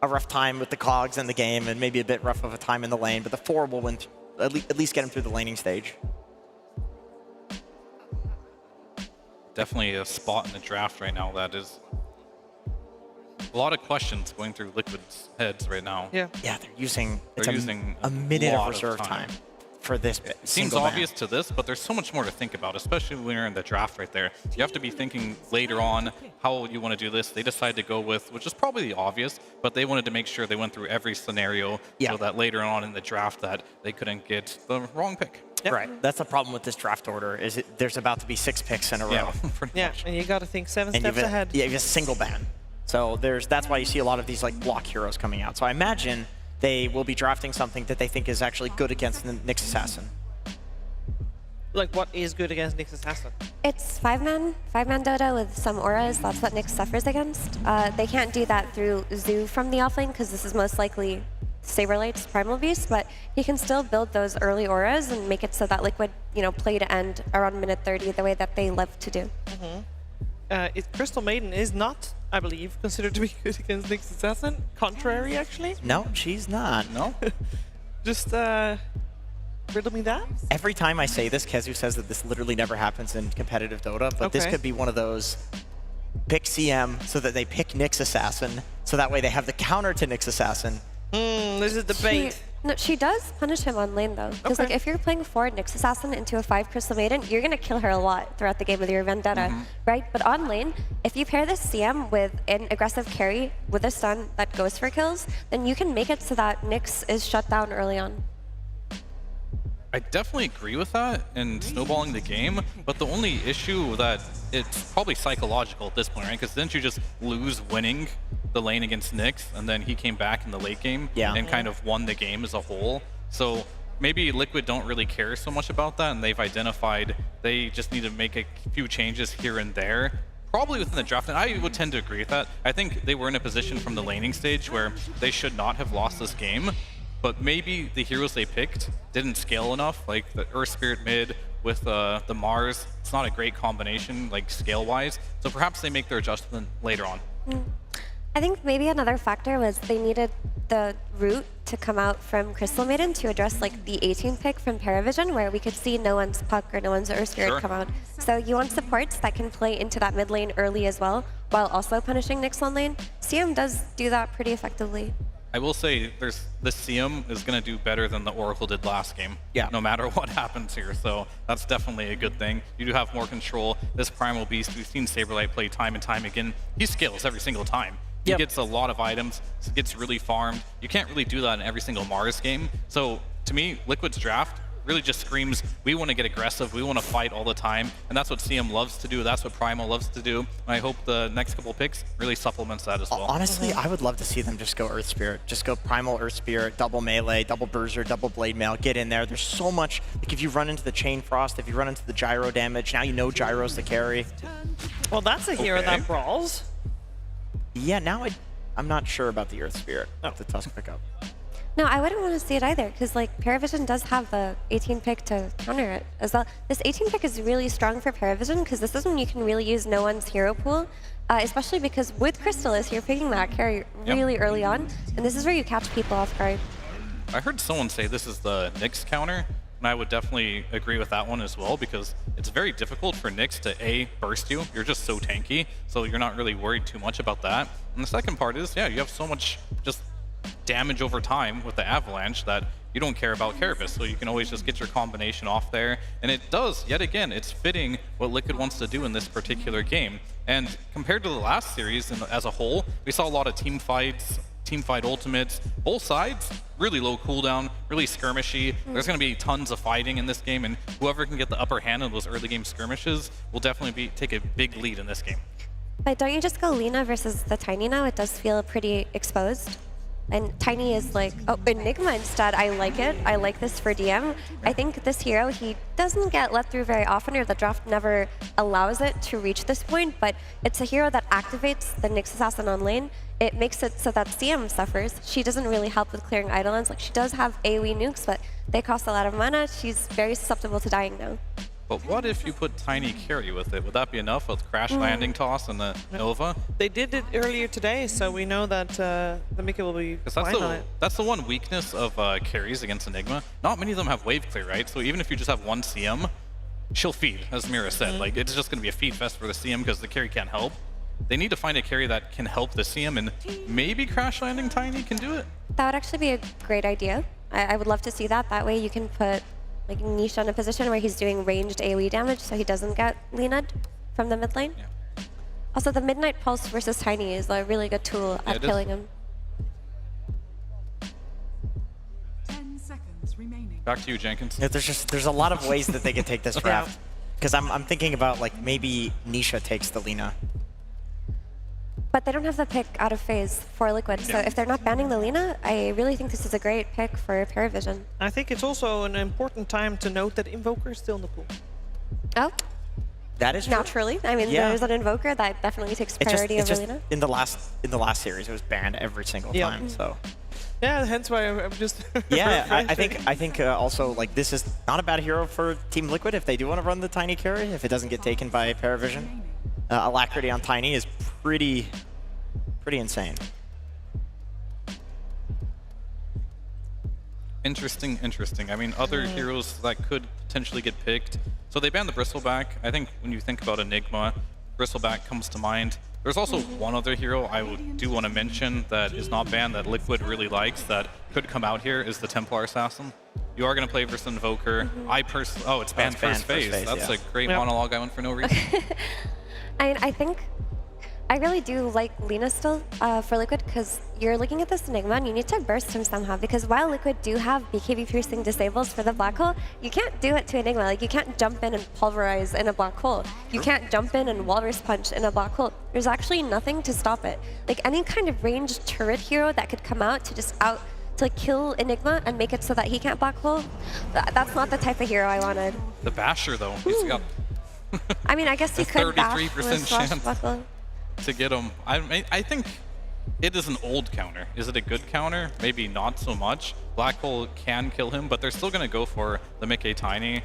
S11: a rough time with the cogs in the game, and maybe a bit rough of a time in the lane, but the 4 will win, at least get him through the laning stage.
S3: Definitely a spot in the draft right now that is a lot of questions going through Liquid's heads right now.
S11: Yeah, they're using
S3: a
S11: a minute of
S3: lot
S11: reserve time for this.
S3: It seems obvious to this, but there's so much more to think about, especially when you're in the draft right there. You have to be thinking later on how you want to do this. They decided to go with, which is probably the obvious, but they wanted to make sure they went through every scenario so that later on in the draft that they couldn't get the wrong pick.
S11: Right. That's the problem with this draft order, is there's about to be 6 picks in a row.
S17: Yeah, and you got to think 7
S11: And
S17: steps
S11: you've
S17: ahead.
S11: Yeah, you have a single ban. So that's why you see a lot of these like block heroes coming out. So I imagine they will be drafting something that they think is actually good against the Nyx Assassin.
S17: Like, what is good against Nyx Assassin?
S18: It's 5-man Dota with some auras. That's what Nyx suffers against. They can't do that through Zoo from the offlane because this is most likely Saberlight's Primal Beast, but he can still build those early auras and make it so that Liquid, play to end around minute 30 the way that they love to do.
S17: Crystal Maiden is not, I believe, considered to be good against Nyx Assassin. Contrary, actually.
S11: No, she's not. No.
S17: Just riddle me that.
S11: Every time I say this, Kezu says that this literally never happens in competitive Dota, but this could be one of those pick CM so that they pick Nyx Assassin, so that way they have the counter to Nyx Assassin.
S17: There's a debate.
S18: She does punish him on lane though, because like if you're playing 4 Nyx Assassin into a 5 Crystal Maiden, you're gonna kill her a lot throughout the game with your Vendetta, right? But on lane, if you pair this CM with an aggressive carry with a stun that goes for kills, then you can make it so that Nyx is shut down early on.
S3: I definitely agree with that and snowballing the game, but the only issue that it's probably psychological at this point, right? Because didn't you just lose winning the lane against Nyx, and then he came back in the late game and kind of won the game as a whole? So maybe Liquid don't really care so much about that, and they've identified they just need to make a few changes here and there, probably within the draft, and I would tend to agree with that. I think they were in a position from the laning stage where they should not have lost this game, but maybe the heroes they picked didn't scale enough, like the Earth Spirit mid with the Mars. It's not a great combination, like scale-wise, so perhaps they make their adjustment later on.
S18: I think maybe another factor was they needed the root to come out from Crystal Maiden to address like the 18 pick from Paravision, where we could see no one's Puck or no one's Earth Spirit come out. So you want supports that can play into that mid lane early as well, while also punishing Nyx on lane. CM does do that pretty effectively.
S3: I will say this CM is going to do better than the Oracle did last game, no matter what happens here, so that's definitely a good thing. You do have more control. This Primal Beast, we've seen Saberlight play time and time again. He scales every single time. He gets a lot of items, gets really farmed. You can't really do that in every single Mars game. So to me, Liquid's draft really just screams, we want to get aggressive, we want to fight all the time, and that's what CM loves to do, that's what Primal loves to do, and I hope the next couple picks really supplements that as well.
S11: Honestly, I would love to see them just go Earth Spirit. Just go Primal Earth Spirit, double melee, double Berser, double Blade Mail, get in there. There's so much, like if you run into the Chain Frost, if you run into the Gyro damage, now you know Gyro's the carry.
S17: Well, that's a hero that brawls.
S11: Yeah, now I'm not sure about the Earth Spirit, the Tusk pickup.
S18: No, I wouldn't want to see it either, because like Paravision does have the 18 pick to counter it as well. This 18 pick is really strong for Paravision, because this is when you can really use no one's hero pool, especially because with Crystallis, you're picking that carry really early on, and this is where you catch people off guard.
S3: I heard someone say this is the Nyx counter, and I would definitely agree with that one as well, because it's very difficult for Nyx to A, burst you. You're just so tanky, so you're not really worried too much about that. And the second part is, yeah, you have so much just damage over time with the Avalanche that you don't care about Carapace, so you can always just get your combination off there. And it does, yet again, it's fitting what Liquid wants to do in this particular game. And compared to the last series as a whole, we saw a lot of team fight ultimates, both sides, really low cooldown, really skirmishy. There's going to be tons of fighting in this game, and whoever can get the upper hand in those early game skirmishes will definitely take a big lead in this game.
S18: But don't you just go Lina versus the Tiny now? It does feel pretty exposed. And Tiny is like, oh, Enigma instead, I like it. I like this for DM. I think this hero, he doesn't get let through very often, or the draft never allows it to reach this point, but it's a hero that activates the Nyx Assassin on lane. It makes it so that CM suffers. She doesn't really help with clearing Eidolons. Like, she does have AoE nukes, but they cost a lot of mana. She's very susceptible to dying now.
S3: But what if you put Tiny carry with it? Would that be enough with Crash Landing Toss and the Nova?
S17: They did it earlier today, so we know that the Mickey will be fine on it.
S3: That's the one weakness of carries against Enigma. Not many of them have wave clear, right? So even if you just have one CM, she'll feed, as Mira said. Like, it's just going to be a feed fest for the CM because the carry can't help. They need to find a carry that can help the CM, and maybe Crash Landing Tiny can do it.
S18: That would actually be a great idea. I would love to see that. That way you can put like Nisha in a position where he's doing ranged AoE damage, so he doesn't get Lina'd from the mid lane. Yeah. Also, the Midnight Pulse versus Tiny is a really good tool at killing him.
S7: 10 seconds remaining.
S3: Back to you, Jenkins.
S11: Yeah, there's a lot of ways that they can take this draft. Because I'm thinking about like maybe Nisha takes the Lina.
S18: But they don't have the pick out of phase for Liquid, so if they're not banning the Lina, I really think this is a great pick for Paravision.
S17: I think it's also an important time to note that Invoker is still in the pool.
S18: Oh?
S11: That is
S18: naturally. I mean, there's an Invoker that definitely takes priority over Lina.
S11: In the last series, it was banned every single time. So.
S17: Yeah, hence why I'm just.
S11: Yeah, I think also like this is not a bad hero for Team Liquid if they do want to run the Tiny carry. If it doesn't get taken by Paravision, Alacrity on Tiny is pretty insane.
S3: Interesting. I mean, other heroes that could potentially get picked. So they banned the Bristleback. I think when you think about Enigma, Bristleback comes to mind. There's also one other hero I do want to mention that is not banned that Liquid really likes that could come out here is the Templar Assassin. You are going to play versus Invoker. I personally... Oh, it's banned first phase. That's a great monologue I went for no reason.
S18: I really do like Lina still for Liquid, because you're looking at this Enigma and you need to burst him somehow, because while Liquid do have BKB piercing disables for the black hole, you can't do it to Enigma. Like, you can't jump in and pulverize in a black hole. You can't jump in and walrus punch in a black hole. There's actually nothing to stop it. Like, any kind of ranged turret hero that could come out to just kill Enigma and make it so that he can't black hole, that's not the type of hero I wanted.
S3: The Basher, though, he's got...
S18: I mean, I guess he could bash with
S3: 33%
S18: Swashbuckle
S3: to get him. I think it is an old counter. Is it a good counter? Maybe not so much. Black Hole can kill him, but they're still going to go for the Mickey Tiny,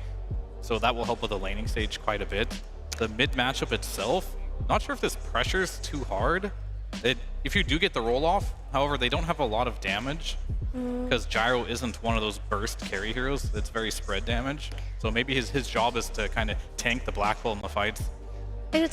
S3: so that will help with the laning stage quite a bit. The mid matchup itself, not sure if this pressure's too hard. If you do get the roll off, however, they don't have a lot of damage because Gyro isn't one of those burst carry heroes. It's very spread damage. So maybe his job is to kind of tank the Black Hole in the fights.
S18: And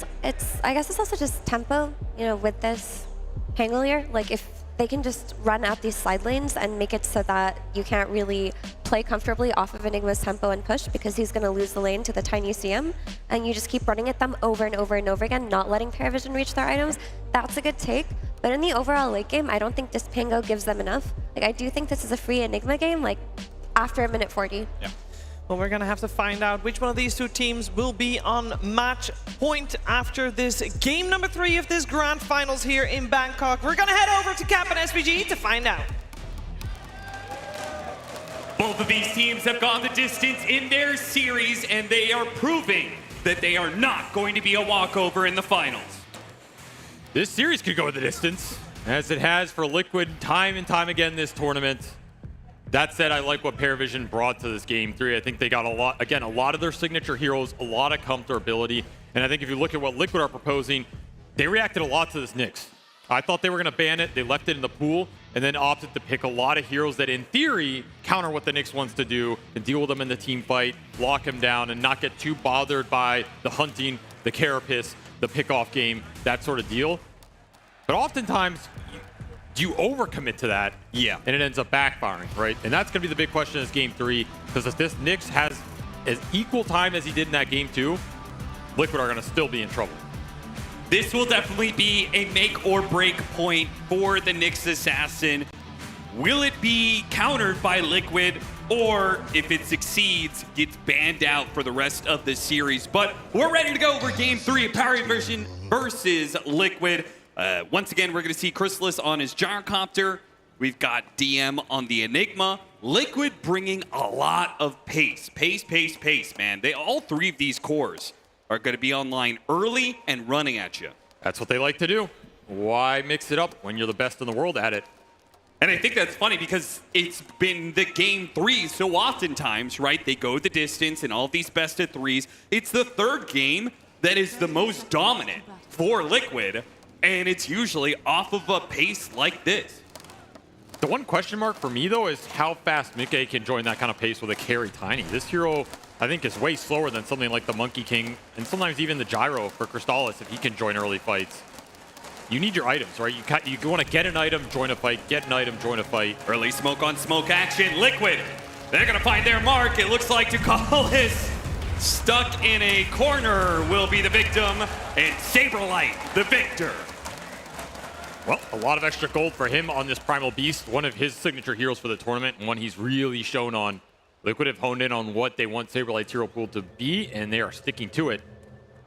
S18: I guess it's also just tempo, you know, with this Hangolier. Like, if they can just run out these side lanes and make it so that you can't really play comfortably off of Enigma's tempo and push, because he's going to lose the lane to the Tiny CM, and you just keep running at them over and over and over again, not letting Paravision reach their items, that's a good take. But in the overall late game, I don't think this Pango gives them enough. Like, I do think this is a free Enigma game, like, after a minute 40.
S3: Yeah.
S17: Well, we're going to have to find out which one of these two teams will be on match point after this game number 3 of this grand finals here in Bangkok. We're going to head over to Cap and SPG to find out.
S20: Both of these teams have gone the distance in their series, and they are proving that they are not going to be a walkover in the finals.
S21: This series could go the distance, as it has for Liquid time and time again this tournament. That said, I like what Paravision brought to this game 3. I think they got a lot of their signature heroes, a lot of comfortability. And I think if you look at what Liquid are proposing, they reacted a lot to this Nyx. I thought they were going to ban it. They left it in the pool and then opted to pick a lot of heroes that, in theory, counter what the Nyx wants to do and deal with them in the team fight, lock him down, and not get too bothered by the hunting, the carapace, the pick-off game, that sort of deal. But oftentimes, you overcommit to that, and it ends up backfiring, right? And that's going to be the big question in this game 3, because if this Nyx has as equal time as he did in that game 2, Liquid are going to still be in trouble.
S20: This will definitely be a make or break point for the Nyx Assassin. Will it be countered by Liquid, or if it succeeds, gets banned out for the rest of the series? But we're ready to go for game 3 of Paravision versus Liquid. Once again, we're going to see Chrysalis on his gyrocopter. We've got DM on the Enigma. Liquid bringing a lot of pace. Pace, man. All 3 of these cores are going to be online early and running at you.
S21: That's what they like to do. Why mix it up when you're the best in the world at it?
S20: And I think that's funny because it's been the game 3 so oftentimes, right? They go the distance and all these best of 3s. It's the 3rd game that is the most dominant for Liquid, and it's usually off of a pace like this.
S21: The one question mark for me, though, is how fast Mickey can join that kind of pace with a carry Tiny. This hero, I think, is way slower than something like the Monkey King, and sometimes even the Gyro for Crystallis if he can join early fights. You need your items, right? You want to get an item, join a fight, get an item, join a fight.
S20: Early smoke on smoke action. Liquid, they're going to find their mark. It looks like Tukalis, stuck in a corner, will be the victim, and Saberlight, the victor.
S21: Well, a lot of extra gold for him on this Primal Beast, one of his signature heroes for the tournament, and one he's really shown on. Liquid have honed in on what they want Saberlight's hero pool to be, and they are sticking to it.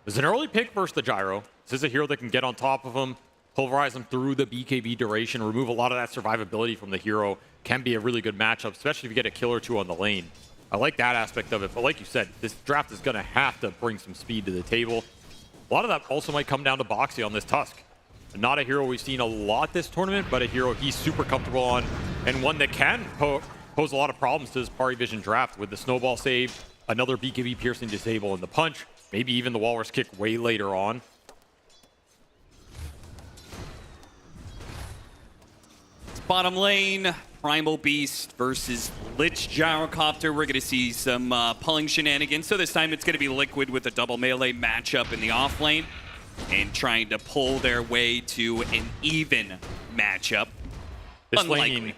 S21: There's an early pick versus the Gyro. This is a hero that can get on top of him, pulverize him through the BKB duration, remove a lot of that survivability from the hero. Can be a really good matchup, especially if you get a kill or 2 on the lane. I like that aspect of it, but like you said, this draft is going to have to bring some speed to the table. A lot of that also might come down to Boxy on this Tusk. Not a hero we've seen a lot this tournament, but a hero he's super comfortable on, and one that can pose a lot of problems to his Paravision draft with the snowball save, another BKB piercing disable, and the punch, maybe even the walrus kick way later on.
S20: Bottom lane, Primal Beast versus Lich Gyrocopter. We're going to see some pulling shenanigans. So this time it's going to be Liquid with a double melee matchup in the off lane and trying to pull their way to an even matchup.
S21: This laning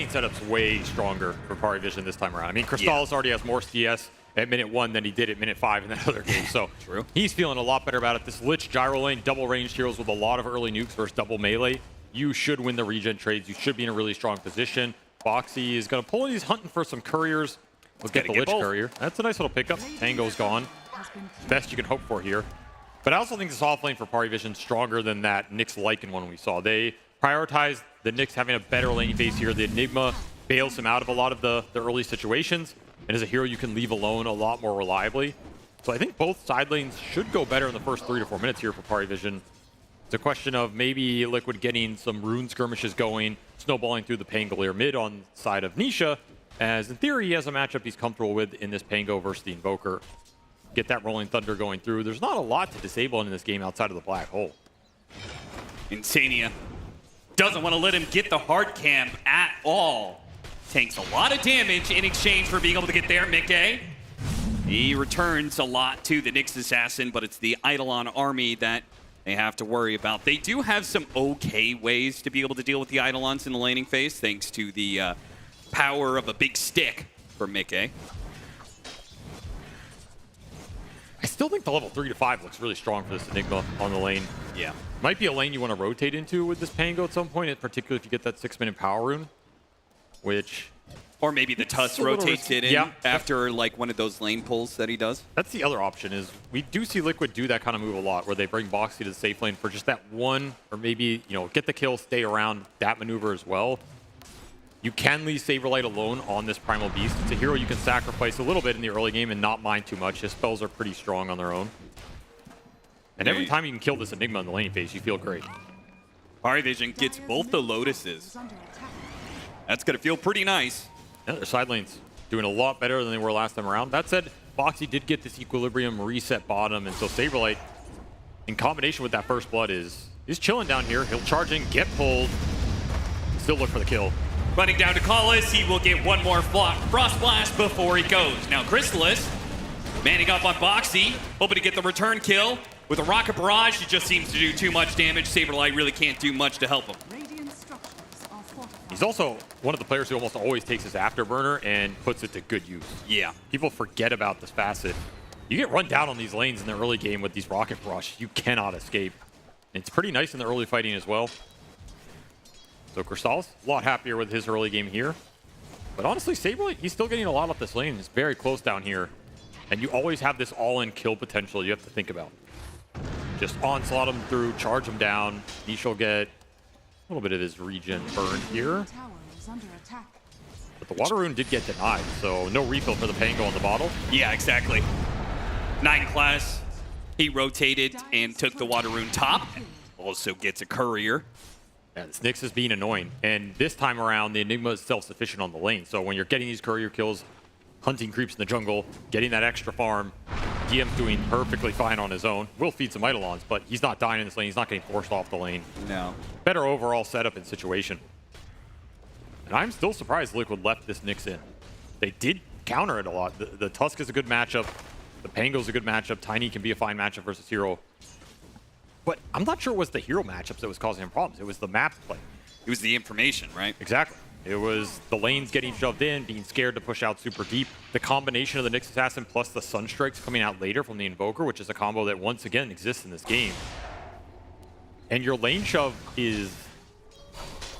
S21: setup's way stronger for Paravision this time around. I mean, Crystallis already has more CS at minute 1 than he did at minute 5 in that other game. So
S20: True.
S21: He's feeling a lot better about it. This Lich Gyro lane, double ranged heroes with a lot of early nukes versus double melee. You should win the regen trades. You should be in a really strong position. Boxy is going to pull in. He's hunting for some couriers. Let's get the Lich courier. That's a nice little pickup. Tango's gone. Best you can hope for here. But I also think this off lane for Paravision stronger than that Nyx Lycan one we saw. They prioritized the Nyx having a better lane phase here. The Enigma bails him out of a lot of the early situations, and as a hero you can leave alone a lot more reliably. So I think both side lanes should go better in the first 3 to 4 minutes here for Paravision. It's a question of maybe Liquid getting some rune skirmishes going, snowballing through the Pangolier mid on the side of Nisha, as in theory he has a matchup he's comfortable with in this Pango versus the Invoker. Get that Rolling Thunder going through. There's not a lot to disable in this game outside of the Black Hole.
S20: Insania doesn't want to let him get the hard camp at all. Takes a lot of damage in exchange for being able to get there. Mickey, he returns a lot to the Nyx Assassin, but it's the Eidolon army that they have to worry about. They do have some okay ways to be able to deal with the Eidolons in the laning phase, thanks to the power of a big stick from Mickey.
S21: I still think the level 3 to 5 looks really strong for this Enigma on the lane.
S20: Yeah.
S21: Might be a lane you want to rotate into with this Pango at some point, particularly if you get that 6-minute power rune, which...
S20: Or maybe the Tusk rotates it in after like one of those lane pulls that he does.
S21: That's the other option is we do see Liquid do that kind of move a lot where they bring Boxy to the safe lane for just that one, or maybe, you know, get the kill, stay around that maneuver as well. You can leave Saberlight alone on this Primal Beast. It's a hero you can sacrifice a little bit in the early game and not mind too much. His spells are pretty strong on their own. And every time you can kill this Enigma in the lane phase, you feel great.
S20: Paravision gets both the Lotuses. That's going to feel pretty nice.
S21: Yeah, their side lane's doing a lot better than they were last time around. That said, Boxy did get this equilibrium reset bottom, and so Saberlight, in combination with that first blood, is chilling down here. He'll charge in, get pulled, still look for the kill.
S20: Running down to Collis, he will get one more Frost Blast before he goes. Now Chrysalis, manning up on Boxy, hoping to get the return kill. With a Rocket Barrage, he just seems to do too much damage. Saberlight really can't do much to help him.
S21: He's also one of the players who almost always takes his afterburner and puts it to good use.
S20: Yeah.
S21: People forget about this facet. You get run down on these lanes in the early game with these Rocket Barrage, you cannot escape. And it's pretty nice in the early fighting as well. So Crystallis, a lot happier with his early game here. But honestly, Saberlight, he's still getting a lot up this lane. It's very close down here. And you always have this all-in kill potential you have to think about. Just onslaught him through, charge him down. Niche will get a little bit of his regen burned here. But the Water Rune did get denied, so no refill for the Pango on the bottle.
S20: Yeah, exactly. 9 class, he rotated and took the Water Rune top. Also gets a courier.
S21: Yeah, this Nyx is being annoying. And this time around, the Enigma is self-sufficient on the lane. So when you're getting these courier kills, hunting creeps in the jungle, getting that extra farm, DM's doing perfectly fine on his own. Will feed some Eidolons, but he's not dying in this lane. He's not getting forced off the lane.
S20: No.
S21: Better overall setup and situation. And I'm still surprised Liquid left this Nyx in. They did counter it a lot. The Tusk is a good matchup. The Pango's a good matchup. Tiny can be a fine matchup versus Hero. But I'm not sure it was the Hero matchups that was causing him problems. It was the map play.
S20: It was the information, right?
S21: Exactly. It was the lanes getting shoved in, being scared to push out super deep. The combination of the Nyx Assassin plus the Sunstrikes coming out later from the Invoker, which is a combo that once again exists in this game. And your lane shove is...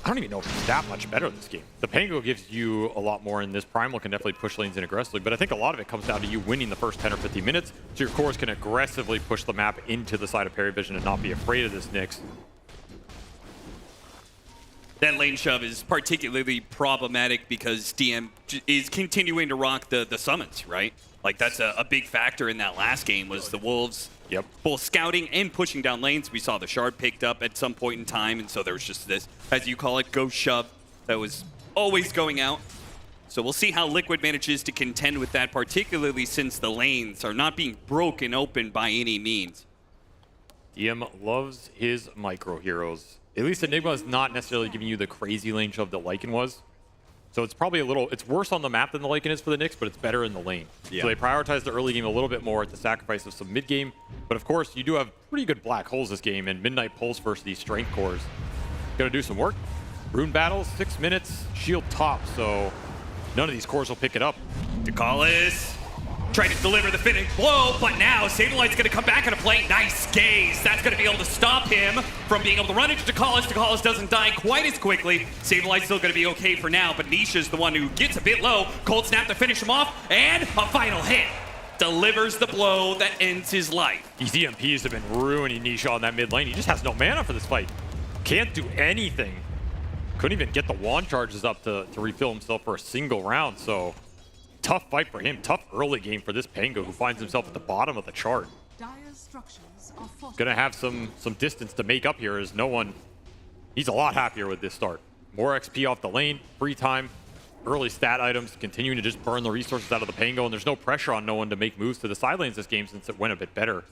S21: I don't even know if it's that much better in this game. The Pango gives you a lot more in this. Primal can definitely push lanes in aggressively, but I think a lot of it comes down to you winning the first 10 or 15 minutes, so your cores can aggressively push the map into the side of Parry Vision and not be afraid of this Nyx.
S20: That lane shove is particularly problematic because DM is continuing to rock the summons, right? Like, that's a big factor in that last game was the Wolves both scouting and pushing down lanes. We saw the Shard picked up at some point in time, and so there was just this, as you call it, ghost shove that was always going out. So we'll see how Liquid manages to contend with that, particularly since the lanes are not being broken open by any means.
S21: DM loves his micro heroes. At least Enigma is not necessarily giving you the crazy lane shove that Lycan was. So it's probably it's worse on the map than the Lycan is for the Nyx, but it's better in the lane.
S20: Yeah.
S21: So they prioritize the early game a little bit more at the sacrifice of some mid game. But of course, you do have pretty good black holes this game, and Midnight Pulse versus these strength cores. Gonna do some work. Rune battles, 6 minutes, shield top, so none of these cores will pick it up.
S20: DeCollis trying to deliver the finishing blow, but now Saberlight's gonna come back into play. Nice gaze. That's gonna be able to stop him from being able to run into DeCollis. DeCollis doesn't die quite as quickly. Saberlight's still gonna be okay for now, but Nisha's the one who gets a bit low. Cold Snap to finish him off, and a final hit. Delivers the blow that ends his life.
S21: These EMPs have been ruining Nisha on that mid lane. He just has no mana for this fight. Can't do anything. Couldn't even get the wand charges up to refill himself for a single round, so tough fight for him. Tough early game for this Pango, who finds himself at the bottom of the chart. Gonna have some distance to make up here as no one... He's a lot happier with this start. More XP off the lane, free time, early stat items, continuing to just burn the resources out of the Pango, and there's no pressure on no one to make moves to the side lanes this game since it went a bit better.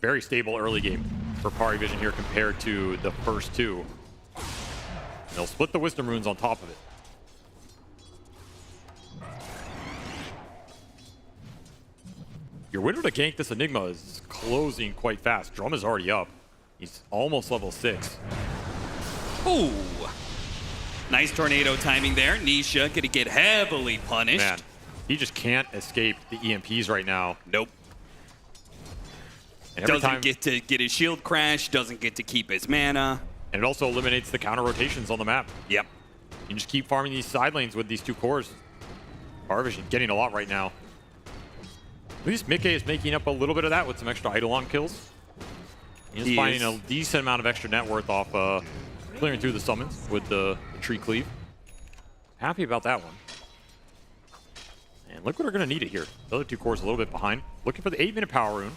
S21: Very stable early game for Parry Vision here compared to the first two. And they'll split the Wisdom Runes on top of it. Your window to gank this Enigma is closing quite fast. Drum is already up. He's almost level 6.
S20: Ooh. Nice tornado timing there. Nisha gonna get heavily punished.
S21: Man, he just can't escape the EMPs right now.
S20: Nope.
S21: And
S20: doesn't get to get his shield crash, doesn't get to keep his mana.
S21: And it also eliminates the counter rotations on the map.
S20: Yep.
S21: You just keep farming these side lanes with these two cores. Parvision getting a lot right now. At least Mickey is making up a little bit of that with some extra Eidolon kills. He's finding a decent amount of extra net worth off clearing through the summons with the tree cleave. Happy about that one. And Liquid are going to need it here. The other two cores a little bit behind. Looking for the 8-minute power rune.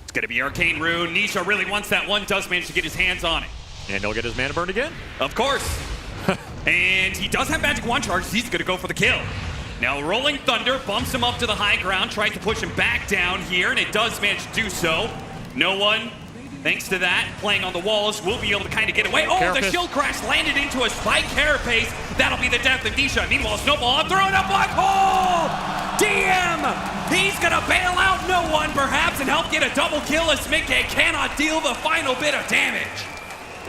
S20: It's going to be Arcane Rune. Nisha really wants that one, does manage to get his hands on it.
S21: And he'll get his mana burned again.
S20: Of course. And he does have Magic Wand charge. He's going to go for the kill. Now, Rolling Thunder bumps him up to the high ground, tries to push him back down here, and it does manage to do so. No one, thanks to that, playing on the walls, will be able to kind of get away. Oh,
S21: Carapace.
S20: The shield crash landed into a spike Carapace. That'll be the death of Nisha. Meanwhile, Snowball throwing a black hole! DM! He's going to bail out No One, perhaps, and help get a double kill as Mickey cannot deal the final bit of damage.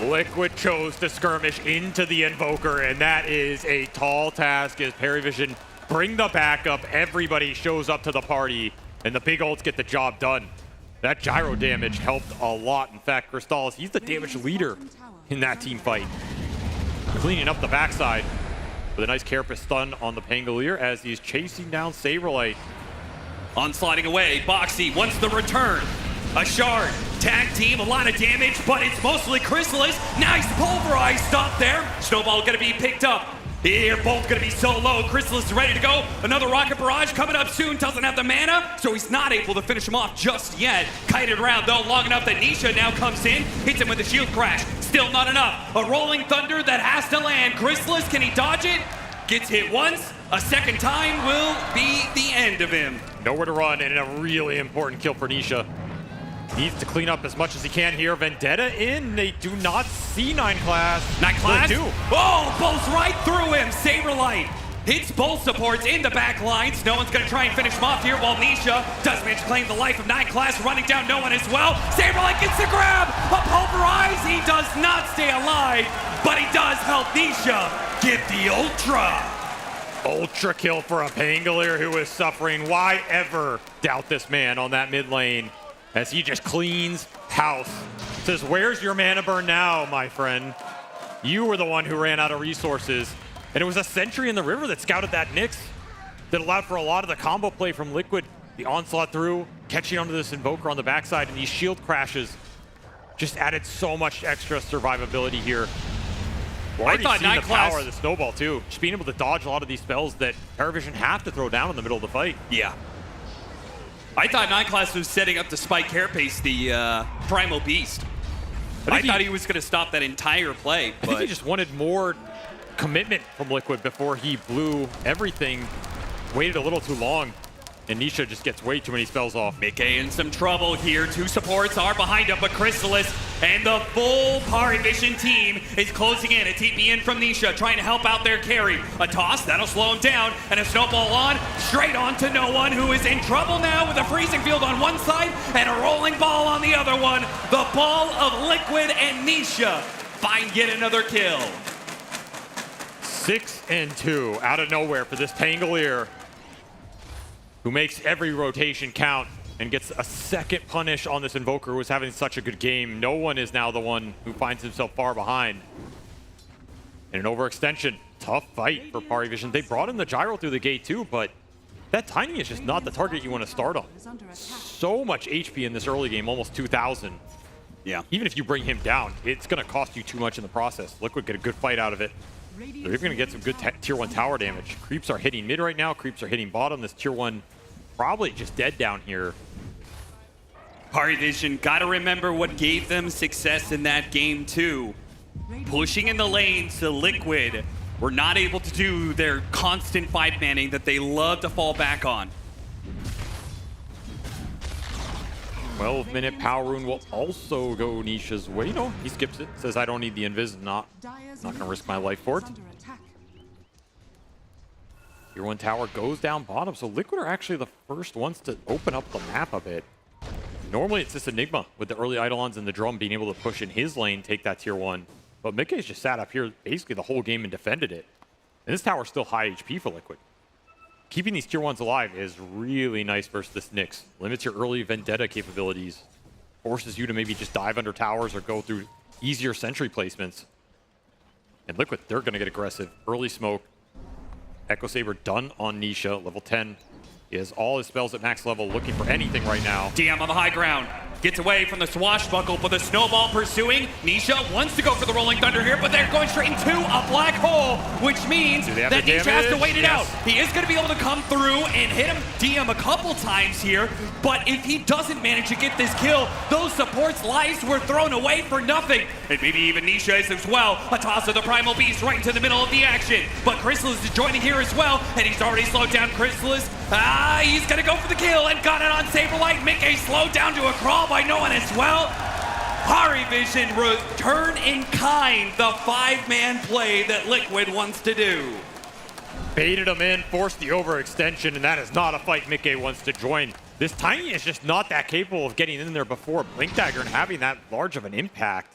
S21: Liquid chose to skirmish into the Invoker, and that is a tall task as Paravision bring the backup. Everybody shows up to the party, and the big ults get the job done. That gyro damage helped a lot. In fact, Crystallis, he's the damage leader in that team fight. Cleaning up the backside with a nice Carapace stun on the Pangolier as he's chasing down Saberlight.
S20: Onsliding away, Boxy wants the return. A shard, tag team, a lot of damage, but it's mostly Chrysalis. Nice pulverized stop there. Snowball gonna be picked up. They're both gonna be so low. Chrysalis is ready to go. Another rocket barrage coming up soon. Doesn't have the mana, so he's not able to finish him off just yet. Kited around though, long enough that Nisha now comes in, hits him with the shield crash. Still not enough. A rolling thunder that has to land. Chrysalis, can he dodge it? Gets hit once. A second time will be the end of him.
S21: Nowhere to run, and a really important kill for Nisha. Needs to clean up as much as he can here. Vendetta in. They do not see 9 Class.
S20: 9 Class?
S21: They do.
S20: Oh, bolts right through him. Saberlight hits both supports in the back lines. No one's going to try and finish him off here while Nisha does manage to claim the life of 9 Class, running down No One as well. Saberlight gets the grab. A pulverize. He does not stay alive, but he does help Nisha get the Ultra.
S21: Ultra kill for a Pangolier who is suffering. Why ever doubt this man on that mid lane as he just cleans house. Says, where's your mana burn now, my friend? You were the one who ran out of resources. And it was a Sentry in the river that scouted that Nyx that allowed for a lot of the combo play from Liquid. The onslaught through, catching onto this Invoker on the backside, and these shield crashes just added so much extra survivability here. We're already
S20: thought
S21: seeing
S20: 9
S21: the
S20: Class
S21: power of the Snowball too. Just being able to dodge a lot of these spells that Paravision have to throw down in the middle of the fight.
S20: Yeah. I thought 9 Class was setting up to spike Carapace, the Primal Beast. I thought he was going to stop that entire play.
S21: I think he just wanted more commitment from Liquid before he blew everything. Waited a little too long, and Nisha just gets way too many spells off.
S20: Mickey in some trouble here. 2 supports are behind him, but Chrysalis and the full Paravision team is closing in. A TP in from Nisha, trying to help out their carry. A toss, that'll slow him down, and a snowball on, straight on to No One, who is in trouble now with a freezing field on one side and a rolling ball on the other one. The ball of Liquid and Nisha find yet another kill.
S21: 6-2 out of nowhere for this Pangolier, who makes every rotation count and gets a second punish on this Invoker who was having such a good game. No One is now the one who finds himself far behind. And an overextension. Tough fight for Paravision. They brought in the gyro through the gate too, but that Tiny is just not the target you want to start on. So much HP in this early game, almost 2,000.
S20: Yeah.
S21: Even if you bring him down, it's going to cost you too much in the process. Liquid get a good fight out of it. They're even going to get some good tier 1 tower damage. Creeps are hitting mid right now. Creeps are hitting bottom. This tier 1 probably just dead down here.
S20: Paravision, gotta remember what gave them success in that game too. Pushing in the lanes to Liquid were not able to do their constant 5-manning that they love to fall back on.
S21: 12-minute power rune will also go Nisha's way. No, he skips it. Says, I don't need the invis. Not gonna risk my life for it. Tier 1 tower goes down bottom, so Liquid are actually the first ones to open up the map a bit. Normally it's just Enigma with the early Eidolons and the Drum being able to push in his lane, take that tier 1. But Mickey's just sat up here basically the whole game and defended it. And this tower's still high HP for Liquid. Keeping these tier 1s alive is really nice versus this Nyx. Limits your early Vendetta capabilities. Forces you to maybe just dive under towers or go through easier sentry placements. And Liquid, they're going to get aggressive. Early smoke. Echo Saber done on Nisha, level 10. He has all his spells at max level, looking for anything right now.
S20: DM on the high ground. Gets away from the swashbuckle, but the snowball pursuing. Nisha wants to go for the rolling thunder here, but they're going straight into a black hole, which means that Nisha has to wait it out. He is going to be able to come through and hit him DM a couple times here, but if he doesn't manage to get this kill, those supports' lives were thrown away for nothing. And maybe even Nisha is as well. A toss of the Primal Beast right into the middle of the action. But Chrysalis is joining here as well, and he's already slowed down Chrysalis. He's going to go for the kill and got it on Saberlight. Mickey slowed down to a crawl by no one as well. Parivision return in kind, the 5-man play that Liquid wants to do.
S21: Baited him in, forced the overextension, and that is not a fight Mickey wants to join. This Tiny is just not that capable of getting in there before Blink Dagger and having that large of an impact.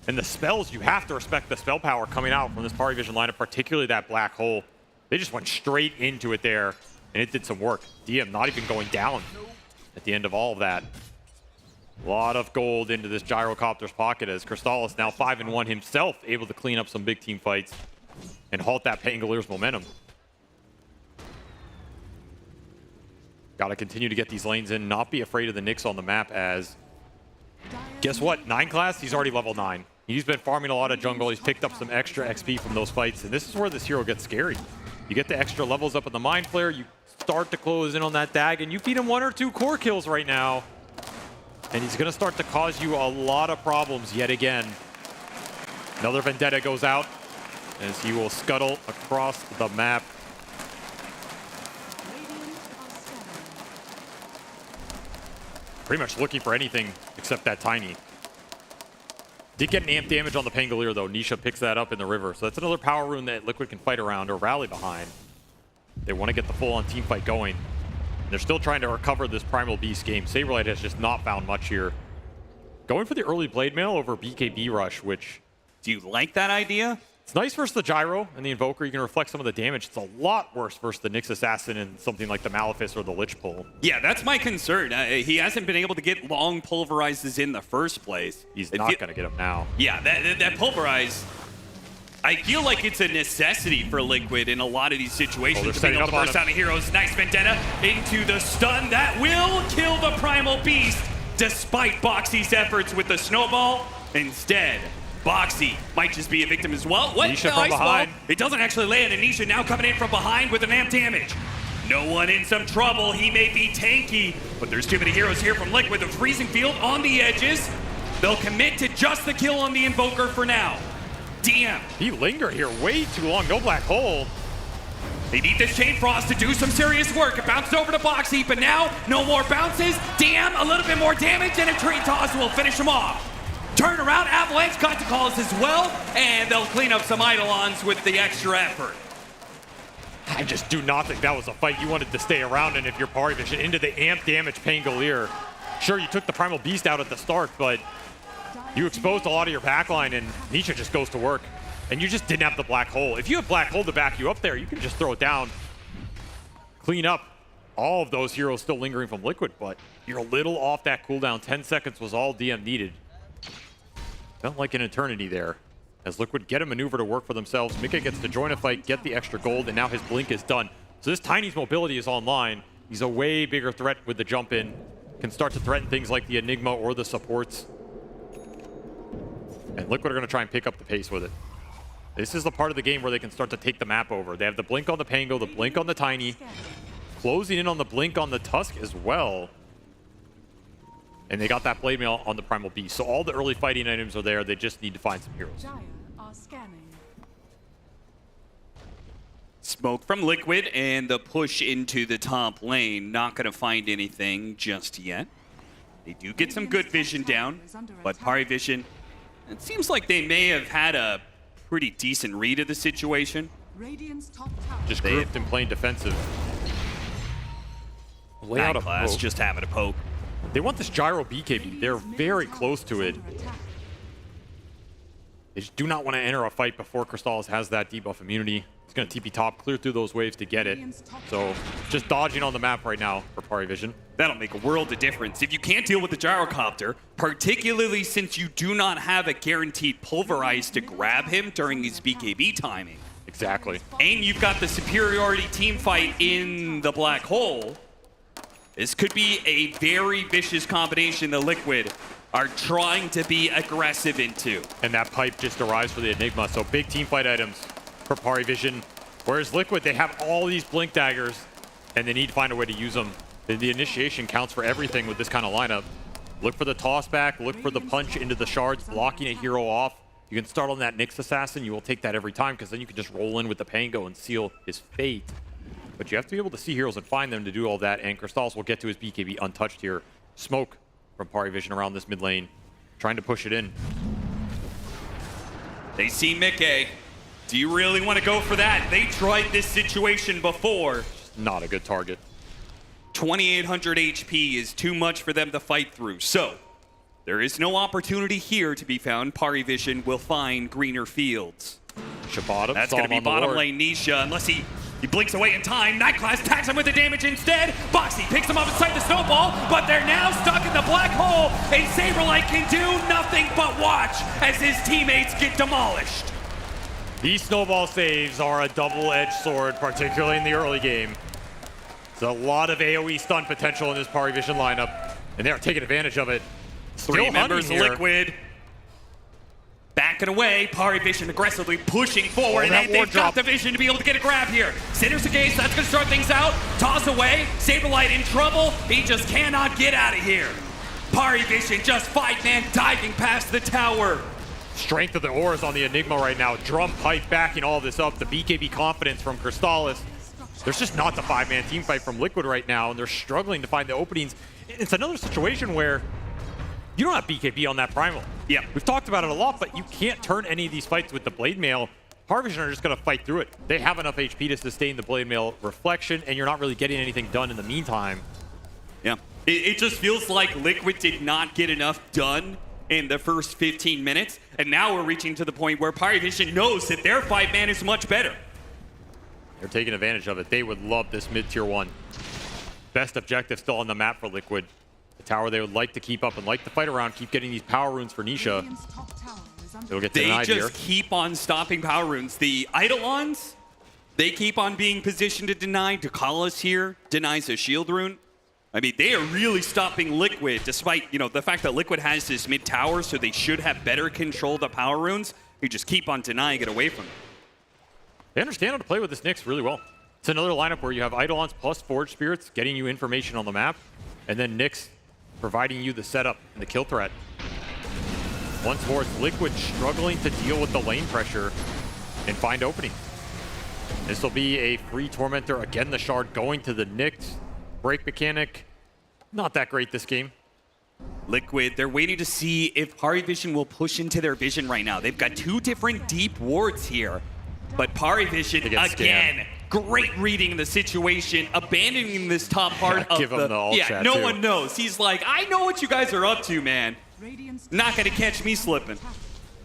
S21: And the spells, you have to respect the spell power coming out from this Parivision lineup, particularly that black hole. They just went straight into it there, and it did some work. DM not even going down at the end of all of that. A lot of gold into this Gyrocopter's pocket as Crystallis now 5-1 himself, able to clean up some big team fights and halt that Pangalier's momentum. Got to continue to get these lanes in, not be afraid of the Nyx on the map as, guess what, 9 class, he's already level 9. He's been farming a lot of jungle, he's picked up some extra XP from those fights, and this is where this hero gets scary. You get the extra levels up in the Mind Flare, you start to close in on that Dag, and you feed him 1 or 2 core kills right now. And he's going to start to cause you a lot of problems yet again. Another Vendetta goes out as he will scuttle across the map. Pretty much looking for anything except that Tiny. Did get an amp damage on the Pangolier though. Nisha picks that up in the river. So that's another power rune that Liquid can fight around or rally behind. They want to get the full-on team fight going. They're still trying to recover this Primal Beast game. Saberlight has just not found much here. Going for the early Blade Mail over BKB Rush, which...
S20: Do you like that idea?
S21: It's nice versus the Gyro and the Invoker. You can reflect some of the damage. It's a lot worse versus the Nyx Assassin and something like the Malefice or the Lich Pull.
S20: Yeah, that's my concern. He hasn't been able to get long pulverizes in the first place.
S21: He's not going to get them now.
S20: Yeah, that pulverize... I feel like it's a necessity for Liquid in a lot of these situations. Being able to burst out of heroes. Nice Vendetta into the stun. That will kill the Primal Beast despite Boxy's efforts with the snowball. Instead, Boxy might just be a victim as well. What?
S21: Nisha from behind.
S20: It doesn't actually land, and Nisha now coming in from behind with an amp damage. No one in some trouble. He may be tanky, but there's too many heroes here from Liquid. The freezing field on the edges. They'll commit to just the kill on the Invoker for now. DM.
S21: He lingered here way too long. No black hole.
S20: They need this Chain Frost to do some serious work. It bounced over to Boxy, but now no more bounces. DM, a little bit more damage, and a tree toss will finish him off. Turn around, Avalanche got to calls as well, and they'll clean up some Eidolons with the extra effort.
S21: I just do not think that was a fight you wanted to stay around in if you're Parivision. Into the amp damage Pangolier. Sure, you took the Primal Beast out at the start, but you exposed a lot of your backline, and Nisha just goes to work. And you just didn't have the black hole. If you have black hole to back you up there, you can just throw it down. Clean up all of those heroes still lingering from Liquid, but you're a little off that cooldown. 10 seconds was all DM needed. Felt like an eternity there. As Liquid get a maneuver to work for themselves, Mika gets to join a fight, get the extra gold, and now his blink is done. So this Tiny's mobility is online. He's a way bigger threat with the jump in. Can start to threaten things like the Enigma or the supports. And Liquid are going to try and pick up the pace with it. This is the part of the game where they can start to take the map over. They have the blink on the Pango, the blink on the Tiny, closing in on the blink on the Tusk as well. And they got that Blade Mail on the Primal Beast. So all the early fighting items are there. They just need to find some heroes.
S20: Smoke from Liquid and the push into the top lane. Not going to find anything just yet. They do get some good vision down, but Parivision, it seems like they may have had a pretty decent read of the situation.
S21: Just grouped and playing defensive. Way out of
S20: class,
S21: poke.
S20: just having a poke.
S21: They want this Gyro BKB. They're very close to it. They just do not want to enter a fight before Crystallis has that debuff immunity. He's going to TP top, clear through those waves to get it. So just dodging on the map right now for Parivision.
S20: That'll make a world of difference. If you can't deal with the Gyrocopter, particularly since you do not have a guaranteed pulverize to grab him during his BKB timing.
S21: Exactly.
S20: And you've got the superiority team fight in the black hole. This could be a very vicious combination that Liquid are trying to be aggressive into.
S21: And that pipe just arrives for the Enigma, so big team fight items for Parivision. Whereas Liquid, they have all these blink daggers, and they need to find a way to use them. The initiation counts for everything with this kind of lineup. Look for the toss back, look for the punch into the shards, blocking a hero off. You can start on that Nyx Assassin, you will take that every time, because then you can just roll in with the Pango and seal his fate. But you have to be able to see heroes and find them to do all that, and Crystals will get to his BKB untouched here. Smoke from Parivision around this mid lane, trying to push it in.
S20: They see Mickey. Do you really want to go for that? They tried this situation before.
S21: Not a good target.
S20: 2,800 HP is too much for them to fight through. So, there is no opportunity here to be found. Parivision will find greener fields.
S21: Shabbat.
S20: That's going to be bottom lane Nisha, unless he blinks away in time. Nightclass tags him with the damage instead. Boxy picks him up inside the snowball, but they're now stuck in the black hole, and Saberlight can do nothing but watch as his teammates get demolished.
S21: These snowball saves are a double-edged sword, particularly in the early game. There's a lot of AoE stun potential in this Parivision lineup, and they are taking advantage of it.
S20: Three members Liquid. Backing away, Parivision aggressively pushing forward, and they've got the vision to be able to get a grab here. Centers the gaze, that's gonna start things out. Toss away, Saberlight in trouble. He just cannot get out of here. Parivision just 5-man diving past the tower.
S21: Strength of the ores on the Enigma right now. Drum pipe backing all this up. The BKB confidence from Crystals. There's just not the 5-man team fight from Liquid right now, and they're struggling to find the openings. It's another situation where you don't have BKB on that Primal.
S20: Yeah.
S21: We've talked about it a lot, but you can't turn any of these fights with the Blade Mail. Parivision are just going to fight through it. They have enough HP to sustain the Blade Mail reflection, and you're not really getting anything done in the meantime.
S20: Yeah. It just feels like Liquid did not get enough done in the first 15 minutes, and now we're reaching to the point where Parivision knows that their 5-man is much better.
S21: They're taking advantage of it. They would love this mid-tier 1. Best objective still on the map for Liquid. The tower they would like to keep up and like to fight around, keep getting these power runes for Nisha. They'll get denied here.
S20: They just keep on stopping power runes. The Eidolons, they keep on being positioned to deny. Dukalis here denies a shield rune. I mean, they are really stopping Liquid, despite, the fact that Liquid has this mid tower, so they should have better control of the power runes. They just keep on denying it away from them.
S21: They understand how to play with this Nyx really well. It's another lineup where you have Eidolons plus Forge Spirits getting you information on the map, and then Nyx providing you the setup and the kill threat. Once more, it's Liquid struggling to deal with the lane pressure and find openings. This will be a free Tormentor. Again, the Shard going to the Nyx. Break mechanic, not that great this game.
S20: Liquid, they're waiting to see if Parivision will push into their vision right now. They've got 2 different deep wards here. But Parivision, again, great reading of the situation, abandoning this top part of
S21: give him the ult chat
S20: no
S21: too.
S20: one knows. He's like, I know what you guys are up to, man. Not gonna catch me slipping.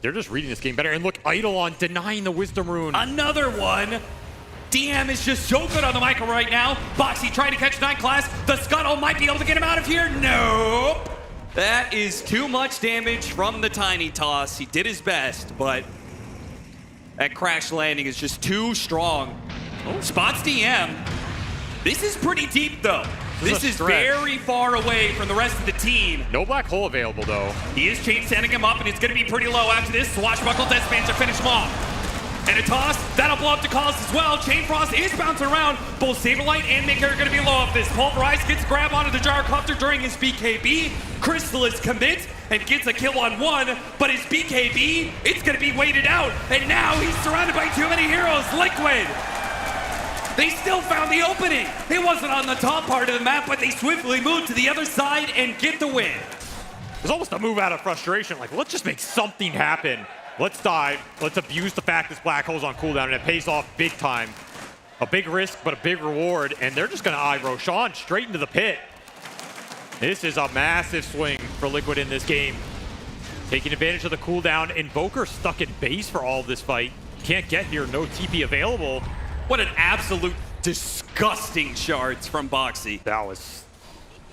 S21: They're just reading this game better. And look, Eidolon denying the Wisdom Rune.
S20: Another one. DM is just so good on the Michael right now. Boxy trying to catch Nightclass. The Scuttle might be able to get him out of here. Nope. That is too much damage from the Tiny Toss. He did his best, but that crash landing is just too strong. Spots DM. This is pretty deep, though. This is very far away from the rest of the team.
S21: No black hole available, though.
S20: He is chain standing him up, and it's going to be pretty low after this. Swashbuckle Deathspan to finish him off. And a toss, that'll blow up Dukalis as well. Chain Frost is bouncing around. Both Saberlight and Mickey are going to be low off this. Pulverize gets grab onto the Gyrocopter during his BKB. Crystallis commits and gets a kill on 1, but his BKB, it's going to be waited out. And now he's surrounded by too many heroes. Liquid. They still found the opening. It wasn't on the top part of the map, but they swiftly moved to the other side and get the win.
S21: There's almost a move out of frustration. Like, let's just make something happen. Let's dive. Let's abuse the fact this black hole's on cooldown, and it pays off big time. A big risk, but a big reward, and they're just going to eye Roshan straight into the pit. This is a massive swing for Liquid in this game. Taking advantage of the cooldown. Invoker stuck in base for all of this fight. Can't get here, no TP available.
S20: What an absolute disgusting shards from Boxy.
S21: That was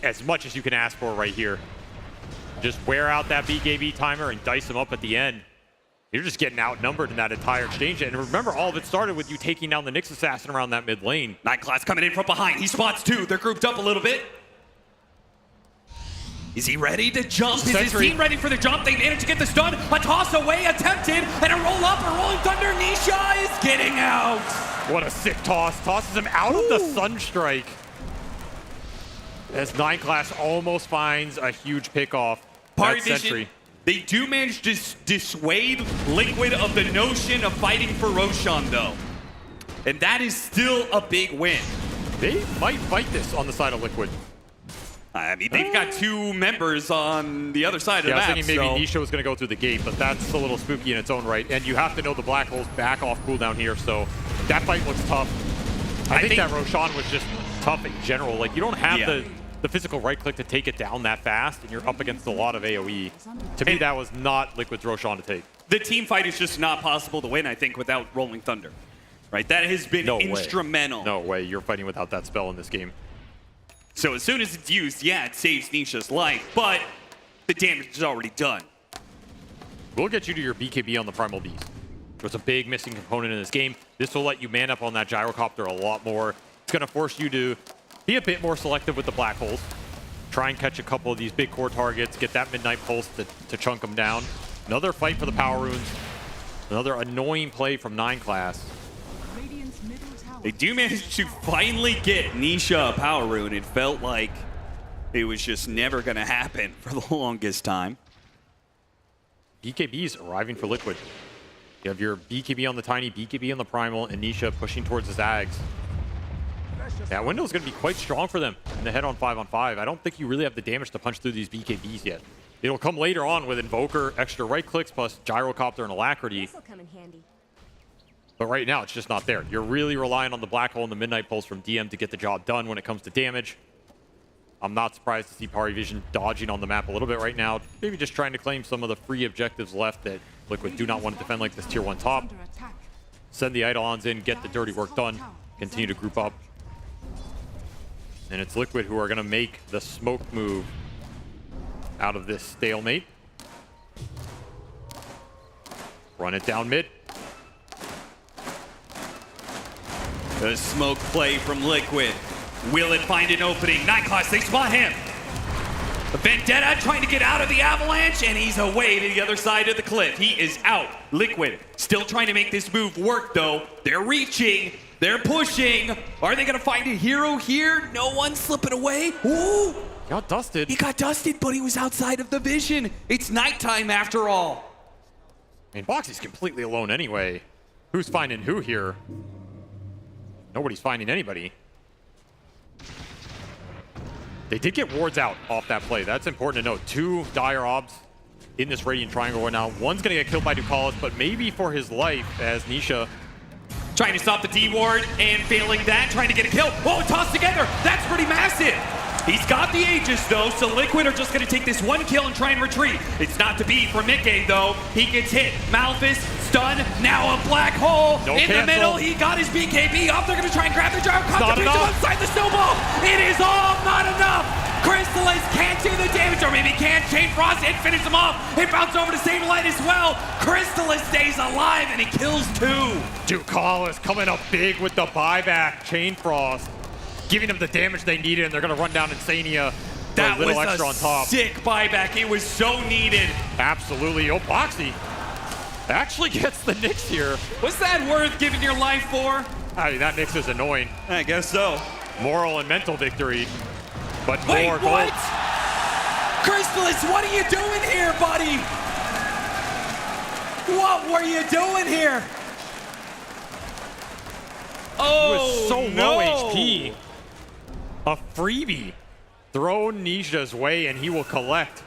S21: as much as you can ask for right here. Just wear out that BKB timer and dice them up at the end. You're just getting outnumbered in that entire exchange. And remember, all of it started with you taking down the Nyx Assassin around that mid lane.
S20: Nightclass coming in from behind. He spots 2. They're grouped up a little bit. Is he ready to jump? Is his team ready for the jump? They managed to get the stun. A toss away attempted, and a roll up, a rolling thunder. Nisha is getting out.
S21: What a sick toss. Tosses him out of the Sunstrike. As 9 Class almost finds a huge pickoff.
S20: Party
S21: That
S20: Vision, they do manage to dissuade Liquid of the notion of fighting for Roshan, though. And that is still a big win.
S21: They might fight this on the side of Liquid.
S20: I mean, they've got 2 members on the other side of the map.
S21: I was thinking maybe Nisha was going to go through the gate, but that's a little spooky in its own right. And you have to know the Black Hole's back off cooldown here, so that fight looks tough. I think that Roshan was just tough in general. Like, you don't have the physical right click to take it down that fast, and you're up against a lot of AoE. To me, that was not Liquid's Roshan to take.
S20: The team fight is just not possible to win, I think, without Rolling Thunder. Right? That has been instrumental.
S21: No way. You're fighting without that spell in this game.
S20: So as soon as it's used, yeah, it saves Nisha's life, but the damage is already done.
S21: We'll get you to your BKB on the Primal Beast. There's a big missing component in this game. This will let you man up on that gyrocopter a lot more. It's going to force you to be a bit more selective with the Black Holes. Try and catch a couple of these big core targets, get that Midnight Pulse to chunk them down. Another fight for the Power Runes. Another annoying play from 9 Class.
S20: They do manage to finally get Nisha a Power Rune. It felt like it was just never going to happen for the longest time.
S21: BKB's arriving for Liquid. You have your BKB on the Tiny, BKB on the Primal, and Nisha pushing towards the Zags. That window is going to be quite strong for them in the head-on 5-on-5. I don't think you really have the damage to punch through these BKBs yet. It'll come later on with Invoker, extra right clicks, plus Gyrocopter and Alacrity.
S9: This'll come in handy.
S21: But right now, it's just not there. You're really relying on the Black Hole and the Midnight Pulse from DM to get the job done when it comes to damage. I'm not surprised to see Pari Vision dodging on the map a little bit right now. Maybe just trying to claim some of the free objectives left that Liquid do not want to defend, like this Tier 1 top. Send the Eidolons in, get the dirty work done, continue to group up. And it's Liquid who are going to make the smoke move out of this stalemate. Run it down mid.
S20: The smoke play from Liquid. Will it find an opening? 9 Class, they spot him. Vendetta trying to get out of the avalanche, and he's away to the other side of the cliff. He is out. Liquid still trying to make this move work, though. They're reaching. They're pushing. Are they going to find a hero here? No one slipping away. Ooh.
S21: Got dusted.
S20: He got dusted, but he was outside of the vision. It's nighttime after all.
S21: I mean, Boxy's completely alone anyway. Who's finding who here? Nobody's finding anybody. They did get wards out off that play. That's important to note. 2 Dire Obs in this Radiant Triangle right now. One's going to get killed by Ducalis, but maybe for his life as Nisha
S20: trying to stop the D ward and failing that, trying to get a kill. Oh, tossed together. That's pretty massive. He's got the Aegis, though, so Liquid are just going to take this 1 kill and try and retreat. It's not to be for Mickey, though. He gets hit. Malphus, stun, now a Black Hole. In the middle, he got his BKB up. They're going to try and grab the gyrocopter. Inside the snowball. It is all not enough. Crystallis can't do the damage, or maybe can't. Chain Frost and finish him off. It bounced over to Saberlight as well. Crystallis stays alive, and he kills 2.
S21: Ducalis coming up big with the buyback. Chain Frost giving them the damage they needed, and they're going to run down Insania.
S20: That was
S21: extra
S20: a
S21: on top.
S20: sick buyback. It was so needed.
S21: Absolutely. Oh, Boxy actually gets the Nyx here.
S20: Was that worth giving your life for?
S21: I mean, that Nyx is annoying.
S20: I guess so.
S21: Moral and mental victory, but
S20: Wait,
S21: more
S20: what?
S21: gold.
S20: Crystallis, what are you doing here, buddy? What were you doing here? Oh,
S21: He was so
S20: no.
S21: low HP. A freebie thrown Nisha's way, and he will collect.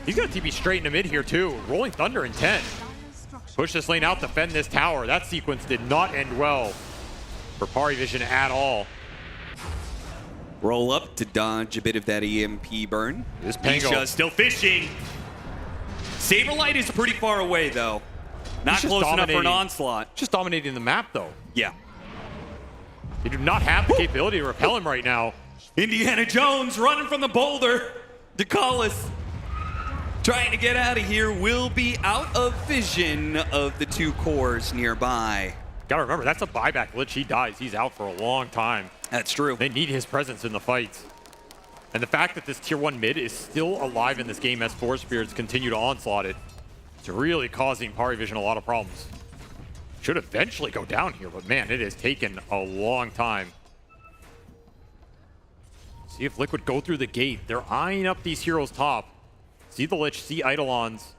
S21: He's going to TP straight into mid here, too. Rolling Thunder in 10. Push this lane out, defend this tower. That sequence did not end well for Pari Vision at all.
S20: Roll up to dodge a bit of that EMP burn.
S21: This Pango
S20: Nisha still fishing. Saberlight is pretty far away, though. Not close enough for an onslaught.
S21: Just dominating the map, though.
S20: Yeah.
S21: They do not have the capability to repel him right now.
S20: Indiana Jones running from the boulder. Ducalis trying to get out of here, will be out of vision of the 2 cores nearby.
S21: Gotta remember, that's a buyback glitch. He dies. He's out for a long time.
S20: That's true.
S21: They need his presence in the fights. And the fact that this tier 1 mid is still alive in this game as Force Spirits continue to onslaught it, it's really causing Parivision a lot of problems. Should eventually go down here, but man, it has taken a long time. See if Liquid go through the gate. They're eyeing up these heroes top. See the Lich, see Eidolons.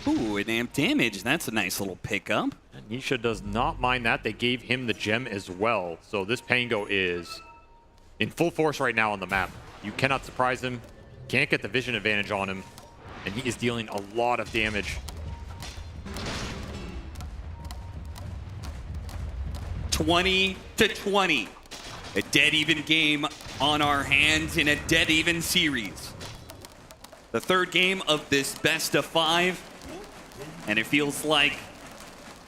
S20: Ooh, an amp damage. That's a nice little pickup.
S21: And Nisha does not mind that. They gave him the gem as well. So this Pango is in full force right now on the map. You cannot surprise him. Can't get the vision advantage on him. And he is dealing a lot of damage.
S20: 20-20. A dead even game on our hands in a dead even series. The third game of this best of 5. And it feels like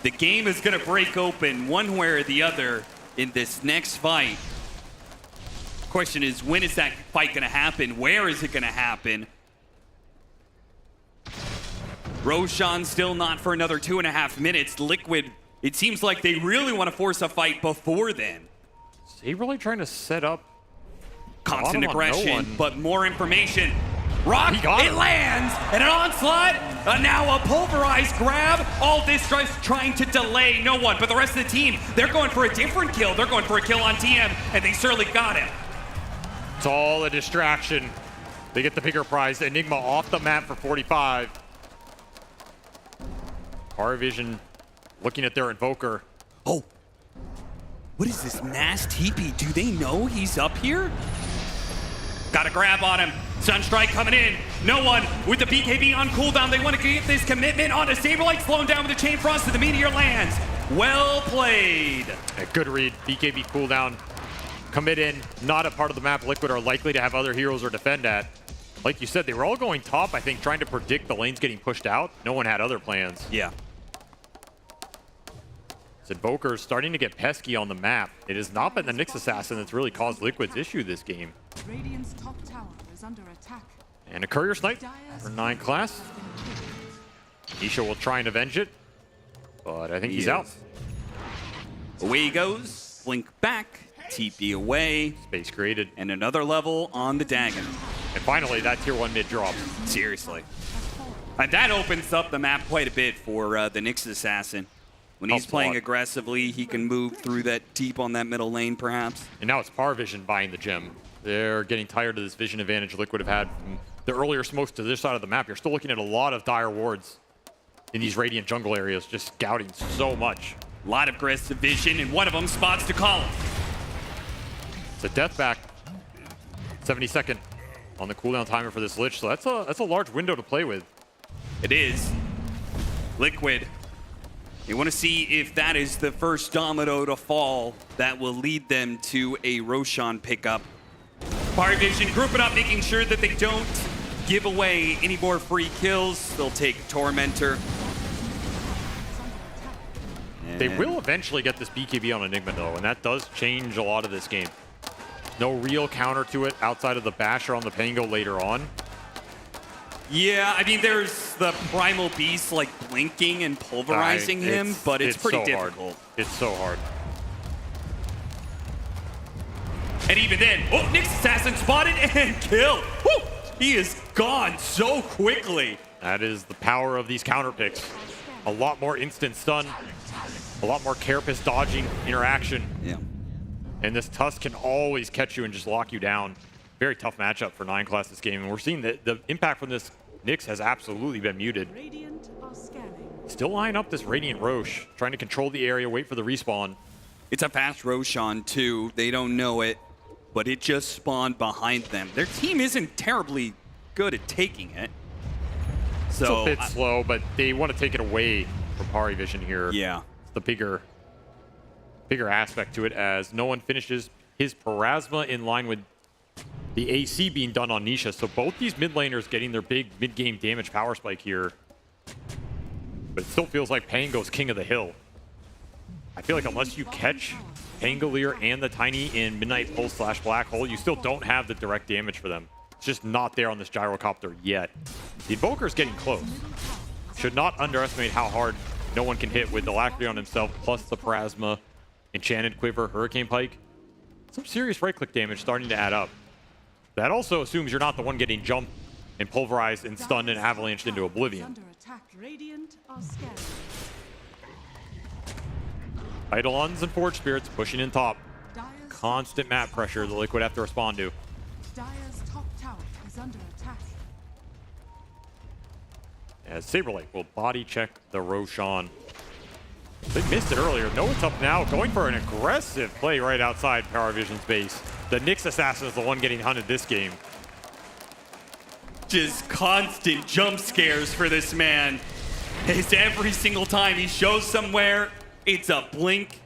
S20: the game is going to break open one way or the other in this next fight. Question is, when is that fight going to happen? Where is it going to happen? Roshan still not for another 2.5 minutes. Liquid, it seems like they really want to force a fight before then.
S21: Is he really trying to set up
S20: constant aggression, but more information. Rock, it lands, and an onslaught, now a pulverized grab. All this just trying to delay no one, but the rest of the team, they're going for a different kill. They're going for a kill on TM, and they certainly got him.
S21: It's all a distraction. They get the bigger prize. Enigma off the map for 45. Parivision looking at their Invoker.
S20: Oh, what is this mass TP? Do they know he's up here? Got a grab on him. Sunstrike coming in. No one with the BKB on cooldown. They want to get this commitment on a Saberlight, slowing down with the Chain Frost, and the meteor lands. Well played.
S21: A good read. BKB cooldown. Commit in. Not a part of the map Liquid are likely to have other heroes or defend at. Like you said, they were all going top, I think, trying to predict the lanes getting pushed out. No one had other plans.
S20: Yeah.
S21: Invoker's starting to get pesky on the map. It has not been the Nyx Assassin that's really caused Liquid's issue this game.
S7: Radiant's top tower is under attack.
S21: And a Courier Snipe for 9 class. Nisha will try and avenge it, but I think he's out.
S20: Away he goes. Blink back. TP away.
S21: Space created.
S20: And another level on the Dagon.
S21: And finally, that tier 1 mid drops.
S20: Seriously. And that opens up the map quite a bit for the Nyx Assassin. When he's playing aggressively, he can move through that deep on that middle lane, perhaps.
S21: And now it's Parivision buying the gem. They're getting tired of this vision advantage Liquid have had from the earlier smokes to this side of the map. You're still looking at a lot of dire wards in these Radiant jungle areas, just scouting so much.
S20: A lot of aggressive vision, and one of them spots to call him.
S21: It's a death back. 72nd on the cooldown timer for this Lich, so that's a large window to play with.
S20: It is. Liquid. You want to see if that is the first domino to fall that will lead them to a Roshan pickup. Parivision grouping up, making sure that they don't give away any more free kills. They'll take Tormentor.
S21: They will eventually get this BKB on Enigma though, and that does change a lot of this game. No real counter to it outside of the basher on the Pango later on.
S20: Yeah, I mean, there's the Primal Beast like blinking and pulverizing him, but it's pretty
S21: so
S20: difficult.
S21: Hard. It's so hard.
S20: And even then, oh, Nyx Assassin spotted and killed. Woo! He is gone so quickly.
S21: That is the power of these counter picks. A lot more instant stun, a lot more carapace dodging interaction.
S20: Yeah.
S21: And this Tusk can always catch you and just lock you down. Very tough matchup for 9 class this game, and we're seeing that the impact from this Nyx has absolutely been muted. Still eyeing up this Radiant Rosh, trying to control the area, wait for the respawn.
S20: It's a fast Roshan too. They don't know it, but it just spawned behind them. Their team isn't terribly good at taking it. So
S21: it's a bit slow, but they want to take it away from Parivision here.
S20: Yeah.
S21: It's the bigger aspect to it, as no one finishes his Parasma in line with the AC being done on Nisha. So both these mid laners getting their big mid-game damage power spike here. But it still feels like Pango's king of the hill. I feel like unless you catch Pangolier and the Tiny in Midnight Pulse / Black Hole, you still don't have the direct damage for them. It's just not there on this Gyrocopter yet. The Invoker's getting close. Should not underestimate how hard no one can hit with the Alacrity on himself, plus the Parasma, Enchanted Quiver, Hurricane Pike. Some serious right-click damage starting to add up. That also assumes you're not the one getting jumped and pulverized and stunned and avalanched into oblivion.
S7: Under attack. Radiant are scared.
S21: Eidolons and Forge Spirits pushing in top. Constant map pressure the Liquid have to respond to.
S7: Dire's top tower is under attack.
S21: As Saberlight will body check the Roshan. They missed it earlier. No, it's up now, going for an aggressive play right outside Power Vision's base. The Nyx Assassin is the one getting hunted this game.
S20: Just constant jump scares for this man. It's every single time he shows somewhere, it's a blink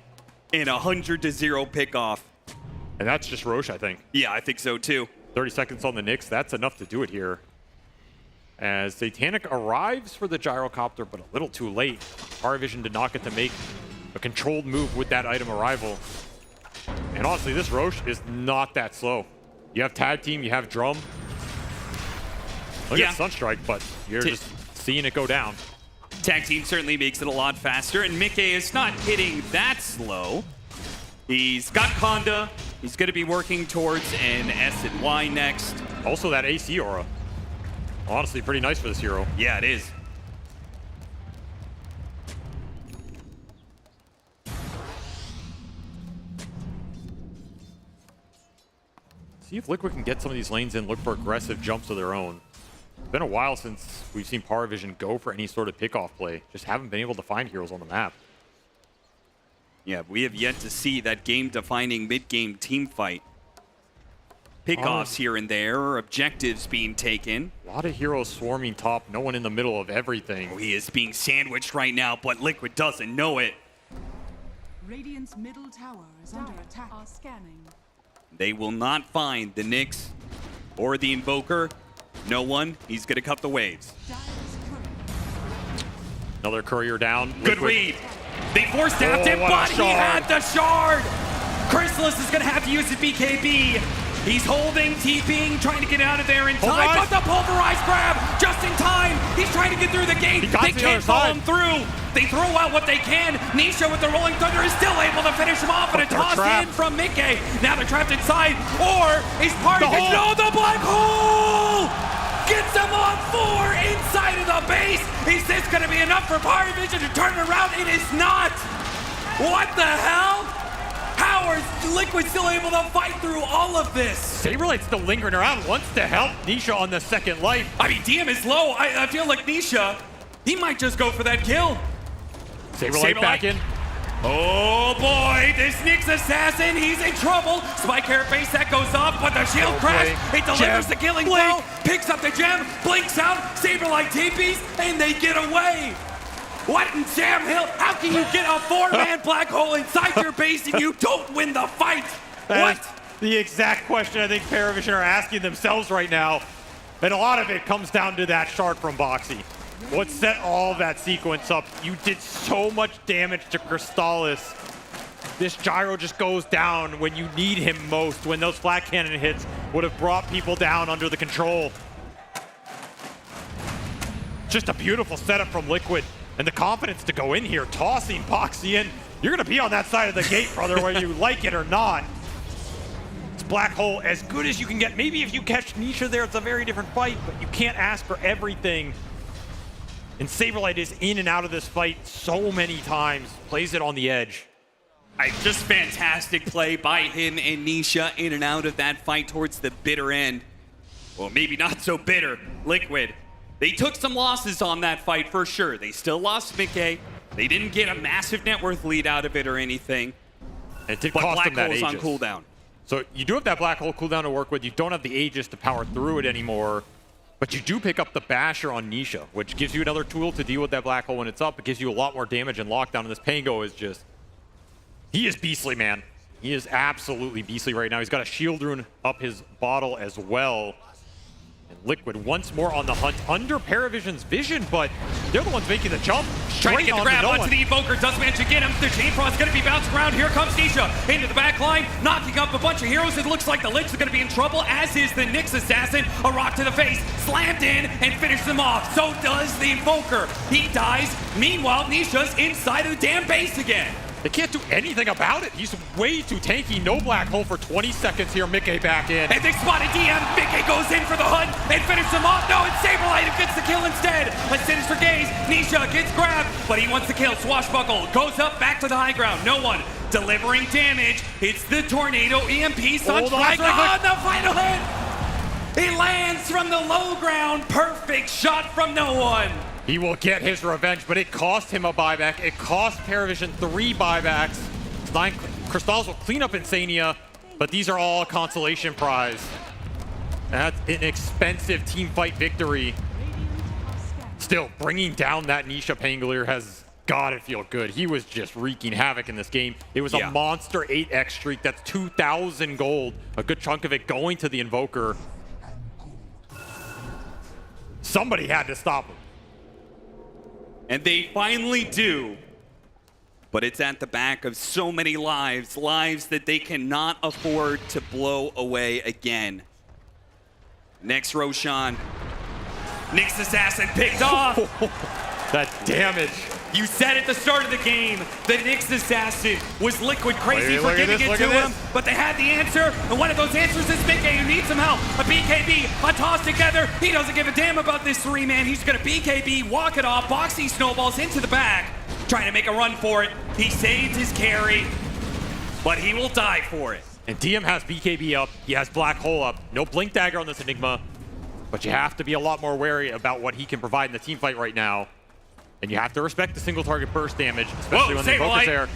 S20: and 100-0 pickoff.
S21: And that's just Roche, I think.
S20: Yeah, I think so too.
S21: 30 seconds on the Nyx, that's enough to do it here. As Satanic arrives for the gyrocopter, but a little too late. Power Vision did not get to make a controlled move with that item arrival. And honestly, this Roche is not that slow. You have tag team, you have drum. Look at Sunstrike, but you're just seeing it go down.
S20: Tag team certainly makes it a lot faster, and Mickey is not hitting that slow. He's got Conda. He's going to be working towards an S and Y next.
S21: Also that AC aura. Honestly, pretty nice for this hero.
S20: Yeah, it is.
S21: See if Liquid can get some of these lanes in, look for aggressive jumps of their own. It's been a while since we've seen Power Vision go for any sort of pickoff play. Just haven't been able to find heroes on the map.
S20: Yeah, we have yet to see that game-defining mid-game team fight. Pickoffs here and there, or objectives being taken.
S21: A lot of heroes swarming top, no one in the middle of everything.
S20: Oh, he is being sandwiched right now, but Liquid doesn't know it.
S7: Radiant's middle tower is under attack. Are scanning.
S20: They will not find the Nyx or the Invoker. No one. He's going to cut the waves.
S21: Another courier down.
S20: Good read. They force-tapped him, but he had the shard. Chrysalis is going to have to use his BKB. He's holding, TPing, trying to get out of there in time. But the pulverized grab just in time. He's trying to get through the gate. They can't follow him through. They throw out what they can. Nisha with the Rolling Thunder is still able to finish him off, and a toss in from Mickey. Now they're trapped inside. Or is part of it? No, the black hole! Gets him on 4 inside of the base. Is this going to be enough for Power Vision to turn it around? It is not. What the hell? How are Liquid still able to fight through all of this?
S21: Saberlight's still lingering around, wants to help Nisha on the second life.
S20: I mean, DM is low. I feel like Nisha, he might just go for that kill.
S21: Saberlight back in.
S20: Oh boy, this Nyx Assassin, he's in trouble. Spike Hair base that goes off, but the shield crash, it delivers the killing blow, picks up the gem, blinks out, Saberlight TPs, and they get away. What in Sam Hill? How can you get a 4-man black hole inside your base and you don't win the fight? What?
S21: The exact question I think Power Vision are asking themselves right now. And a lot of it comes down to that shard from Boxy. What set all that sequence up? You did so much damage to Crystallis. This gyro just goes down when you need him most, when those flat cannon hits would have brought people down under the control. Just a beautiful setup from Liquid. And the confidence to go in here, tossing Boxy in. You're going to be on that side of the gate, brother, whether you like it or not. It's black hole as good as you can get. Maybe if you catch Nisha there, it's a very different fight, but you can't ask for everything. And Saberlight is in and out of this fight so many times, plays it on the edge.
S20: Just fantastic play by him and Nisha in and out of that fight towards the bitter end. Well, maybe not so bitter. Liquid. They took some losses on that fight for sure. They still lost Mickey. They didn't get a massive net worth lead out of it or anything.
S21: It did cost them that Aegis.
S20: On cooldown.
S21: So you do have that black hole cooldown to work with. You don't have the Aegis to power through it anymore. But you do pick up the Basher on Nisha, which gives you another tool to deal with that black hole when it's up. It gives you a lot more damage and lockdown. And this Pango is just... He is beastly, man. He is absolutely beastly right now. He's got a shield rune up his bottle as well. And Liquid once more on the hunt under Paravision's vision, but they're the ones making the jump.
S20: Trying to get the grab onto the Evoker, does manage to get him. The Chain Frost's going to be bouncing around. Here comes Nisha into the back line, knocking up a bunch of heroes. It looks like the Lich is going to be in trouble, as is the Nyx Assassin. A rock to the face, slammed in, and finishes him off. So does the Invoker. He dies. Meanwhile, Nisha's inside of the damn base again.
S21: They can't do anything about it. He's way too tanky. No black hole for 20 seconds here. Mickey back in.
S20: And they spotted DM. Mickey goes in for the hunt and finishes him off. No, it's Saberlight who gets the kill instead. A sinister gaze. Nisha gets grabbed, but he wants the kill. Swashbuckle goes up back to the high ground. No one delivering damage. It's the Tornado EMP. Sunstrike on the final hit. He lands from the low ground. Perfect shot from no one.
S21: He will get his revenge, but it cost him a buyback. It cost Paravision 3 buybacks. Crystals will clean up Insania, but these are all a consolation prize. That's an expensive team fight victory. Still, bringing down that Nisha Pangolier has got to feel good. He was just wreaking havoc in this game. It was a monster 8x streak. That's 2,000 gold. A good chunk of it going to the Invoker. Somebody had to stop him.
S20: And they finally do. But it's at the back of so many lives that they cannot afford to blow away again. Next Roshan. Nyx Assassin picked off.
S21: That damage.
S20: You said at the start of the game that Nyx Assassin was Liquid crazy for giving it to him, but they had the answer, and one of those answers is Mickey, who needs some help. A BKB, a toss together. He doesn't give a damn about this 3-man. He's gonna BKB, walk it off, boxy snowballs into the back, trying to make a run for it. He saved his carry, but he will die for it.
S21: And DM has BKB up, he has Black Hole up. No Blink Dagger on this Enigma, but you have to be a lot more wary about what he can provide in the team fight right now. And you have to respect the single target burst damage, especially when the Invoker's there.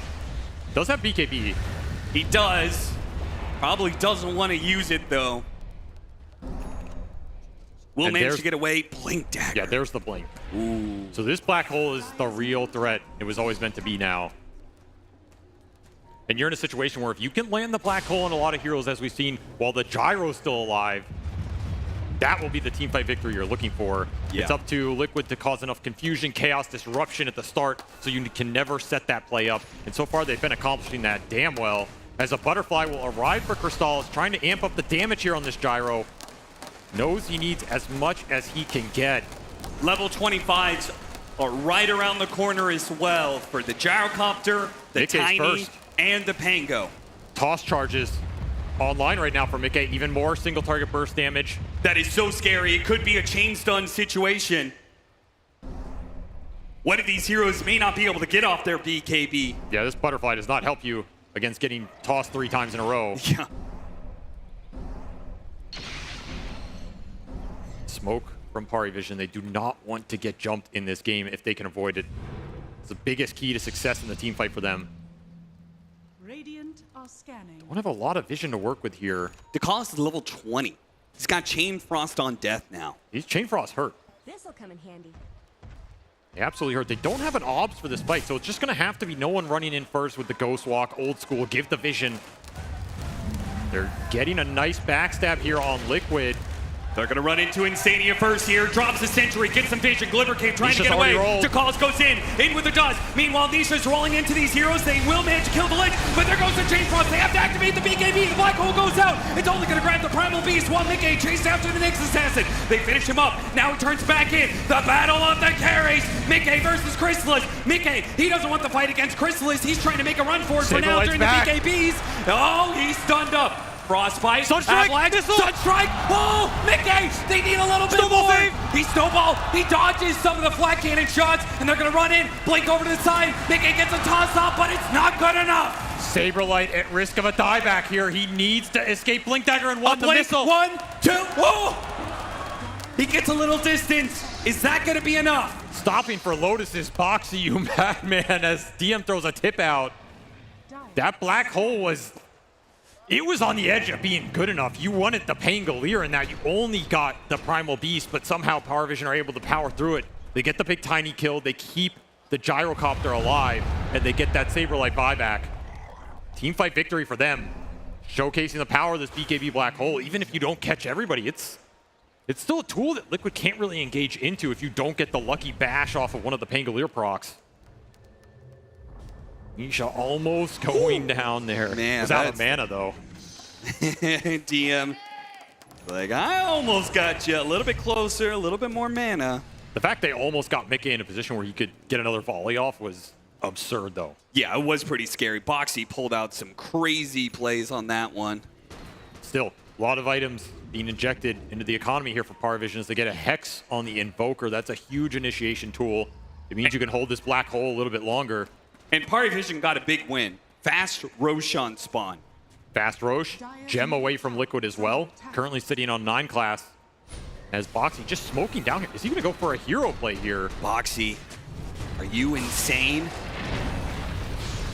S21: Does have BKB.
S20: He does. Probably doesn't want to use it, though. Will manage to get away. Blink Dagger.
S21: Yeah, there's the Blink. Ooh. So this Black Hole is the real threat it was always meant to be now. And you're in a situation where if you can land the Black Hole on a lot of heroes, as we've seen, while the Gyro's still alive, that will be the teamfight victory you're looking for. Yeah. It's up to Liquid to cause enough confusion, chaos, disruption at the start, so you can never set that play up. And so far, they've been accomplishing that damn well. As a Butterfly will arrive for Crystals, trying to amp up the damage here on this Gyro. Knows he needs as much as he can get.
S20: Level 25s are right around the corner as well for the Gyrocopter, the
S21: Mickey's
S20: Tiny,
S21: first.
S20: And the Pango.
S21: Toss charges online right now for Mickey. Even more single target burst damage.
S20: That is so scary. It could be a chain stun situation. One of these heroes may not be able to get off their BKB.
S21: Yeah, this Butterfly does not help you against getting tossed 3 times in a row.
S20: Yeah.
S21: Smoke from Parivision. They do not want to get jumped in this game if they can avoid it. It's the biggest key to success in the team fight for them.
S7: Radiant are scanning.
S21: Don't have a lot of vision to work with here.
S20: DeCost is level 20. He's got Chain Frost on death now.
S21: He's Chain Frost hurt.
S9: This'll come in handy.
S21: They absolutely hurt. They don't have an obs for this fight, so it's just going to have to be no one running in first with the Ghost Walk, old school, give the vision. They're getting a nice backstab here on Liquid.
S20: They're going to run into Insania first here. Drops the Sentry, gets some vision. Glimmer Cave trying to get away. DeCalls goes in with the dust. Meanwhile, Nisha's rolling into these heroes. They will manage to kill the Lich, but there goes the Chain Frost. They have to activate the BKB. The Black Hole goes out. It's only going to grab the Primal Beast while Mickey chased after the Nyx Assassin. They finish him up. Now he turns back in. The battle of the carries. Mickey versus Chrysalis. Mickey, he doesn't want the fight against Chrysalis. He's trying to make a run for it for now during the BKBs. Oh, he's stunned up. Frostbite,
S21: Sunstrike,
S20: Sunstrike, oh, Mickey, they need a little bit more. He snowball, he dodges some of the flat cannon shots, and they're gonna run in, blink over to the side. Mickey gets a toss up, but it's not good enough.
S21: Saberlight at risk of a dieback here. He needs to escape Blink Dagger and one. The missile.
S20: 1, 2, oh! He gets a little distance. Is that gonna be enough?
S21: Stopping for Lotus is Boxy, you madman, as DM throws a tip out. That Black Hole was... It was on the edge of being good enough. You wanted the Pangolier in that. You only got the Primal Beast, but somehow Parivision are able to power through it. They get the big Tiny kill. They keep the Gyrocopter alive, and they get that Saberlight buyback. Teamfight victory for them. Showcasing the power of this BKB Black Hole. Even if you don't catch everybody, it's still a tool that Liquid can't really engage into if you don't get the lucky bash off of one of the Pangolier procs. Nisha almost going down there.
S20: Man,
S21: was out of mana, though.
S20: DM, like, I almost got you. A little bit closer, a little bit more mana.
S21: The fact they almost got Mickey in a position where he could get another volley off was absurd, though.
S20: Yeah, it was pretty scary. Boxy pulled out some crazy plays on that one.
S21: Still, a lot of items being injected into the economy here for Paravision as they get a Hex on the Invoker. That's a huge initiation tool. It means you can hold this black hole a little bit longer.
S20: And Paravision got a big win. Fast Roshan spawn.
S21: Fast Roche, gem away from Liquid as well. Currently sitting on 9 class. As Boxy just smoking down here. Is he going to go for a hero play here?
S20: Boxy, are you insane?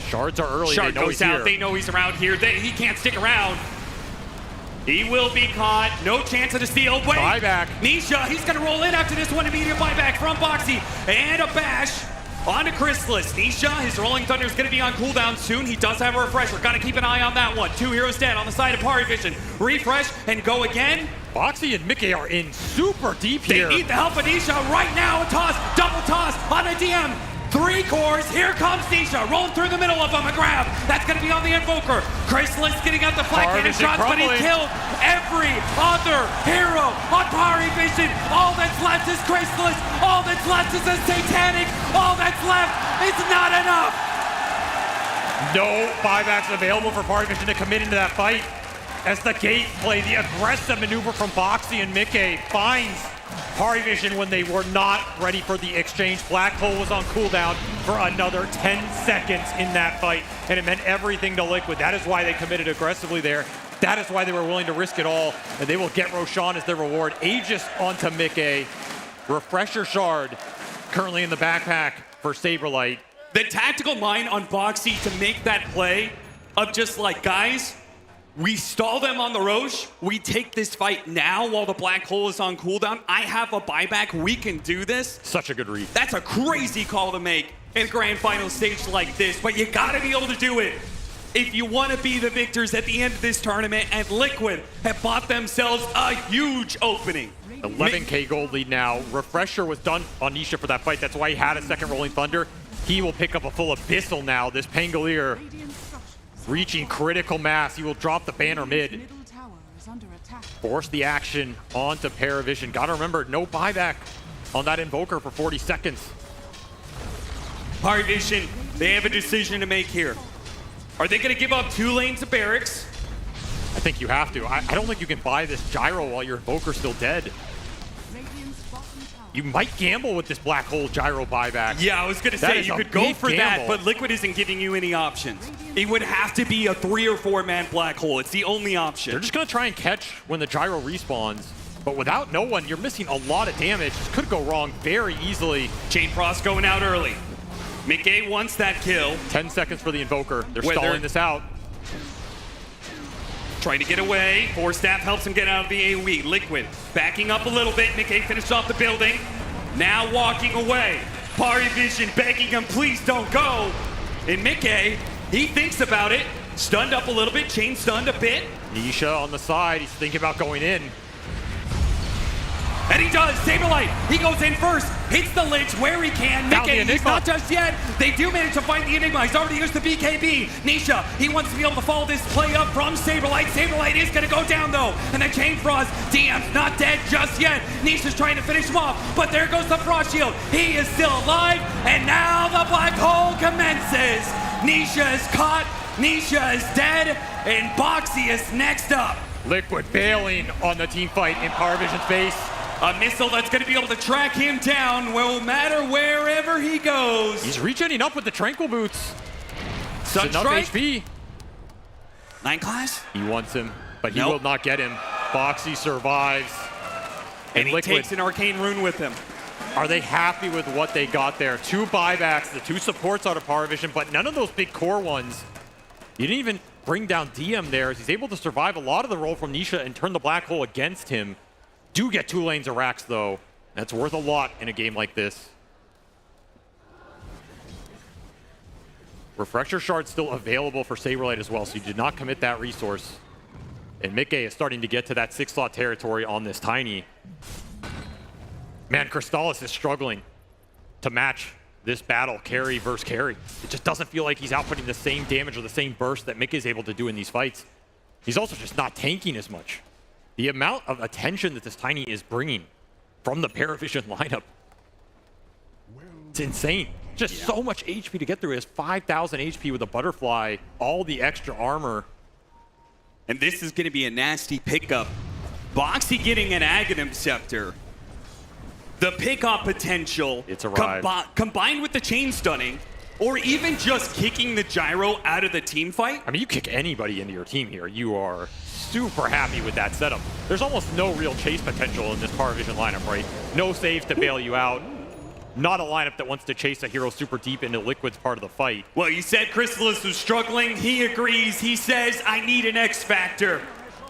S21: Shards are early.
S20: Shard goes out. They know he's around here. He can't stick around. He will be caught. No chance of the steal. Wait.
S21: Buyback.
S20: Nisha, he's going to roll in after this one. Immediate buyback from Boxy. And a bash onto Chrysalis. Nisha, his Rolling Thunder is going to be on cooldown soon. He does have a refresher. Got to keep an eye on that one. 2 heroes dead on the side of Paravision. Refresh and go again.
S21: Boxy and Mickey are in super deep here.
S20: They need the help of Nisha right now. A toss, double toss on a DM. 3 cores, here comes Nisha, rolling through the middle of him, a grab. That's gonna be on the Invoker. Chrysalis getting out the flag cannon shots, but he killed every other hero on Paravision. All that's left is Chrysalis. All that's left is a Satanic. All that's left is not enough.
S21: No buybacks available for Paravision to commit into that fight. As the gate play, the aggressive maneuver from Boxy and Mickey finds Paravision when they were not ready for the exchange. Black Hole was on cooldown for another 10 seconds in that fight, and it meant everything to Liquid. That is why they committed aggressively there. That is why they were willing to risk it all, and they will get Roshan as their reward. Aegis onto Mickey. Refresher Shard currently in the backpack for Saberlight.
S20: The tactical mind on Boxy to make that play of just like, guys, we stall them on the Roche. We take this fight now while the black hole is on cooldown. I have a buyback. We can do this.
S21: Such a good read.
S20: That's a crazy call to make in a grand final stage like this, but you gotta be able to do it if you want to be the victors at the end of this tournament, and Liquid have bought themselves a huge opening.
S21: 11k gold lead now. Refresher was done on Nisha for that fight. That's why he had a second Rolling Thunder. He will pick up a full Abyssal now. This Pangolier reaching critical mass. He will drop the banner mid. Force the action onto Paravision. Gotta remember, no buyback on that Invoker for 40 seconds.
S20: Paravision, they have a decision to make here. Are they gonna give up 2 lanes of barracks?
S21: I think you have to. I don't think you can buy this gyro while your Invoker's still dead. You might gamble with this black hole gyro buyback.
S20: Yeah, I was gonna say you could go for that, but Liquid isn't giving you any options. It would have to be a 3 or 4 man black hole. It's the only option.
S21: They're just gonna try and catch when the gyro respawns, but without no one, you're missing a lot of damage. This could go wrong very easily.
S20: Chain Frost going out early. Mickey wants that kill.
S21: 10 seconds for the Invoker. They're stalling this out.
S20: Trying to get away. Force Staff helps him get out of the AoE. Liquid backing up a little bit. Mickey finished off the building. Now walking away. Paravision begging him, please don't go. And Mickey, he thinks about it. Stunned up a little bit. Chain stunned a bit.
S21: Nisha on the side. He's thinking about going in.
S20: And he does. Saberlight, he goes in first. Hits the Lich where he can. Mickey, he's not just yet. They do manage to find the Enigma. He's already used the BKB. Nisha, he wants to be able to follow this play up from Saberlight. Saberlight is going to go down, though. And the Chain Frost, DM's not dead just yet. Nisha's trying to finish him off. But there goes the Frost Shield. He is still alive. And now the black hole commences. Nisha is caught. Nisha is dead. And Boxy is next up.
S21: Liquid bailing on the team fight in Paravision's base.
S20: A missile that's going to be able to track him down no matter wherever he goes.
S21: He's regenerating up with the Tranquil Boots.
S20: Sunstrike.
S21: Enough HP.
S20: 9 class?
S21: He wants him, but he will not get him. Boxy survives.
S20: And he takes an Arcane Rune with him.
S21: Are they happy with what they got there? 2 buybacks, the 2 supports out of Paravision, but none of those big core ones. You didn't even bring down DM there, as he's able to survive a lot of the roll from Nisha and turn the black hole against him. Do get 2 lanes of racks, though. That's worth a lot in a game like this. Refresher Shard still available for Saberlight as well, so you did not commit that resource. And Mickey is starting to get to that 6-slot territory on this Tiny. Man, Crystallis is struggling to match this battle, carry versus carry. It just doesn't feel like he's outputting the same damage or the same burst that Mickey is able to do in these fights. He's also just not tanking as much. The amount of attention that this Tiny is bringing from the Paravision lineup, it's insane. Just so much HP to get through. He has 5,000 HP with a butterfly, all the extra armor.
S20: And this is going to be a nasty pickup. Boxy getting an Aghanim Scepter. The pickup potential
S21: it's arrived.
S20: Combined with the chain stunning, or even just kicking the gyro out of the team fight.
S21: I mean, you kick anybody into your team here, you are super happy with that setup. There's almost no real chase potential in this Power Vision lineup, right? No saves to bail you out. Not a lineup that wants to chase a hero super deep into Liquid's part of the fight.
S20: Well, you said Chrysalis was struggling. He agrees. He says, I need an X Factor.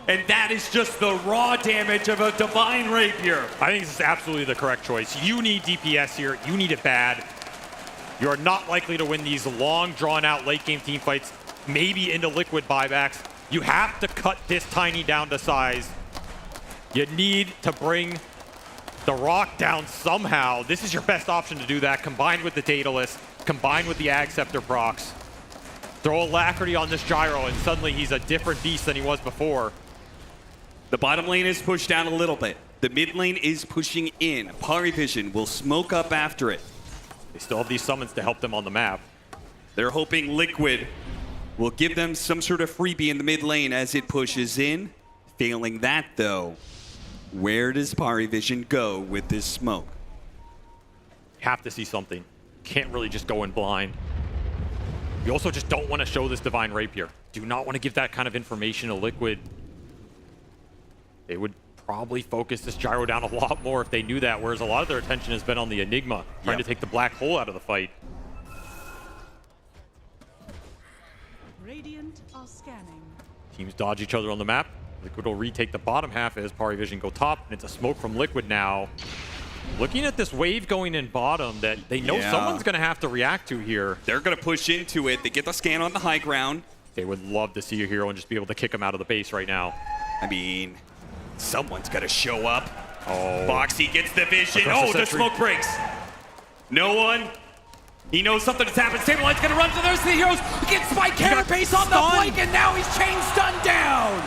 S20: And that is just the raw damage of a Divine Rapier.
S21: I think this is absolutely the correct choice. You need DPS here. You need it bad. You are not likely to win these long, drawn-out late-game team fights, maybe into Liquid buybacks. You have to cut this Tiny down to size. You need to bring the Rock down somehow. This is your best option to do that, combined with the Daedalus, combined with the Ag Scepter procs. Throw Alacrity on this Gyro, and suddenly he's a different beast than he was before.
S20: The bottom lane is pushed down a little bit. The mid lane is pushing in. Parivision will smoke up after it.
S21: They still have these summons to help them on the map.
S20: They're hoping Liquid will give them some sort of freebie in the mid lane as it pushes in. Failing that, though, where does Parivision go with this smoke?
S21: Have to see something. Can't really just go in blind. You also just don't want to show this Divine Rapier. Do not want to give that kind of information to Liquid. They would probably focus this Gyro down a lot more if they knew that, whereas a lot of their attention has been on the Enigma, trying to take the black hole out of the fight.
S7: Radiant are scanning.
S21: Teams dodge each other on the map. Liquid will retake the bottom half as Parivision go top, and it's a smoke from Liquid now. Looking at this wave going in bottom that they know someone's going to have to react to here.
S20: They're going to push into it. They get the scan on the high ground.
S21: They would love to see a hero and just be able to kick him out of the base right now.
S20: I mean, someone's got to show up.
S21: Oh.
S20: Boxy gets the vision. Oh, the smoke breaks. No one. He knows something has happened. Sablelight's going to run to the rest of the heroes. Gets Spike Carapace on the flank, and now he's chain stunned down.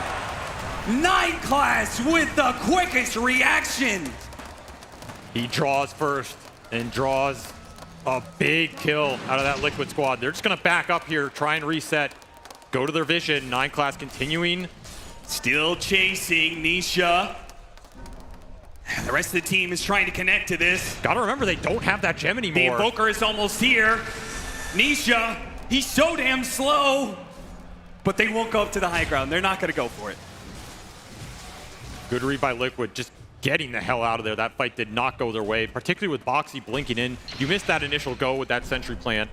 S20: 9class with the quickest reaction.
S21: He draws first and draws a big kill out of that Liquid squad. They're just going to back up here, try and reset, go to their vision. 9class continuing.
S20: Still chasing Nisha. The rest of the team is trying to connect to this.
S21: Gotta remember, they don't have that gem anymore.
S20: The Invoker is almost here. Nisha, he's so damn slow. But they won't go up to the high ground. They're not going to go for it.
S21: Good read by Liquid, just getting the hell out of there. That fight did not go their way, particularly with Boxy blinking in. You missed that initial go with that sentry plant.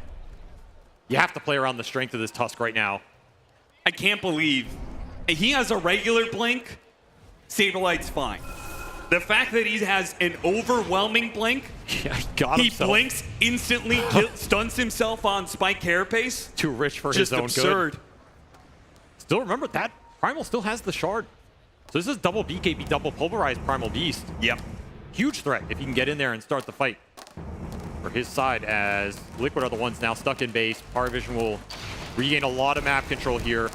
S21: You have to play around the strength of this Tusk right now.
S20: I can't believe he has a regular blink. Saberlight's fine. The fact that he has an overwhelming blink,
S21: he
S20: blinks instantly, stuns himself on Spike Carapace.
S21: Too rich for his own
S20: absurd.
S21: Good. Still remember that Primal still has the shard. So this is double BKB, double pulverized Primal Beast.
S20: Yep.
S21: Huge threat if he can get in there and start the fight for his side, as Liquid are the ones now stuck in base. Parivision will regain a lot of map control here.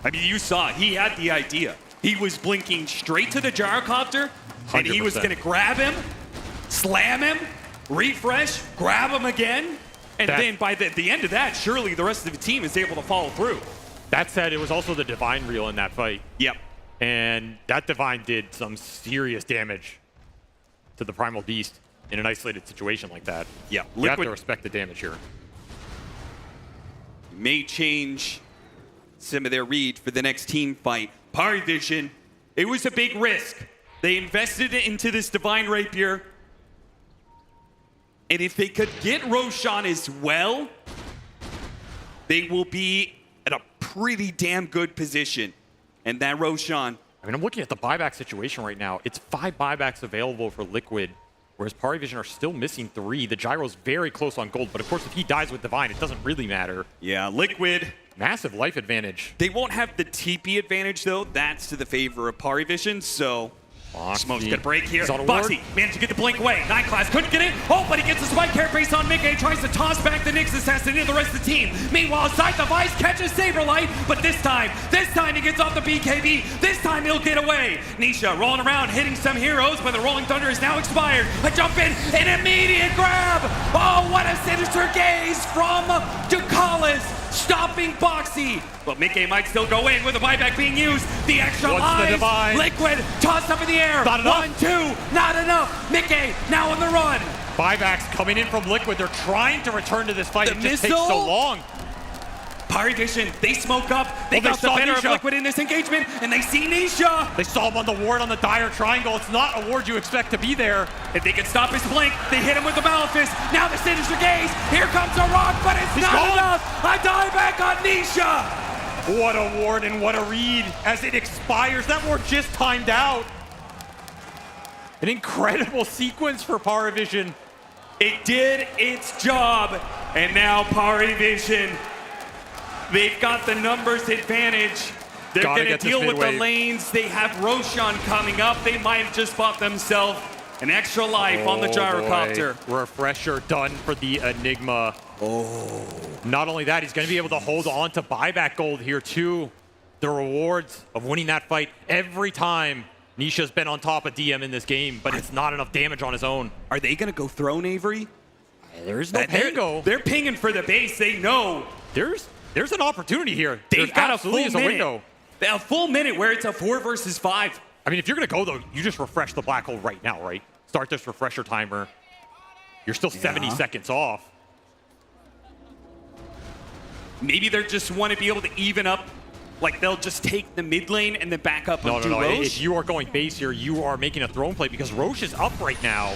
S20: I mean, you saw it. He had the idea. He was blinking straight to the gyrocopter, and he was going to grab him, slam him, refresh, grab him again, and then by the end of that, surely the rest of the team is able to follow through.
S21: That said, it was also the Divine reel in that fight.
S20: Yep.
S21: And that Divine did some serious damage to the Primal Beast in an isolated situation like that.
S20: Yeah,
S21: you have to respect the damage here.
S20: May change some of their read for the next team fight. Parivision, it was a big risk. They invested into this Divine Rapier. And if they could get Roshan as well, they will be at a pretty damn good position. And that Roshan.
S21: I mean, I'm looking at the buyback situation right now. It's 5 buybacks available for Liquid, whereas Parivision are still missing 3. The Gyro's very close on gold, but of course, if he dies with Divine, it doesn't really matter.
S20: Yeah, Liquid.
S21: Massive life advantage.
S20: They won't have the TP advantage, though. That's to the favor of Parivision, so Smoke's gonna break here. Boxy managed to get the blink away. 9class couldn't get in. Oh, but he gets the Spike Carapace on Mickey. Tries to toss back the Nyx Assassin into the rest of the team. Meanwhile, Scythe the Vice catches Saberlight, but this time he gets off the BKB. This time he'll get away. Nisha rolling around, hitting some heroes, but the Rolling Thunder is now expired. A jump in, an immediate grab. Oh, what a sinister gaze from Ducalis, stopping Boxy. But Mickey might still go in with the buyback being used. The extra lives. Liquid tossed up in the air.
S21: Not enough.
S20: 1, 2, not enough. Mickey now on the run.
S21: Buybacks coming in from Liquid. They're trying to return to this fight.
S20: The
S21: It just
S20: missile?
S21: takes so long.
S20: Pari Vision, they smoke up. They got the
S21: saw
S20: better of
S21: Nisha.
S20: Liquid in this engagement, and they see Nisha.
S21: They saw him on the ward on the dire triangle. It's not a ward you expect to be there.
S20: If they can stop his blink, they hit him with the Malefice. Now the Sinister Gaze. Here comes a rock, but it's
S21: He's
S20: not
S21: gone.
S20: enough. A dieback on Nisha.
S21: What a ward and what a read as it expires. That ward just timed out. An incredible sequence for Parivision.
S20: It did its job, and now Pari Vision, they've got the numbers advantage. They're
S21: Gotta
S20: going to
S21: get this
S20: deal with the
S21: mid-wave.
S20: lanes. They have Roshan coming up. They might have just bought themselves an extra life on the
S21: Oh,
S20: gyrocopter.
S21: boy. Refresher done for the Enigma. Oh. Not only that, he's going to be able to hold on to buyback gold here too. The rewards of winning that fight every time. Nisha's been on top of DM in this game, but it's not enough damage on his own.
S20: Are they going to go throne, Avery?
S21: There's no pango.
S20: They're pinging for the base. They know.
S21: There's an opportunity here.
S20: They've
S21: There
S20: got a
S21: absolutely
S20: full
S21: is a
S20: minute.
S21: window.
S20: A full minute where it's a 4 versus 5.
S21: I mean, if you're going to go, though, you just refresh the black hole right now, right? Start this refresher timer. You're still 70 seconds off.
S20: Maybe they just want to be able to even up. Like, they'll just take the mid lane and then back up
S21: No,
S20: onto
S21: no, no.
S20: Roche.
S21: If you are going base here, you are making a throne play because Roche is up right now.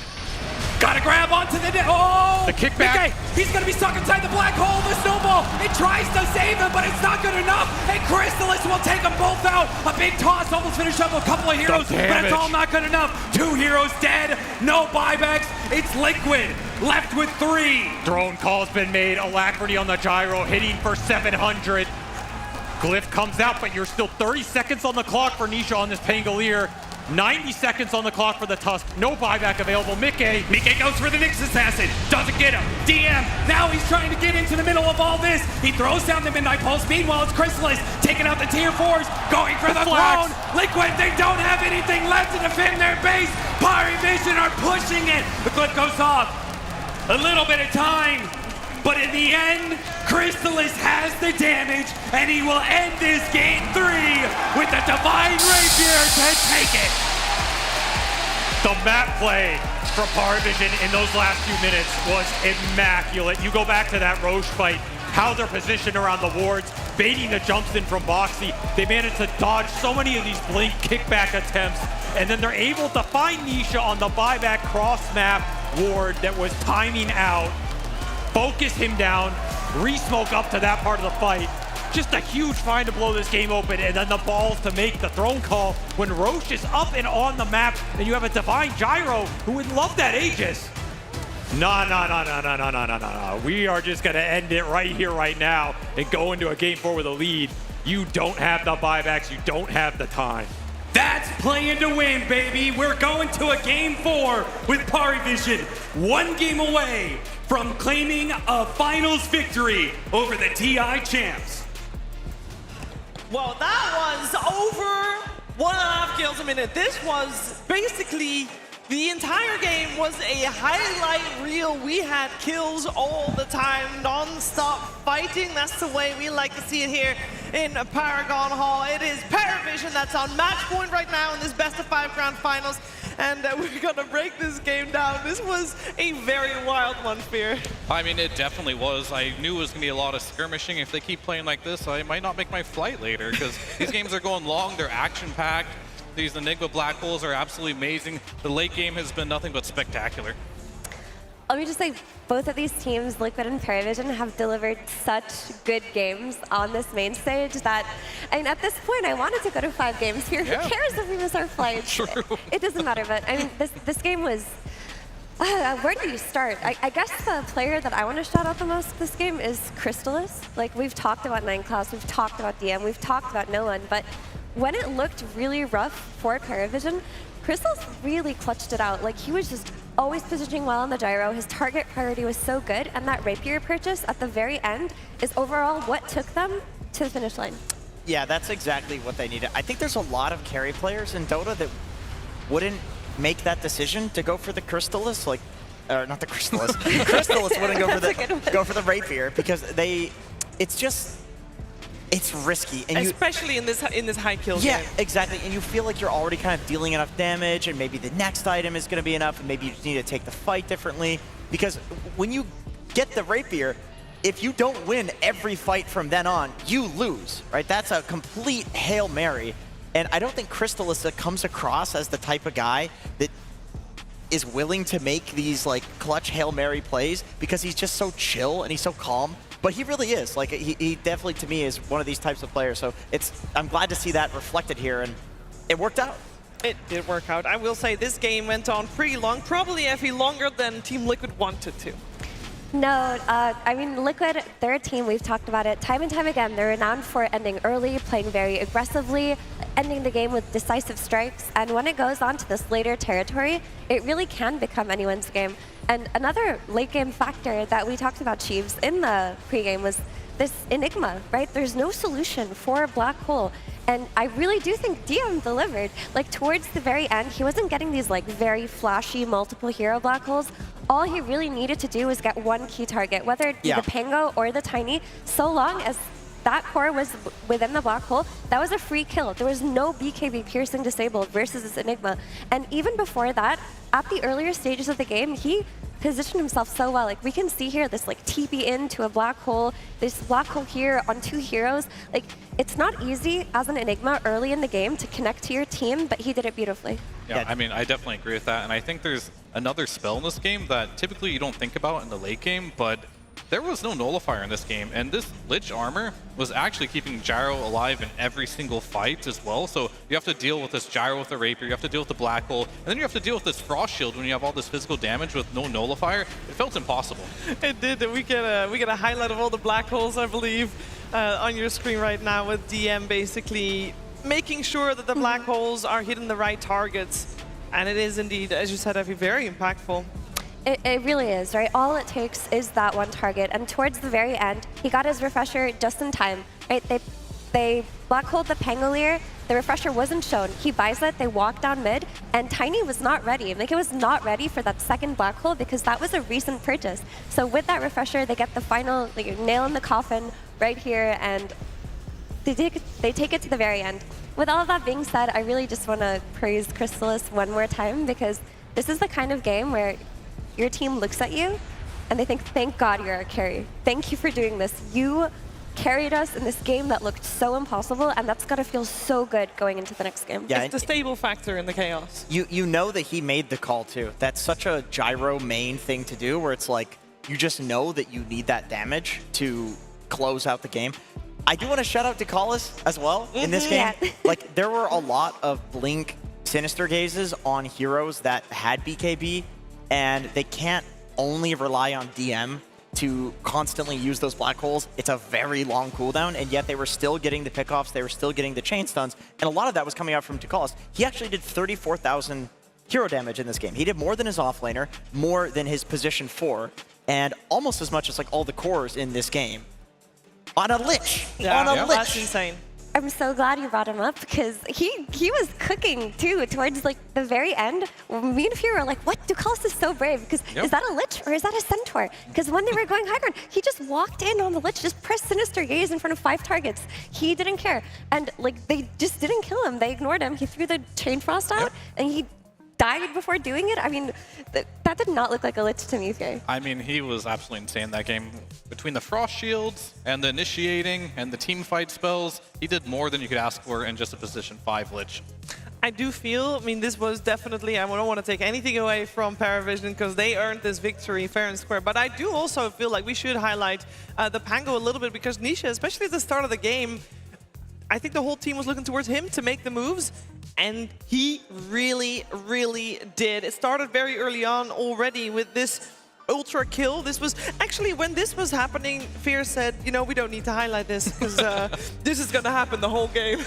S20: Gotta grab onto the oh!
S21: The kickback.
S20: Okay, he's gonna be stuck inside the black hole. The snowball, it tries to save him, but it's not good enough. And Crystallis will take them both out. A big toss, almost finish up a couple of heroes, but it's all not good enough. 2 heroes dead, no buybacks. It's Liquid, left with 3.
S21: Drone call's been made. Alacrity on the gyro, hitting for 700. Glyph comes out, but you're still 30 seconds on the clock for Nisha on this Pangolier. 90 seconds on the clock for the Tusk. No buyback available. Mickey
S20: goes for the Nyx Assassin. Doesn't get him. DM, now he's trying to get into the middle of all this. He throws down the Midnight Pulse. Meanwhile, it's Crystallis taking out the tier 4s, going for the throne. Liquid, they don't have anything left to defend their base. Pari Vision are pushing it. The clip goes off. A little bit of time. But in the end, Crystallis has the damage, and he will end this game 3 with the Divine Rapier to take it.
S21: The map play from Parivision in those last few minutes was immaculate. You go back to that Roche fight, how they're positioned around the wards, baiting the jumps in from Boxy. They managed to dodge so many of these blink kickback attempts, and then they're able to find Nisha on the buyback cross-map ward that was timing out. Focus him down, re-smoke up to that part of the fight. Just a huge find to blow this game open, and then the balls to make the throne call when Roche is up and on the map, and you have a Divine Gyro who would love that Aegis. No. We are just gonna end it right here, right now, and go into a game 4 with a lead. You don't have the buybacks, you don't have the time.
S20: That's playing to win, baby. We're going to a game 4 with Parivision. 1 game away from claiming a finals victory over the TI champs.
S17: Well, that was over 1.5 kills a minute. This was basically the entire game was a highlight reel. We had kills all the time, non-stop fighting. That's the way we like to see it here in Paragon Hall. It is Parivision that's on match point right now in this best of 5 grand finals. And we're gonna break this game down. This was a very wild one, Fear.
S3: I mean, it definitely was. I knew it was gonna be a lot of skirmishing. If they keep playing like this, I might not make my flight later because these games are going long, they're action-packed. These Enigma black holes are absolutely amazing. The late game has been nothing but spectacular.
S18: Let me just say, both of these teams, Liquid and Parivision, have delivered such good games on this main stage that, I mean, at this point, I wanted to go to 5 games here. Who cares if we miss our flights?
S3: True.
S18: It doesn't matter, but I mean, this game was, where do you start? I guess the player that I want to shout out the most this game is Crystallis. Like, we've talked about 9class, we've talked about DM, we've talked about no one, but when it looked really rough for Parivision, Crystallis really clutched it out. Like, he was just always positioning well on the gyro. His target priority was so good, and that rapier purchase at the very end is overall what took them to the finish line.
S11: Yeah, that's exactly what they needed. I think there's a lot of carry players in Dota that wouldn't make that decision to go for the Crystallis. Like, or not the Crystallis. Crystallis wouldn't go for the Rapier because it's risky. And
S17: especially in this high kill game.
S11: Yeah, exactly. And you feel like you're already kind of dealing enough damage, and maybe the next item is going to be enough, and maybe you just need to take the fight differently. Because when you get the Rapier, if you don't win every fight from then on, you lose, right? That's a complete Hail Mary. And I don't think Crystallis comes across as the type of guy that is willing to make these like clutch Hail Mary plays because he's just so chill and he's so calm. But he really is. Like he definitely, to me, is one of these types of players. So I'm glad to see that reflected here, and it worked out.
S17: It did work out. I will say this game went on pretty long, probably Effie longer than Team Liquid wanted to.
S18: No, I mean, Liquid, they're a team, we've talked about it time and time again. They're renowned for ending early, playing very aggressively, ending the game with decisive strikes. And when it goes on to this later territory, it really can become anyone's game. And another late game factor that we talked about, Chiefs, in the pregame was this Enigma, right? There's no solution for Black Hole. And I really do think DM delivered. Like towards the very end, he wasn't getting these like very flashy multiple hero Black Holes. All he really needed to do was get one key target, whether it be the Pango or the Tiny, so long as that core was within the Black Hole, that was a free kill. There was no BKB piercing disabled versus this Enigma. And even before that, at the earlier stages of the game, he positioned himself so well. Like we can see here this like TP into a Black Hole, this Black Hole here on 2 heroes. Like it's not easy as an Enigma early in the game to connect to your team, but he did it beautifully.
S3: Yeah, I mean, I definitely agree with that. And I think there's another spell in this game that typically you don't think about in the late game, but there was no nullifier in this game, and this Lich armor was actually keeping Gyro alive in every single fight as well. So you have to deal with this Gyro with the Rapier, you have to deal with the Black Hole, and then you have to deal with this Frost Shield when you have all this physical damage with no nullifier. It felt impossible.
S17: It did. We get a highlight of all the Black Holes, I believe, on your screen right now with DM basically making sure that the Black Holes are hitting the right targets. And it is indeed, as you said, Effie, very impactful.
S18: It really is, right? All it takes is that one target. And towards the very end, he got his refresher just in time, right? They Black Holed the Pangolier. The refresher wasn't shown. He buys it, they walk down mid, and Tiny was not ready. Like, it was not ready for that second Black Hole because that was a recent purchase. So with that refresher, they get the final nail in the coffin right here, and they take it to the very end. With all of that being said, I really just want to praise Crystallis one more time because this is the kind of game where your team looks at you and they think, thank God you're our carry. Thank you for doing this. You carried us in this game that looked so impossible, and that's got to feel so good going into the next game.
S17: Yeah, it's the stable factor in the chaos.
S11: You know that he made the call too. That's such a Gyro main thing to do where it's like, you just know that you need that damage to close out the game. I do want to shout out to Callis as well in this game.
S18: Yeah.
S11: Like, there were a lot of Blink Sinister Gazes on heroes that had BKB, and they can't only rely on DM to constantly use those Black Holes. It's a very long cooldown, and yet they were still getting the pickoffs, they were still getting the chain stuns, and a lot of that was coming out from Tukalis. He actually did 34,000 hero damage in this game. He did more than his offlaner, more than his position 4, and almost as much as like all the cores in this game. On a Lich!
S17: Yeah,
S11: on a Lich!
S17: That's insane.
S18: I'm so glad you brought him up because he was cooking too towards like the very end. Me and Fear were like, what? Ducalis is so brave because is that a Lich or is that a Centaur? Because when they were going high ground, he just walked in on the Lich, just pressed Sinister Gaze in front of 5 targets. He didn't care. And like they just didn't kill him. They ignored him. He threw the Chain Frost out and he died before doing it. I mean, that did not look like a Lich to me, Fear.
S3: I mean, he was absolutely insane that game. Between the Frost Shields and the initiating and the team fight spells, he did more than you could ask for in just a position 5 Lich.
S17: I do feel, I mean, this was definitely, I don't want to take anything away from Paravision because they earned this victory fair and square, but I do also feel like we should highlight the Pango a little bit because Nisha, especially at the start of the game, I think the whole team was looking towards him to make the moves, and he really, really did. It started very early on already with this ultra kill. This was actually when this was happening, Fear said, you know, we don't need to highlight this because this is going to happen the whole game.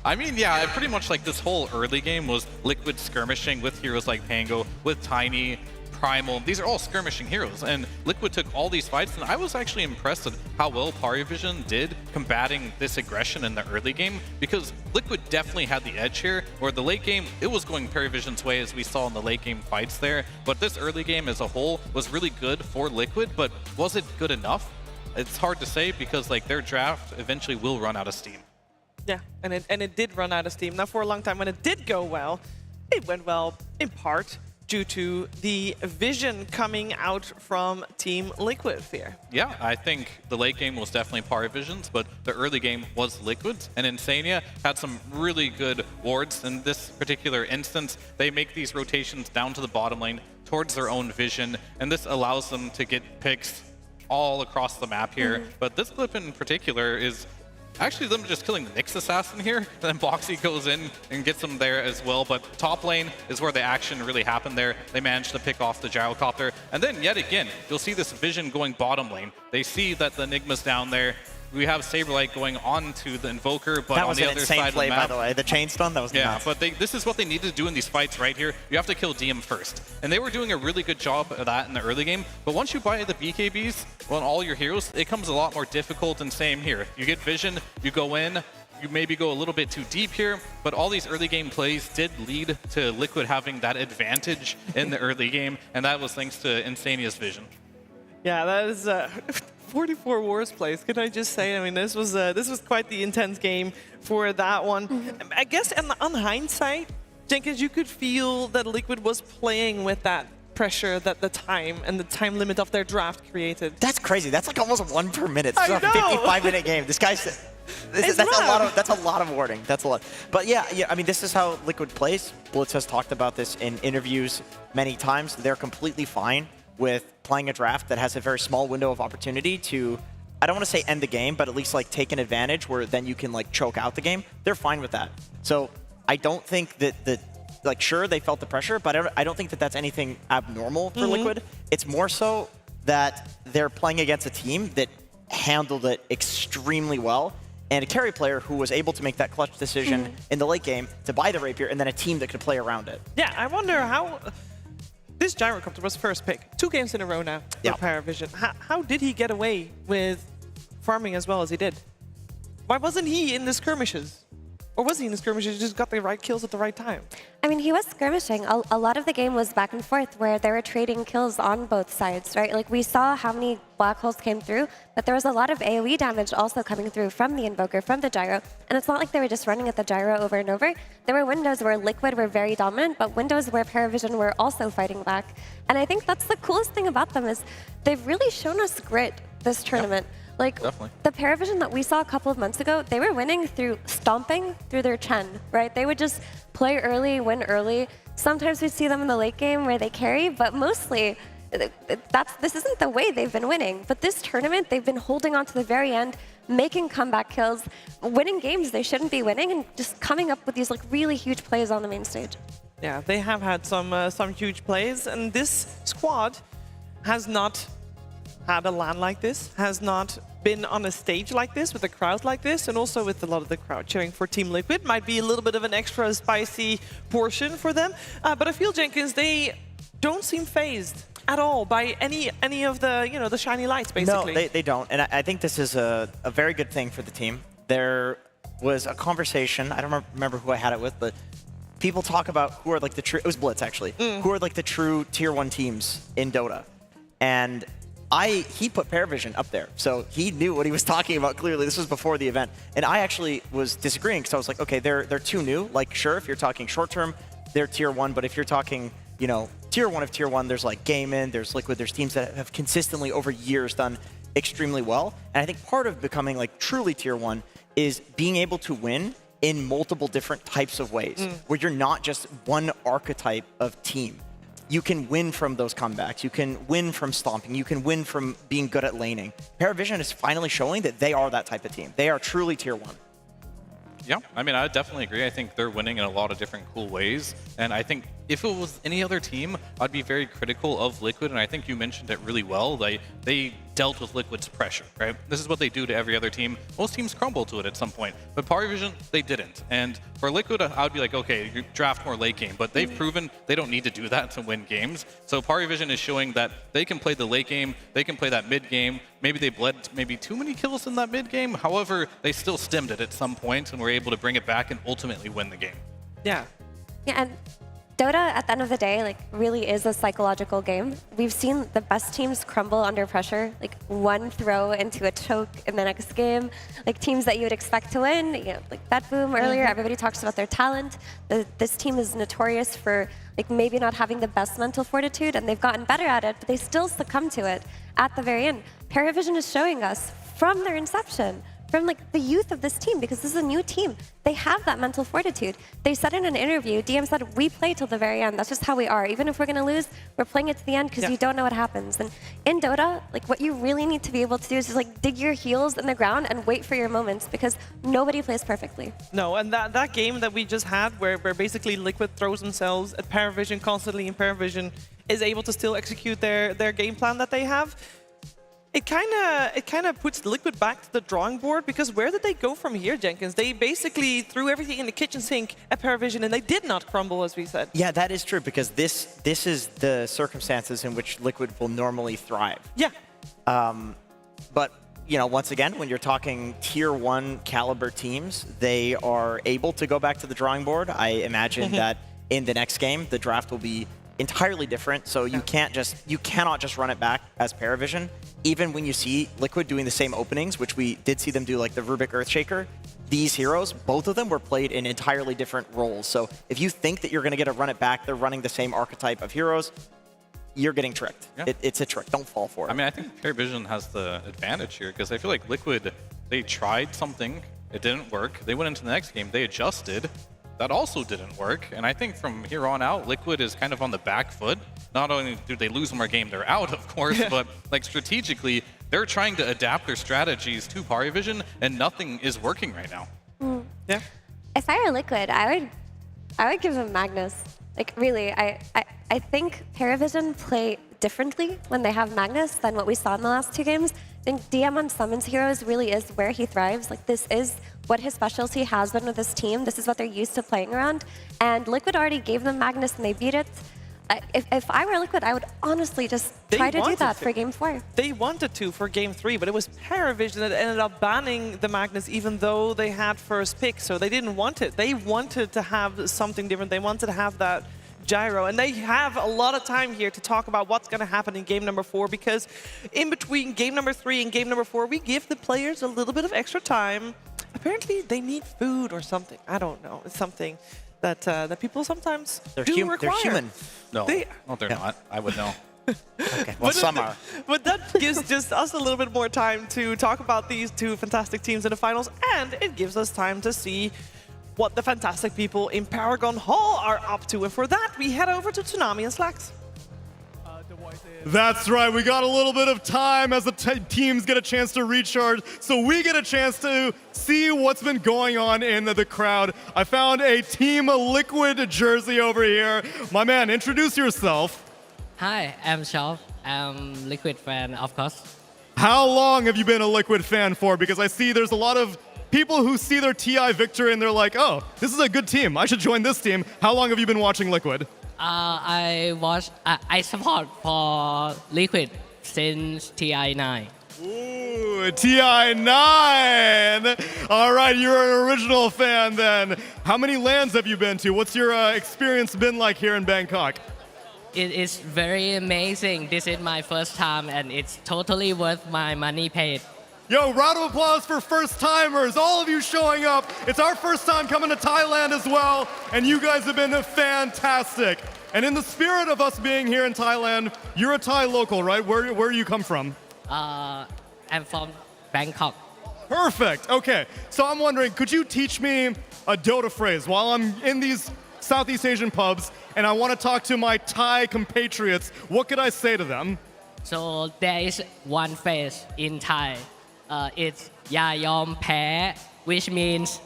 S3: I mean, yeah, pretty much like this whole early game was Liquid skirmishing with heroes like Pango, with Tiny, Primal. These are all skirmishing heroes, and Liquid took all these fights, and I was actually impressed at how well Parivision did combating this aggression in the early game, because Liquid definitely had the edge here, where the late game, it was going Parivision's way as we saw in the late game fights there, but this early game as a whole was really good for Liquid, but was it good enough? It's hard to say because like their draft eventually will run out of steam.
S17: Yeah, and it did run out of steam. Now for a long time when it did go well, it went well in part due to the vision coming out from Team Liquid here.
S3: Yeah, I think the late game was definitely Parivision's, but the early game was Liquid's, and Insania had some really good wards. In this particular instance, they make these rotations down to the bottom lane towards their own vision, and this allows them to get picks all across the map here. But this clip in particular is actually them just killing the Nyx assassin here, and then Boxy goes in and gets them there as well. But top lane is where the action really happened there. They managed to pick off the gyrocopter, and then yet again, you'll see this vision going bottom lane. They see that the Enigma's down there. We have Saberlight going on to the Invoker, but on the other side of the map,
S11: by the way. The chain stun, that was nuts.
S3: But this is what they need to do in these fights right here. You have to kill DM first. And they were doing a really good job of that in the early game. But once you buy the BKBs on all your heroes, it comes a lot more difficult, and same here. You get vision, you go in, you maybe go a little bit too deep here, but all these early game plays did lead to Liquid having that advantage in the early game, and that was thanks to Insania's vision.
S17: Yeah, that is 44 wars plays. Can I just say? I mean, this was quite the intense game for that one. I guess on hindsight, Jenkins, you could feel that Liquid was playing with that pressure that the time and the time limit of their draft created.
S11: That's crazy. That's like almost 1 per minute. It's a 55-minute game. This guy's that's a lot of warding. That's a lot. But yeah, I mean, this is how Liquid plays. Blitz has talked about this in interviews many times. They're completely fine with playing a draft that has a very small window of opportunity to, I don't want to say end the game, but at least like take an advantage where then you can like choke out the game. They're fine with that. So I don't think that like, sure, they felt the pressure, but I don't think that that's anything abnormal for Liquid. It's more so that they're playing against a team that handled it extremely well, and a carry player who was able to make that clutch decision in the late game to buy the Rapier, and then a team that could play around it.
S17: Yeah, I wonder how... This gyrocopter was first pick. 2 games in a row now for Paravision. How did he get away with farming as well as he did? Why wasn't he in the skirmishes? Or was he in the skirmishes? He just got the right kills at the right time.
S18: I mean, he was skirmishing. A lot of the game was back and forth where they were trading kills on both sides, right? Like, we saw how many black holes came through, but there was a lot of AoE damage also coming through from the Invoker, from the gyro. And it's not like they were just running at the gyro over and over. There were windows where Liquid were very dominant, but windows where Paravision were also fighting back. And I think that's the coolest thing about them is they've really shown us grit this tournament. Like, the Paravision that we saw a couple of months ago, they were winning through stomping through their Chen, right? They would just play early, win early. Sometimes we'd see them in the late game where they carry, but mostly this isn't the way they've been winning. But this tournament, they've been holding on to the very end, making comeback kills, winning games they shouldn't be winning, and just coming up with these like really huge plays on the main stage.
S17: Yeah, they have had some huge plays, and this squad has not had a LAN like this, has not been on a stage like this, with a crowd like this, and also with a lot of the crowd cheering for Team Liquid. Might be a little bit of an extra spicy portion for them. But I feel, Jenkins, they don't seem phased at all by any of the, the shiny lights, basically.
S11: No, they don't. And I think this is a very good thing for the team. There was a conversation, I don't remember who I had it with, but people talk about who are like the true, it was Blitz actually, who are like the true tier 1 teams in Dota. And he put Paravision up there, so he knew what he was talking about clearly. This was before the event. And I actually was disagreeing, because I was like, okay, they're too new. Like, sure, if you're talking short term, they're tier 1, but if you're talking, tier 1 of tier 1, there's like Gaimin, there's Liquid, there's teams that have consistently over years done extremely well. And I think part of becoming like truly tier 1 is being able to win in multiple different types of ways, where you're not just one archetype of team. You can win from those comebacks. You can win from stomping. You can win from being good at laning. Paravision is finally showing that they are that type of team. They are truly tier 1.
S3: Yeah, I mean, I definitely agree. I think they're winning in a lot of different cool ways. And I think if it was any other team, I'd be very critical of Liquid, and I think you mentioned it really well. They dealt with Liquid's pressure, right? This is what they do to every other team. Most teams crumble to it at some point, but PariVision, they didn't. And for Liquid, I would be like, okay, you draft more late game, but they've proven they don't need to do that to win games. So PariVision is showing that they can play the late game, they can play that mid game. Maybe they bled maybe too many kills in that mid game. However, they still stemmed it at some point and were able to bring it back and ultimately win the game.
S6: Yeah.
S18: Yeah, and Dota, at the end of the day, like, really is a psychological game. We've seen the best teams crumble under pressure, like one throw into a choke in the next game. Like teams that you would expect to win, you know, like BetBoom earlier, everybody talks about their talent. This team is notorious for like maybe not having the best mental fortitude, and they've gotten better at it, but they still succumb to it at the very end. PariVision is showing us from their inception, from like the youth of this team, because this is a new team. They have that mental fortitude. They said in an interview, DM said, we play till the very end. That's just how we are. Even if we're gonna lose, we're playing it to the end because you don't know what happens. And in Dota, like what you really need to be able to do is just like dig your heels in the ground and wait for your moments, because nobody plays perfectly.
S17: No, and that game that we just had where basically Liquid throws themselves at PariVision constantly, and PariVision is able to still execute their game plan that they have, it kind of puts Liquid back to the drawing board, because where did they go from here, Jenkins? They basically threw everything in the kitchen sink at PariVision, and they did not crumble, as we said.
S11: Yeah, that is true, because this is the circumstances in which Liquid will normally thrive.
S17: Yeah.
S11: But you know, once again, when you're talking tier 1 caliber teams, they are able to go back to the drawing board. I imagine that in the next game, the draft will be entirely different, so you cannot just run it back as PariVision. Even when you see Liquid doing the same openings, which we did see them do, like the Rubik Earthshaker, these heroes, both of them were played in entirely different roles. So if you think that you're going to get to run it back, they're running the same archetype of heroes, you're getting tricked.
S3: Yeah.
S11: It's a trick. Don't fall for it.
S3: I mean, I think PariVision has the advantage here, because I feel like Liquid, they tried something, it didn't work. They went into the next game, they adjusted. That also didn't work, and I think from here on out, Liquid is kind of on the back foot. Not only do they lose one more game, they're out, of course, but like strategically, they're trying to adapt their strategies to PariVision, and nothing is working right now.
S17: Yeah.
S18: If I were Liquid, I would give them Magnus. Like really, I think PariVision play differently when they have Magnus than what we saw in the last 2 games. I think DM on Summons Heroes really is where he thrives. Like this is what his specialty has been with this team. This is what they're used to playing around. And Liquid already gave them Magnus and they beat it. If I were Liquid, I would honestly just try to do that for Game 4.
S17: They wanted to for Game 3, but it was PariVision that ended up banning the Magnus, even though they had first pick. So they didn't want it. They wanted to have something different. They wanted to have that gyro, and they have a lot of time here to talk about what's going to happen in game number 4, because in between game number 3 and game number 4, we give the players a little bit of extra time. Apparently, they need food or something. I don't know. It's something that that people sometimes do require.
S11: They're human.
S3: No, they're not. I would know.
S11: Okay, well, some are.
S17: But that gives just us a little bit more time to talk about these 2 fantastic teams in the finals, and it gives us time to see what the fantastic people in Paragon Hall are up to. And for that, we head over to Tsunami and Slacks.
S5: That's right, we got a little bit of time as the teams get a chance to recharge, so we get a chance to see what's been going on in the crowd. I found a Team Liquid jersey over here. My man, introduce yourself.
S9: Hi, I'm Charles. I'm Liquid fan, of course.
S5: How long have you been a Liquid fan for? Because I see there's a lot of people who see their TI victory and they're like, oh, this is a good team. I should join this team. How long have you been watching Liquid?
S9: I support for Liquid since TI9.
S5: Ooh, TI9! All right, you're an original fan then. How many LANs have you been to? What's your experience been like here in Bangkok?
S9: It is very amazing. This is my first time and it's totally worth my money paid.
S5: Yo, round of applause for first-timers, all of you showing up. It's our first time coming to Thailand as well, and you guys have been fantastic. And in the spirit of us being here in Thailand, you're a Thai local, right? Where do you come from?
S9: I'm from Bangkok.
S5: Perfect, okay. So I'm wondering, could you teach me a Dota phrase while I'm in these Southeast Asian pubs and I want to talk to my Thai compatriots? What could I say to them?
S9: So there is one phrase in Thai. It's Ya Yom Pae, which means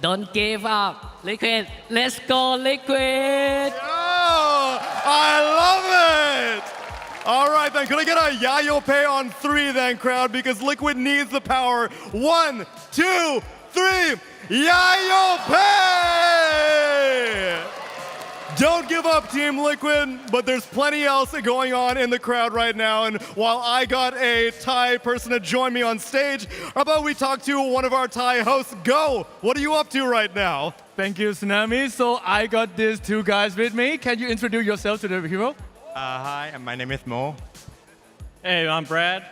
S9: don't give up. Liquid, let's go Liquid!
S5: Yo! I love it! All right, then. Could I get a Yayo Pay on 3 then, crowd? Because Liquid needs the power. 1, 2, 3. Yayo Pay! Don't give up, Team Liquid, but there's plenty else going on in the crowd right now. And while I got a Thai person to join me on stage, how about we talk to one of our Thai hosts? Go! What are you up to right now?
S12: Thank you, Tsunami. So I got these 2 guys with me. Can you introduce yourself to the hero?
S19: Hi, my name is Mo.
S12: Hey, I'm Brad.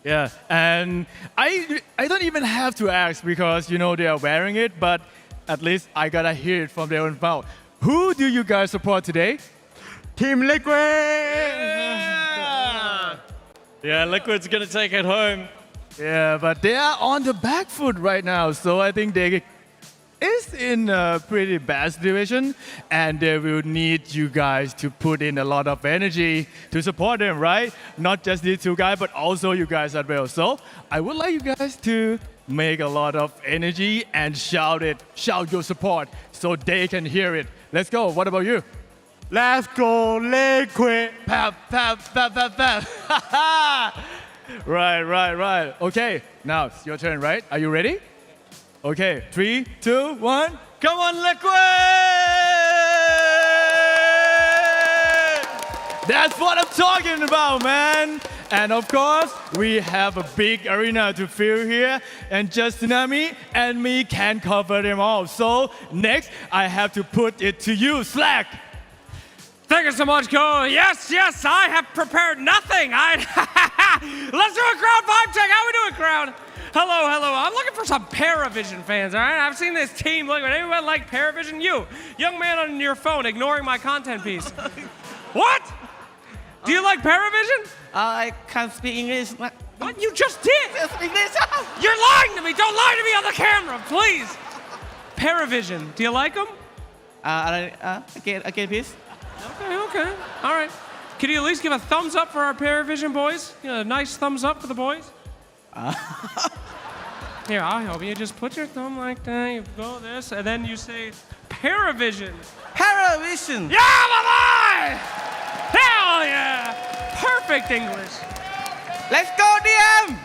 S12: Yeah, and I don't even have to ask because you know they are wearing it, but at least I gotta hear it from their own mouth. Who do you guys support today?
S19: Team Liquid!
S12: Yeah, Liquid's gonna take it home. Yeah, but they are on the back foot right now, so I think they is in a pretty bad situation, and they will need you guys to put in a lot of energy to support them, right? Not just these 2 guys, but also you guys as well. So I would like you guys to make a lot of energy and shout your support so they can hear it. Let's go. What about you?
S19: Let's go, Liquid!
S12: Pap, pap, pap, pap, pap. Right. Okay, now it's your turn, right? Are you ready? Okay, 3, 2, 1. Come on, Liquid! That's what I'm talking about, man. And of course, we have a big arena to fill here, and just Tsunami and me can cover them all. So next, I have to put it to you, Slack.
S1: Thank you so much, Cole. Yes, I have prepared nothing. Let's do a crowd vibe check. How we doing, crowd? Hello. I'm looking for some Paravision fans, all right? I've seen this team. Look, anyone like Paravision? You, young man on your phone, ignoring my content piece. What? Do you like Paravision?
S16: I can't speak English.
S1: What? You just did.
S16: English.
S1: You're lying to me. Don't lie to me on the camera, please. Paravision. Do you like them?
S16: Again, please.
S1: Okay. All right. Can you at least give a thumbs up for our Paravision boys? A nice thumbs up for the boys? Here, I'll help you. Just put your thumb like that. You go this, and then you say Paravision.
S16: Paravision.
S1: Yeah, bye-bye! Hell yeah! Perfect English.
S16: Let's go, DM!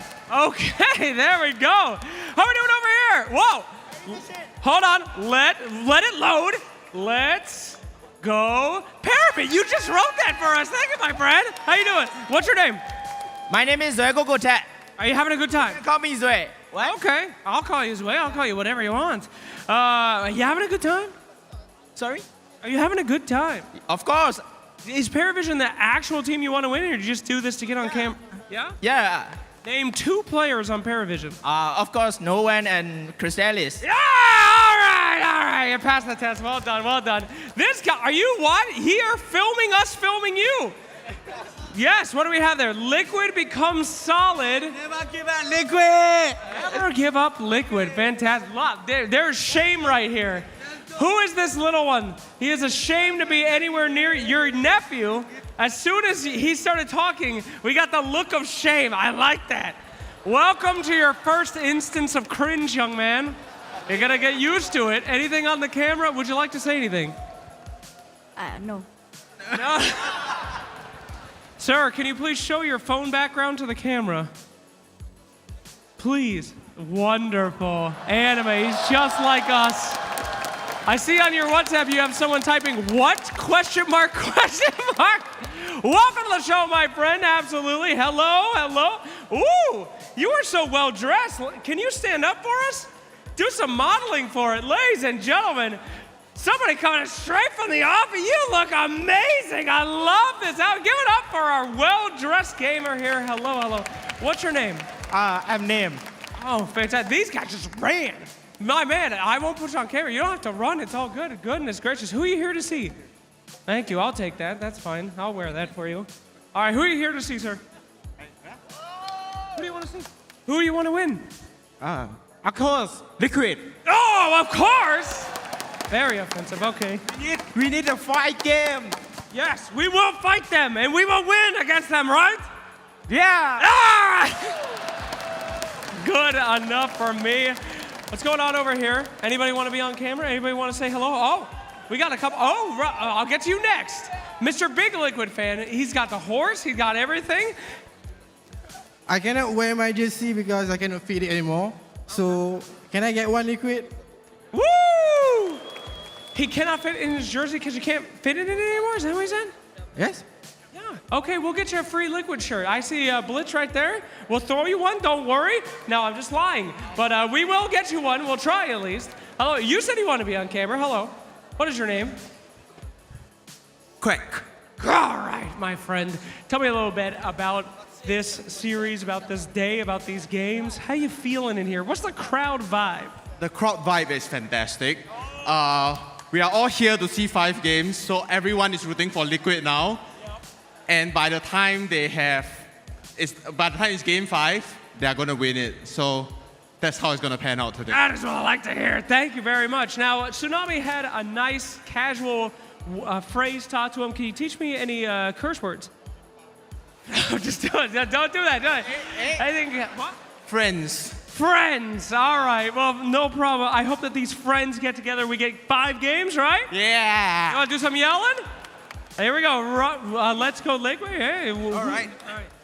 S1: Okay, there we go. How are we doing over here? Whoa! Hold on. Let it load. Let's go. Paravision, you just wrote that for us. Thank you, my friend. How you doing? What's your name?
S16: My name is Zoe Gogotat.
S1: Are you having a good time?
S16: Call me Zoe. What?
S1: Okay, I'll call you Zoe. I'll call you whatever you want. Are you having a good time?
S16: Sorry?
S1: Are you having a good time?
S16: Of course.
S1: Is Paravision the actual team you want to win, or do you just do this to get on camera? Yeah?
S16: Yeah.
S1: Name 2 players on Paravision.
S16: Of course, Nolan and Chrysalis.
S1: Yeah! All right. You passed the test. Well done. This guy, are you what? Here filming us filming you. Yes, what do we have there? Liquid becomes solid.
S16: Never give up, Liquid!
S1: Never give up, Liquid. Fantastic. Look, there's shame right here. Who is this little one? He is ashamed to be anywhere near your nephew. As soon as he started talking, we got the look of shame. I like that. Welcome to your first instance of cringe, young man. You're gonna get used to it. Anything on the camera? Would you like to say anything?
S22: No.
S1: No? Sir, can you please show your phone background to the camera? Please. Wonderful. Anime, he's just like us. I see on your WhatsApp you have someone typing, what? Question mark? Welcome to the show, my friend. Absolutely. Hello. Ooh, you are so well dressed. Can you stand up for us? Do some modeling for it. Ladies and gentlemen, somebody coming straight from the office. You look amazing. I love this. Give it up for our well-dressed gamer here. Hello. What's your name?
S19: I'm Name.
S1: Oh, fantastic. These guys just ran. My man, I won't put you on camera. You don't have to run. It's all good. Goodness gracious. Who are you here to see? Thank you. I'll take that. That's fine. I'll wear that for you. All right. Who are you here to see, sir? Who do you want to see? Who do you want to win?
S19: Of course, Liquid.
S1: Oh, of course. Very offensive. Okay.
S19: We need a fight game.
S1: Yes, we will fight them, and we will win against them, right?
S19: Yeah.
S1: Ah! Good enough for me. What's going on over here? Anybody want to be on camera? Anybody want to say hello? Oh, We got a couple. Oh, I'll get to you next. Mr. Big Liquid fan, he's got the horse, he's got everything.
S2: I cannot wear my jersey because I cannot fit it anymore. So, can I get one liquid?
S1: Woo! He cannot fit in his jersey because you can't fit it in it anymore? Is that what he said?
S2: Yes.
S1: Yeah. Okay, we'll get you a free Liquid shirt. I see Blitz right there. We'll throw you one, don't worry. No, I'm just lying. But we will get you one. We'll try at least. Hello, you said you want to be on camera. Hello. What is your name?
S19: Craig.
S1: All right, my friend. Tell me a little bit about this series, about this day, about these games. How you feeling in here? What's the crowd vibe?
S19: The crowd vibe is fantastic. We are all here to see 5 games, so everyone is rooting for Liquid now. And by the time it's game 5, they are gonna win it. So that's how it's gonna pan out today.
S1: That is what I like to hear. Thank you very much. Now, Tsunami had a nice, casual phrase taught to him. Can you teach me any curse words? No, just do it. Don't do that. I think, what?
S19: Friends.
S1: Friends. All right. Well, no problem. I hope that these friends get together. We get 5 games, right?
S19: Yeah.
S1: You want to do some yelling? Here we go. Let's go Liquid. Hey.
S19: All right.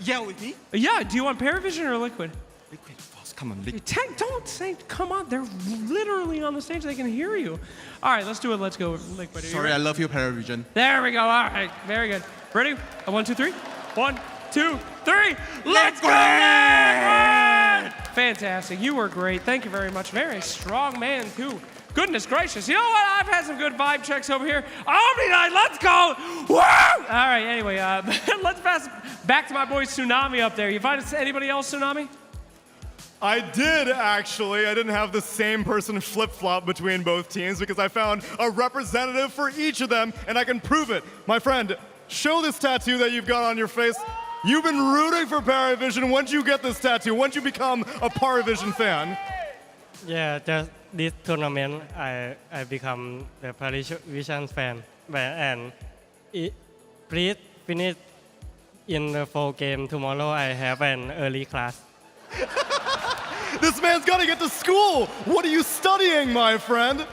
S19: Yell with me.
S1: Yeah. Do you want Paravision or Liquid?
S19: Liquid first. Come on, Liquid.
S1: Don't say, come on. They're literally on the stage. They can hear you. All right. Let's do it. Let's go Liquid.
S19: Sorry, I love you, Paravision.
S1: There we go. All right. Very good. Ready? 1, 2, 3. 1, 2, 3. Let's go! Fantastic. You were great. Thank you very much. Very strong man, too. Goodness gracious. You know what? I've had some good vibe checks over here. Omni Night, let's go! Woo! All right, anyway, let's pass back to my boy Tsunami up there. You find anybody else, Tsunami?
S5: I did, actually. I didn't have the same person flip-flop between both teams because I found a representative for each of them, and I can prove it. My friend, show this tattoo that you've got on your face. You've been rooting for Paravision. When did you get this tattoo? When did you become a Paravision fan?
S4: Yeah, just this tournament, I become the Paravision fan. And please finish in the 4 game. Tomorrow I have an early class.
S5: This man's got to get to school. What are you studying, my friend?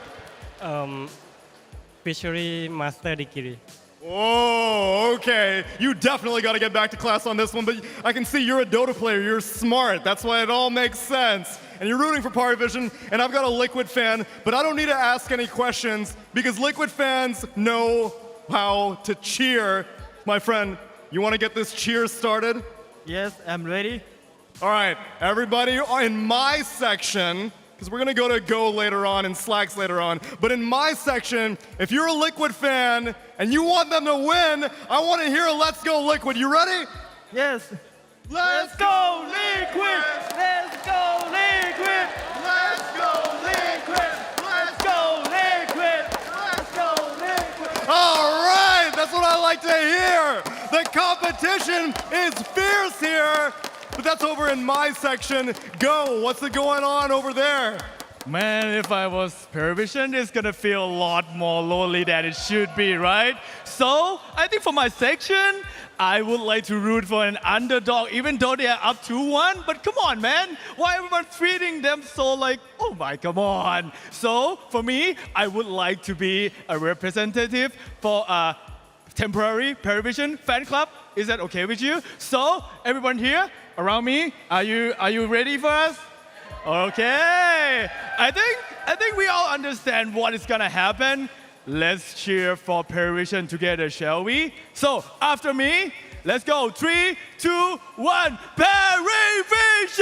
S4: Fishery master degree.
S5: Oh, okay. You definitely got to get back to class on this one, but I can see you're a Dota player. You're smart. That's why it all makes sense. And you're rooting for Paravision, and I've got a Liquid fan, but I don't need to ask any questions because Liquid fans know how to cheer. My friend, you want to get this cheer started?
S2: Yes, I'm ready.
S5: All right, everybody in my section, because we're going to go later on and Slacks later on, but in my section, if you're a Liquid fan and you want them to win, I want to hear a Let's Go Liquid. You ready?
S2: Yes.
S5: Let's go Liquid!
S2: Let's go Liquid!
S5: Let's go Liquid!
S2: Let's go Liquid! Let's go Liquid!
S5: All right, that's what I like to hear. The competition is fierce here. But that's over in my section. Go, what's going on over there?
S12: Man, if I was Paravision, it's gonna feel a lot more lonely than it should be, right? So, I think for my section, I would like to root for an underdog, even though they are up 2-1. But come on, man. Why everyone treating them so like, oh my, come on. So, for me, I would like to be a representative for a temporary Paravision fan club. Is that okay with you? So, everyone here around me, are you ready for us? Okay. I think we all understand what is gonna happen. Let's cheer for Paravision together, shall we? So, after me, let's go. 3, 2, 1, Paravision!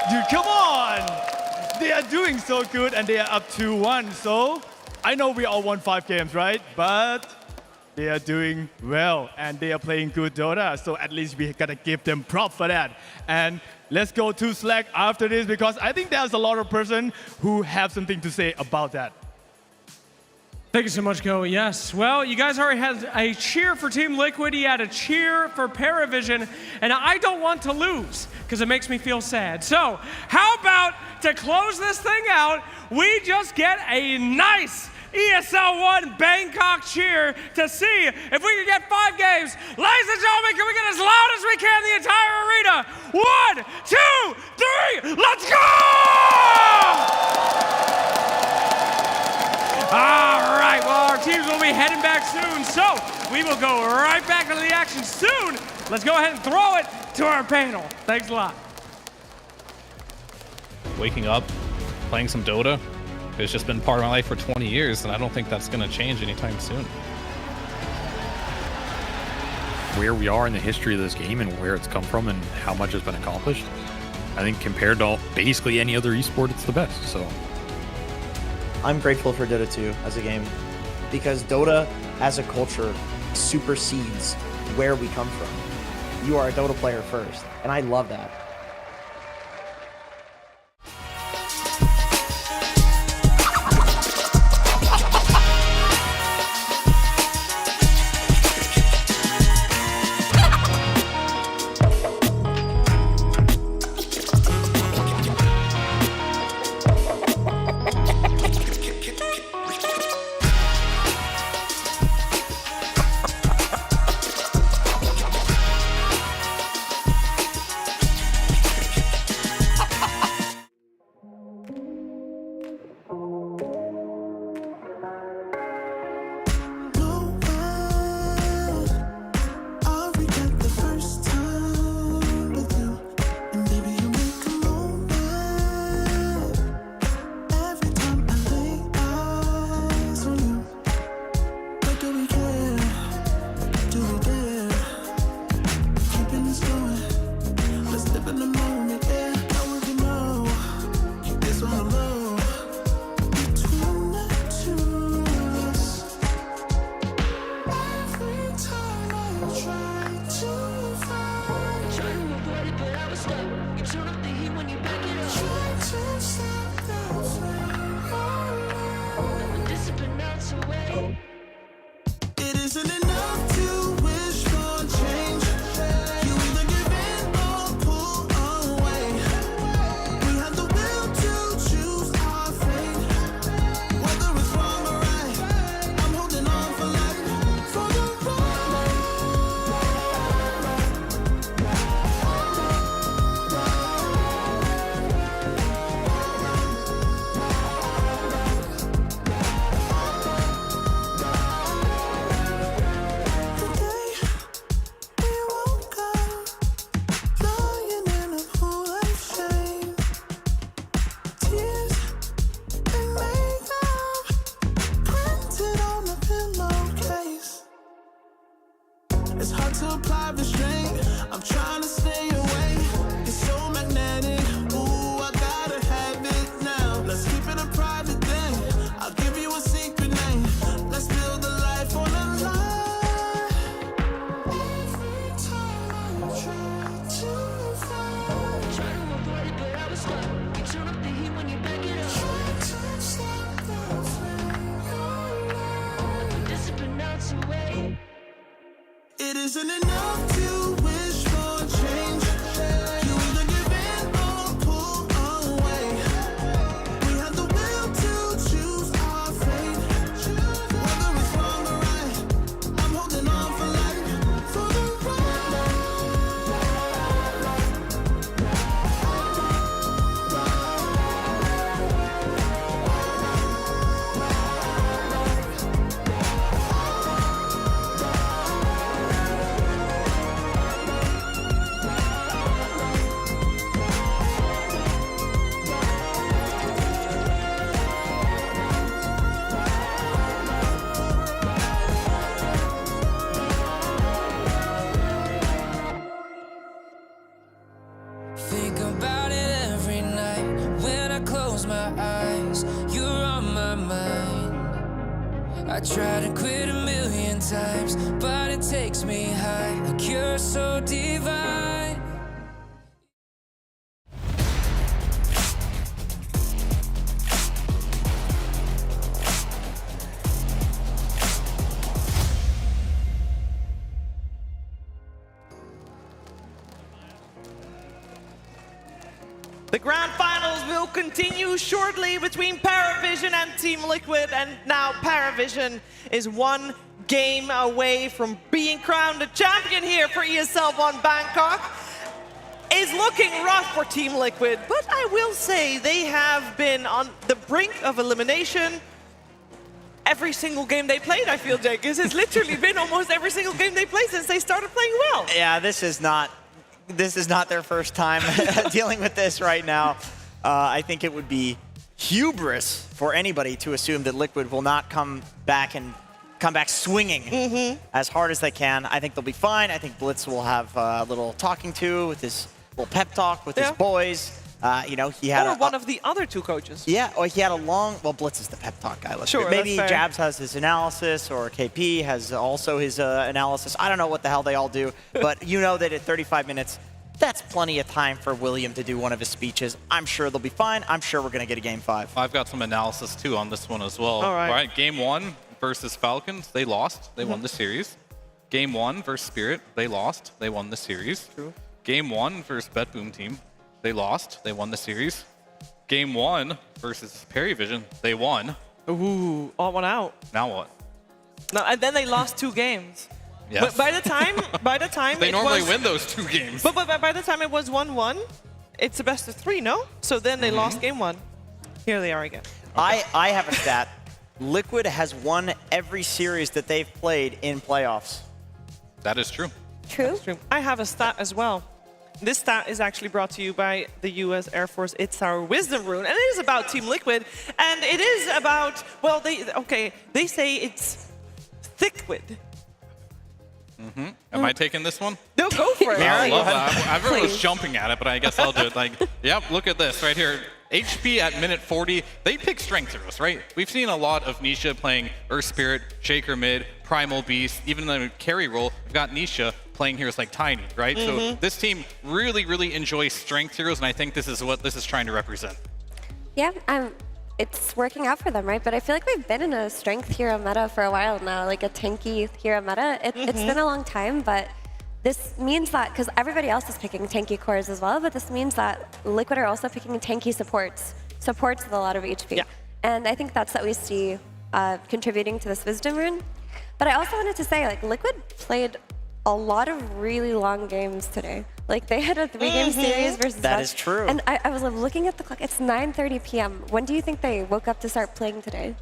S12: Dude, come on! They are doing so good and they are up 2-1, so I know we all won 5 games, right? But they are doing well and they are playing good Dota, so at least we gotta give them props for that. And let's go to Slack after this because I think there's a lot of person who have something to say about that.
S1: Thank you so much, Go. Yes. Well, you guys already had a cheer for Team Liquid. You had a cheer for Paravision. And I don't want to lose because it makes me feel sad. So how about to close this thing out, we just get a nice ESL One Bangkok cheer to see if we can get 5 games. Ladies and gentlemen, can we get as loud as we can the entire arena? 1, 2, 3, let's go! go right back into the action soon. Let's go ahead and throw it to our panel. Thanks a lot.
S3: Waking up, playing some Dota, it's just been part of my life for 20 years, and I don't think that's going to change anytime soon.
S8: Where we are in the history of this game and where it's come from and how much has been accomplished, I think compared to basically any other esport, it's the best. So
S11: I'm grateful for Dota 2 as a game because Dota as a culture supersedes where we come from. You are a Dota player first, and I love that.
S27: It isn't enough to wish for change. You either give in or pull away. We have the will to choose our fate. Whether it's wrong or right, I'm holding on for life, for the ride.
S14: Think about it every night when I close my eyes. You're on my mind. I try to quit a million times, but it takes me high. Like you're so divine.
S17: The grand finals will continue shortly between Paravision and Team Liquid, and now Paravision is one game away from being crowned the champion here for ESL One Bangkok. It's looking rough for Team Liquid, but I will say they have been on the brink of elimination every single game they played, I feel, Jenkins. It's literally been almost every single game they played since they started playing well.
S11: Yeah, this is not their first time dealing with this right now. I think it would be hubris for anybody to assume that Liquid will not come back swinging as hard as they can. I think they'll be fine. I think Blitz will have a little talking to with his little pep talk with his boys. You know, he had
S17: one of the other two coaches.
S11: Yeah, or he had a long. Well, Blitz is the pep talk guy.
S17: Sure,
S11: maybe
S17: that's fair.
S11: Jabs has his analysis, or KP has also his analysis. I don't know what the hell they all do, but you know that at 35 minutes, that's plenty of time for William to do one of his speeches. I'm sure they'll be fine. I'm sure we're going to get a game 5.
S3: I've got some analysis too on this one as well.
S17: All right.
S3: Game 1 versus Falcons, they lost. They won the series. Game 1 versus Spirit, they lost. They won the series.
S17: True.
S3: Game 1 versus BetBoom team, they lost. They won the series. Game 1 versus Perryvision, they won.
S17: Ooh, all one out.
S3: Now what?
S17: No, and then they lost 2 games.
S3: Yes.
S17: But by the time
S3: they
S17: it
S3: normally
S17: was,
S3: win those 2 games.
S17: But by the time it was 1-1, it's a best of 3, no? So then they lost game 1. Here they are again.
S11: I have a stat. Liquid has won every series that they've played in playoffs.
S3: That is true.
S18: True.
S17: I have a stat as well. This stat is actually brought to you by the US Air Force. It's our wisdom rune, and it is about Team Liquid, and it is about, well, they say it's Thickwid.
S3: Am I taking this one?
S17: No, go for it.
S3: I love that. Everyone was jumping at it, but I guess I'll do it. Like, yep, look at this right here. HP at minute 40, they pick strength heroes, right? We've seen a lot of Nisha playing Earth Spirit, Shaker mid, Primal Beast, even in the carry role, we've got Nisha playing heroes like Tiny, right? So this team really, really enjoys strength heroes, and I think this is what this is trying to represent.
S18: Yeah, it's working out for them, right? But I feel like we've been in a strength hero meta for a while now, like a tanky hero meta. It's been a long time, but this means that, because everybody else is picking tanky cores as well, but this means that Liquid are also picking tanky supports with a lot of HP.
S17: Yeah.
S18: And I think that's what we see contributing to this wisdom rune. But I also wanted to say, like, Liquid played a lot of really long games today. Like, they had a 3-game series versus
S11: That
S18: us.
S11: is true.
S18: And I was looking at the clock. It's 9:30 p.m. When do you think they woke up to start playing today?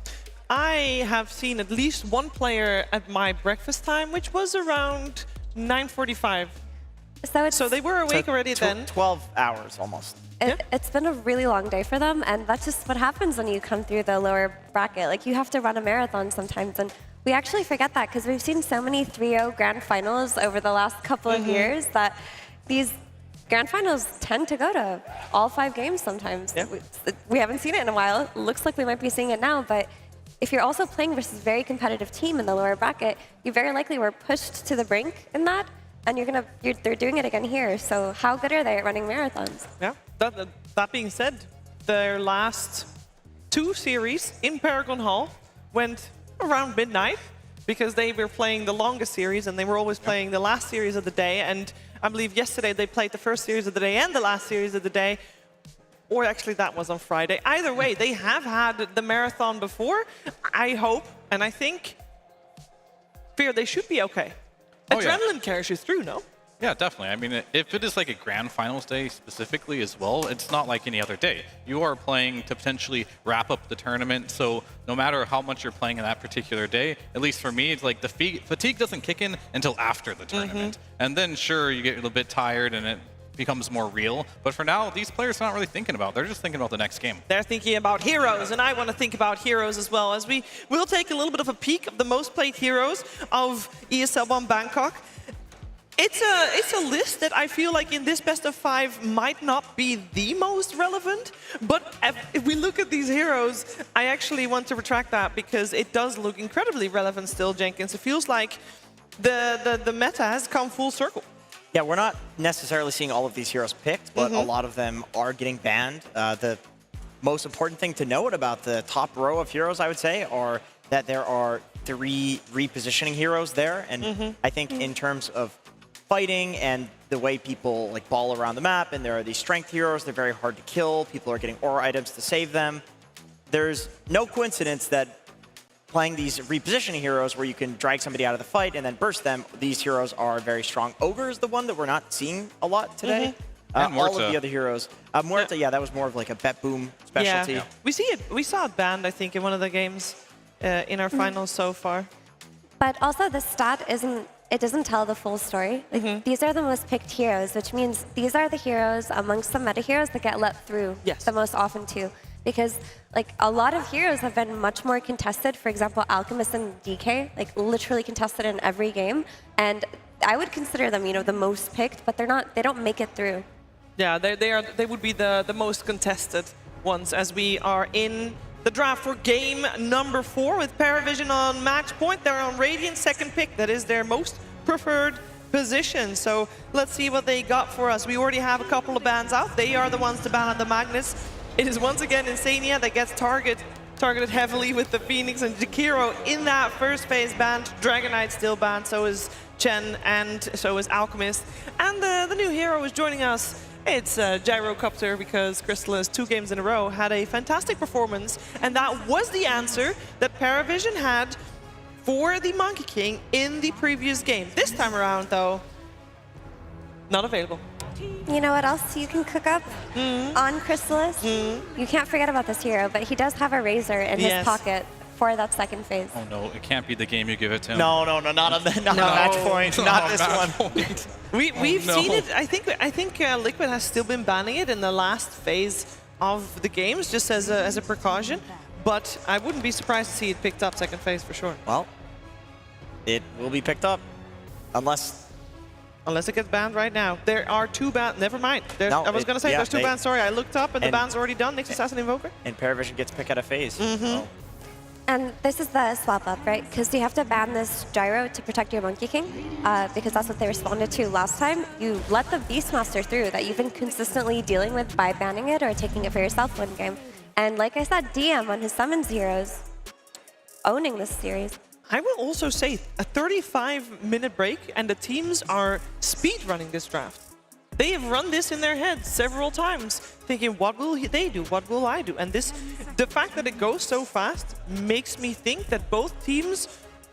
S17: I have seen at least one player at my breakfast time, which was around 9:45. So they were awake already then.
S11: 12 hours almost.
S18: It's been a really long day for them, and that's just what happens when you come through the lower bracket. Like, you have to run a marathon sometimes, and we actually forget that because we've seen so many 3-0 grand finals over the last couple of years that these grand finals tend to go to all 5 games sometimes.
S17: Yeah.
S18: We haven't seen it in a while. It looks like we might be seeing it now, but if you're also playing versus a very competitive team in the lower bracket, you very likely were pushed to the brink in that, and they're doing it again here. So how good are they at running marathons?
S17: Yeah. That being said, their last 2 series in Paragon Hall went around midnight because they were playing the longest series and they were always playing the last series of the day. And I believe yesterday they played the first series of the day and the last series of the day. Or actually that was on Friday. Either way, they have had the marathon before. I hope and I think, Fear, they should be okay. Adrenaline carries you through, no?
S3: Yeah, definitely. I mean, if it is like a grand finals day specifically as well, it's not like any other day. You are playing to potentially wrap up the tournament, so no matter how much you're playing in that particular day, at least for me, it's like the fatigue doesn't kick in until after the tournament. And then sure, you get a little bit tired and it becomes more real. But for now, these players are not really thinking about it. They're just thinking about the next game.
S17: They're thinking about heroes, and I want to think about heroes as well, as we will take a little bit of a peek of the most played heroes of ESL One Bangkok. It's a list that I feel like in this best of 5 might not be the most relevant, but if we look at these heroes, I actually want to retract that because it does look incredibly relevant still, Jenkins. It feels like the meta has come full circle.
S11: Yeah, we're not necessarily seeing all of these heroes picked, but a lot of them are getting banned. The most important thing to note about the top row of heroes, I would say, are that there are 3 repositioning heroes there, and I think in terms of fighting and the way people like ball around the map, and there are these strength heroes, they're very hard to kill, people are getting aura items to save them. There's no coincidence that playing these repositioning heroes where you can drag somebody out of the fight and then burst them, these heroes are very strong. Ogre is the one that we're not seeing a lot today.
S3: And
S11: all of the other heroes. Muerta, yeah, that was more of like a bet boom specialty.
S17: Yeah. We saw it banned, I think, in one of the games. in our finals so far.
S18: But also the stat doesn't tell the full story. Like, these are the most picked heroes, which means these are the heroes amongst the meta heroes that get let through the most often too. Because like a lot of heroes have been much more contested. For example, Alchemist and DK, like literally contested in every game. And I would consider them, you know, the most picked, but they don't make it through.
S17: Yeah, they would be the most contested ones, as we are in the draft for game number 4 with Paravision on match point. They're on Radiant's second pick. That is their most preferred position. So let's see what they got for us. We already have a couple of bans out. They are the ones to ban on the Magnus. It is once again Insania that gets targeted heavily with the Phoenix and Jakiro in that first phase banned. Dragonite still banned, so is Chen, and so is Alchemist. And the new hero is joining us. It's Gyrocopter, because Crystallis 2 games in a row had a fantastic performance, and that was the answer that Paravision had for the Monkey King in the previous game. This time around, though, not available.
S18: You know what else you can cook up on Crystallis? You can't forget about this hero, but he does have a Razor in his pocket for that second phase.
S3: Oh no, it can't be the game you give it to him.
S11: No, not on match point, not this one.
S17: We've seen it. I think Liquid has still been banning it in the last phase of the games, just as a precaution. But I wouldn't be surprised to see it picked up second phase for sure.
S11: Well, it will be picked up, unless
S17: it gets banned right now. There are 2 bans. Never mind. I was going to say there's 2 bans. Sorry, I looked up and the ban's already done. Next Assassin Invoker.
S11: And Paravision gets picked out of phase. So.
S18: And this is the swap up, right? Because you have to ban this Gyro to protect your Monkey King, because that's what they responded to last time. You let the Beastmaster through that you've been consistently dealing with by banning it or taking it for yourself one game. And like I said, DM on his Summons heroes, owning this series.
S17: I will also say a 35-minute break, and the teams are speed running this draft. They have run this in their heads several times, thinking, what will they do? What will I do? And the fact that it goes so fast makes me think that both teams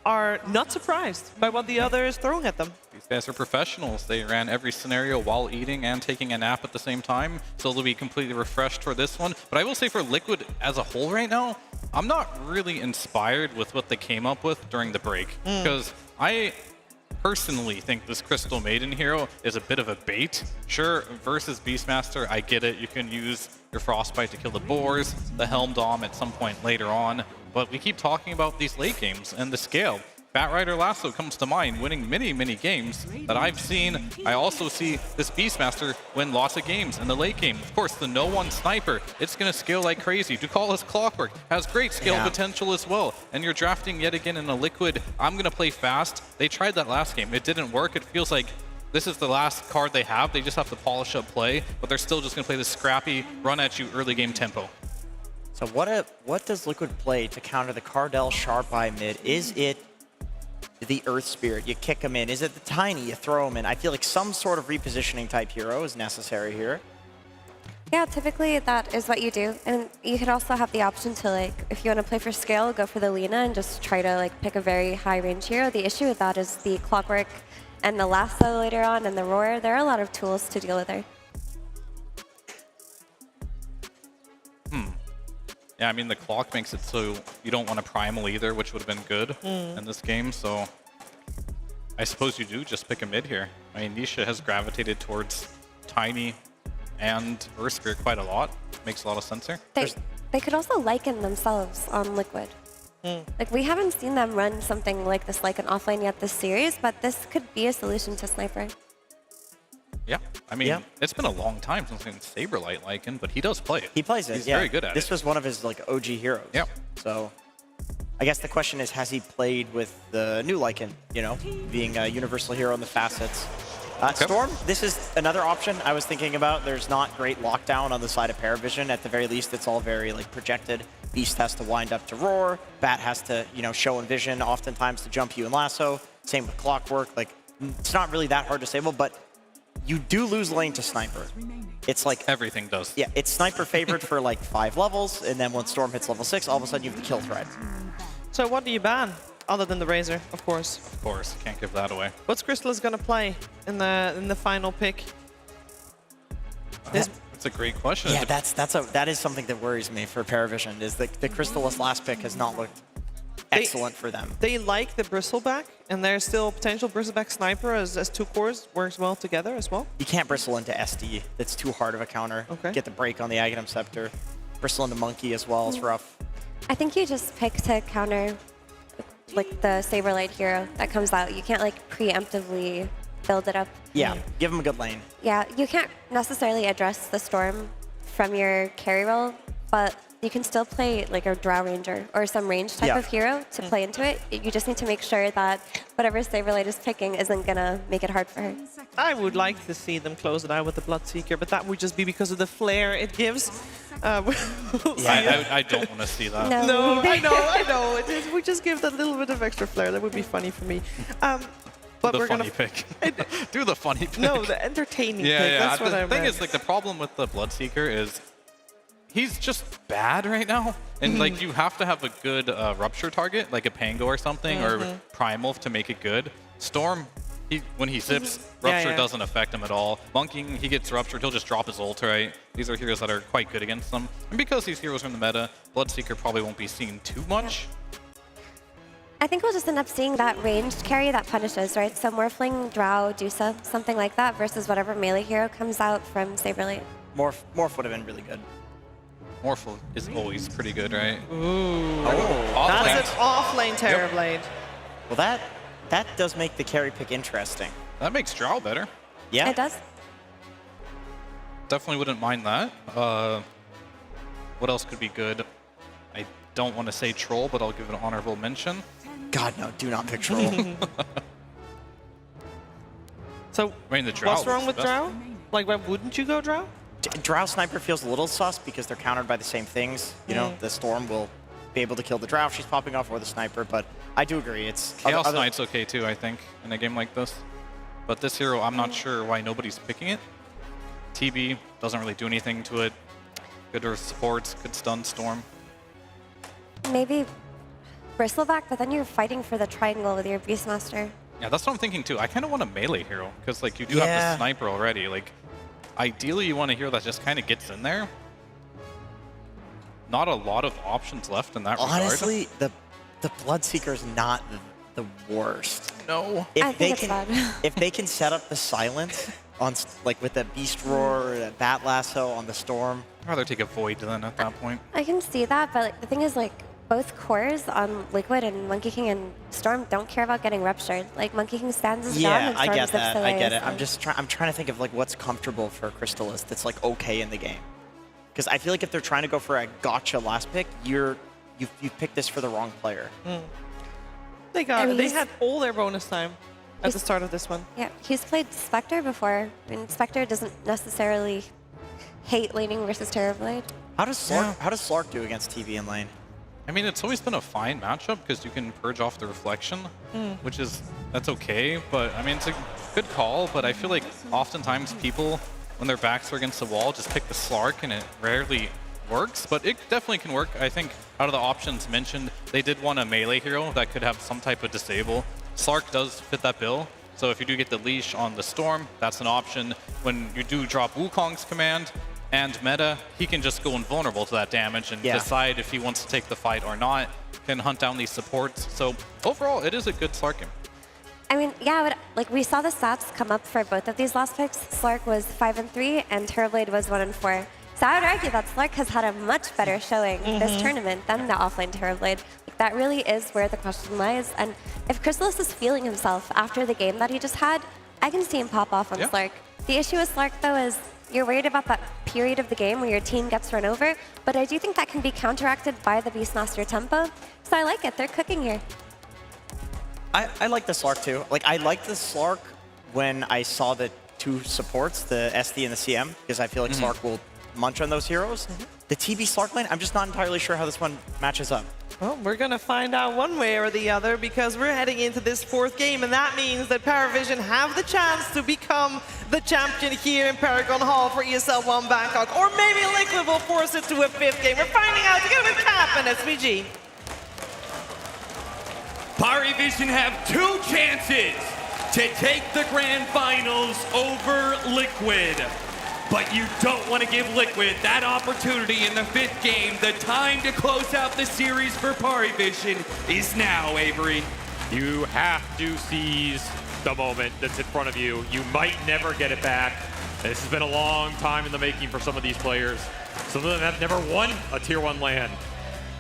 S17: are not surprised by what the other is throwing at them.
S3: These guys are professionals. They ran every scenario while eating and taking a nap at the same time, so they'll be completely refreshed for this one. But I will say for Liquid as a whole right now, I'm not really inspired with what they came up with during the break, because I personally think this Crystal Maiden hero is a bit of a bait. Sure, versus Beastmaster, I get it. You can use your Frostbite to kill the boars, the Helm Dom at some point later on, but we keep talking about these late games and the scale. Batrider Lasso comes to mind, winning many, many games that I've seen. I also see this Beastmaster win lots of games in the late game. Of course, the no-one Sniper, it's going to scale like crazy. Ducalis Clockwork has great scale potential as well. And you're drafting yet again in a Liquid, I'm going to play fast. They tried that last game. It didn't work. It feels like this is the last card they have. They just have to polish up play, but they're still just going to play this scrappy, run-at-you early game tempo.
S11: So what does Liquid play to counter the Cardell Sharp Eye mid? Is it the Earth Spirit, you kick him in? Is it the Tiny, you throw him in? I feel like some sort of repositioning type hero is necessary here.
S18: Yeah, typically that is what you do. And you could also have the option to, like, if you want to play for scale, go for the Lina and just try to, like, pick a very high range hero. The issue with that is the Clockwork and the Lasso later on and the Roar. There are a lot of tools to deal with there.
S3: Yeah, I mean, the clock makes it so you don't want to primal either, which would have been good in this game, so I suppose you do just pick a mid here. I mean, Nisha has gravitated towards Tiny and Earth Spirit quite a lot. Makes a lot of sense here.
S18: They could also Lycan themselves on Liquid. Like, we haven't seen them run something like this Lycan offlane yet this series, but this could be a solution to Sniper.
S3: Yeah, I mean, it's been a long time since we've seen Saberlight Lycan, but he does play it.
S11: He plays it,
S3: He's very good at it.
S11: This was one of his like OG heroes. Yeah. So I guess the question is, has he played with the new Lycan, you know, being a universal hero in the facets? Storm, this is another option I was thinking about. There's not great lockdown on the side of Paravision. At the very least, it's all very like projected. Beast has to wind up to Roar. Bat has to, you know, show and vision oftentimes to jump you and Lasso. Same with Clockwork. Like, it's not really that hard to disable, but you do lose lane to Sniper. It's like
S3: everything does.
S11: Yeah, it's Sniper favored for like 5 levels, and then when Storm hits level 6, all of a sudden you have the kill threat.
S17: So what do you ban? Other than the Razor, of course.
S3: Of course, can't give that away.
S17: What's Crystallis gonna play in the final pick?
S3: That's a great question.
S11: Yeah, that is something that worries me for Paravision, is that the Crystallis last pick has not looked excellent for them.
S17: They like the bristleback, and there's still potential bristleback sniper as two cores works well together as well.
S11: You can't bristle into SD. That's too hard of a counter.
S17: Okay.
S11: Get the break on the Aghanim Scepter. Bristle into Monkey as well is rough.
S18: I think you just pick to counter like the Saberlight hero that comes out. You can't like preemptively build it up.
S11: Yeah, give him a good lane.
S18: Yeah, you can't necessarily address the storm from your carry role, but you can still play like a Drow Ranger or some range type of hero to play into it. You just need to make sure that whatever Saberlight is picking isn't gonna make it hard for her.
S17: I would like to see them close it out with the Bloodseeker, but that would just be because of the flair it gives.
S3: I don't want to see that.
S17: No, I know. We just give that little bit of extra flair. That would be funny for me. But
S3: the
S17: we're
S3: funny
S17: gonna
S3: pick. Do the funny pick.
S17: No, the entertaining pick.
S3: Yeah.
S17: That's what I
S3: The thing
S17: meant.
S3: is, like, the problem with the Bloodseeker is he's just bad right now. And, like, you have to have a good rupture target, like a Pango or something, or Primal to make it good. Storm, when he zips, Rupture doesn't affect him at all. Monkeying, he gets Ruptured, he'll just drop his ult, right? These are heroes that are quite good against them. And because these heroes are in the meta, Bloodseeker probably won't be seen too much.
S18: I think we'll just end up seeing that ranged carry that punishes, right? So Morphling, Drow, Dusa, something like that, versus whatever melee hero comes out from Saberlight.
S11: Morph would have been really good.
S3: Morph is always pretty good, right?
S17: Ooh.
S3: Off
S17: That's
S3: lane.
S17: an off-lane Terrorblade.
S11: Well, that does make the carry pick interesting.
S3: That makes Drow better.
S11: Yeah.
S18: It does.
S3: Definitely wouldn't mind that. What else could be good? I don't want to say Troll, but I'll give it an honorable mention.
S11: God, no, do not pick Troll.
S17: So,
S3: I mean, the Drow
S17: what's wrong
S3: looks
S17: with
S3: the
S17: Drow? Like, why wouldn't you go Drow?
S11: Drow Sniper feels a little sus because they're countered by the same things. You know, the Storm will be able to kill the Drow if she's popping off, or the Sniper, but I do agree. It's
S3: Chaos Knight's okay too, I think, in a game like this. But this hero, I'm not sure why nobody's picking it. TB doesn't really do anything to it. Good with supports, good stun Storm.
S18: Maybe Bristleback, but then you're fighting for the triangle with your Beastmaster.
S3: Yeah, that's what I'm thinking too. I kind of want a melee hero, because like you do have the Sniper already. Like, ideally you want a hero that just kind of gets in there. Not a lot of options left in that regard.
S11: Honestly, the Bloodseeker's not the worst.
S3: No.
S18: I think it's bad.
S11: If they can set up the silence on like with the Beast Roar or the Bat Lasso on the Storm.
S3: I'd rather take a Void then at that point.
S18: I can see that, but like, the thing is, like, both cores on Liquid and Monkey King and Storm don't care about getting ruptured. Like, Monkey King stands his ground and Storm
S11: I get
S18: zips
S11: that.
S18: away,
S11: I get it.
S18: so-
S11: I'm trying to think of like what's comfortable for Crystallis that's like okay in the game. Because I feel like if they're trying to go for a gotcha last pick, you've picked this for the wrong player.
S17: They had all their bonus time at the start of this one.
S18: Yeah, he's played Spectre before, and Spectre doesn't necessarily hate laning versus Terrorblade.
S11: How does Slark do against TV in lane?
S3: I mean, it's always been a fine matchup because you can purge off the reflection, which is, that's okay. But I mean, it's a good call, but I feel like oftentimes people, when their backs are against the wall, just pick the Slark and it rarely works, but it definitely can work. I think out of the options mentioned, they did want a melee hero that could have some type of disable. Slark does fit that bill, so if you do get the leash on the Storm, that's an option. When you do drop Wukong's command and meta, he can just go invulnerable to that damage and decide if he wants to take the fight or not, can hunt down these supports. So overall, it is a good Slark game.
S18: I mean, yeah, but like we saw the stats come up for both of these last picks. Slark was 5-3 and Terrorblade was 1-4. So I would argue that Slark has had a much better showing this tournament than the offlane Terrorblade. Like, that really is where the question lies. And if Crystallis is feeling himself after the game that he just had, I can see him pop off on Slark. The issue with Slark, though, is you're worried about that period of the game where your team gets run over, but I do think that can be counteracted by the Beastmaster tempo. So I like it. They're cooking here.
S11: I like the Slark too. Like, I liked the Slark when I saw the two supports, the SD and the CM, because I feel like Slark will munch on those heroes. The TB Slark lane, I'm just not entirely sure how this one matches up.
S17: Well, we're going to find out one way or the other because we're heading into this fourth game, and that means that Paravision have the chance to become the champion here in Paragon Hall for ESL One Bangkok, or maybe Liquid will force it to a fifth game. We're finding out together with Cap and SVG.
S20: Paravision have two chances to take the grand finals over Liquid. But you don't want to give Liquid that opportunity in the 5th game. The time to close out the series for Parivision is now, Avery.
S21: You have to seize the moment that's in front of you. You might never get it back. This has been a long time in the making for some of these players. Some of them have never won a Tier 1 LAN.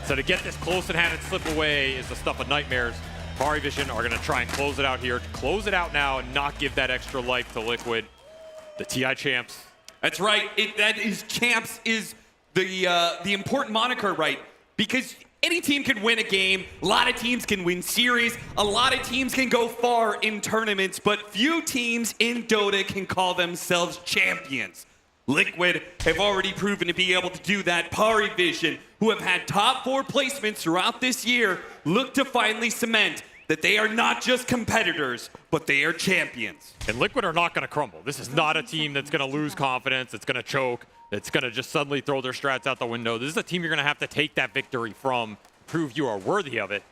S21: So to get this close in hand and slip away is the stuff of nightmares. Parivision are going to try and close it out here. Close it out now and not give that extra life to Liquid. The TI champs.
S20: That's right. Champs is the important moniker, right? Because any team can win a game. A lot of teams can win series. A lot of teams can go far in tournaments, but few teams in Dota can call themselves champions. Liquid have already proven to be able to do that. Parivision, who have had top 4 placements throughout this year, look to finally cement that they are not just competitors, but they are champions.
S21: And Liquid are not going to crumble. This is not a team that's going to lose confidence, that's going to choke, that's going to just suddenly throw their strats out the window. This is a team you're going to have to take that victory from, prove you are worthy of it.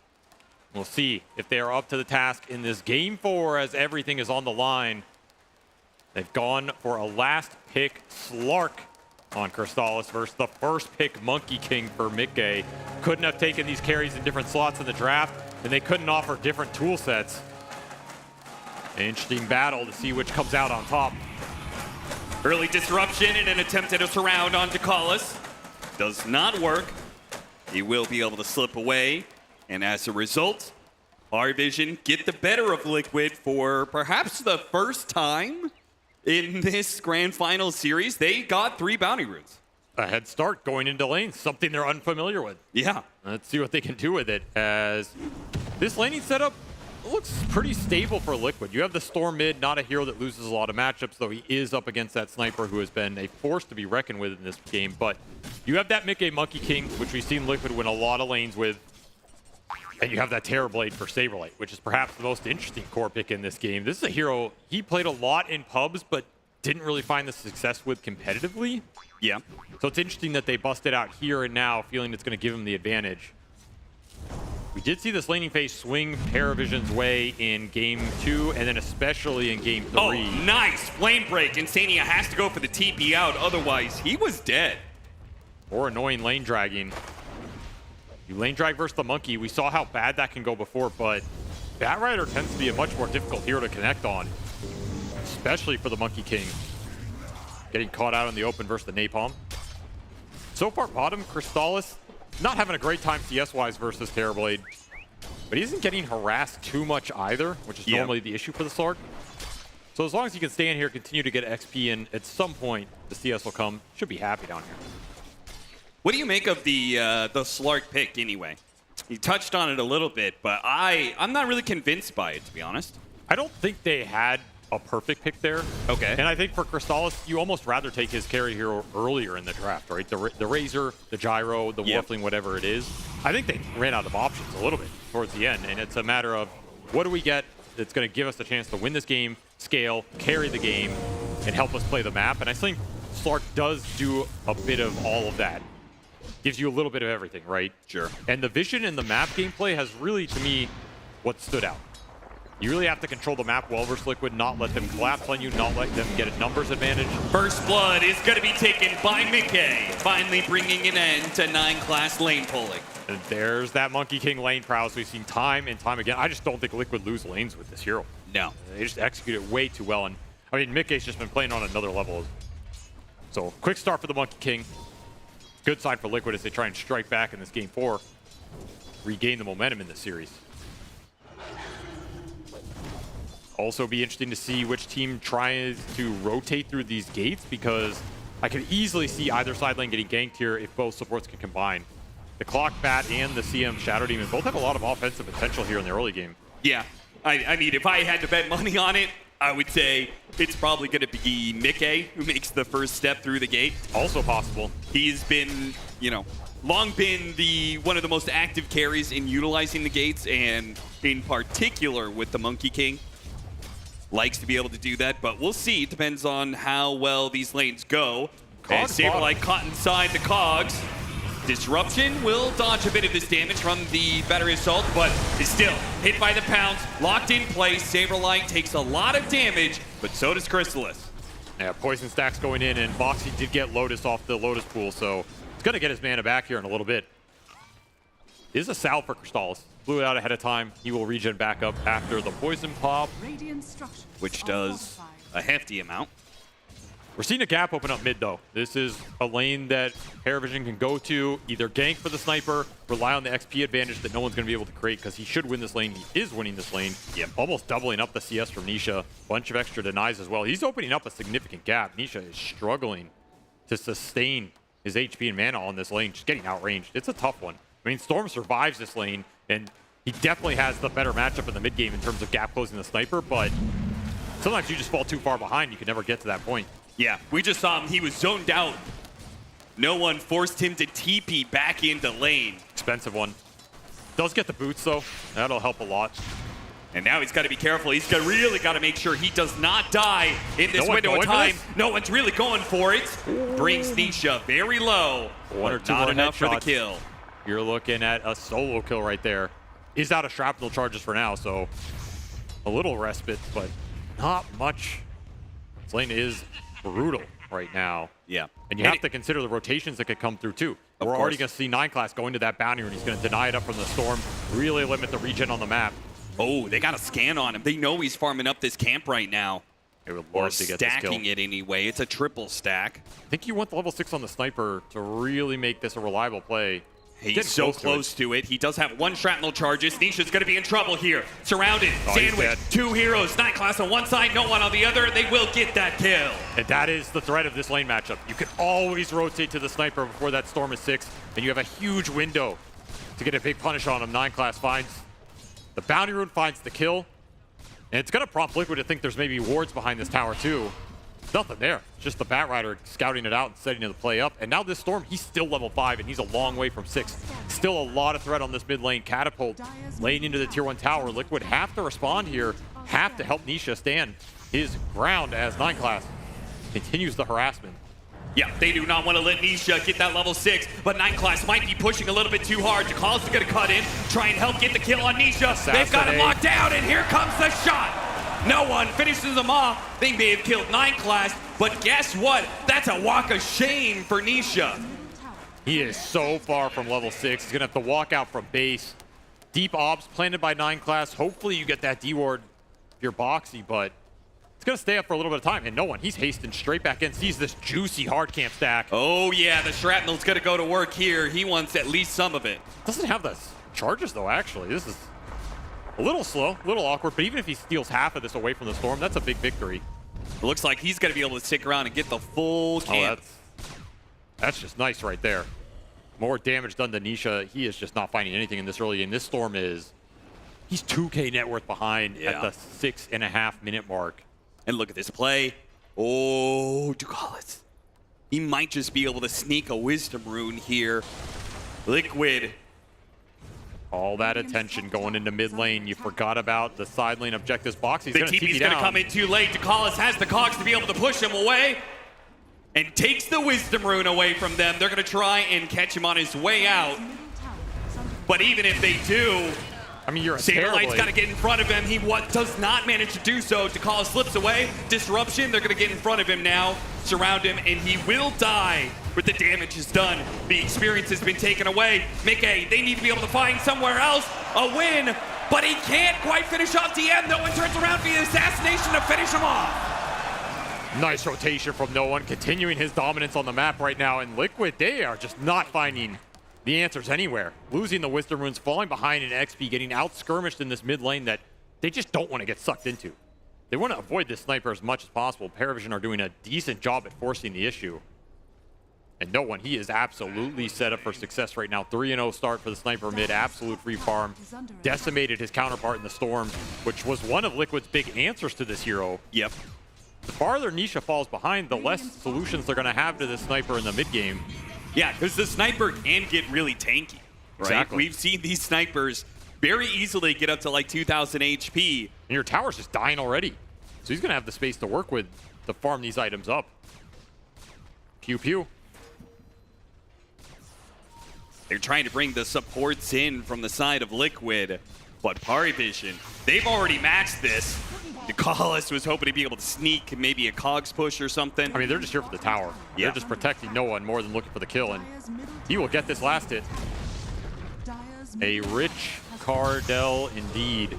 S21: We'll see if they are up to the task in this Game 4 as everything is on the line. They've gone for a last pick Slark on Crystallis versus the first pick Monkey King for Mickey. Couldn't have taken these carries in different slots in the draft, and they couldn't offer different tool sets. An interesting battle to see which comes out on top.
S20: Early disruption in an attempt at a surround on Dakalis. Does not work. He will be able to slip away, and as a result, Parivision get the better of Liquid for perhaps the first time in this Grand Final series. They got 3 bounty runes.
S21: A head start going into lane, something they're unfamiliar with.
S20: Yeah.
S21: Let's see what they can do with it, as this laning setup looks pretty stable for Liquid. You have the Storm mid, not a hero that loses a lot of matchups, though he is up against that Sniper who has been a force to be reckoned with in this game. But you have that Mickey Monkey King, which we've seen Liquid win a lot of lanes with. And you have that Terrorblade for Saberlight, which is perhaps the most interesting core pick in this game. This is a hero he played a lot in pubs, but didn't really find the success with competitively.
S20: Yeah.
S21: So it's interesting that they busted out here and now, feeling it's going to give him the advantage. We did see this laning phase swing Parivision's way in Game 2, and then especially in Game 3.
S20: Oh, nice! Flame break. Insania has to go for the TP out, otherwise he was dead.
S21: Or annoying lane dragging. You lane drag versus the Monkey. We saw how bad that can go before, but Batrider tends to be a much more difficult hero to connect on, especially for the Monkey King. Getting caught out in the open versus the Napalm. So far, bottom, Crystallis not having a great time CS-wise versus Terrorblade, but he isn't getting harassed too much either, which is normally the issue for the Slark. So as long as he can stay in here, continue to get XP, and at some point the CS will come, should be happy down here.
S20: What do you make of the Slark pick anyway? You touched on it a little bit, but I'm not really convinced by it, to be honest.
S21: I don't think they had a perfect pick there.
S20: Okay.
S21: And I think for Crystallis, you almost rather take his carry hero earlier in the draft, right? The Razor, the Gyro, the Warfling, whatever it is. I think they ran out of options a little bit towards the end, and it's a matter of what do we get that's going to give us a chance to win this game, scale, carry the game, and help us play the map. And I think Slark does do a bit of all of that. Gives you a little bit of everything, right?
S20: Sure.
S21: And the vision and the map gameplay has really, to me, what stood out. You really have to control the map well versus Liquid, not let them collapse on you, not let them get a numbers advantage.
S20: First blood is going to be taken by Mickey, finally bringing an end to 9-class lane pulling.
S21: And there's that Monkey King lane prowess we've seen time and time again. I just don't think Liquid lose lanes with this hero.
S20: No.
S21: They just execute it way too well. And I mean, Mickey's just been playing on another level. So quick start for the Monkey King. Good sign for Liquid as they try and strike back in this Game 4. Regain the momentum in this series. Also be interesting to see which team tries to rotate through these gates, because I could easily see either side lane getting ganked here if both supports can combine. The Clock Bat and the CM Shadow Demon both have a lot of offensive potential here in the early game.
S20: Yeah, I mean, if I had to bet money on it, I would say it's probably going to be Mickey who makes the first step through the gate.
S21: Also possible.
S20: He's been, long been one of the most active carries in utilizing the gates, and in particular with the Monkey King. Likes to be able to do that, but we'll see. It depends on how well these lanes go. And Saberlight caught inside the cogs. Disruption will dodge a bit of this damage from the battery assault, but is still hit by the pounce, locked in place. Saberlight takes a lot of damage, but so does Crystallis.
S21: Yeah, poison stacks going in, and Boxy did get Lotus off the Lotus pool, so he's going to get his mana back here in a little bit. Is a Sal for Crystallis. Blew it out ahead of time. He will regen back up after the poison pop,
S20: which does a hefty amount.
S21: We're seeing a gap open up mid, though. This is a lane that Paravision can go to, either gank for the sniper, rely on the XP advantage that no one's going to be able to create, because he should win this lane. He is winning this lane. Yep. Almost doubling up the CS from Nisha. Bunch of extra denies as well. He's opening up a significant gap. Nisha is struggling to sustain his HP and mana on this lane, just getting outranged. It's a tough one. I mean, Storm survives this lane, and he definitely has the better matchup in the mid game in terms of gap closing the sniper, but sometimes you just fall too far behind. You can never get to that point.
S20: Yeah, we just saw him. He was zoned out. No one forced him to TP back into lane.
S21: Expensive one. Does get the boots, though. That'll help a lot.
S20: And now he's got to be careful. He's really got to make sure he does not die in this window of time. No one's really going for it. Brings Nisha very low.
S21: One or two
S20: not
S21: more
S20: enough for the
S21: headshots.
S20: kill.
S21: You're looking at a solo kill right there. Is out of shrapnel charges for now, so a little respite, but not much. This lane is brutal right now.
S20: Yeah.
S21: And you have to consider the rotations that could come through, too. We're already going to see 9 class go into that bounty rune. He's going to deny it up from the Storm, really limit the regen on the map.
S20: Oh, they got a scan on him. They know he's farming up this camp right now.
S21: They would
S20: Or
S21: love to get this kill.
S20: stacking it anyway. It's a triple stack.
S21: I think you want the level 6 on the sniper to really make this a reliable play.
S20: He's so close to it. He does have 1 shrapnel charges. Nisha's going to be in trouble here. Surrounded, sandwiched, 2 heroes, 9 class on one side, no one on the other. They will get that kill.
S21: And that is the threat of this lane matchup. You can always rotate to the sniper before that Storm is 6, and you have a huge window to get a big punish on him. 9 class finds the bounty rune, finds the kill, and it's going to prompt Liquid to think there's maybe wards behind this tower too. Nothing there. Just the Batrider scouting it out and setting the play up. And now this Storm, he's still level 5, and he's a long way from 6. Still a lot of threat on this mid lane. Catapult laying into the tier 1 tower. Liquid have to respond here, have to help Nisha stand his ground as 9 class continues the harassment.
S20: Yeah, they do not want to let Nisha get that level 6, but 9 class might be pushing a little bit too hard. Jakal's is going to cut in, try and help get the kill on Nisha. They've got him locked down, and here comes the shot. No one finishes them off. They may have killed 9 class, but guess what? That's a walk of shame for Nisha.
S21: He is so far from level 6. He's going to have to walk out from base. Deep obs planted by 9 class. Hopefully you get that D-ward if you're Boxy, but it's going to stay up for a little bit of time. And no one, he's hasting straight back in, sees this juicy hard camp stack.
S20: Oh yeah, the shrapnel's going to go to work here. He wants at least some of it.
S21: Doesn't have the charges though, actually. This is a little slow, a little awkward, but even if he steals half of this away from the Storm, that's a big victory.
S20: It looks like he's going to be able to stick around and get the full camp.
S21: That's just nice right there. More damage done to Nisha. He is just not finding anything in this early game. This Storm is, he's 2K net worth behind at the 6.5 minute mark.
S20: And look at this play. Oh, Dugalis. He might just be able to sneak a Wisdom Rune here. Liquid.
S21: All that attention going into mid lane. You forgot about the side lane objectives. Boxy's
S20: The
S21: going to
S20: TP's going to come in too late. Dugalis has the cogs to be able to push him away and takes the Wisdom Rune away from them. They're going to try and catch him on his way out. But even if they do,
S21: I mean, you're
S20: Saberlight's got to get in front of him. He does not manage to do so. Dugalis slips away. Disruption, they're going to get in front of him now, surround him, and he will die. But the damage is done. The experience has been taken away. Mickey, they need to be able to find somewhere else a win, but he can't quite finish off DM. No one turns around for the assassination to finish him off.
S21: Nice rotation from no one, continuing his dominance on the map right now. And Liquid, they are just not finding the answers anywhere. Losing the Wisdom Runes, falling behind in XP, getting out-skirmished in this mid lane that they just don't want to get sucked into. They want to avoid this sniper as much as possible. Paravision are doing a decent job at forcing the issue. And no one, he is absolutely set up for success right now. 3-0 start for the sniper mid, absolute free farm. Decimated his counterpart in the Storm, which was one of Liquid's big answers to this hero.
S20: Yep.
S21: The farther Nisha falls behind, the less solutions they're going to have to this sniper in the mid game.
S20: Yeah, because the sniper can get really tanky, right?
S21: Exactly.
S20: We've seen these snipers very easily get up to like 2,000 HP.
S21: And your tower's just dying already. So he's going to have the space to work with to farm these items up. Pew pew.
S20: They're trying to bring the supports in from the side of Liquid, but Paravision, they've already matched this. Nicholas was hoping to be able to sneak maybe a cogs push or something.
S21: I mean, they're just here for the tower.
S20: Yeah.
S21: They're just protecting no one more than looking for the kill, and he will get this last hit. A rich Cardell indeed.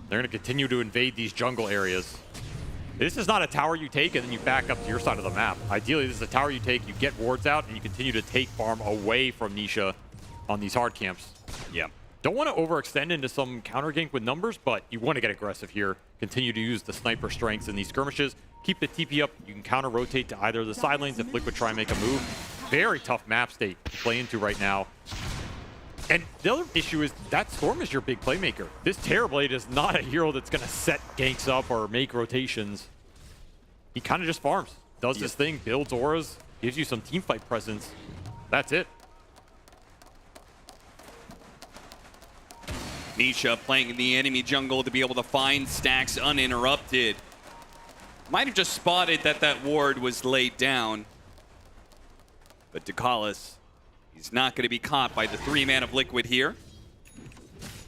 S21: They're going to continue to invade these jungle areas. This is not a tower you take and then you back up to your side of the map. Ideally, this is a tower you take, you get wards out, and you continue to take farm away from Nisha on these hard camps.
S20: Yeah.
S21: Don't want to overextend into some counter gank with numbers, but you want to get aggressive here. Continue to use the sniper strengths in these skirmishes. Keep the TP up. You can counter rotate to either of the side lanes if Liquid try and make a move. Very tough map state to play into right now. And the other issue is that Storm is your big playmaker. This Terrorblade is not a hero that's going to set ganks up or make rotations. He kind of just farms, does his thing, builds auras, gives you some teamfight presence. That's it.
S20: Nisha playing in the enemy jungle to be able to find stacks uninterrupted. Might have just spotted that that ward was laid down. But Nicholas, he's not going to be caught by the 3-man of Liquid here.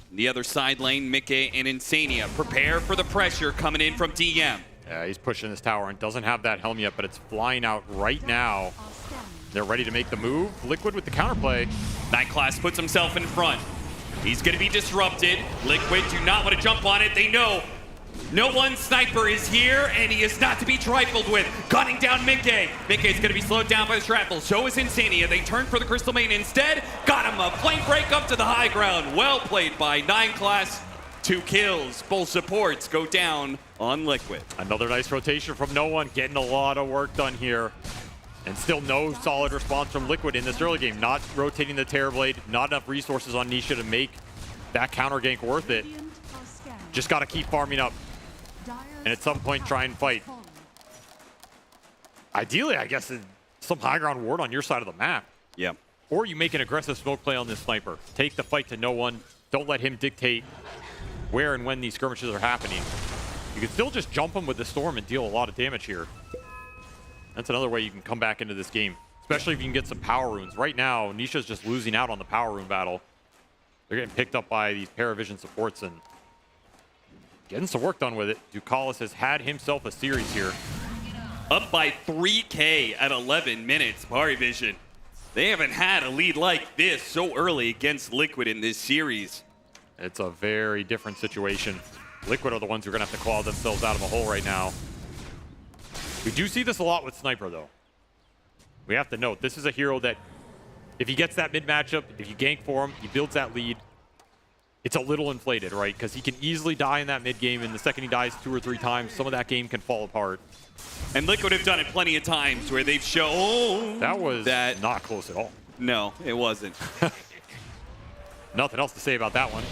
S20: In the other side lane, Mickey and Insania prepare for the pressure coming in from DM.
S21: Yeah, he's pushing this tower and doesn't have that helm yet, but it's flying out right now. They're ready to make the move. Liquid with the counterplay.
S20: Nightclass puts himself in front. He's going to be disrupted. Liquid do not want to jump on it. They know no one sniper is here, and he is not to be trifled with. Gunning down Mickey. Mickey's going to be slowed down by the shrapnel. So is Insania. They turn for the Crystal Main instead. Got him a flame break up to the high ground. Well played by 9class. 2 kills. Both supports go down on Liquid.
S21: Another nice rotation from no one. Getting a lot of work done here. And still no solid response from Liquid in this early game. Not rotating the Terrorblade. Not enough resources on Nisha to make that counter gank worth it. Just got to keep farming up. And at some point try and fight. Ideally, I guess, some high ground ward on your side of the map.
S20: Yeah.
S21: Or you make an aggressive smoke play on this sniper. Take the fight to no one. Don't let him dictate where and when these skirmishes are happening. You can still just jump him with the Storm and deal a lot of damage here. That's another way you can come back into this game, especially if you can get some power runes. Right now, Nisha's just losing out on the power rune battle. They're getting picked up by these Paravision supports and getting some work done with it. Ducalis has had himself a series here.
S20: Up by 3K at 11 minutes, Paravision. They haven't had a lead like this so early against Liquid in this series.
S21: It's a very different situation. Liquid are the ones who are going to have to claw themselves out of a hole right now. We do see this a lot with Sniper, though. We have to note, this is a hero that, if he gets that mid matchup, if you gank for him, he builds that lead, it's a little inflated, right? Because he can easily die in that mid game, and the second he dies 2 or 3 times, some of that game can fall apart.
S20: And Liquid have done it plenty of times where they've shown
S21: that was not close at all.
S20: No, it wasn't.
S21: Nothing else to say about that one.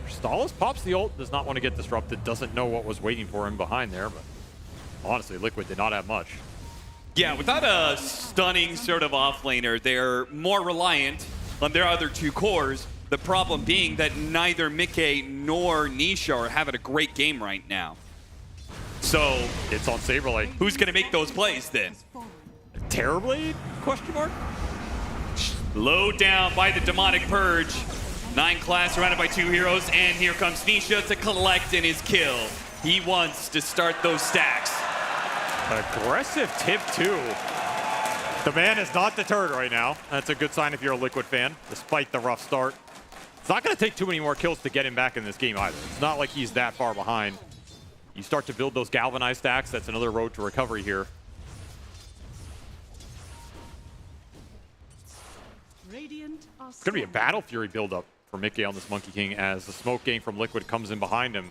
S21: Stalis pops the ult, does not want to get disrupted, doesn't know what was waiting for him behind there, but honestly, Liquid did not have much.
S20: Yeah, without a stunning sort of offlaner, they're more reliant on their other 2 cores. The problem being that neither Mickey nor Nisha are having a great game right now. So
S21: it's on Saberlight.
S20: Who's going to make those plays then?
S21: Terrorblade? Question mark?
S20: Slowed down by the Demonic Purge. 9class surrounded by 2 heroes, and here comes Nisha to collect in his kill. He wants to start those stacks.
S21: Aggressive tip 2. The man is not deterred right now. That's a good sign if you're a Liquid fan, despite the rough start. It's not going to take too many more kills to get him back in this game either. It's not like he's that far behind. You start to build those galvanized stacks, that's another road to recovery here.
S7: Radiant are
S21: It's going to be a Battle Fury buildup for Mickey on this Monkey King as the smoke gang from Liquid comes in behind him.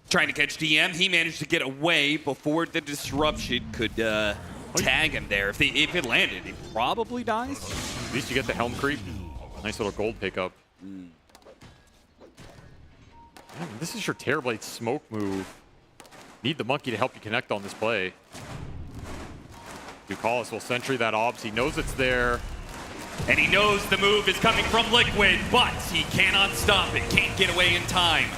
S20: Trying to catch DM, he managed to get away before the disruption could tag him there. If it landed, he probably dies.
S21: At least you get the Helm creep. Nice little gold pickup. Man, this is your Terrorblade smoke move. Need the monkey to help you connect on this play. Ducalis will sentry that obs. He knows it's there.
S20: And he knows the move is coming from Liquid, but he cannot stop it. Can't get away in time.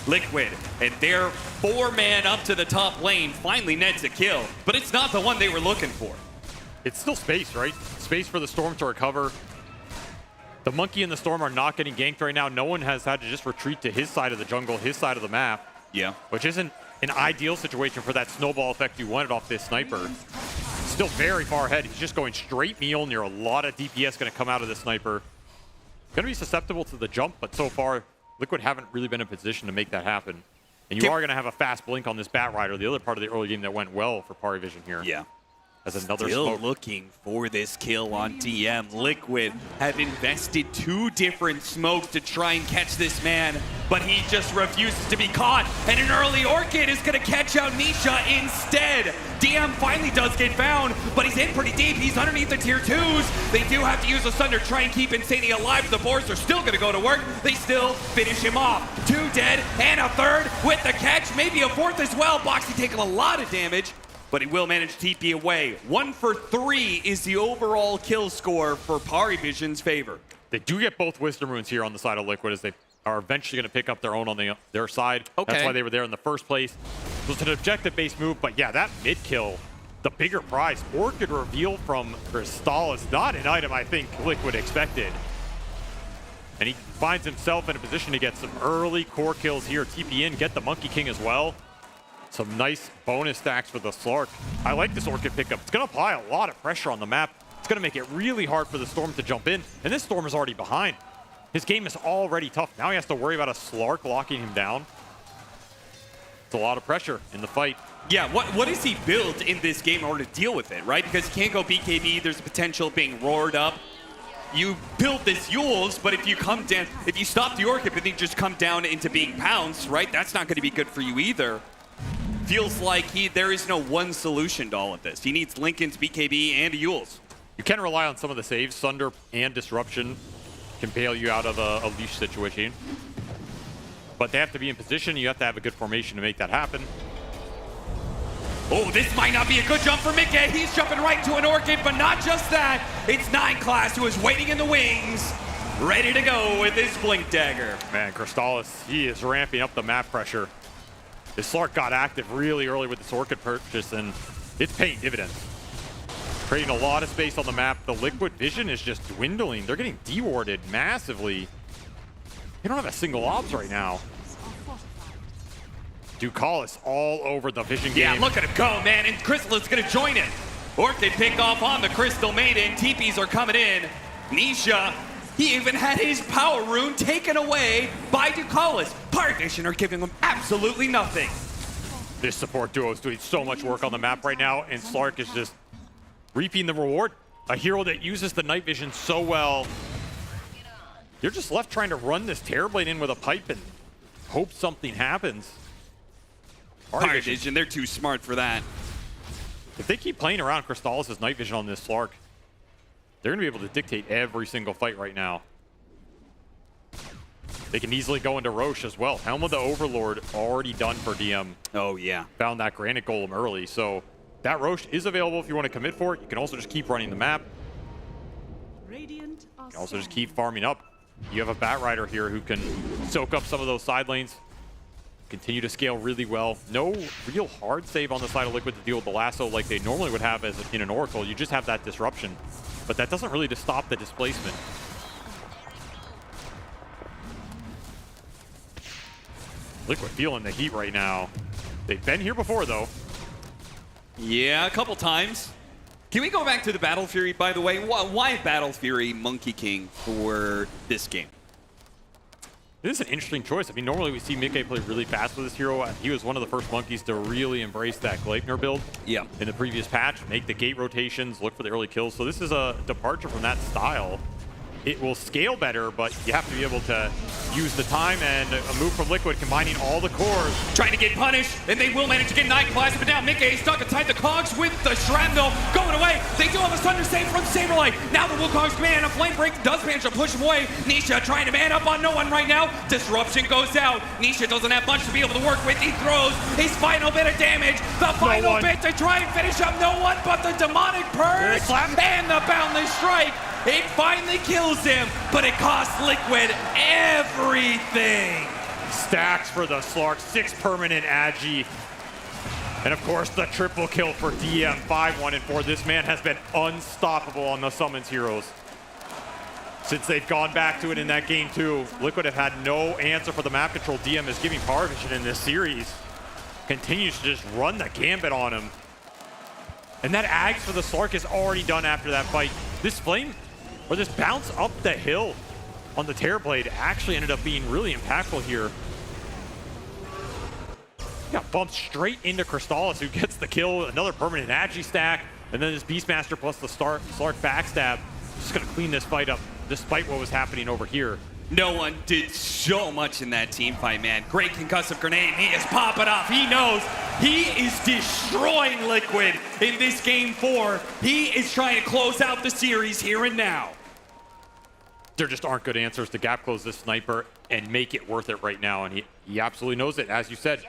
S20: Liquid and their 4-man up to the top lane finally nets a kill, but it's not the one they were looking for.
S21: It's still space, right? Space for the Storm to recover. The monkey and the Storm are not getting ganked right now. No one has had to just retreat to his side of the jungle, his side of the map.
S20: Yeah.
S21: Which isn't an ideal situation for that snowball effect you wanted off this sniper. Still very far ahead. He's just going straight Mjolnir. A lot of DPS going to come out of this sniper. Going to be susceptible to the jump, but so far, Liquid haven't really been in a position to make that happen. And you are going to have a fast blink on this Bat Rider, the other part of the early game that went well for Parivision here.
S20: Yeah.
S21: As another
S20: Still
S21: smoke.
S20: looking for this kill on DM. Liquid have invested 2 different smokes to try and catch this man, but he just refuses to be caught. And an early Orchid is going to catch out Nisha instead. DM finally does get found, but he's in pretty deep. He's underneath the tier 2s. They do have to use the Sun to try and keep Insania alive. The boards are still going to go to work. They still finish him off. 2 dead and a 3rd with the catch. Maybe a 4th as well. Boxy taking a lot of damage, but he will manage TP away. 1 for 3 is the overall kill score for Parivision's favor.
S21: They do get both Wisdom Runes here on the side of Liquid, as they are eventually going to pick up their own on their side.
S20: Okay.
S21: That's why they were there in the first place. It was an objective-based move, but yeah, that mid-kill, the bigger prize. Orchid reveal from Crystal is not an item I think Liquid expected. And he finds himself in a position to get some early core kills here. TP in, get the Monkey King as well. Some nice bonus stacks for the Slark. I like this Orchid pickup. It's going to apply a lot of pressure on the map. It's going to make it really hard for the Storm to jump in. And this Storm is already behind. His game is already tough. Now he has to worry about a Slark locking him down. It's a lot of pressure in the fight.
S20: Yeah, what does he build in this game in order to deal with it, right? Because he can't go BKB. There's a potential of being roared up. You build this Yules, but if you come down, if you stop the Orchid, but then you just come down into being pounced, right? That's not going to be good for you either. Feels like there is no one solution to all of this. He needs Linken's, BKB, and Yules.
S21: You can rely on some of the saves. Sunder and Disruption can bail you out of a leash situation. But they have to be in position. You have to have a good formation to make that happen.
S20: Oh, this might not be a good jump for Mickey. He's jumping right to an Orchid, but not just that. It's 9class who is waiting in the wings, ready to go with his Blink Dagger.
S21: Man, Crystallis, he is ramping up the map pressure. This Slark got active really early with this Orchid purchase, and it's paying dividends. Creating a lot of space on the map. The Liquid vision is just dwindling. They're getting dewarded massively. They don't have a single obs right now. Ducalis all over the vision game.
S20: Yeah, look at him go, man, and Crystal is going to join it. Orchid pick off on the Crystal Maiden. TPs are coming in. Nisha, he even had his power rune taken away by Ducalis. Parivision are giving him absolutely nothing.
S21: This support duo is doing so much work on the map right now, and Slark is just reaping the reward. A hero that uses the night vision so well. You're just left trying to run this Terrorblade in with a pipe and hope something happens.
S20: Parivision, they're too smart for that.
S21: If they keep playing around Crystallis' night vision on this Slark, they're going to be able to dictate every single fight right now. They can easily go into Roche as well. Helm of the Overlord already done for DM.
S20: Oh, yeah.
S21: Found that Granite Golem early, so that Roche is available if you want to commit for it. You can also just keep running the map.
S7: Radiant
S21: You can also just keep farming up. You have a Bat Rider here who can soak up some of those side lanes. Continue to scale really well. No real hard save on the side of Liquid to deal with the lasso like they normally would have as in an Oracle. You just have that disruption. But that doesn't really just stop the displacement. Liquid feeling the heat right now. They've been here before, though.
S20: Yeah, a couple times. Can we go back to the Battle Fury, by the way? Why Battle Fury Monkey King for this game?
S21: This is an interesting choice. I mean, normally we see Mickey play really fast with this hero. He was one of the first monkeys to really embrace that Gleipnir build in the previous patch, make the gate rotations, look for the early kills. So this is a departure from that style. It will scale better, but you have to be able to use the time, and a move from Liquid combining all the cores.
S20: Trying to get punished, and they will manage to get 9class, but now Mickey stuck inside the cogs with the Shrapnel going away. They do have a Thunder Save from Saberlight. Now the Wukong's man, a Flame Break does manage to push him away. Nisha trying to man up on no one right now. Disruption goes out. Nisha doesn't have much to be able to work with. He throws his final bit of damage. The final bit to try and finish up no one but the Demonic Purge and the Boundless Strike. It finally kills him, but it costs Liquid everything.
S21: Stacks for the Slark, 6 permanent Agi. And of course, the triple kill for DM, 5-1 and 4. This man has been unstoppable on the Summons heroes. Since they've gone back to it in that game too, Liquid have had no answer for the map control DM is giving Parivision in this series. continues to just run the gambit on him. And that Ags for the Slark is already done after that fight. This flame, or this bounce up the hill on the Terrorblade actually ended up being really impactful here. Got bumped straight into Crystallis, who gets the kill, another permanent Agi stack, and then this Beastmaster plus the Slark backstab. Just gonna clean this fight up, despite what was happening over here.
S20: No one did so much in that team fight, man. Great concussive grenade. He is popping off. He knows he is destroying Liquid in this game 4. He is trying to close out the series here and now.
S21: There just aren't good answers to gap close this sniper and make it worth it right now, and he absolutely knows it. As you said,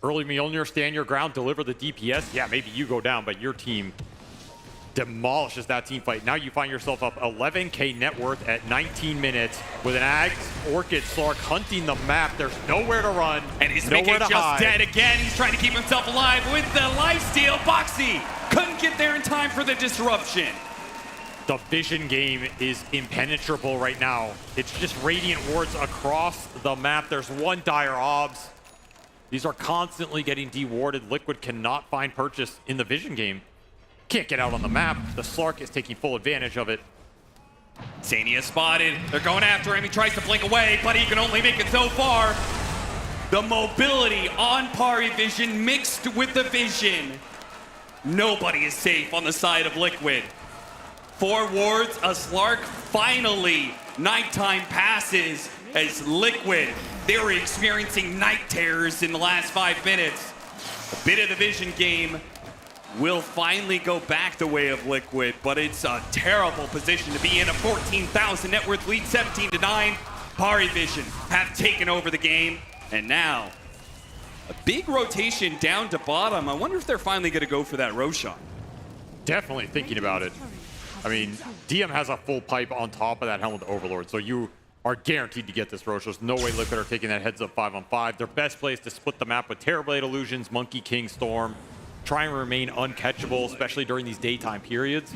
S21: early Mjolnir, stand your ground, deliver the DPS. Yeah, maybe you go down, but your team demolishes that team fight. Now you find yourself up 11K net worth at 19 minutes with an Ags, Orchid, Slark hunting the map. There's nowhere to run,
S20: and he's
S21: nowhere
S20: making
S21: to
S20: just
S21: hide.
S20: Dead again. He's trying to keep himself alive with the lifesteal. Boxy couldn't get there in time for the disruption.
S21: The vision game is impenetrable right now. It's just radiant wards across the map. There's one dire obs. These are constantly getting dewarded. Liquid cannot find purchase in the vision game. Can't get out on the map. The Slark is taking full advantage of it.
S20: Zania spotted. They're going after him. He tries to blink away, but he can only make it so far. The mobility on Pari Vision mixed with the vision. Nobody is safe on the side of Liquid. 4 wards, a Slark. Finally, nighttime passes as Liquid. They were experiencing night terrors in the last 5 minutes. A bit of the vision game will finally go back the way of Liquid, but it's a terrible position to be in. A 14,000 net worth lead, 17-9. Pari Vision have taken over the game, and now a big rotation down to bottom. I wonder if they're finally going to go for that Roshan.
S21: Definitely thinking about it. I mean, DM has a full pipe on top of that Helm of the Overlord, so you are guaranteed to get this Rosh. There's no way Liquid are taking that heads up 5-on-5. Their best play is to split the map with Terrorblade Illusions, Monkey King Storm, try and remain uncatchable, especially during these daytime periods.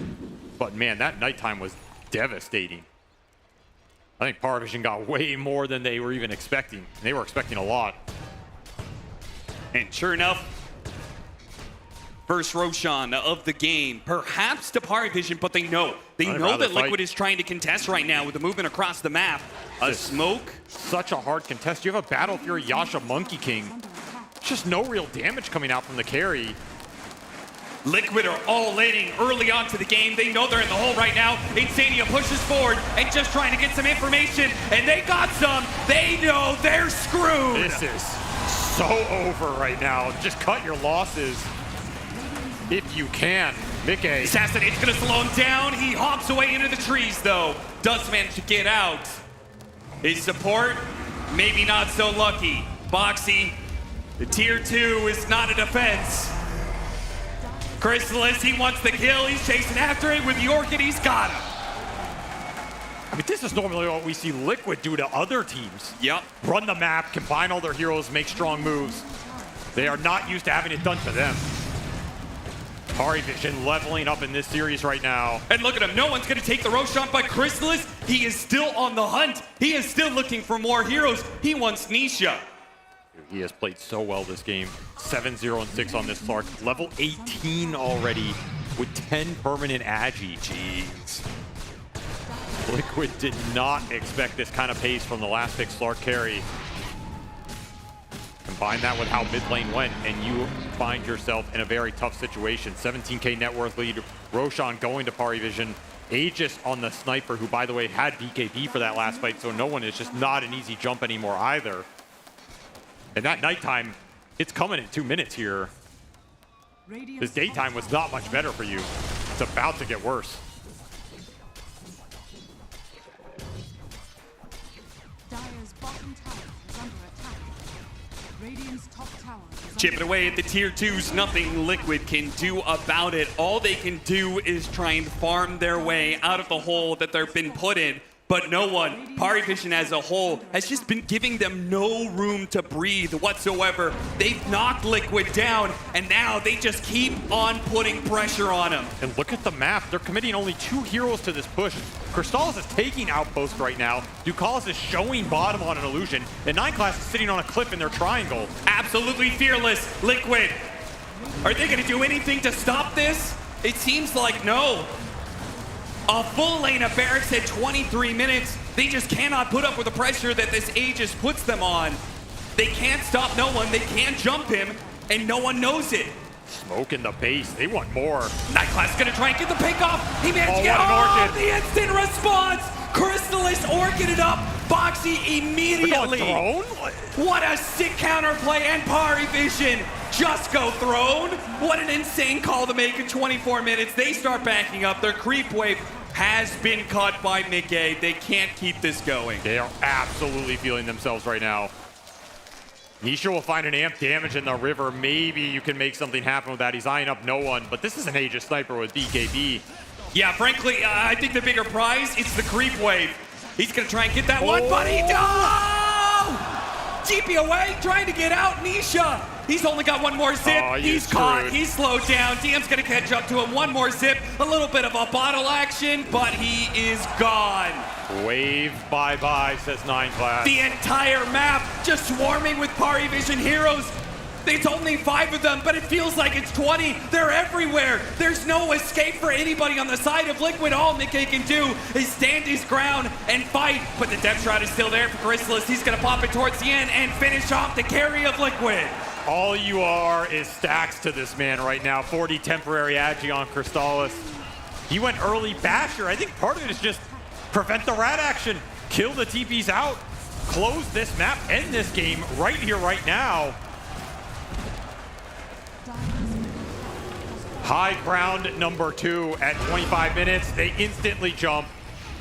S21: But man, that nighttime was devastating. I think Pari Vision got way more than they were even expecting. They were expecting a lot.
S20: And sure enough, first Roshan of the game, perhaps to Pari Vision, but they know that Liquid is trying to contest right now with the movement across the map. A smoke.
S21: Such a hard contest. You have a Battle Fury Yasha Monkey King. Just no real damage coming out from the carry.
S20: Liquid are all leading early on to the game. They know they're in the hole right now. Insania pushes forward and just trying to get some information, and they got some. They know they're screwed.
S21: This is so over right now. Just cut your losses if you can. Mickey.
S20: Assassinate's gonna slow him down. He hops away into the trees though. Does manage to get out. His support, maybe not so lucky. Boxy, the tier 2 is not a defense. Crystallis, he wants the kill. He's chasing after it with the Orchid. He's got him.
S21: I mean, this is normally what we see Liquid do to other teams.
S20: Yep.
S21: Run the map, combine all their heroes, make strong moves. They are not used to having it done to them. Pari Vision leveling up in this series right now.
S20: And look at him. No one's going to take the Roshan by Crystallis. He is still on the hunt. He is still looking for more heroes. He wants Nisha.
S21: He has played so well this game. 7-0-6 on this Slark. Level 18 already with 10 permanent Agi. Jeez. Liquid did not expect this kind of pace from the last pick Slark carry. Combine that with how mid lane went, and you find yourself in a very tough situation. 17K net worth lead. Roshan going to Pari Vision. Aegis on the sniper, who, by the way, had BKB for that last fight, so no one is just not an easy jump anymore either. And that nighttime, it's coming in 2 minutes here. This daytime was not much better for you. It's about to get worse.
S7: Dire's bottom tower is under attack. Radiant's top tower is
S20: Chipping away at the tier 2s, nothing Liquid can do about it. All they can do is try and farm their way out of the hole that they've been put in. but no one, Pari Vision as a whole, has just been giving them no room to breathe whatsoever. They've knocked Liquid down, and now they just keep on putting pressure on them.
S21: And look at the map. They're committing only 2 heroes to this push. Crystallis is taking Outpost right now. Ducalis is showing bottom on an illusion. And 9class is sitting on a cliff in their triangle.
S20: Absolutely fearless, Liquid. Are they going to do anything to stop this? It seems like no. A full lane of Barracks at 23 minutes. They just cannot put up with the pressure that this Aegis puts them on. They can't stop no one. They can't jump him, and no one knows it.
S21: Smoke in the base. They want more.
S20: 9class is going to try and get the pick off. He managed to get
S21: what an orchid.
S20: the instant response. Crystallis orchided up. Boxy immediately.
S21: Throne?
S20: What a sick counterplay, and Pari Vision just go Throne. What an insane call to make in 24 minutes. They start backing up. Their creep wave has been cut by Mickey. They can't keep this going.
S21: They are absolutely feeling themselves right now. Nisha will find an amp damage in the river. Maybe you can make something happen with that. He's eyeing up no one, but this is an Aegis sniper with BKB.
S20: Yeah, frankly, I think the bigger prize is the creep wave. He's gonna try and get that one, but he GP away, trying to get out. Nisha, he's only got one more zip. He's caught, he's slowed down. DM's gonna catch up to him. One more zip, a little bit of a bottle action, but he is gone.
S21: Wave bye-bye, says 9class.
S20: The entire map just swarming with Pari Vision heroes. It's only 5 of them, but it feels like it's 20. They're everywhere. There's no escape for anybody on the side of Liquid. All Mickey can do is stand his ground and fight, but the depth shroud is still there for Crystallis. He's gonna pop it towards the end and finish off the carry of Liquid.
S21: All you are is stacks to this man right now. 40 temporary agi on Crystallis. He went early basher. I think part of it is just prevent the rat action, kill the TPs out, close this map, end this game right here, right now. High ground number 2 at 25 minutes. They instantly jump.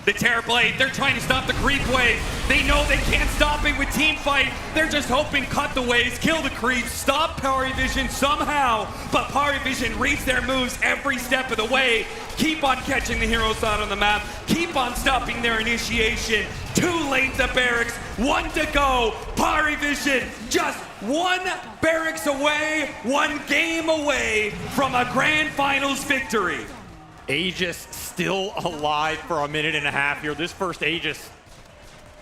S20: The Terrorblade, they're trying to stop the creep wave. They know they can't stop it with team fight. They're just hoping cut the waves, kill the creeps, stop Pari Vision somehow. But Pari Vision reads their moves every step of the way. Keep on catching the heroes out on the map. Keep on stopping their initiation. 2 lanes of Barracks, 1 to go. Pari Vision just 1 Barracks away, 1 game away from a grand finals victory.
S21: Aegis still alive for a minute and a half here. This first Aegis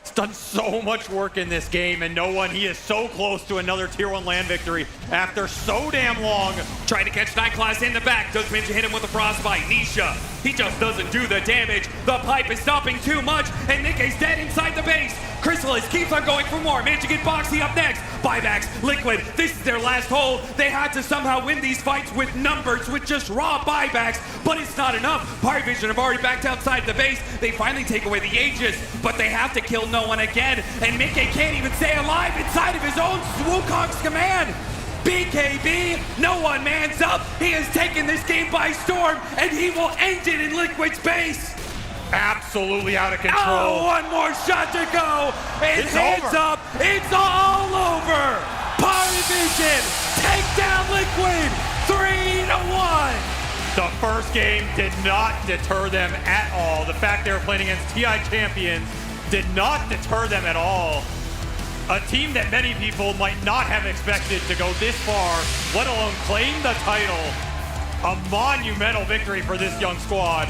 S21: has done so much work in this game, and no one, he is so close to another tier 1 land victory after so damn long.
S20: Trying to catch 9class in the back, does manage to hit him with a frostbite. Nisha, he just doesn't do the damage. The pipe is stopping too much, and Nikkei's dead inside the base. Crystallis keeps on going for more. Managed to get Boxy up next. Buybacks, Liquid, this is their last hold. They had to somehow win these fights with numbers, with just raw buybacks, but it's not enough. Pari Vision have already backed outside the base. They finally take away the Aegis, but they have to kill no one again, and Mickey can't even stay alive inside of his own Wukong's command. BKB, no one mans up. He has taken this game by storm, and he will end it in Liquid's base.
S21: Absolutely out of control.
S20: Oh, 1 more shot to go. It's hands
S21: over.
S20: up. It's all over. Pari Vision take down Liquid 3-1.
S21: The first game did not deter them at all. The fact they were playing against TI champions did not deter them at all. A team that many people might not have expected to go this far, let alone claim the title. A monumental victory for this young squad.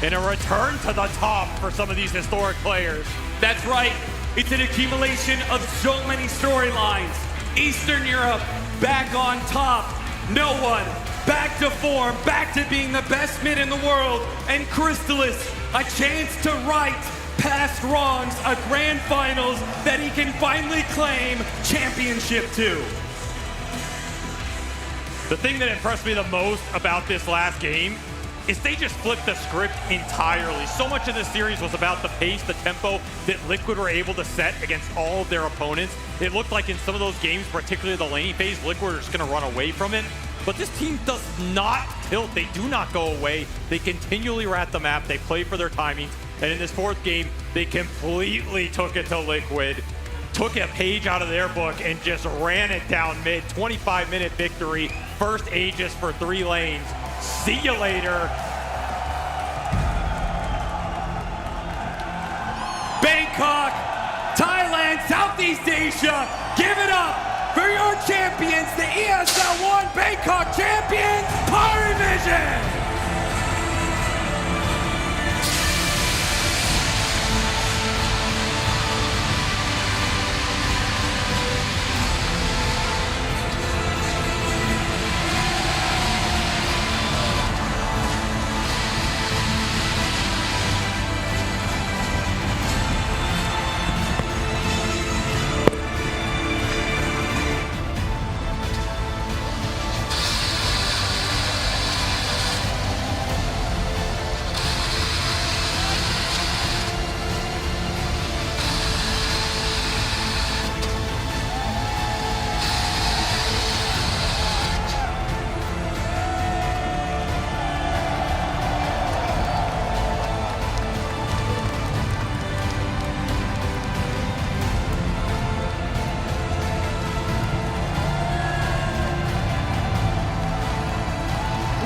S21: And a return to the top for some of these historic players.
S20: That's right. It's an accumulation of so many storylines. Eastern Europe back on top. No one back to form, back to being the best mid in the world. And Crystallis, a chance to right past wrongs, a grand finals that he can finally claim championship to.
S21: The thing that impressed me the most about this last game is they just flipped the script entirely. So much of this series was about the pace, the tempo that Liquid were able to set against all of their opponents. It looked like in some of those games, particularly the laning phase, Liquid are just gonna run away from it. But this team does not tilt. They do not go away. They continually rat the map. They play for their timings. And in this 4th game, they completely took it to Liquid, took a page out of their book and just ran it down mid. 25-minute victory. First Aegis for 3 lanes. See you later.
S10: Bangkok, Thailand, Southeast Asia. Give it up for your champions, the ESL One Bangkok champions, Vision.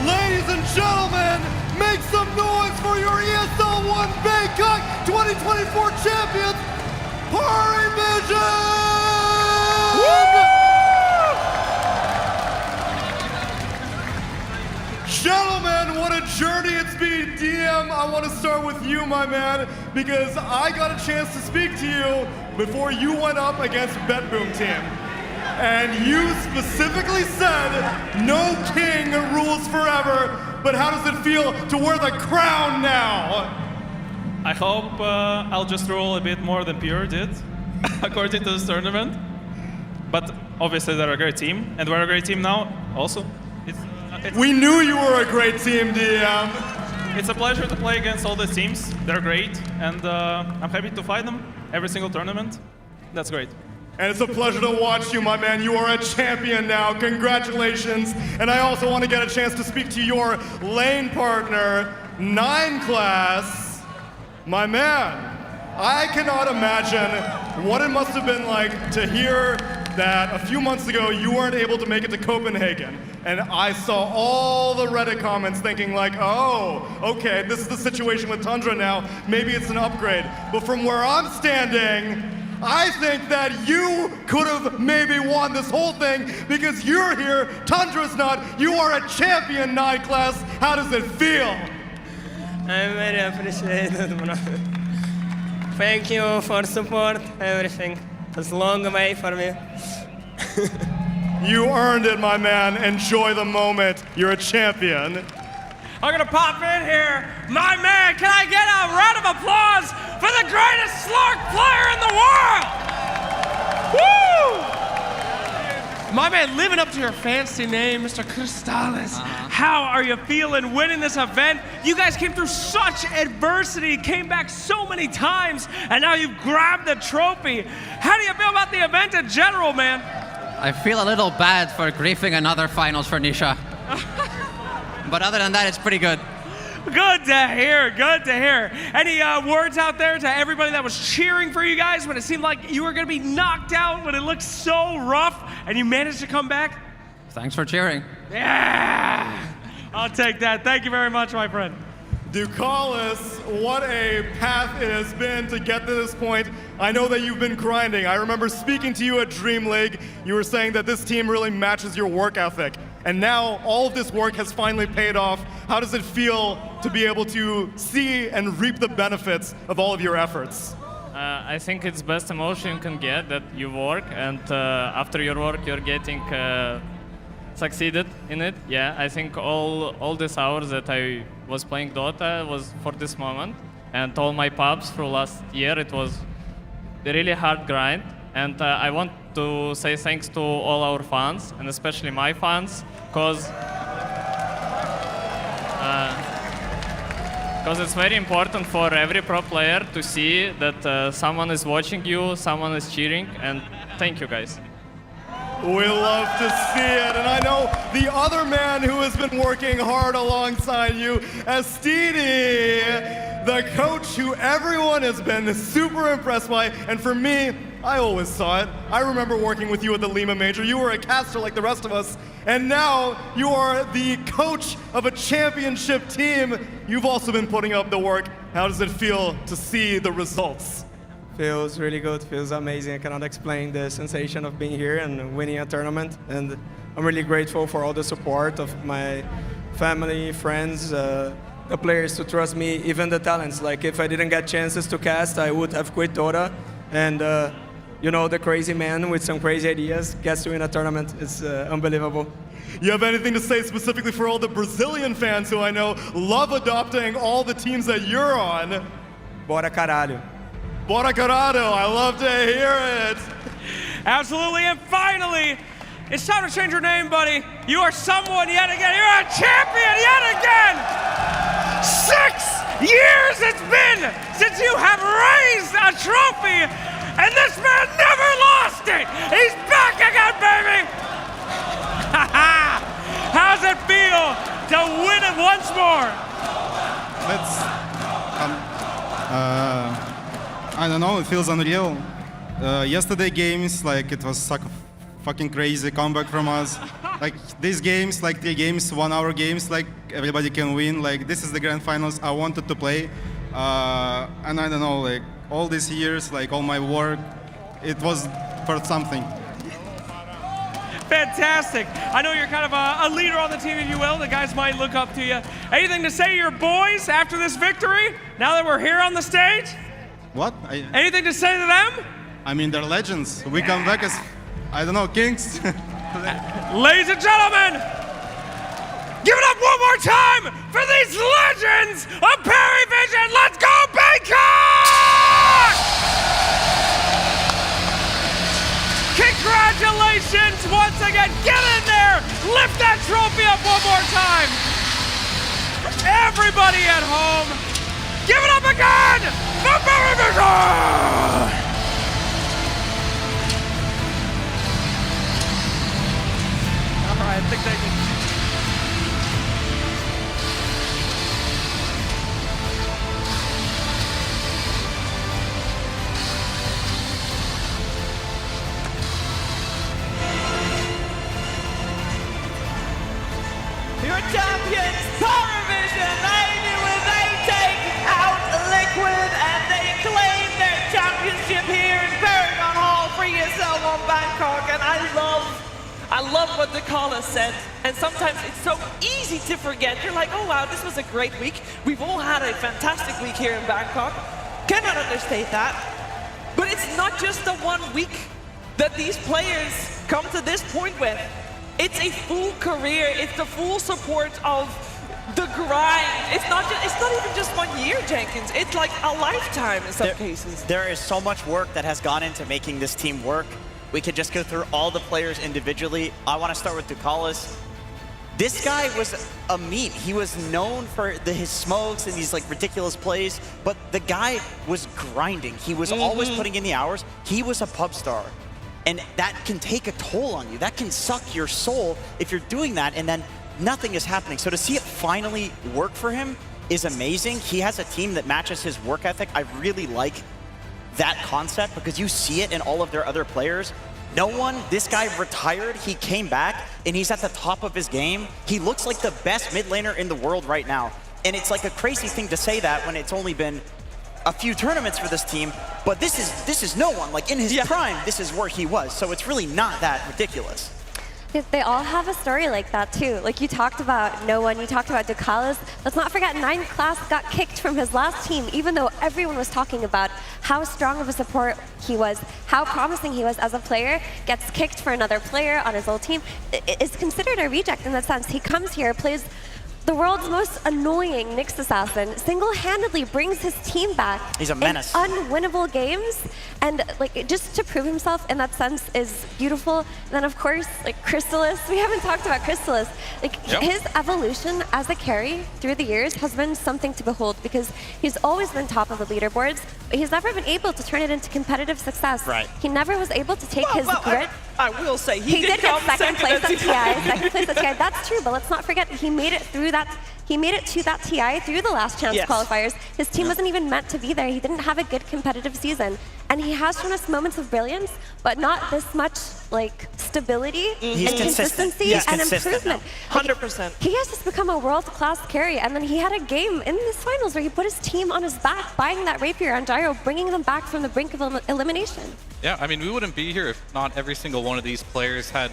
S5: Ladies and gentlemen, make some noise for your ESL One Bangkok 2024 champions, Vision! Gentlemen, what a journey it's been. DM, I want to start with you, my man, because I got a chance to speak to you before you went up against BetBoom team. And you specifically said, no king rules forever, but how does it feel to wear the crown now?
S13: I hope I'll just rule a bit more than Pure did, according to this tournament. But obviously they're a great team, and we're a great team now also.
S5: We knew you were a great team, DM.
S13: It's a pleasure to play against all the teams. They're great, and I'm happy to fight them every single tournament. That's great.
S5: And it's a pleasure to watch you, my man. You are a champion now. Congratulations. And I also want to get a chance to speak to your lane partner, 9 Class. My man, I cannot imagine what it must have been like to hear that a few months ago you weren't able to make it to Copenhagen. And I saw all the Reddit comments thinking like, oh, okay, this is the situation with Tundra now. Maybe it's an upgrade. But from where I'm standing, I think that you could have maybe won this whole thing because you're here, Tundra's not. You are a champion, 9 Class. How does it feel?
S15: I'm very appreciated, bro. Thank you for support, everything. It's a long way for me.
S5: You earned it, my man. Enjoy the moment. You're a champion.
S1: I'm gonna pop in here. My man, can I get a round of applause for the greatest Slark player in the world? Woo! My man, living up to your fancy name, Mr. Cristales. How are you feeling winning this event? You guys came through such adversity, came back so many times, and now you've grabbed the trophy. How do you feel about the event in general, man?
S23: I feel a little bad for griefing another finals for Nisha. But other than that, it's pretty good.
S1: Good to hear, good to hear. Any words out there to everybody that was cheering for you guys when it seemed like you were gonna be knocked out, when it looked so rough, and you managed to come back?
S23: Thanks for cheering.
S1: Yeah! I'll take that. Thank you very much, my friend.
S5: Ducalis, what a path it has been to get to this point. I know that you've been grinding. I remember speaking to you at Dream League. You were saying that this team really matches your work ethic. And now all of this work has finally paid off. How does it feel to be able to see and reap the benefits of all of your efforts?
S12: I think it's best emotion you can get that you work, and after your work you're getting succeeded in it. Yeah, I think all these hours that I was playing Dota was for this moment, and all my pubs through last year, it was a really hard grind. And I want to say thanks to all our fans, and especially my fans, because it's very important for every pro player to see that someone is watching you, someone is cheering, and thank you guys.
S5: We love to see it, and I know the other man who has been working hard alongside you, Estini, the coach who everyone has been super impressed by, and for me, I always saw it. I remember working with you at the Lima Major. You were a caster like the rest of us, and now you are the coach of a championship team. You've also been putting up the work. How does it feel to see the results?
S6: Feels really good, feels amazing. I cannot explain the sensation of being here and winning a tournament. And I'm really grateful for all the support of my family, friends, the players to trust me, even the talents. Like if I didn't get chances to cast, I would have quit Dota. And you know, the crazy man with some crazy ideas gets to win a tournament. It's unbelievable.
S5: You have anything to say specifically for all the Brazilian fans who I know love adopting all the teams that you're on?
S6: Bora caralho.
S5: Bora caralho, I love to hear it.
S1: Absolutely, and finally, it's time to change your name, buddy. You are someone yet again. You're a champion yet again. 6 years it's been since you have raised a trophy, and this man never lost it. He's back again, baby. How's it feel to win it once more?
S2: I don't know, it feels unreal. Yesterday games, like it was such a fucking crazy comeback from us. Like these games, like 3 games, 1 hour games, like everybody can win. Like this is the grand finals I wanted to play. And I don't know, like all these years, like all my work, it was for something.
S1: Fantastic. I know you're kind of a leader on the team, if you will. The guys might look up to you. Anything to say to your boys after this victory, now that we're here on the stage?
S2: What?
S1: Anything to say to them?
S2: I mean, they're legends. We come back as, I don't know, kings.
S1: Ladies and gentlemen, give it up one more time for these legends of Perry Vision. Let's go, Bangkok! Congratulations once again. Get in there. Lift that trophy up one more time. Everybody at home, give it up again for Perry Vision! All right, I think they can.
S17: Your champions, Power Vision, they take out Liquid and they claim their championship here in Paragon Hall for ESL One Bangkok. And I love what Dakala said. And sometimes it's so easy to forget. You're like, oh wow, this was a great week. We've all had a fantastic week here in Bangkok. Cannot understate that. But it's not just the 1 week that these players come to this point with. It's a full career. It's the full support of the grind. It's not even just 1 year, Jenkins. It's like a lifetime in some cases.
S11: There is so much work that has gone into making this team work. We could just go through all the players individually. I want to start with Ducalis. This guy was a meme. He was known for his smokes and these like ridiculous plays, but the guy was grinding. He was always putting in the hours. He was a pub star. And that can take a toll on you. That can suck your soul if you're doing that and then nothing is happening. So to see it finally work for him is amazing. He has a team that matches his work ethic. I really like that concept because you see it in all of their other players. This guy retired, he came back, and he's at the top of his game. He looks like the best mid laner in the world right now. And it's like a crazy thing to say that when it's only been a few tournaments for this team, but this is no one. Like in his prime, this is where he was. So it's really not that ridiculous.
S18: They all have a story like that too. Like you talked about No One, you talked about Ducalis. Let's not forget 9 Class got kicked from his last team, even though everyone was talking about how strong of a support he was, how promising he was as a player, gets kicked for another player on his old team. It's considered a reject in that sense. He comes here, plays the world's most annoying Nyx assassin, single-handedly brings his team back.
S11: He's a menace.
S18: In unwinnable games, and like just to prove himself in that sense is beautiful. And then of course, like Crystallis, we haven't talked about Crystallis. Like his evolution as a carry through the years has been something to behold because he's always been top of the leaderboards, but he's never been able to turn it into competitive success.
S11: Right.
S18: He never was able to take his grit.
S17: I will say he
S18: did get second place at TI. Second place at TI. That's true, but let's not forget he made it through that. He made it to that TI through the last chance qualifiers. His team wasn't even meant to be there. He didn't have a good competitive season, and he has shown us moments of brilliance, but not this much like stability
S11: He's
S18: and
S11: consistent.
S18: consistency
S11: He's
S18: and
S11: consistent
S18: improvement.
S11: now.
S17: 100%.
S18: He has just become a world-class carry, and then he had a game in this finals where he put his team on his back, buying that Rapier on Gyro, bringing them back from the brink of elimination.
S3: Yeah, I mean, we wouldn't be here if not every single one of these players had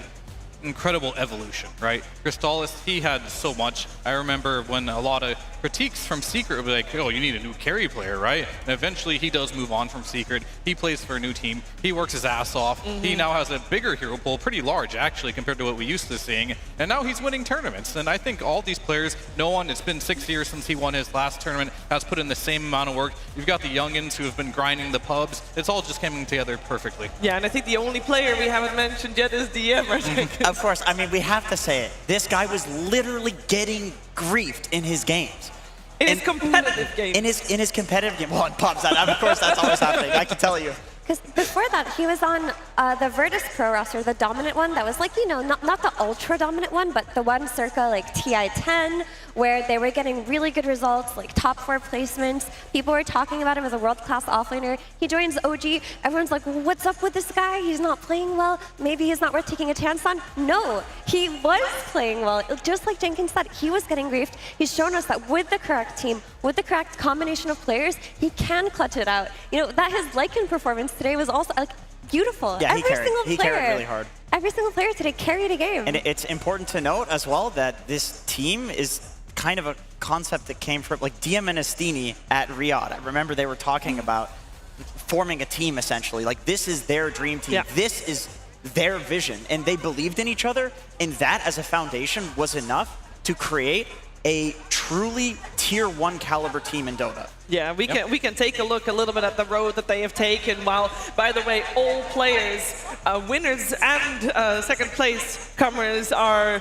S3: incredible evolution, right? Crystallis, he had so much. I remember when a lot of critiques from Secret would be like, oh, you need a new carry player, right? And eventually he does move on from Secret. He plays for a new team. He works his ass off. He now has a bigger hero pool, pretty large actually compared to what we used to seeing. And now he's winning tournaments. And I think all these players, no one, it's been 6 years since he won his last tournament, has put in the same amount of work. You've got the youngins who have been grinding the pubs. It's all just coming together perfectly.
S17: Yeah, and I think the only player we haven't mentioned yet is DM, I think.
S11: Of course, I mean, we have to say it. This guy was literally getting griefed in his games.
S17: In his competitive games.
S11: In his competitive game. Well, in pubs, of course, that's always happening. I can tell you.
S18: Because before that, he was on the Virtus Pro roster, the dominant one that was like, you know, not the ultra dominant one, but the one circa like TI-10, where they were getting really good results, like top 4 placements. People were talking about him as a world-class offlaner. He joins OG. Everyone's like, well, what's up with this guy? He's not playing well. Maybe he's not worth taking a chance on. No, he was playing well. Just like Jenkins said, he was getting griefed. He's shown us that with the correct team, with the correct combination of players, he can clutch it out. You know, that his Lycan performance today was also like beautiful.
S11: Yeah,
S18: Every single
S11: he
S18: player,
S11: carried really hard.
S18: Every single player today carried a game.
S11: And it's important to note as well that this team is kind of a concept that came from like DM and Estini at Riyadh. I remember they were talking about forming a team essentially. Like this is their dream team.
S17: Yeah.
S11: This is their vision. And they believed in each other. And that as a foundation was enough to create a truly tier 1 caliber team in Dota.
S17: Yeah, we can take a look a little bit at the road that they have taken. While, by the way, all players, winners and second place comers are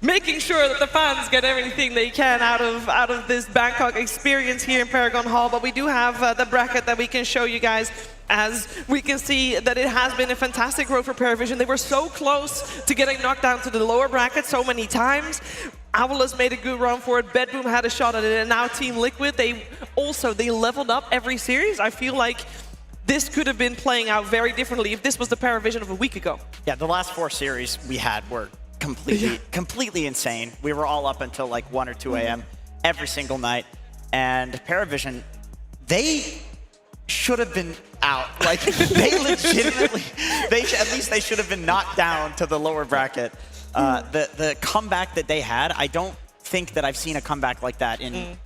S17: making sure that the fans get everything they can out of this Bangkok experience here in Paragon Hall. But we do have the bracket that we can show you guys. As we can see that it has been a fantastic road for Paravision. They were so close to getting knocked down to the lower bracket so many times. Owlus made a good run for it. Bedboom had a shot at it. And now Team Liquid, they leveled up every series. I feel like this could have been playing out very differently if this was the Paravision of a week ago.
S11: Yeah, the last 4 series we had were completely insane. We were all up until like 1 or 2 a.m. every single night. And Paravision, they should have been out. Like, they legitimately, at least they should have been knocked down to the lower bracket. The comeback that they had, I don't think that I've seen a comeback like that in...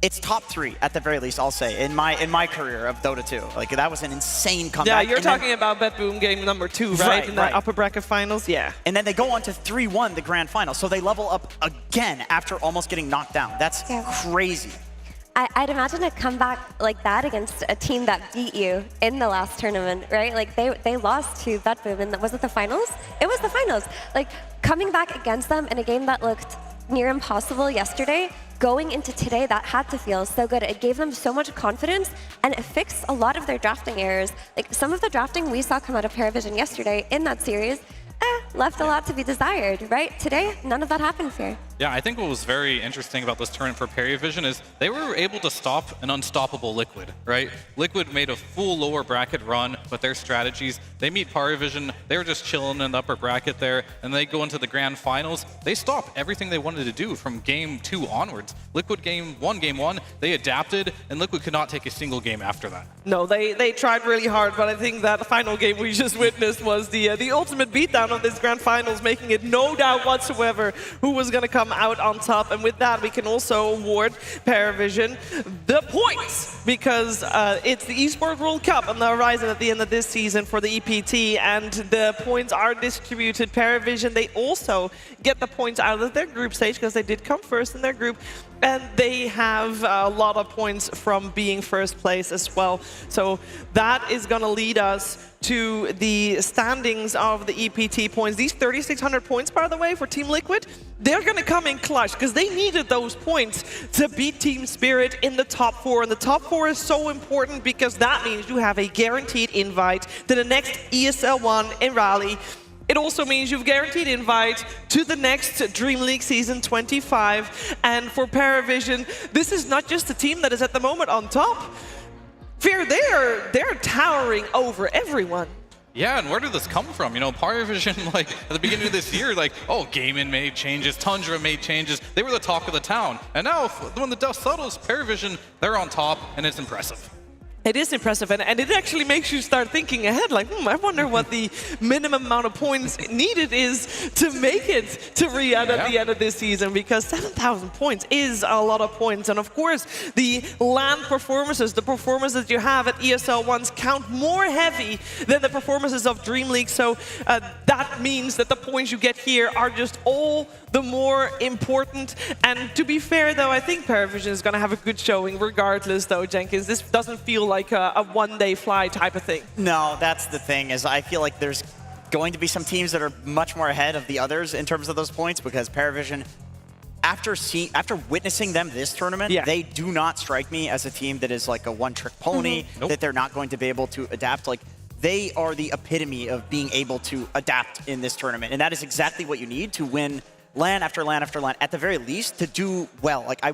S11: It's top 3 at the very least, I'll say, in my career of Dota 2. Like, that was an insane comeback.
S17: Yeah, you're talking about Bedboom game number 2, right? In the upper bracket finals, yeah.
S11: And then they go on to 3-1 the grand final. So they level up again after almost getting knocked down. That's crazy.
S18: I'd imagine a comeback like that against a team that beat you in the last tournament, right? Like they lost to Bedboom, and was it the finals? It was the finals. Like coming back against them in a game that looked near impossible yesterday, going into today, that had to feel so good. It gave them so much confidence, and it fixed a lot of their drafting errors. Like some of the drafting we saw come out of Paravision yesterday in that series, left a lot to be desired, right? Today, none of that happened here.
S3: Yeah, I think what was very interesting about this tournament for Paravision is they were able to stop an unstoppable Liquid, right? Liquid made a full lower bracket run with their strategies. They meet Paravision, they were just chilling in the upper bracket there, and they go into the grand finals. They stopped everything they wanted to do from game 2 onwards. Liquid game 1, they adapted, and Liquid could not take a single game after that.
S17: No, they tried really hard, but I think that the final game we just witnessed was the ultimate beatdown of this grand finals, making it no doubt whatsoever who was going to come out on top. And with that, we can also award Paravision the points, because it's the Esports World Cup on the horizon at the end of this season for the EPT, and the points are distributed. Paravision, they also get the points out of their group stage because they did come first in their group, and they have a lot of points from being first place as well. So that is going to lead us to the standings of the EPT points. These 3,600 points, by the way, for Team Liquid, they're going to come in clutch because they needed those points to beat Team Spirit in the top 4. And the top 4 is so important because that means you have a guaranteed invite to the next ESL One in Raleigh. It also means you've guaranteed invite to the next Dream League Season 25. And for Paravision, this is not just a team that is at the moment on top. Fear, they're towering over everyone.
S3: Yeah, and where did this come from? You know, Paravision, like, at the beginning of this year, like, oh, Gaimin made changes, Tundra made changes. They were the talk of the town. And now, when the dust settles, Paravision, they're on top, and it's impressive.
S17: It is impressive, and it actually makes you start thinking ahead, like, I wonder what the minimum amount of points needed is to make it to Riyadh at the end of this season, because 7,000 points is a lot of points. And of course, the LAN performances, the performances you have at ESL Ones count more heavy than the performances of Dream League, so that means that the points you get here are just all the more important. And to be fair, though, I think Paravision is going to have a good showing regardless, though, Jenkins. This doesn't feel like a one-day fly type of thing.
S11: No, that's the thing, is I feel like there's going to be some teams that are much more ahead of the others in terms of those points, because Paravision, after witnessing them this tournament, they do not strike me as a team that is like a one-trick pony, that they're not going to be able to adapt. Like, they are the epitome of being able to adapt in this tournament, and that is exactly what you need to win LAN after LAN after LAN, at the very least, to do well. Like, I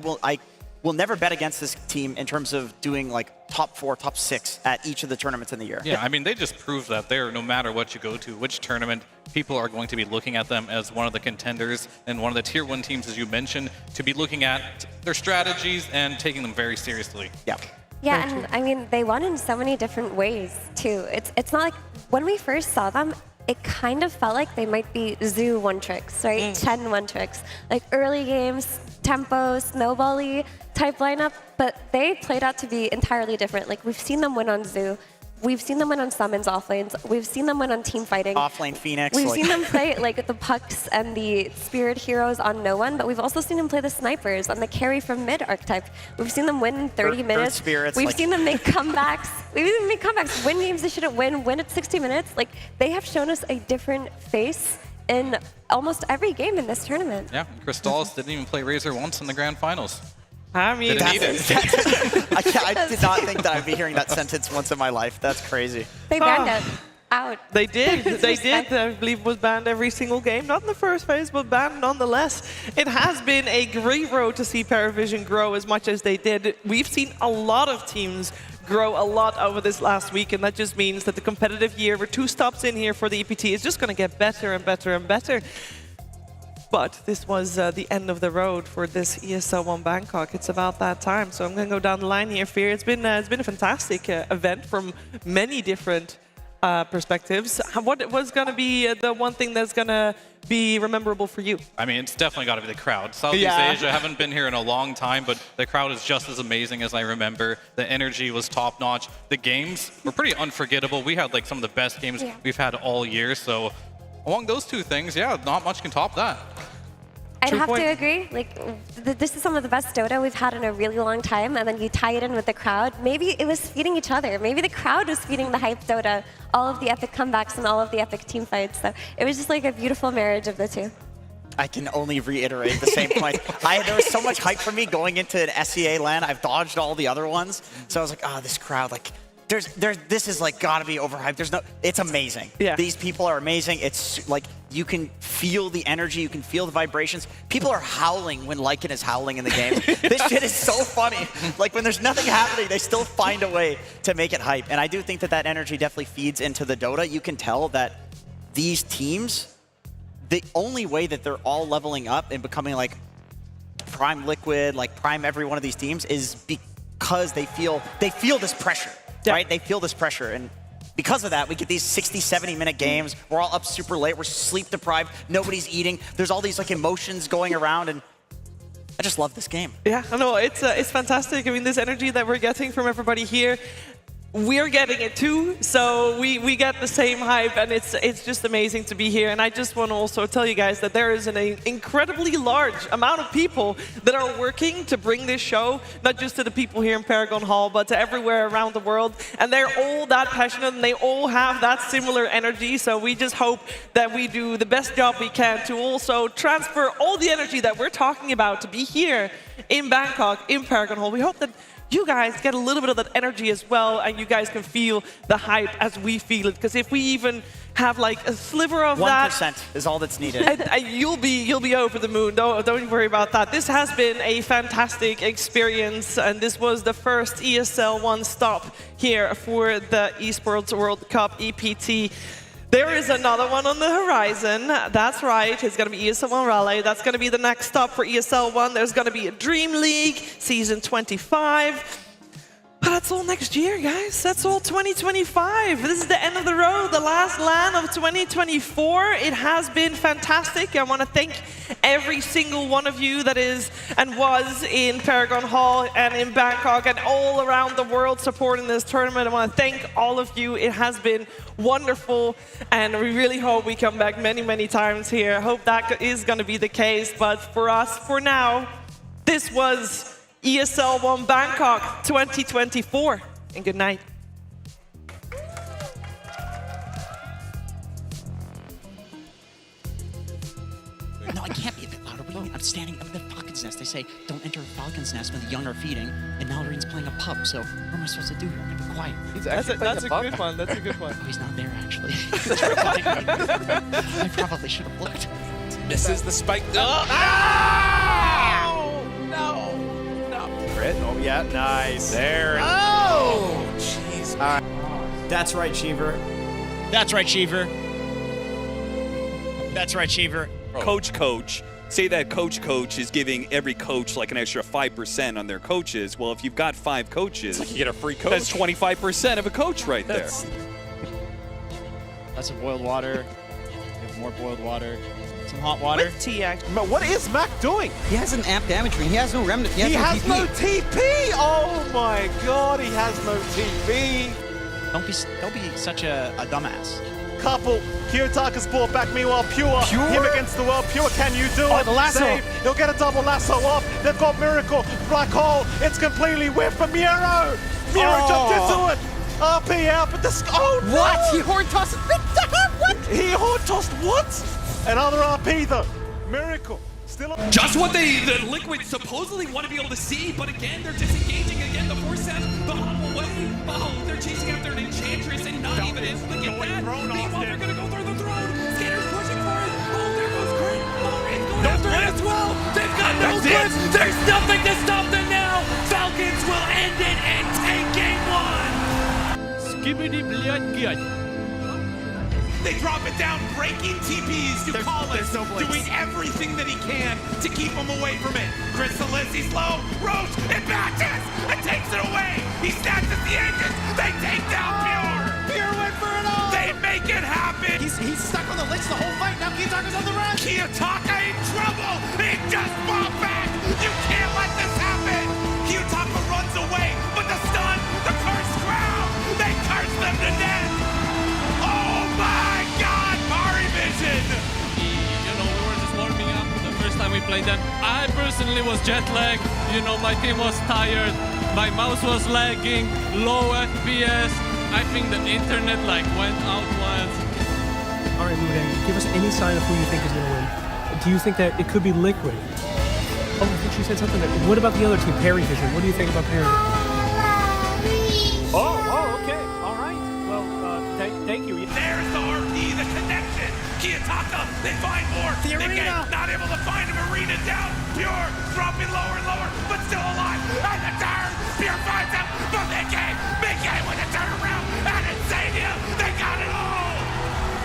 S11: will never bet against this team in terms of doing like top 4, top 6 at each of the tournaments in the year.
S3: Yeah, I mean, they just proved that they're, no matter what you go to, which tournament, people are going to be looking at them as one of the contenders and one of the tier 1 teams, as you mentioned, to be looking at their strategies and taking them very seriously.
S11: Yeah.
S18: Yeah, and I mean, they won in so many different ways, too. It's not like, when we first saw them, it kind of felt like they might be Zoo one-tricks, right? Chen one-tricks. Like early games, tempo, snowball-y type lineup, but they played out to be entirely different. Like, we've seen them win on Zoo. We've seen them win on summons off lanes. We've seen them win on team fighting.
S11: Offlane Phoenix.
S18: We've seen them play like the pucks and the spirit heroes on no one, but we've also seen them play the snipers and the carry from mid archetype. We've seen them win in 30 minutes.
S11: Spirits,
S18: We've seen them make comebacks. We've even made comebacks, win games they shouldn't win at 60 minutes. Like, they have shown us a different face in almost every game in this tournament.
S3: Yeah, Crystallis didn't even play Razor once in the grand finals.
S17: I mean,
S3: didn't need it.
S11: I did not think that I'd be hearing that sentence once in my life. That's crazy.
S18: They banned it out.
S17: They did. They did. I believe was banned every single game. Not in the first phase, but banned nonetheless. It has been a great road to see Paravision grow as much as they did. We've seen a lot of teams grow a lot over this last week, and that just means that the competitive year, we're 2 stops in here for the EPT, is just going to get better and better and better. But this was the end of the road for this ESL One Bangkok. It's about that time, so I'm going to go down the line here. Fear, it's been a fantastic event from many different perspectives. What was going to be the one thing that's going to be rememberable for you?
S3: I mean, it's definitely got to be the crowd. Southeast Asia, haven't been here in a long time, but the crowd is just as amazing as I remember. The energy was top-notch. The games were pretty unforgettable. We had like some of the best games we've had all year, so along those 2 things, not much can top that.
S18: I'd have to agree. Like, this is some of the best Dota we've had in a really long time, and then you tie it in with the crowd. Maybe it was feeding each other. Maybe the crowd was feeding the hype Dota, all of the epic comebacks and all of the epic team fights. So it was just like a beautiful marriage of the 2.
S11: I can only reiterate the same point. There was so much hype for me going into an SEA LAN. I've dodged all the other ones, so I was like, oh, this crowd, like, this is like gotta be overhyped. It's amazing. Yeah. These people are amazing. It's like, you can feel the energy, you can feel the vibrations. People are howling when Lycan is howling in the game. This shit is so funny. Like, when there's nothing happening, they still find a way to make it hype. And I do think that energy definitely feeds into the Dota. You can tell that these teams, the only way that they're all leveling up and becoming like prime Liquid, like prime every one of these teams, is because they feel this pressure. Right? They feel this pressure, and because of that, we get these 60, 70-minute games. We're all up super late. We're sleep deprived. Nobody's eating. There's all these like emotions going around, and I just love this game.
S17: Yeah, I know, it's fantastic. I mean, this energy that we're getting from everybody here, we're getting it too, so we get the same hype, and it's just amazing to be here. And I just want to also tell you guys that there is an incredibly large amount of people that are working to bring this show, not just to the people here in Paragon Hall, but to everywhere around the world. And they're all that passionate, and they all have that similar energy, so we just hope that we do the best job we can to also transfer all the energy that we're talking about to be here in Bangkok, in Paragon Hall. We hope that you guys get a little bit of that energy as well, and you guys can feel the hype as we feel it. Because if we even have like a sliver of
S11: 1%
S17: that,
S11: 1% is all that's needed.
S17: and you'll be over the moon. Don't worry about that. This has been a fantastic experience, and this was the first ESL One stop here for the Esports World Cup EPT. There is another one on the horizon. That's right. It's going to be ESL One Raleigh. That's going to be the next stop for ESL One. There's going to be a Dream League Season 25. But that's all next year, guys. That's all 2025. This is the end of the road, the last LAN of 2024. It has been fantastic. I want to thank every single one of you that is and was in Paragon Hall and in Bangkok and all around the world supporting this tournament. I want to thank all of you. It has been wonderful, and we really hope we come back many, many times here. I hope that is going to be the case. But for us, for now, this was ESL One Bangkok 2024, and good night.
S11: No, I can't be a bit louder. What do you mean? I'm standing up in the falcon's nest. They say don't enter a falcon's nest when the young are feeding, and Nalorine's playing a pub, so what am I supposed to do here? I'm gonna be quiet.
S6: That's a good one. That's a good one.
S11: Oh, he's not there, actually. I probably should have looked.
S10: Misses the spike.
S11: Oh!
S10: No! Crit. Oh, yeah, nice. There.
S11: Oh!
S10: Jeez.
S11: All right. That's right, Cheever.
S9: That's right, Cheever. That's right, Cheever.
S20: Coach. Say that coach is giving every coach like an extra 5% on their coaches. Well, if you've got 5 coaches,
S21: It's like you get a free coach.
S20: That's 25% of a coach right there.
S9: That's some boiled water. We have more boiled water. Some hot water.
S17: With tea, actually.
S10: But what is Mac doing?
S23: He has an amp damage ring. He has no remnant.
S10: He has no TP. Oh my God, he has no TP.
S9: Don't be such a dumbass.
S10: Couple. Kiyotaka's brought back. Meanwhile, Pure. Him against the world. Pure, can you do it?
S9: The lasso.
S10: Save. He'll get a double lasso off. They've got Miracle. Black Hole. It's completely whiffed for Miro. Miro jumped into it. RP out, but the... Oh, no.
S23: What? He horn tossed. What?
S10: He horn tossed what? Another RP, though. Miracle. Still up.
S20: Just what the Liquid supposedly want to be able to see, but again, they're disengaging again. The forceps, the hop away. Oh, they're chasing after an Enchantress and not even in. Look at that. Meanwhile, they're going to go through the throne. Scanner's pushing for it. Oh, there goes Crit. Oh, it's going after it as well. They've got no clips. There's nothing to stop them now. Falcons will end it and take game 1.
S12: Skibbity blood good.
S20: They drop it down, breaking TPs to Collis, doing everything that he can to keep him away from it. Chrysalis, he's low. Roach, it matches and takes it away. He snatches the engines. They take down Pure.
S10: Pure went for it all.
S20: They make it happen.
S9: He's stuck on the ledge the whole fight. Now Kiyotaka's on the run.
S20: Kiyotaka in trouble. He just fought back. You can't let this happen. Kiyotaka runs away, but the stun, the cursed crowd, they curse them to death. Oh my God, Mari Vision.
S12: You know, we were just warming up the first time we played them. I personally was jet lagged. You know, my team was tired. My mouse was lagging. Low FPS. I think the internet like went out once.
S16: All right, Mude, give us any sign of who you think is going to win. Do you think that it could be Liquid? Oh, I think she said something. What about the other team, Perry Vision? What do you think about Perry? Oh, okay. All right. Well, thank you.
S20: There's the RP, the connection. Kiyotaka, they find more.
S9: The arena.
S20: Not able to find him. Arena down. Pure dropping lower and lower, but still alive. And the turn. Pure finds him. But Mickey with a turnaround. And Insania, they got it all.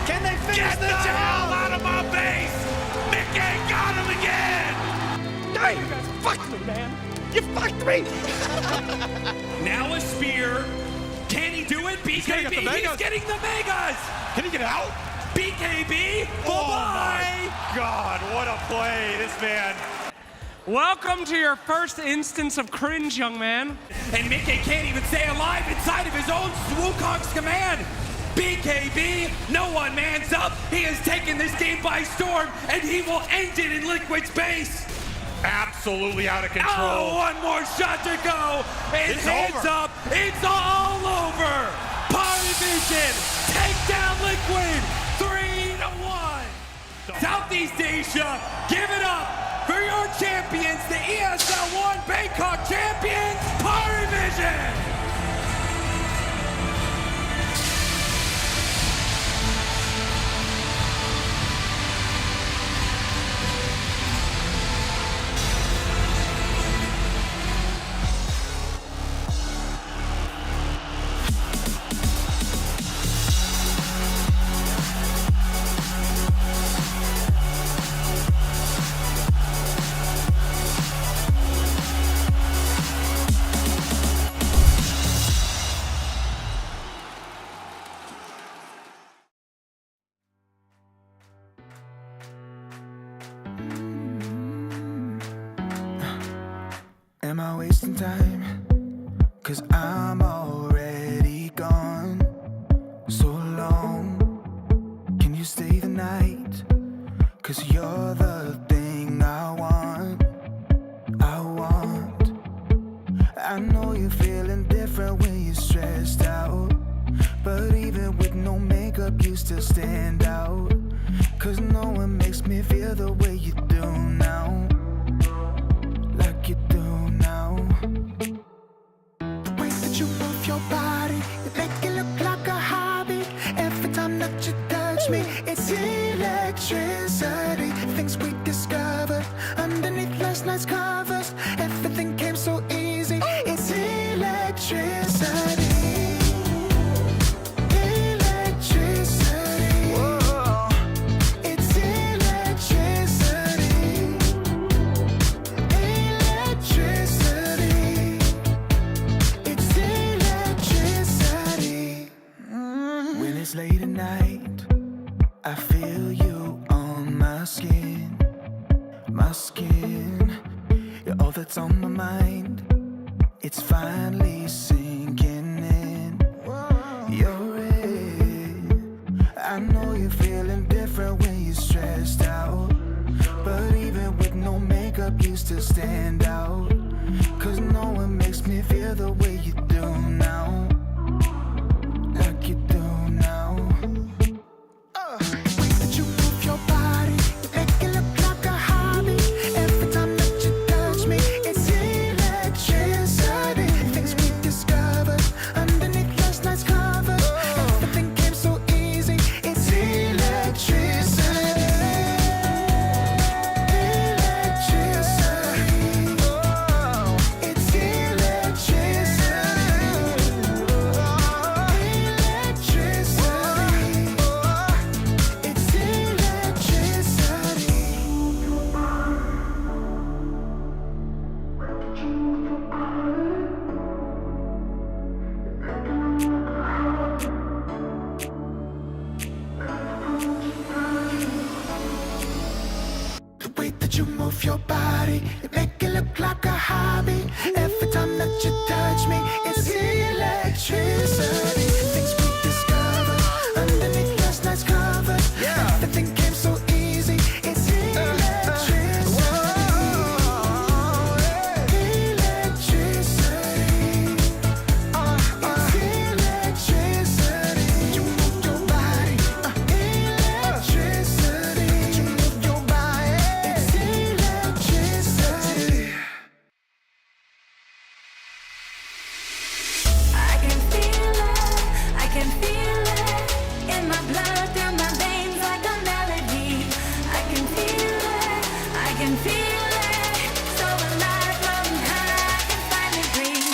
S10: Can they finish
S20: Get the hell out of my base. Mickey got him again.
S10: No, you guys fucked me, man. You fucked me.
S20: Now a spear. Can he do it? BKB, he's getting the megas.
S10: Can he get out?
S20: BKB,
S10: Oh
S20: bye-bye.
S10: my God, what a play, this man.
S1: Welcome to your first instance of cringe, young man.
S20: And Mickey can't even stay alive inside of his own Wukong's command. BKB, no one mans up. He has taken this game by storm, and he will end it in Liquid's base.
S10: Absolutely out of control.
S20: Oh, one more shot to go. It's hands
S10: over.
S20: up. It's all over. Party Vision, take down Liquid. 3-1. Southeast Asia, give it up for
S10: your champions, the ESL One Bangkok champions, Vision.
S27: Am I wasting time? 'Cause I'm already gone. So long, can you stay the night? 'Cause you're the thing I want. I know you're feeling different when you're stressed out, but even with no makeup you still stand out. 'Cause no one makes me feel the way you do now, like you do now. The way that you move your body, you make it look like a hobby. Every time that you touch me, it's electricity. Things we discovered underneath last night's covers. Everything came so easy. It's electricity. Electricity. Whoa. It's electricity. Electricity. It's electricity. When it's late at night, I feel you on my skin. My skin. You're all that's on my mind. It's finally sinking in. You're it. I know you're feeling different when you're stressed out, but even with no makeup you still stand out. 'Cause no one makes me feel the way you do now, like you do now. The way that you move your body, you make it look like a hobby. Every time that you touch me, it's electricity. Things we discovered underneath last night's covers. Everything came so easy. It's electricity. Electricity. It's electricity. Electricity. It's electricity. The way that you move your body, you make it look like a hobby. Every time that you touch me, it's electricity. Things we discovered underneath last night's covers. Everything came so easy. It's electricity. Electricity. It's electricity. You move your body. Electricity. You move your body. It's electricity.
S4: I can feel it, I can feel it in my blood, through my veins like a melody. I can feel it, I can feel it, so alive from high, I can finally breathe.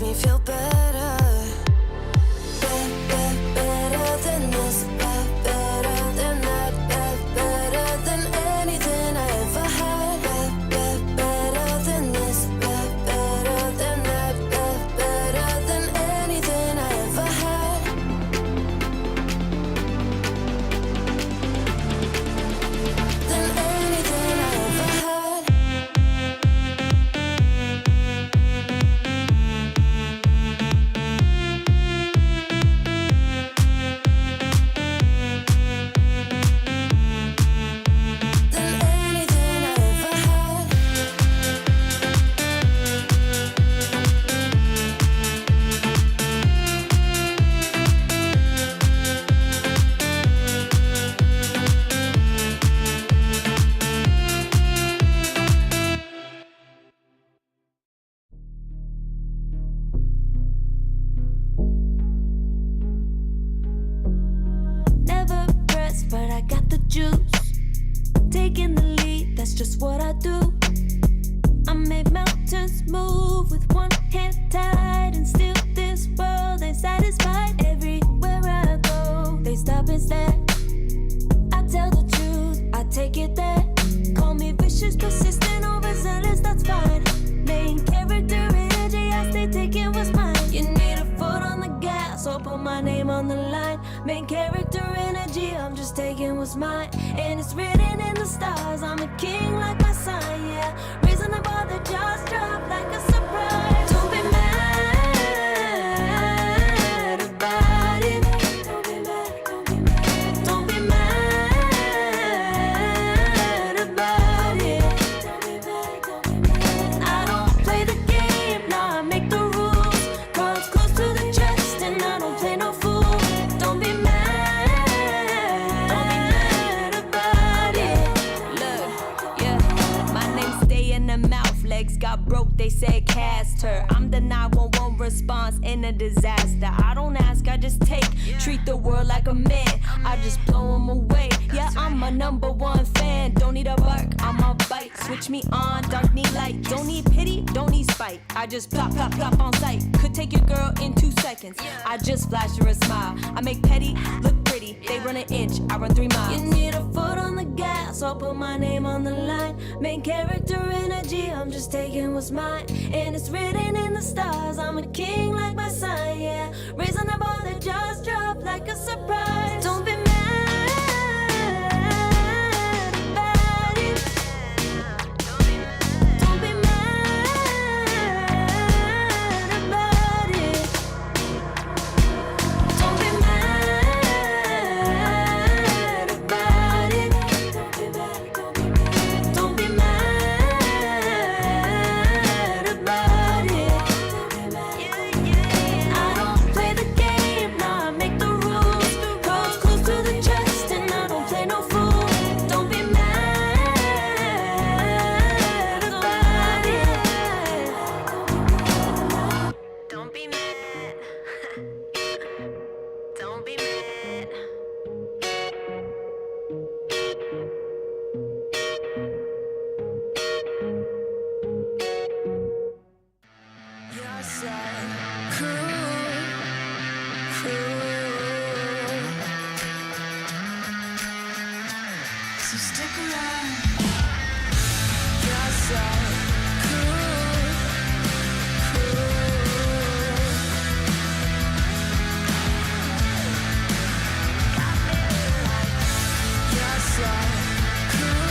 S4: makes me feel better. Better than this, better than that, better than anything I ever had. Better than this, better than that, better than anything I ever had. Than anything I ever had. Than anything I ever had. Never pressed, but I got the juice. Taking the lead, that's just what I do. I make mountains move with one hand tied, and still this world ain't satisfied. Everywhere I go, they stop and stare. I tell the truth, I take it there. Call me vicious, persistent, overzealous, that's fine. Main character energy, I stay taking what's mine. You need a foot on the gas, or put my name on the line. Main character energy, I'm just taking what's mine. And it's written in the stars, I'm a king like my sign, yeah. Reason about the jaws drop like a surprise. Don't be mad about it. Don't be mad, don't be mad. Don't be mad about it. Don't be mad, don't be mad. I don't play the game, nah, I make the rules. Cards close to the chest, and I don't play no fool. Don't be mad about it. Look, yeah, my name stay in the mouth. Legs got broke, they said cast her. I'm the 911 response in a disaster. I don't ask, I just take. Treat the world like a man, I just blow them away. Yeah, I'm a #1 fan. Don't need a bark, I'm a bite. Switch me on, dark need light. Don't need pity, don't need spite. I just plop, plop, plop on sight. Could take your girl in 2 seconds. I just flash her a smile. I make petty look pretty. They run an inch, I run 3 miles. You need a foot on the gas, I'll put my name on the line. Main character energy, I'm just taking what's mine. And it's written in the stars, I'm a king like my sign, yeah. Raising up all the jaws drop like a surprise. Don't be mad about it. Don't be mad about it. Don't be mad about it. Don't be mad, don't be mad. Don't be mad about it. I don't play the game, nah, I make the rules. Cards close to the chest, and I don't play no fool. Don't be mad about it. Don't be mad. Don't be mad. You're so cool. So stick around. You're so cool. You're so cool.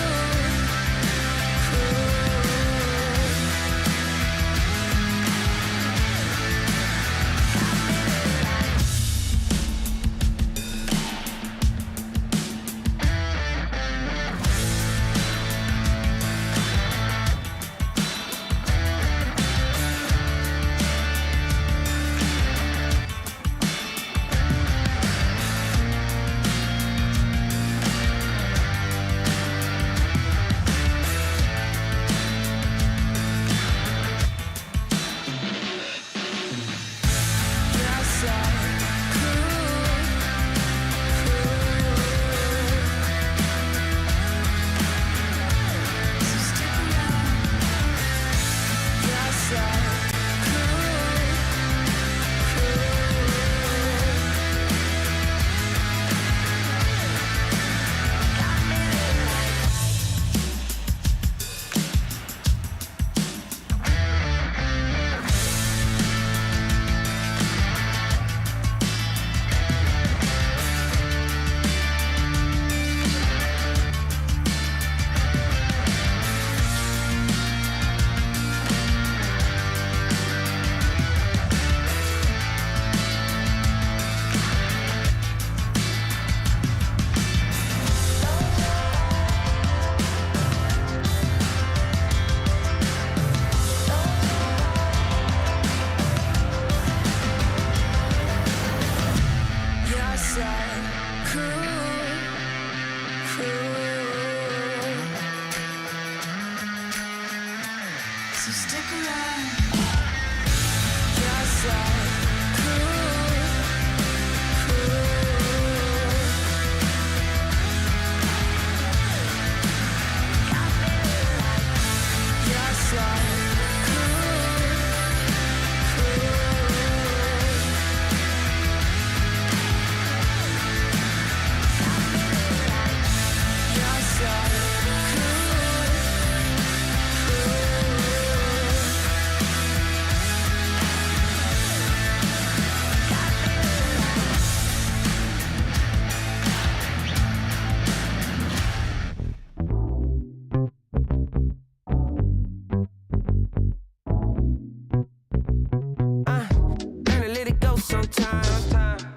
S8: sometimes.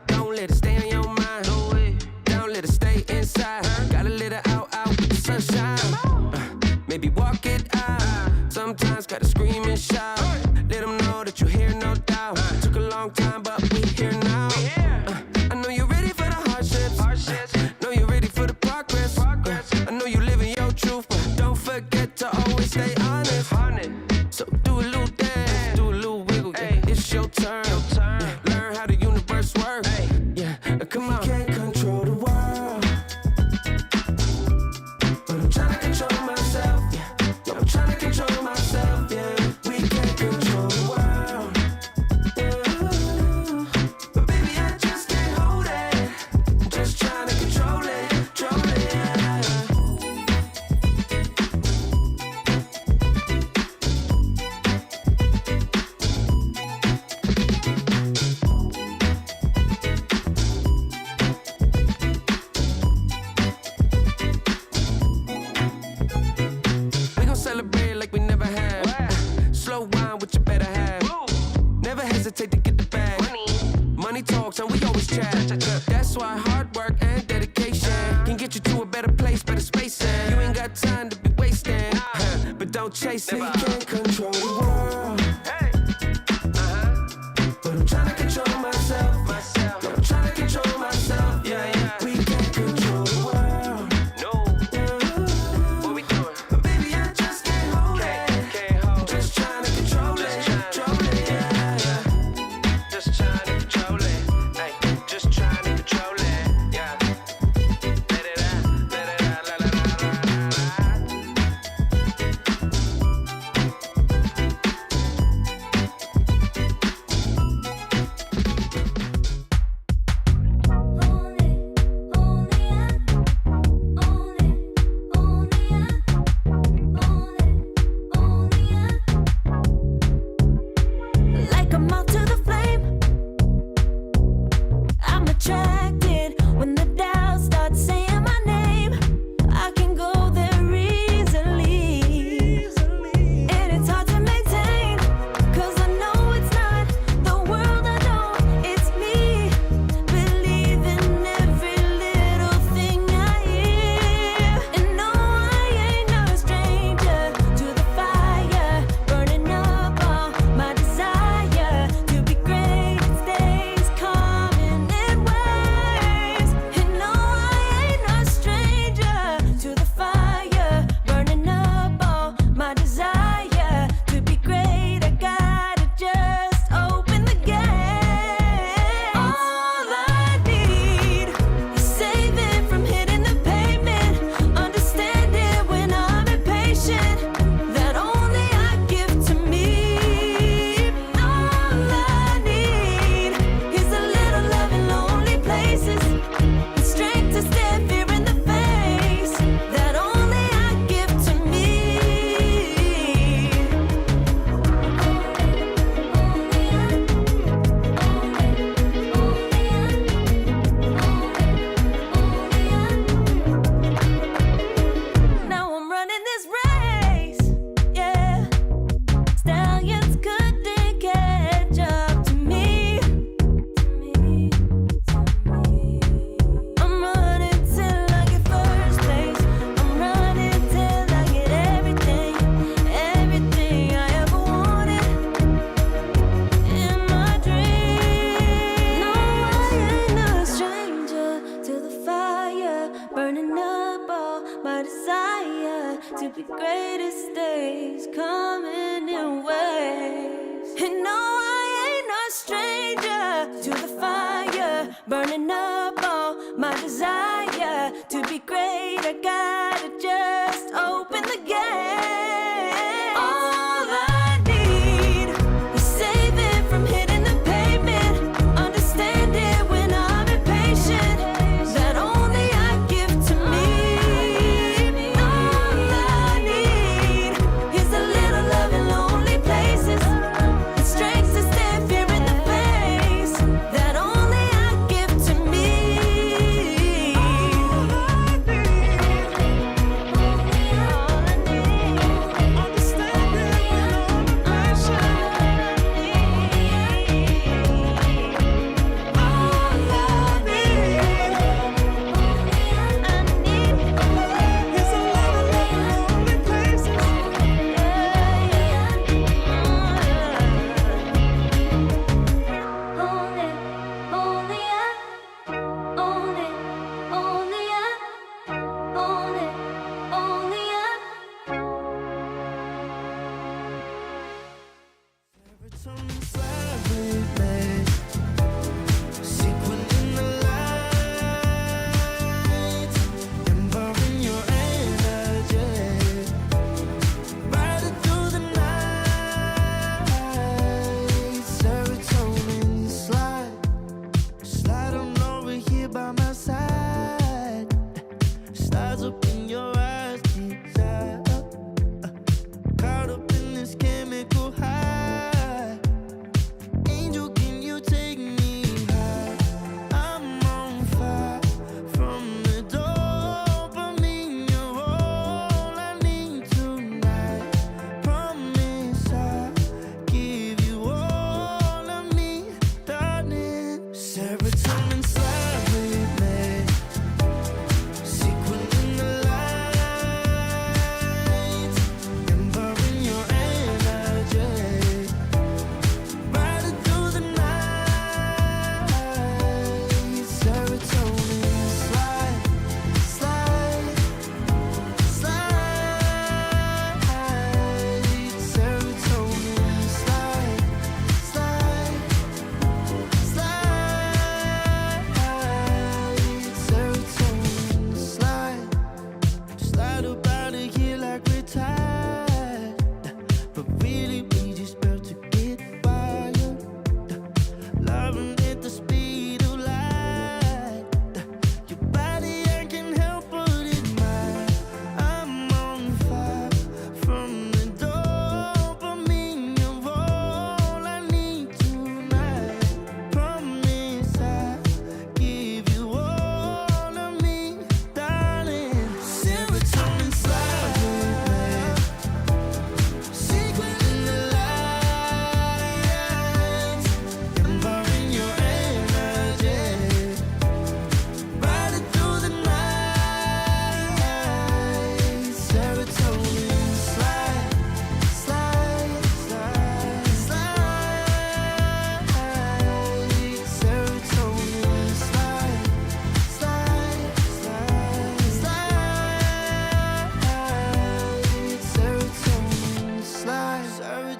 S8: Don't let it stay on your mind. Don't let it stay inside. Gotta let it out with the sunshine. Maybe walk it out. Sometimes gotta scream and shout. Let them know that you're here, no doubt. Took a long time, but we here now. I know you're ready for the hardships. Know you're ready for the progress. I know you living your truth, but don't forget to always stay honest. So do a little dance, do a little wiggle. Yeah, it's your turn. Learn how the universe works. Yeah, come on. Can't control the world, but I'm trying to control myself. Yeah, I'm trying to control myself. Yeah, we can't control the world. Yeah, but baby, I just can't hold it. I'm just trying to control it, control it. Yeah. We gon' celebrate like we never have. Slow wine with your better half. Never hesitate to get the bag. Money talks and we always chat. That's why hard work and dedication can get you to a better place, better space. You ain't got time to be wasting, but don't chase it. You can't control the world, but I'm trying to control myself. Yeah, I'm trying to control myself. Yeah. We can't control the world. What we doing? But baby, I just can't hold it. I'm just trying to control it, control it. Yeah. Just trying to control it. Hey, just trying to control it. Yeah. Let it out, let it out, let it
S4: Like a moth to the flame, I'm attracted when the doubt starts saying my name. I can go there easily, and it's hard to maintain, 'cause I know it's not the world I know, it's me. Believe in every little thing I hear, and no, I ain't no stranger to the fire, burning up all my desire to be great. It stays coming in waves, and no, I ain't no stranger to the fire, burning up all my desire to be great. I gotta just open the gate. All I need is saving from hitting the pavement, understanding when I'm impatient, that only I give to me. All I need is a little love in lonely places, the strength to stare fear in the face, that only I give to me. Now I'm running this race, yeah. Stallions couldn't catch up to me. I'm running till I get first place. I'm running till I get everything, everything I ever wanted in my dream. No, I ain't no stranger to the fire, burning up all my desire to be greatest days coming in waves. And no, I ain't no stranger to the fire, burning up all my desire to be great. I gotta just open the gate. All I need is saving from hitting the pavement, understanding when I'm impatient, that only I give to me. All I need is a little love in lonely places, the strength to stand fear in the face, that only I give to me.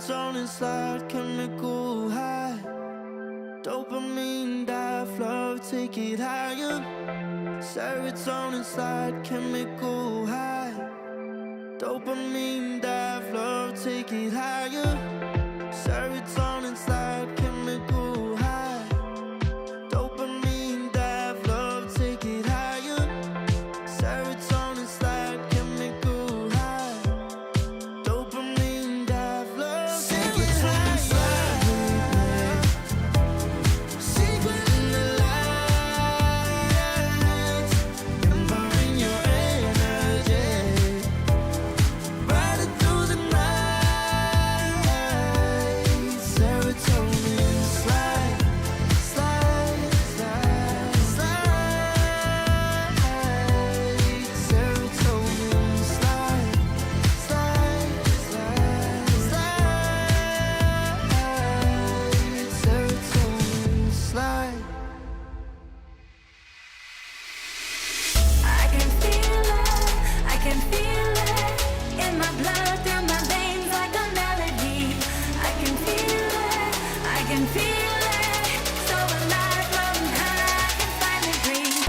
S27: Serotonin slide, chemical high. Dopamine dive, love, take it higher. Serotonin slide, chemical high. Dopamine dive, love, take it higher. Serotonin slide, chemical high. Dopamine dive, love, take it higher. Secret in the lights, empowering your energy. Ride it through the night. Serotonin slide, slide, slide, slide. Serotonin slide, slide, slide, slide. Serotonin slide.
S4: I can feel it in my blood, through my veins like a melody. I can feel it, so alive, floating high, I can finally breathe.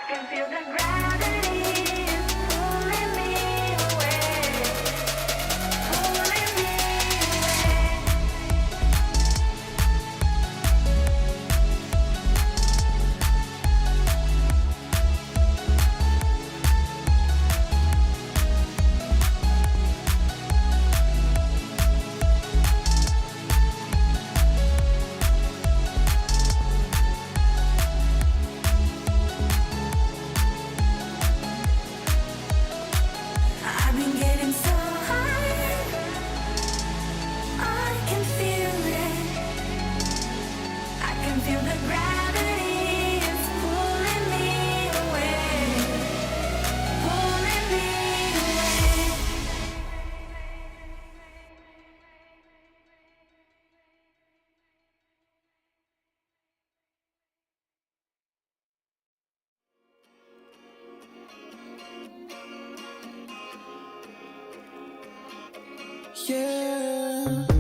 S4: can feel the gravity is pulling me away, pulling me away. I've been getting so high, I can feel it. I can feel the gravity is pulling me away, pulling me away.
S27: Yeah.